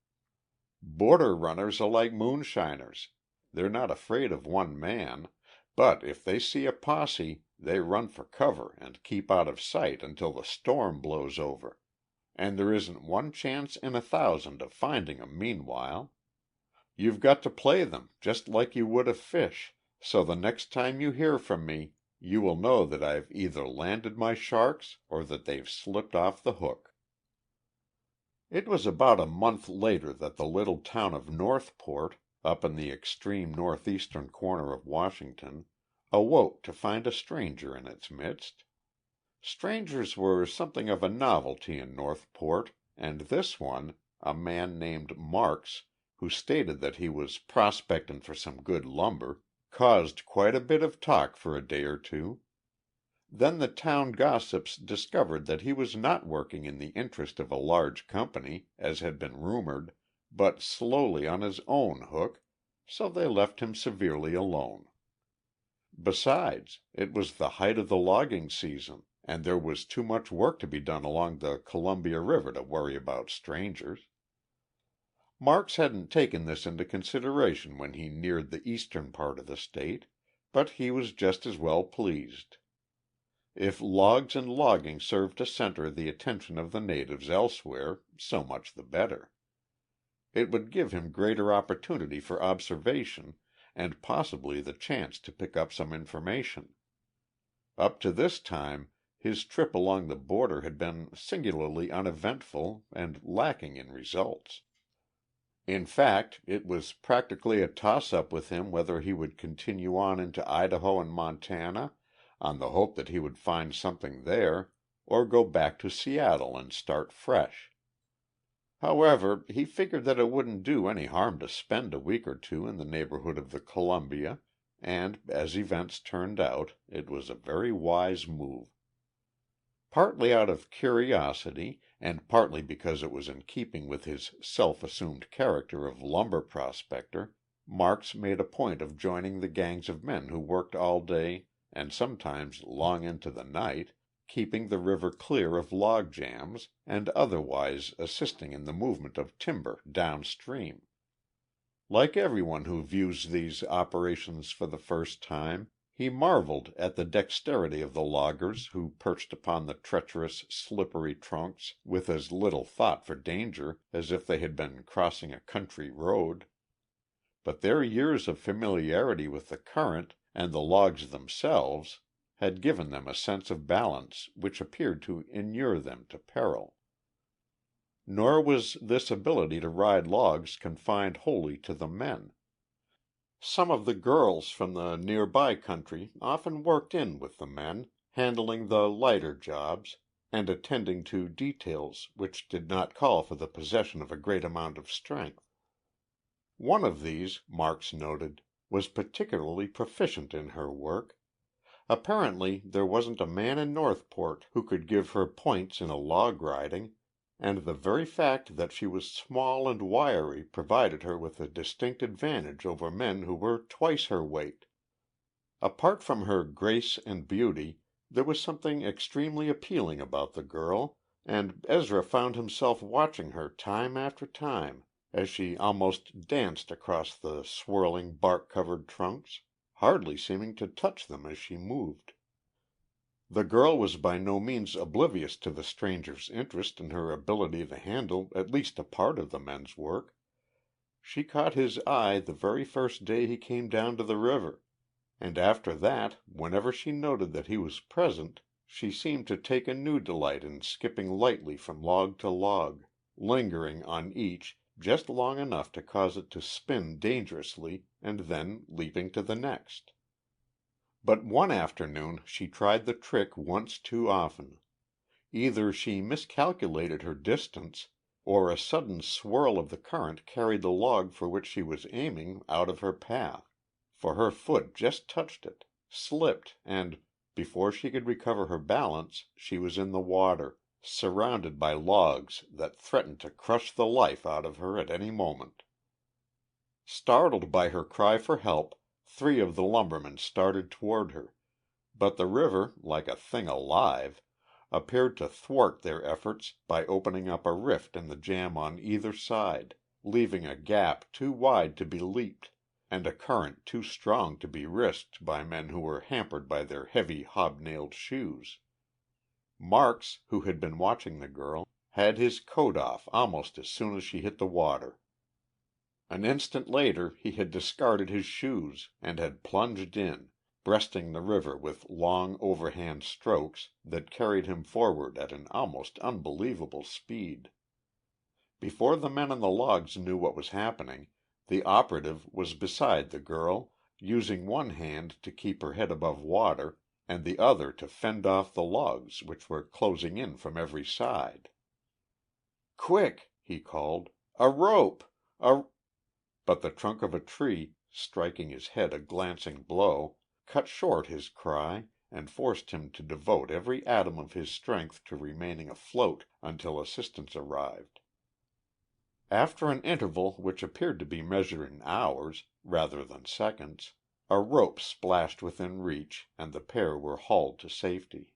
[SPEAKER 1] Border runners are like moonshiners. They're not afraid of one man, but if they see a posse, they run for cover and keep out of sight until the storm blows over. And there isn't one chance in 1,000 of finding 'em meanwhile. You've got to play them just like you would a fish, so the next time you hear from me you will know that I've either landed my sharks or that they've slipped off the hook." It was about a month later that the little town of Northport, up in the extreme northeastern corner of Washington, awoke to find a stranger in its midst. Strangers were something of a novelty in Northport, and this one, a man named Marks, who stated that he was prospecting for some good lumber, caused quite a bit of talk for a day or two. Then the town gossips discovered that he was not working in the interest of a large company, as had been rumored, but slowly on his own hook, so they left him severely alone. Besides, it was the height of the logging season, and there was too much work to be done along the Columbia River to worry about strangers. Marks hadn't taken this into consideration when he neared the eastern part of the state, but he was just as well pleased. If logs and logging served to center the attention of the natives elsewhere, so much the better. It would give him greater opportunity for observation and possibly the chance to pick up some information. Up to this time his trip along the border had been singularly uneventful and lacking in results. In fact, it was practically a toss-up with him whether he would continue on into Idaho and Montana, on the hope that he would find something there, or go back to Seattle and start fresh. However, he figured that it wouldn't do any harm to spend a week or two in the neighborhood of the Columbia, and, as events turned out, it was a very wise move. Partly out of curiosity, and partly because it was in keeping with his self-assumed character of lumber prospector, Marks made a point of joining the gangs of men who worked all day and sometimes long into the night, keeping the river clear of log jams and otherwise assisting in the movement of timber downstream. Like everyone who views these operations for the first time, he marveled at the dexterity of the loggers who perched upon the treacherous, slippery trunks with as little thought for danger as if they had been crossing a country road. But their years of familiarity with the current and the logs themselves had given them a sense of balance which appeared to inure them to peril. Nor was this ability to ride logs confined wholly to the men. Some of the girls from the nearby country often worked in with the men, handling the lighter jobs, and attending to details which did not call for the possession of a great amount of strength. One of these, Marks noted, was particularly proficient in her work. Apparently there wasn't a man in Northport who could give her points in a log riding, and the very fact that she was small and wiry provided her with a distinct advantage over men who were twice her weight. Apart from her grace and beauty, there was something extremely appealing about the girl, and Ezra found himself watching her time after time as she almost danced across the swirling bark-covered trunks, hardly seeming to touch them as she moved. The girl was by no means oblivious to the stranger's interest in her ability to handle at least a part of the men's work. She caught his eye the very first day he came down to the river, and after that, whenever she noted that he was present, she seemed to take a new delight in skipping lightly from log to log, lingering on each just long enough to cause it to spin dangerously and then leaping to the next. But one afternoon she tried the trick once too often. Either she miscalculated her distance, or a sudden swirl of the current carried the log for which she was aiming out of her path, for her foot just touched it, slipped, and, before she could recover her balance, she was in the water, surrounded by logs that threatened to crush the life out of her at any moment. Startled by her cry for help, 3 of the lumbermen started toward her, but the river, like a thing alive, appeared to thwart their efforts by opening up a rift in the jam on either side, leaving a gap too wide to be leaped, and a current too strong to be risked by men who were hampered by their heavy hobnailed shoes. Marks, who had been watching the girl, had his coat off almost as soon as she hit the water. An instant later he had discarded his shoes and had plunged in, breasting the river with long overhand strokes that carried him forward at an almost unbelievable speed. Before the men on the logs knew what was happening, the operative was beside the girl, using one hand to keep her head above water and the other to fend off the logs which were closing in from every side. "Quick!" he called. "A rope! A—" But the trunk of a tree, striking his head a glancing blow, cut short his cry and forced him to devote every atom of his strength to remaining afloat until assistance arrived. After an interval which appeared to be measured in hours, rather than seconds, a rope splashed within reach and the pair were hauled to safety.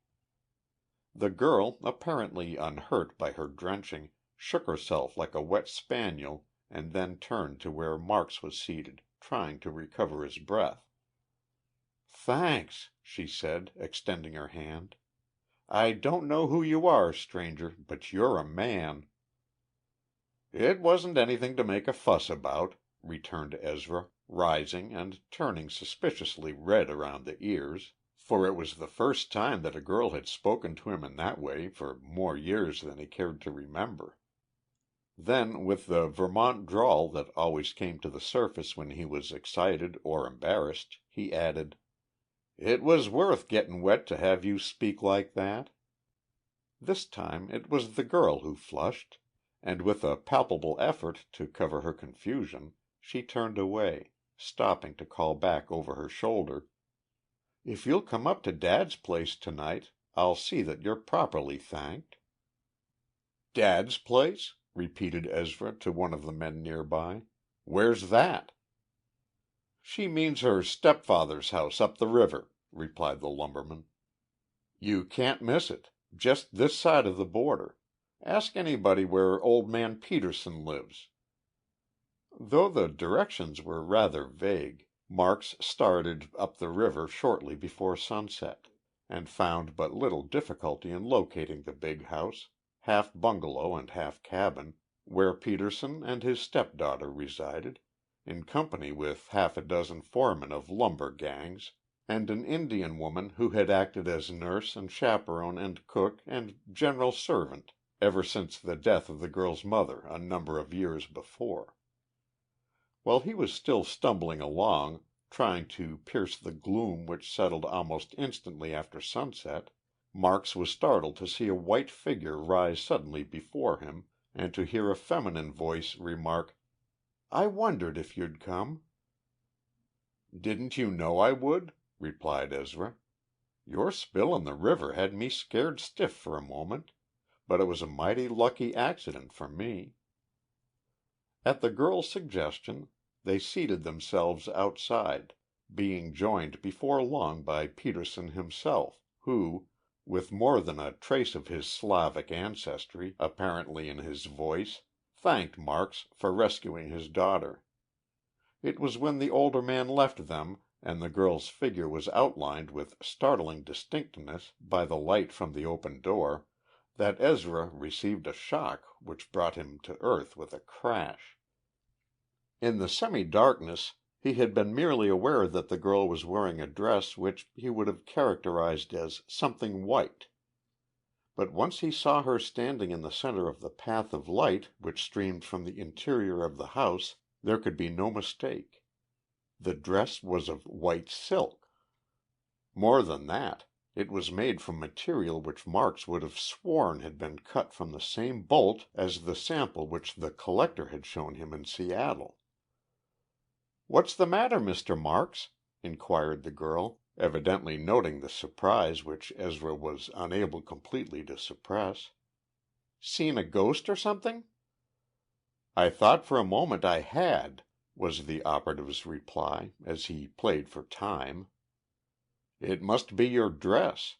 [SPEAKER 1] The girl, apparently unhurt by her drenching, shook herself like a wet spaniel and then turned to where Marks was seated, trying to recover his breath. "Thanks," she said, extending her hand. "I don't know who you are, stranger, but you're a man." "It wasn't anything to make a fuss about," returned Ezra, rising and turning suspiciously red around the ears, for it was the first time that a girl had spoken to him in that way for more years than he cared to remember. Then, with the Vermont drawl that always came to the surface when he was excited or embarrassed, he added, "It was worth gettin' wet to have you speak like that." This time it was the girl who flushed, and with a palpable effort to cover her confusion, she turned away, stopping to call back over her shoulder, "If you'll come up to Dad's place tonight, I'll see that you're properly thanked." "Dad's place?" repeated Ezra to one of the men near by. "Where's that?" "She means her stepfather's house up the river," replied the lumberman. "You can't miss it. Just this side of the border. Ask anybody where old man Peterson lives." Though the directions were rather vague, Marks started up the river shortly before sunset, and found but little difficulty in locating the big house, half bungalow and half cabin, where Peterson and his stepdaughter resided, in company with half a dozen foremen of lumber gangs, and an Indian woman who had acted as nurse and chaperone and cook and general servant ever since the death of the girl's mother a number of years before. While he was still stumbling along, trying to pierce the gloom which settled almost instantly after sunset, Marks was startled to see a white figure rise suddenly before him, and to hear a feminine voice remark, "I wondered if you'd come." "Didn't you know I would?" replied Ezra. "Your spill in the river had me scared stiff for a moment, but it was a mighty lucky accident for me." At the girl's suggestion, they seated themselves outside, being joined before long by Peterson himself, who, with more than a trace of his Slavic ancestry apparently in his voice, thanked Marks for rescuing his daughter. It was when the older man left them and the girl's figure was outlined with startling distinctness by the light from the open door that Ezra received a shock which brought him to earth with a crash. In the semi-darkness he had been merely aware that the girl was wearing a dress which he would have characterized as something white. But once he saw her standing in the center of the path of light which streamed from the interior of the house, there could be no mistake. The dress was of white silk. More than that, it was made from material which Marks would have sworn had been cut from the same bolt as the sample which the collector had shown him in Seattle. "What's the matter, Mr. Marks?" inquired the girl, evidently noting the surprise which Ezra was unable completely to suppress. "Seen a ghost or something?" "I thought for a moment I had," was the operative's reply, as he played for time. "It must be your dress.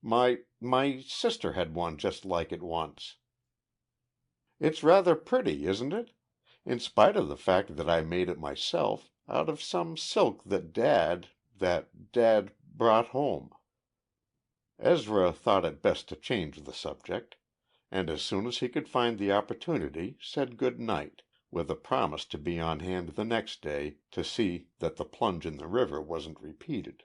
[SPEAKER 1] My sister had one just like it once." "It's rather pretty, isn't it? In spite of the fact that I made it myself, out of some silk that Dad brought home." Ezra thought it best to change the subject, and as soon as he could find the opportunity said good night, with a promise to be on hand the next day to see that the plunge in the river wasn't repeated.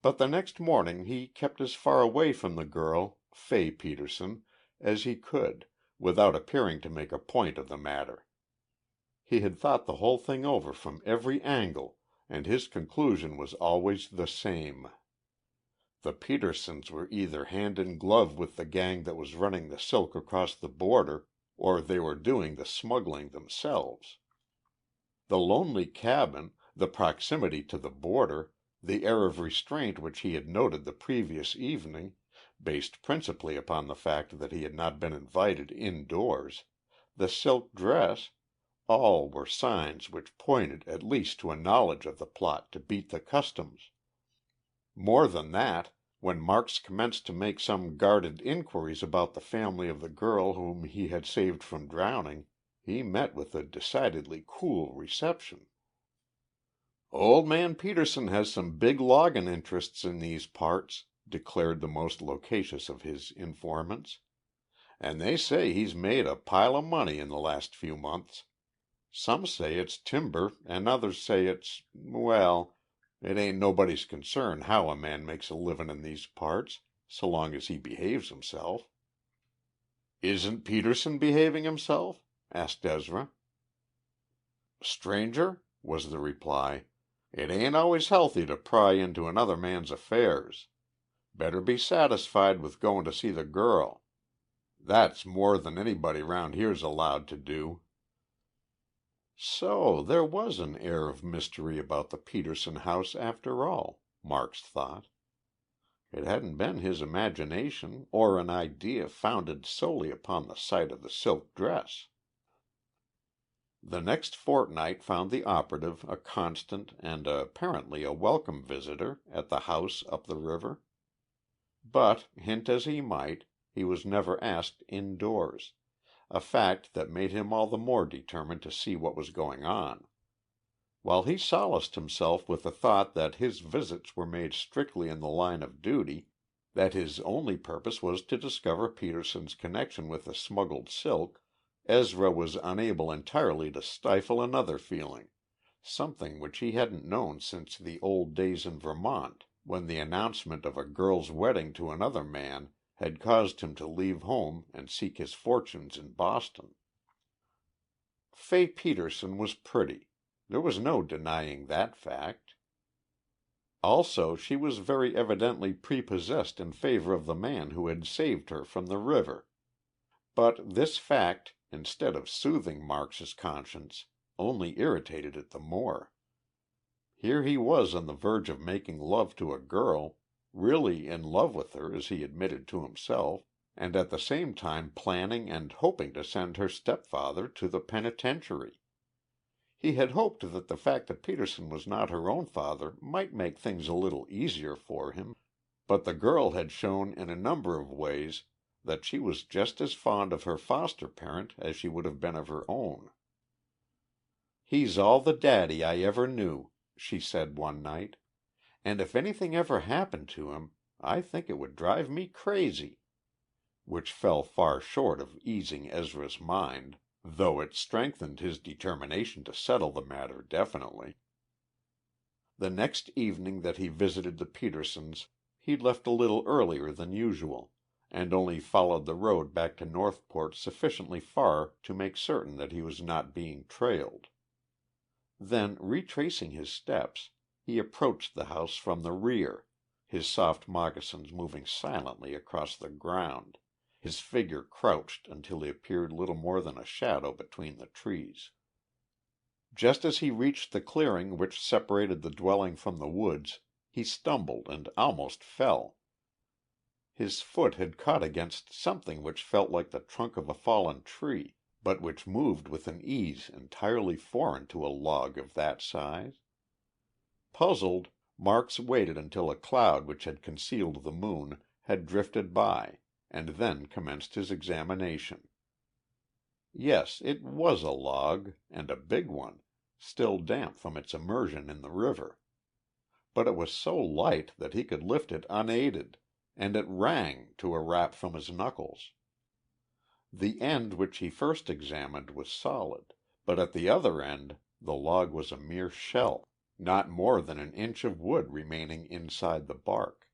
[SPEAKER 1] But the next morning he kept as far away from the girl, Fay Peterson, as he could, without appearing to make a point of the matter. He had thought the whole thing over from every angle, and his conclusion was always the same. The Petersons were either hand in glove with the gang that was running the silk across the border, or they were doing the smuggling themselves. The lonely cabin, the proximity to the border, the air of restraint which he had noted the previous evening, based principally upon the fact that he had not been invited indoors, the silk dress, all were signs which pointed at least to a knowledge of the plot to beat the customs. More than that, when Marks commenced to make some guarded inquiries about the family of the girl whom he had saved from drowning, he met with a decidedly cool reception. "Old man Peterson has some big loggin' interests in these parts," declared the most loquacious of his informants. "And they say he's made a pile of money in the last few months. Some say it's timber and others say well, it ain't nobody's concern how a man makes a livin' in these parts, so long as he behaves himself." "Isn't Peterson behaving himself?" asked Ezra. "Stranger," was the reply, "it ain't always healthy to pry into another man's affairs. Better be satisfied with goin' to see the girl. That's more than anybody round here's allowed to do." So there was an air of mystery about the Peterson house after all, Marks thought. It hadn't been his imagination or an idea founded solely upon the sight of the silk dress. The next fortnight found the operative a constant and apparently a welcome visitor at the house up the river. But, hint as he might, he was never asked indoors, a fact that made him all the more determined to see what was going on. While he solaced himself with the thought that his visits were made strictly in the line of duty, that his only purpose was to discover Peterson's connection with the smuggled silk, Ezra was unable entirely to stifle another feeling, something which he hadn't known since the old days in Vermont, when the announcement of a girl's wedding to another man had caused him to leave home and seek his fortunes in Boston. Fay Peterson was pretty. There was no denying that fact. Also, she was very evidently prepossessed in favor of the man who had saved her from the river. But this fact, instead of soothing Marks's conscience, only irritated it the more. Here he was on the verge of making love to a girl, really in love with her as he admitted to himself, and at the same time planning and hoping to send her stepfather to the penitentiary. He had hoped that the fact that Peterson was not her own father might make things a little easier for him, but the girl had shown in a number of ways that she was just as fond of her foster parent as she would have been of her own. "He's all the daddy I ever knew," she said one night, "and if anything ever happened to him, I think it would drive me crazy," which fell far short of easing Ezra's mind, though it strengthened his determination to settle the matter definitely. The next evening that he visited the Petersons he left a little earlier than usual, and only followed the road back to Northport sufficiently far to make certain that he was not being trailed. Then, retracing his steps, he approached the house from the rear, his soft moccasins moving silently across the ground, his figure crouched until he appeared little more than a shadow between the trees. Just as he reached the clearing which separated the dwelling from the woods, he stumbled and almost fell. His foot had caught against something which felt like the trunk of a fallen tree, but which moved with an ease entirely foreign to a log of that size. Puzzled, Marks waited until a cloud which had concealed the moon had drifted by, and then commenced his examination. Yes, it was a log, and a big one, still damp from its immersion in the river. But it was so light that he could lift it unaided, and it rang to a rap from his knuckles. The end which he first examined was solid, but at the other end the log was a mere shell, not more than an inch of wood remaining inside the bark.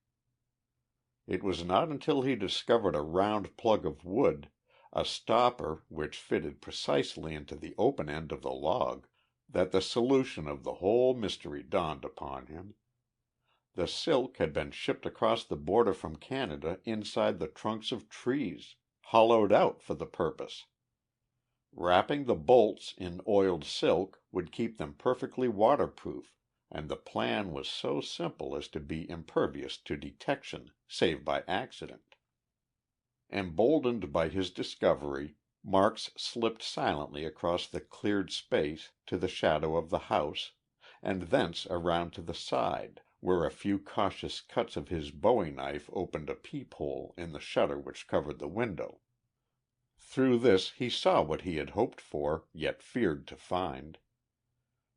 [SPEAKER 1] It was not until he discovered a round plug of wood, a stopper which fitted precisely into the open end of the log, that the solution of the whole mystery dawned upon him. The silk had been shipped across the border from Canada inside the trunks of trees, hollowed out for the purpose. Wrapping the bolts in oiled silk would keep them perfectly waterproof, and the plan was so simple as to be impervious to detection save by accident. Emboldened by his discovery, Marks slipped silently across the cleared space to the shadow of the house, and thence around to the side, where a few cautious cuts of his bowie knife opened a peephole in the shutter which covered the window. Through this he saw what he had hoped for, yet feared to find.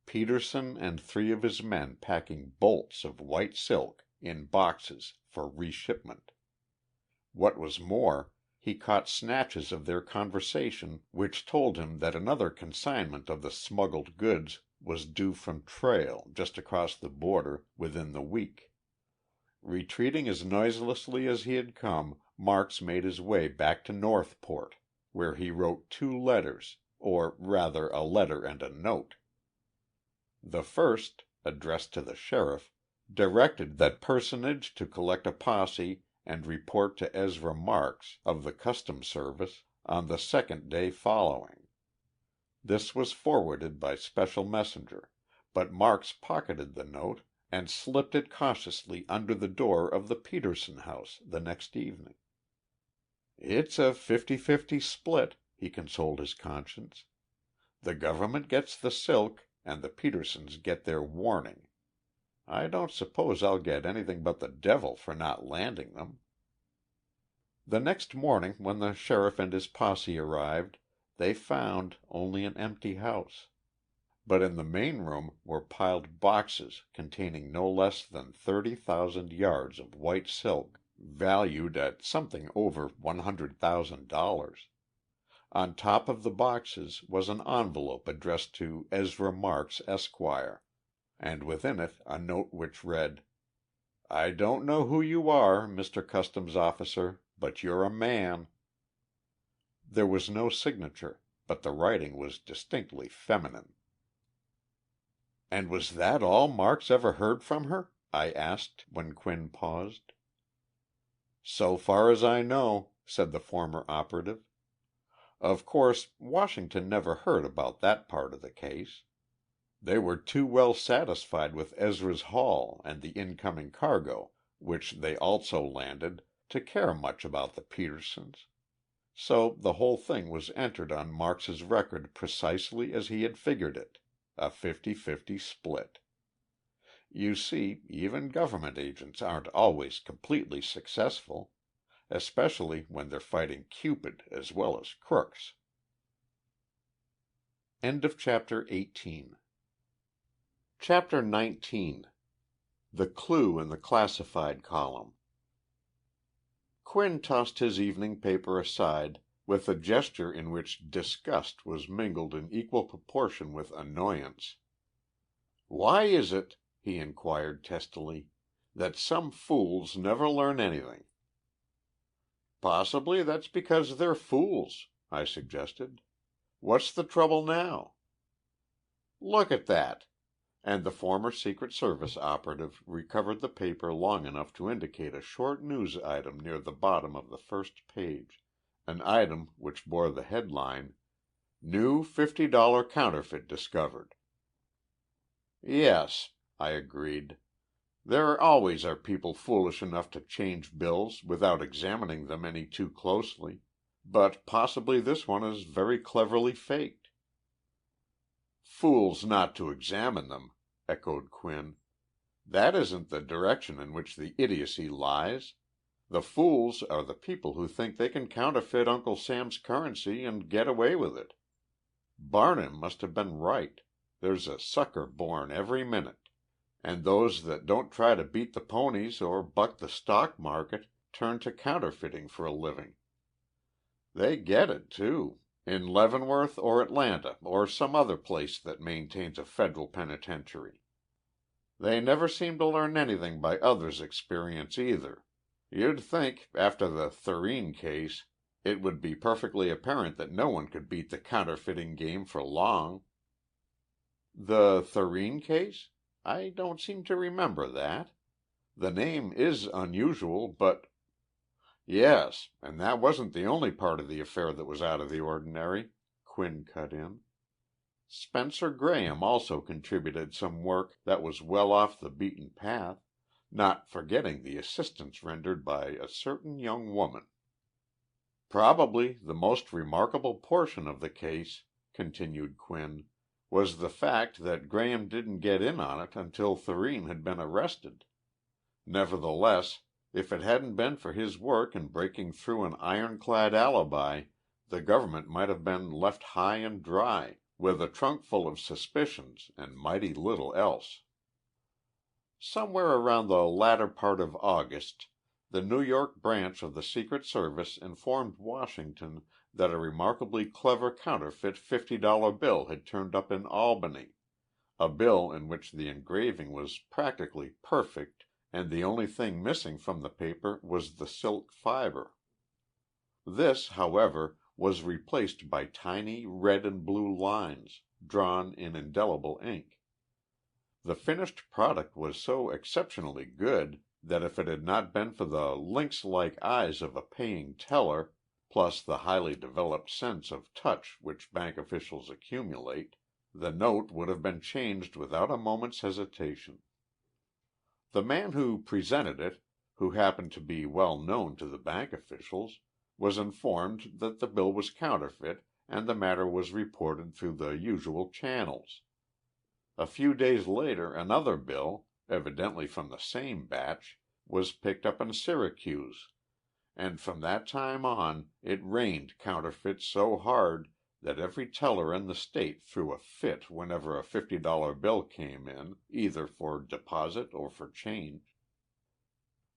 [SPEAKER 1] Peterson and 3 of his men packing bolts of white silk in boxes for reshipment. What was more, he caught snatches of their conversation which told him that another consignment of the smuggled goods was due from Trail, just across the border, within the week. Retreating as noiselessly as he had come, Marks made his way back to Northport, where he wrote 2 letters, or rather a letter and a note. The first, addressed to the sheriff, directed that personage to collect a posse and report to Ezra Marks, of the Customs Service, on the 2nd day following. This was forwarded by special messenger, but Marks pocketed the note and slipped it cautiously under the door of the Peterson house the next evening. "It's a 50-50 split," he consoled his conscience. "The government gets the silk, and the Petersons get their warning. I don't suppose I'll get anything but the devil for not landing them." The next morning when the sheriff and his posse arrived, they found only an empty house. But in the main room were piled boxes containing no less than 30,000 yards of white silk, valued at something over $100,000. On top of the boxes was an envelope addressed to Ezra Marks, Esquire, and within it a note which read, "I don't know who you are, Mr. Customs Officer, but you're a man." There was no signature, but the writing was distinctly feminine. "And was that all Marks ever heard from her?" I asked, when Quinn paused. "So far as I know," said the former operative. "Of course, Washington never heard about that part of the case. They were too well satisfied with Ezra's haul and the incoming cargo, which they also landed, to care much about the Petersons. So the whole thing was entered on Marks's record precisely as he had figured it, a 50-50 split. You see, even government agents aren't always completely successful, especially when they're fighting Cupid as well as crooks." End of chapter 18. Chapter 19. The Clue in the Classified Column. Quinn tossed his evening paper aside with a gesture in which disgust was mingled in equal proportion with annoyance. "Why is it," he inquired testily, "that some fools never learn anything?" "Possibly that's because they're fools," I suggested. "What's the trouble now?" "Look at that," and the former Secret Service operative recovered the paper long enough to indicate a short news item near the bottom of the first page, an item which bore the headline, "New $50 Counterfeit Discovered." "Yes," I agreed. "There always are people foolish enough to change bills without examining them any too closely, but possibly this one is very cleverly faked." "Fools not to examine them," echoed Quinn. "That isn't the direction in which the idiocy lies. The fools are the people who think they can counterfeit Uncle Sam's currency and get away with it. Barnum must have been right. There's a sucker born every minute. And those that don't try to beat the ponies or buck the stock market turn to counterfeiting for a living. They get it, too. In Leavenworth or Atlanta or some other place that maintains a federal penitentiary. They never seem to learn anything by others' experience either. You'd think, after the Thurene case, it would be perfectly apparent that no one could beat the counterfeiting game for long." "The Thurene case? I don't seem to remember that. The name is unusual, but—" "Yes, and that wasn't the only part of the affair that was out of the ordinary," Quinn cut in. "Spencer Graham also contributed some work that was well off the beaten path, not forgetting the assistance rendered by a certain young woman." "Probably the most remarkable portion of the case," continued Quinn, "was the fact that Graham didn't get in on it until Thurene had been arrested. Nevertheless, if it hadn't been for his work in breaking through an ironclad alibi, the government might have been left high and dry, with a trunk full of suspicions and mighty little else." Somewhere around the latter part of August, the New York branch of the Secret Service informed Washington that a remarkably clever counterfeit $50 bill had turned up in Albany, a bill in which the engraving was practically perfect and the only thing missing from the paper was the silk fiber. This, however, was replaced by tiny red and blue lines, drawn in indelible ink. The finished product was so exceptionally good that if it had not been for the lynx-like eyes of a paying teller, plus the highly developed sense of touch which bank officials accumulate, the note would have been changed without a moment's hesitation. The man who presented it, who happened to be well known to the bank officials, was informed that the bill was counterfeit and the matter was reported through the usual channels. A few days later another bill, evidently from the same batch, was picked up in Syracuse, and from that time on it rained counterfeits so hard that every teller in the state threw a fit whenever a $50 bill came in, either for deposit or for change.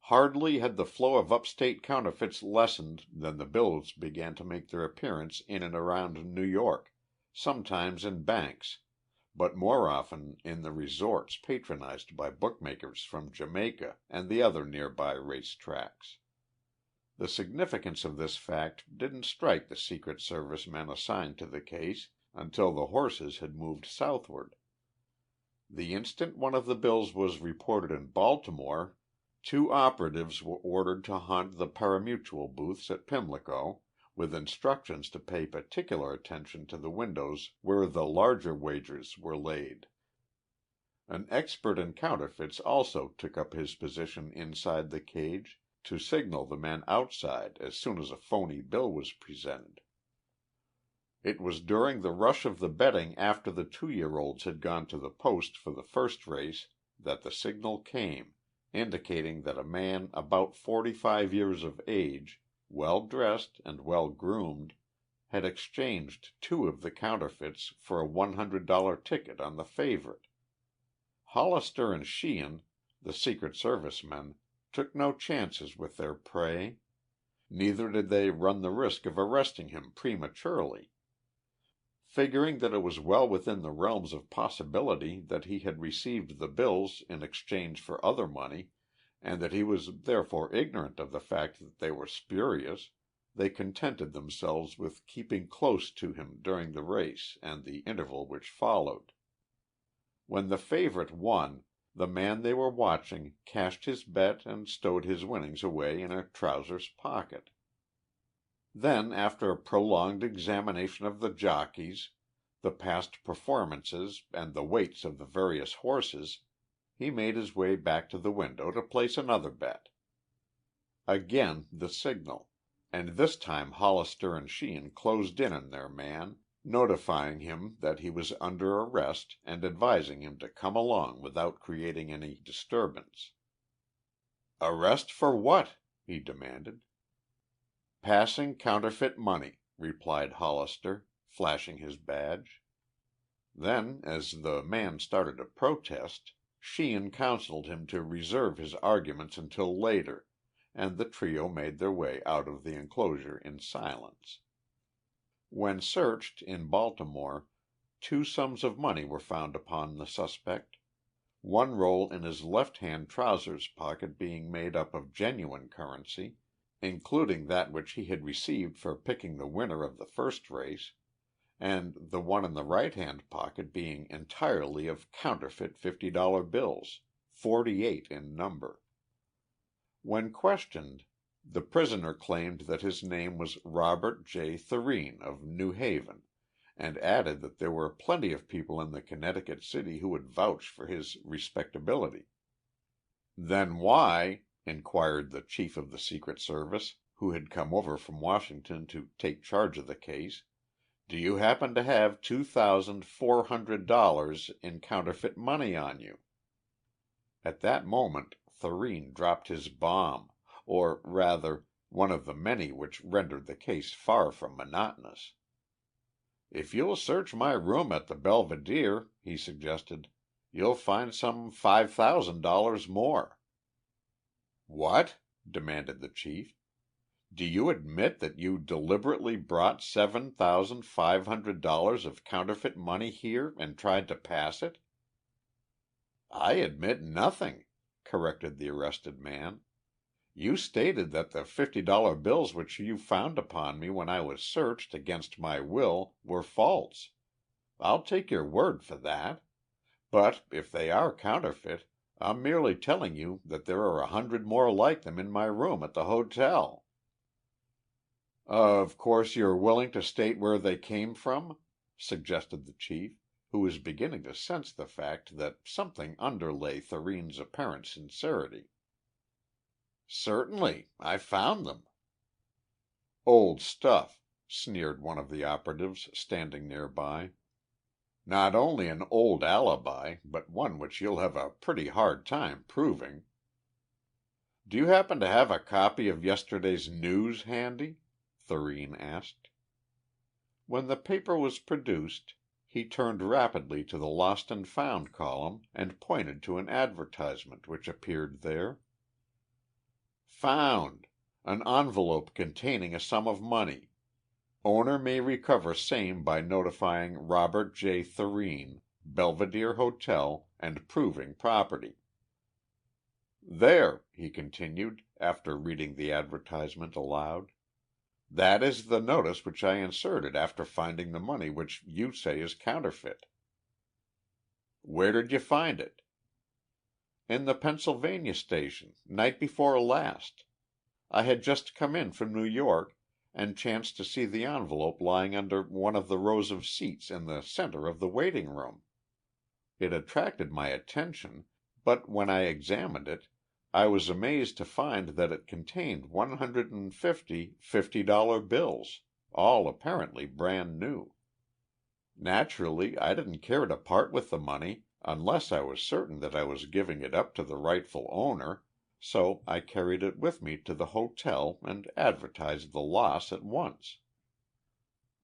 [SPEAKER 1] Hardly had the flow of upstate counterfeits lessened than the bills began to make their appearance in and around New York, sometimes in banks, but more often in the resorts patronized by bookmakers from Jamaica and the other nearby race tracks. The significance of this fact didn't strike the Secret Service men assigned to the case until the horses had moved southward. The instant one of the bills was reported in Baltimore, two operatives were ordered to haunt the pari-mutuel booths at Pimlico, with instructions to pay particular attention to the windows where the larger wagers were laid. An expert in counterfeits also took up his position inside the cage to signal the men outside as soon as a phony bill was presented. It was during the rush of the betting after the 2-year-olds had gone to the post for the first race that the signal came, indicating that a man about 45 years of age, well-dressed and well-groomed, had exchanged two of the counterfeits for a $100 ticket on the favorite. Hollister and Sheehan, the Secret Service men, took no chances with their prey. Neither did they run the risk of arresting him prematurely. Figuring that it was well within the realms of possibility that he had received the bills in exchange for other money, and that he was therefore ignorant of the fact that they were spurious, they contented themselves with keeping close to him during the race and the interval which followed. When the favorite won, the man they were watching cashed his bet and stowed his winnings away in a trousers pocket. Then, after a prolonged examination of the jockeys, the past performances, and the weights of the various horses, he made his way back to the window to place another bet. Again the signal, and this time Hollister and Sheehan closed in on their man, notifying him that he was under arrest and advising him to come along without creating any disturbance. "Arrest for what?" he demanded. "Passing counterfeit money," replied Hollister, flashing his badge. Then, as the man started to protest, Sheehan counseled him to reserve his arguments until later, and the trio made their way out of the enclosure in silence. When searched, in Baltimore, two sums of money were found upon the suspect, one roll in his left-hand trousers pocket being made up of genuine currency, including that which he had received for picking the winner of the first race, and the one in the right-hand pocket being entirely of counterfeit $50 bills, 48 in number. When questioned, the prisoner claimed that his name was Robert J. Thurene of New Haven, and added that there were plenty of people in the Connecticut city who would vouch for his respectability. "Then why," inquired the chief of the Secret Service, who had come over from Washington to take charge of the case, "do you happen to have $2,400 in counterfeit money on you?" At that moment Thurene dropped his bomb, or rather, one of the many which rendered the case far from monotonous. "If you'll search my room at the Belvedere," he suggested, "you'll find some $5,000 more." "What?" demanded the chief. "Do you admit that you deliberately brought $7,500 of counterfeit money here and tried to pass it?" "I admit nothing," corrected the arrested man. "You stated that the $50 bills which you found upon me when I was searched against my will were false. I'll take your word for that. But if they are counterfeit, I'm merely telling you that there are 100 more like them in my room at the hotel." "Of course you're willing to state where they came from?" suggested the chief, who was beginning to sense the fact that something underlay Thurene's apparent sincerity. "Certainly. I found them." "Old stuff," sneered one of the operatives standing nearby. "Not only an old alibi, but one which you'll have a pretty hard time proving." "Do you happen to have a copy of yesterday's News handy?" Thurene asked. When the paper was produced, he turned rapidly to the Lost and Found column and pointed to an advertisement which appeared there. "Found. An envelope containing a sum of money. Owner may recover same by notifying Robert J. Thurene, Belvedere Hotel, and proving property." There," he continued, after reading the advertisement aloud. "That is the notice which I inserted after finding the money which you say is counterfeit." "Where did you find it?" "In the Pennsylvania station, night before last. I had just come in from New York, and chanced to see the envelope lying under one of the rows of seats in the center of the waiting room. It attracted my attention, but when I examined it, I was amazed to find that it contained 150 $50 bills, all apparently brand new. Naturally, I didn't care to part with the money unless I was certain that I was giving it up to the rightful owner, so I carried it with me to the hotel and advertised the loss at once.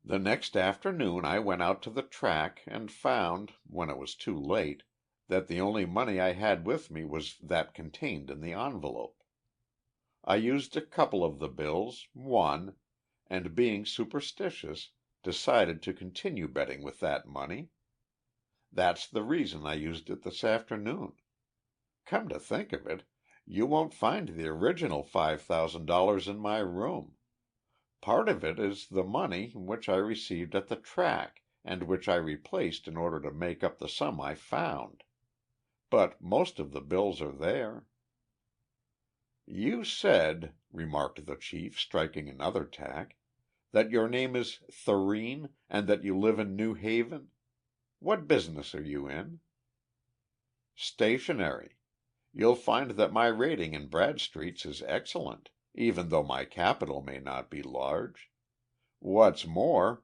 [SPEAKER 1] The next afternoon I went out to the track and found, when it was too late, that the only money I had with me was that contained in the envelope. I used a couple of the bills, won, and being superstitious, decided to continue betting with that money. That's the reason I used it this afternoon. Come to think of it, you won't find the original $5,000 in my room. Part of it is the money which I received at the track and which I replaced in order to make up the sum I found. But most of the bills are there." "You said," remarked the chief, striking another tack, "that your name is Thurene and that you live in New Haven. What business are you in?" "Stationery. You'll find that my rating in Bradstreet's is excellent, even though my capital may not be large. What's more,"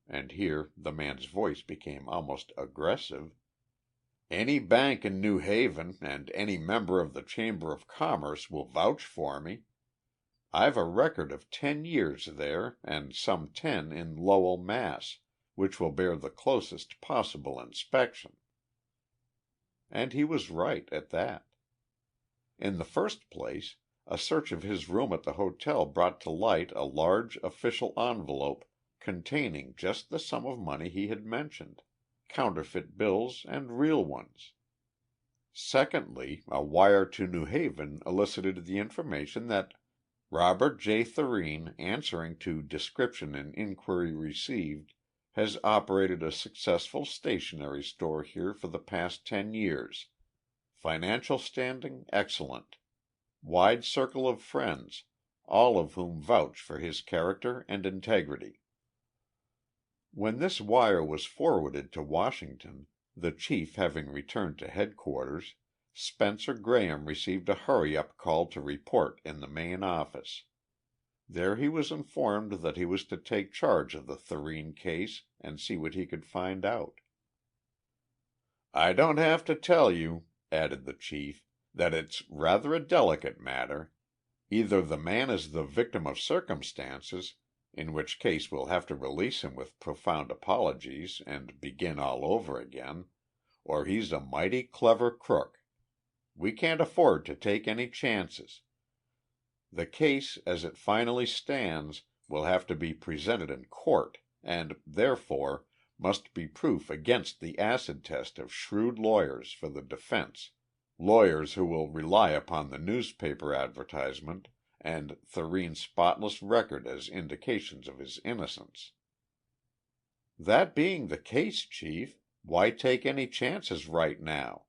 [SPEAKER 1] and here the man's voice became almost aggressive, "any bank in New Haven and any member of the Chamber of Commerce will vouch for me. I've a record of 10 years there and some 10 in Lowell, Mass., which will bear the closest possible inspection." And he was right, at that. In the first place, a search of his room at the hotel brought to light a large official envelope containing just the sum of money he had mentioned, counterfeit bills and real ones. Secondly, a wire to New Haven elicited the information that Robert J. Thurene, answering to description in inquiry received, has operated a successful stationery store here for the past 10 years. Financial standing excellent. Wide circle of friends, all of whom vouch for his character and integrity. When this wire was forwarded to Washington, the chief having returned to headquarters, Spencer Graham received a hurry-up call to report in the main office. There he was informed that he was to take charge of the Thurene case and see what he could find out. "I don't have to tell you," added the chief, "that it's rather a delicate matter. Either the man is the victim of circumstances, in which case we'll have to release him with profound apologies and begin all over again, or he's a mighty clever crook. We can't afford to take any chances. The case, as it finally stands, will have to be presented in court, and, therefore, must be proof against the acid test of shrewd lawyers for the defense, lawyers who will rely upon the newspaper advertisement and Thurene's spotless record as indications of his innocence." "That being the case, Chief, why take any chances right now?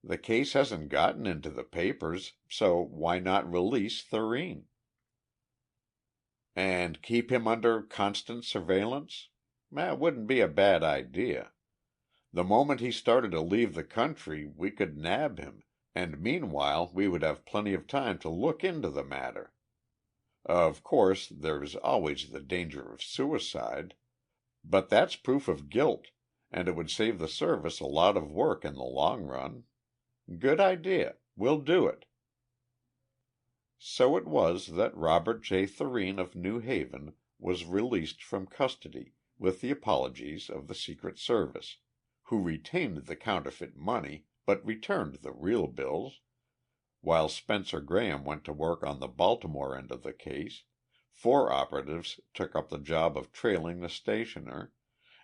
[SPEAKER 1] The case hasn't gotten into the papers, so why not release Thurene?" "And keep him under constant surveillance? That wouldn't be a bad idea. The moment he started to leave the country we could nab him, and meanwhile we would have plenty of time to look into the matter. Of course, there's always the danger of suicide, but that's proof of guilt, and it would save the Service a lot of work in the long run. Good idea. We'll do it." So it was that Robert J. Thurene of New Haven was released from custody, with the apologies of the Secret Service, who retained the counterfeit money but returned the real bills, while Spencer Graham went to work on the Baltimore end of the case, 4 operatives took up the job of trailing the stationer,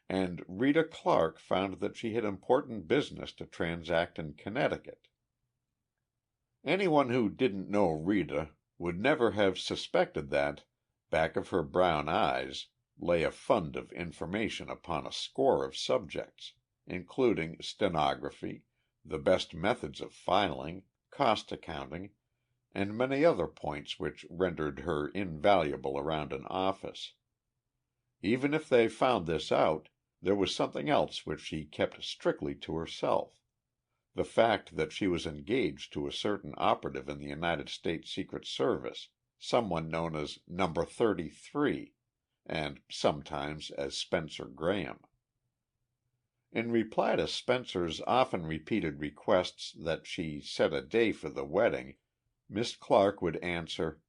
[SPEAKER 1] and Rita Clark found that she had important business to transact in Connecticut. Anyone who didn't know Rita would never have suspected that, back of her brown eyes, lay a fund of information upon a score of subjects, including stenography, the best methods of filing, cost accounting, and many other points which rendered her invaluable around an office. Even if they found this out, there was something else which she kept strictly to herself. The fact that she was engaged to a certain operative in the United States Secret Service, someone known as Number 33, and sometimes as Spencer Graham. In reply to Spencer's often repeated requests that she set a day for the wedding, Miss Clarke would answer,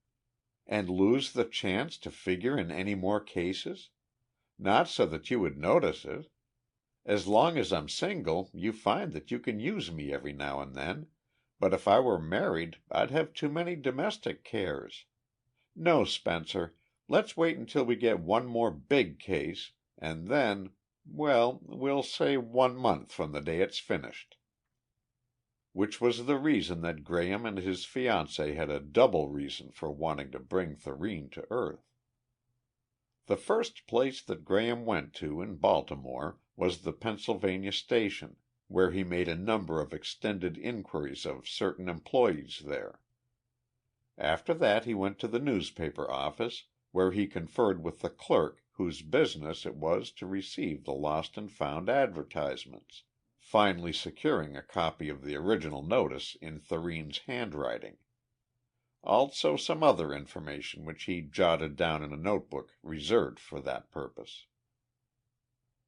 [SPEAKER 1] "And lose the chance to figure in any more cases? Not so that you would notice it. As long as I'm single you find that you can use me every now and then, but if I were married I'd have too many domestic cares. No, Spencer, let's wait until we get one more big case, and then, well, we'll say 1 month from the day it's finished." Which was the reason that Graham and his fiancée had a double reason for wanting to bring Thurene to earth. The first place that Graham went to in Baltimore was the Pennsylvania station, where he made a number of extended inquiries of certain employees there. After that he went to the newspaper office, where he conferred with the clerk whose business it was to receive the lost and found advertisements, finally securing a copy of the original notice in Thurene's handwriting. Also some other information which he jotted down in a notebook reserved for that purpose.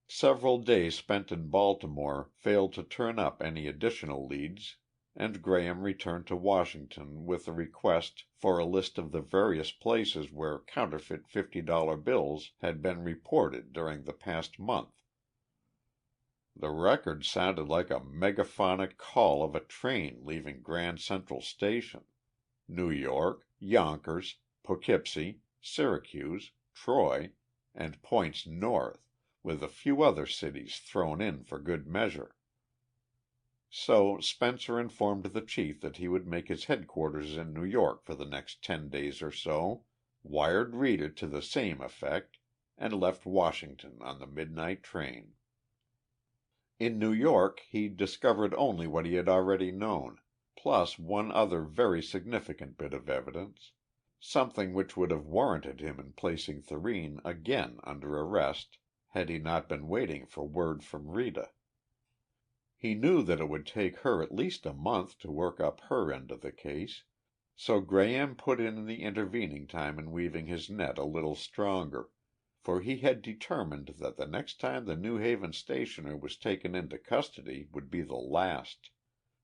[SPEAKER 1] Several days spent in Baltimore failed to turn up any additional leads, and Graham returned to Washington with a request for a list of the various places where counterfeit $50 bills had been reported during the past month. The record sounded like a megaphonic call of a train leaving Grand Central Station. New York, Yonkers, Poughkeepsie, Syracuse, Troy, and points north, with a few other cities thrown in for good measure. So Spencer informed the chief that he would make his headquarters in New York for the next 10 days or so, wired Rita to the same effect, and left Washington on the midnight train. In New York he discovered only what he had already known, plus one other very significant bit of evidence, something which would have warranted him in placing Thurene again under arrest had he not been waiting for word from Rita. He knew that it would take her at least a month to work up her end of the case, so Graham put in the intervening time in weaving his net a little stronger, for he had determined that the next time the New Haven stationer was taken into custody would be the last,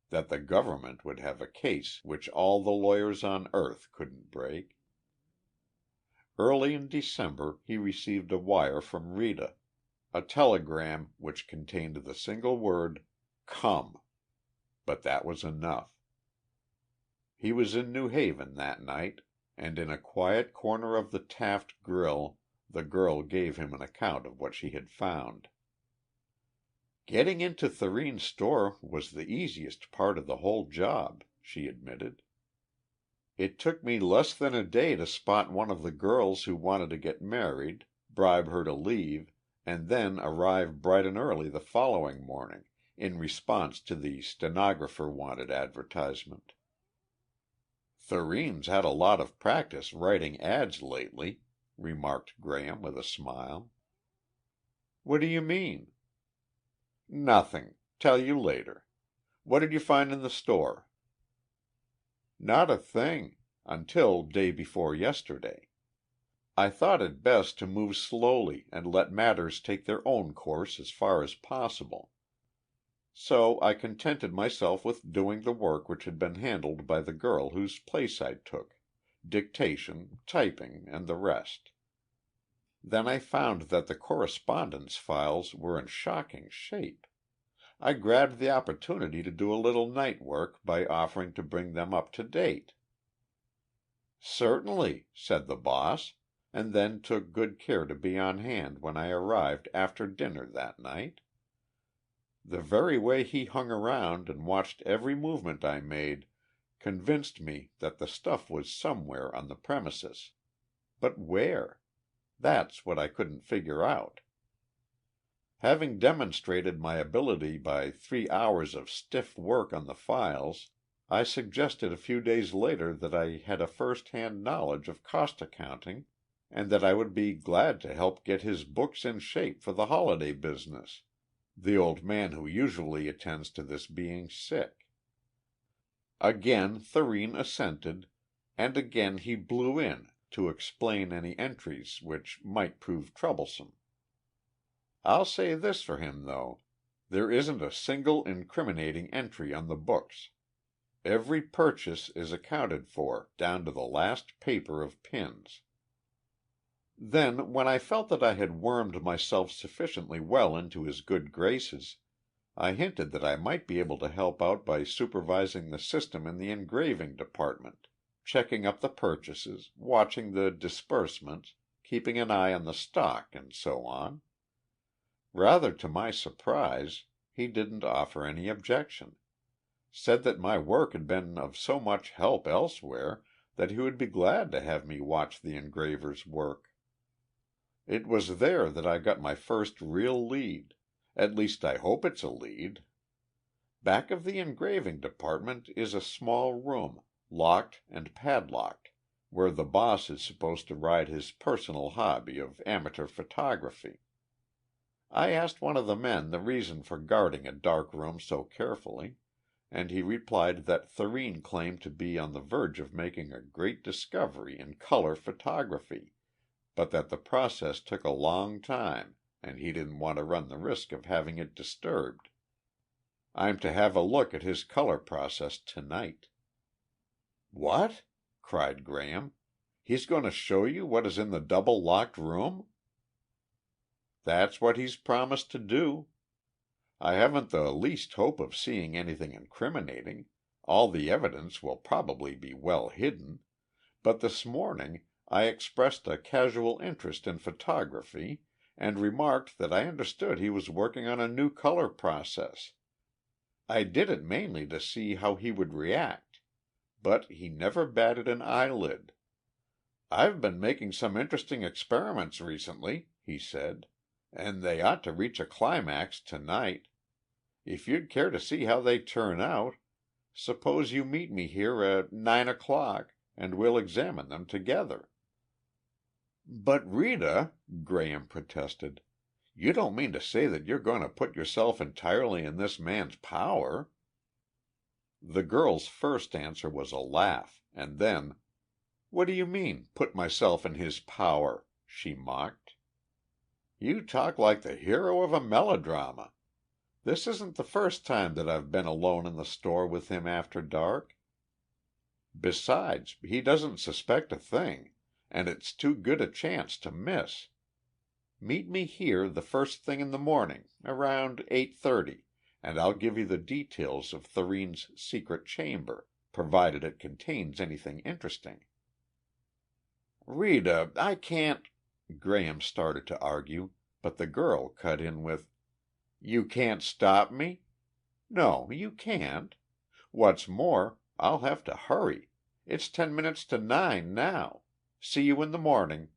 [SPEAKER 1] that the government would have a case which all the lawyers on earth couldn't break. Early in December he received a wire from Rita, a telegram which contained the single word, "Come." But that was enough. He was in New Haven that night, and in a quiet corner of the Taft grill the girl gave him an account of what she had found. "Getting into Thurene's store was the easiest part of the whole job," she admitted. "It took me less than a day to spot one of the girls who wanted to get married, bribe her to leave, and then arrive bright and early the following morning, in response to the stenographer wanted advertisement." "Thurene's had a lot of practice writing ads lately," remarked Graham with a smile. "What do you mean?" "Nothing. Tell you later. What did you find in the store?" "Not a thing until day before yesterday. I thought it best to move slowly and let matters take their own course as far as possible. So I contented myself with doing the work which had been handled by the girl whose place I took dictation, typing, and the rest. Then I found that the correspondence files were in shocking shape. I grabbed the opportunity to do a little night work by offering to bring them up to date. "Certainly," said the boss, and then took good care to be on hand when I arrived after dinner that night. The very way he hung around and watched every movement I made convinced me that the stuff was somewhere on the premises. But where? That's what I couldn't figure out. Having demonstrated my ability by 3 hours of stiff work on the files, I suggested a few days later that I had a first-hand knowledge of cost accounting and that I would be glad to help get his books in shape for the holiday business, the old man who usually attends to this being sick. Again Thurene assented, and again he blew in to explain any entries which might prove troublesome. I'll say this for him, though. There isn't a single incriminating entry on the books. Every purchase is accounted for, down to the last paper of pins. Then, when I felt that I had wormed myself sufficiently well into his good graces, I hinted that I might be able to help out by supervising the system in the engraving department, checking up the purchases, watching the disbursements, keeping an eye on the stock, and so on. Rather to my surprise, he didn't offer any objection. Said that my work had been of so much help elsewhere that he would be glad to have me watch the engraver's work. It was there that I got my first real lead. At least I hope it's a lead. Back of the engraving department is a small room, locked and padlocked, where the boss is supposed to ride his personal hobby of amateur photography. I asked one of the men the reason for guarding a dark room so carefully, and he replied that Thurene claimed to be on the verge of making a great discovery in color photography, but that the process took a long time and he didn't want to run the risk of having it disturbed. I'm to have a look at his color process tonight. "What?" cried Graham. "He's going to show you what is in the double-locked room?" "That's what he's promised to do. I haven't the least hope of seeing anything incriminating. All the evidence will probably be well hidden. But this morning I expressed a casual interest in photography and remarked that I understood he was working on a new color process. I did it mainly to see how he would react, but he never batted an eyelid. "I've been making some interesting experiments recently," he said, "and they ought to reach a climax tonight. If you'd care to see how they turn out, suppose you meet me here at 9 o'clock, and we'll examine them together." "But Rita," Graham protested, "you don't mean to say that you're going to put yourself entirely in this man's power?" The girl's first answer was a laugh, and then, "What do you mean, put myself in his power?" she mocked. "You talk like the hero of a melodrama. This isn't the first time that I've been alone in the store with him after dark. Besides, he doesn't suspect a thing, and it's too good a chance to miss. Meet me here the first thing in the morning, around 8:30, and I'll give you the details of Thurene's secret chamber, provided it contains anything interesting." "Rita, I can't—" Graham started to argue, but the girl cut in with, "You can't stop me? No, you can't. What's more, I'll have to hurry. It's 10 minutes to 9 now. See you in the morning."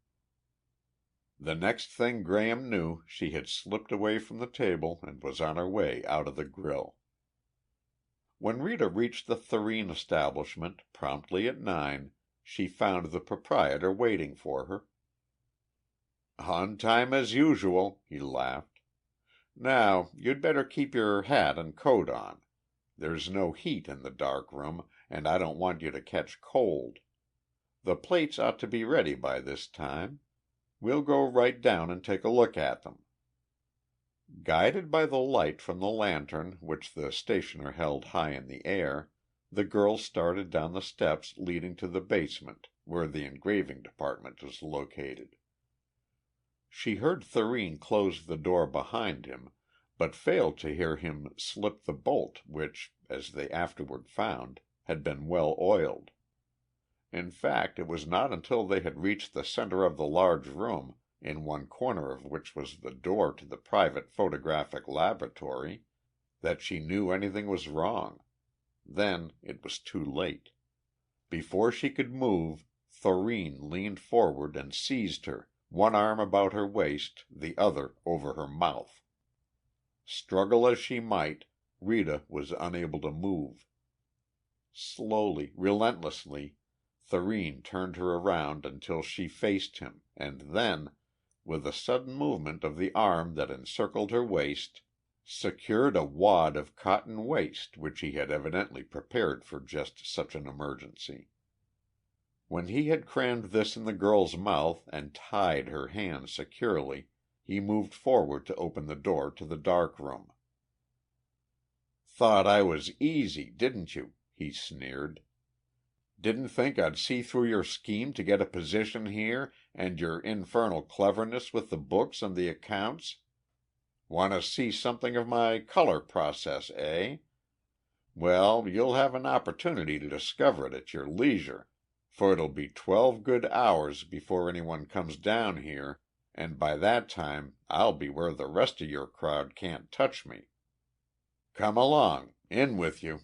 [SPEAKER 1] The next thing Graham knew she had slipped away from the table and was on her way out of the grill. When Rita reached the Thurene establishment, promptly at 9, she found the proprietor waiting for her. "On time as usual," he laughed. "Now, you'd better keep your hat and coat on. There's no heat in the dark room, and I don't want you to catch cold. The plates ought to be ready by this time. We'll go right down and take a look at them." Guided by the light from the lantern which the stationer held high in the air, the girl started down the steps leading to the basement, where the engraving department was located. She heard Thurene close the door behind him, but failed to hear him slip the bolt which, as they afterward found, had been well oiled. In fact, it was not until they had reached the center of the large room, in one corner of which was the door to the private photographic laboratory, that she knew anything was wrong. then it was too late. Before she could move, Thurene leaned forward and seized her, one arm about her waist, the other over her mouth. Struggle as she might, Rita was unable to move. Slowly, relentlessly, Thurene turned her around until she faced him, and then, with a sudden movement of the arm that encircled her waist, secured a wad of cotton waste which he had evidently prepared for just such an emergency. When he had crammed this in the girl's mouth and tied her hands securely, he moved forward to open the door to the dark room. "Thought I was easy, didn't you?" he sneered. "Didn't think I'd see through your scheme to get a position here and your infernal cleverness with the books and the accounts? Want to see something of my color process, eh? Well, you'll have an opportunity to discover it at your leisure, for it'll be 12 good hours before anyone comes down here, and by that time I'll be where the rest of your crowd can't touch me. Come along, in with you."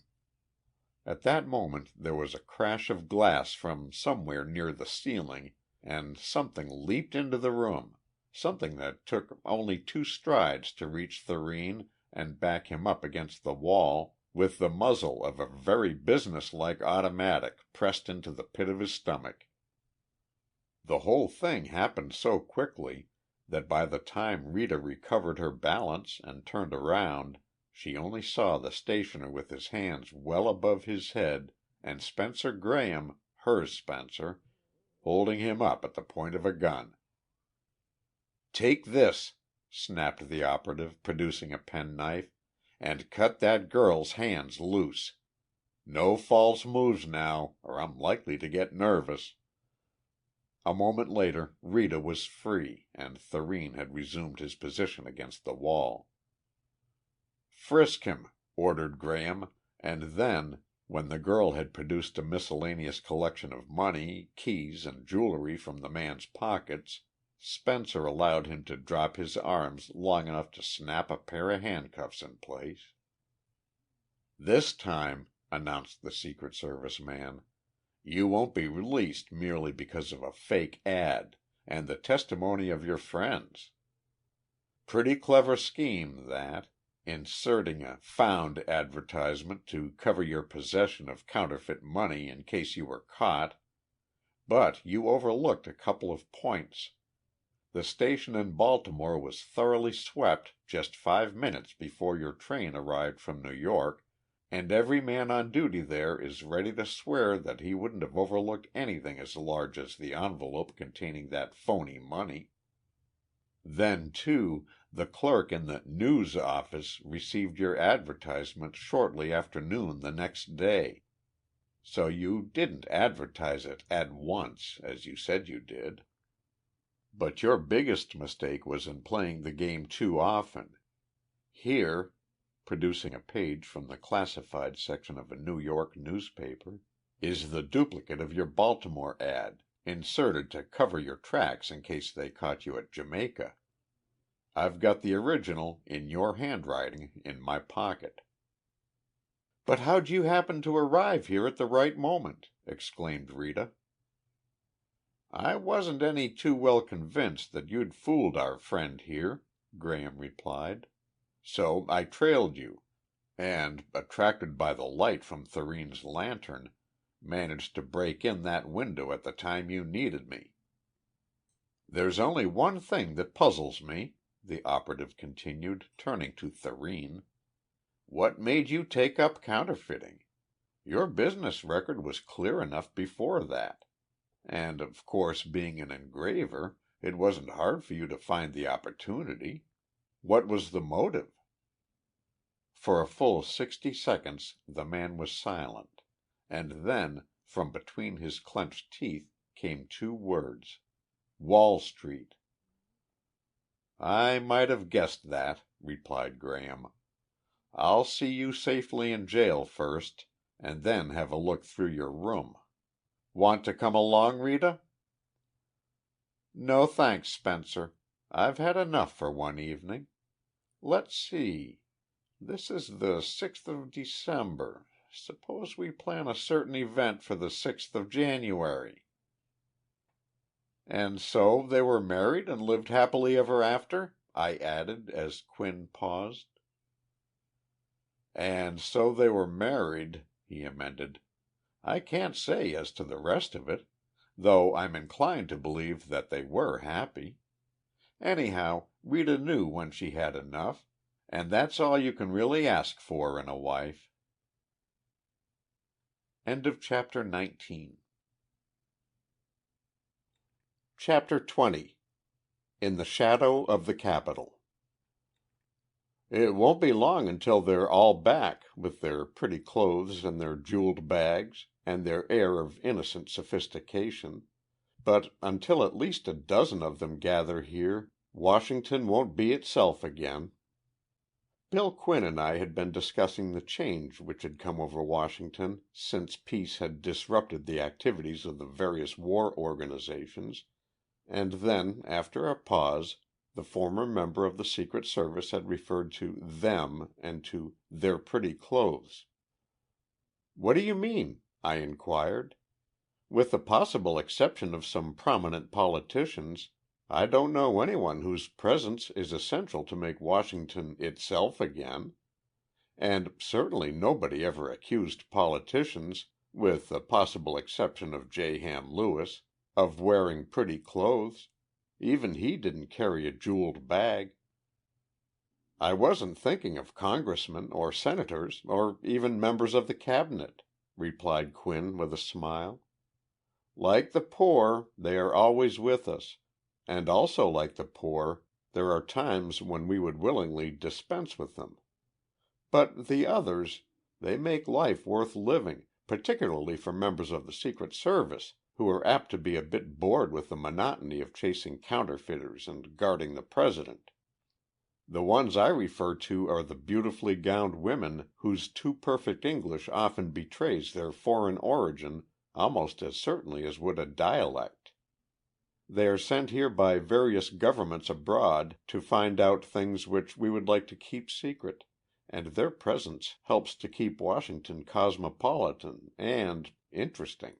[SPEAKER 1] At that moment there was a crash of glass from somewhere near the ceiling, and something leaped into the room, something that took only 2 strides to reach Thurene and back him up against the wall, with the muzzle of a very businesslike automatic pressed into the pit of his stomach. The whole thing happened so quickly that by the time Rita recovered her balance and turned around she only saw the stationer with his hands well above his head and Spencer Graham, her Spencer, holding him up at the point of a gun. "Take this," snapped the operative, producing a penknife, "and cut that girl's hands loose. No false moves now, or I'm likely to get nervous." A moment later Rita was free, and Thurene had resumed his position against the wall. "Frisk him," ordered Graham, and then, when the girl had produced a miscellaneous collection of money, keys, and jewelry from the man's pockets, Spencer allowed him to drop his arms long enough to snap a pair of handcuffs in place. "This time," announced the Secret Service man, "you won't be released merely because of a fake ad and the testimony of your friends. Pretty clever scheme, that, inserting a 'found' advertisement to cover your possession of counterfeit money in case you were caught. But you overlooked a couple of points. The station in Baltimore was thoroughly swept just 5 minutes before your train arrived from New York, and every man on duty there is ready to swear that he wouldn't have overlooked anything as large as the envelope containing that phony money. Then, too, the clerk in the News office received your advertisement shortly after noon the next day. So you didn't advertise it at once, as you said you did. But your biggest mistake was in playing the game too often. Here," producing a page from the classified section of a New York newspaper, "is the duplicate of your Baltimore ad, inserted to cover your tracks in case they caught you at Jamaica. I've got the original, in your handwriting, in my pocket." "But how'd you happen to arrive here at the right moment?" exclaimed Rita. "I wasn't any too well convinced that you'd fooled our friend here," Graham replied. "So I trailed you, and, attracted by the light from Thurene's lantern, managed to break in that window at the time you needed me." "There's only one thing that puzzles me," the operative continued, turning to Thurene. "What made you take up counterfeiting? Your business record was clear enough before that. And, of course, being an engraver, it wasn't hard for you to find the opportunity. What was the motive?" For a full 60 seconds the man was silent, and then, from between his clenched teeth, came 2 words: "Wall Street." "I might have guessed that," replied Graham. "I'll see you safely in jail first, and then have a look through your room. Want to come along, Rita?" "No, thanks, Spencer. I've had enough for one evening. Let's see. This is the 6th of December. Suppose we plan a certain event for the 6th of January." "And so they were married and lived happily ever after?" I added, as Quinn paused. "And so they were married," he amended. "I can't say as to the rest of it, though I'm inclined to believe that they were happy. Anyhow, Rita knew when she had enough, and that's all you can really ask for in a wife." Chapter 20. In the Shadow of the Capitol. "It won't be long until they're all back, with their pretty clothes and their jeweled bags, and their air of innocent sophistication, but until at least a dozen of them gather here, Washington won't be itself again." Bill Quinn and I had been discussing the change which had come over Washington since peace had disrupted the activities of the various war organizations, and then, after a pause, the former member of the Secret Service had referred to "them" and to "their pretty clothes." "What do you mean?" I inquired. "With the possible exception of some prominent politicians, I don't know anyone whose presence is essential to make Washington itself again. And certainly nobody ever accused politicians, with the possible exception of J. Ham Lewis, of wearing pretty clothes. Even he didn't carry a jeweled bag." "I wasn't thinking of congressmen or senators or even members of the cabinet," replied Quinn with a smile. "Like the poor, they are always with us, and also like the poor, there are times when we would willingly dispense with them. But the others, they make life worth living, particularly for members of the Secret Service, who are apt to be a bit bored with the monotony of chasing counterfeiters and guarding the President. The ones I refer to are the beautifully gowned women whose too perfect English often betrays their foreign origin almost as certainly as would a dialect. They are sent here by various governments abroad to find out things which we would like to keep secret, and their presence helps to keep Washington cosmopolitan and interesting.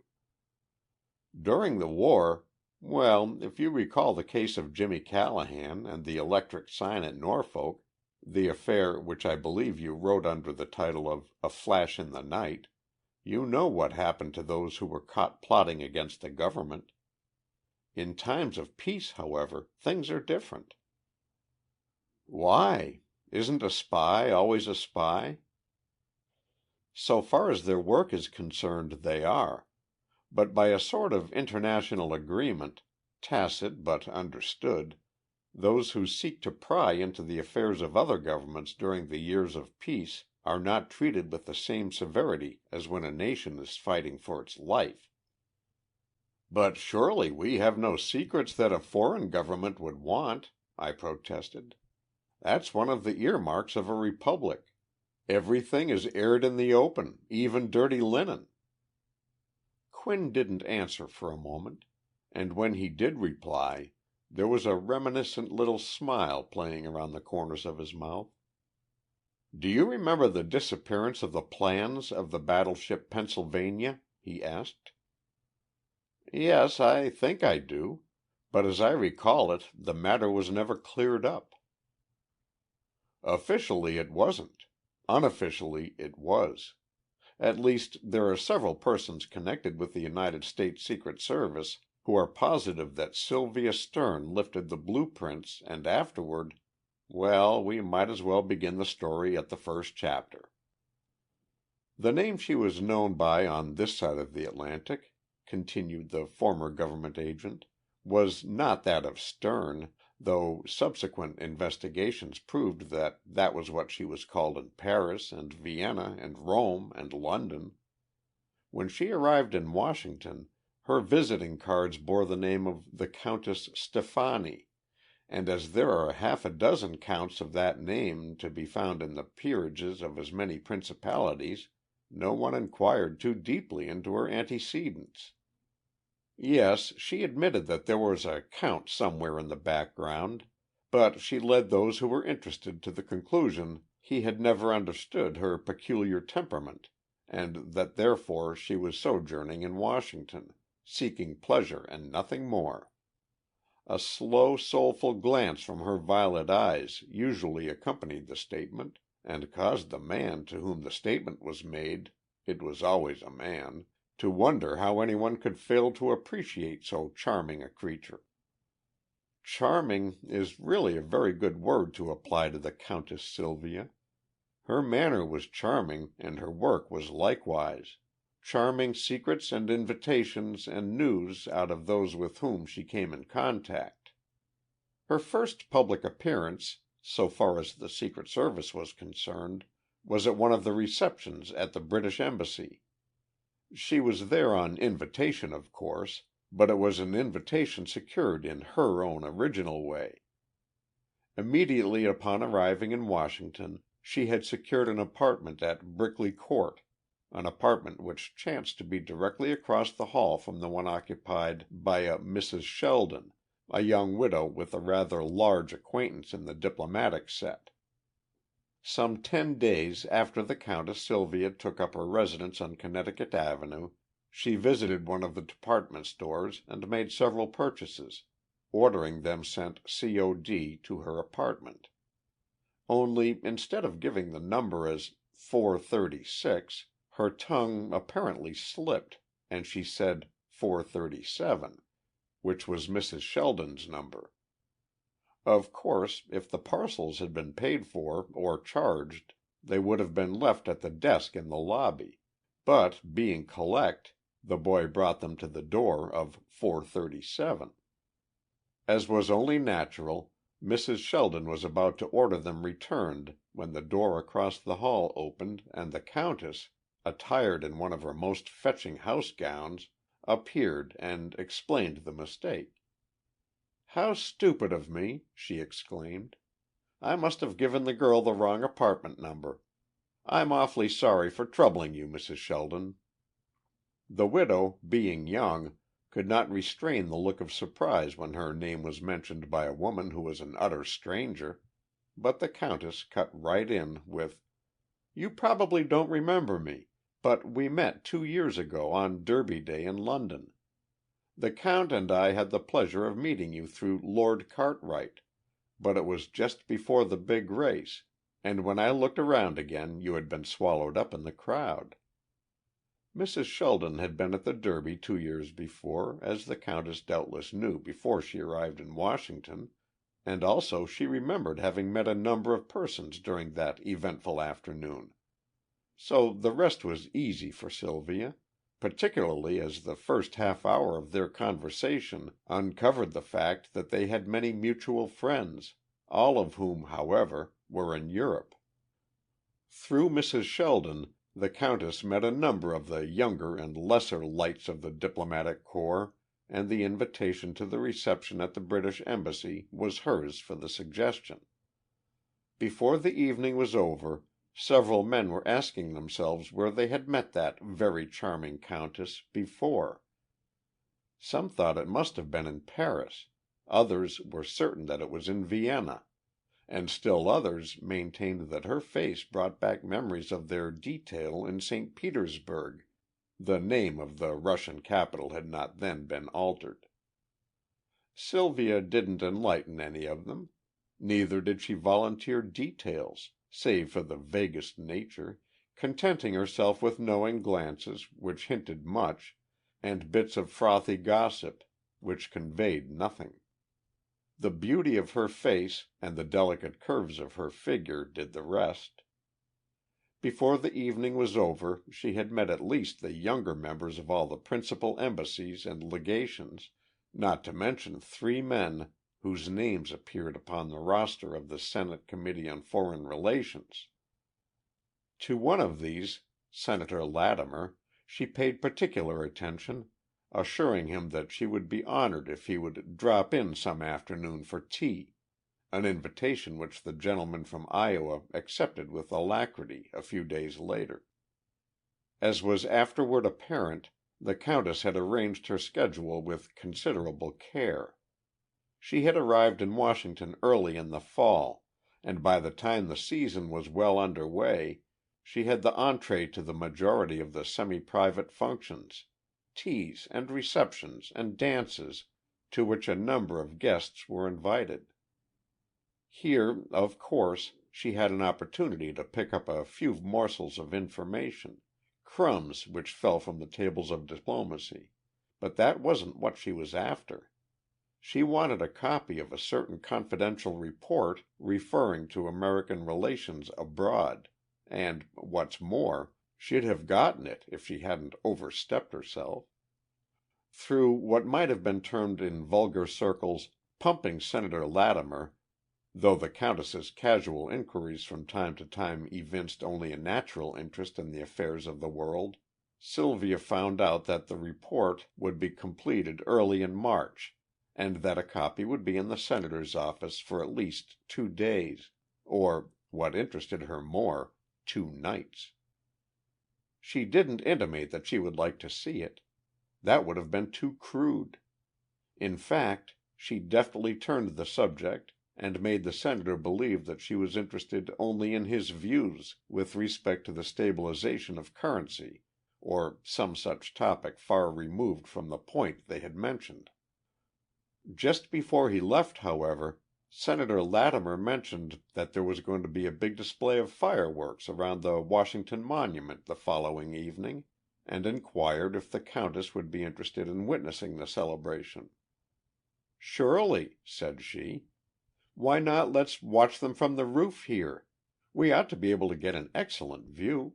[SPEAKER 1] During the war, if you recall the case of Jimmy Callahan and the electric sign at Norfolk, the affair which I believe you wrote under the title of A Flash in the Night, you know what happened to those who were caught plotting against the government. In times of peace, however, things are different." "Why? Isn't a spy always a spy?" "So far as their work is concerned, they are. But by a sort of international agreement, tacit but understood, those who seek to pry into the affairs of other governments during the years of peace are not treated with the same severity as when a nation is fighting for its life." "But surely we have no secrets that a foreign government would want," I protested. "That's one of the earmarks of a republic. Everything is aired in the open, even dirty linen." Quinn didn't answer for a moment, and when he did reply, there was a reminiscent little smile playing around the corners of his mouth. "Do you remember the disappearance of the plans of the battleship Pennsylvania?" he asked. "Yes, I think I do. But as I recall it, the matter was never cleared up." "Officially it wasn't. Unofficially it was. At least, there are several persons connected with the United States Secret Service who are positive that Sylvia Stern lifted the blueprints and afterward, we might as well begin the story at the first chapter. The name she was known by on this side of the Atlantic," continued the former government agent, "was not that of Stern, though subsequent investigations proved that that was what she was called in Paris and Vienna and Rome and London. When she arrived in Washington, her visiting cards bore the name of the Countess Stefani, and as there are half a dozen counts of that name to be found in the peerages of as many principalities, no one inquired too deeply into her antecedents. Yes, she admitted that there was a count somewhere in the background, but she led those who were interested to the conclusion he had never understood her peculiar temperament, and that therefore she was sojourning in Washington, seeking pleasure and nothing more. A slow, soulful glance from her violet eyes usually accompanied the statement, and caused the man to whom the statement was made, it was always a man, to wonder how anyone could fail to appreciate so charming a creature. Charming is really a very good word to apply to the Countess Sylvia. Her manner was charming and her work was likewise, charming secrets and invitations and news out of those with whom she came in contact. Her first public appearance, so far as the Secret Service was concerned, was at one of the receptions at the British Embassy. She was there on invitation, of course, but it was an invitation secured in her own original way. Immediately upon arriving in Washington, she had secured an apartment at Brickley Court, an apartment which chanced to be directly across the hall from the one occupied by a Mrs. Sheldon, a young widow with a rather large acquaintance in the diplomatic set. Some 10 days after the Countess Sylvia took up her residence on Connecticut Avenue, she visited one of the department stores and made several purchases, ordering them sent C.O.D. to her apartment. Only, instead of giving the number as 436, her tongue apparently slipped, and she said 437, which was Mrs. Sheldon's number. Of course, if the parcels had been paid for or charged, they would have been left at the desk in the lobby, but, being collect, the boy brought them to the door of 437. As was only natural, Mrs. Sheldon was about to order them returned when the door across the hall opened and the Countess, attired in one of her most fetching house gowns, appeared and explained the mistake. "How stupid of me!" she exclaimed. "I must have given the girl the wrong apartment number. I'm awfully sorry for troubling you, Mrs. Sheldon." The widow, being young, could not restrain the look of surprise when her name was mentioned by a woman who was an utter stranger, but the Countess cut right in with, "You probably don't remember me, but we met 2 years ago on Derby Day in London. The Count and I had the pleasure of meeting you through Lord Cartwright, but it was just before the big race, and when I looked around again you had been swallowed up in the crowd." Mrs. Sheldon had been at the Derby 2 years before, as the Countess doubtless knew before she arrived in Washington, and also she remembered having met a number of persons during that eventful afternoon. So the rest was easy for Sylvia, particularly as the first half hour of their conversation uncovered the fact that they had many mutual friends, all of whom, however, were in Europe. Through Mrs. Sheldon, the Countess met a number of the younger and lesser lights of the diplomatic corps, and the invitation to the reception at the British Embassy was hers for the suggestion. Before the evening was over, several men were asking themselves where they had met that very charming Countess before. Some thought it must have been in Paris, others were certain that it was in Vienna, and still others maintained that her face brought back memories of their detail in St. Petersburg. The name of the Russian capital had not then been altered. Sylvia didn't enlighten any of them. Neither did she volunteer details, save for the vaguest nature, contenting herself with knowing glances which hinted much, and bits of frothy gossip which conveyed nothing. The beauty of her face and the delicate curves of her figure did the rest. Before the evening was over she had met at least the younger members of all the principal embassies and legations, not to mention 3 men whose names appeared upon the roster of the Senate Committee on Foreign Relations. To one of these, Senator Latimer, she paid particular attention, assuring him that she would be honored if he would drop in some afternoon for tea, an invitation which the gentleman from Iowa accepted with alacrity a few days later. As was afterward apparent, the Countess had arranged her schedule with considerable care. She had arrived in Washington early in the fall, and by the time the season was well under way She had the entree to the majority of the semi-private functions, teas and receptions and dances to which a number of guests were invited. Here, of course, she had an opportunity to pick up a few morsels of information, crumbs which fell from the tables of diplomacy, but that wasn't what she was after. She wanted a copy of a certain confidential report referring to American relations abroad, and, what's more, she'd have gotten it if she hadn't overstepped herself. Through what might have been termed in vulgar circles pumping Senator Latimer, though the Countess's casual inquiries from time to time evinced only a natural interest in the affairs of the world, Sylvia found out that the report would be completed early in March, and that a copy would be in the Senator's office for at least 2 days, or, what interested her more, 2 nights. She didn't intimate that she would like to see it. That would have been too crude. In fact, she deftly turned the subject and made the Senator believe that she was interested only in his views with respect to the stabilization of currency, or some such topic far removed from the point they had mentioned. Just before he left, however, Senator Latimer mentioned that there was going to be a big display of fireworks around the Washington Monument the following evening, and inquired if the Countess would be interested in witnessing the celebration. "Surely," said she. "Why not let's watch them from the roof here? We ought to be able to get an excellent view."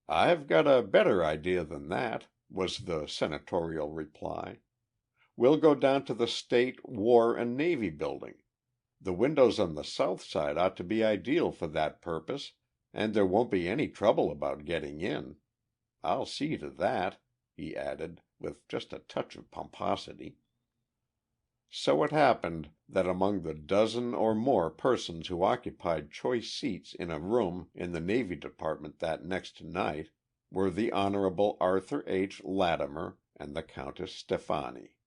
[SPEAKER 1] "I've got a better idea than that," was the senatorial reply. "We'll go down to the State, War, and Navy Building. The windows on the south side ought to be ideal for that purpose, and there won't be any trouble about getting in. I'll see to that," he added, with just a touch of pomposity. So it happened that among the dozen or more persons who occupied choice seats in a room in the Navy Department that next night were the Honorable Arthur H. Latimer and the Countess Stefani.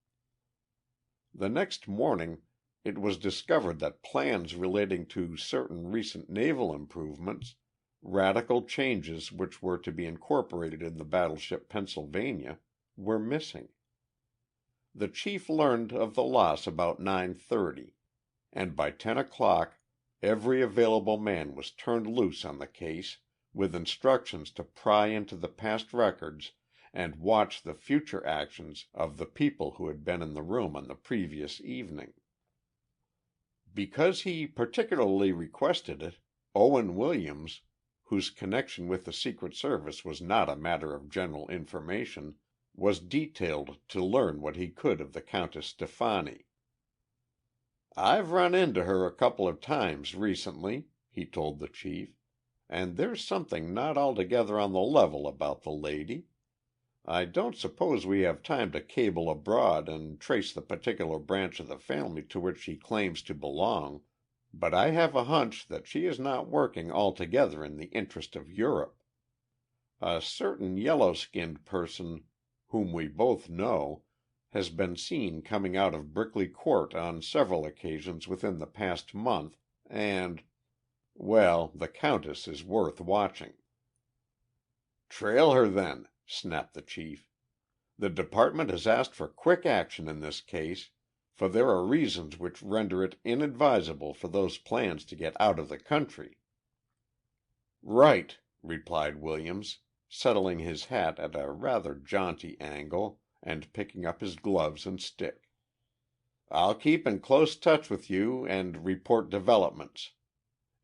[SPEAKER 1] The next morning it was discovered that plans relating to certain recent naval improvements, radical changes which were to be incorporated in the battleship Pennsylvania, were missing. The chief learned of the loss about 9:30, and by 10 o'clock every available man was turned loose on the case, with instructions to pry into the past records and watch the future actions of the people who had been in the room on the previous evening. Because he particularly requested it, Owen Williams, whose connection with the Secret Service was not a matter of general information, was detailed to learn what he could of the Countess Stefani. "I've run into her a couple of times recently," he told the chief, "and there's something not altogether on the level about the lady. I don't suppose we have time to cable abroad and trace the particular branch of the family to which she claims to belong, but I have a hunch that she is not working altogether in the interest of Europe. A certain yellow-skinned person whom we both know, has been seen coming out of Brickley Court on several occasions within the past month, and well, the Countess is worth watching." "Trail her, then," snapped the chief. "The department has asked for quick action in this case, for there are reasons which render it inadvisable for those plans to get out of the country." "Right," replied Williams, settling his hat at a rather jaunty angle and picking up his gloves and stick. "I'll keep in close touch with you and report developments.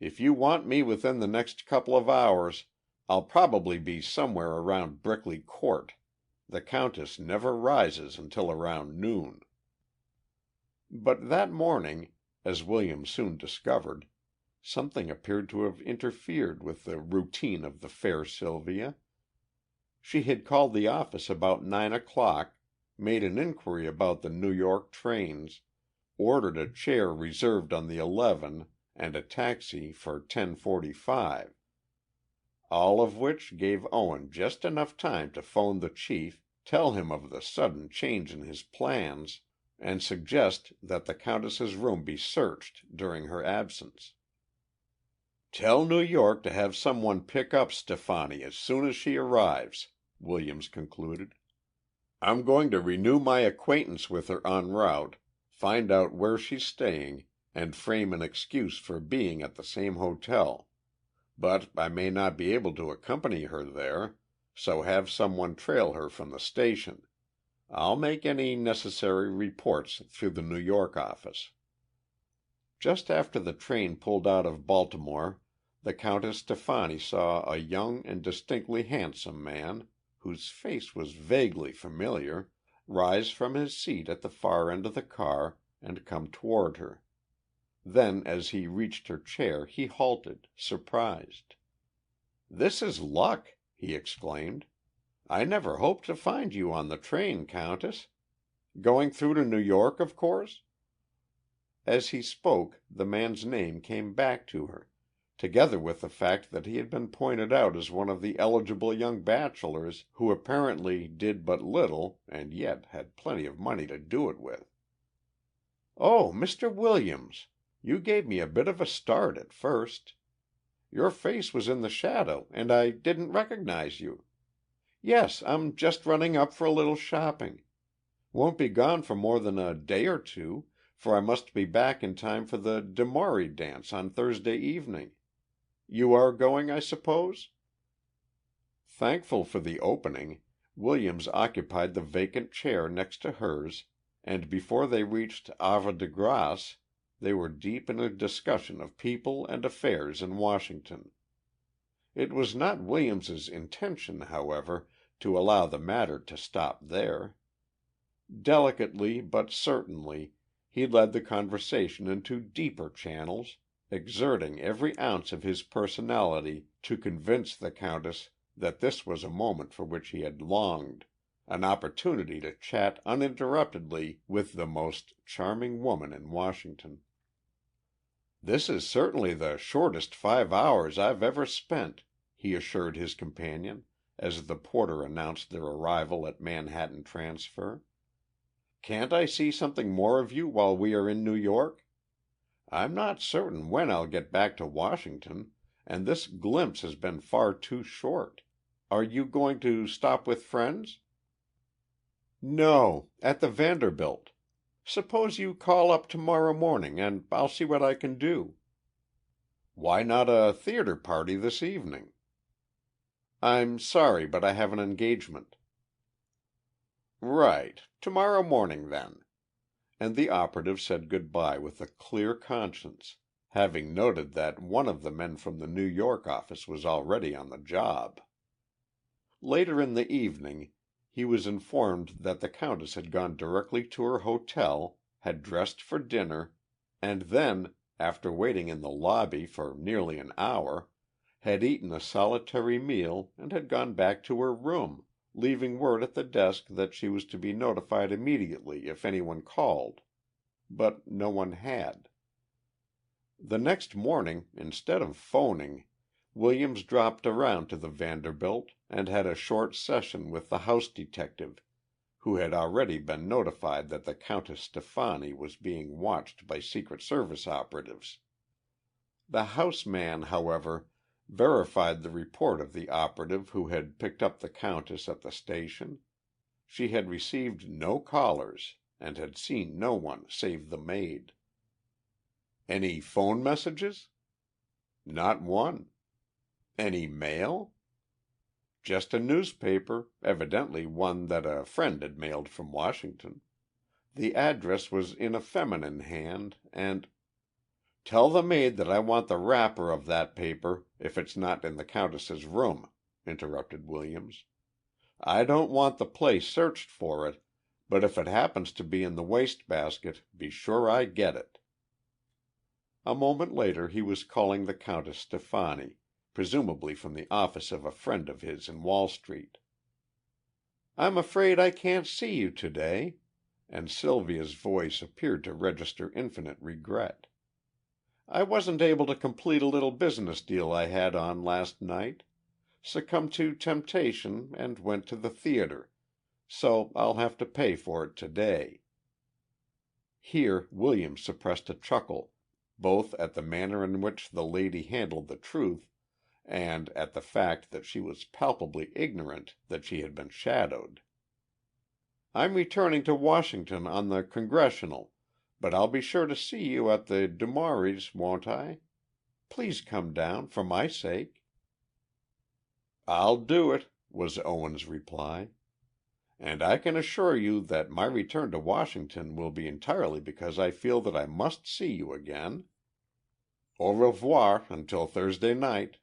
[SPEAKER 1] If you want me within the next couple of hours, I'll probably be somewhere around Brickley Court. The Countess never rises until around noon." But that morning, as Williams soon discovered, something appeared to have interfered with the routine of the fair Sylvia. She had called the office about 9 o'clock, made an inquiry about the New York trains, ordered a chair reserved on the 11 and a taxi for 10:45. All of which gave Owen just enough time to phone the chief, tell him of the sudden change in his plans, and suggest that the Countess's room be searched during her absence. Tell New York to have someone pick up Stefani as soon as she arrives," Williams concluded. "I'm going to renew my acquaintance with her en route, find out where she's staying, and frame an excuse for being at the same hotel. But I may not be able to accompany her there, so have someone trail her from the station. I'll make any necessary reports through the New York office." Just after the train pulled out of Baltimore, the Countess Stefani saw a young and distinctly handsome man, whose face was vaguely familiar, rise from his seat at the far end of the car and come toward her. Then as he reached her chair he halted, surprised. "This is luck!" he exclaimed. "I never hoped to find you on the train, Countess. Going through to New York, of course?" As he spoke the man's name came back to her, together with the fact that he had been pointed out as one of the eligible young bachelors who apparently did but little and yet had plenty of money to do it with. "Oh, Mr. Williams! You gave me a bit of a start at first. Your face was in the shadow and I didn't recognize you. Yes, I'm just running up for a little shopping. Won't be gone for more than a day or two, for I must be back in time for the Demorry dance on Thursday evening. You are going, I suppose?" Thankful for the opening, Williams occupied the vacant chair next to hers, and before they reached Havre de Grace they were deep in a discussion of people and affairs in Washington. It was not Williams's intention, however, to allow the matter to stop there. Delicately but certainly he led the conversation into deeper channels, exerting every ounce of his personality to convince the countess that this was a moment for which he had longed, an opportunity to chat uninterruptedly with the most charming woman in Washington. "This is certainly the shortest 5 hours I've ever spent," he assured his companion, as the porter announced their arrival at Manhattan Transfer. "Can't I see something more of you while we are in New York? I'm not certain when I'll get back to Washington, and this glimpse has been far too short. Are you going to stop with friends?" "No, at the Vanderbilt. Suppose you call up tomorrow morning and I'll see what I can do." "Why not a theater party this evening?" "I'm sorry, but I have an engagement." "Right. Tomorrow morning, then." And the operative said good-bye with a clear conscience, having noted that one of the men from the New York office was already on the job. Later in the evening he was informed that the countess had gone directly to her hotel, had dressed for dinner, and then, after waiting in the lobby for nearly an hour, had eaten a solitary meal and had gone back to her room, leaving word at the desk that she was to be notified immediately if anyone called. But no one had. The next morning, instead of phoning, Williams dropped around to the Vanderbilt and had a short session with the house detective, who had already been notified that the Countess Stefani was being watched by Secret Service operatives. The house man, however, verified the report of the operative who had picked up the countess at the station. She had received no callers and had seen no one save the maid. "Any phone messages?" "Not one." "Any mail?" "Just a newspaper, evidently one that a friend had mailed from Washington. The address was in a feminine hand, and—" "Tell the maid that I want the wrapper of that paper if it's not in the countess's room," interrupted Williams. "I don't want the place searched for it, but if it happens to be in the wastebasket, be sure I get it." A moment later he was calling the Countess Stefani, presumably from the office of a friend of his in Wall Street. "I'm afraid I can't see you today," and Sylvia's voice appeared to register infinite regret. "I wasn't able to complete a little business deal I had on last night. Succumbed to temptation and went to the theater, so I'll have to pay for it today." Here Williams suppressed a chuckle, both at the manner in which the lady handled the truth and at the fact that she was palpably ignorant that she had been shadowed. "I'm returning to Washington on the Congressional, but I'll be sure to see you at the Du Maurys, won't I? Please come down, for my sake." "I'll do it," was Owen's reply. "And I can assure you that my return to Washington will be entirely because I feel that I must see you again. Au revoir until Thursday night."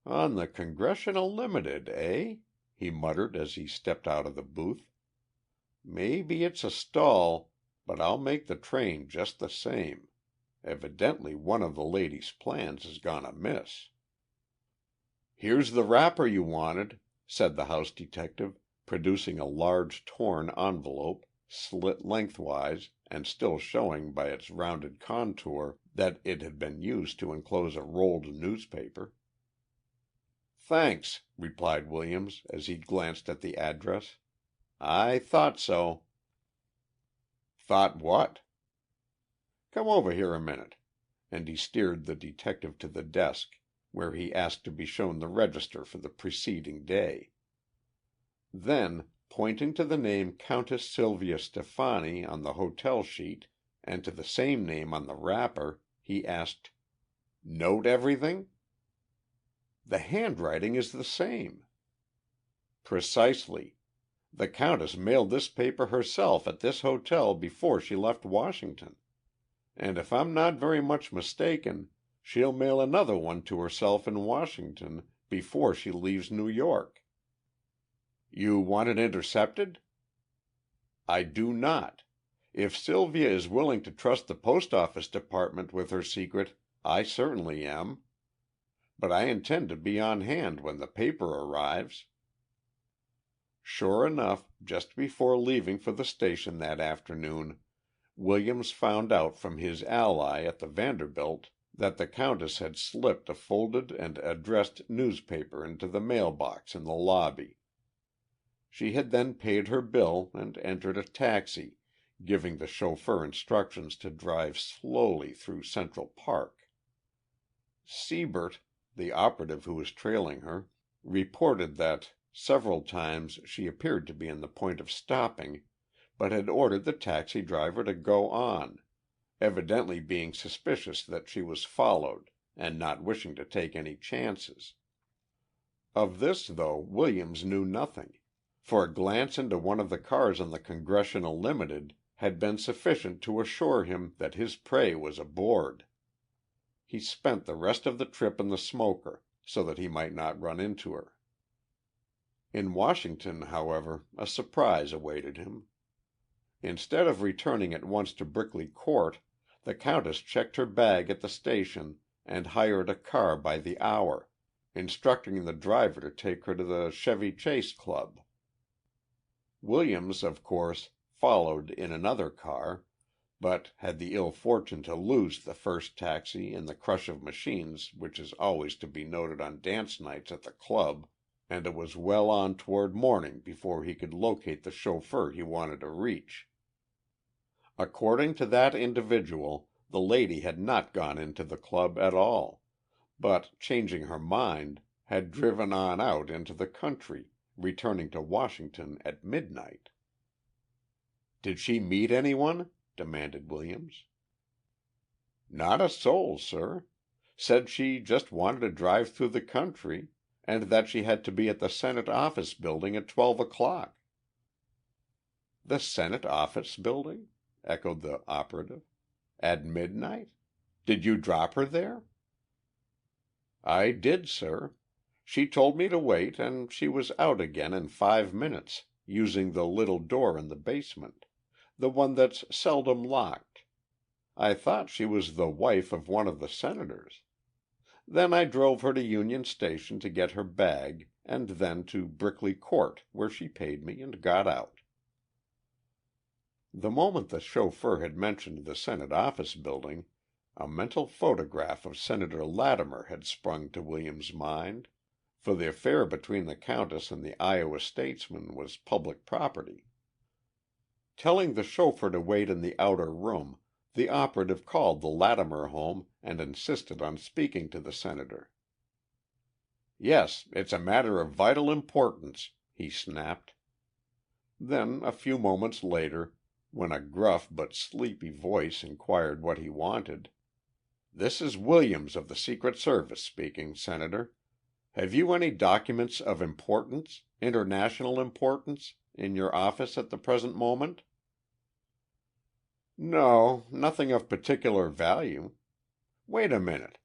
[SPEAKER 1] "On the Congressional Limited, eh?" he muttered as he stepped out of the booth. "Maybe it's a stall, but I'll make the train just the same. Evidently one of the lady's plans has gone amiss." "Here's the wrapper you wanted," said the house detective, producing a large torn envelope, slit lengthwise and still showing by its rounded contour that it had been used to enclose a rolled newspaper. "Thanks," replied Williams as he glanced at the address. "I thought so." "Thought what?" "Come over here a minute," and he steered the detective to the desk, where he asked to be shown the register for the preceding day. Then, pointing to the name Countess Sylvia Stefani on the hotel sheet and to the same name on the wrapper, he asked, "Note everything?" "The handwriting is the same." "Precisely. The countess mailed this paper herself at this hotel before she left Washington. And if I'm not very much mistaken, she'll mail another one to herself in Washington before she leaves New York." "You want it intercepted?" "I do not. If Sylvia is willing to trust the Post Office Department with her secret, I certainly am. But I intend to be on hand when the paper arrives." Sure enough, just before leaving for the station that afternoon, Williams found out from his ally at the Vanderbilt that the countess had slipped a folded and addressed newspaper into the mailbox in the lobby. She had then paid her bill and entered a taxi, giving the chauffeur instructions to drive slowly through Central Park. Siebert, the operative who was trailing her, reported that several times she appeared to be on the point of stopping, but had ordered the taxi driver to go on, evidently being suspicious that she was followed and not wishing to take any chances. Of this, though, Williams knew nothing, for a glance into one of the cars on the Congressional Limited had been sufficient to assure him that his prey was aboard. He spent the rest of the trip in the smoker, so that he might not run into her. In Washington, however, a surprise awaited him. Instead of returning at once to Brickley Court, the countess checked her bag at the station and hired a car by the hour, instructing the driver to take her to the Chevy Chase Club. Williams, of course, followed in another car, but had the ill fortune to lose the first taxi in the crush of machines which is always to be noted on dance nights at the club, and it was well on toward morning before he could locate the chauffeur he wanted to reach. According to that individual, the lady had not gone into the club at all, but, changing her mind, had driven on out into the country, returning to Washington at midnight. "Did she meet anyone?" demanded Williams. "Not a soul, sir. Said she just wanted to drive through the country, and that she had to be at the Senate Office Building at 12 o'clock." "The Senate Office Building?" echoed the operative. "At midnight? Did you drop her there?" "I did, sir. She told me to wait, and she was out again in 5 minutes, using the little door in the basement. The one that's seldom locked. I thought she was the wife of one of the senators. Then I drove her to Union Station to get her bag, and then to Brickley Court, where she paid me and got out." The moment the chauffeur had mentioned the Senate Office Building, a mental photograph of Senator Latimer had sprung to William's mind, for the affair between the countess and the Iowa statesman was public property. Telling the chauffeur to wait in the outer room, the operative called the Latimer home and insisted on speaking to the Senator. "Yes, it's a matter of vital importance," he snapped. Then, a few moments later, when a gruff but sleepy voice inquired what he wanted, "This is Williams of the Secret Service speaking, Senator. Have you any documents of importance, international importance, in your office at the present moment?" "No, nothing of particular value. Wait a minute.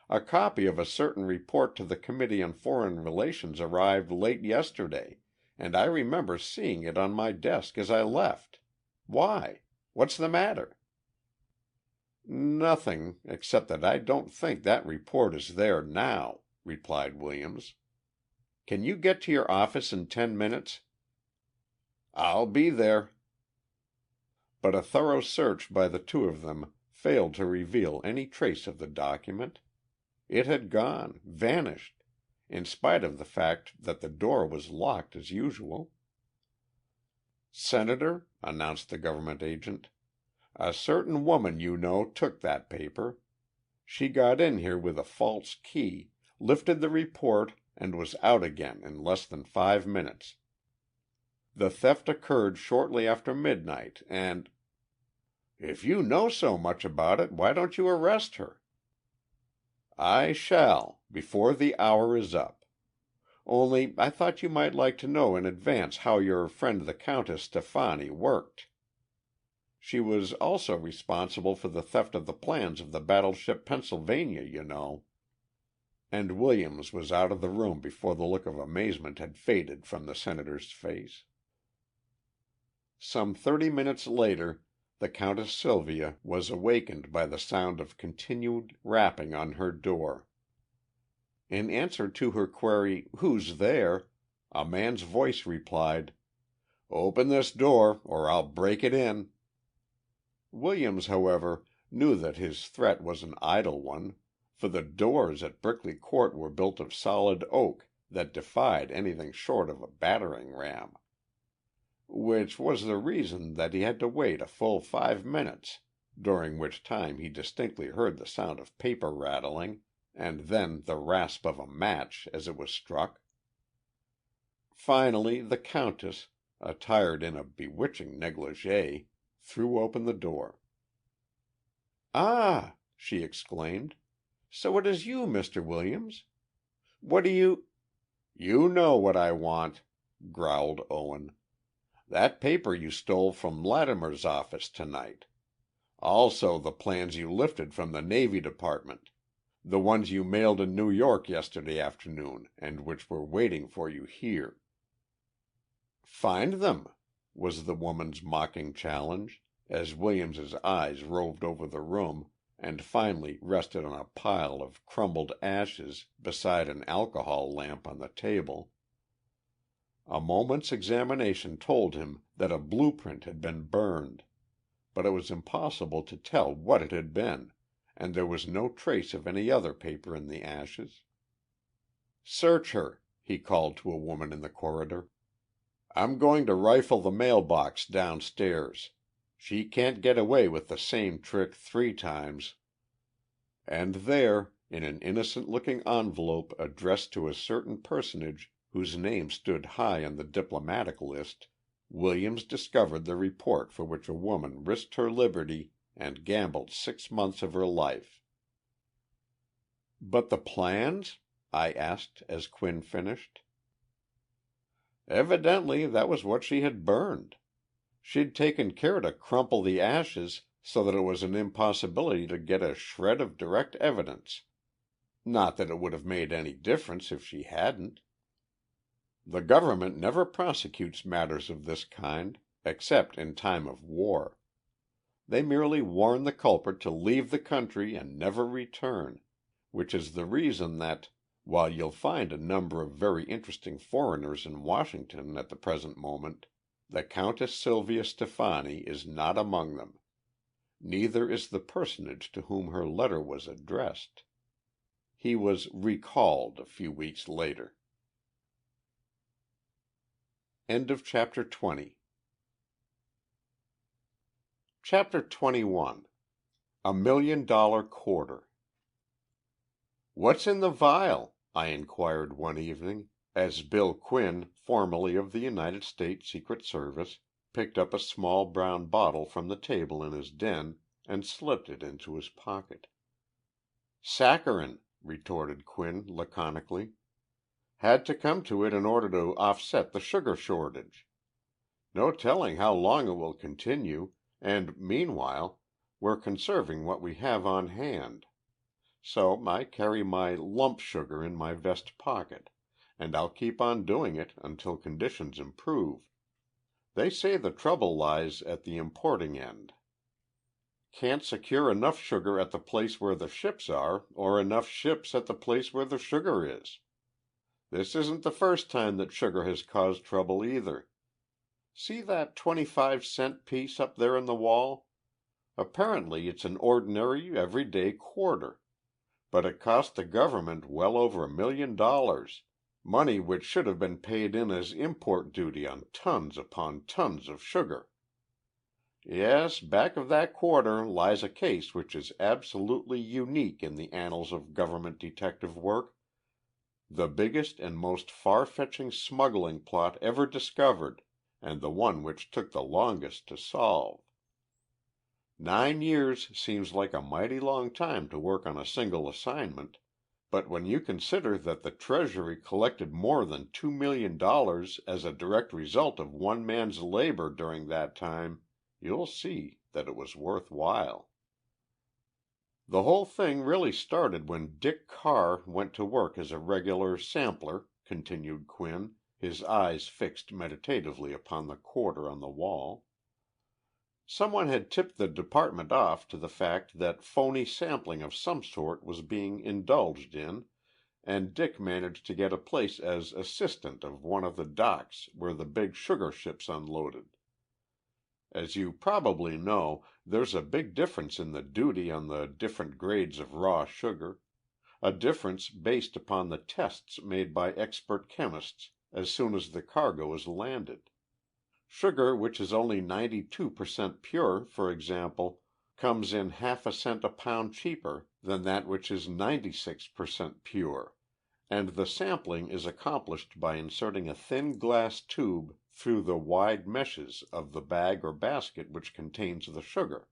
[SPEAKER 1] A copy of a certain report to the Committee on Foreign Relations arrived late yesterday, and I remember seeing it on my desk as I left. Why? What's the matter?" "Nothing, except that I don't think that report is there now," replied Williams. "Can you get to your office in 10 minutes?" "I'll be there." But a thorough search by the two of them failed to reveal any trace of the document. It had gone, vanished, in spite of the fact that the door was locked as usual. "Senator," announced the government agent, "a certain woman you know took that paper. She got in here with a false key, lifted the report, and was out again in less than 5 minutes. The theft occurred shortly after midnight, and—" "If you know so much about it, why don't you arrest her?" "I shall, before the hour is up. Only I thought you might like to know in advance how your friend the Countess Stefani worked. She was also responsible for the theft of the plans of the battleship Pennsylvania, you know." And Williams was out of the room before the look of amazement had faded from the Senator's face. Some 30 minutes later the Countess Sylvia was awakened by the sound of continued rapping on her door. In answer to her query, "Who's there?" a man's voice replied, "Open this door or I'll break it in." Williams, however, knew that his threat was an idle one, for the doors at Brickley Court were built of solid oak that defied anything short of a battering ram. Which was the reason that he had to wait a full 5 minutes, during which time he distinctly heard the sound of paper rattling, and then the rasp of a match as it was struck. Finally the Countess, attired in a bewitching negligee, threw open the door. "Ah!" she exclaimed. "So it is you, Mr. Williams. What do you—" "You know what I want," growled Owen. "That paper you stole from Latimer's office tonight. Also the plans you lifted from the Navy Department. The ones you mailed in New York yesterday afternoon and which were waiting for you here." "Find them," was the woman's mocking challenge, as Williams's eyes roved over the room and finally rested on a pile of crumbled ashes beside an alcohol lamp on the table. A moment's examination told him that a blueprint had been burned, but it was impossible to tell what it had been, and there was no trace of any other paper in the ashes. "Search her," he called to a woman in the corridor. "I'm going to rifle the mailbox downstairs. She can't get away with the same trick 3 times." And there, in an innocent-looking envelope addressed to a certain personage whose name stood high on the diplomatic list, Williams discovered the report for which a woman risked her liberty and gambled 6 months of her life. "But the plans?" I asked as Quinn finished. "Evidently that was what she had burned. She'd taken care to crumple the ashes so that it was an impossibility to get a shred of direct evidence. Not that it would have made any difference if she hadn't. The government never prosecutes matters of this kind, except in time of war. They merely warn the culprit to leave the country and never return, which is the reason that, while you'll find a number of very interesting foreigners in Washington at the present moment, the Countess Sylvia Stefani is not among them. Neither is the personage to whom her letter was addressed. He was recalled a few weeks later. End of chapter 20. Chapter 21. $1,000,000 quarter. "What's in the vial?" I inquired one evening, as Bill Quinn, formerly of the United States Secret Service, picked up a small brown bottle from the table in his den and slipped it into his pocket. "Saccharin," retorted Quinn laconically. "Had to come to it in order to offset the sugar shortage. No telling how long it will continue, and meanwhile we're conserving what we have on hand. So I carry my lump sugar in my vest pocket, and I'll keep on doing it until conditions improve. They say the trouble lies at the importing end. Can't secure enough sugar at the place where the ships are, or enough ships at the place where the sugar is. This isn't the first time that sugar has caused trouble either. See that 25-cent piece up there on the wall? Apparently it's an ordinary, everyday quarter. But it cost the government well over $1,000,000, money which should have been paid in as import duty on tons upon tons of sugar. Yes, back of that quarter lies a case which is absolutely unique in the annals of government detective work, the biggest and most far-fetching smuggling plot ever discovered, and the one which took the longest to solve. 9 years seems like a mighty long time to work on a single assignment, but when you consider that the Treasury collected more than $2,000,000 as a direct result of one man's labor during that time, you'll see that it was worthwhile. The whole thing really started when Dick Carr went to work as a regular sampler, continued Quinn, his eyes fixed meditatively upon the quarter on the wall. Someone had tipped the department off to the fact that phony sampling of some sort was being indulged in, and Dick managed to get a place as assistant of one of the docks where the big sugar ships unloaded. As you probably know, there's a big difference in the duty on the different grades of raw sugar, a difference based upon the tests made by expert chemists as soon as the cargo is landed. Sugar which is only 92% pure, for example, comes in half a cent a pound cheaper than that which is 96% pure, and the sampling is accomplished by inserting a thin glass tube through the wide meshes of the bag or basket which contains the sugar.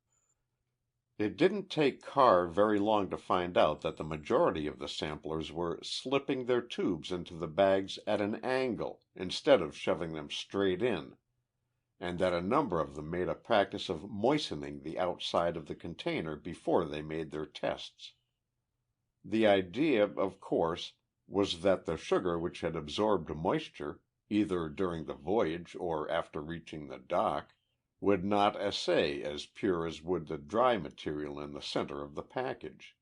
[SPEAKER 1] It didn't take Carr very long to find out that the majority of the samplers were slipping their tubes into the bags at an angle instead of shoving them straight in, and that a number of them made a practice of moistening the outside of the container before they made their tests. The idea, of course, was that the sugar which had absorbed moisture, either during the voyage or after reaching the dock, would not assay as pure as would the dry material in the center of the package.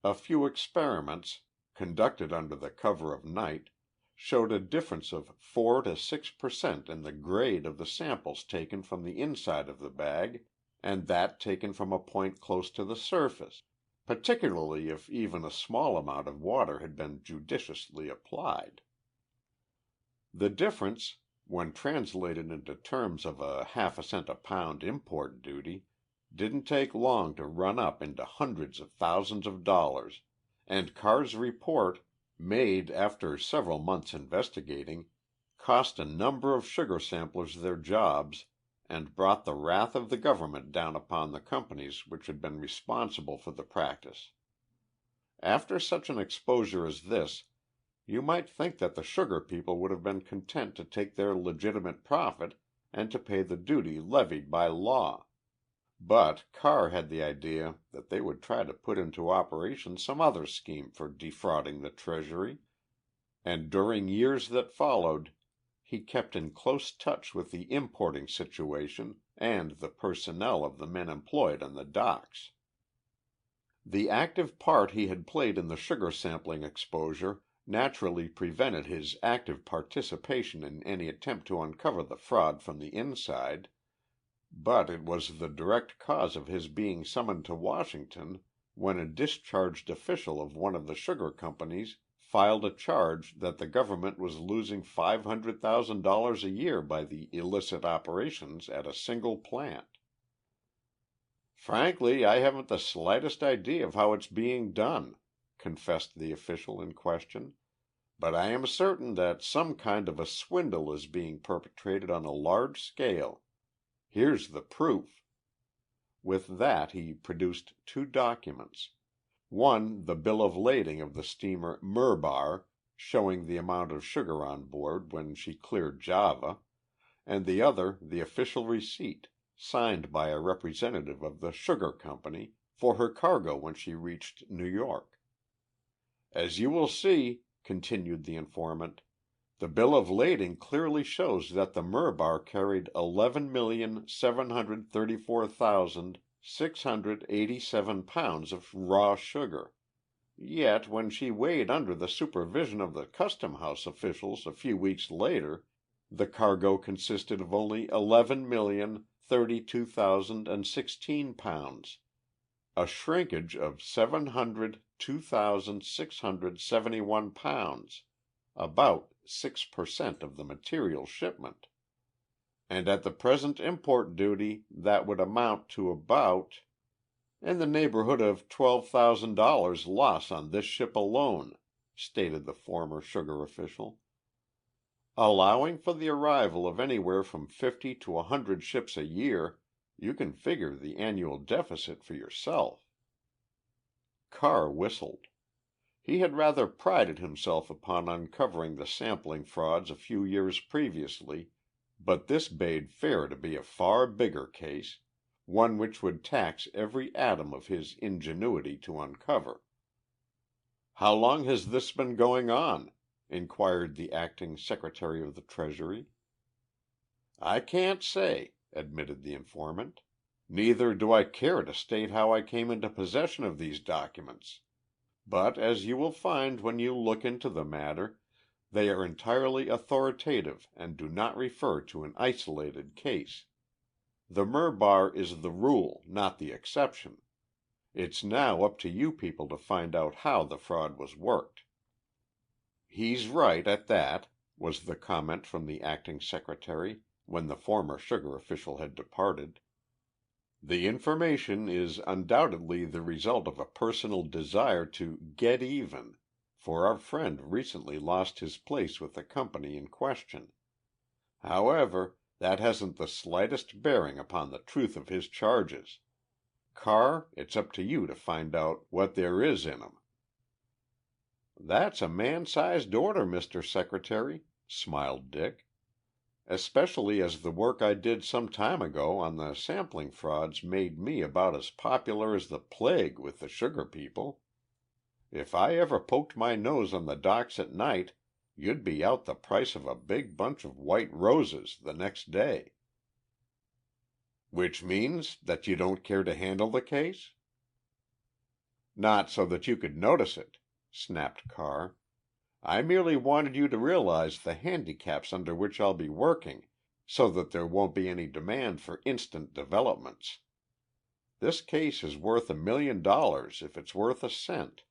[SPEAKER 1] A few experiments, conducted under the cover of night, showed a difference of 4 to 6% in the grade of the samples taken from the inside of the bag and that taken from a point close to the surface, particularly if even a small amount of water had been judiciously applied. The difference, when translated into terms of a half a cent a pound import duty, didn't take long to run up into hundreds of thousands of dollars, and Carr's report, made after several months' investigating, cost a number of sugar samplers their jobs and brought the wrath of the government down upon the companies which had been responsible for the practice. After such an exposure as this, you might think that the sugar people would have been content to take their legitimate profit and to pay the duty levied by law. But Carr had the idea that they would try to put into operation some other scheme for defrauding the Treasury, and during years that followed he kept in close touch with the importing situation and the personnel of the men employed on the docks. The active part he had played in the sugar sampling exposure naturally prevented his active participation in any attempt to uncover the fraud from the inside, but it was the direct cause of his being summoned to Washington when a discharged official of one of the sugar companies filed a charge that the government was losing $500,000 a year by the illicit operations at a single plant. Frankly, I haven't the slightest idea of how it's being done," confessed the official in question, "but I am certain that some kind of a swindle is being perpetrated on a large scale. Here's the proof." With that he produced two documents. One the bill of lading of the steamer Murbar, showing the amount of sugar on board when she cleared Java, and the other the official receipt, signed by a representative of the sugar company, for her cargo when she reached New York. "As you will see," continued the informant, "the bill of lading clearly shows that the Murbar carried 11,734,687 pounds of raw sugar. Yet when she weighed under the supervision of the custom house officials a few weeks later, the cargo consisted of only 11,032,016 pounds, a shrinkage of 702,671 pounds, about 6% of the material shipment. And at the present import duty that would amount to about in the neighborhood of $12,000 loss on this ship alone," stated the former sugar official. "Allowing for the arrival of anywhere from 50 to 100 ships a year, you can figure the annual deficit for yourself." Carr whistled. He had rather prided himself upon uncovering the sampling frauds a few years previously, but this bade fair to be a far bigger case, one which would tax every atom of his ingenuity to uncover. "How long has this been going on?" inquired the acting Secretary of the Treasury. "I can't say," admitted the informant. "Neither do I care to state how I came into possession of these documents. But as you will find when you look into the matter, they are entirely authoritative and do not refer to an isolated case. The Murbar is the rule, not the exception. It's now up to you people to find out how the fraud was worked." "He's right at that," was the comment from the acting secretary when the former sugar official had departed. "The information is undoubtedly the result of a personal desire to 'get even,' for our friend recently lost his place with the company in question. However, that hasn't the slightest bearing upon the truth of his charges. Carr, it's up to you to find out what there is in 'em." "That's a man-sized order, Mr. Secretary," smiled Dick. "Especially as the work I did some time ago on the sampling frauds made me about as popular as the plague with the sugar people. If I ever poked my nose on the docks at night, you'd be out the price of a big bunch of white roses the next day." "Which means that you don't care to handle the case?" "Not so that you could notice it," snapped Carr. "I merely wanted you to realize the handicaps under which I'll be working, so that there won't be any demand for instant developments. This case is worth $1 million if it's worth a cent.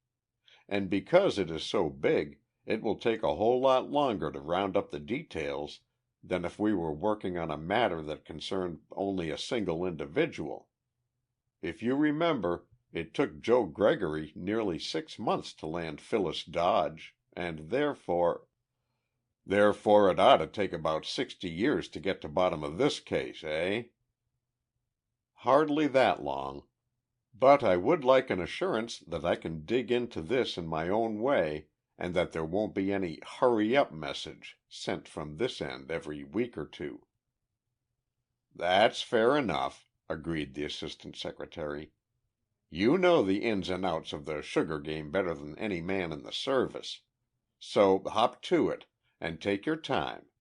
[SPEAKER 1] And because it is so big, it will take a whole lot longer to round up the details than if we were working on a matter that concerned only a single individual. If you remember, it took Joe Gregory nearly 6 months to land Phyllis Dodge, and therefore—" "Therefore it ought to take about 60 years to get to bottom of this case, eh?" "Hardly that long. But I would like an assurance that I can dig into this in my own way and that there won't be any 'hurry up' message sent from this end every week or two." "That's fair enough," agreed the assistant secretary. "You know the ins and outs of the sugar game better than any man in the service. So hop to it, and take your time.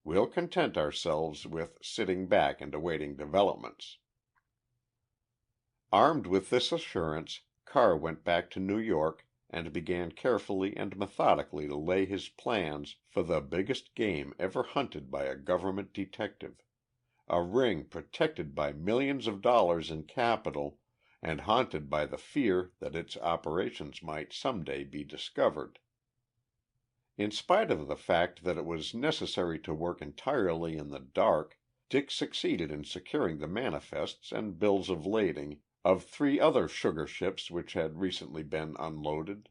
[SPEAKER 1] We'll content ourselves with sitting back and awaiting developments." Armed with this assurance, Carr went back to New York and began carefully and methodically to lay his plans for the biggest game ever hunted by a government detective, a ring protected by millions of dollars in capital and haunted by the fear that its operations might some day be discovered. In spite of the fact that it was necessary to work entirely in the dark, Dick succeeded in securing the manifests and bills of lading of 3 other sugar ships which had recently been unloaded,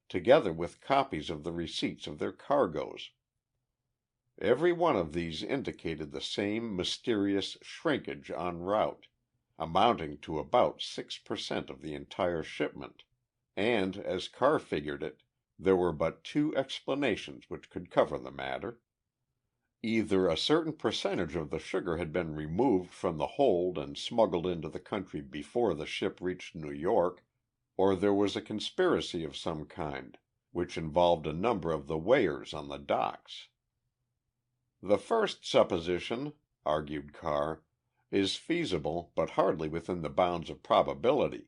[SPEAKER 1] together with copies of the receipts of their cargoes. Every one of these indicated the same mysterious shrinkage en route, amounting to about 6% of the entire shipment, and, as Carr figured it, there were but 2 explanations which could cover the matter. Either a certain percentage of the sugar had been removed from the hold and smuggled into the country before the ship reached New York, or there was a conspiracy of some kind, which involved a number of the weighers on the docks. "The first supposition," argued Carr, "is feasible but hardly within the bounds of probability.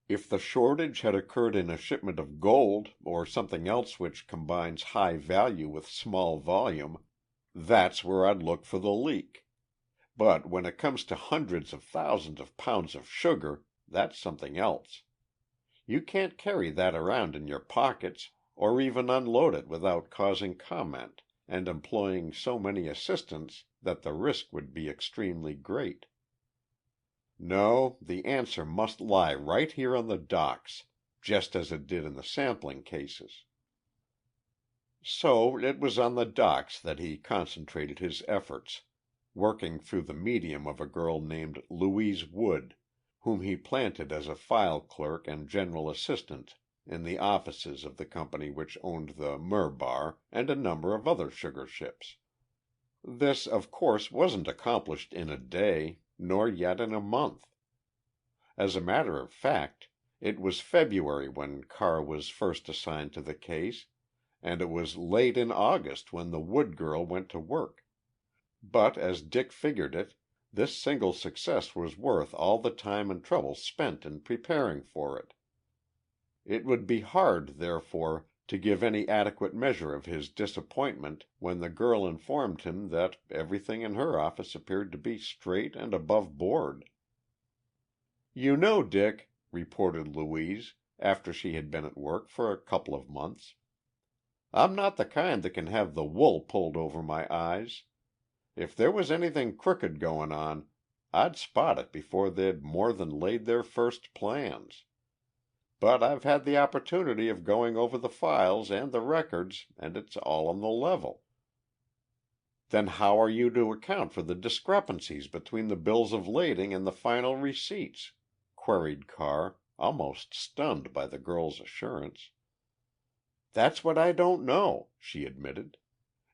[SPEAKER 1] If the shortage had occurred in a shipment of gold or something else which combines high value with small volume, that's where I'd look for the leak. But when it comes to hundreds of thousands of pounds of sugar, that's something else. You can't carry that around in your pockets or even unload it without causing comment and employing so many assistants that the risk would be extremely great. No, the answer must lie right here on the docks, just as it did in the sampling cases." So it was on the docks that he concentrated his efforts, working through the medium of a girl named Louise Wood, whom he planted as a file clerk and general assistant in the offices of the company which owned the Murbar and a number of other sugar ships. This, of course, wasn't accomplished in a day, nor yet in a month. As a matter of fact, it was February when Carr was first assigned to the case, and it was late in August when the Wood girl went to work. But as Dick figured it, this single success was worth all the time and trouble spent in preparing for it. It would be hard, therefore, to give any adequate measure of his disappointment when the girl informed him that everything in her office appeared to be straight and above board. "You know, Dick," reported Louise, after she had been at work for a couple of months, "I'm not the kind that can have the wool pulled over my eyes. If there was anything crooked going on, I'd spot it before they'd more than laid their first plans. But I've had the opportunity of going over the files and the records, and it's all on the level." "Then how are you to account for the discrepancies between the bills of lading and the final receipts?" queried Carr, almost stunned by the girl's assurance. "That's what I don't know," she admitted.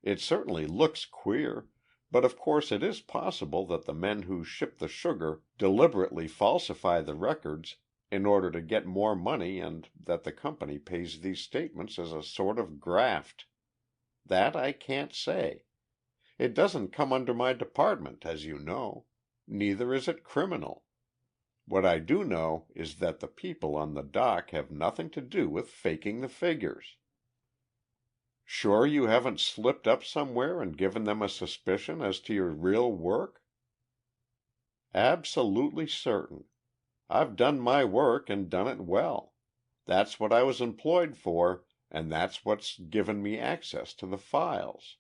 [SPEAKER 1] "It certainly looks queer, but of course it is possible that the men who ship the sugar deliberately falsify the records in order to get more money and that the company pays these statements as a sort of graft. That I can't say. It doesn't come under my department, as you know. Neither is it criminal. What I do know is that the people on the dock have nothing to do with faking the figures." "Sure you haven't slipped up somewhere and given them a suspicion as to your real work?" "Absolutely certain. I've done my work and done it well. That's what I was employed for, and that's what's given me access to the files.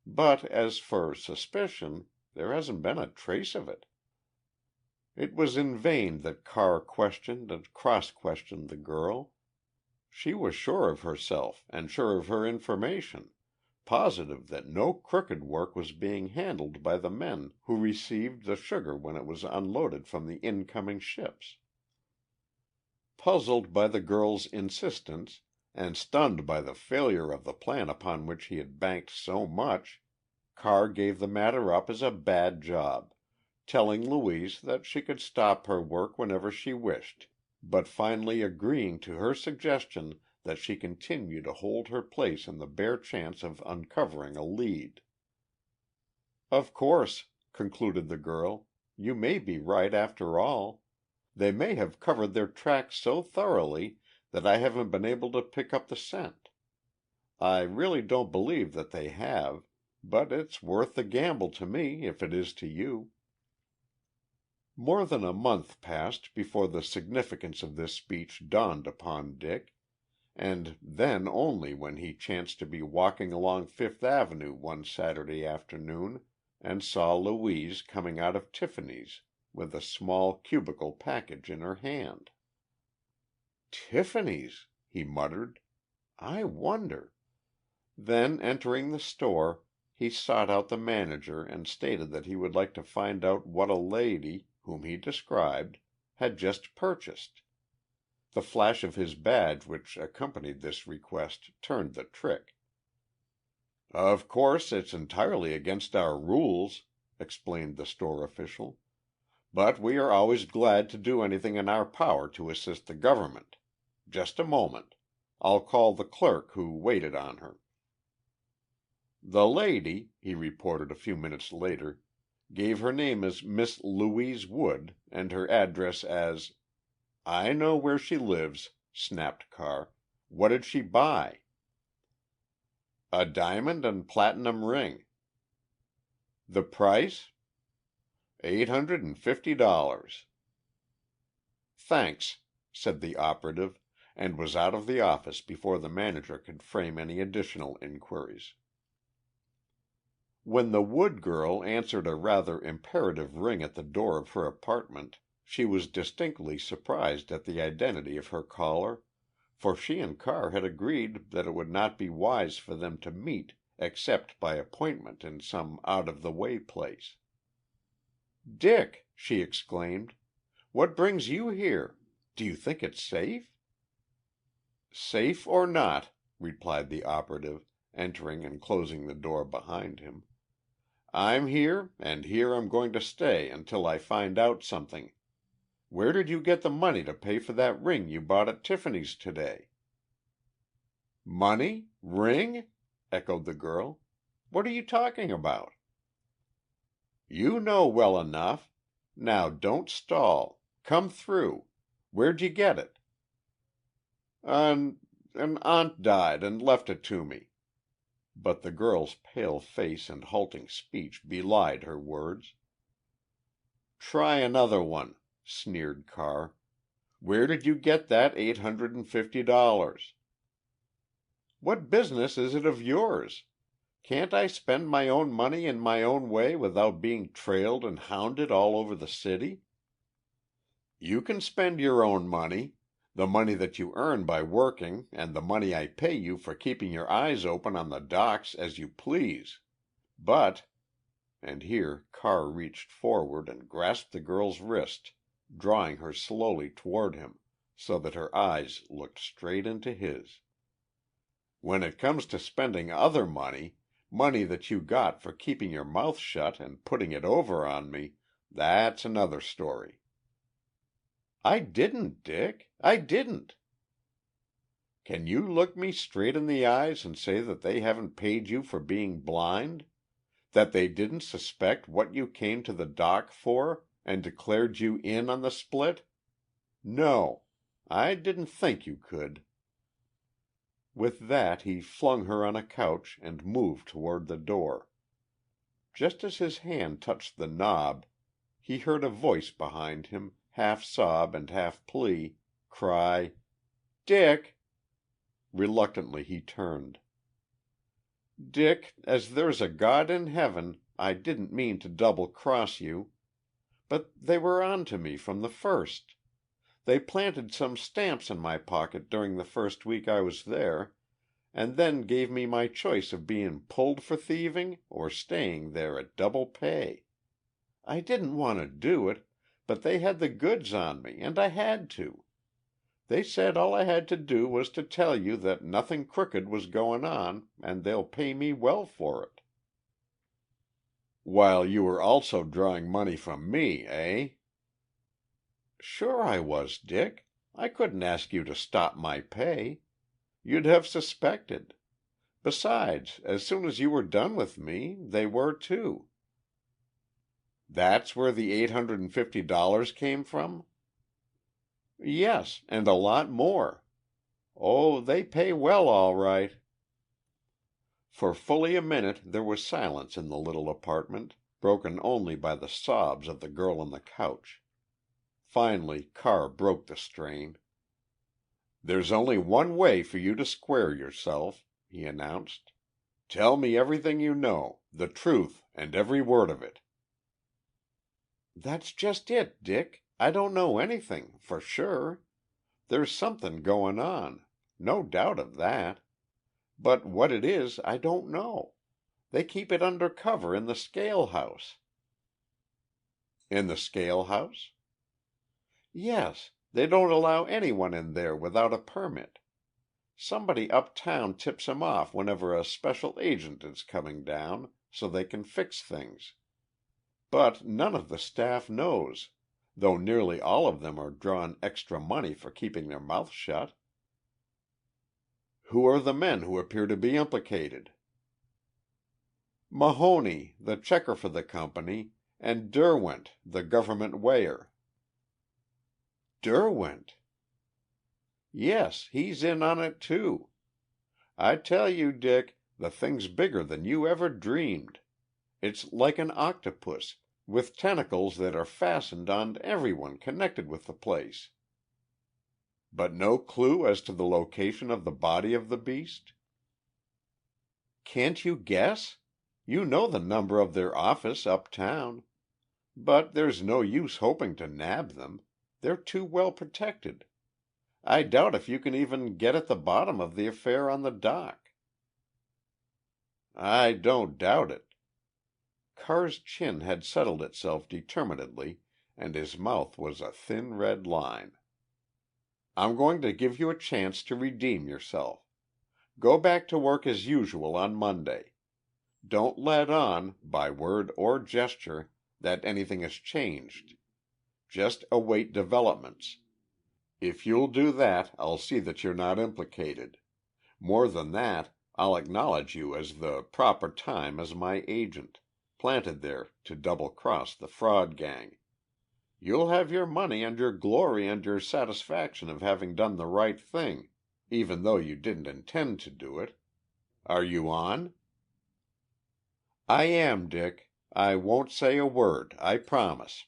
[SPEAKER 1] But as for suspicion, there hasn't been a trace of it." It was in vain that Carr questioned and cross-questioned the girl. She was sure of herself and sure of her information, positive that no crooked work was being handled by the men who received the sugar when it was unloaded from the incoming ships. Puzzled by the girl's insistence, and stunned by the failure of the plan upon which he had banked so much, Carr gave the matter up as a bad job, telling Louise that she could stop her work whenever she wished, but finally agreeing to her suggestion that she continue to hold her place in the bare chance of uncovering a lead. "Of course," concluded the girl, "you may be right after all. They may have covered their tracks so thoroughly that I haven't been able to pick up the scent. I really don't believe that they have, but it's worth the gamble to me if it is to you." More than a month passed before the significance of this speech dawned upon Dick, and then only when he chanced to be walking along Fifth Avenue one Saturday afternoon and saw Louise coming out of Tiffany's with a small cubical package in her hand. "Tiffany's," he muttered. "I wonder—" Then, entering the store, he sought out the manager and stated that he would like to find out what a lady, whom he described, had just purchased. The flash of his badge which accompanied this request turned the trick. "Of course, it's entirely against our rules," explained the store official, "but we are always glad to do anything in our power to assist the government. Just a moment. I'll call the clerk who waited on her." "The lady," he reported a few minutes later, "gave her name as Miss Louise Wood and her address as—" "I know where she lives," snapped Carr. "What did she buy?" "A diamond and platinum ring." "The price?" $850. "Thanks," said the operative, and was out of the office before the manager could frame any additional inquiries. When the Wood girl answered a rather imperative ring at the door of her apartment, she was distinctly surprised at the identity of her caller, for she and Carr had agreed that it would not be wise for them to meet except by appointment in some out-of-the-way place. "Dick!" she exclaimed. "What brings you here? Do you think it's safe?" "Safe or not," replied the operative, entering and closing the door behind him, "I'm here, and here I'm going to stay until I find out something. Where did you get the money to pay for that ring you bought at Tiffany's today?" "Money? Ring?" echoed the girl. "What are you talking about?" "You know well enough. Now don't stall. Come through. Where'd you get it?" An aunt died and left it to me." But the girl's pale face and halting speech belied her words. "Try another one," sneered Carr. "Where did you get that $850? "What business is it of yours? Can't I spend my own money in my own way without being trailed and hounded all over the city?" "You can spend your own money, the money that you earn by working and the money I pay you for keeping your eyes open on the docks as you please. But—" and here Carr reached forward and grasped the girl's wrist, drawing her slowly toward him so that her eyes looked straight into his. "When it comes to spending other money, money that you got for keeping your mouth shut and putting it over on me, that's another story." "I didn't, Dick. I didn't." "Can you look me straight in the eyes and say that they haven't paid you for being blind? That they didn't suspect what you came to the dock for and declared you in on the split? No. I didn't think you could." With that he flung her on a couch and moved toward the door. Just as his hand touched the knob, he heard a voice behind him, half sob and half plea, cry, "Dick!" Reluctantly he turned. "Dick, as there's a God in heaven, I didn't mean to double-cross you. But they were on to me from the first. They planted some stamps in my pocket during the first week I was there, and then gave me my choice of being pulled for thieving or staying there at double pay. I didn't want to do it, but they had the goods on me, and I had to. They said all I had to do was to tell you that nothing crooked was going on, and they'll pay me well for it." "While you were also drawing money from me, eh?" "Sure I was, Dick. I couldn't ask you to stop my pay. You'd have suspected. Besides, as soon as you were done with me, they were too." "That's where the $850 came from?" "Yes, and a lot more. Oh, they pay well, all right." For fully a minute there was silence in the little apartment, broken only by the sobs of the girl on the couch. Finally Carr broke the strain. "There's only one way for you to square yourself," he announced. "Tell me everything you know, the truth and every word of it." That's just it, Dick. I don't know anything, for sure. There's something going on. No doubt of that. But what it is, I don't know. They keep it under cover in the scale house." "In the scale house?" "Yes. They don't allow anyone in there without a permit. Somebody uptown tips 'em off whenever a special agent is coming down, so they can fix things. But none of the staff knows, though nearly all of them are drawing extra money for keeping their mouths shut." "Who are the men who appear to be implicated?" "Mahoney, the checker for the company, and Derwent, the government weigher." "Derwent?" "Yes, he's in on it, too. I tell you, Dick, the thing's bigger than you ever dreamed. It's like an octopus, with tentacles that are fastened on everyone connected with the place." "But no clue as to the location of the body of the beast?" "Can't you guess? You know the number of their office uptown. But there's no use hoping to nab them. They're too well protected. I doubt if you can even get at the bottom of the affair on the dock." "I don't doubt it." Carr's chin had settled itself determinedly, and his mouth was a thin red line. "I'm going to give you a chance to redeem yourself. Go back to work as usual on Monday. Don't let on, by word or gesture, that anything has changed. Just await developments. If you'll do that, I'll see that you're not implicated. More than that, I'll acknowledge you as the proper time as my agent, planted there to double-cross the fraud gang. You'll have your money and your glory and your satisfaction of having done the right thing, even though you didn't intend to do it. Are you on?" "I am, Dick. I won't say a word, I promise."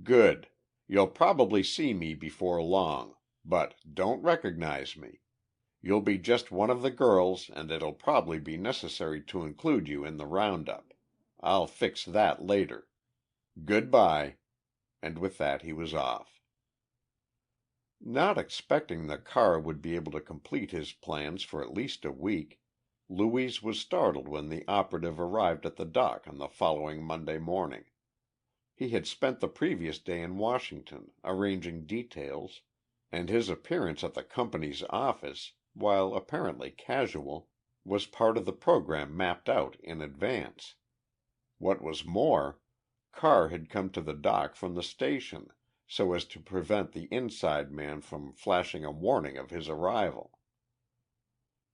[SPEAKER 1] "Good. You'll probably see me before long. But don't recognize me. You'll be just one of the girls and it'll probably be necessary to include you in the roundup. I'll fix that later. Good-bye." And with that he was off. Not expecting the car would be able to complete his plans for at least a week, Louise was startled when the operative arrived at the dock on the following Monday morning. He had spent the previous day in Washington, arranging details, and his appearance at the company's office, while apparently casual, was part of the program mapped out in advance. What was more, Carr had come to the dock from the station, so as to prevent the inside man from flashing a warning of his arrival.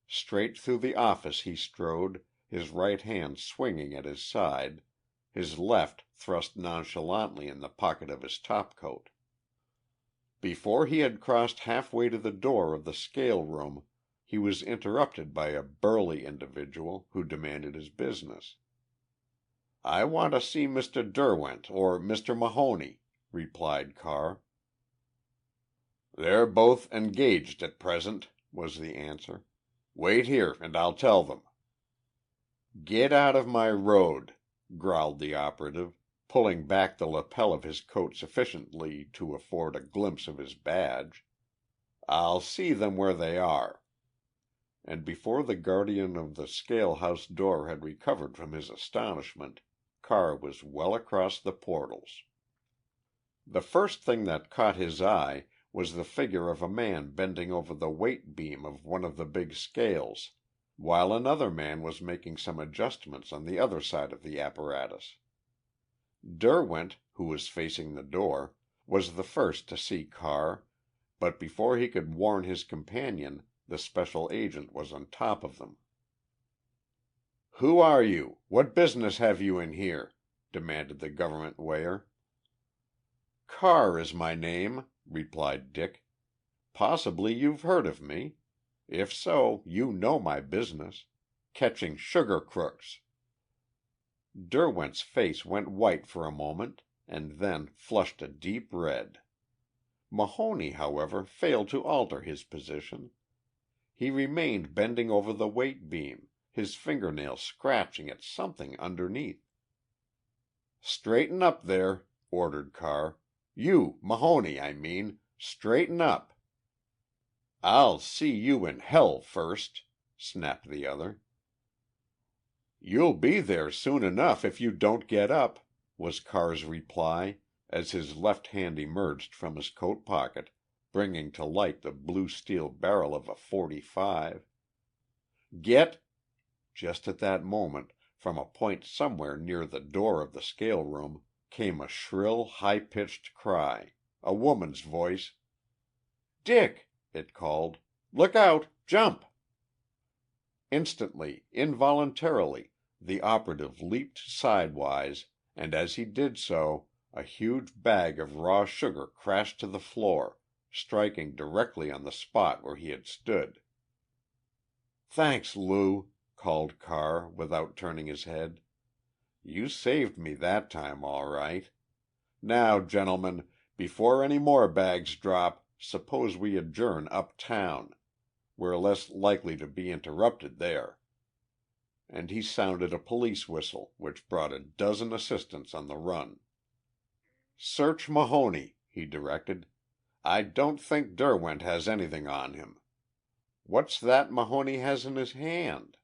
[SPEAKER 1] Straight through the office he strode, his right hand swinging at his side, his left thrust nonchalantly in the pocket of his topcoat. Before he had crossed halfway to the door of the scale room, he was interrupted by a burly individual who demanded his business. "I want to see Mr. Derwent or Mr. Mahoney," replied Carr. "They're both engaged at present," was the answer. "Wait here and I'll tell them." "Get out of my road," growled the operative, pulling back the lapel of his coat sufficiently to afford a glimpse of his badge. "I'll see them where they are." And before the guardian of the scale house door had recovered from his astonishment, Carr was well across the portals. The first thing that caught his eye was the figure of a man bending over the weight beam of one of the big scales, while another man was making some adjustments on the other side of the apparatus. Derwent, who was facing the door, was the first to see Carr, but before he could warn his companion the special agent was on top of them. "Who are you? What business have you in here?" demanded the government weigher. "Carr is my name," replied Dick. "Possibly you've heard of me. If so, you know my business. Catching sugar crooks." Derwent's face went white for a moment and then flushed a deep red. Mahoney, however, failed to alter his position. He remained bending over the weight beam, his fingernails scratching at something underneath. "Straighten up there," ordered Carr. "You, Mahoney, I mean. Straighten up." "I'll see you in hell first," snapped the other. "You'll be there soon enough if you don't get up," was Carr's reply as his left hand emerged from his coat pocket, bringing to light the blue steel barrel of a .45. "Get—" Just at that moment, from a point somewhere near the door of the scale room, came a shrill, high-pitched cry, a woman's voice. "Dick!" it called. "Look out! Jump!" Instantly, involuntarily, the operative leaped sidewise, and as he did so a huge bag of raw sugar crashed to the floor, striking directly on the spot where he had stood. "Thanks, Lou," called Carr, without turning his head. "You saved me that time, all right. Now, gentlemen, before any more bags drop, suppose we adjourn uptown. We're less likely to be interrupted there." And he sounded a police whistle, which brought a dozen assistants on the run. "Search Mahoney," he directed. "I don't think Derwent has anything on him. What's that Mahoney has in his hand?"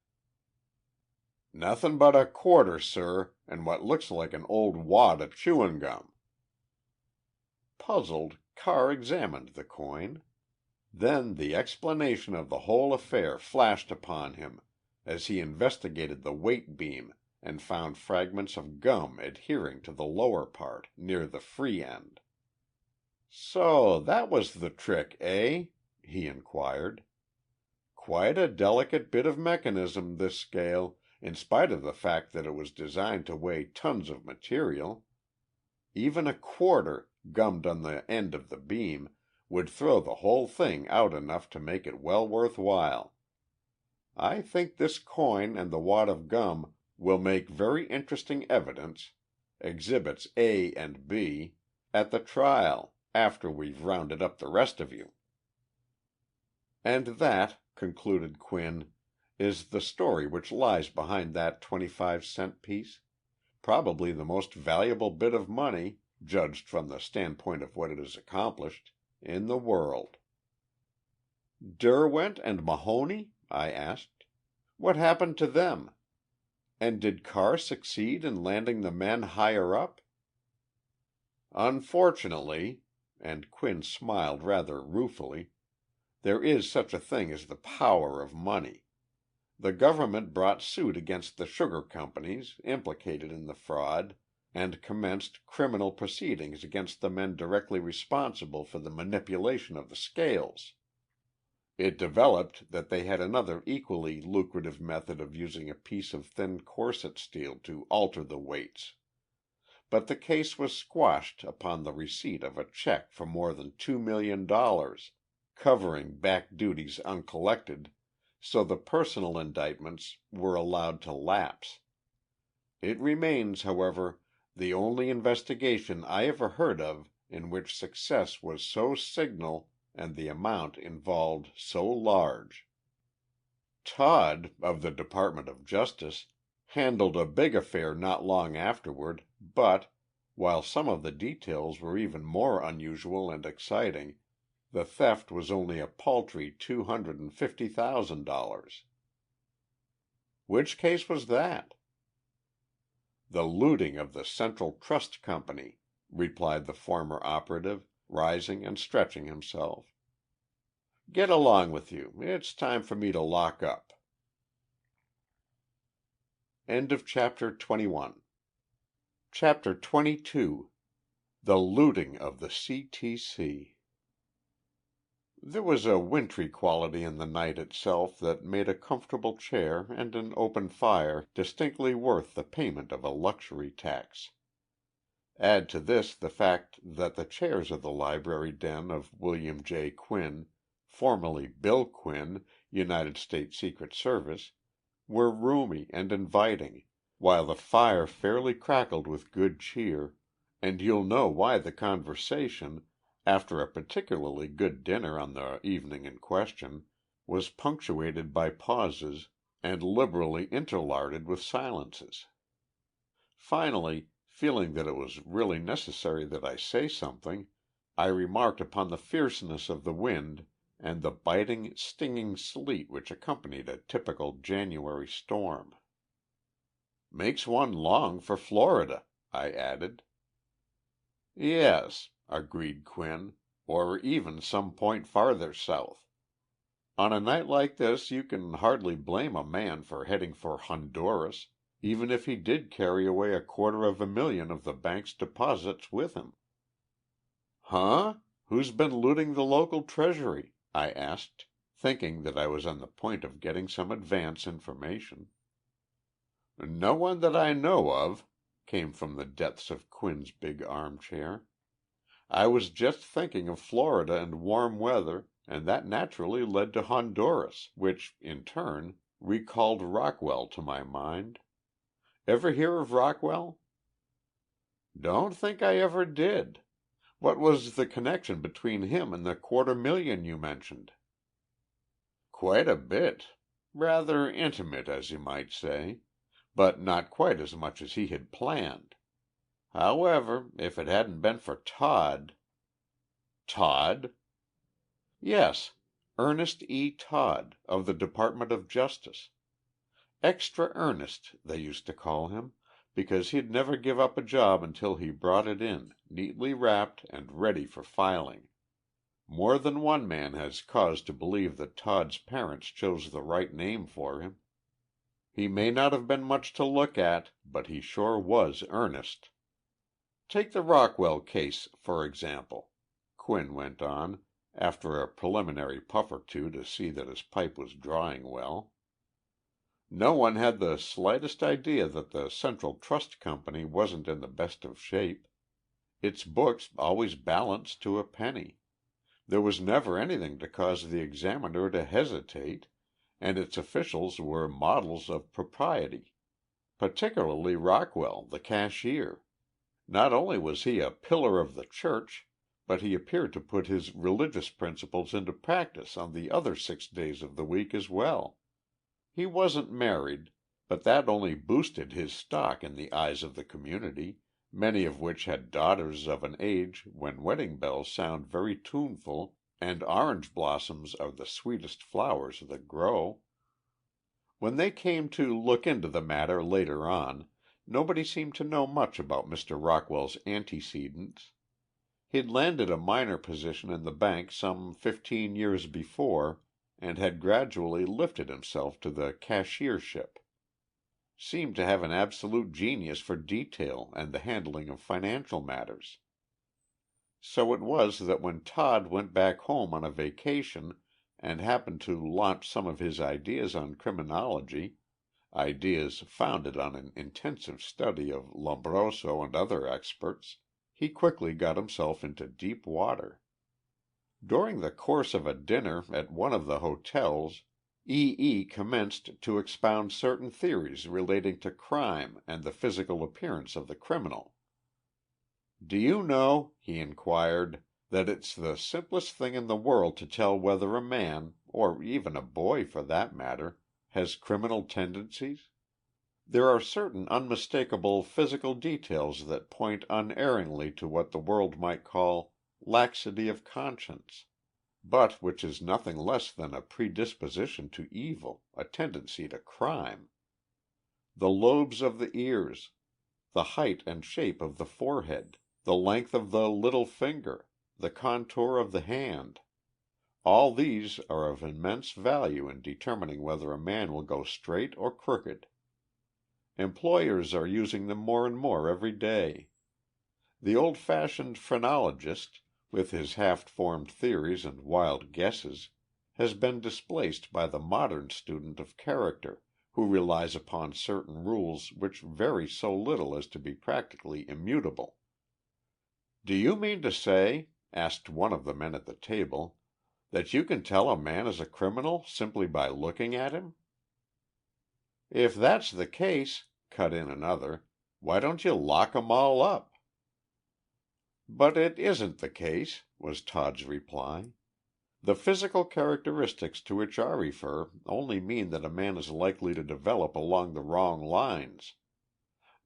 [SPEAKER 1] "Nothin' but a quarter, sir, and what looks like an old wad of chewin' gum." Puzzled, Carr examined the coin. Then the explanation of the whole affair flashed upon him as he investigated the weight beam and found fragments of gum adhering to the lower part, near the free end. "So that was the trick, eh?" he inquired. "Quite a delicate bit of mechanism, this scale, in spite of the fact that it was designed to weigh tons of material. Even a quarter, gummed on the end of the beam, would throw the whole thing out enough to make it well worth while. I think this coin and the wad of gum will make very interesting evidence, Exhibits A and B, at the trial, after we've rounded up the rest of you." "And that," concluded Quinn, "is the story which lies behind that 25-cent piece, probably the most valuable bit of money, judged from the standpoint of what it has accomplished, in the world." "Derwent and Mahoney?" I asked. "What happened to them? And did Carr succeed in landing the men higher up?" "Unfortunately," and Quinn smiled rather ruefully, "there is such a thing as the power of money. The government brought suit against the sugar companies implicated in the fraud, and commenced criminal proceedings against the men directly responsible for the manipulation of the scales. It developed that they had another equally lucrative method of using a piece of thin corset steel to alter the weights. But the case was squashed upon the receipt of a check for more than $2 million, covering back duties uncollected, so the personal indictments were allowed to lapse. It remains, however, the only investigation I ever heard of in which success was so signal and the amount involved so large. Todd, of the Department of Justice, handled a big affair not long afterward, but, while some of the details were even more unusual and exciting, the theft was only a paltry $250,000. "Which case was that?" "The looting of the Central Trust Company," replied the former operative, rising and stretching himself. "Get along with you. It's time for me to lock up." Chapter 22. The Looting of the C.T.C. There was a wintry quality in the night itself that made a comfortable chair and an open fire distinctly worth the payment of a luxury tax. Add to this the fact that the chairs of the library den of William J. Quinn, formerly Bill Quinn, United States Secret Service, were roomy and inviting, while the fire fairly crackled with good cheer, and you'll know why the conversation, after a particularly good dinner on the evening in question, was punctuated by pauses and liberally interlarded with silences. Finally, Feeling that it was really necessary that I say something, I remarked upon the fierceness of the wind and the biting, stinging sleet which accompanied a typical January storm. "Makes one long for Florida," I added. "Yes," agreed Quinn, "or even some point farther south. On a night like this you can hardly blame a man for heading for Honduras, even if he did carry away $250,000 of the bank's deposits with him." "Huh? Who's been looting the local treasury?" I asked, thinking that I was on the point of getting some advance information. "No one that I know of," came from the depths of Quinn's big armchair. "I was just thinking of Florida and warm weather, and that naturally led to Honduras, which, in turn, recalled Rockwell to my mind. Ever hear of Rockwell?" "Don't think I ever did. What was the connection between him and the $250,000 you mentioned?" "Quite a bit. Rather intimate, as you might say. But not quite as much as he had planned. However, if it hadn't been for Todd—" "Todd?" "Yes. Ernest E. Todd, of the Department of Justice. Extra Ernest, they used to call him, because he'd never give up a job until he brought it in, neatly wrapped and ready for filing. More than one man has cause to believe that Todd's parents chose the right name for him. He may not have been much to look at, but he sure was earnest. Take the Rockwell case, for example," Quinn went on, after a preliminary puff or two to see that his pipe was drawing well. "No one had the slightest idea that the Central Trust Company wasn't in the best of shape. Its books always balanced to a penny. There was never anything to cause the examiner to hesitate, and its officials were models of propriety. Particularly Rockwell, the cashier. Not only was he a pillar of the church, but he appeared to put his religious principles into practice on the other 6 days of the week as well. He wasn't married, but that only boosted his stock in the eyes of the community, many of which had daughters of an age when wedding bells sound very tuneful and orange blossoms are the sweetest flowers that grow. When they came to look into the matter later on, nobody seemed to know much about Mr. Rockwell's antecedents. He'd landed a minor position in the bank some 15 years before and had gradually lifted himself to the cashiership. Seemed to have an absolute genius for detail and the handling of financial matters. So it was that when Todd went back home on a vacation and happened to launch some of his ideas on criminology, ideas founded on an intensive study of Lombroso and other experts, he quickly got himself into deep water. During the course of a dinner at one of the hotels, E. commenced to expound certain theories relating to crime and the physical appearance of the criminal. "Do you know," he inquired, "that it's the simplest thing in the world to tell whether a man, or even a boy for that matter, has criminal tendencies? There are certain unmistakable physical details that point unerringly to what the world might call laxity of conscience, but which is nothing less than a predisposition to evil, a tendency to crime. The lobes of the ears, the height and shape of the forehead, the length of the little finger, the contour of the hand, all these are of immense value in determining whether a man will go straight or crooked. Employers are using them more and more every day. The old-fashioned phrenologist, with his half-formed theories and wild guesses, has been displaced by the modern student of character, who relies upon certain rules which vary so little as to be practically immutable. "Do you mean to say," asked one of the men at the table, "that you can tell a man is a criminal simply by looking at him?" "If that's the case," cut in another, "why don't you lock 'em all up?" "But it isn't the case," was Todd's reply. "The physical characteristics to which I refer only mean that a man is likely to develop along the wrong lines.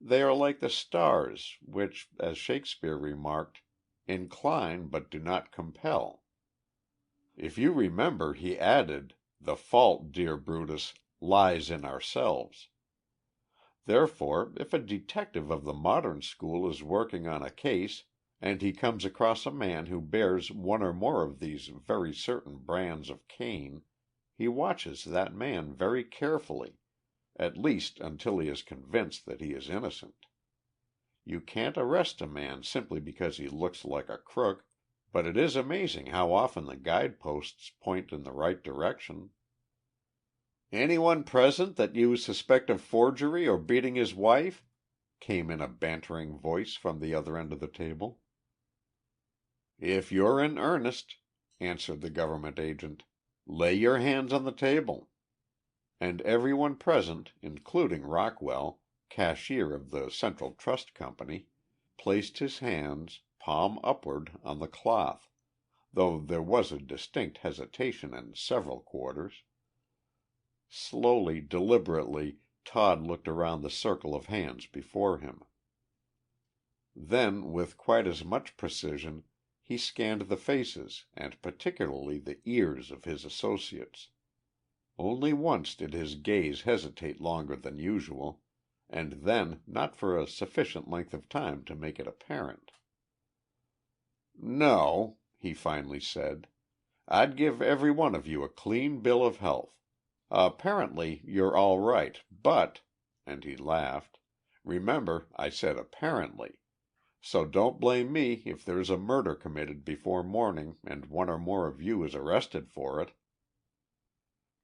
[SPEAKER 1] They are like the stars, which, as Shakespeare remarked, incline but do not compel. If you remember, he added, the fault, dear Brutus, lies in ourselves. Therefore, if a detective of the modern school is working on a case, and he comes across a man who bears one or more of these very certain brands of Cain, he watches that man very carefully, at least until he is convinced that he is innocent. You can't arrest a man simply because he looks like a crook, but it is amazing how often the guideposts point in the right direction. "Anyone present that you suspect of forgery or beating his wife?" came in a bantering voice from the other end of the table. "If you're in earnest," answered the government agent, "lay your hands on the table." And everyone present, including Rockwell, cashier of the Central Trust Company, placed his hands, palm upward, on the cloth, though there was a distinct hesitation in several quarters. Slowly, deliberately, Todd looked around the circle of hands before him. Then, with quite as much precision, he scanned the faces and particularly the ears of his associates. Only once did his gaze hesitate longer than usual, and then not for a sufficient length of time to make it apparent. "No," he finally said. "I'd give every one of you a clean bill of health. Apparently you're all right, but," and he laughed, "remember I said apparently. So don't blame me if there's a murder committed before morning and one or more of you is arrested for it."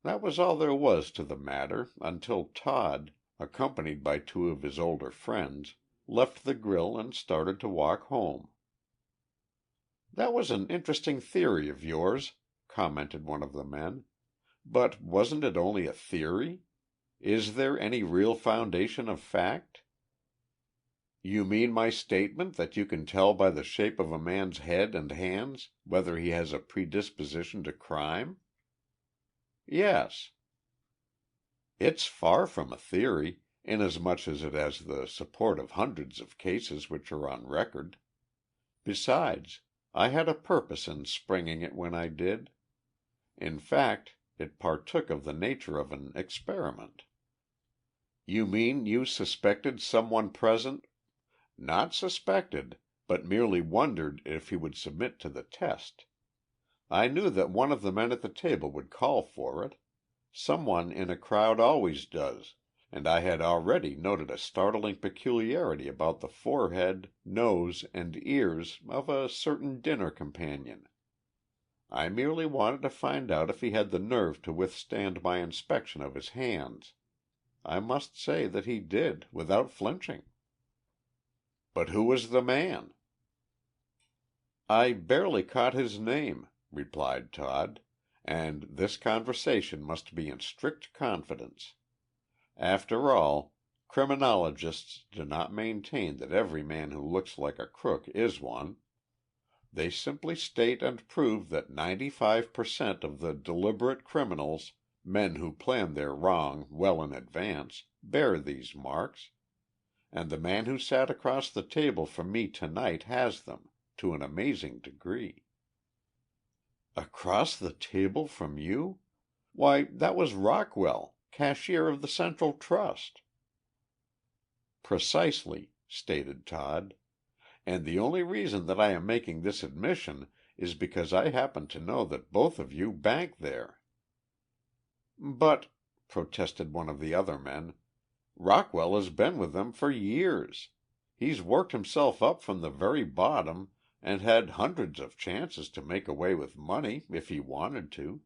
[SPEAKER 1] That was all there was to the matter until Todd, accompanied by two of his older friends, left the grill and started to walk home. "That was an interesting theory of yours," commented one of the men. "But wasn't it only a theory? Is there any real foundation of fact?" "You mean my statement that you can tell by the shape of a man's head and hands whether he has a predisposition to crime?" "Yes." "It's far from a theory, inasmuch as it has the support of hundreds of cases which are on record. Besides, I had a purpose in springing it when I did. In fact, it partook of the nature of an experiment." "You mean you suspected some one present—" "Not suspected, but merely wondered if he would submit to the test. I knew that one of the men at the table would call for it. Some one in a crowd always does, and I had already noted a startling peculiarity about the forehead, nose, and ears of a certain dinner companion. I merely wanted to find out if he had the nerve to withstand my inspection of his hands. I must say that he did, without flinching." "But who was the man?" "I barely caught his name," replied Todd, "and this conversation must be in strict confidence. After all, criminologists do not maintain that every man who looks like a crook is one. They simply state and prove that 95% of the deliberate criminals, men who plan their wrong well in advance, bear these marks. And the man who sat across the table from me tonight has them, to an amazing degree." "Across the table from you? Why, that was Rockwell, cashier of the Central Trust." "Precisely," stated Todd. "And the only reason that I am making this admission is because I happen to know that both of you bank there." "But," protested one of the other men, "Rockwell has been with them for years. He's worked himself up from the very bottom and had hundreds of chances to make away with money if he wanted to.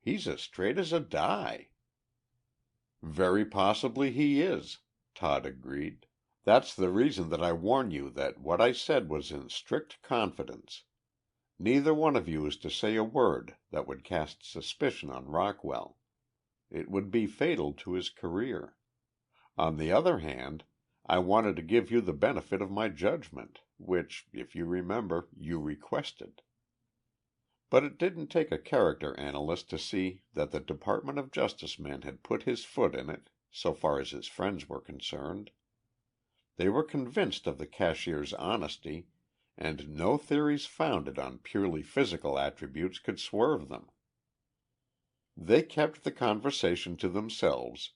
[SPEAKER 1] He's as straight as a die." "Very possibly he is," Todd agreed. "That's the reason that I warn you that what I said was in strict confidence. Neither one of you is to say a word that would cast suspicion on Rockwell. It would be fatal to his career. On the other hand, I wanted to give you the benefit of my judgment, which, if you remember, you requested. But it didn't take a character analyst to see that the Department of Justice man had put his foot in it, so far as his friends were concerned. They were convinced of the cashier's honesty, and no theories founded on purely physical attributes could swerve them. They kept the conversation to themselves,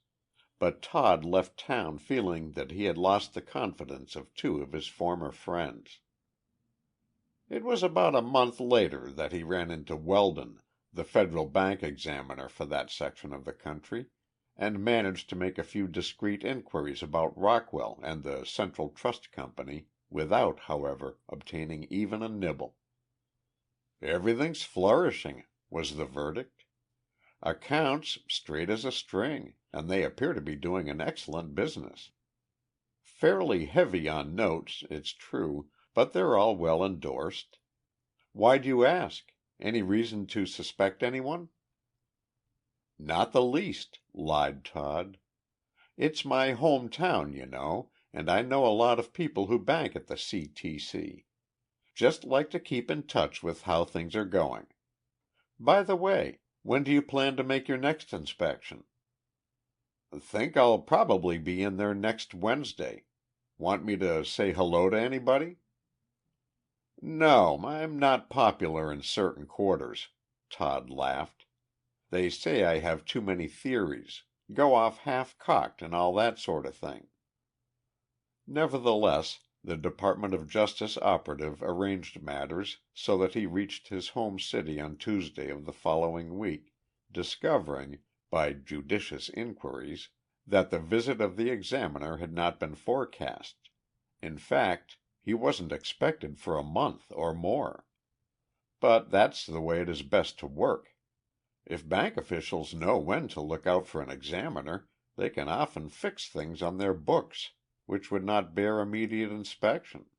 [SPEAKER 1] but Todd left town feeling that he had lost the confidence of two of his former friends. It was about a month later that he ran into Weldon, the federal bank examiner for that section of the country, and managed to make a few discreet inquiries about Rockwell and the Central Trust Company, without, however, obtaining even a nibble. "Everything's flourishing," was the verdict. "Accounts straight as a string, and they appear to be doing an excellent business. Fairly heavy on notes, it's true, but they're all well endorsed. Why do you ask? Any reason to suspect anyone?" "Not the least," lied Todd. "It's my home town, you know, and I know a lot of people who bank at the C.T.C. Just like to keep in touch with how things are going. By the way, when do you plan to make your next inspection?" "Think I'll probably be in there next Wednesday. Want me to say hello to anybody?" "No, I'm not popular in certain quarters," Todd laughed. "They say I have too many theories, go off half-cocked and all that sort of thing." Nevertheless, the Department of Justice operative arranged matters so that he reached his home city on Tuesday of the following week, discovering, by judicious inquiries, that the visit of the examiner had not been forecast. In fact, he wasn't expected for a month or more. But that's the way it is best to work. If bank officials know when to look out for an examiner, they can often fix things on their books, which would not bear immediate inspection.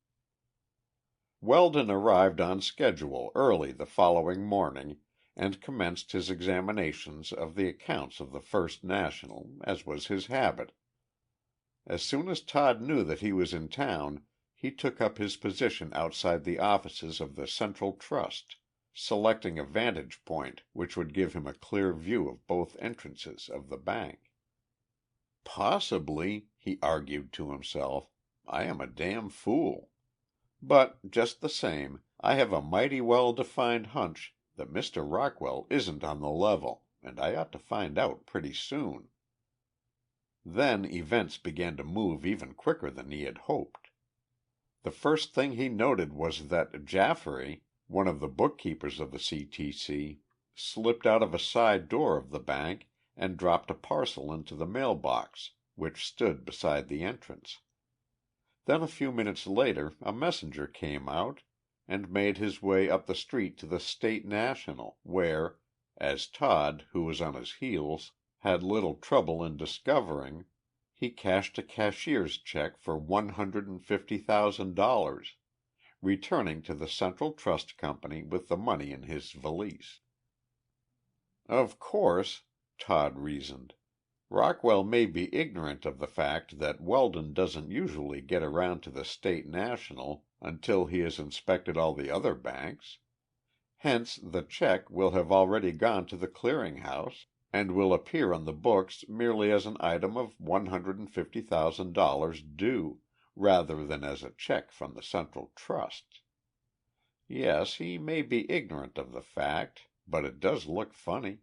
[SPEAKER 1] Weldon arrived on schedule early the following morning and commenced his examinations of the accounts of the First National, as was his habit. As soon as Todd knew that he was in town, he took up his position outside the offices of the Central Trust, selecting a vantage point which would give him a clear view of both entrances of the bank. "Possibly," he argued to himself, "I am a damn fool. But, just the same, I have a mighty well-defined hunch that Mr. Rockwell isn't on the level, and I ought to find out pretty soon." Then events began to move even quicker than he had hoped. The first thing he noted was that Jafferay, one of the bookkeepers of the C.T.C., slipped out of a side door of the bank and dropped a parcel into the mailbox, which stood beside the entrance. Then a few minutes later a messenger came out and made his way up the street to the State National, where, as Todd, who was on his heels, had little trouble in discovering, he cashed a cashier's check for $150,000, returning to the Central Trust Company with the money in his valise. Of course, Todd reasoned, Rockwell may be ignorant of the fact that Weldon doesn't usually get around to the State National until he has inspected all the other banks. Hence the check will have already gone to the clearing house and will appear on the books merely as an item of $150,000 due, rather than as a check from the Central Trust. Yes, he may be ignorant of the fact, but it does look funny.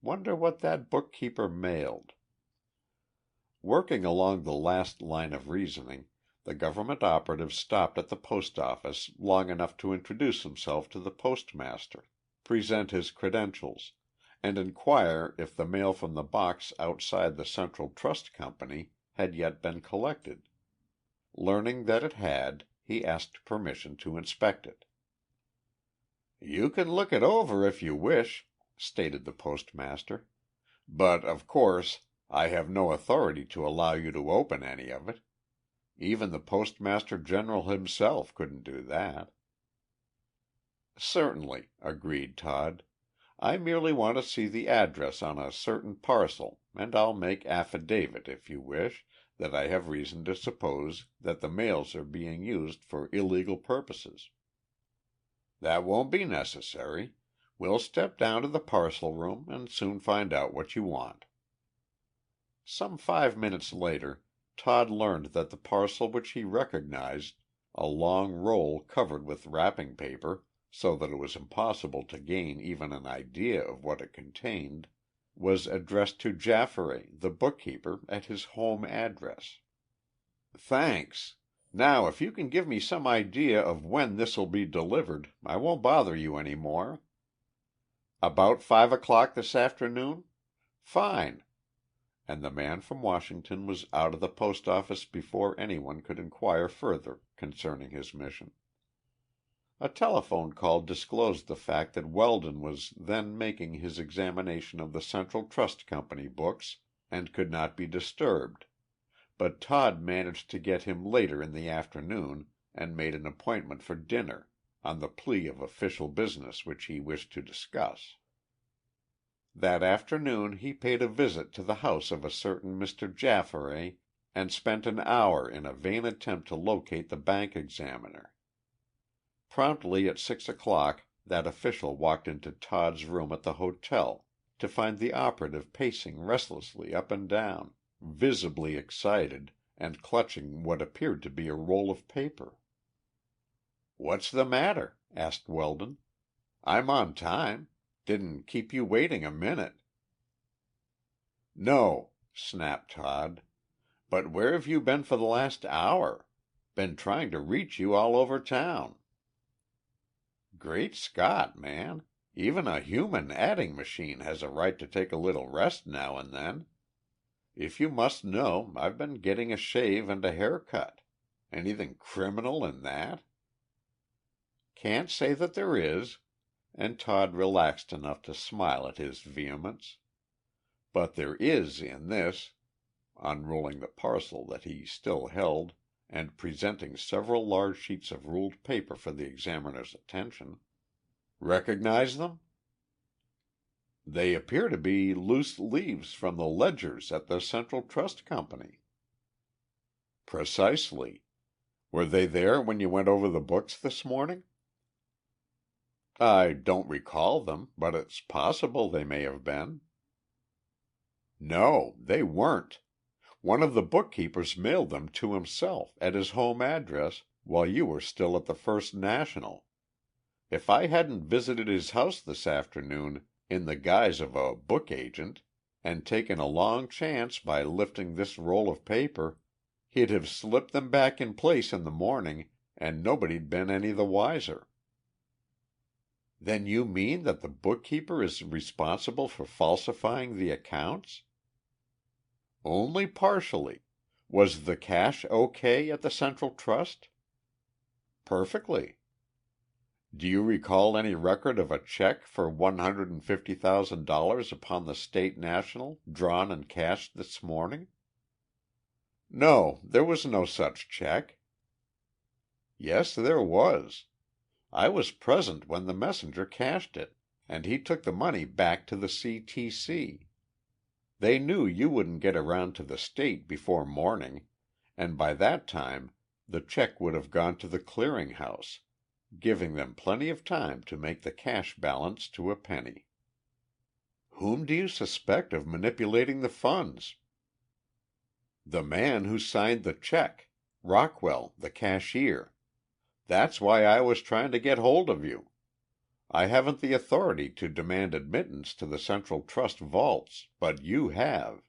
[SPEAKER 1] Wonder what that bookkeeper mailed. Working along the last line of reasoning, the government operative stopped at the post office long enough to introduce himself to the postmaster, present his credentials, and inquire if the mail from the box outside the Central Trust Company had yet been collected. Learning that it had, he asked permission to inspect it. "You can look it over if you wish," stated the postmaster, "but, of course, I have no authority to allow you to open any of it. Even the Postmaster General himself couldn't do that." "Certainly," agreed Todd. "I merely want to see the address on a certain parcel, and I'll make affidavit, if you wish, that I have reason to suppose that the mails are being used for illegal purposes." "That won't be necessary. We'll step down to the parcel room and soon find out what you want." Some 5 minutes later Todd learned that the parcel which he recognized, a long roll covered with wrapping paper so that it was impossible to gain even an idea of what it contained, was addressed to Jafferay, the bookkeeper, at his home address. "Thanks. Now if you can give me some idea of when this will be delivered, I won't bother you any more." "About 5 o'clock this afternoon? Fine." And the man from Washington was out of the post office before anyone could inquire further concerning his mission. A telephone call disclosed the fact that Weldon was then making his examination of the Central Trust Company books and could not be disturbed, but Todd managed to get him later in the afternoon and made an appointment for dinner, on the plea of official business which he wished to discuss. That afternoon he paid a visit to the house of a certain Mr. Jafferay and spent an hour in a vain attempt to locate the bank examiner. Promptly at 6 o'clock that official walked into Todd's room at the hotel, to find the operative pacing restlessly up and down, visibly excited, and clutching what appeared to be a roll of paper. "What's the matter?" asked Weldon. "I'm on time. Didn't keep you waiting a minute." "No," snapped Todd. "But where have you been for the last hour? Been trying to reach you all over town." "Great Scott, man! Even a human adding machine has a right to take a little rest now and then. If you must know, I've been getting a shave and a haircut. Anything criminal in that?" "Can't say that there is," and Todd relaxed enough to smile at his vehemence. "But there is in this," unrolling the parcel that he still held and presenting several large sheets of ruled paper for the examiner's attention. "Recognize them?" "They appear to be loose leaves from the ledgers at the Central Trust Company." "Precisely. Were they there when you went over the books this morning?" "I don't recall them, but it's possible they may have been." "No, they weren't. One of the bookkeepers mailed them to himself, at his home address, while you were still at the First National. If I hadn't visited his house this afternoon in the guise of a book agent and taken a long chance by lifting this roll of paper, he'd have slipped them back in place in the morning and nobody'd been any the wiser." "Then you mean that the bookkeeper is responsible for falsifying the accounts?" "Only partially. Was the cash O.K. at the Central Trust?" "Perfectly." "Do you recall any record of a check for $150,000 upon the State National drawn and cashed this morning?" "No, there was no such check." "Yes, there was. I was present when the messenger cashed it, and he took the money back to the C.T.C. They knew you wouldn't get around to the State before morning, and by that time the check would have gone to the clearing house, giving them plenty of time to make the cash balance to a penny." "Whom do you suspect of manipulating the funds?" "The man who signed the check, Rockwell, the cashier. That's why I was trying to get hold of you. I haven't the authority to demand admittance to the Central Trust vaults, but you have.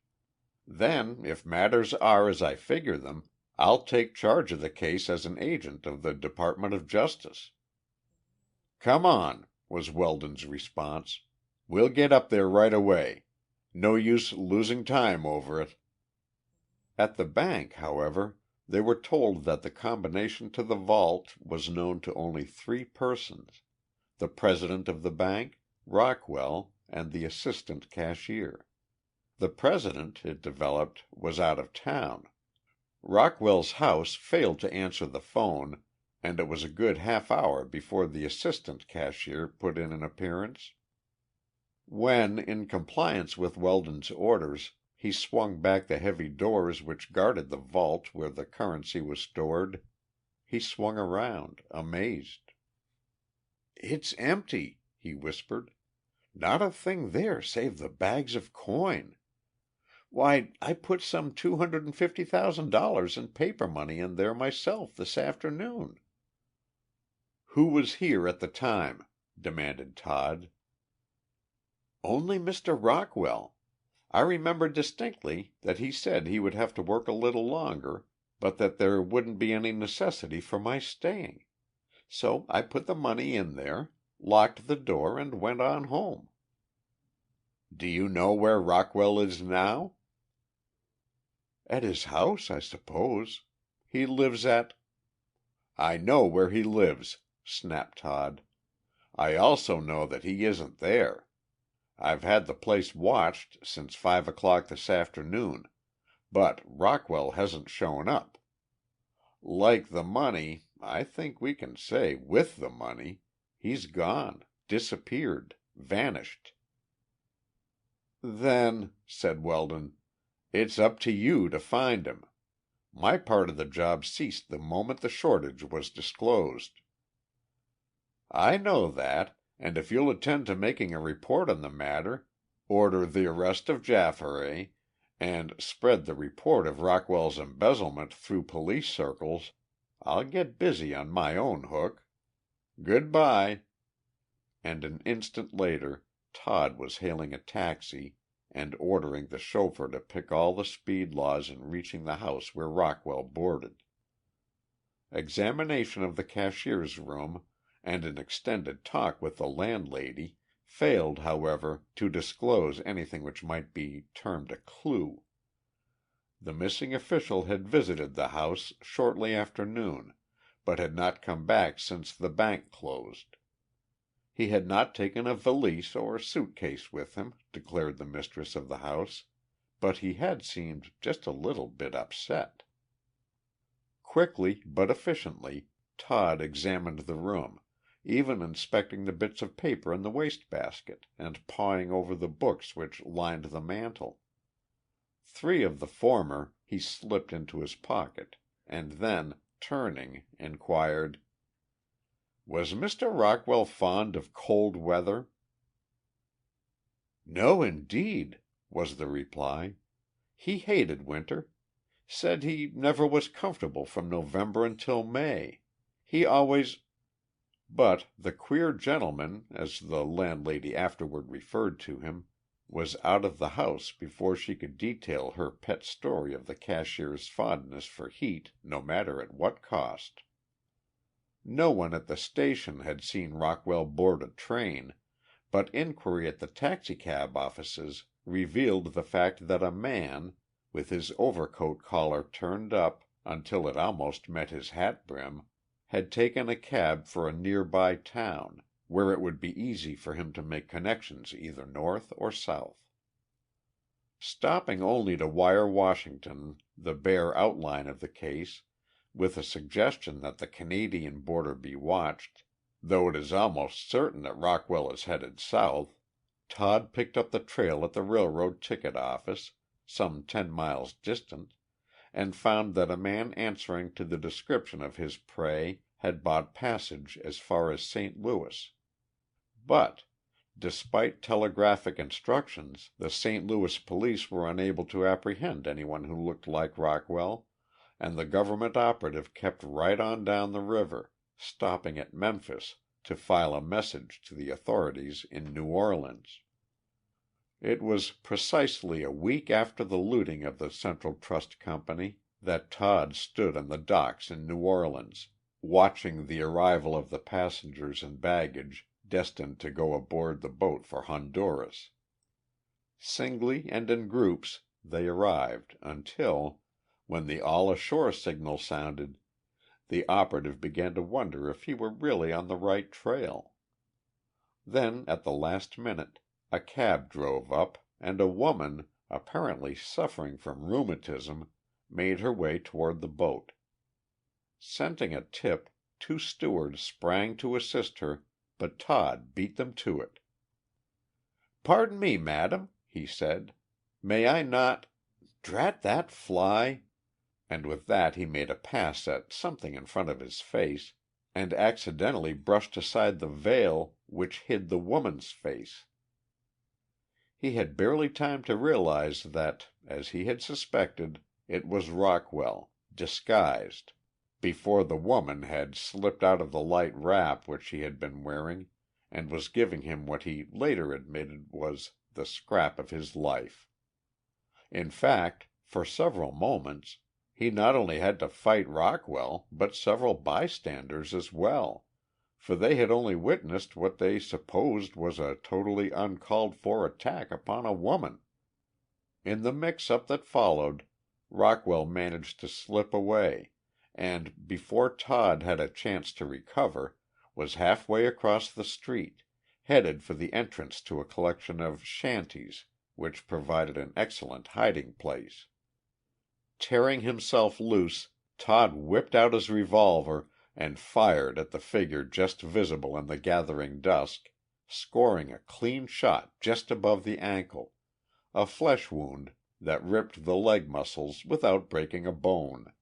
[SPEAKER 1] Then, if matters are as I figure them, I'll take charge of the case as an agent of the Department of Justice." "Come on," was Weldon's response. "We'll get up there right away. No use losing time over it." At the bank, however, they were told that the combination to the vault was known to only three persons: the president of the bank, Rockwell, and the assistant cashier. The president, it developed, was out of town. Rockwell's house failed to answer the phone, and it was a good half hour before the assistant cashier put in an appearance. When, in compliance with Weldon's orders, he swung back the heavy doors which guarded the vault where the currency was stored, he swung around, amazed. "It's empty," he whispered. "Not a thing there save the bags of coin. Why, I put some $250,000 in paper money in there myself this afternoon." "Who was here at the time?" demanded Todd. "Only Mr. Rockwell. I remember distinctly that he said he would have to work a little longer, but that there wouldn't be any necessity for my staying. So I put the money in there, locked the door, and went on home." "Do you know where Rockwell is now?" "At his house, I suppose. He lives at—" "I know where he lives," snapped Todd. "I also know that he isn't there. I've had the place watched since 5 o'clock this afternoon, but Rockwell hasn't shown up. Like the money, I think we can say with the money, he's gone, disappeared, vanished." "Then," said Weldon, "it's up to you to find him. My part of the job ceased the moment the shortage was disclosed." "I know that, and if you'll attend to making a report on the matter, order the arrest of Jafferay, and spread the report of Rockwell's embezzlement through police circles, I'll get busy on my own hook. Good bye." And an instant later Todd was hailing a taxi and ordering the chauffeur to pick all the speed laws in reaching the house where Rockwell boarded. Examination of the cashier's room and an extended talk with the landlady failed, however, to disclose anything which might be termed a clue. The missing official had visited the house shortly after noon, but had not come back since the bank closed. He had not taken a valise or suitcase with him, declared the mistress of the house, but he had seemed just a little bit upset. Quickly but efficiently Todd examined the room, even inspecting the bits of paper in the wastebasket and pawing over the books which lined the mantel. 3 of the former he slipped into his pocket, and then, turning, inquired, "Was Mr. Rockwell fond of cold weather?" "No, indeed," was the reply. "He hated winter. Said he never was comfortable from November until May. He always—" But the queer gentleman, as the landlady afterward referred to him, was out of the house before she could detail her pet story of the cashier's fondness for heat, no matter at what cost. No one at the station had seen Rockwell board a train, but inquiry at the taxicab offices revealed the fact that a man, with his overcoat collar turned up until it almost met his hat brim, had taken a cab for a nearby town, where it would be easy for him to make connections either north or south. Stopping only to wire Washington the bare outline of the case, with a suggestion that the Canadian border be watched, though it is almost certain that Rockwell is headed south, Todd picked up the trail at the railroad ticket office, some 10 miles distant, and found that a man answering to the description of his prey had bought passage as far as St. Louis. But, despite telegraphic instructions, the St. Louis police were unable to apprehend anyone who looked like Rockwell, and the government operative kept right on down the river, stopping at Memphis to file a message to the authorities in New Orleans. It was precisely a week after the looting of the Central Trust Company that Todd stood on the docks in New Orleans, watching the arrival of the passengers and baggage destined to go aboard the boat for Honduras. Singly and in groups they arrived until, when the all ashore signal sounded, the operative began to wonder if he were really on the right trail. Then, at the last minute, a cab drove up and a woman, apparently suffering from rheumatism, made her way toward the boat. Scenting a tip, 2 stewards sprang to assist her, but Todd beat them to it. "Pardon me, madam," he said. "May I not— Drat that fly!" And with that he made a pass at something in front of his face, and accidentally brushed aside the veil which hid the woman's face. He had barely time to realize that, as he had suspected, it was Rockwell, disguised, before the woman had slipped out of the light wrap which she had been wearing and was giving him what he later admitted was the scrap of his life. In fact, for several moments, he not only had to fight Rockwell, but several bystanders as well, for they had only witnessed what they supposed was a totally uncalled for attack upon a woman. In the mix-up that followed, Rockwell managed to slip away, and before Todd had a chance to recover, was halfway across the street, headed for the entrance to a collection of shanties which provided an excellent hiding place. Tearing himself loose, Todd whipped out his revolver and fired at the figure just visible in the gathering dusk, scoring a clean shot just above the ankle, a flesh wound that ripped the leg muscles without breaking a bone.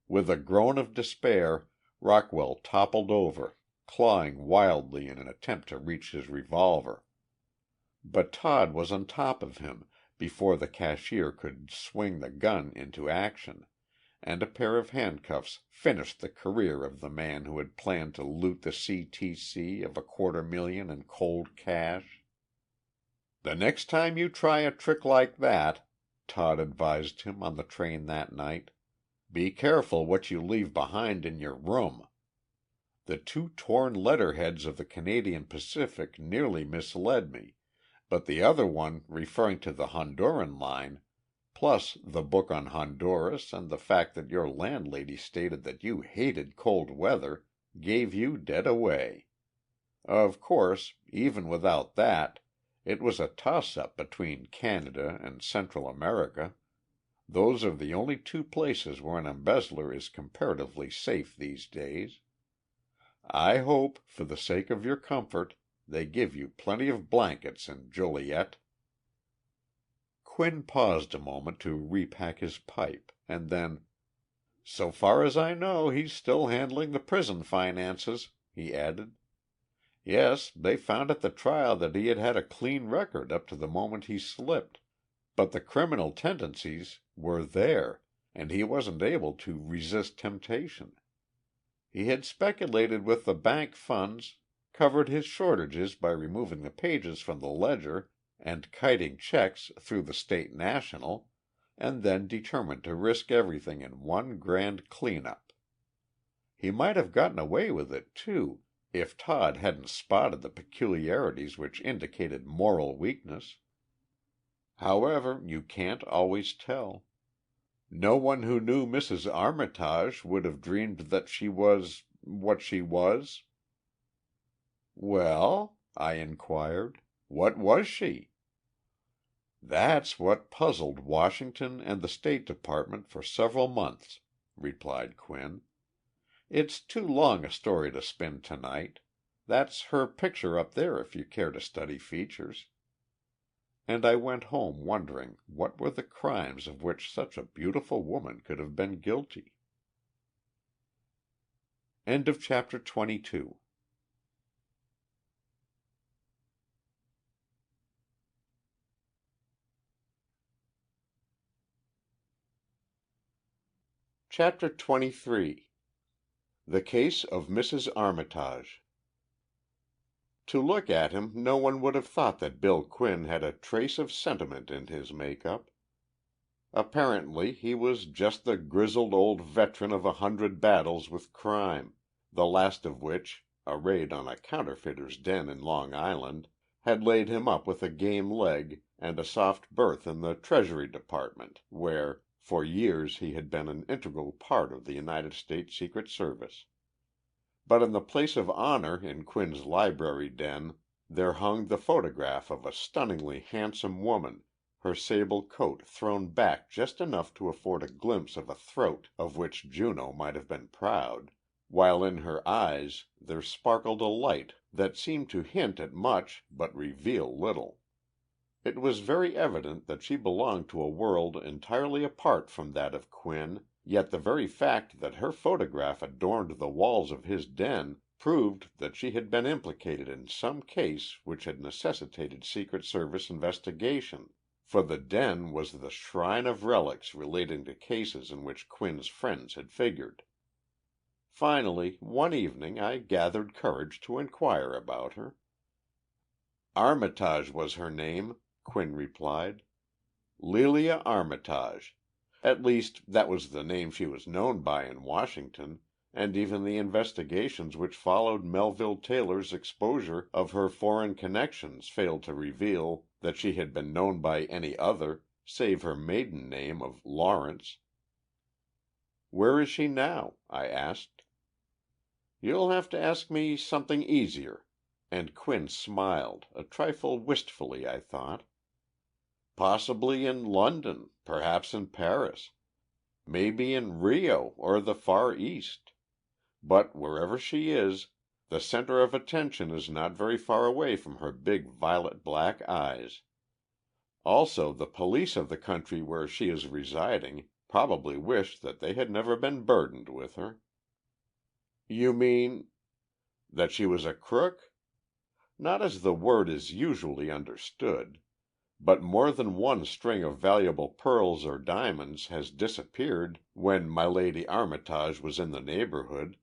[SPEAKER 1] With a groan of despair, Rockwell toppled over, clawing wildly in an attempt to reach his revolver. But Todd was on top of him before the cashier could swing the gun into action, and a pair of handcuffs finished the career of the man who had planned to loot the C.T.C. of $250,000 in cold cash. "The next time you try a trick like that," Todd advised him on the train that night, "be careful what you leave behind in your room. The two torn letterheads of the Canadian Pacific nearly misled me, but the other one referring to the Honduran line, plus the book on Honduras and the fact that your landlady stated that you hated cold weather, gave you dead away. Of course, even without that, it was a toss-up between Canada and Central America. Those are the only two places where an embezzler is comparatively safe these days. I hope, for the sake of your comfort, they give you plenty of blankets in Joliet." Quinn paused a moment to repack his pipe, and then, "So far as I know, he's still handling the prison finances," he added. "Yes, they found at the trial that he had had a clean record up to the moment he slipped, but the criminal tendencies were there, and he wasn't able to resist temptation. He had speculated with the bank funds, covered his shortages by removing the pages from the ledger and kiting checks through the State National, and then determined to risk everything in one grand clean-up. He might have gotten away with it, too, if Todd hadn't spotted the peculiarities which indicated moral weakness. However, you can't always tell. No one who knew Mrs. Armitage would have dreamed that she was what she was." "Well?" I inquired. "What was she?" "That's what puzzled Washington and the State Department for several months," replied Quinn. "It's too long a story to spin tonight. That's her picture up there if you care to study features." And I went home wondering what were the crimes of which such a beautiful woman could have been guilty. Chapter 22. Chapter 23. The Case of Mrs. Armitage. To look at him no one would have thought that Bill Quinn had a trace of sentiment in his make-up. Apparently he was just the grizzled old veteran of 100 battles with crime, the last of which, a raid on a counterfeiter's den in Long Island, had laid him up with a game leg and a soft berth in the Treasury Department, where, for years he had been an integral part of the United States Secret Service. But in the place of honor in Quinn's library den there hung the photograph of a stunningly handsome woman, her sable coat thrown back just enough to afford a glimpse of a throat of which Juno might have been proud, while in her eyes there sparkled a light that seemed to hint at much but reveal little. It was very evident that she belonged to a world entirely apart from that of Quinn, yet the very fact that her photograph adorned the walls of his den proved that she had been implicated in some case which had necessitated Secret Service investigation, for the den was the shrine of relics relating to cases in which Quinn's friends had figured. Finally, one evening I gathered courage to inquire about her. "Armitage was her name," Quinn replied. "Lelia Armitage. At least, that was the name she was known by in Washington, and even the investigations which followed Melville Taylor's exposure of her foreign connections failed to reveal that she had been known by any other, save her maiden name of Lawrence." "Where is she now?" I asked. "You'll have to ask me something easier," and Quinn smiled, a trifle wistfully, I thought. "Possibly in London, perhaps in Paris, maybe in Rio or the Far East. But wherever she is, the center of attention is not very far away from her big violet-black eyes. Also, the police of the country where she is residing probably wish that they had never been burdened with her." "You mean—" "That she was a crook? Not as the word is usually understood. But more than one string of valuable pearls or diamonds has disappeared when My Lady Armitage was in the neighborhood,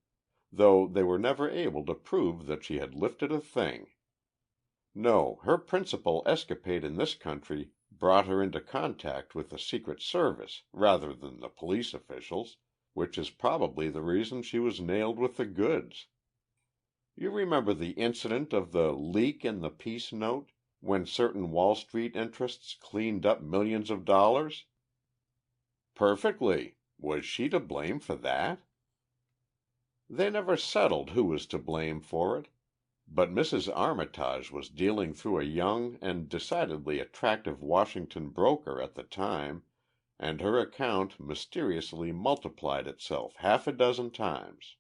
[SPEAKER 1] though they were never able to prove that she had lifted a thing. No, her principal escapade in this country brought her into contact with the Secret Service rather than the police officials, which is probably the reason she was nailed with the goods. You remember the incident of the leak in the peace note, when certain Wall Street interests cleaned up millions of dollars?" "Perfectly. Was she to blame for that?" "They never settled who was to blame for it, but Mrs. Armitage was dealing through a young and decidedly attractive Washington broker at the time, and her account mysteriously multiplied itself half a dozen times.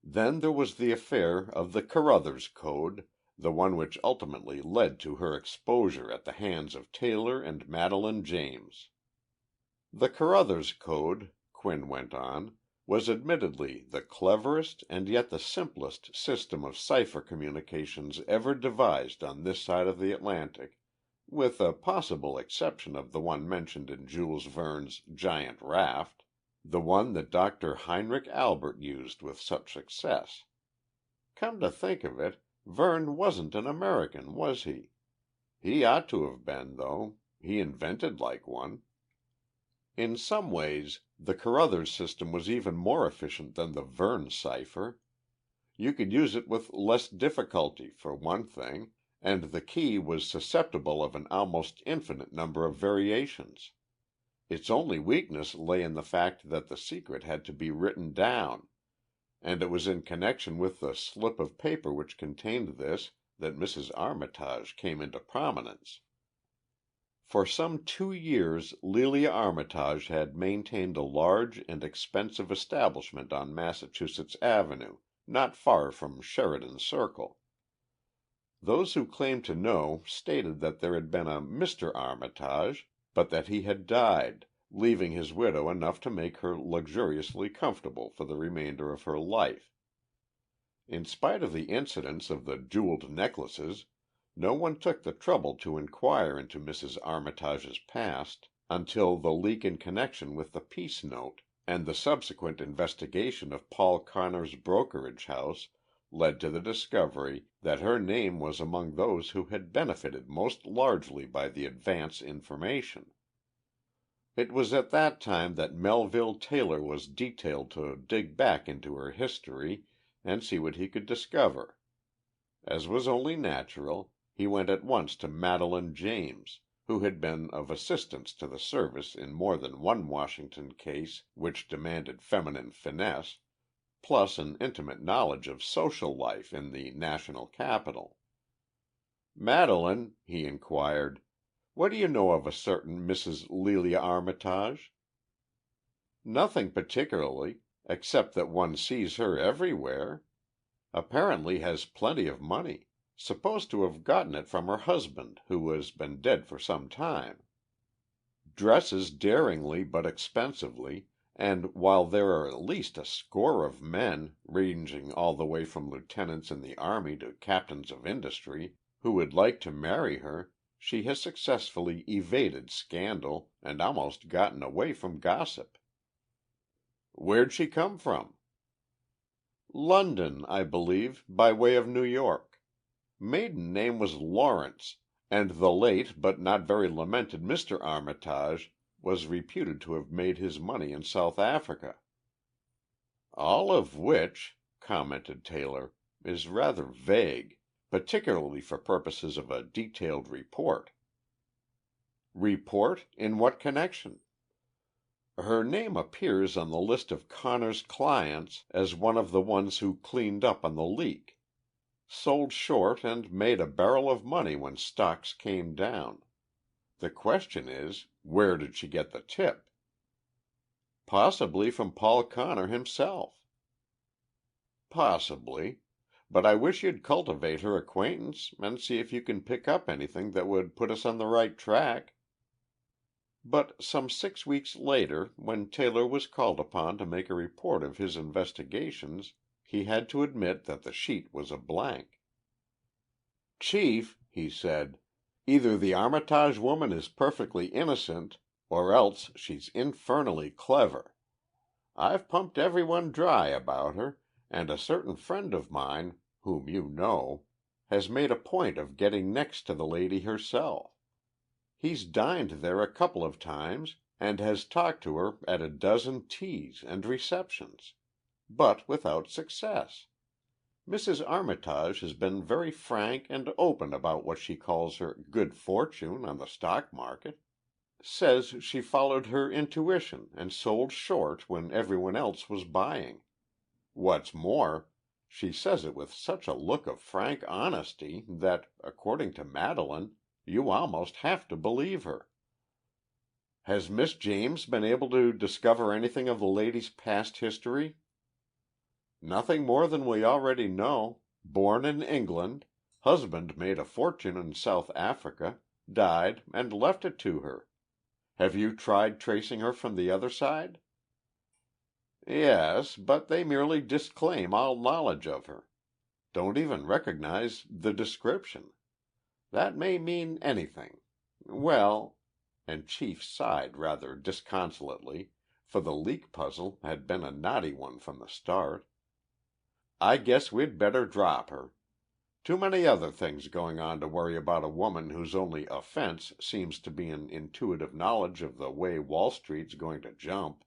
[SPEAKER 1] Then there was the affair of the Carruthers Code, the one which ultimately led to her exposure at the hands of Taylor and Madeline James. The Carruthers Code," Quinn went on, "was admittedly the cleverest and yet the simplest system of cipher communications ever devised on this side of the Atlantic, with a possible exception of the one mentioned in Jules Verne's Giant Raft, the one that Dr. Heinrich Albert used with such success. Come to think of it, Verne wasn't an American, was he? He ought to have been, though. He invented like one. In some ways, the Carruthers system was even more efficient than the Verne cipher. You could use it with less difficulty, for one thing, and the key was susceptible of an almost infinite number of variations. Its only weakness lay in the fact that the secret had to be written down, and it was in connection with the slip of paper which contained this that Mrs. Armitage came into prominence. For some 2 years Lelia Armitage had maintained a large and expensive establishment on Massachusetts Avenue, not far from Sheridan Circle. Those who claimed to know stated that there had been a Mr. Armitage, but that he had died, leaving his widow enough to make her luxuriously comfortable for the remainder of her life. In spite of the incidents of the jeweled necklaces, no one took the trouble to inquire into Mrs. Armitage's past until the leak in connection with the peace note and the subsequent investigation of Paul Connor's brokerage house led to the discovery that her name was among those who had benefited most largely by the advance information. It was at that time that Melville Taylor was detailed to dig back into her history and see what he could discover. As was only natural, he went at once to Madeline James, who had been of assistance to the service in more than one Washington case which demanded feminine finesse, plus an intimate knowledge of social life in the national capital. "Madeline," he inquired, "what do you know of a certain Mrs. Lelia Armitage?" "Nothing particularly, except that one sees her everywhere. Apparently has plenty of money. Supposed to have gotten it from her husband, who has been dead for some time. Dresses daringly but expensively, and while there are at least a score of men, ranging all the way from lieutenants in the army to captains of industry, who would like to marry her, she has successfully evaded scandal and almost gotten away from gossip." "Where'd she come from?" "London, I believe, by way of New York. Maiden name was Lawrence, and the late but not very lamented Mr. Armitage was reputed to have made his money in South Africa." "All of which," commented Taylor, "is rather vague, particularly for purposes of a detailed report." "Report? In what connection?" "Her name appears on the list of Connor's clients as one of the ones who cleaned up on the leak. Sold short and made a barrel of money when stocks came down. The question is, where did she get the tip?" "Possibly from Paul Connor himself." "Possibly. But I wish you'd cultivate her acquaintance and see if you can pick up anything that would put us on the right track." But some 6 weeks later, when Taylor was called upon to make a report of his investigations, he had to admit that the sheet was a blank. "Chief," he said, "either the Armitage woman is perfectly innocent, or else she's infernally clever. I've pumped everyone dry about her, and a certain friend of mine, whom you know, has made a point of getting next to the lady herself. He's dined there a couple of times and has talked to her at a dozen teas and receptions. But without success. Mrs. Armitage has been very frank and open about what she calls her good fortune on the stock market. Says she followed her intuition and sold short when everyone else was buying. What's more, she says it with such a look of frank honesty that, according to Madeline, you almost have to believe her." "Has Miss James been able to discover anything of the lady's past history?" "Nothing more than we already know. Born in England, husband made a fortune in South Africa, died and left it to her. Have you tried tracing her from the other side?" "Yes, but they merely disclaim all knowledge of her. Don't even recognize the description. That may mean anything. Well," and Chief sighed rather disconsolately, for the leak puzzle had been a knotty one from the start, "I guess we'd better drop her. Too many other things going on to worry about a woman whose only offense seems to be an intuitive knowledge of the way Wall Street's going to jump."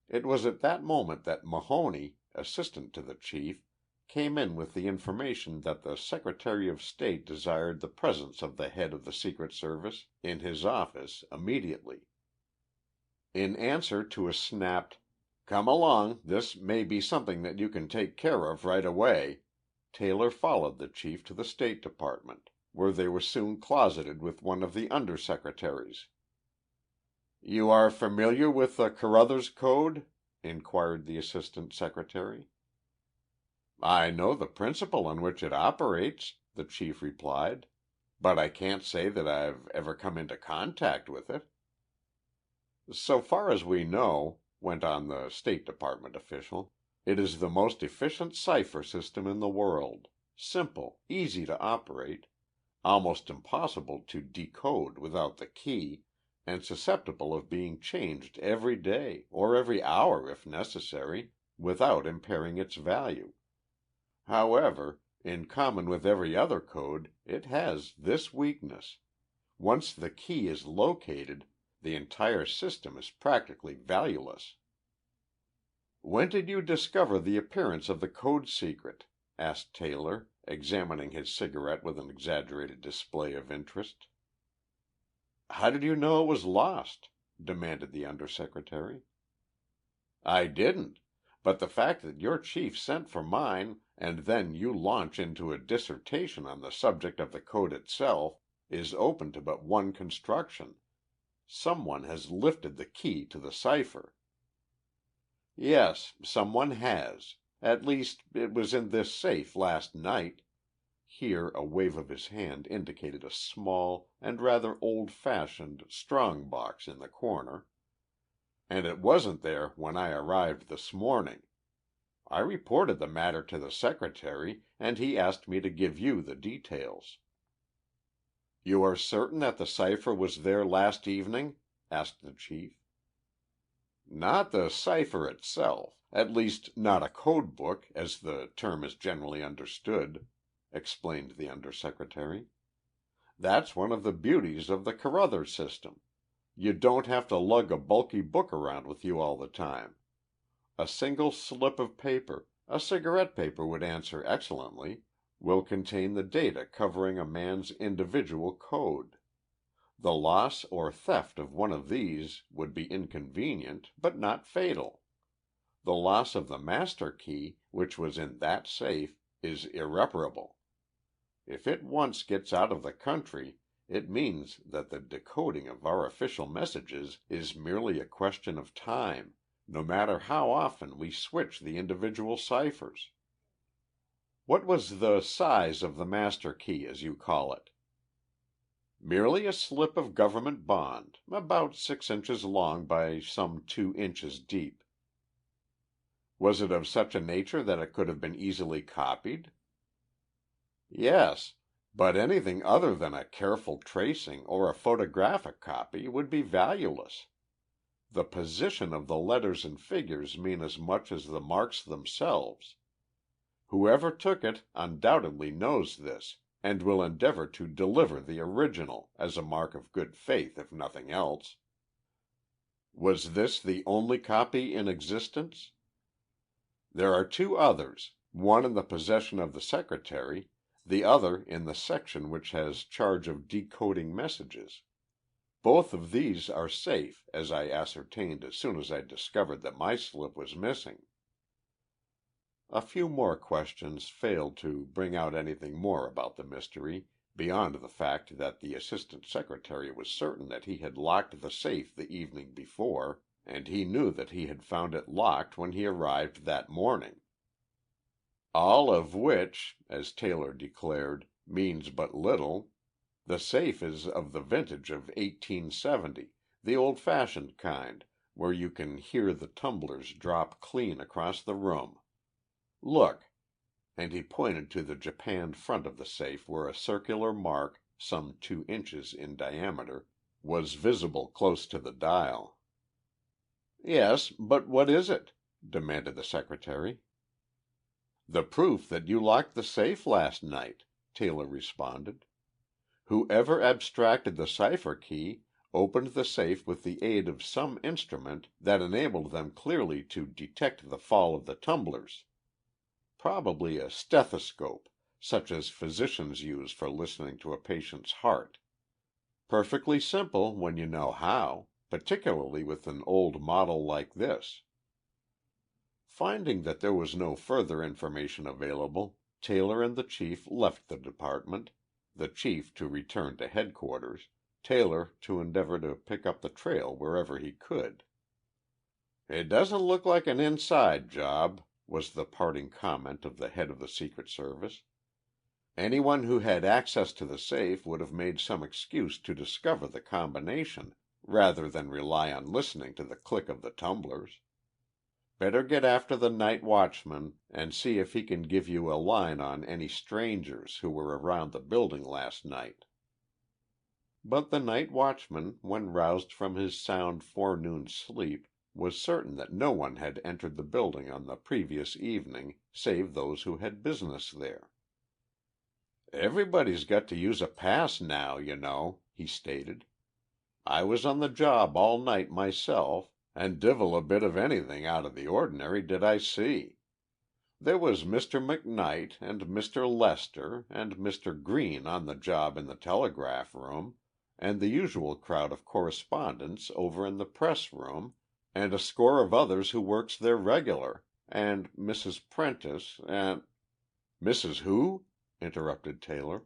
[SPEAKER 1] It was at that moment that Mahoney, assistant to the chief, came in with the information that the Secretary of State desired the presence of the head of the Secret Service in his office immediately. In answer to a snapped, "Come along, this may be something that you can take care of right away," Taylor followed the chief to the State Department, where they were soon closeted with one of the undersecretaries. "You are familiar with the Carruthers Code?" inquired the Assistant Secretary. "I know the principle on which it operates," the chief replied, "but I can't say that I've ever come into contact with it." "So far as we know," went on the State Department official, "it is the most efficient cipher system in the world, simple, easy to operate, almost impossible to decode without the key, and susceptible of being changed every day, or every hour if necessary, without impairing its value. However, in common with every other code, it has this weakness. Once the key is located, the entire system is practically valueless." "When did you discover the appearance of the code secret?" asked Taylor, examining his cigarette with an exaggerated display of interest. "How did you know it was lost?" demanded the Undersecretary. "I didn't. But the fact that your chief sent for mine and then you launch into a dissertation on the subject of the code itself is open to but one construction. Someone has lifted the key to the cipher." "Yes, someone has. At least, it was in this safe last night." Here a wave of his hand indicated a small and rather old fashioned strong box in the corner. and it wasn't there when I arrived this morning. I reported the matter to the secretary, and he asked me to give you the details." "You are certain that the cipher was there last evening?" asked the chief. "Not the cipher itself, at least not a code book, as the term is generally understood," explained the Undersecretary. "That's one of the beauties of the Carruthers system. You don't have to lug a bulky book around with you all the time. A single slip of paper, a cigarette paper would answer excellently, will contain the data covering a man's individual code. The loss or theft of one of these would be inconvenient, but not fatal. The loss of the master key, which was in that safe, is irreparable. If it once gets out of the country, it means that the decoding of our official messages is merely a question of time, no matter how often we switch the individual ciphers." "What was the size of the master key, as you call it?" "Merely a slip of government bond, about 6 inches long by some 2 inches deep." "Was it of such a nature that it could have been easily copied?" "Yes, but anything other than a careful tracing or a photographic copy would be valueless. The position of the letters and figures mean as much as the marks themselves. Whoever took it undoubtedly knows this, and will endeavor to deliver the original, as a mark of good faith, if nothing else." "Was this the only copy in existence?" "There are 2 others, one in the possession of the secretary, the other in the section which has charge of decoding messages. Both of these are safe, as I ascertained as soon as I discovered that my slip was missing." A few more questions failed to bring out anything more about the mystery, beyond the fact that the Assistant Secretary was certain that he had locked the safe the evening before, and he knew that he had found it locked when he arrived that morning. "All of which," as Taylor declared, "means but little. The safe is of the vintage of 1870, the old-fashioned kind, where you can hear the tumblers drop clean across the room. Look," and he pointed to the japanned front of the safe where a circular mark, some 2 inches in diameter, was visible close to the dial. "Yes, but what is it?" demanded the secretary. "The proof that you locked the safe last night," Taylor responded. "Whoever abstracted the cipher key opened the safe with the aid of some instrument that enabled them clearly to detect the fall of the tumblers. Probably a stethoscope, such as physicians use for listening to a patient's heart. Perfectly simple when you know how, particularly with an old model like this." Finding that there was no further information available, Taylor and the chief left the department, the chief to return to headquarters, Taylor to endeavor to pick up the trail wherever he could. "It doesn't look like an inside job," was the parting comment of the head of the Secret Service. "Anyone who had access to the safe would have made some excuse to discover the combination, rather than rely on listening to the click of the tumblers. Better get after the night watchman and see if he can give you a line on any strangers who were around the building last night." But the night watchman, when roused from his sound forenoon sleep, was certain that no one had entered the building on the previous evening save those who had business there. "Everybody's got to use a pass now, you know," he stated. "I was on the job all night myself, and divil a bit of anything out of the ordinary did I see. There was Mr. McKnight and Mr. Lester and Mr. Green on the job in the telegraph room, and the usual crowd of correspondents over in the press room, and a score of others who works there regular, and Mrs. Prentice and—" "Mrs. who?" interrupted Taylor.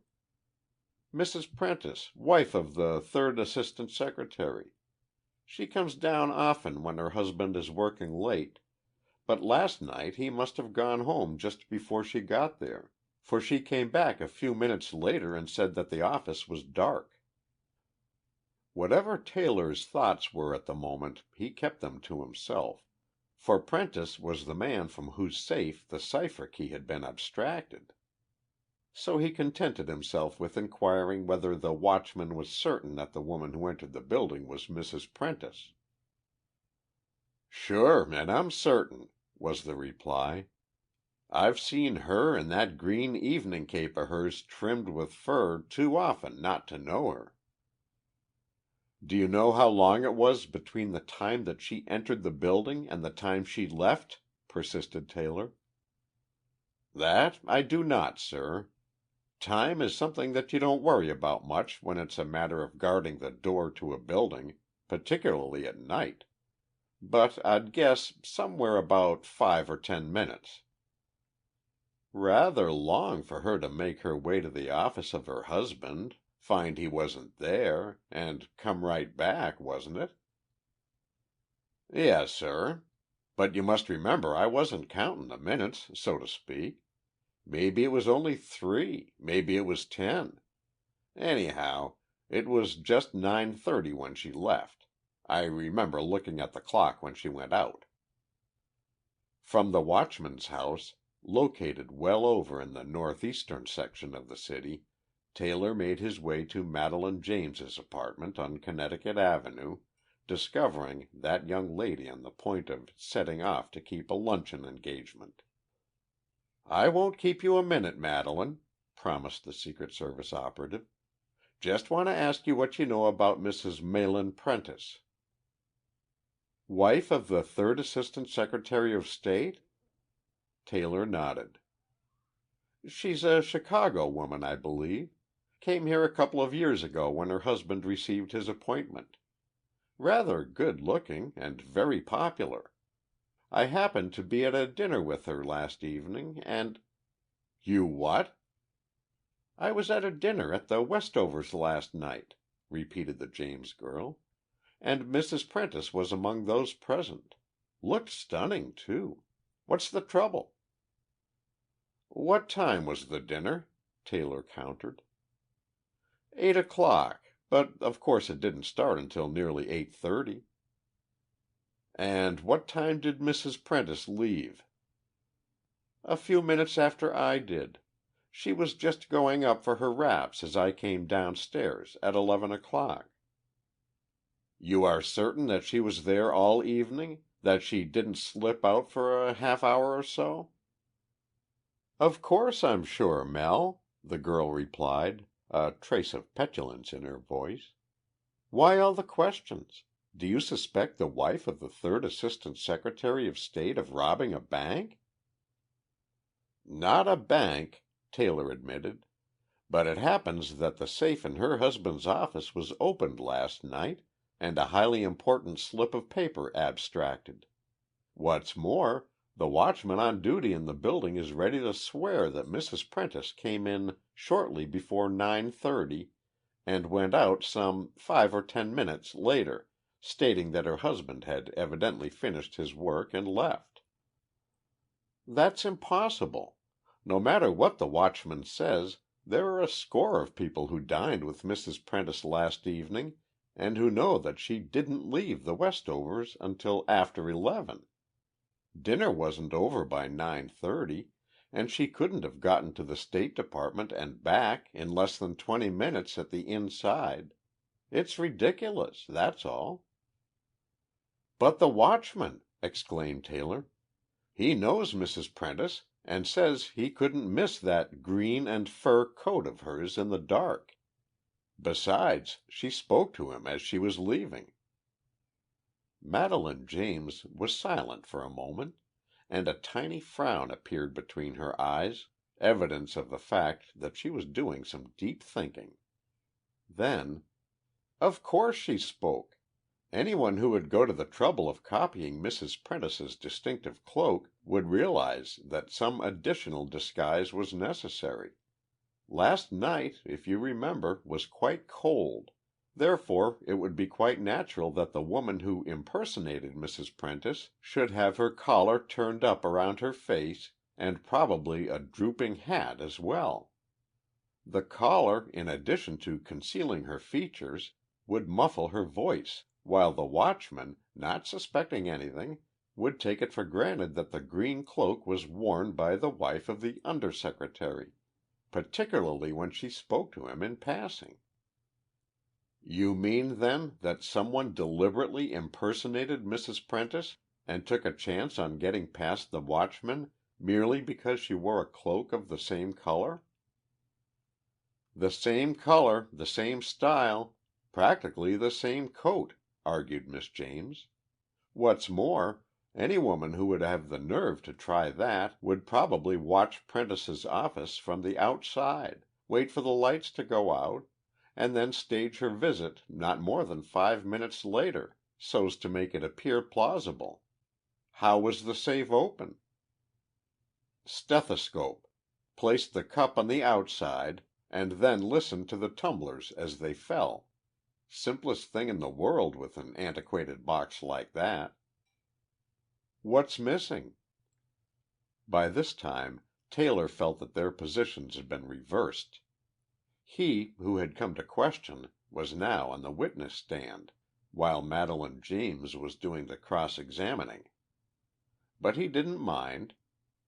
[SPEAKER 1] "Mrs. Prentice, wife of the third assistant secretary. She comes down often when her husband is working late, but last night he must have gone home just before she got there, for she came back a few minutes later and said that the office was dark." Whatever Taylor's thoughts were at the moment, he kept them to himself, for Prentice was the man from whose safe the cipher key had been abstracted. So he contented himself with inquiring whether the watchman was certain that the woman who entered the building was Mrs. Prentice. "Sure, and I'm certain," was the reply. "I've seen her and that green evening cape of hers trimmed with fur too often not to know her." "Do you know how long it was between the time that she entered the building and the time she left?" persisted Taylor. "That I do not, sir. Time is something that you don't worry about much when it's a matter of guarding the door to a building, particularly at night. But I'd guess somewhere about 5 or 10 minutes." "Rather long for her to make her way to the office of her husband, find he wasn't there, and come right back, wasn't it?" "Yes, sir. But you must remember I wasn't counting the minutes, so to speak. Maybe it was only 3, maybe it was 10. Anyhow, it was just 9:30 when she left. I remember looking at the clock when she went out." From the watchman's house, located well over in the northeastern section of the city, Taylor made his way to Madeline James's apartment on Connecticut Avenue, discovering that young lady on the point of setting off to keep a luncheon engagement. "I won't keep you a minute, Madeline," promised the Secret Service operative. "Just want to ask you what you know about Mrs. Melin Prentice." "Wife of the third Assistant Secretary of State?" Taylor nodded. "She's a Chicago woman, I believe. Came here a couple of years ago when her husband received his appointment. Rather good looking and very popular. I happened to be at a dinner with her last evening and—" "You what?" "I was at a dinner at the Westovers last night," repeated the James girl, "and Mrs. Prentice was among those present. Looked stunning, too. What's the trouble?" "What time was the dinner?" Taylor countered. 8 o'clock, but of course it didn't start until nearly 8:30. "And what time did Mrs. Prentice leave?" "A few minutes after I did. She was just going up for her wraps as I came downstairs at 11 o'clock." "You are certain that she was there all evening, that she didn't slip out for a half hour or so?" "Of course I'm sure, Mel," the girl replied, a trace of petulance in her voice. "Why all the questions? Do you suspect the wife of the third Assistant Secretary of State of robbing a bank?" "Not a bank," Taylor admitted, "but it happens that the safe in her husband's office was opened last night and a highly important slip of paper abstracted. What's more, the watchman on duty in the building is ready to swear that Mrs. Prentice came in shortly before 9:30 and went out some 5 or 10 minutes later, stating that her husband had evidently finished his work and left." "That's impossible. No matter what the watchman says, there are a score of people who dined with Mrs. Prentice last evening and who know that she didn't leave the Westovers until after 11. Dinner wasn't over by 9:30, and she couldn't have gotten to the State Department and back in less than 20 minutes at the inside. It's ridiculous, that's all." "But the watchman!" exclaimed Taylor. "He knows Mrs. Prentice and says he couldn't miss that green and fur coat of hers in the dark. Besides, she spoke to him as she was leaving." Madeline James was silent for a moment, and a tiny frown appeared between her eyes, evidence of the fact that she was doing some deep thinking. Then, "Of course she spoke. Anyone who would go to the trouble of copying Mrs. Prentice's distinctive cloak would realize that some additional disguise was necessary. Last night, if you remember, was quite cold. Therefore, it would be quite natural that the woman who impersonated Mrs. Prentice should have her collar turned up around her face and probably a drooping hat as well. The collar, in addition to concealing her features, would muffle her voice, while the watchman, not suspecting anything, would take it for granted that the green cloak was worn by the wife of the Under Secretary, particularly when she spoke to him in passing. "You mean, then, that someone deliberately impersonated Mrs. Prentice and took a chance on getting past the watchman merely because she wore a cloak of the same color?" "The same color, the same style, practically the same coat," argued Miss James. "What's more, any woman who would have the nerve to try that would probably watch Prentice's office from the outside, wait for the lights to go out, and then stage her visit not more than 5 minutes later, so's to make it appear plausible. How was the safe open?" "Stethoscope. Placed the cup on the outside, and then listened to the tumblers as they fell. Simplest thing in the world with an antiquated box like that." "What's missing?" By this time Taylor felt that their positions had been reversed. He, who had come to question, was now on the witness stand, while Madelaine James was doing the cross-examining. But he didn't mind.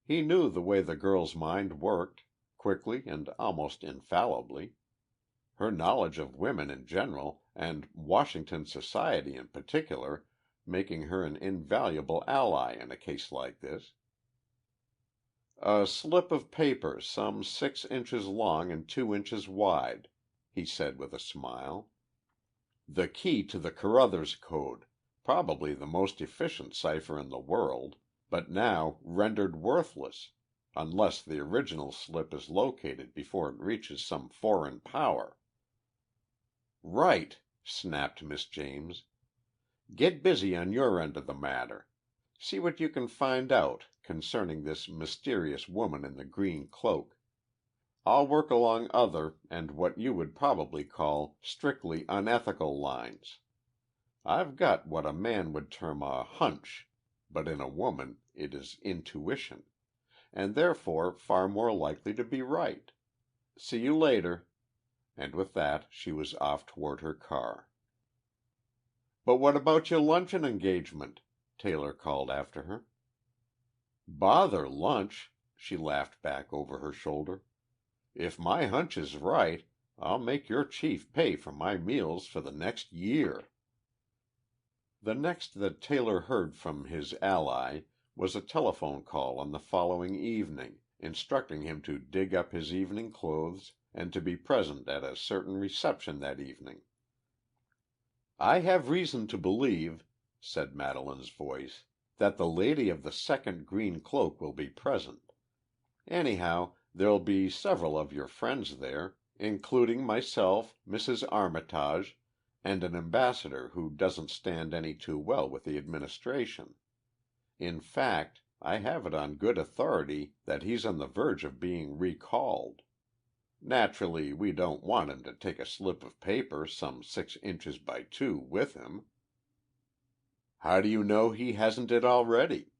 [SPEAKER 1] He knew the way the girl's mind worked, quickly and almost infallibly. Her knowledge of women in general, and Washington society in particular, making her an invaluable ally in a case like this. "A slip of paper some 6 inches long and 2 inches wide," he said with a smile. "The key to the Carruthers Code, probably the most efficient cipher in the world, but now rendered worthless, unless the original slip is located before it reaches some foreign power." "Right!" snapped Miss James. "Get busy on your end of the matter. See what you can find out concerning this mysterious woman in the green cloak. I'll work along other and what you would probably call strictly unethical lines. I've got what a man would term a hunch, but in a woman it is intuition, and therefore far more likely to be right. See you later." And with that she was off toward her car. "But what about your luncheon engagement?" Taylor called after her. "Bother lunch," she laughed back over her shoulder. "If my hunch is right, I'll make your chief pay for my meals for the next year." The next that Taylor heard from his ally was a telephone call on the following evening, instructing him to dig up his evening clothes and to be present at a certain reception that evening. "I have reason to believe," said Madeleine's voice, "that the lady of the second green cloak will be present. Anyhow, there'll be several of your friends there, including myself, Mrs. Armitage, and an ambassador who doesn't stand any too well with the administration. In fact, I have it on good authority that he's on the verge of being recalled. Naturally, we don't want him to take a slip of paper some 6 inches by 2 with him." "How do you know he hasn't it already?"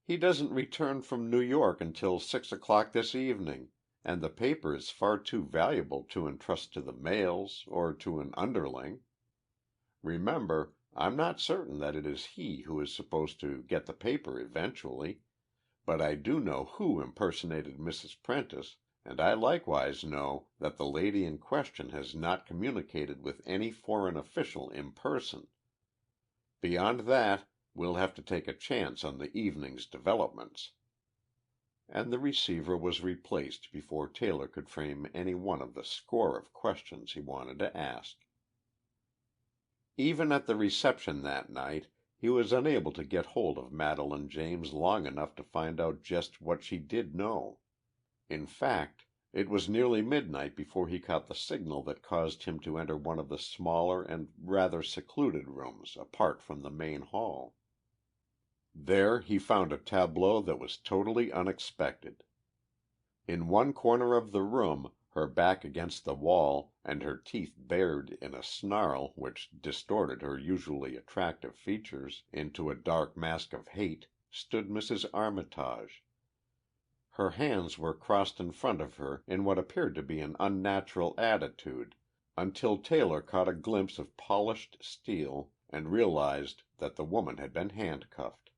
[SPEAKER 1] "He doesn't return from New York until 6 o'clock this evening, and the paper is far too valuable to entrust to the mails or to an underling. Remember, I'm not certain that it is he who is supposed to get the paper eventually, but I do know who impersonated Mrs. Prentice, and I likewise know that the lady in question has not communicated with any foreign official in person. Beyond that, we'll have to take a chance on the evening's developments." And the receiver was replaced before Taylor could frame any one of the score of questions he wanted to ask. Even at the reception that night he was unable to get hold of Madelaine James long enough to find out just what she did know. In fact, it was nearly midnight before he caught the signal that caused him to enter one of the smaller and rather secluded rooms apart from the main hall. There he found a tableau that was totally unexpected. In one corner of the room, her back against the wall and her teeth bared in a snarl which distorted her usually attractive features into a dark mask of hate, stood Mrs. Armitage. Her hands were crossed in front of her in what appeared to be an unnatural attitude, until Taylor caught a glimpse of polished steel and realized that the woman had been handcuffed.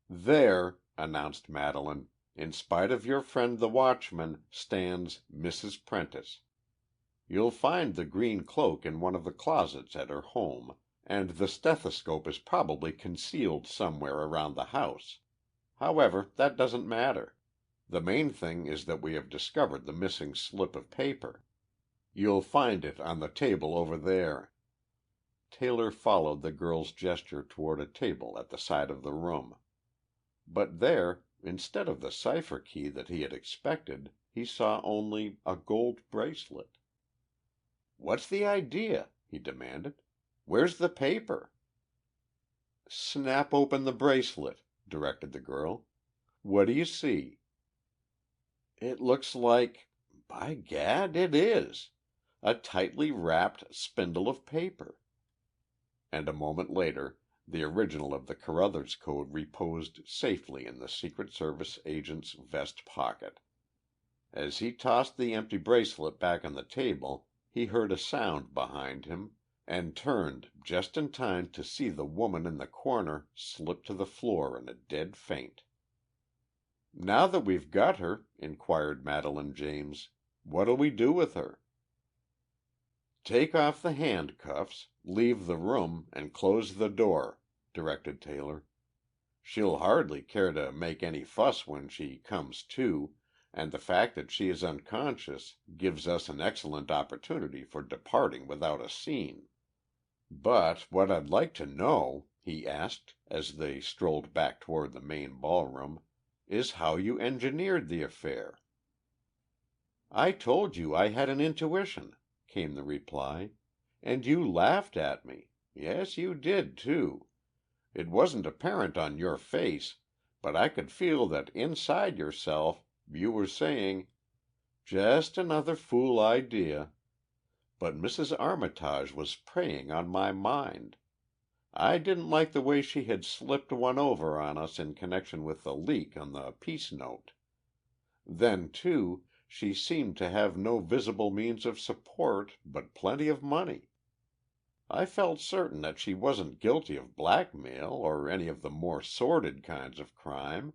[SPEAKER 1] "There," announced Madeleine, "in spite of your friend the watchman, stands Mrs. Prentice. You'll find the green cloak in one of the closets at her home, and the stethoscope is probably concealed somewhere around the house. However, that doesn't matter. The main thing is that we have discovered the missing slip of paper. You'll find it on the table over there." Taylor followed the girl's gesture toward a table at the side of the room. But there, instead of the cipher key that he had expected, he saw only a gold bracelet. "What's the idea?" he demanded. "Where's the paper?" "Snap open the bracelet," directed the girl. "What do you see?" "It looks like by gad, it is! A tightly wrapped spindle of paper." And a moment later the original of the Carruthers Code reposed safely in the Secret Service agent's vest pocket. As he tossed the empty bracelet back on the table, he heard a sound behind him, and turned just in time to see the woman in the corner slip to the floor in a dead faint. "Now that we've got her," inquired Madelaine James, "what'll we do with her?" "Take off the handcuffs, leave the room, and close the door," directed Taylor. "She'll hardly care to make any fuss when she comes to, and the fact that she is unconscious gives us an excellent opportunity for departing without a scene. But what I'd like to know," he asked, as they strolled back toward the main ballroom, "is how you engineered the affair." "I told you I had an intuition," came the reply. "And you laughed at me. Yes, you did, too. It wasn't apparent on your face, but I could feel that inside yourself you were saying, 'Just another fool idea.' But Mrs. Armitage was preying on my mind. I didn't like the way she had slipped one over on us in connection with the leak on the peace note. Then, too, she seemed to have no visible means of support, but plenty of money. I felt certain that she wasn't guilty of blackmail or any of the more sordid kinds of crime,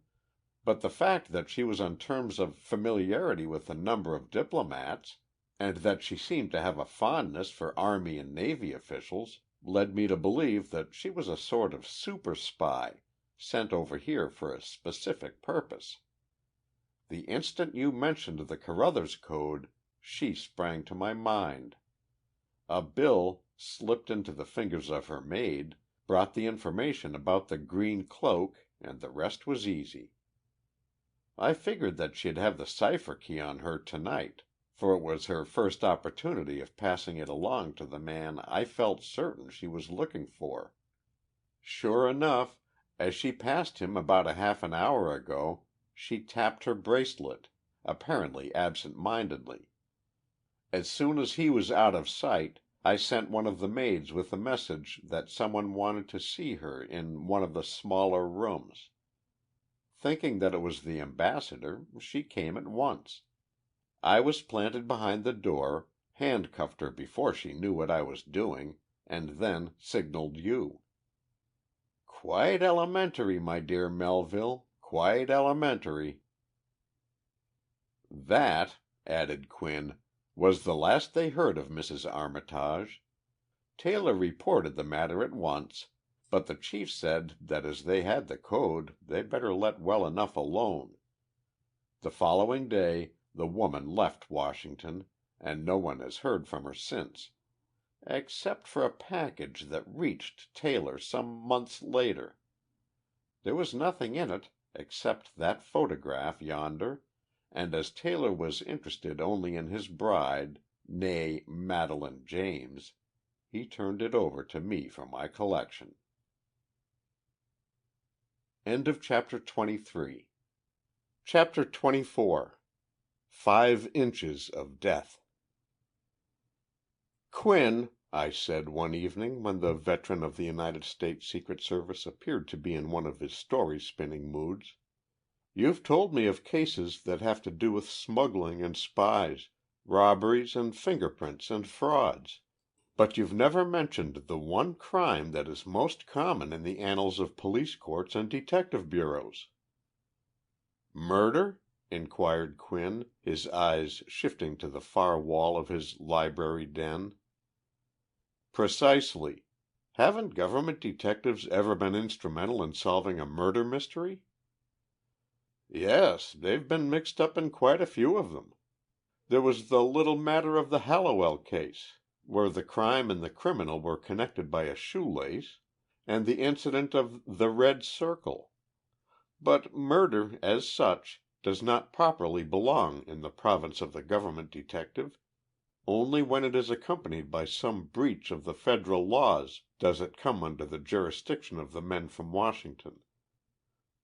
[SPEAKER 1] but the fact that she was on terms of familiarity with a number of diplomats, and that she seemed to have a fondness for Army and Navy officials, led me to believe that she was a sort of super spy, sent over here for a specific purpose. The instant you mentioned the Carruthers Code, she sprang to my mind. A bill, slipped into the fingers of her maid, brought the information about the green cloak, and the rest was easy. I figured that she'd have the cipher key on her tonight, for it was her first opportunity of passing it along to the man I felt certain she was looking for. Sure enough, as she passed him about a half an hour ago, she tapped her bracelet, apparently absent-mindedly. As soon as he was out of sight, I sent one of the maids with a message that someone wanted to see her in one of the smaller rooms. Thinking that it was the ambassador, she came at once. I was planted behind the door, handcuffed her before she knew what I was doing, and then signaled you. Quite elementary, my dear Melville, quite elementary." "That," added Quinn, "was the last they heard of Mrs. Armitage. Taylor reported the matter at once, but the chief said that as they had the code, they'd better let well enough alone. The following day the woman left Washington, and no one has heard from her since, except for a package that reached Taylor some months later. There was nothing in it except that photograph yonder, and as Taylor was interested only in his bride, née Madelaine James, he turned it over to me for my collection." End of chapter 23. Chapter 24. 5 Inches of Death. "Quinn," I said one evening when the veteran of the United States Secret Service appeared to be in one of his story-spinning moods, "you've told me of cases that have to do with smuggling and spies, robberies and fingerprints and frauds. But you've never mentioned the one crime that is most common in the annals of police courts and detective bureaus." "Murder?" inquired Quinn, his eyes shifting to the far wall of his library den. "Precisely. Haven't government detectives ever been instrumental in solving a murder mystery?" "Yes, they've been mixed up in quite a few of them. There was the little matter of the Hallowell case, where the crime and the criminal were connected by a shoelace, and the incident of the Red Circle. But murder, as such, does not properly belong in the province of the government detective. Only when it is accompanied by some breach of the federal laws does it come under the jurisdiction of the men from Washington.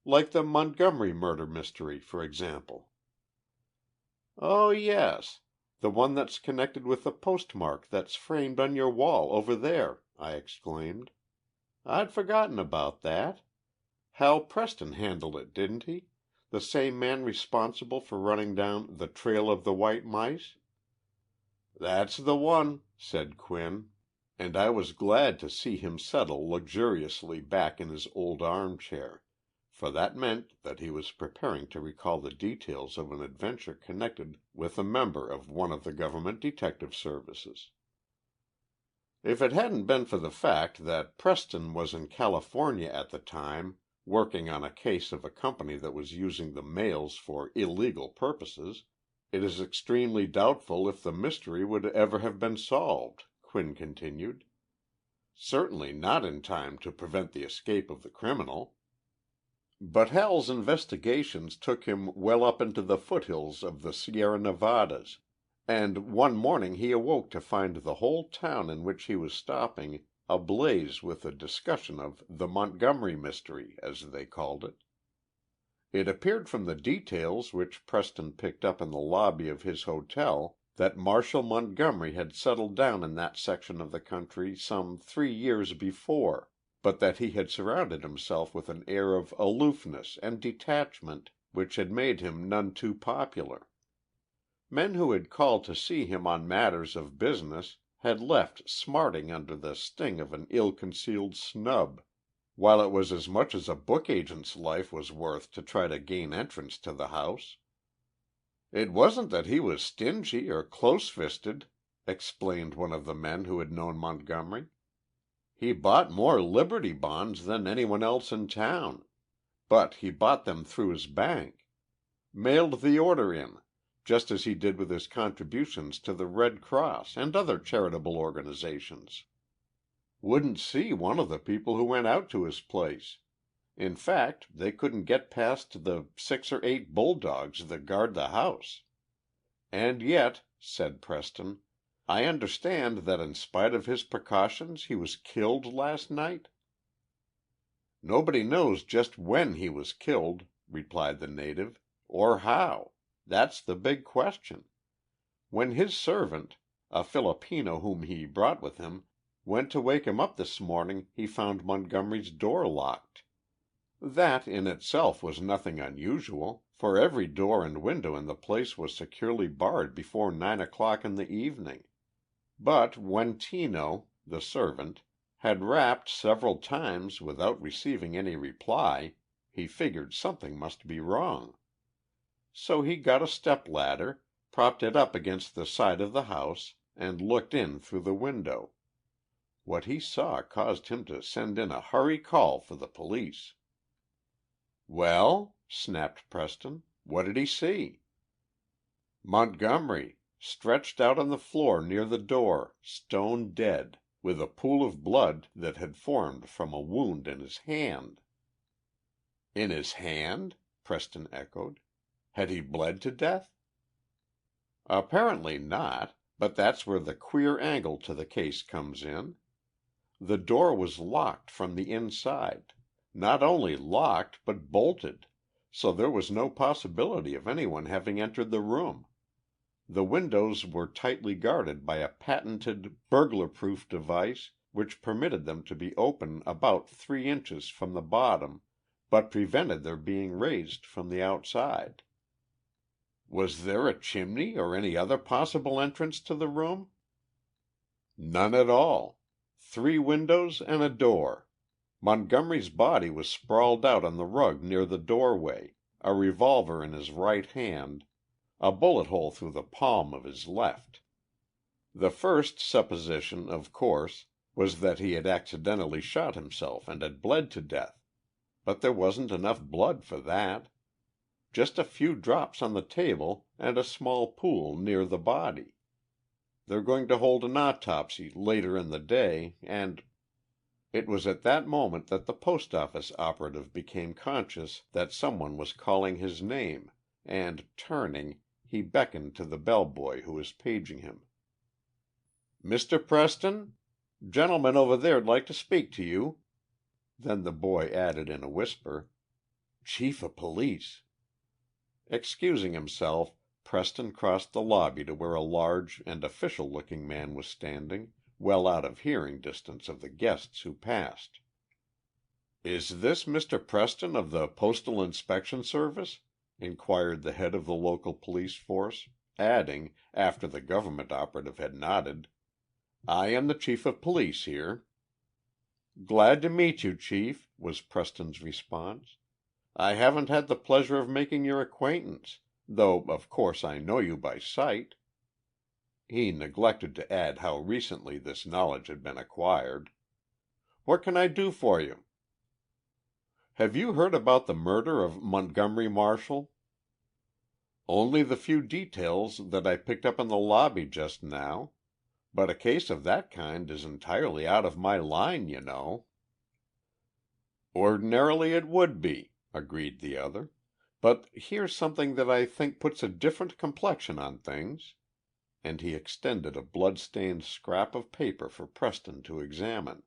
[SPEAKER 1] Like the Montgomery murder mystery, for example." "Oh, yes. The one that's connected with the postmark that's framed on your wall over there," I exclaimed. "I'd forgotten about that. Hal Preston handled it, didn't he? The same man responsible for running down the trail of the white mice?" "That's the one," said Quinn, and I was glad to see him settle luxuriously back in his old armchair, for that meant that he was preparing to recall the details of an adventure connected with a member of one of the government detective services. "If it hadn't been for the fact that Preston was in California at the time, working on a case of a company that was using the mails for illegal purposes, it is extremely doubtful if the mystery would ever have been solved," Quinn continued. "Certainly not in time to prevent the escape of the criminal. But Hal's investigations took him well up into the foothills of the Sierra Nevadas, and one morning he awoke to find the whole town in which he was stopping ablaze with a discussion of the Montgomery mystery, as they called it. It appeared from the details which Preston picked up in the lobby of his hotel that Marshall Montgomery had settled down in that section of the country some 3 years before, but that he had surrounded himself with an air of aloofness and detachment which had made him none too popular. Men who had called to see him on matters of business had left smarting under the sting of an ill-concealed snub, while it was as much as a book agent's life was worth to try to gain entrance to the house. "It wasn't that he was stingy or close-fisted," explained one of the men who had known Montgomery. "He bought more Liberty bonds than anyone else in town. But he bought them through his bank. Mailed the order in, just as he did with his contributions to the Red Cross and other charitable organizations. Wouldn't see one of the people who went out to his place. In fact, they couldn't get past the 6 or 8 bulldogs that guard the house. And yet," said Preston, "I understand that in spite of his precautions he was killed last night?" "Nobody knows just when he was killed," replied the native, "or how. That's the big question. When his servant, a Filipino whom he brought with him, went to wake him up this morning he found Montgomery's door locked. That, in itself, was nothing unusual, for every door and window in the place was securely barred before 9 o'clock in the evening. But when Tino, the servant, had rapped several times without receiving any reply, he figured something must be wrong. So he got a stepladder, propped it up against the side of the house, and looked in through the window. What he saw caused him to send in a hurry call for the police." "Well?" snapped Preston. "What did he see?" "Montgomery, stretched out on the floor near the door, stone dead, with a pool of blood that had formed from a wound in his hand." "In his hand?" Preston echoed. "Had he bled to death?" "Apparently not, but that's where the queer angle to the case comes in. The door was locked from the inside, not only locked but bolted, so there was no possibility of anyone having entered the room. The windows were tightly guarded by a patented burglar-proof device which permitted them to be open about 3 inches from the bottom, but prevented their being raised from the outside." Was there a chimney or any other possible entrance to the room? None at all. 3 windows and a door. Montgomery's body was sprawled out on the rug near the doorway, a revolver in his right hand, a bullet hole through the palm of his left. The first supposition, of course, was that he had accidentally shot himself and had bled to death. But there wasn't enough blood for that. Just a few drops on the table and a small pool near the body. They're going to hold an autopsy later in the day, and—" It was at that moment that the post office operative became conscious that someone was calling his name, and, turning, he beckoned to the bellboy who was paging him. "Mr. Preston? Gentleman over there'd like to speak to you." Then the boy added in a whisper, "Chief of Police." Excusing himself, Preston crossed the lobby to where a large and official-looking man was standing, well out of hearing distance of the guests who passed. "Is this Mr. Preston of the Postal Inspection Service?" inquired the head of the local police force, adding, after the government operative had nodded, "I am the chief of police here." "Glad to meet you, Chief," was Preston's response. "I haven't had the pleasure of making your acquaintance, though of course I know you by sight." He neglected to add how recently this knowledge had been acquired. "What can I do for you?" "Have you heard about the murder of Montgomery Marshall?" "Only the few details that I picked up in the lobby just now. But a case of that kind is entirely out of my line, you know." "Ordinarily it would be," agreed the other. "But here's something that I think puts a different complexion on things." And he extended a blood-stained scrap of paper for Preston to examine.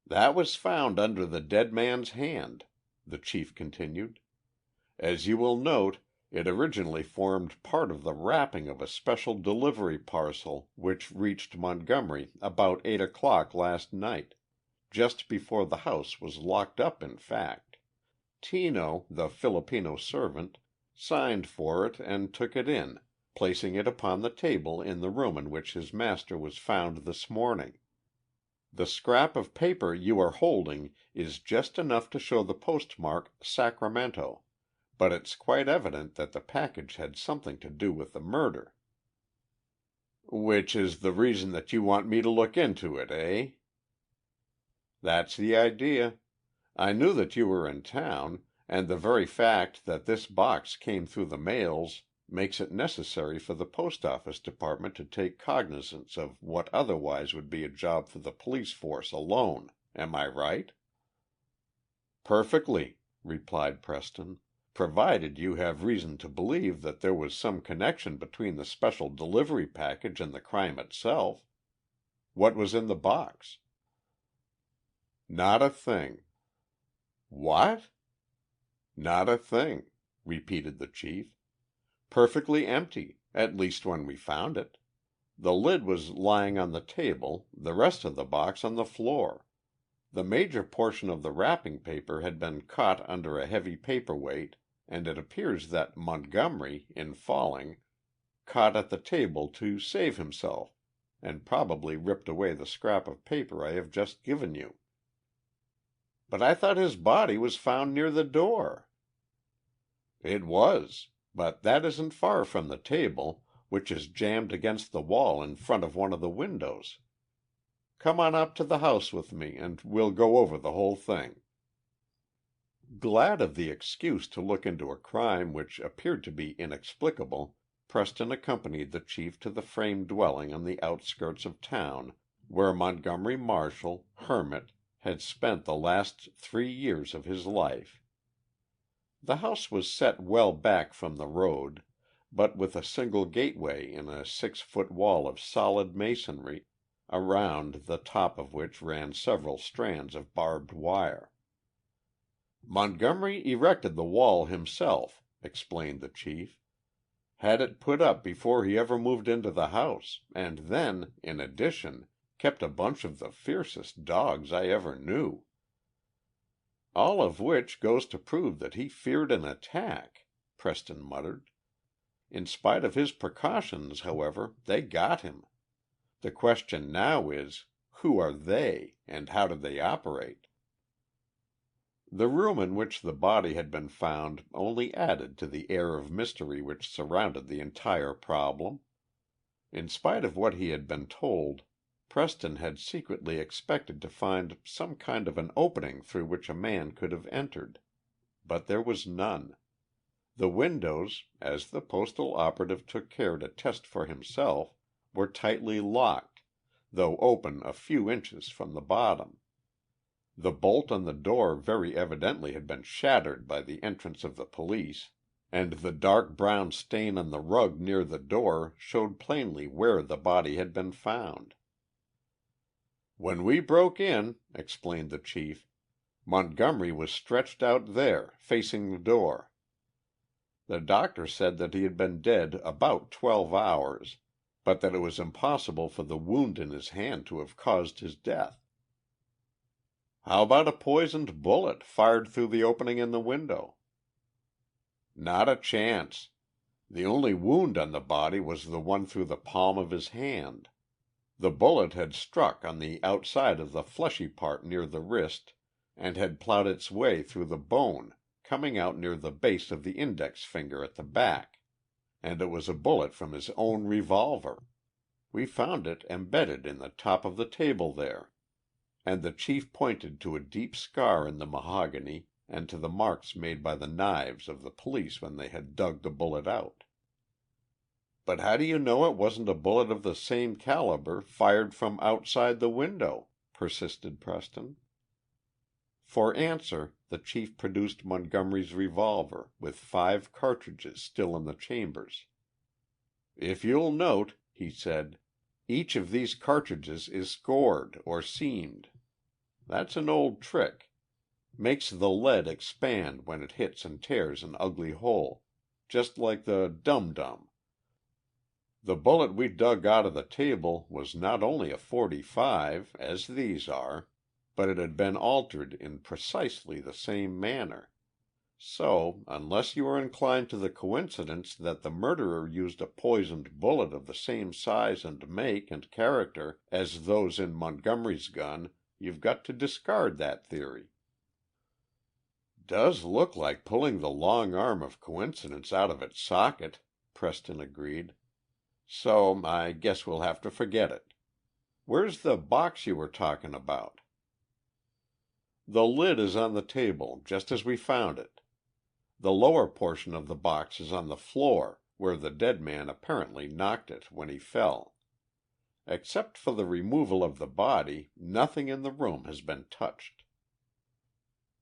[SPEAKER 1] "That was found under the dead man's hand," the chief continued. "As you will note, it originally formed part of the wrapping of a special delivery parcel which reached Montgomery about 8 o'clock last night, just before the house was locked up in fact. Tino, the Filipino servant, signed for it and took it in, placing it upon the table in the room in which his master was found this morning. The scrap of paper you are holding is just enough to show the postmark Sacramento, but it's quite evident that the package had something to do with the murder." "Which is the reason that you want me to look into it, eh?" "That's the idea. I knew that you were in town, and the very fact that this box came through the mails makes it necessary for the Post Office Department to take cognizance of what otherwise would be a job for the police force alone. Am I right?" "Perfectly," replied Preston, "provided you have reason to believe that there was some connection between the special delivery package and the crime itself. What was in the box?" "Not a thing." "What?" "Not a thing," repeated the chief. "Perfectly empty, at least when we found it. The lid was lying on the table, the rest of the box on the floor. The major portion of the wrapping paper had been caught under a heavy paperweight, and it appears that Montgomery, in falling, caught at the table to save himself, and probably ripped away the scrap of paper I have just given you." "But I thought his body was found near the door." "It was. But that isn't far from the table, which is jammed against the wall in front of one of the windows. Come on up to the house with me, and we'll go over the whole thing." Glad of the excuse to look into a crime which appeared to be inexplicable, Preston accompanied the chief to the frame dwelling on the outskirts of town, where Montgomery Marshall, hermit, had spent the last 3 years of his life. The house was set well back from the road, but with a single gateway in a 6-foot wall of solid masonry, around the top of which ran several strands of barbed wire. "Montgomery erected the wall himself," explained the chief. "Had it put up before he ever moved into the house, and then, in addition, kept a bunch of the fiercest dogs I ever knew." "All of which goes to prove that he feared an attack," Preston muttered. In spite of his precautions, however, they got him. The question now is, who are they, and how do they operate?" The room in which the body had been found only added to the air of mystery which surrounded the entire problem. In spite of what he had been told, Preston had secretly expected to find some kind of an opening through which a man could have entered. But there was none. The windows, as the postal operative took care to test for himself, were tightly locked, though open a few inches from the bottom. The bolt on the door very evidently had been shattered by the entrance of the police, and the dark brown stain on the rug near the door showed plainly where the body had been found. "When we broke in," explained the chief, "Montgomery was stretched out there, facing the door. The doctor said that he had been dead about 12 hours, but that it was impossible for the wound in his hand to have caused his death." "How about a poisoned bullet fired through the opening in the window?" "Not a chance. The only wound on the body was the one through the palm of his hand. The bullet had struck on the outside of the fleshy part near the wrist and had plowed its way through the bone, coming out near the base of the index finger at the back. And it was a bullet from his own revolver. We found it embedded in the top of the table there." And the chief pointed to a deep scar in the mahogany and to the marks made by the knives of the police when they had dug the bullet out. "But how do you know it wasn't a bullet of the same caliber fired from outside the window?" persisted Preston. For answer, the chief produced Montgomery's revolver, with 5 cartridges still in the chambers. "If you'll note," he said, "each of these cartridges is scored or seamed. That's an old trick. Makes the lead expand when it hits and tears an ugly hole, just like the dum-dum. The bullet we dug out of the table was not only a .45, as these are, but it had been altered in precisely the same manner. So, unless you are inclined to the coincidence that the murderer used a poisoned bullet of the same size and make and character as those in Montgomery's gun, you've got to discard that theory." "Does look like pulling the long arm of coincidence out of its socket," Preston agreed. "So I guess we'll have to forget it. Where's the box you were talking about?" "The lid is on the table, just as we found it. The lower portion of the box is on the floor, where the dead man apparently knocked it when he fell. Except for the removal of the body, nothing in the room has been touched."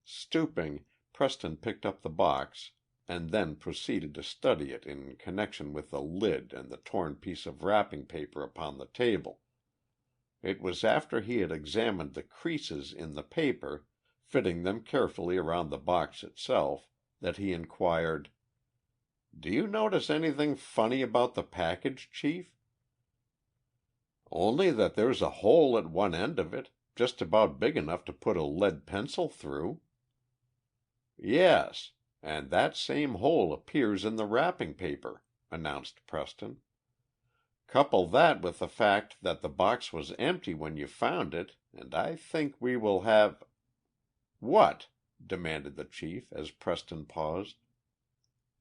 [SPEAKER 1] Stooping, Preston picked up the box and then proceeded to study it in connection with the lid and the torn piece of wrapping paper upon the table. It was after he had examined the creases in the paper, fitting them carefully around the box itself, that he inquired, "Do you notice anything funny about the package, Chief?" "Only that there's a hole at one end of it, just about big enough to put a lead pencil through." "Yes, and that same hole appears in the wrapping paper," announced Preston. "Couple that with the fact that the box was empty when you found it, and I think we will have—" "What?" demanded the chief as Preston paused.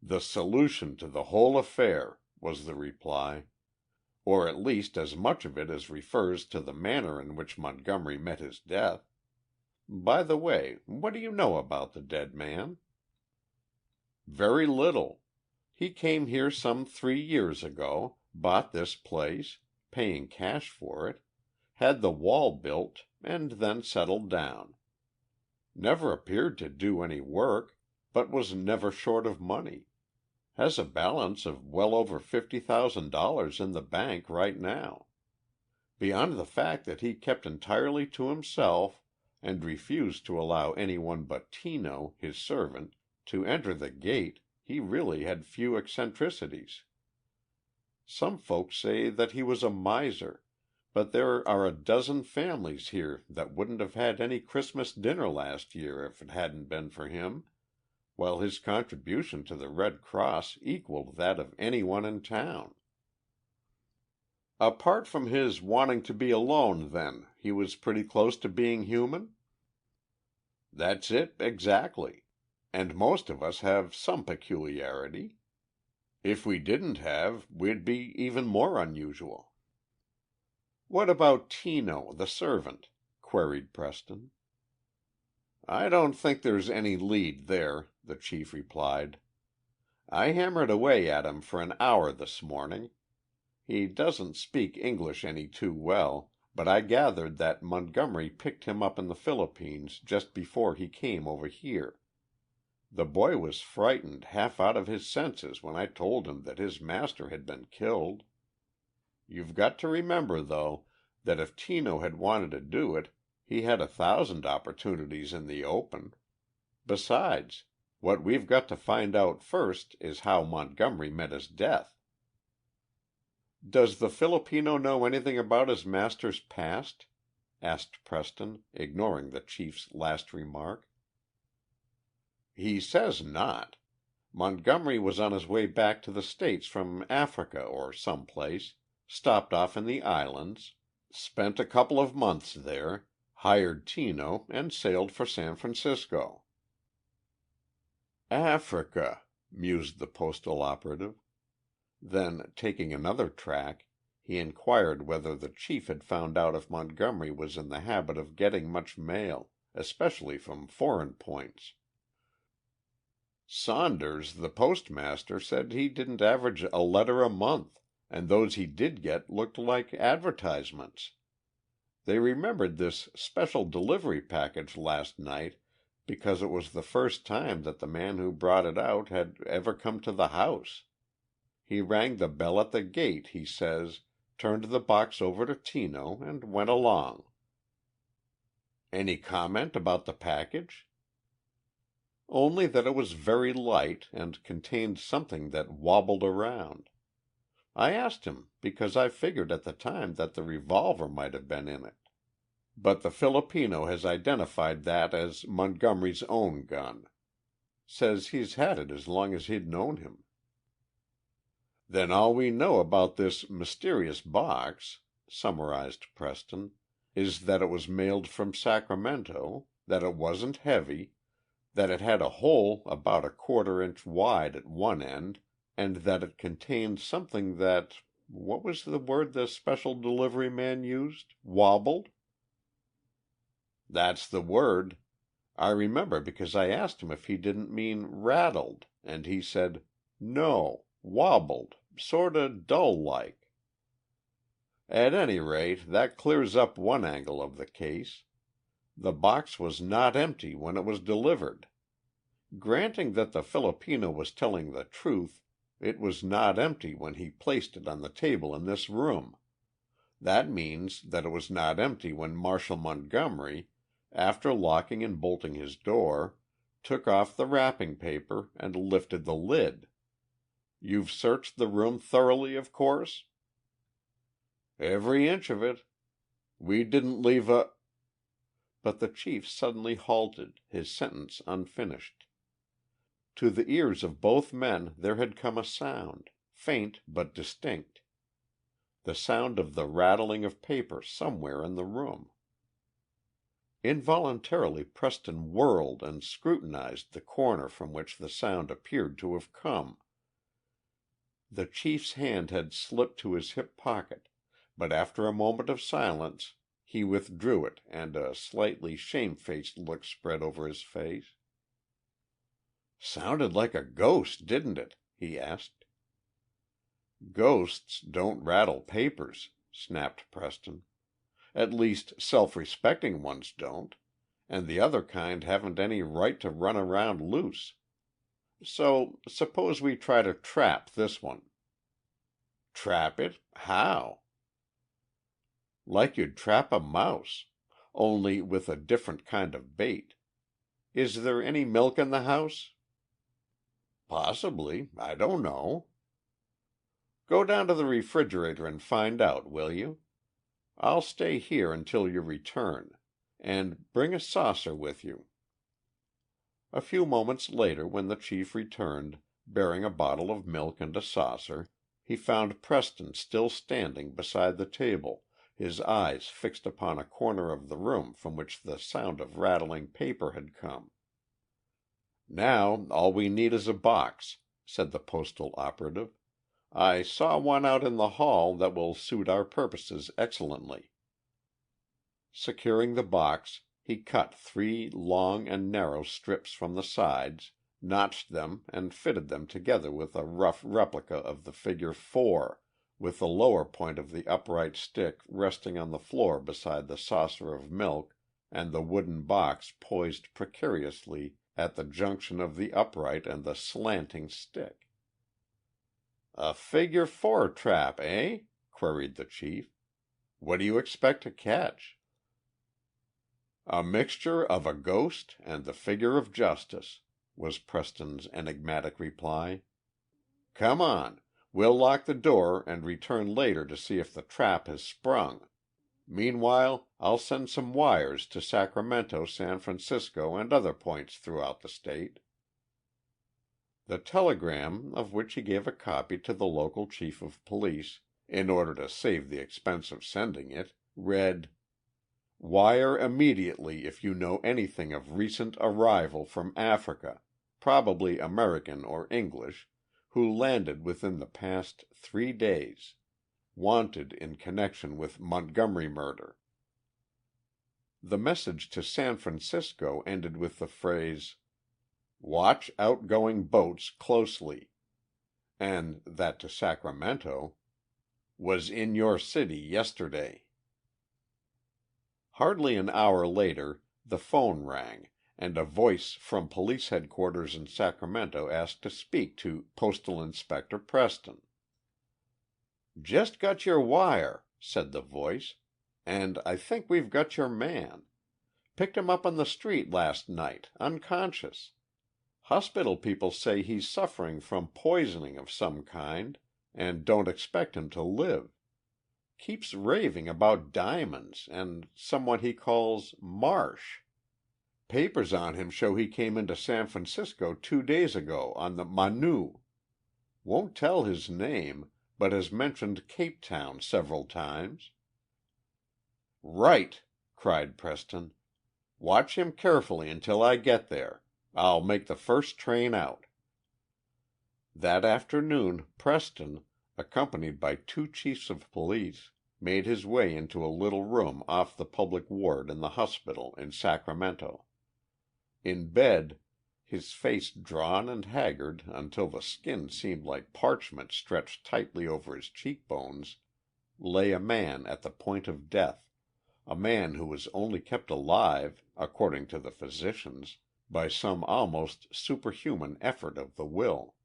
[SPEAKER 1] "The solution to the whole affair," was the reply. "Or at least as much of it as refers to the manner in which Montgomery met his death. By the way, what do you know about the dead man?" "Very little. He came here some 3 years ago, bought this place, paying cash for it, had the wall built, and then settled down. Never appeared to do any work, but was never short of money. Has a balance of well over $50,000 in the bank right now. Beyond the fact that he kept entirely to himself and refused to allow anyone but Tino, his servant, to enter the gate, he really had few eccentricities. Some folks say that he was a miser, but there are a dozen families here that wouldn't have had any Christmas dinner last year if it hadn't been for him. while his contribution to the Red Cross equaled that of anyone in town." "Apart from his wanting to be alone, then, he was pretty close to being human?" "That's it, exactly. And most of us have some peculiarity. If we didn't have, we'd be even more unusual." "What about Tino, the servant?" queried Preston. "I don't think there's any lead there," the chief replied. "I hammered away at him for an hour this morning. He doesn't speak English any too well, but I gathered that Montgomery picked him up in the Philippines just before he came over here. The boy was frightened half out of his senses when I told him that his master had been killed. You've got to remember, though, that if Tino had wanted to do it, he had 1,000 opportunities in the open. Besides, what we've got to find out first is how Montgomery met his death." "Does the Filipino know anything about his master's past?" asked Preston, ignoring the chief's last remark. "He says not. Montgomery was on his way back to the States from Africa or some place, stopped off in the islands, spent a couple of months there, hired Tino, and sailed for San Francisco." "Africa," mused the postal operative. Then, taking another track, he inquired whether the chief had found out if Montgomery was in the habit of getting much mail, especially from foreign points. "Saunders, the postmaster, said he didn't average a letter a month, and those he did get looked like advertisements. They remembered this special delivery package last night because it was the first time that the man who brought it out had ever come to the house. He rang the bell at the gate, he says, turned the box over to Tino, and went along." "Any comment about the package?" "Only that it was very light and contained something that wobbled around. I asked him because I figured at the time that the revolver might have been in it. But the Filipino has identified that as Montgomery's own gun. Says he's had it as long as he'd known him." "Then all we know about this mysterious box," summarized Preston, "is that it was mailed from Sacramento, that it wasn't heavy, that it had a hole about 1/4 inch wide at one end, and that it contained something that what was the word the special delivery man used? Wobbled?" "That's the word. I remember because I asked him if he didn't mean rattled, and he said, 'No, wobbled, sorta dull-like.' At any rate, that clears up one angle of the case. The box was not empty when it was delivered. Granting that the Filipino was telling the truth, it was not empty when he placed it on the table in this room. That means that it was not empty when Marshal Montgomery, after locking and bolting his door, took off the wrapping paper and lifted the lid. You've searched the room thoroughly, of course?" "Every inch of it. We didn't leave a—" But the chief suddenly halted, his sentence unfinished. To the ears of both men there had come a sound, faint but distinct. The sound of the rattling of paper somewhere in the room. Involuntarily Preston whirled and scrutinized the corner from which the sound appeared to have come. The chief's hand had slipped to his hip pocket, but after a moment of silence he withdrew it and a slightly shamefaced look spread over his face. "Sounded like a ghost, didn't it?" he asked. "Ghosts don't rattle papers," snapped Preston. "At least self-respecting ones don't, and the other kind haven't any right to run around loose. So suppose we try to trap this one." "Trap it? How?" "Like you'd trap a mouse. Only with a different kind of bait. Is there any milk in the house?" "Possibly. I don't know." "Go down to the refrigerator and find out, will you? I'll stay here until you return. And bring a saucer with you." A few moments later, when the chief returned, bearing a bottle of milk and a saucer, he found Preston still standing beside the table, his eyes fixed upon a corner of the room from which the sound of rattling paper had come. "Now all we need is a box," said the postal operative. "I saw one out in the hall that will suit our purposes excellently." Securing the box, he cut 3 long and narrow strips from the sides, notched them and fitted them together with a rough replica of the figure 4, with the lower point of the upright stick resting on the floor beside the saucer of milk and the wooden box poised precariously at the junction of the upright and the slanting stick. "A figure 4 trap, eh?" queried the chief. "What do you expect to catch?" "A mixture of a ghost and the figure of justice," was Preston's enigmatic reply. "Come on. We'll lock the door and return later to see if the trap has sprung. Meanwhile, I'll send some wires to Sacramento, San Francisco, and other points throughout the state." The telegram, of which he gave a copy to the local chief of police, in order to save the expense of sending it, read: "Wire immediately if you know anything of recent arrival from Africa, probably American or English, who landed within the past 3 days. Wanted in connection with Montgomery murder." The message to San Francisco ended with the phrase, "Watch outgoing boats closely," and that to Sacramento, "Was in your city yesterday." Hardly an hour later the phone rang and a voice from police headquarters in Sacramento asked to speak to Postal Inspector Preston. "Just got your wire," said the voice, "and I think we've got your man. Picked him up on the street last night, unconscious. Hospital people say he's suffering from poisoning of some kind and don't expect him to live. Keeps raving about diamonds and someone he calls Marsh. Papers on him show he came into San Francisco 2 days ago on the Manu. Won't tell his name, but has mentioned Cape Town several times." "Right!" cried Preston. "Watch him carefully until I get there. I'll make the first train out." That afternoon Preston, accompanied by 2 chiefs of police, made his way into a little room off the public ward in the hospital in Sacramento. In bed, his face drawn and haggard until the skin seemed like parchment stretched tightly over his cheekbones, lay a man at the point of death, a man who was only kept alive, according to the physicians, by some almost superhuman effort of the will.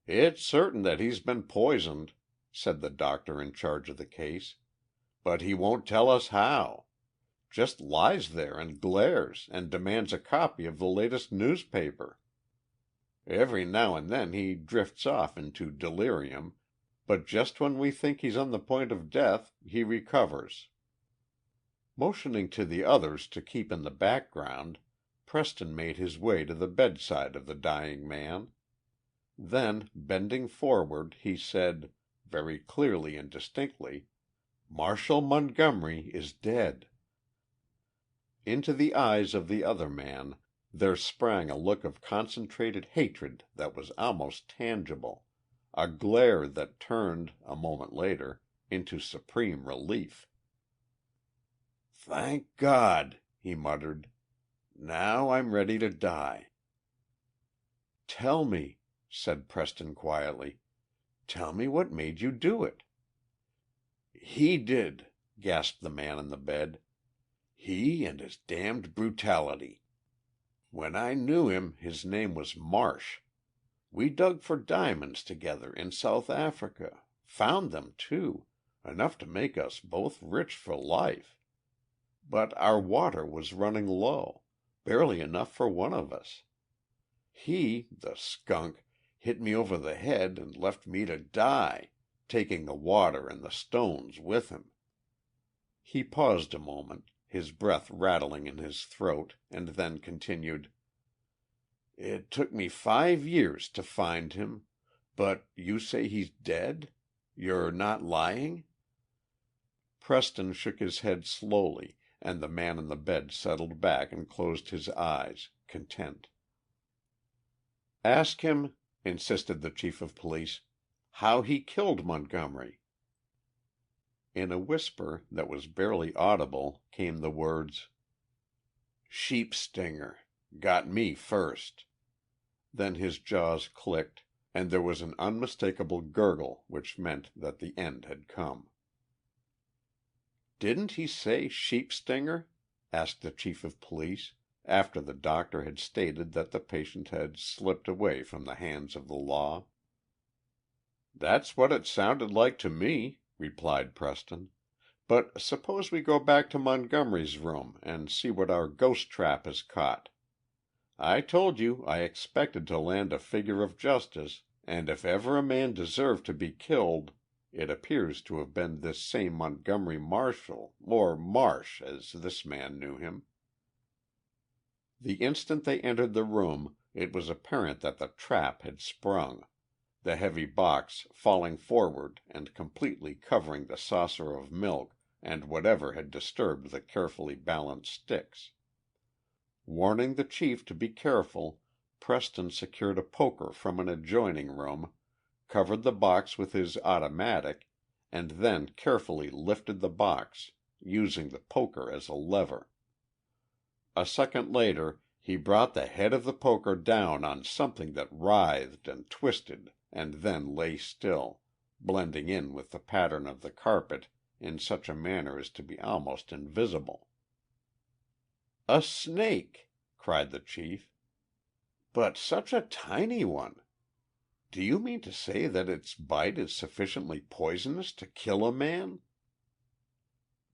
[SPEAKER 1] "It's certain that he's been poisoned," said the doctor in charge of the case, "but he won't tell us how. Just lies there and glares and demands a copy of the latest newspaper. Every now and then he drifts off into delirium, but just when we think he's on the point of death he recovers." Motioning to the others to keep in the background, Preston made his way to the bedside of the dying man. Then, bending forward, he said, very clearly and distinctly, "Marshal Montgomery is dead." Into the eyes of the other man there sprang a look of concentrated hatred that was almost tangible, a glare that turned, a moment later, into supreme relief. "Thank God!" he muttered. "Now I'm ready to die." "Tell me," said Preston quietly. "Tell me what made you do it." "He did," gasped the man in the bed. "He and his damned brutality. When I knew him his name was Marsh. We dug for diamonds together in South Africa, found them, too, enough to make us both rich for life. But our water was running low, barely enough for one of us. He, the skunk, hit me over the head and left me to die, taking the water and the stones with him." He paused a moment, his breath rattling in his throat, and then continued. It took me 5 years to find him. But you say he's dead? You're not lying?" Preston shook his head slowly, and the man on the bed settled back and closed his eyes, content. "Ask him," insisted the chief of police, "how he killed Montgomery." In a whisper that was barely audible came the words, "Sheep stinger. Got me first." Then his jaws clicked, and there was an unmistakable gurgle which meant that the end had come. "Didn't he say sheep stinger?" asked the chief of police, after the doctor had stated that the patient had slipped away from the hands of the law. "That's what it sounded like to me," replied Preston. "But suppose we go back to Montgomery's room and see what our ghost trap has caught. I told you I expected to land a figure of justice, and if ever a man deserved to be killed, it appears to have been this same Montgomery Marshall, or Marsh, as this man knew him." The instant they entered the room it was apparent that the trap had sprung, the heavy box falling forward and completely covering the saucer of milk and whatever had disturbed the carefully balanced sticks. Warning the chief to be careful, Preston secured a poker from an adjoining room, covered the box with his automatic, and then carefully lifted the box, using the poker as a lever. A second later he brought the head of the poker down on something that writhed and twisted and then lay still, blending in with the pattern of the carpet in such a manner as to be almost invisible. "A snake!" cried the chief. "But such a tiny one! Do you mean to say that its bite is sufficiently poisonous to kill a man?"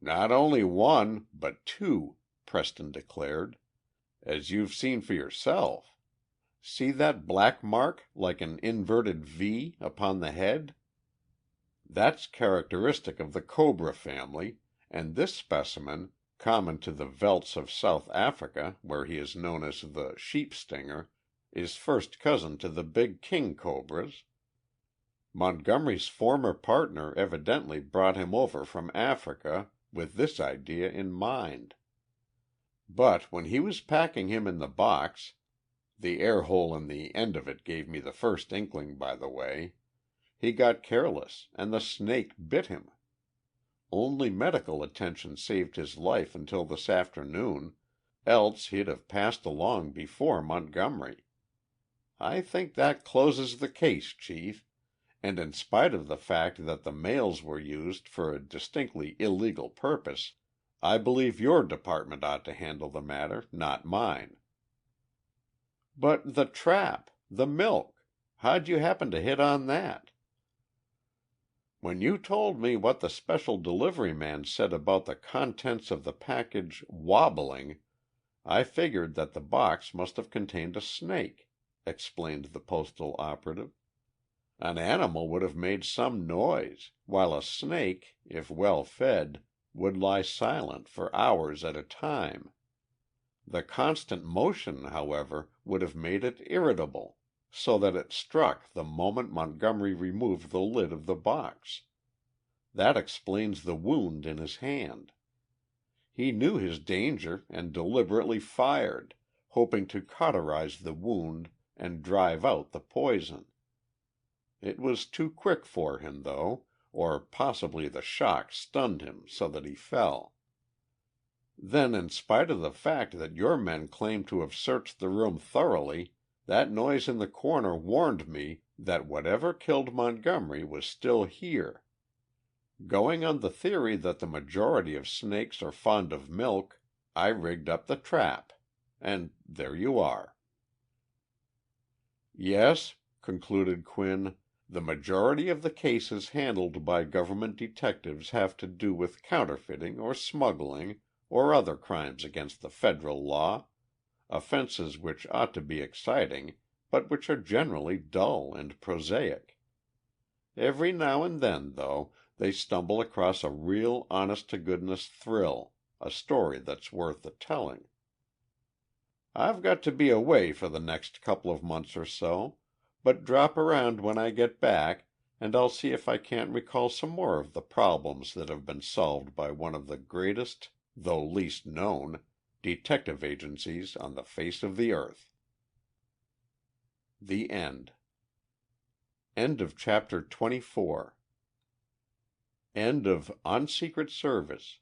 [SPEAKER 1] "Not only one, but two," Preston declared, "as you've seen for yourself. See that black mark, like an inverted V, upon the head? That's characteristic of the cobra family, and this specimen, common to the veldts of South Africa, where he is known as the sheep stinger, is first cousin to the big king cobras. Montgomery's former partner evidently brought him over from Africa with this idea in mind. But when he was packing him in the box, the air hole in the end of it gave me the first inkling, by the way, he got careless and the snake bit him. Only medical attention saved his life until this afternoon, else he'd have passed along before Montgomery. I think that closes the case, Chief, and in spite of the fact that the mails were used for a distinctly illegal purpose, I believe your department ought to handle the matter, not mine." "But the trap, the milk, how'd you happen to hit on that?" "When you told me what the special delivery man said about the contents of the package wobbling, I figured that the box must have contained a snake," explained the postal operative. "An animal would have made some noise, while a snake, if well fed, would lie silent for hours at a time. The constant motion, however, would have made it irritable, so that it struck the moment Montgomery removed the lid of the box. That explains the wound in his hand. He knew his danger and deliberately fired, hoping to cauterize the wound and drive out the poison. It was too quick for him, though, or possibly the shock stunned him so that he fell. Then, in spite of the fact that your men claim to have searched the room thoroughly, that noise in the corner warned me that whatever killed Montgomery was still here. Going on the theory that the majority of snakes are fond of milk, I rigged up the trap. And there you are." "Yes," concluded Quinn, "the majority of the cases handled by government detectives have to do with counterfeiting or smuggling or other crimes against the federal law, offenses which ought to be exciting but which are generally dull and prosaic. Every now and then, though, they stumble across a real honest-to-goodness thrill, a story that's worth the telling." I've got to be away for the next couple of months or so, but drop around when I get back and I'll see if I can't recall some more of the problems that have been solved by one of the greatest, though least known, detective agencies on the face of the earth. The End. End of chapter 24. End of On Secret Service,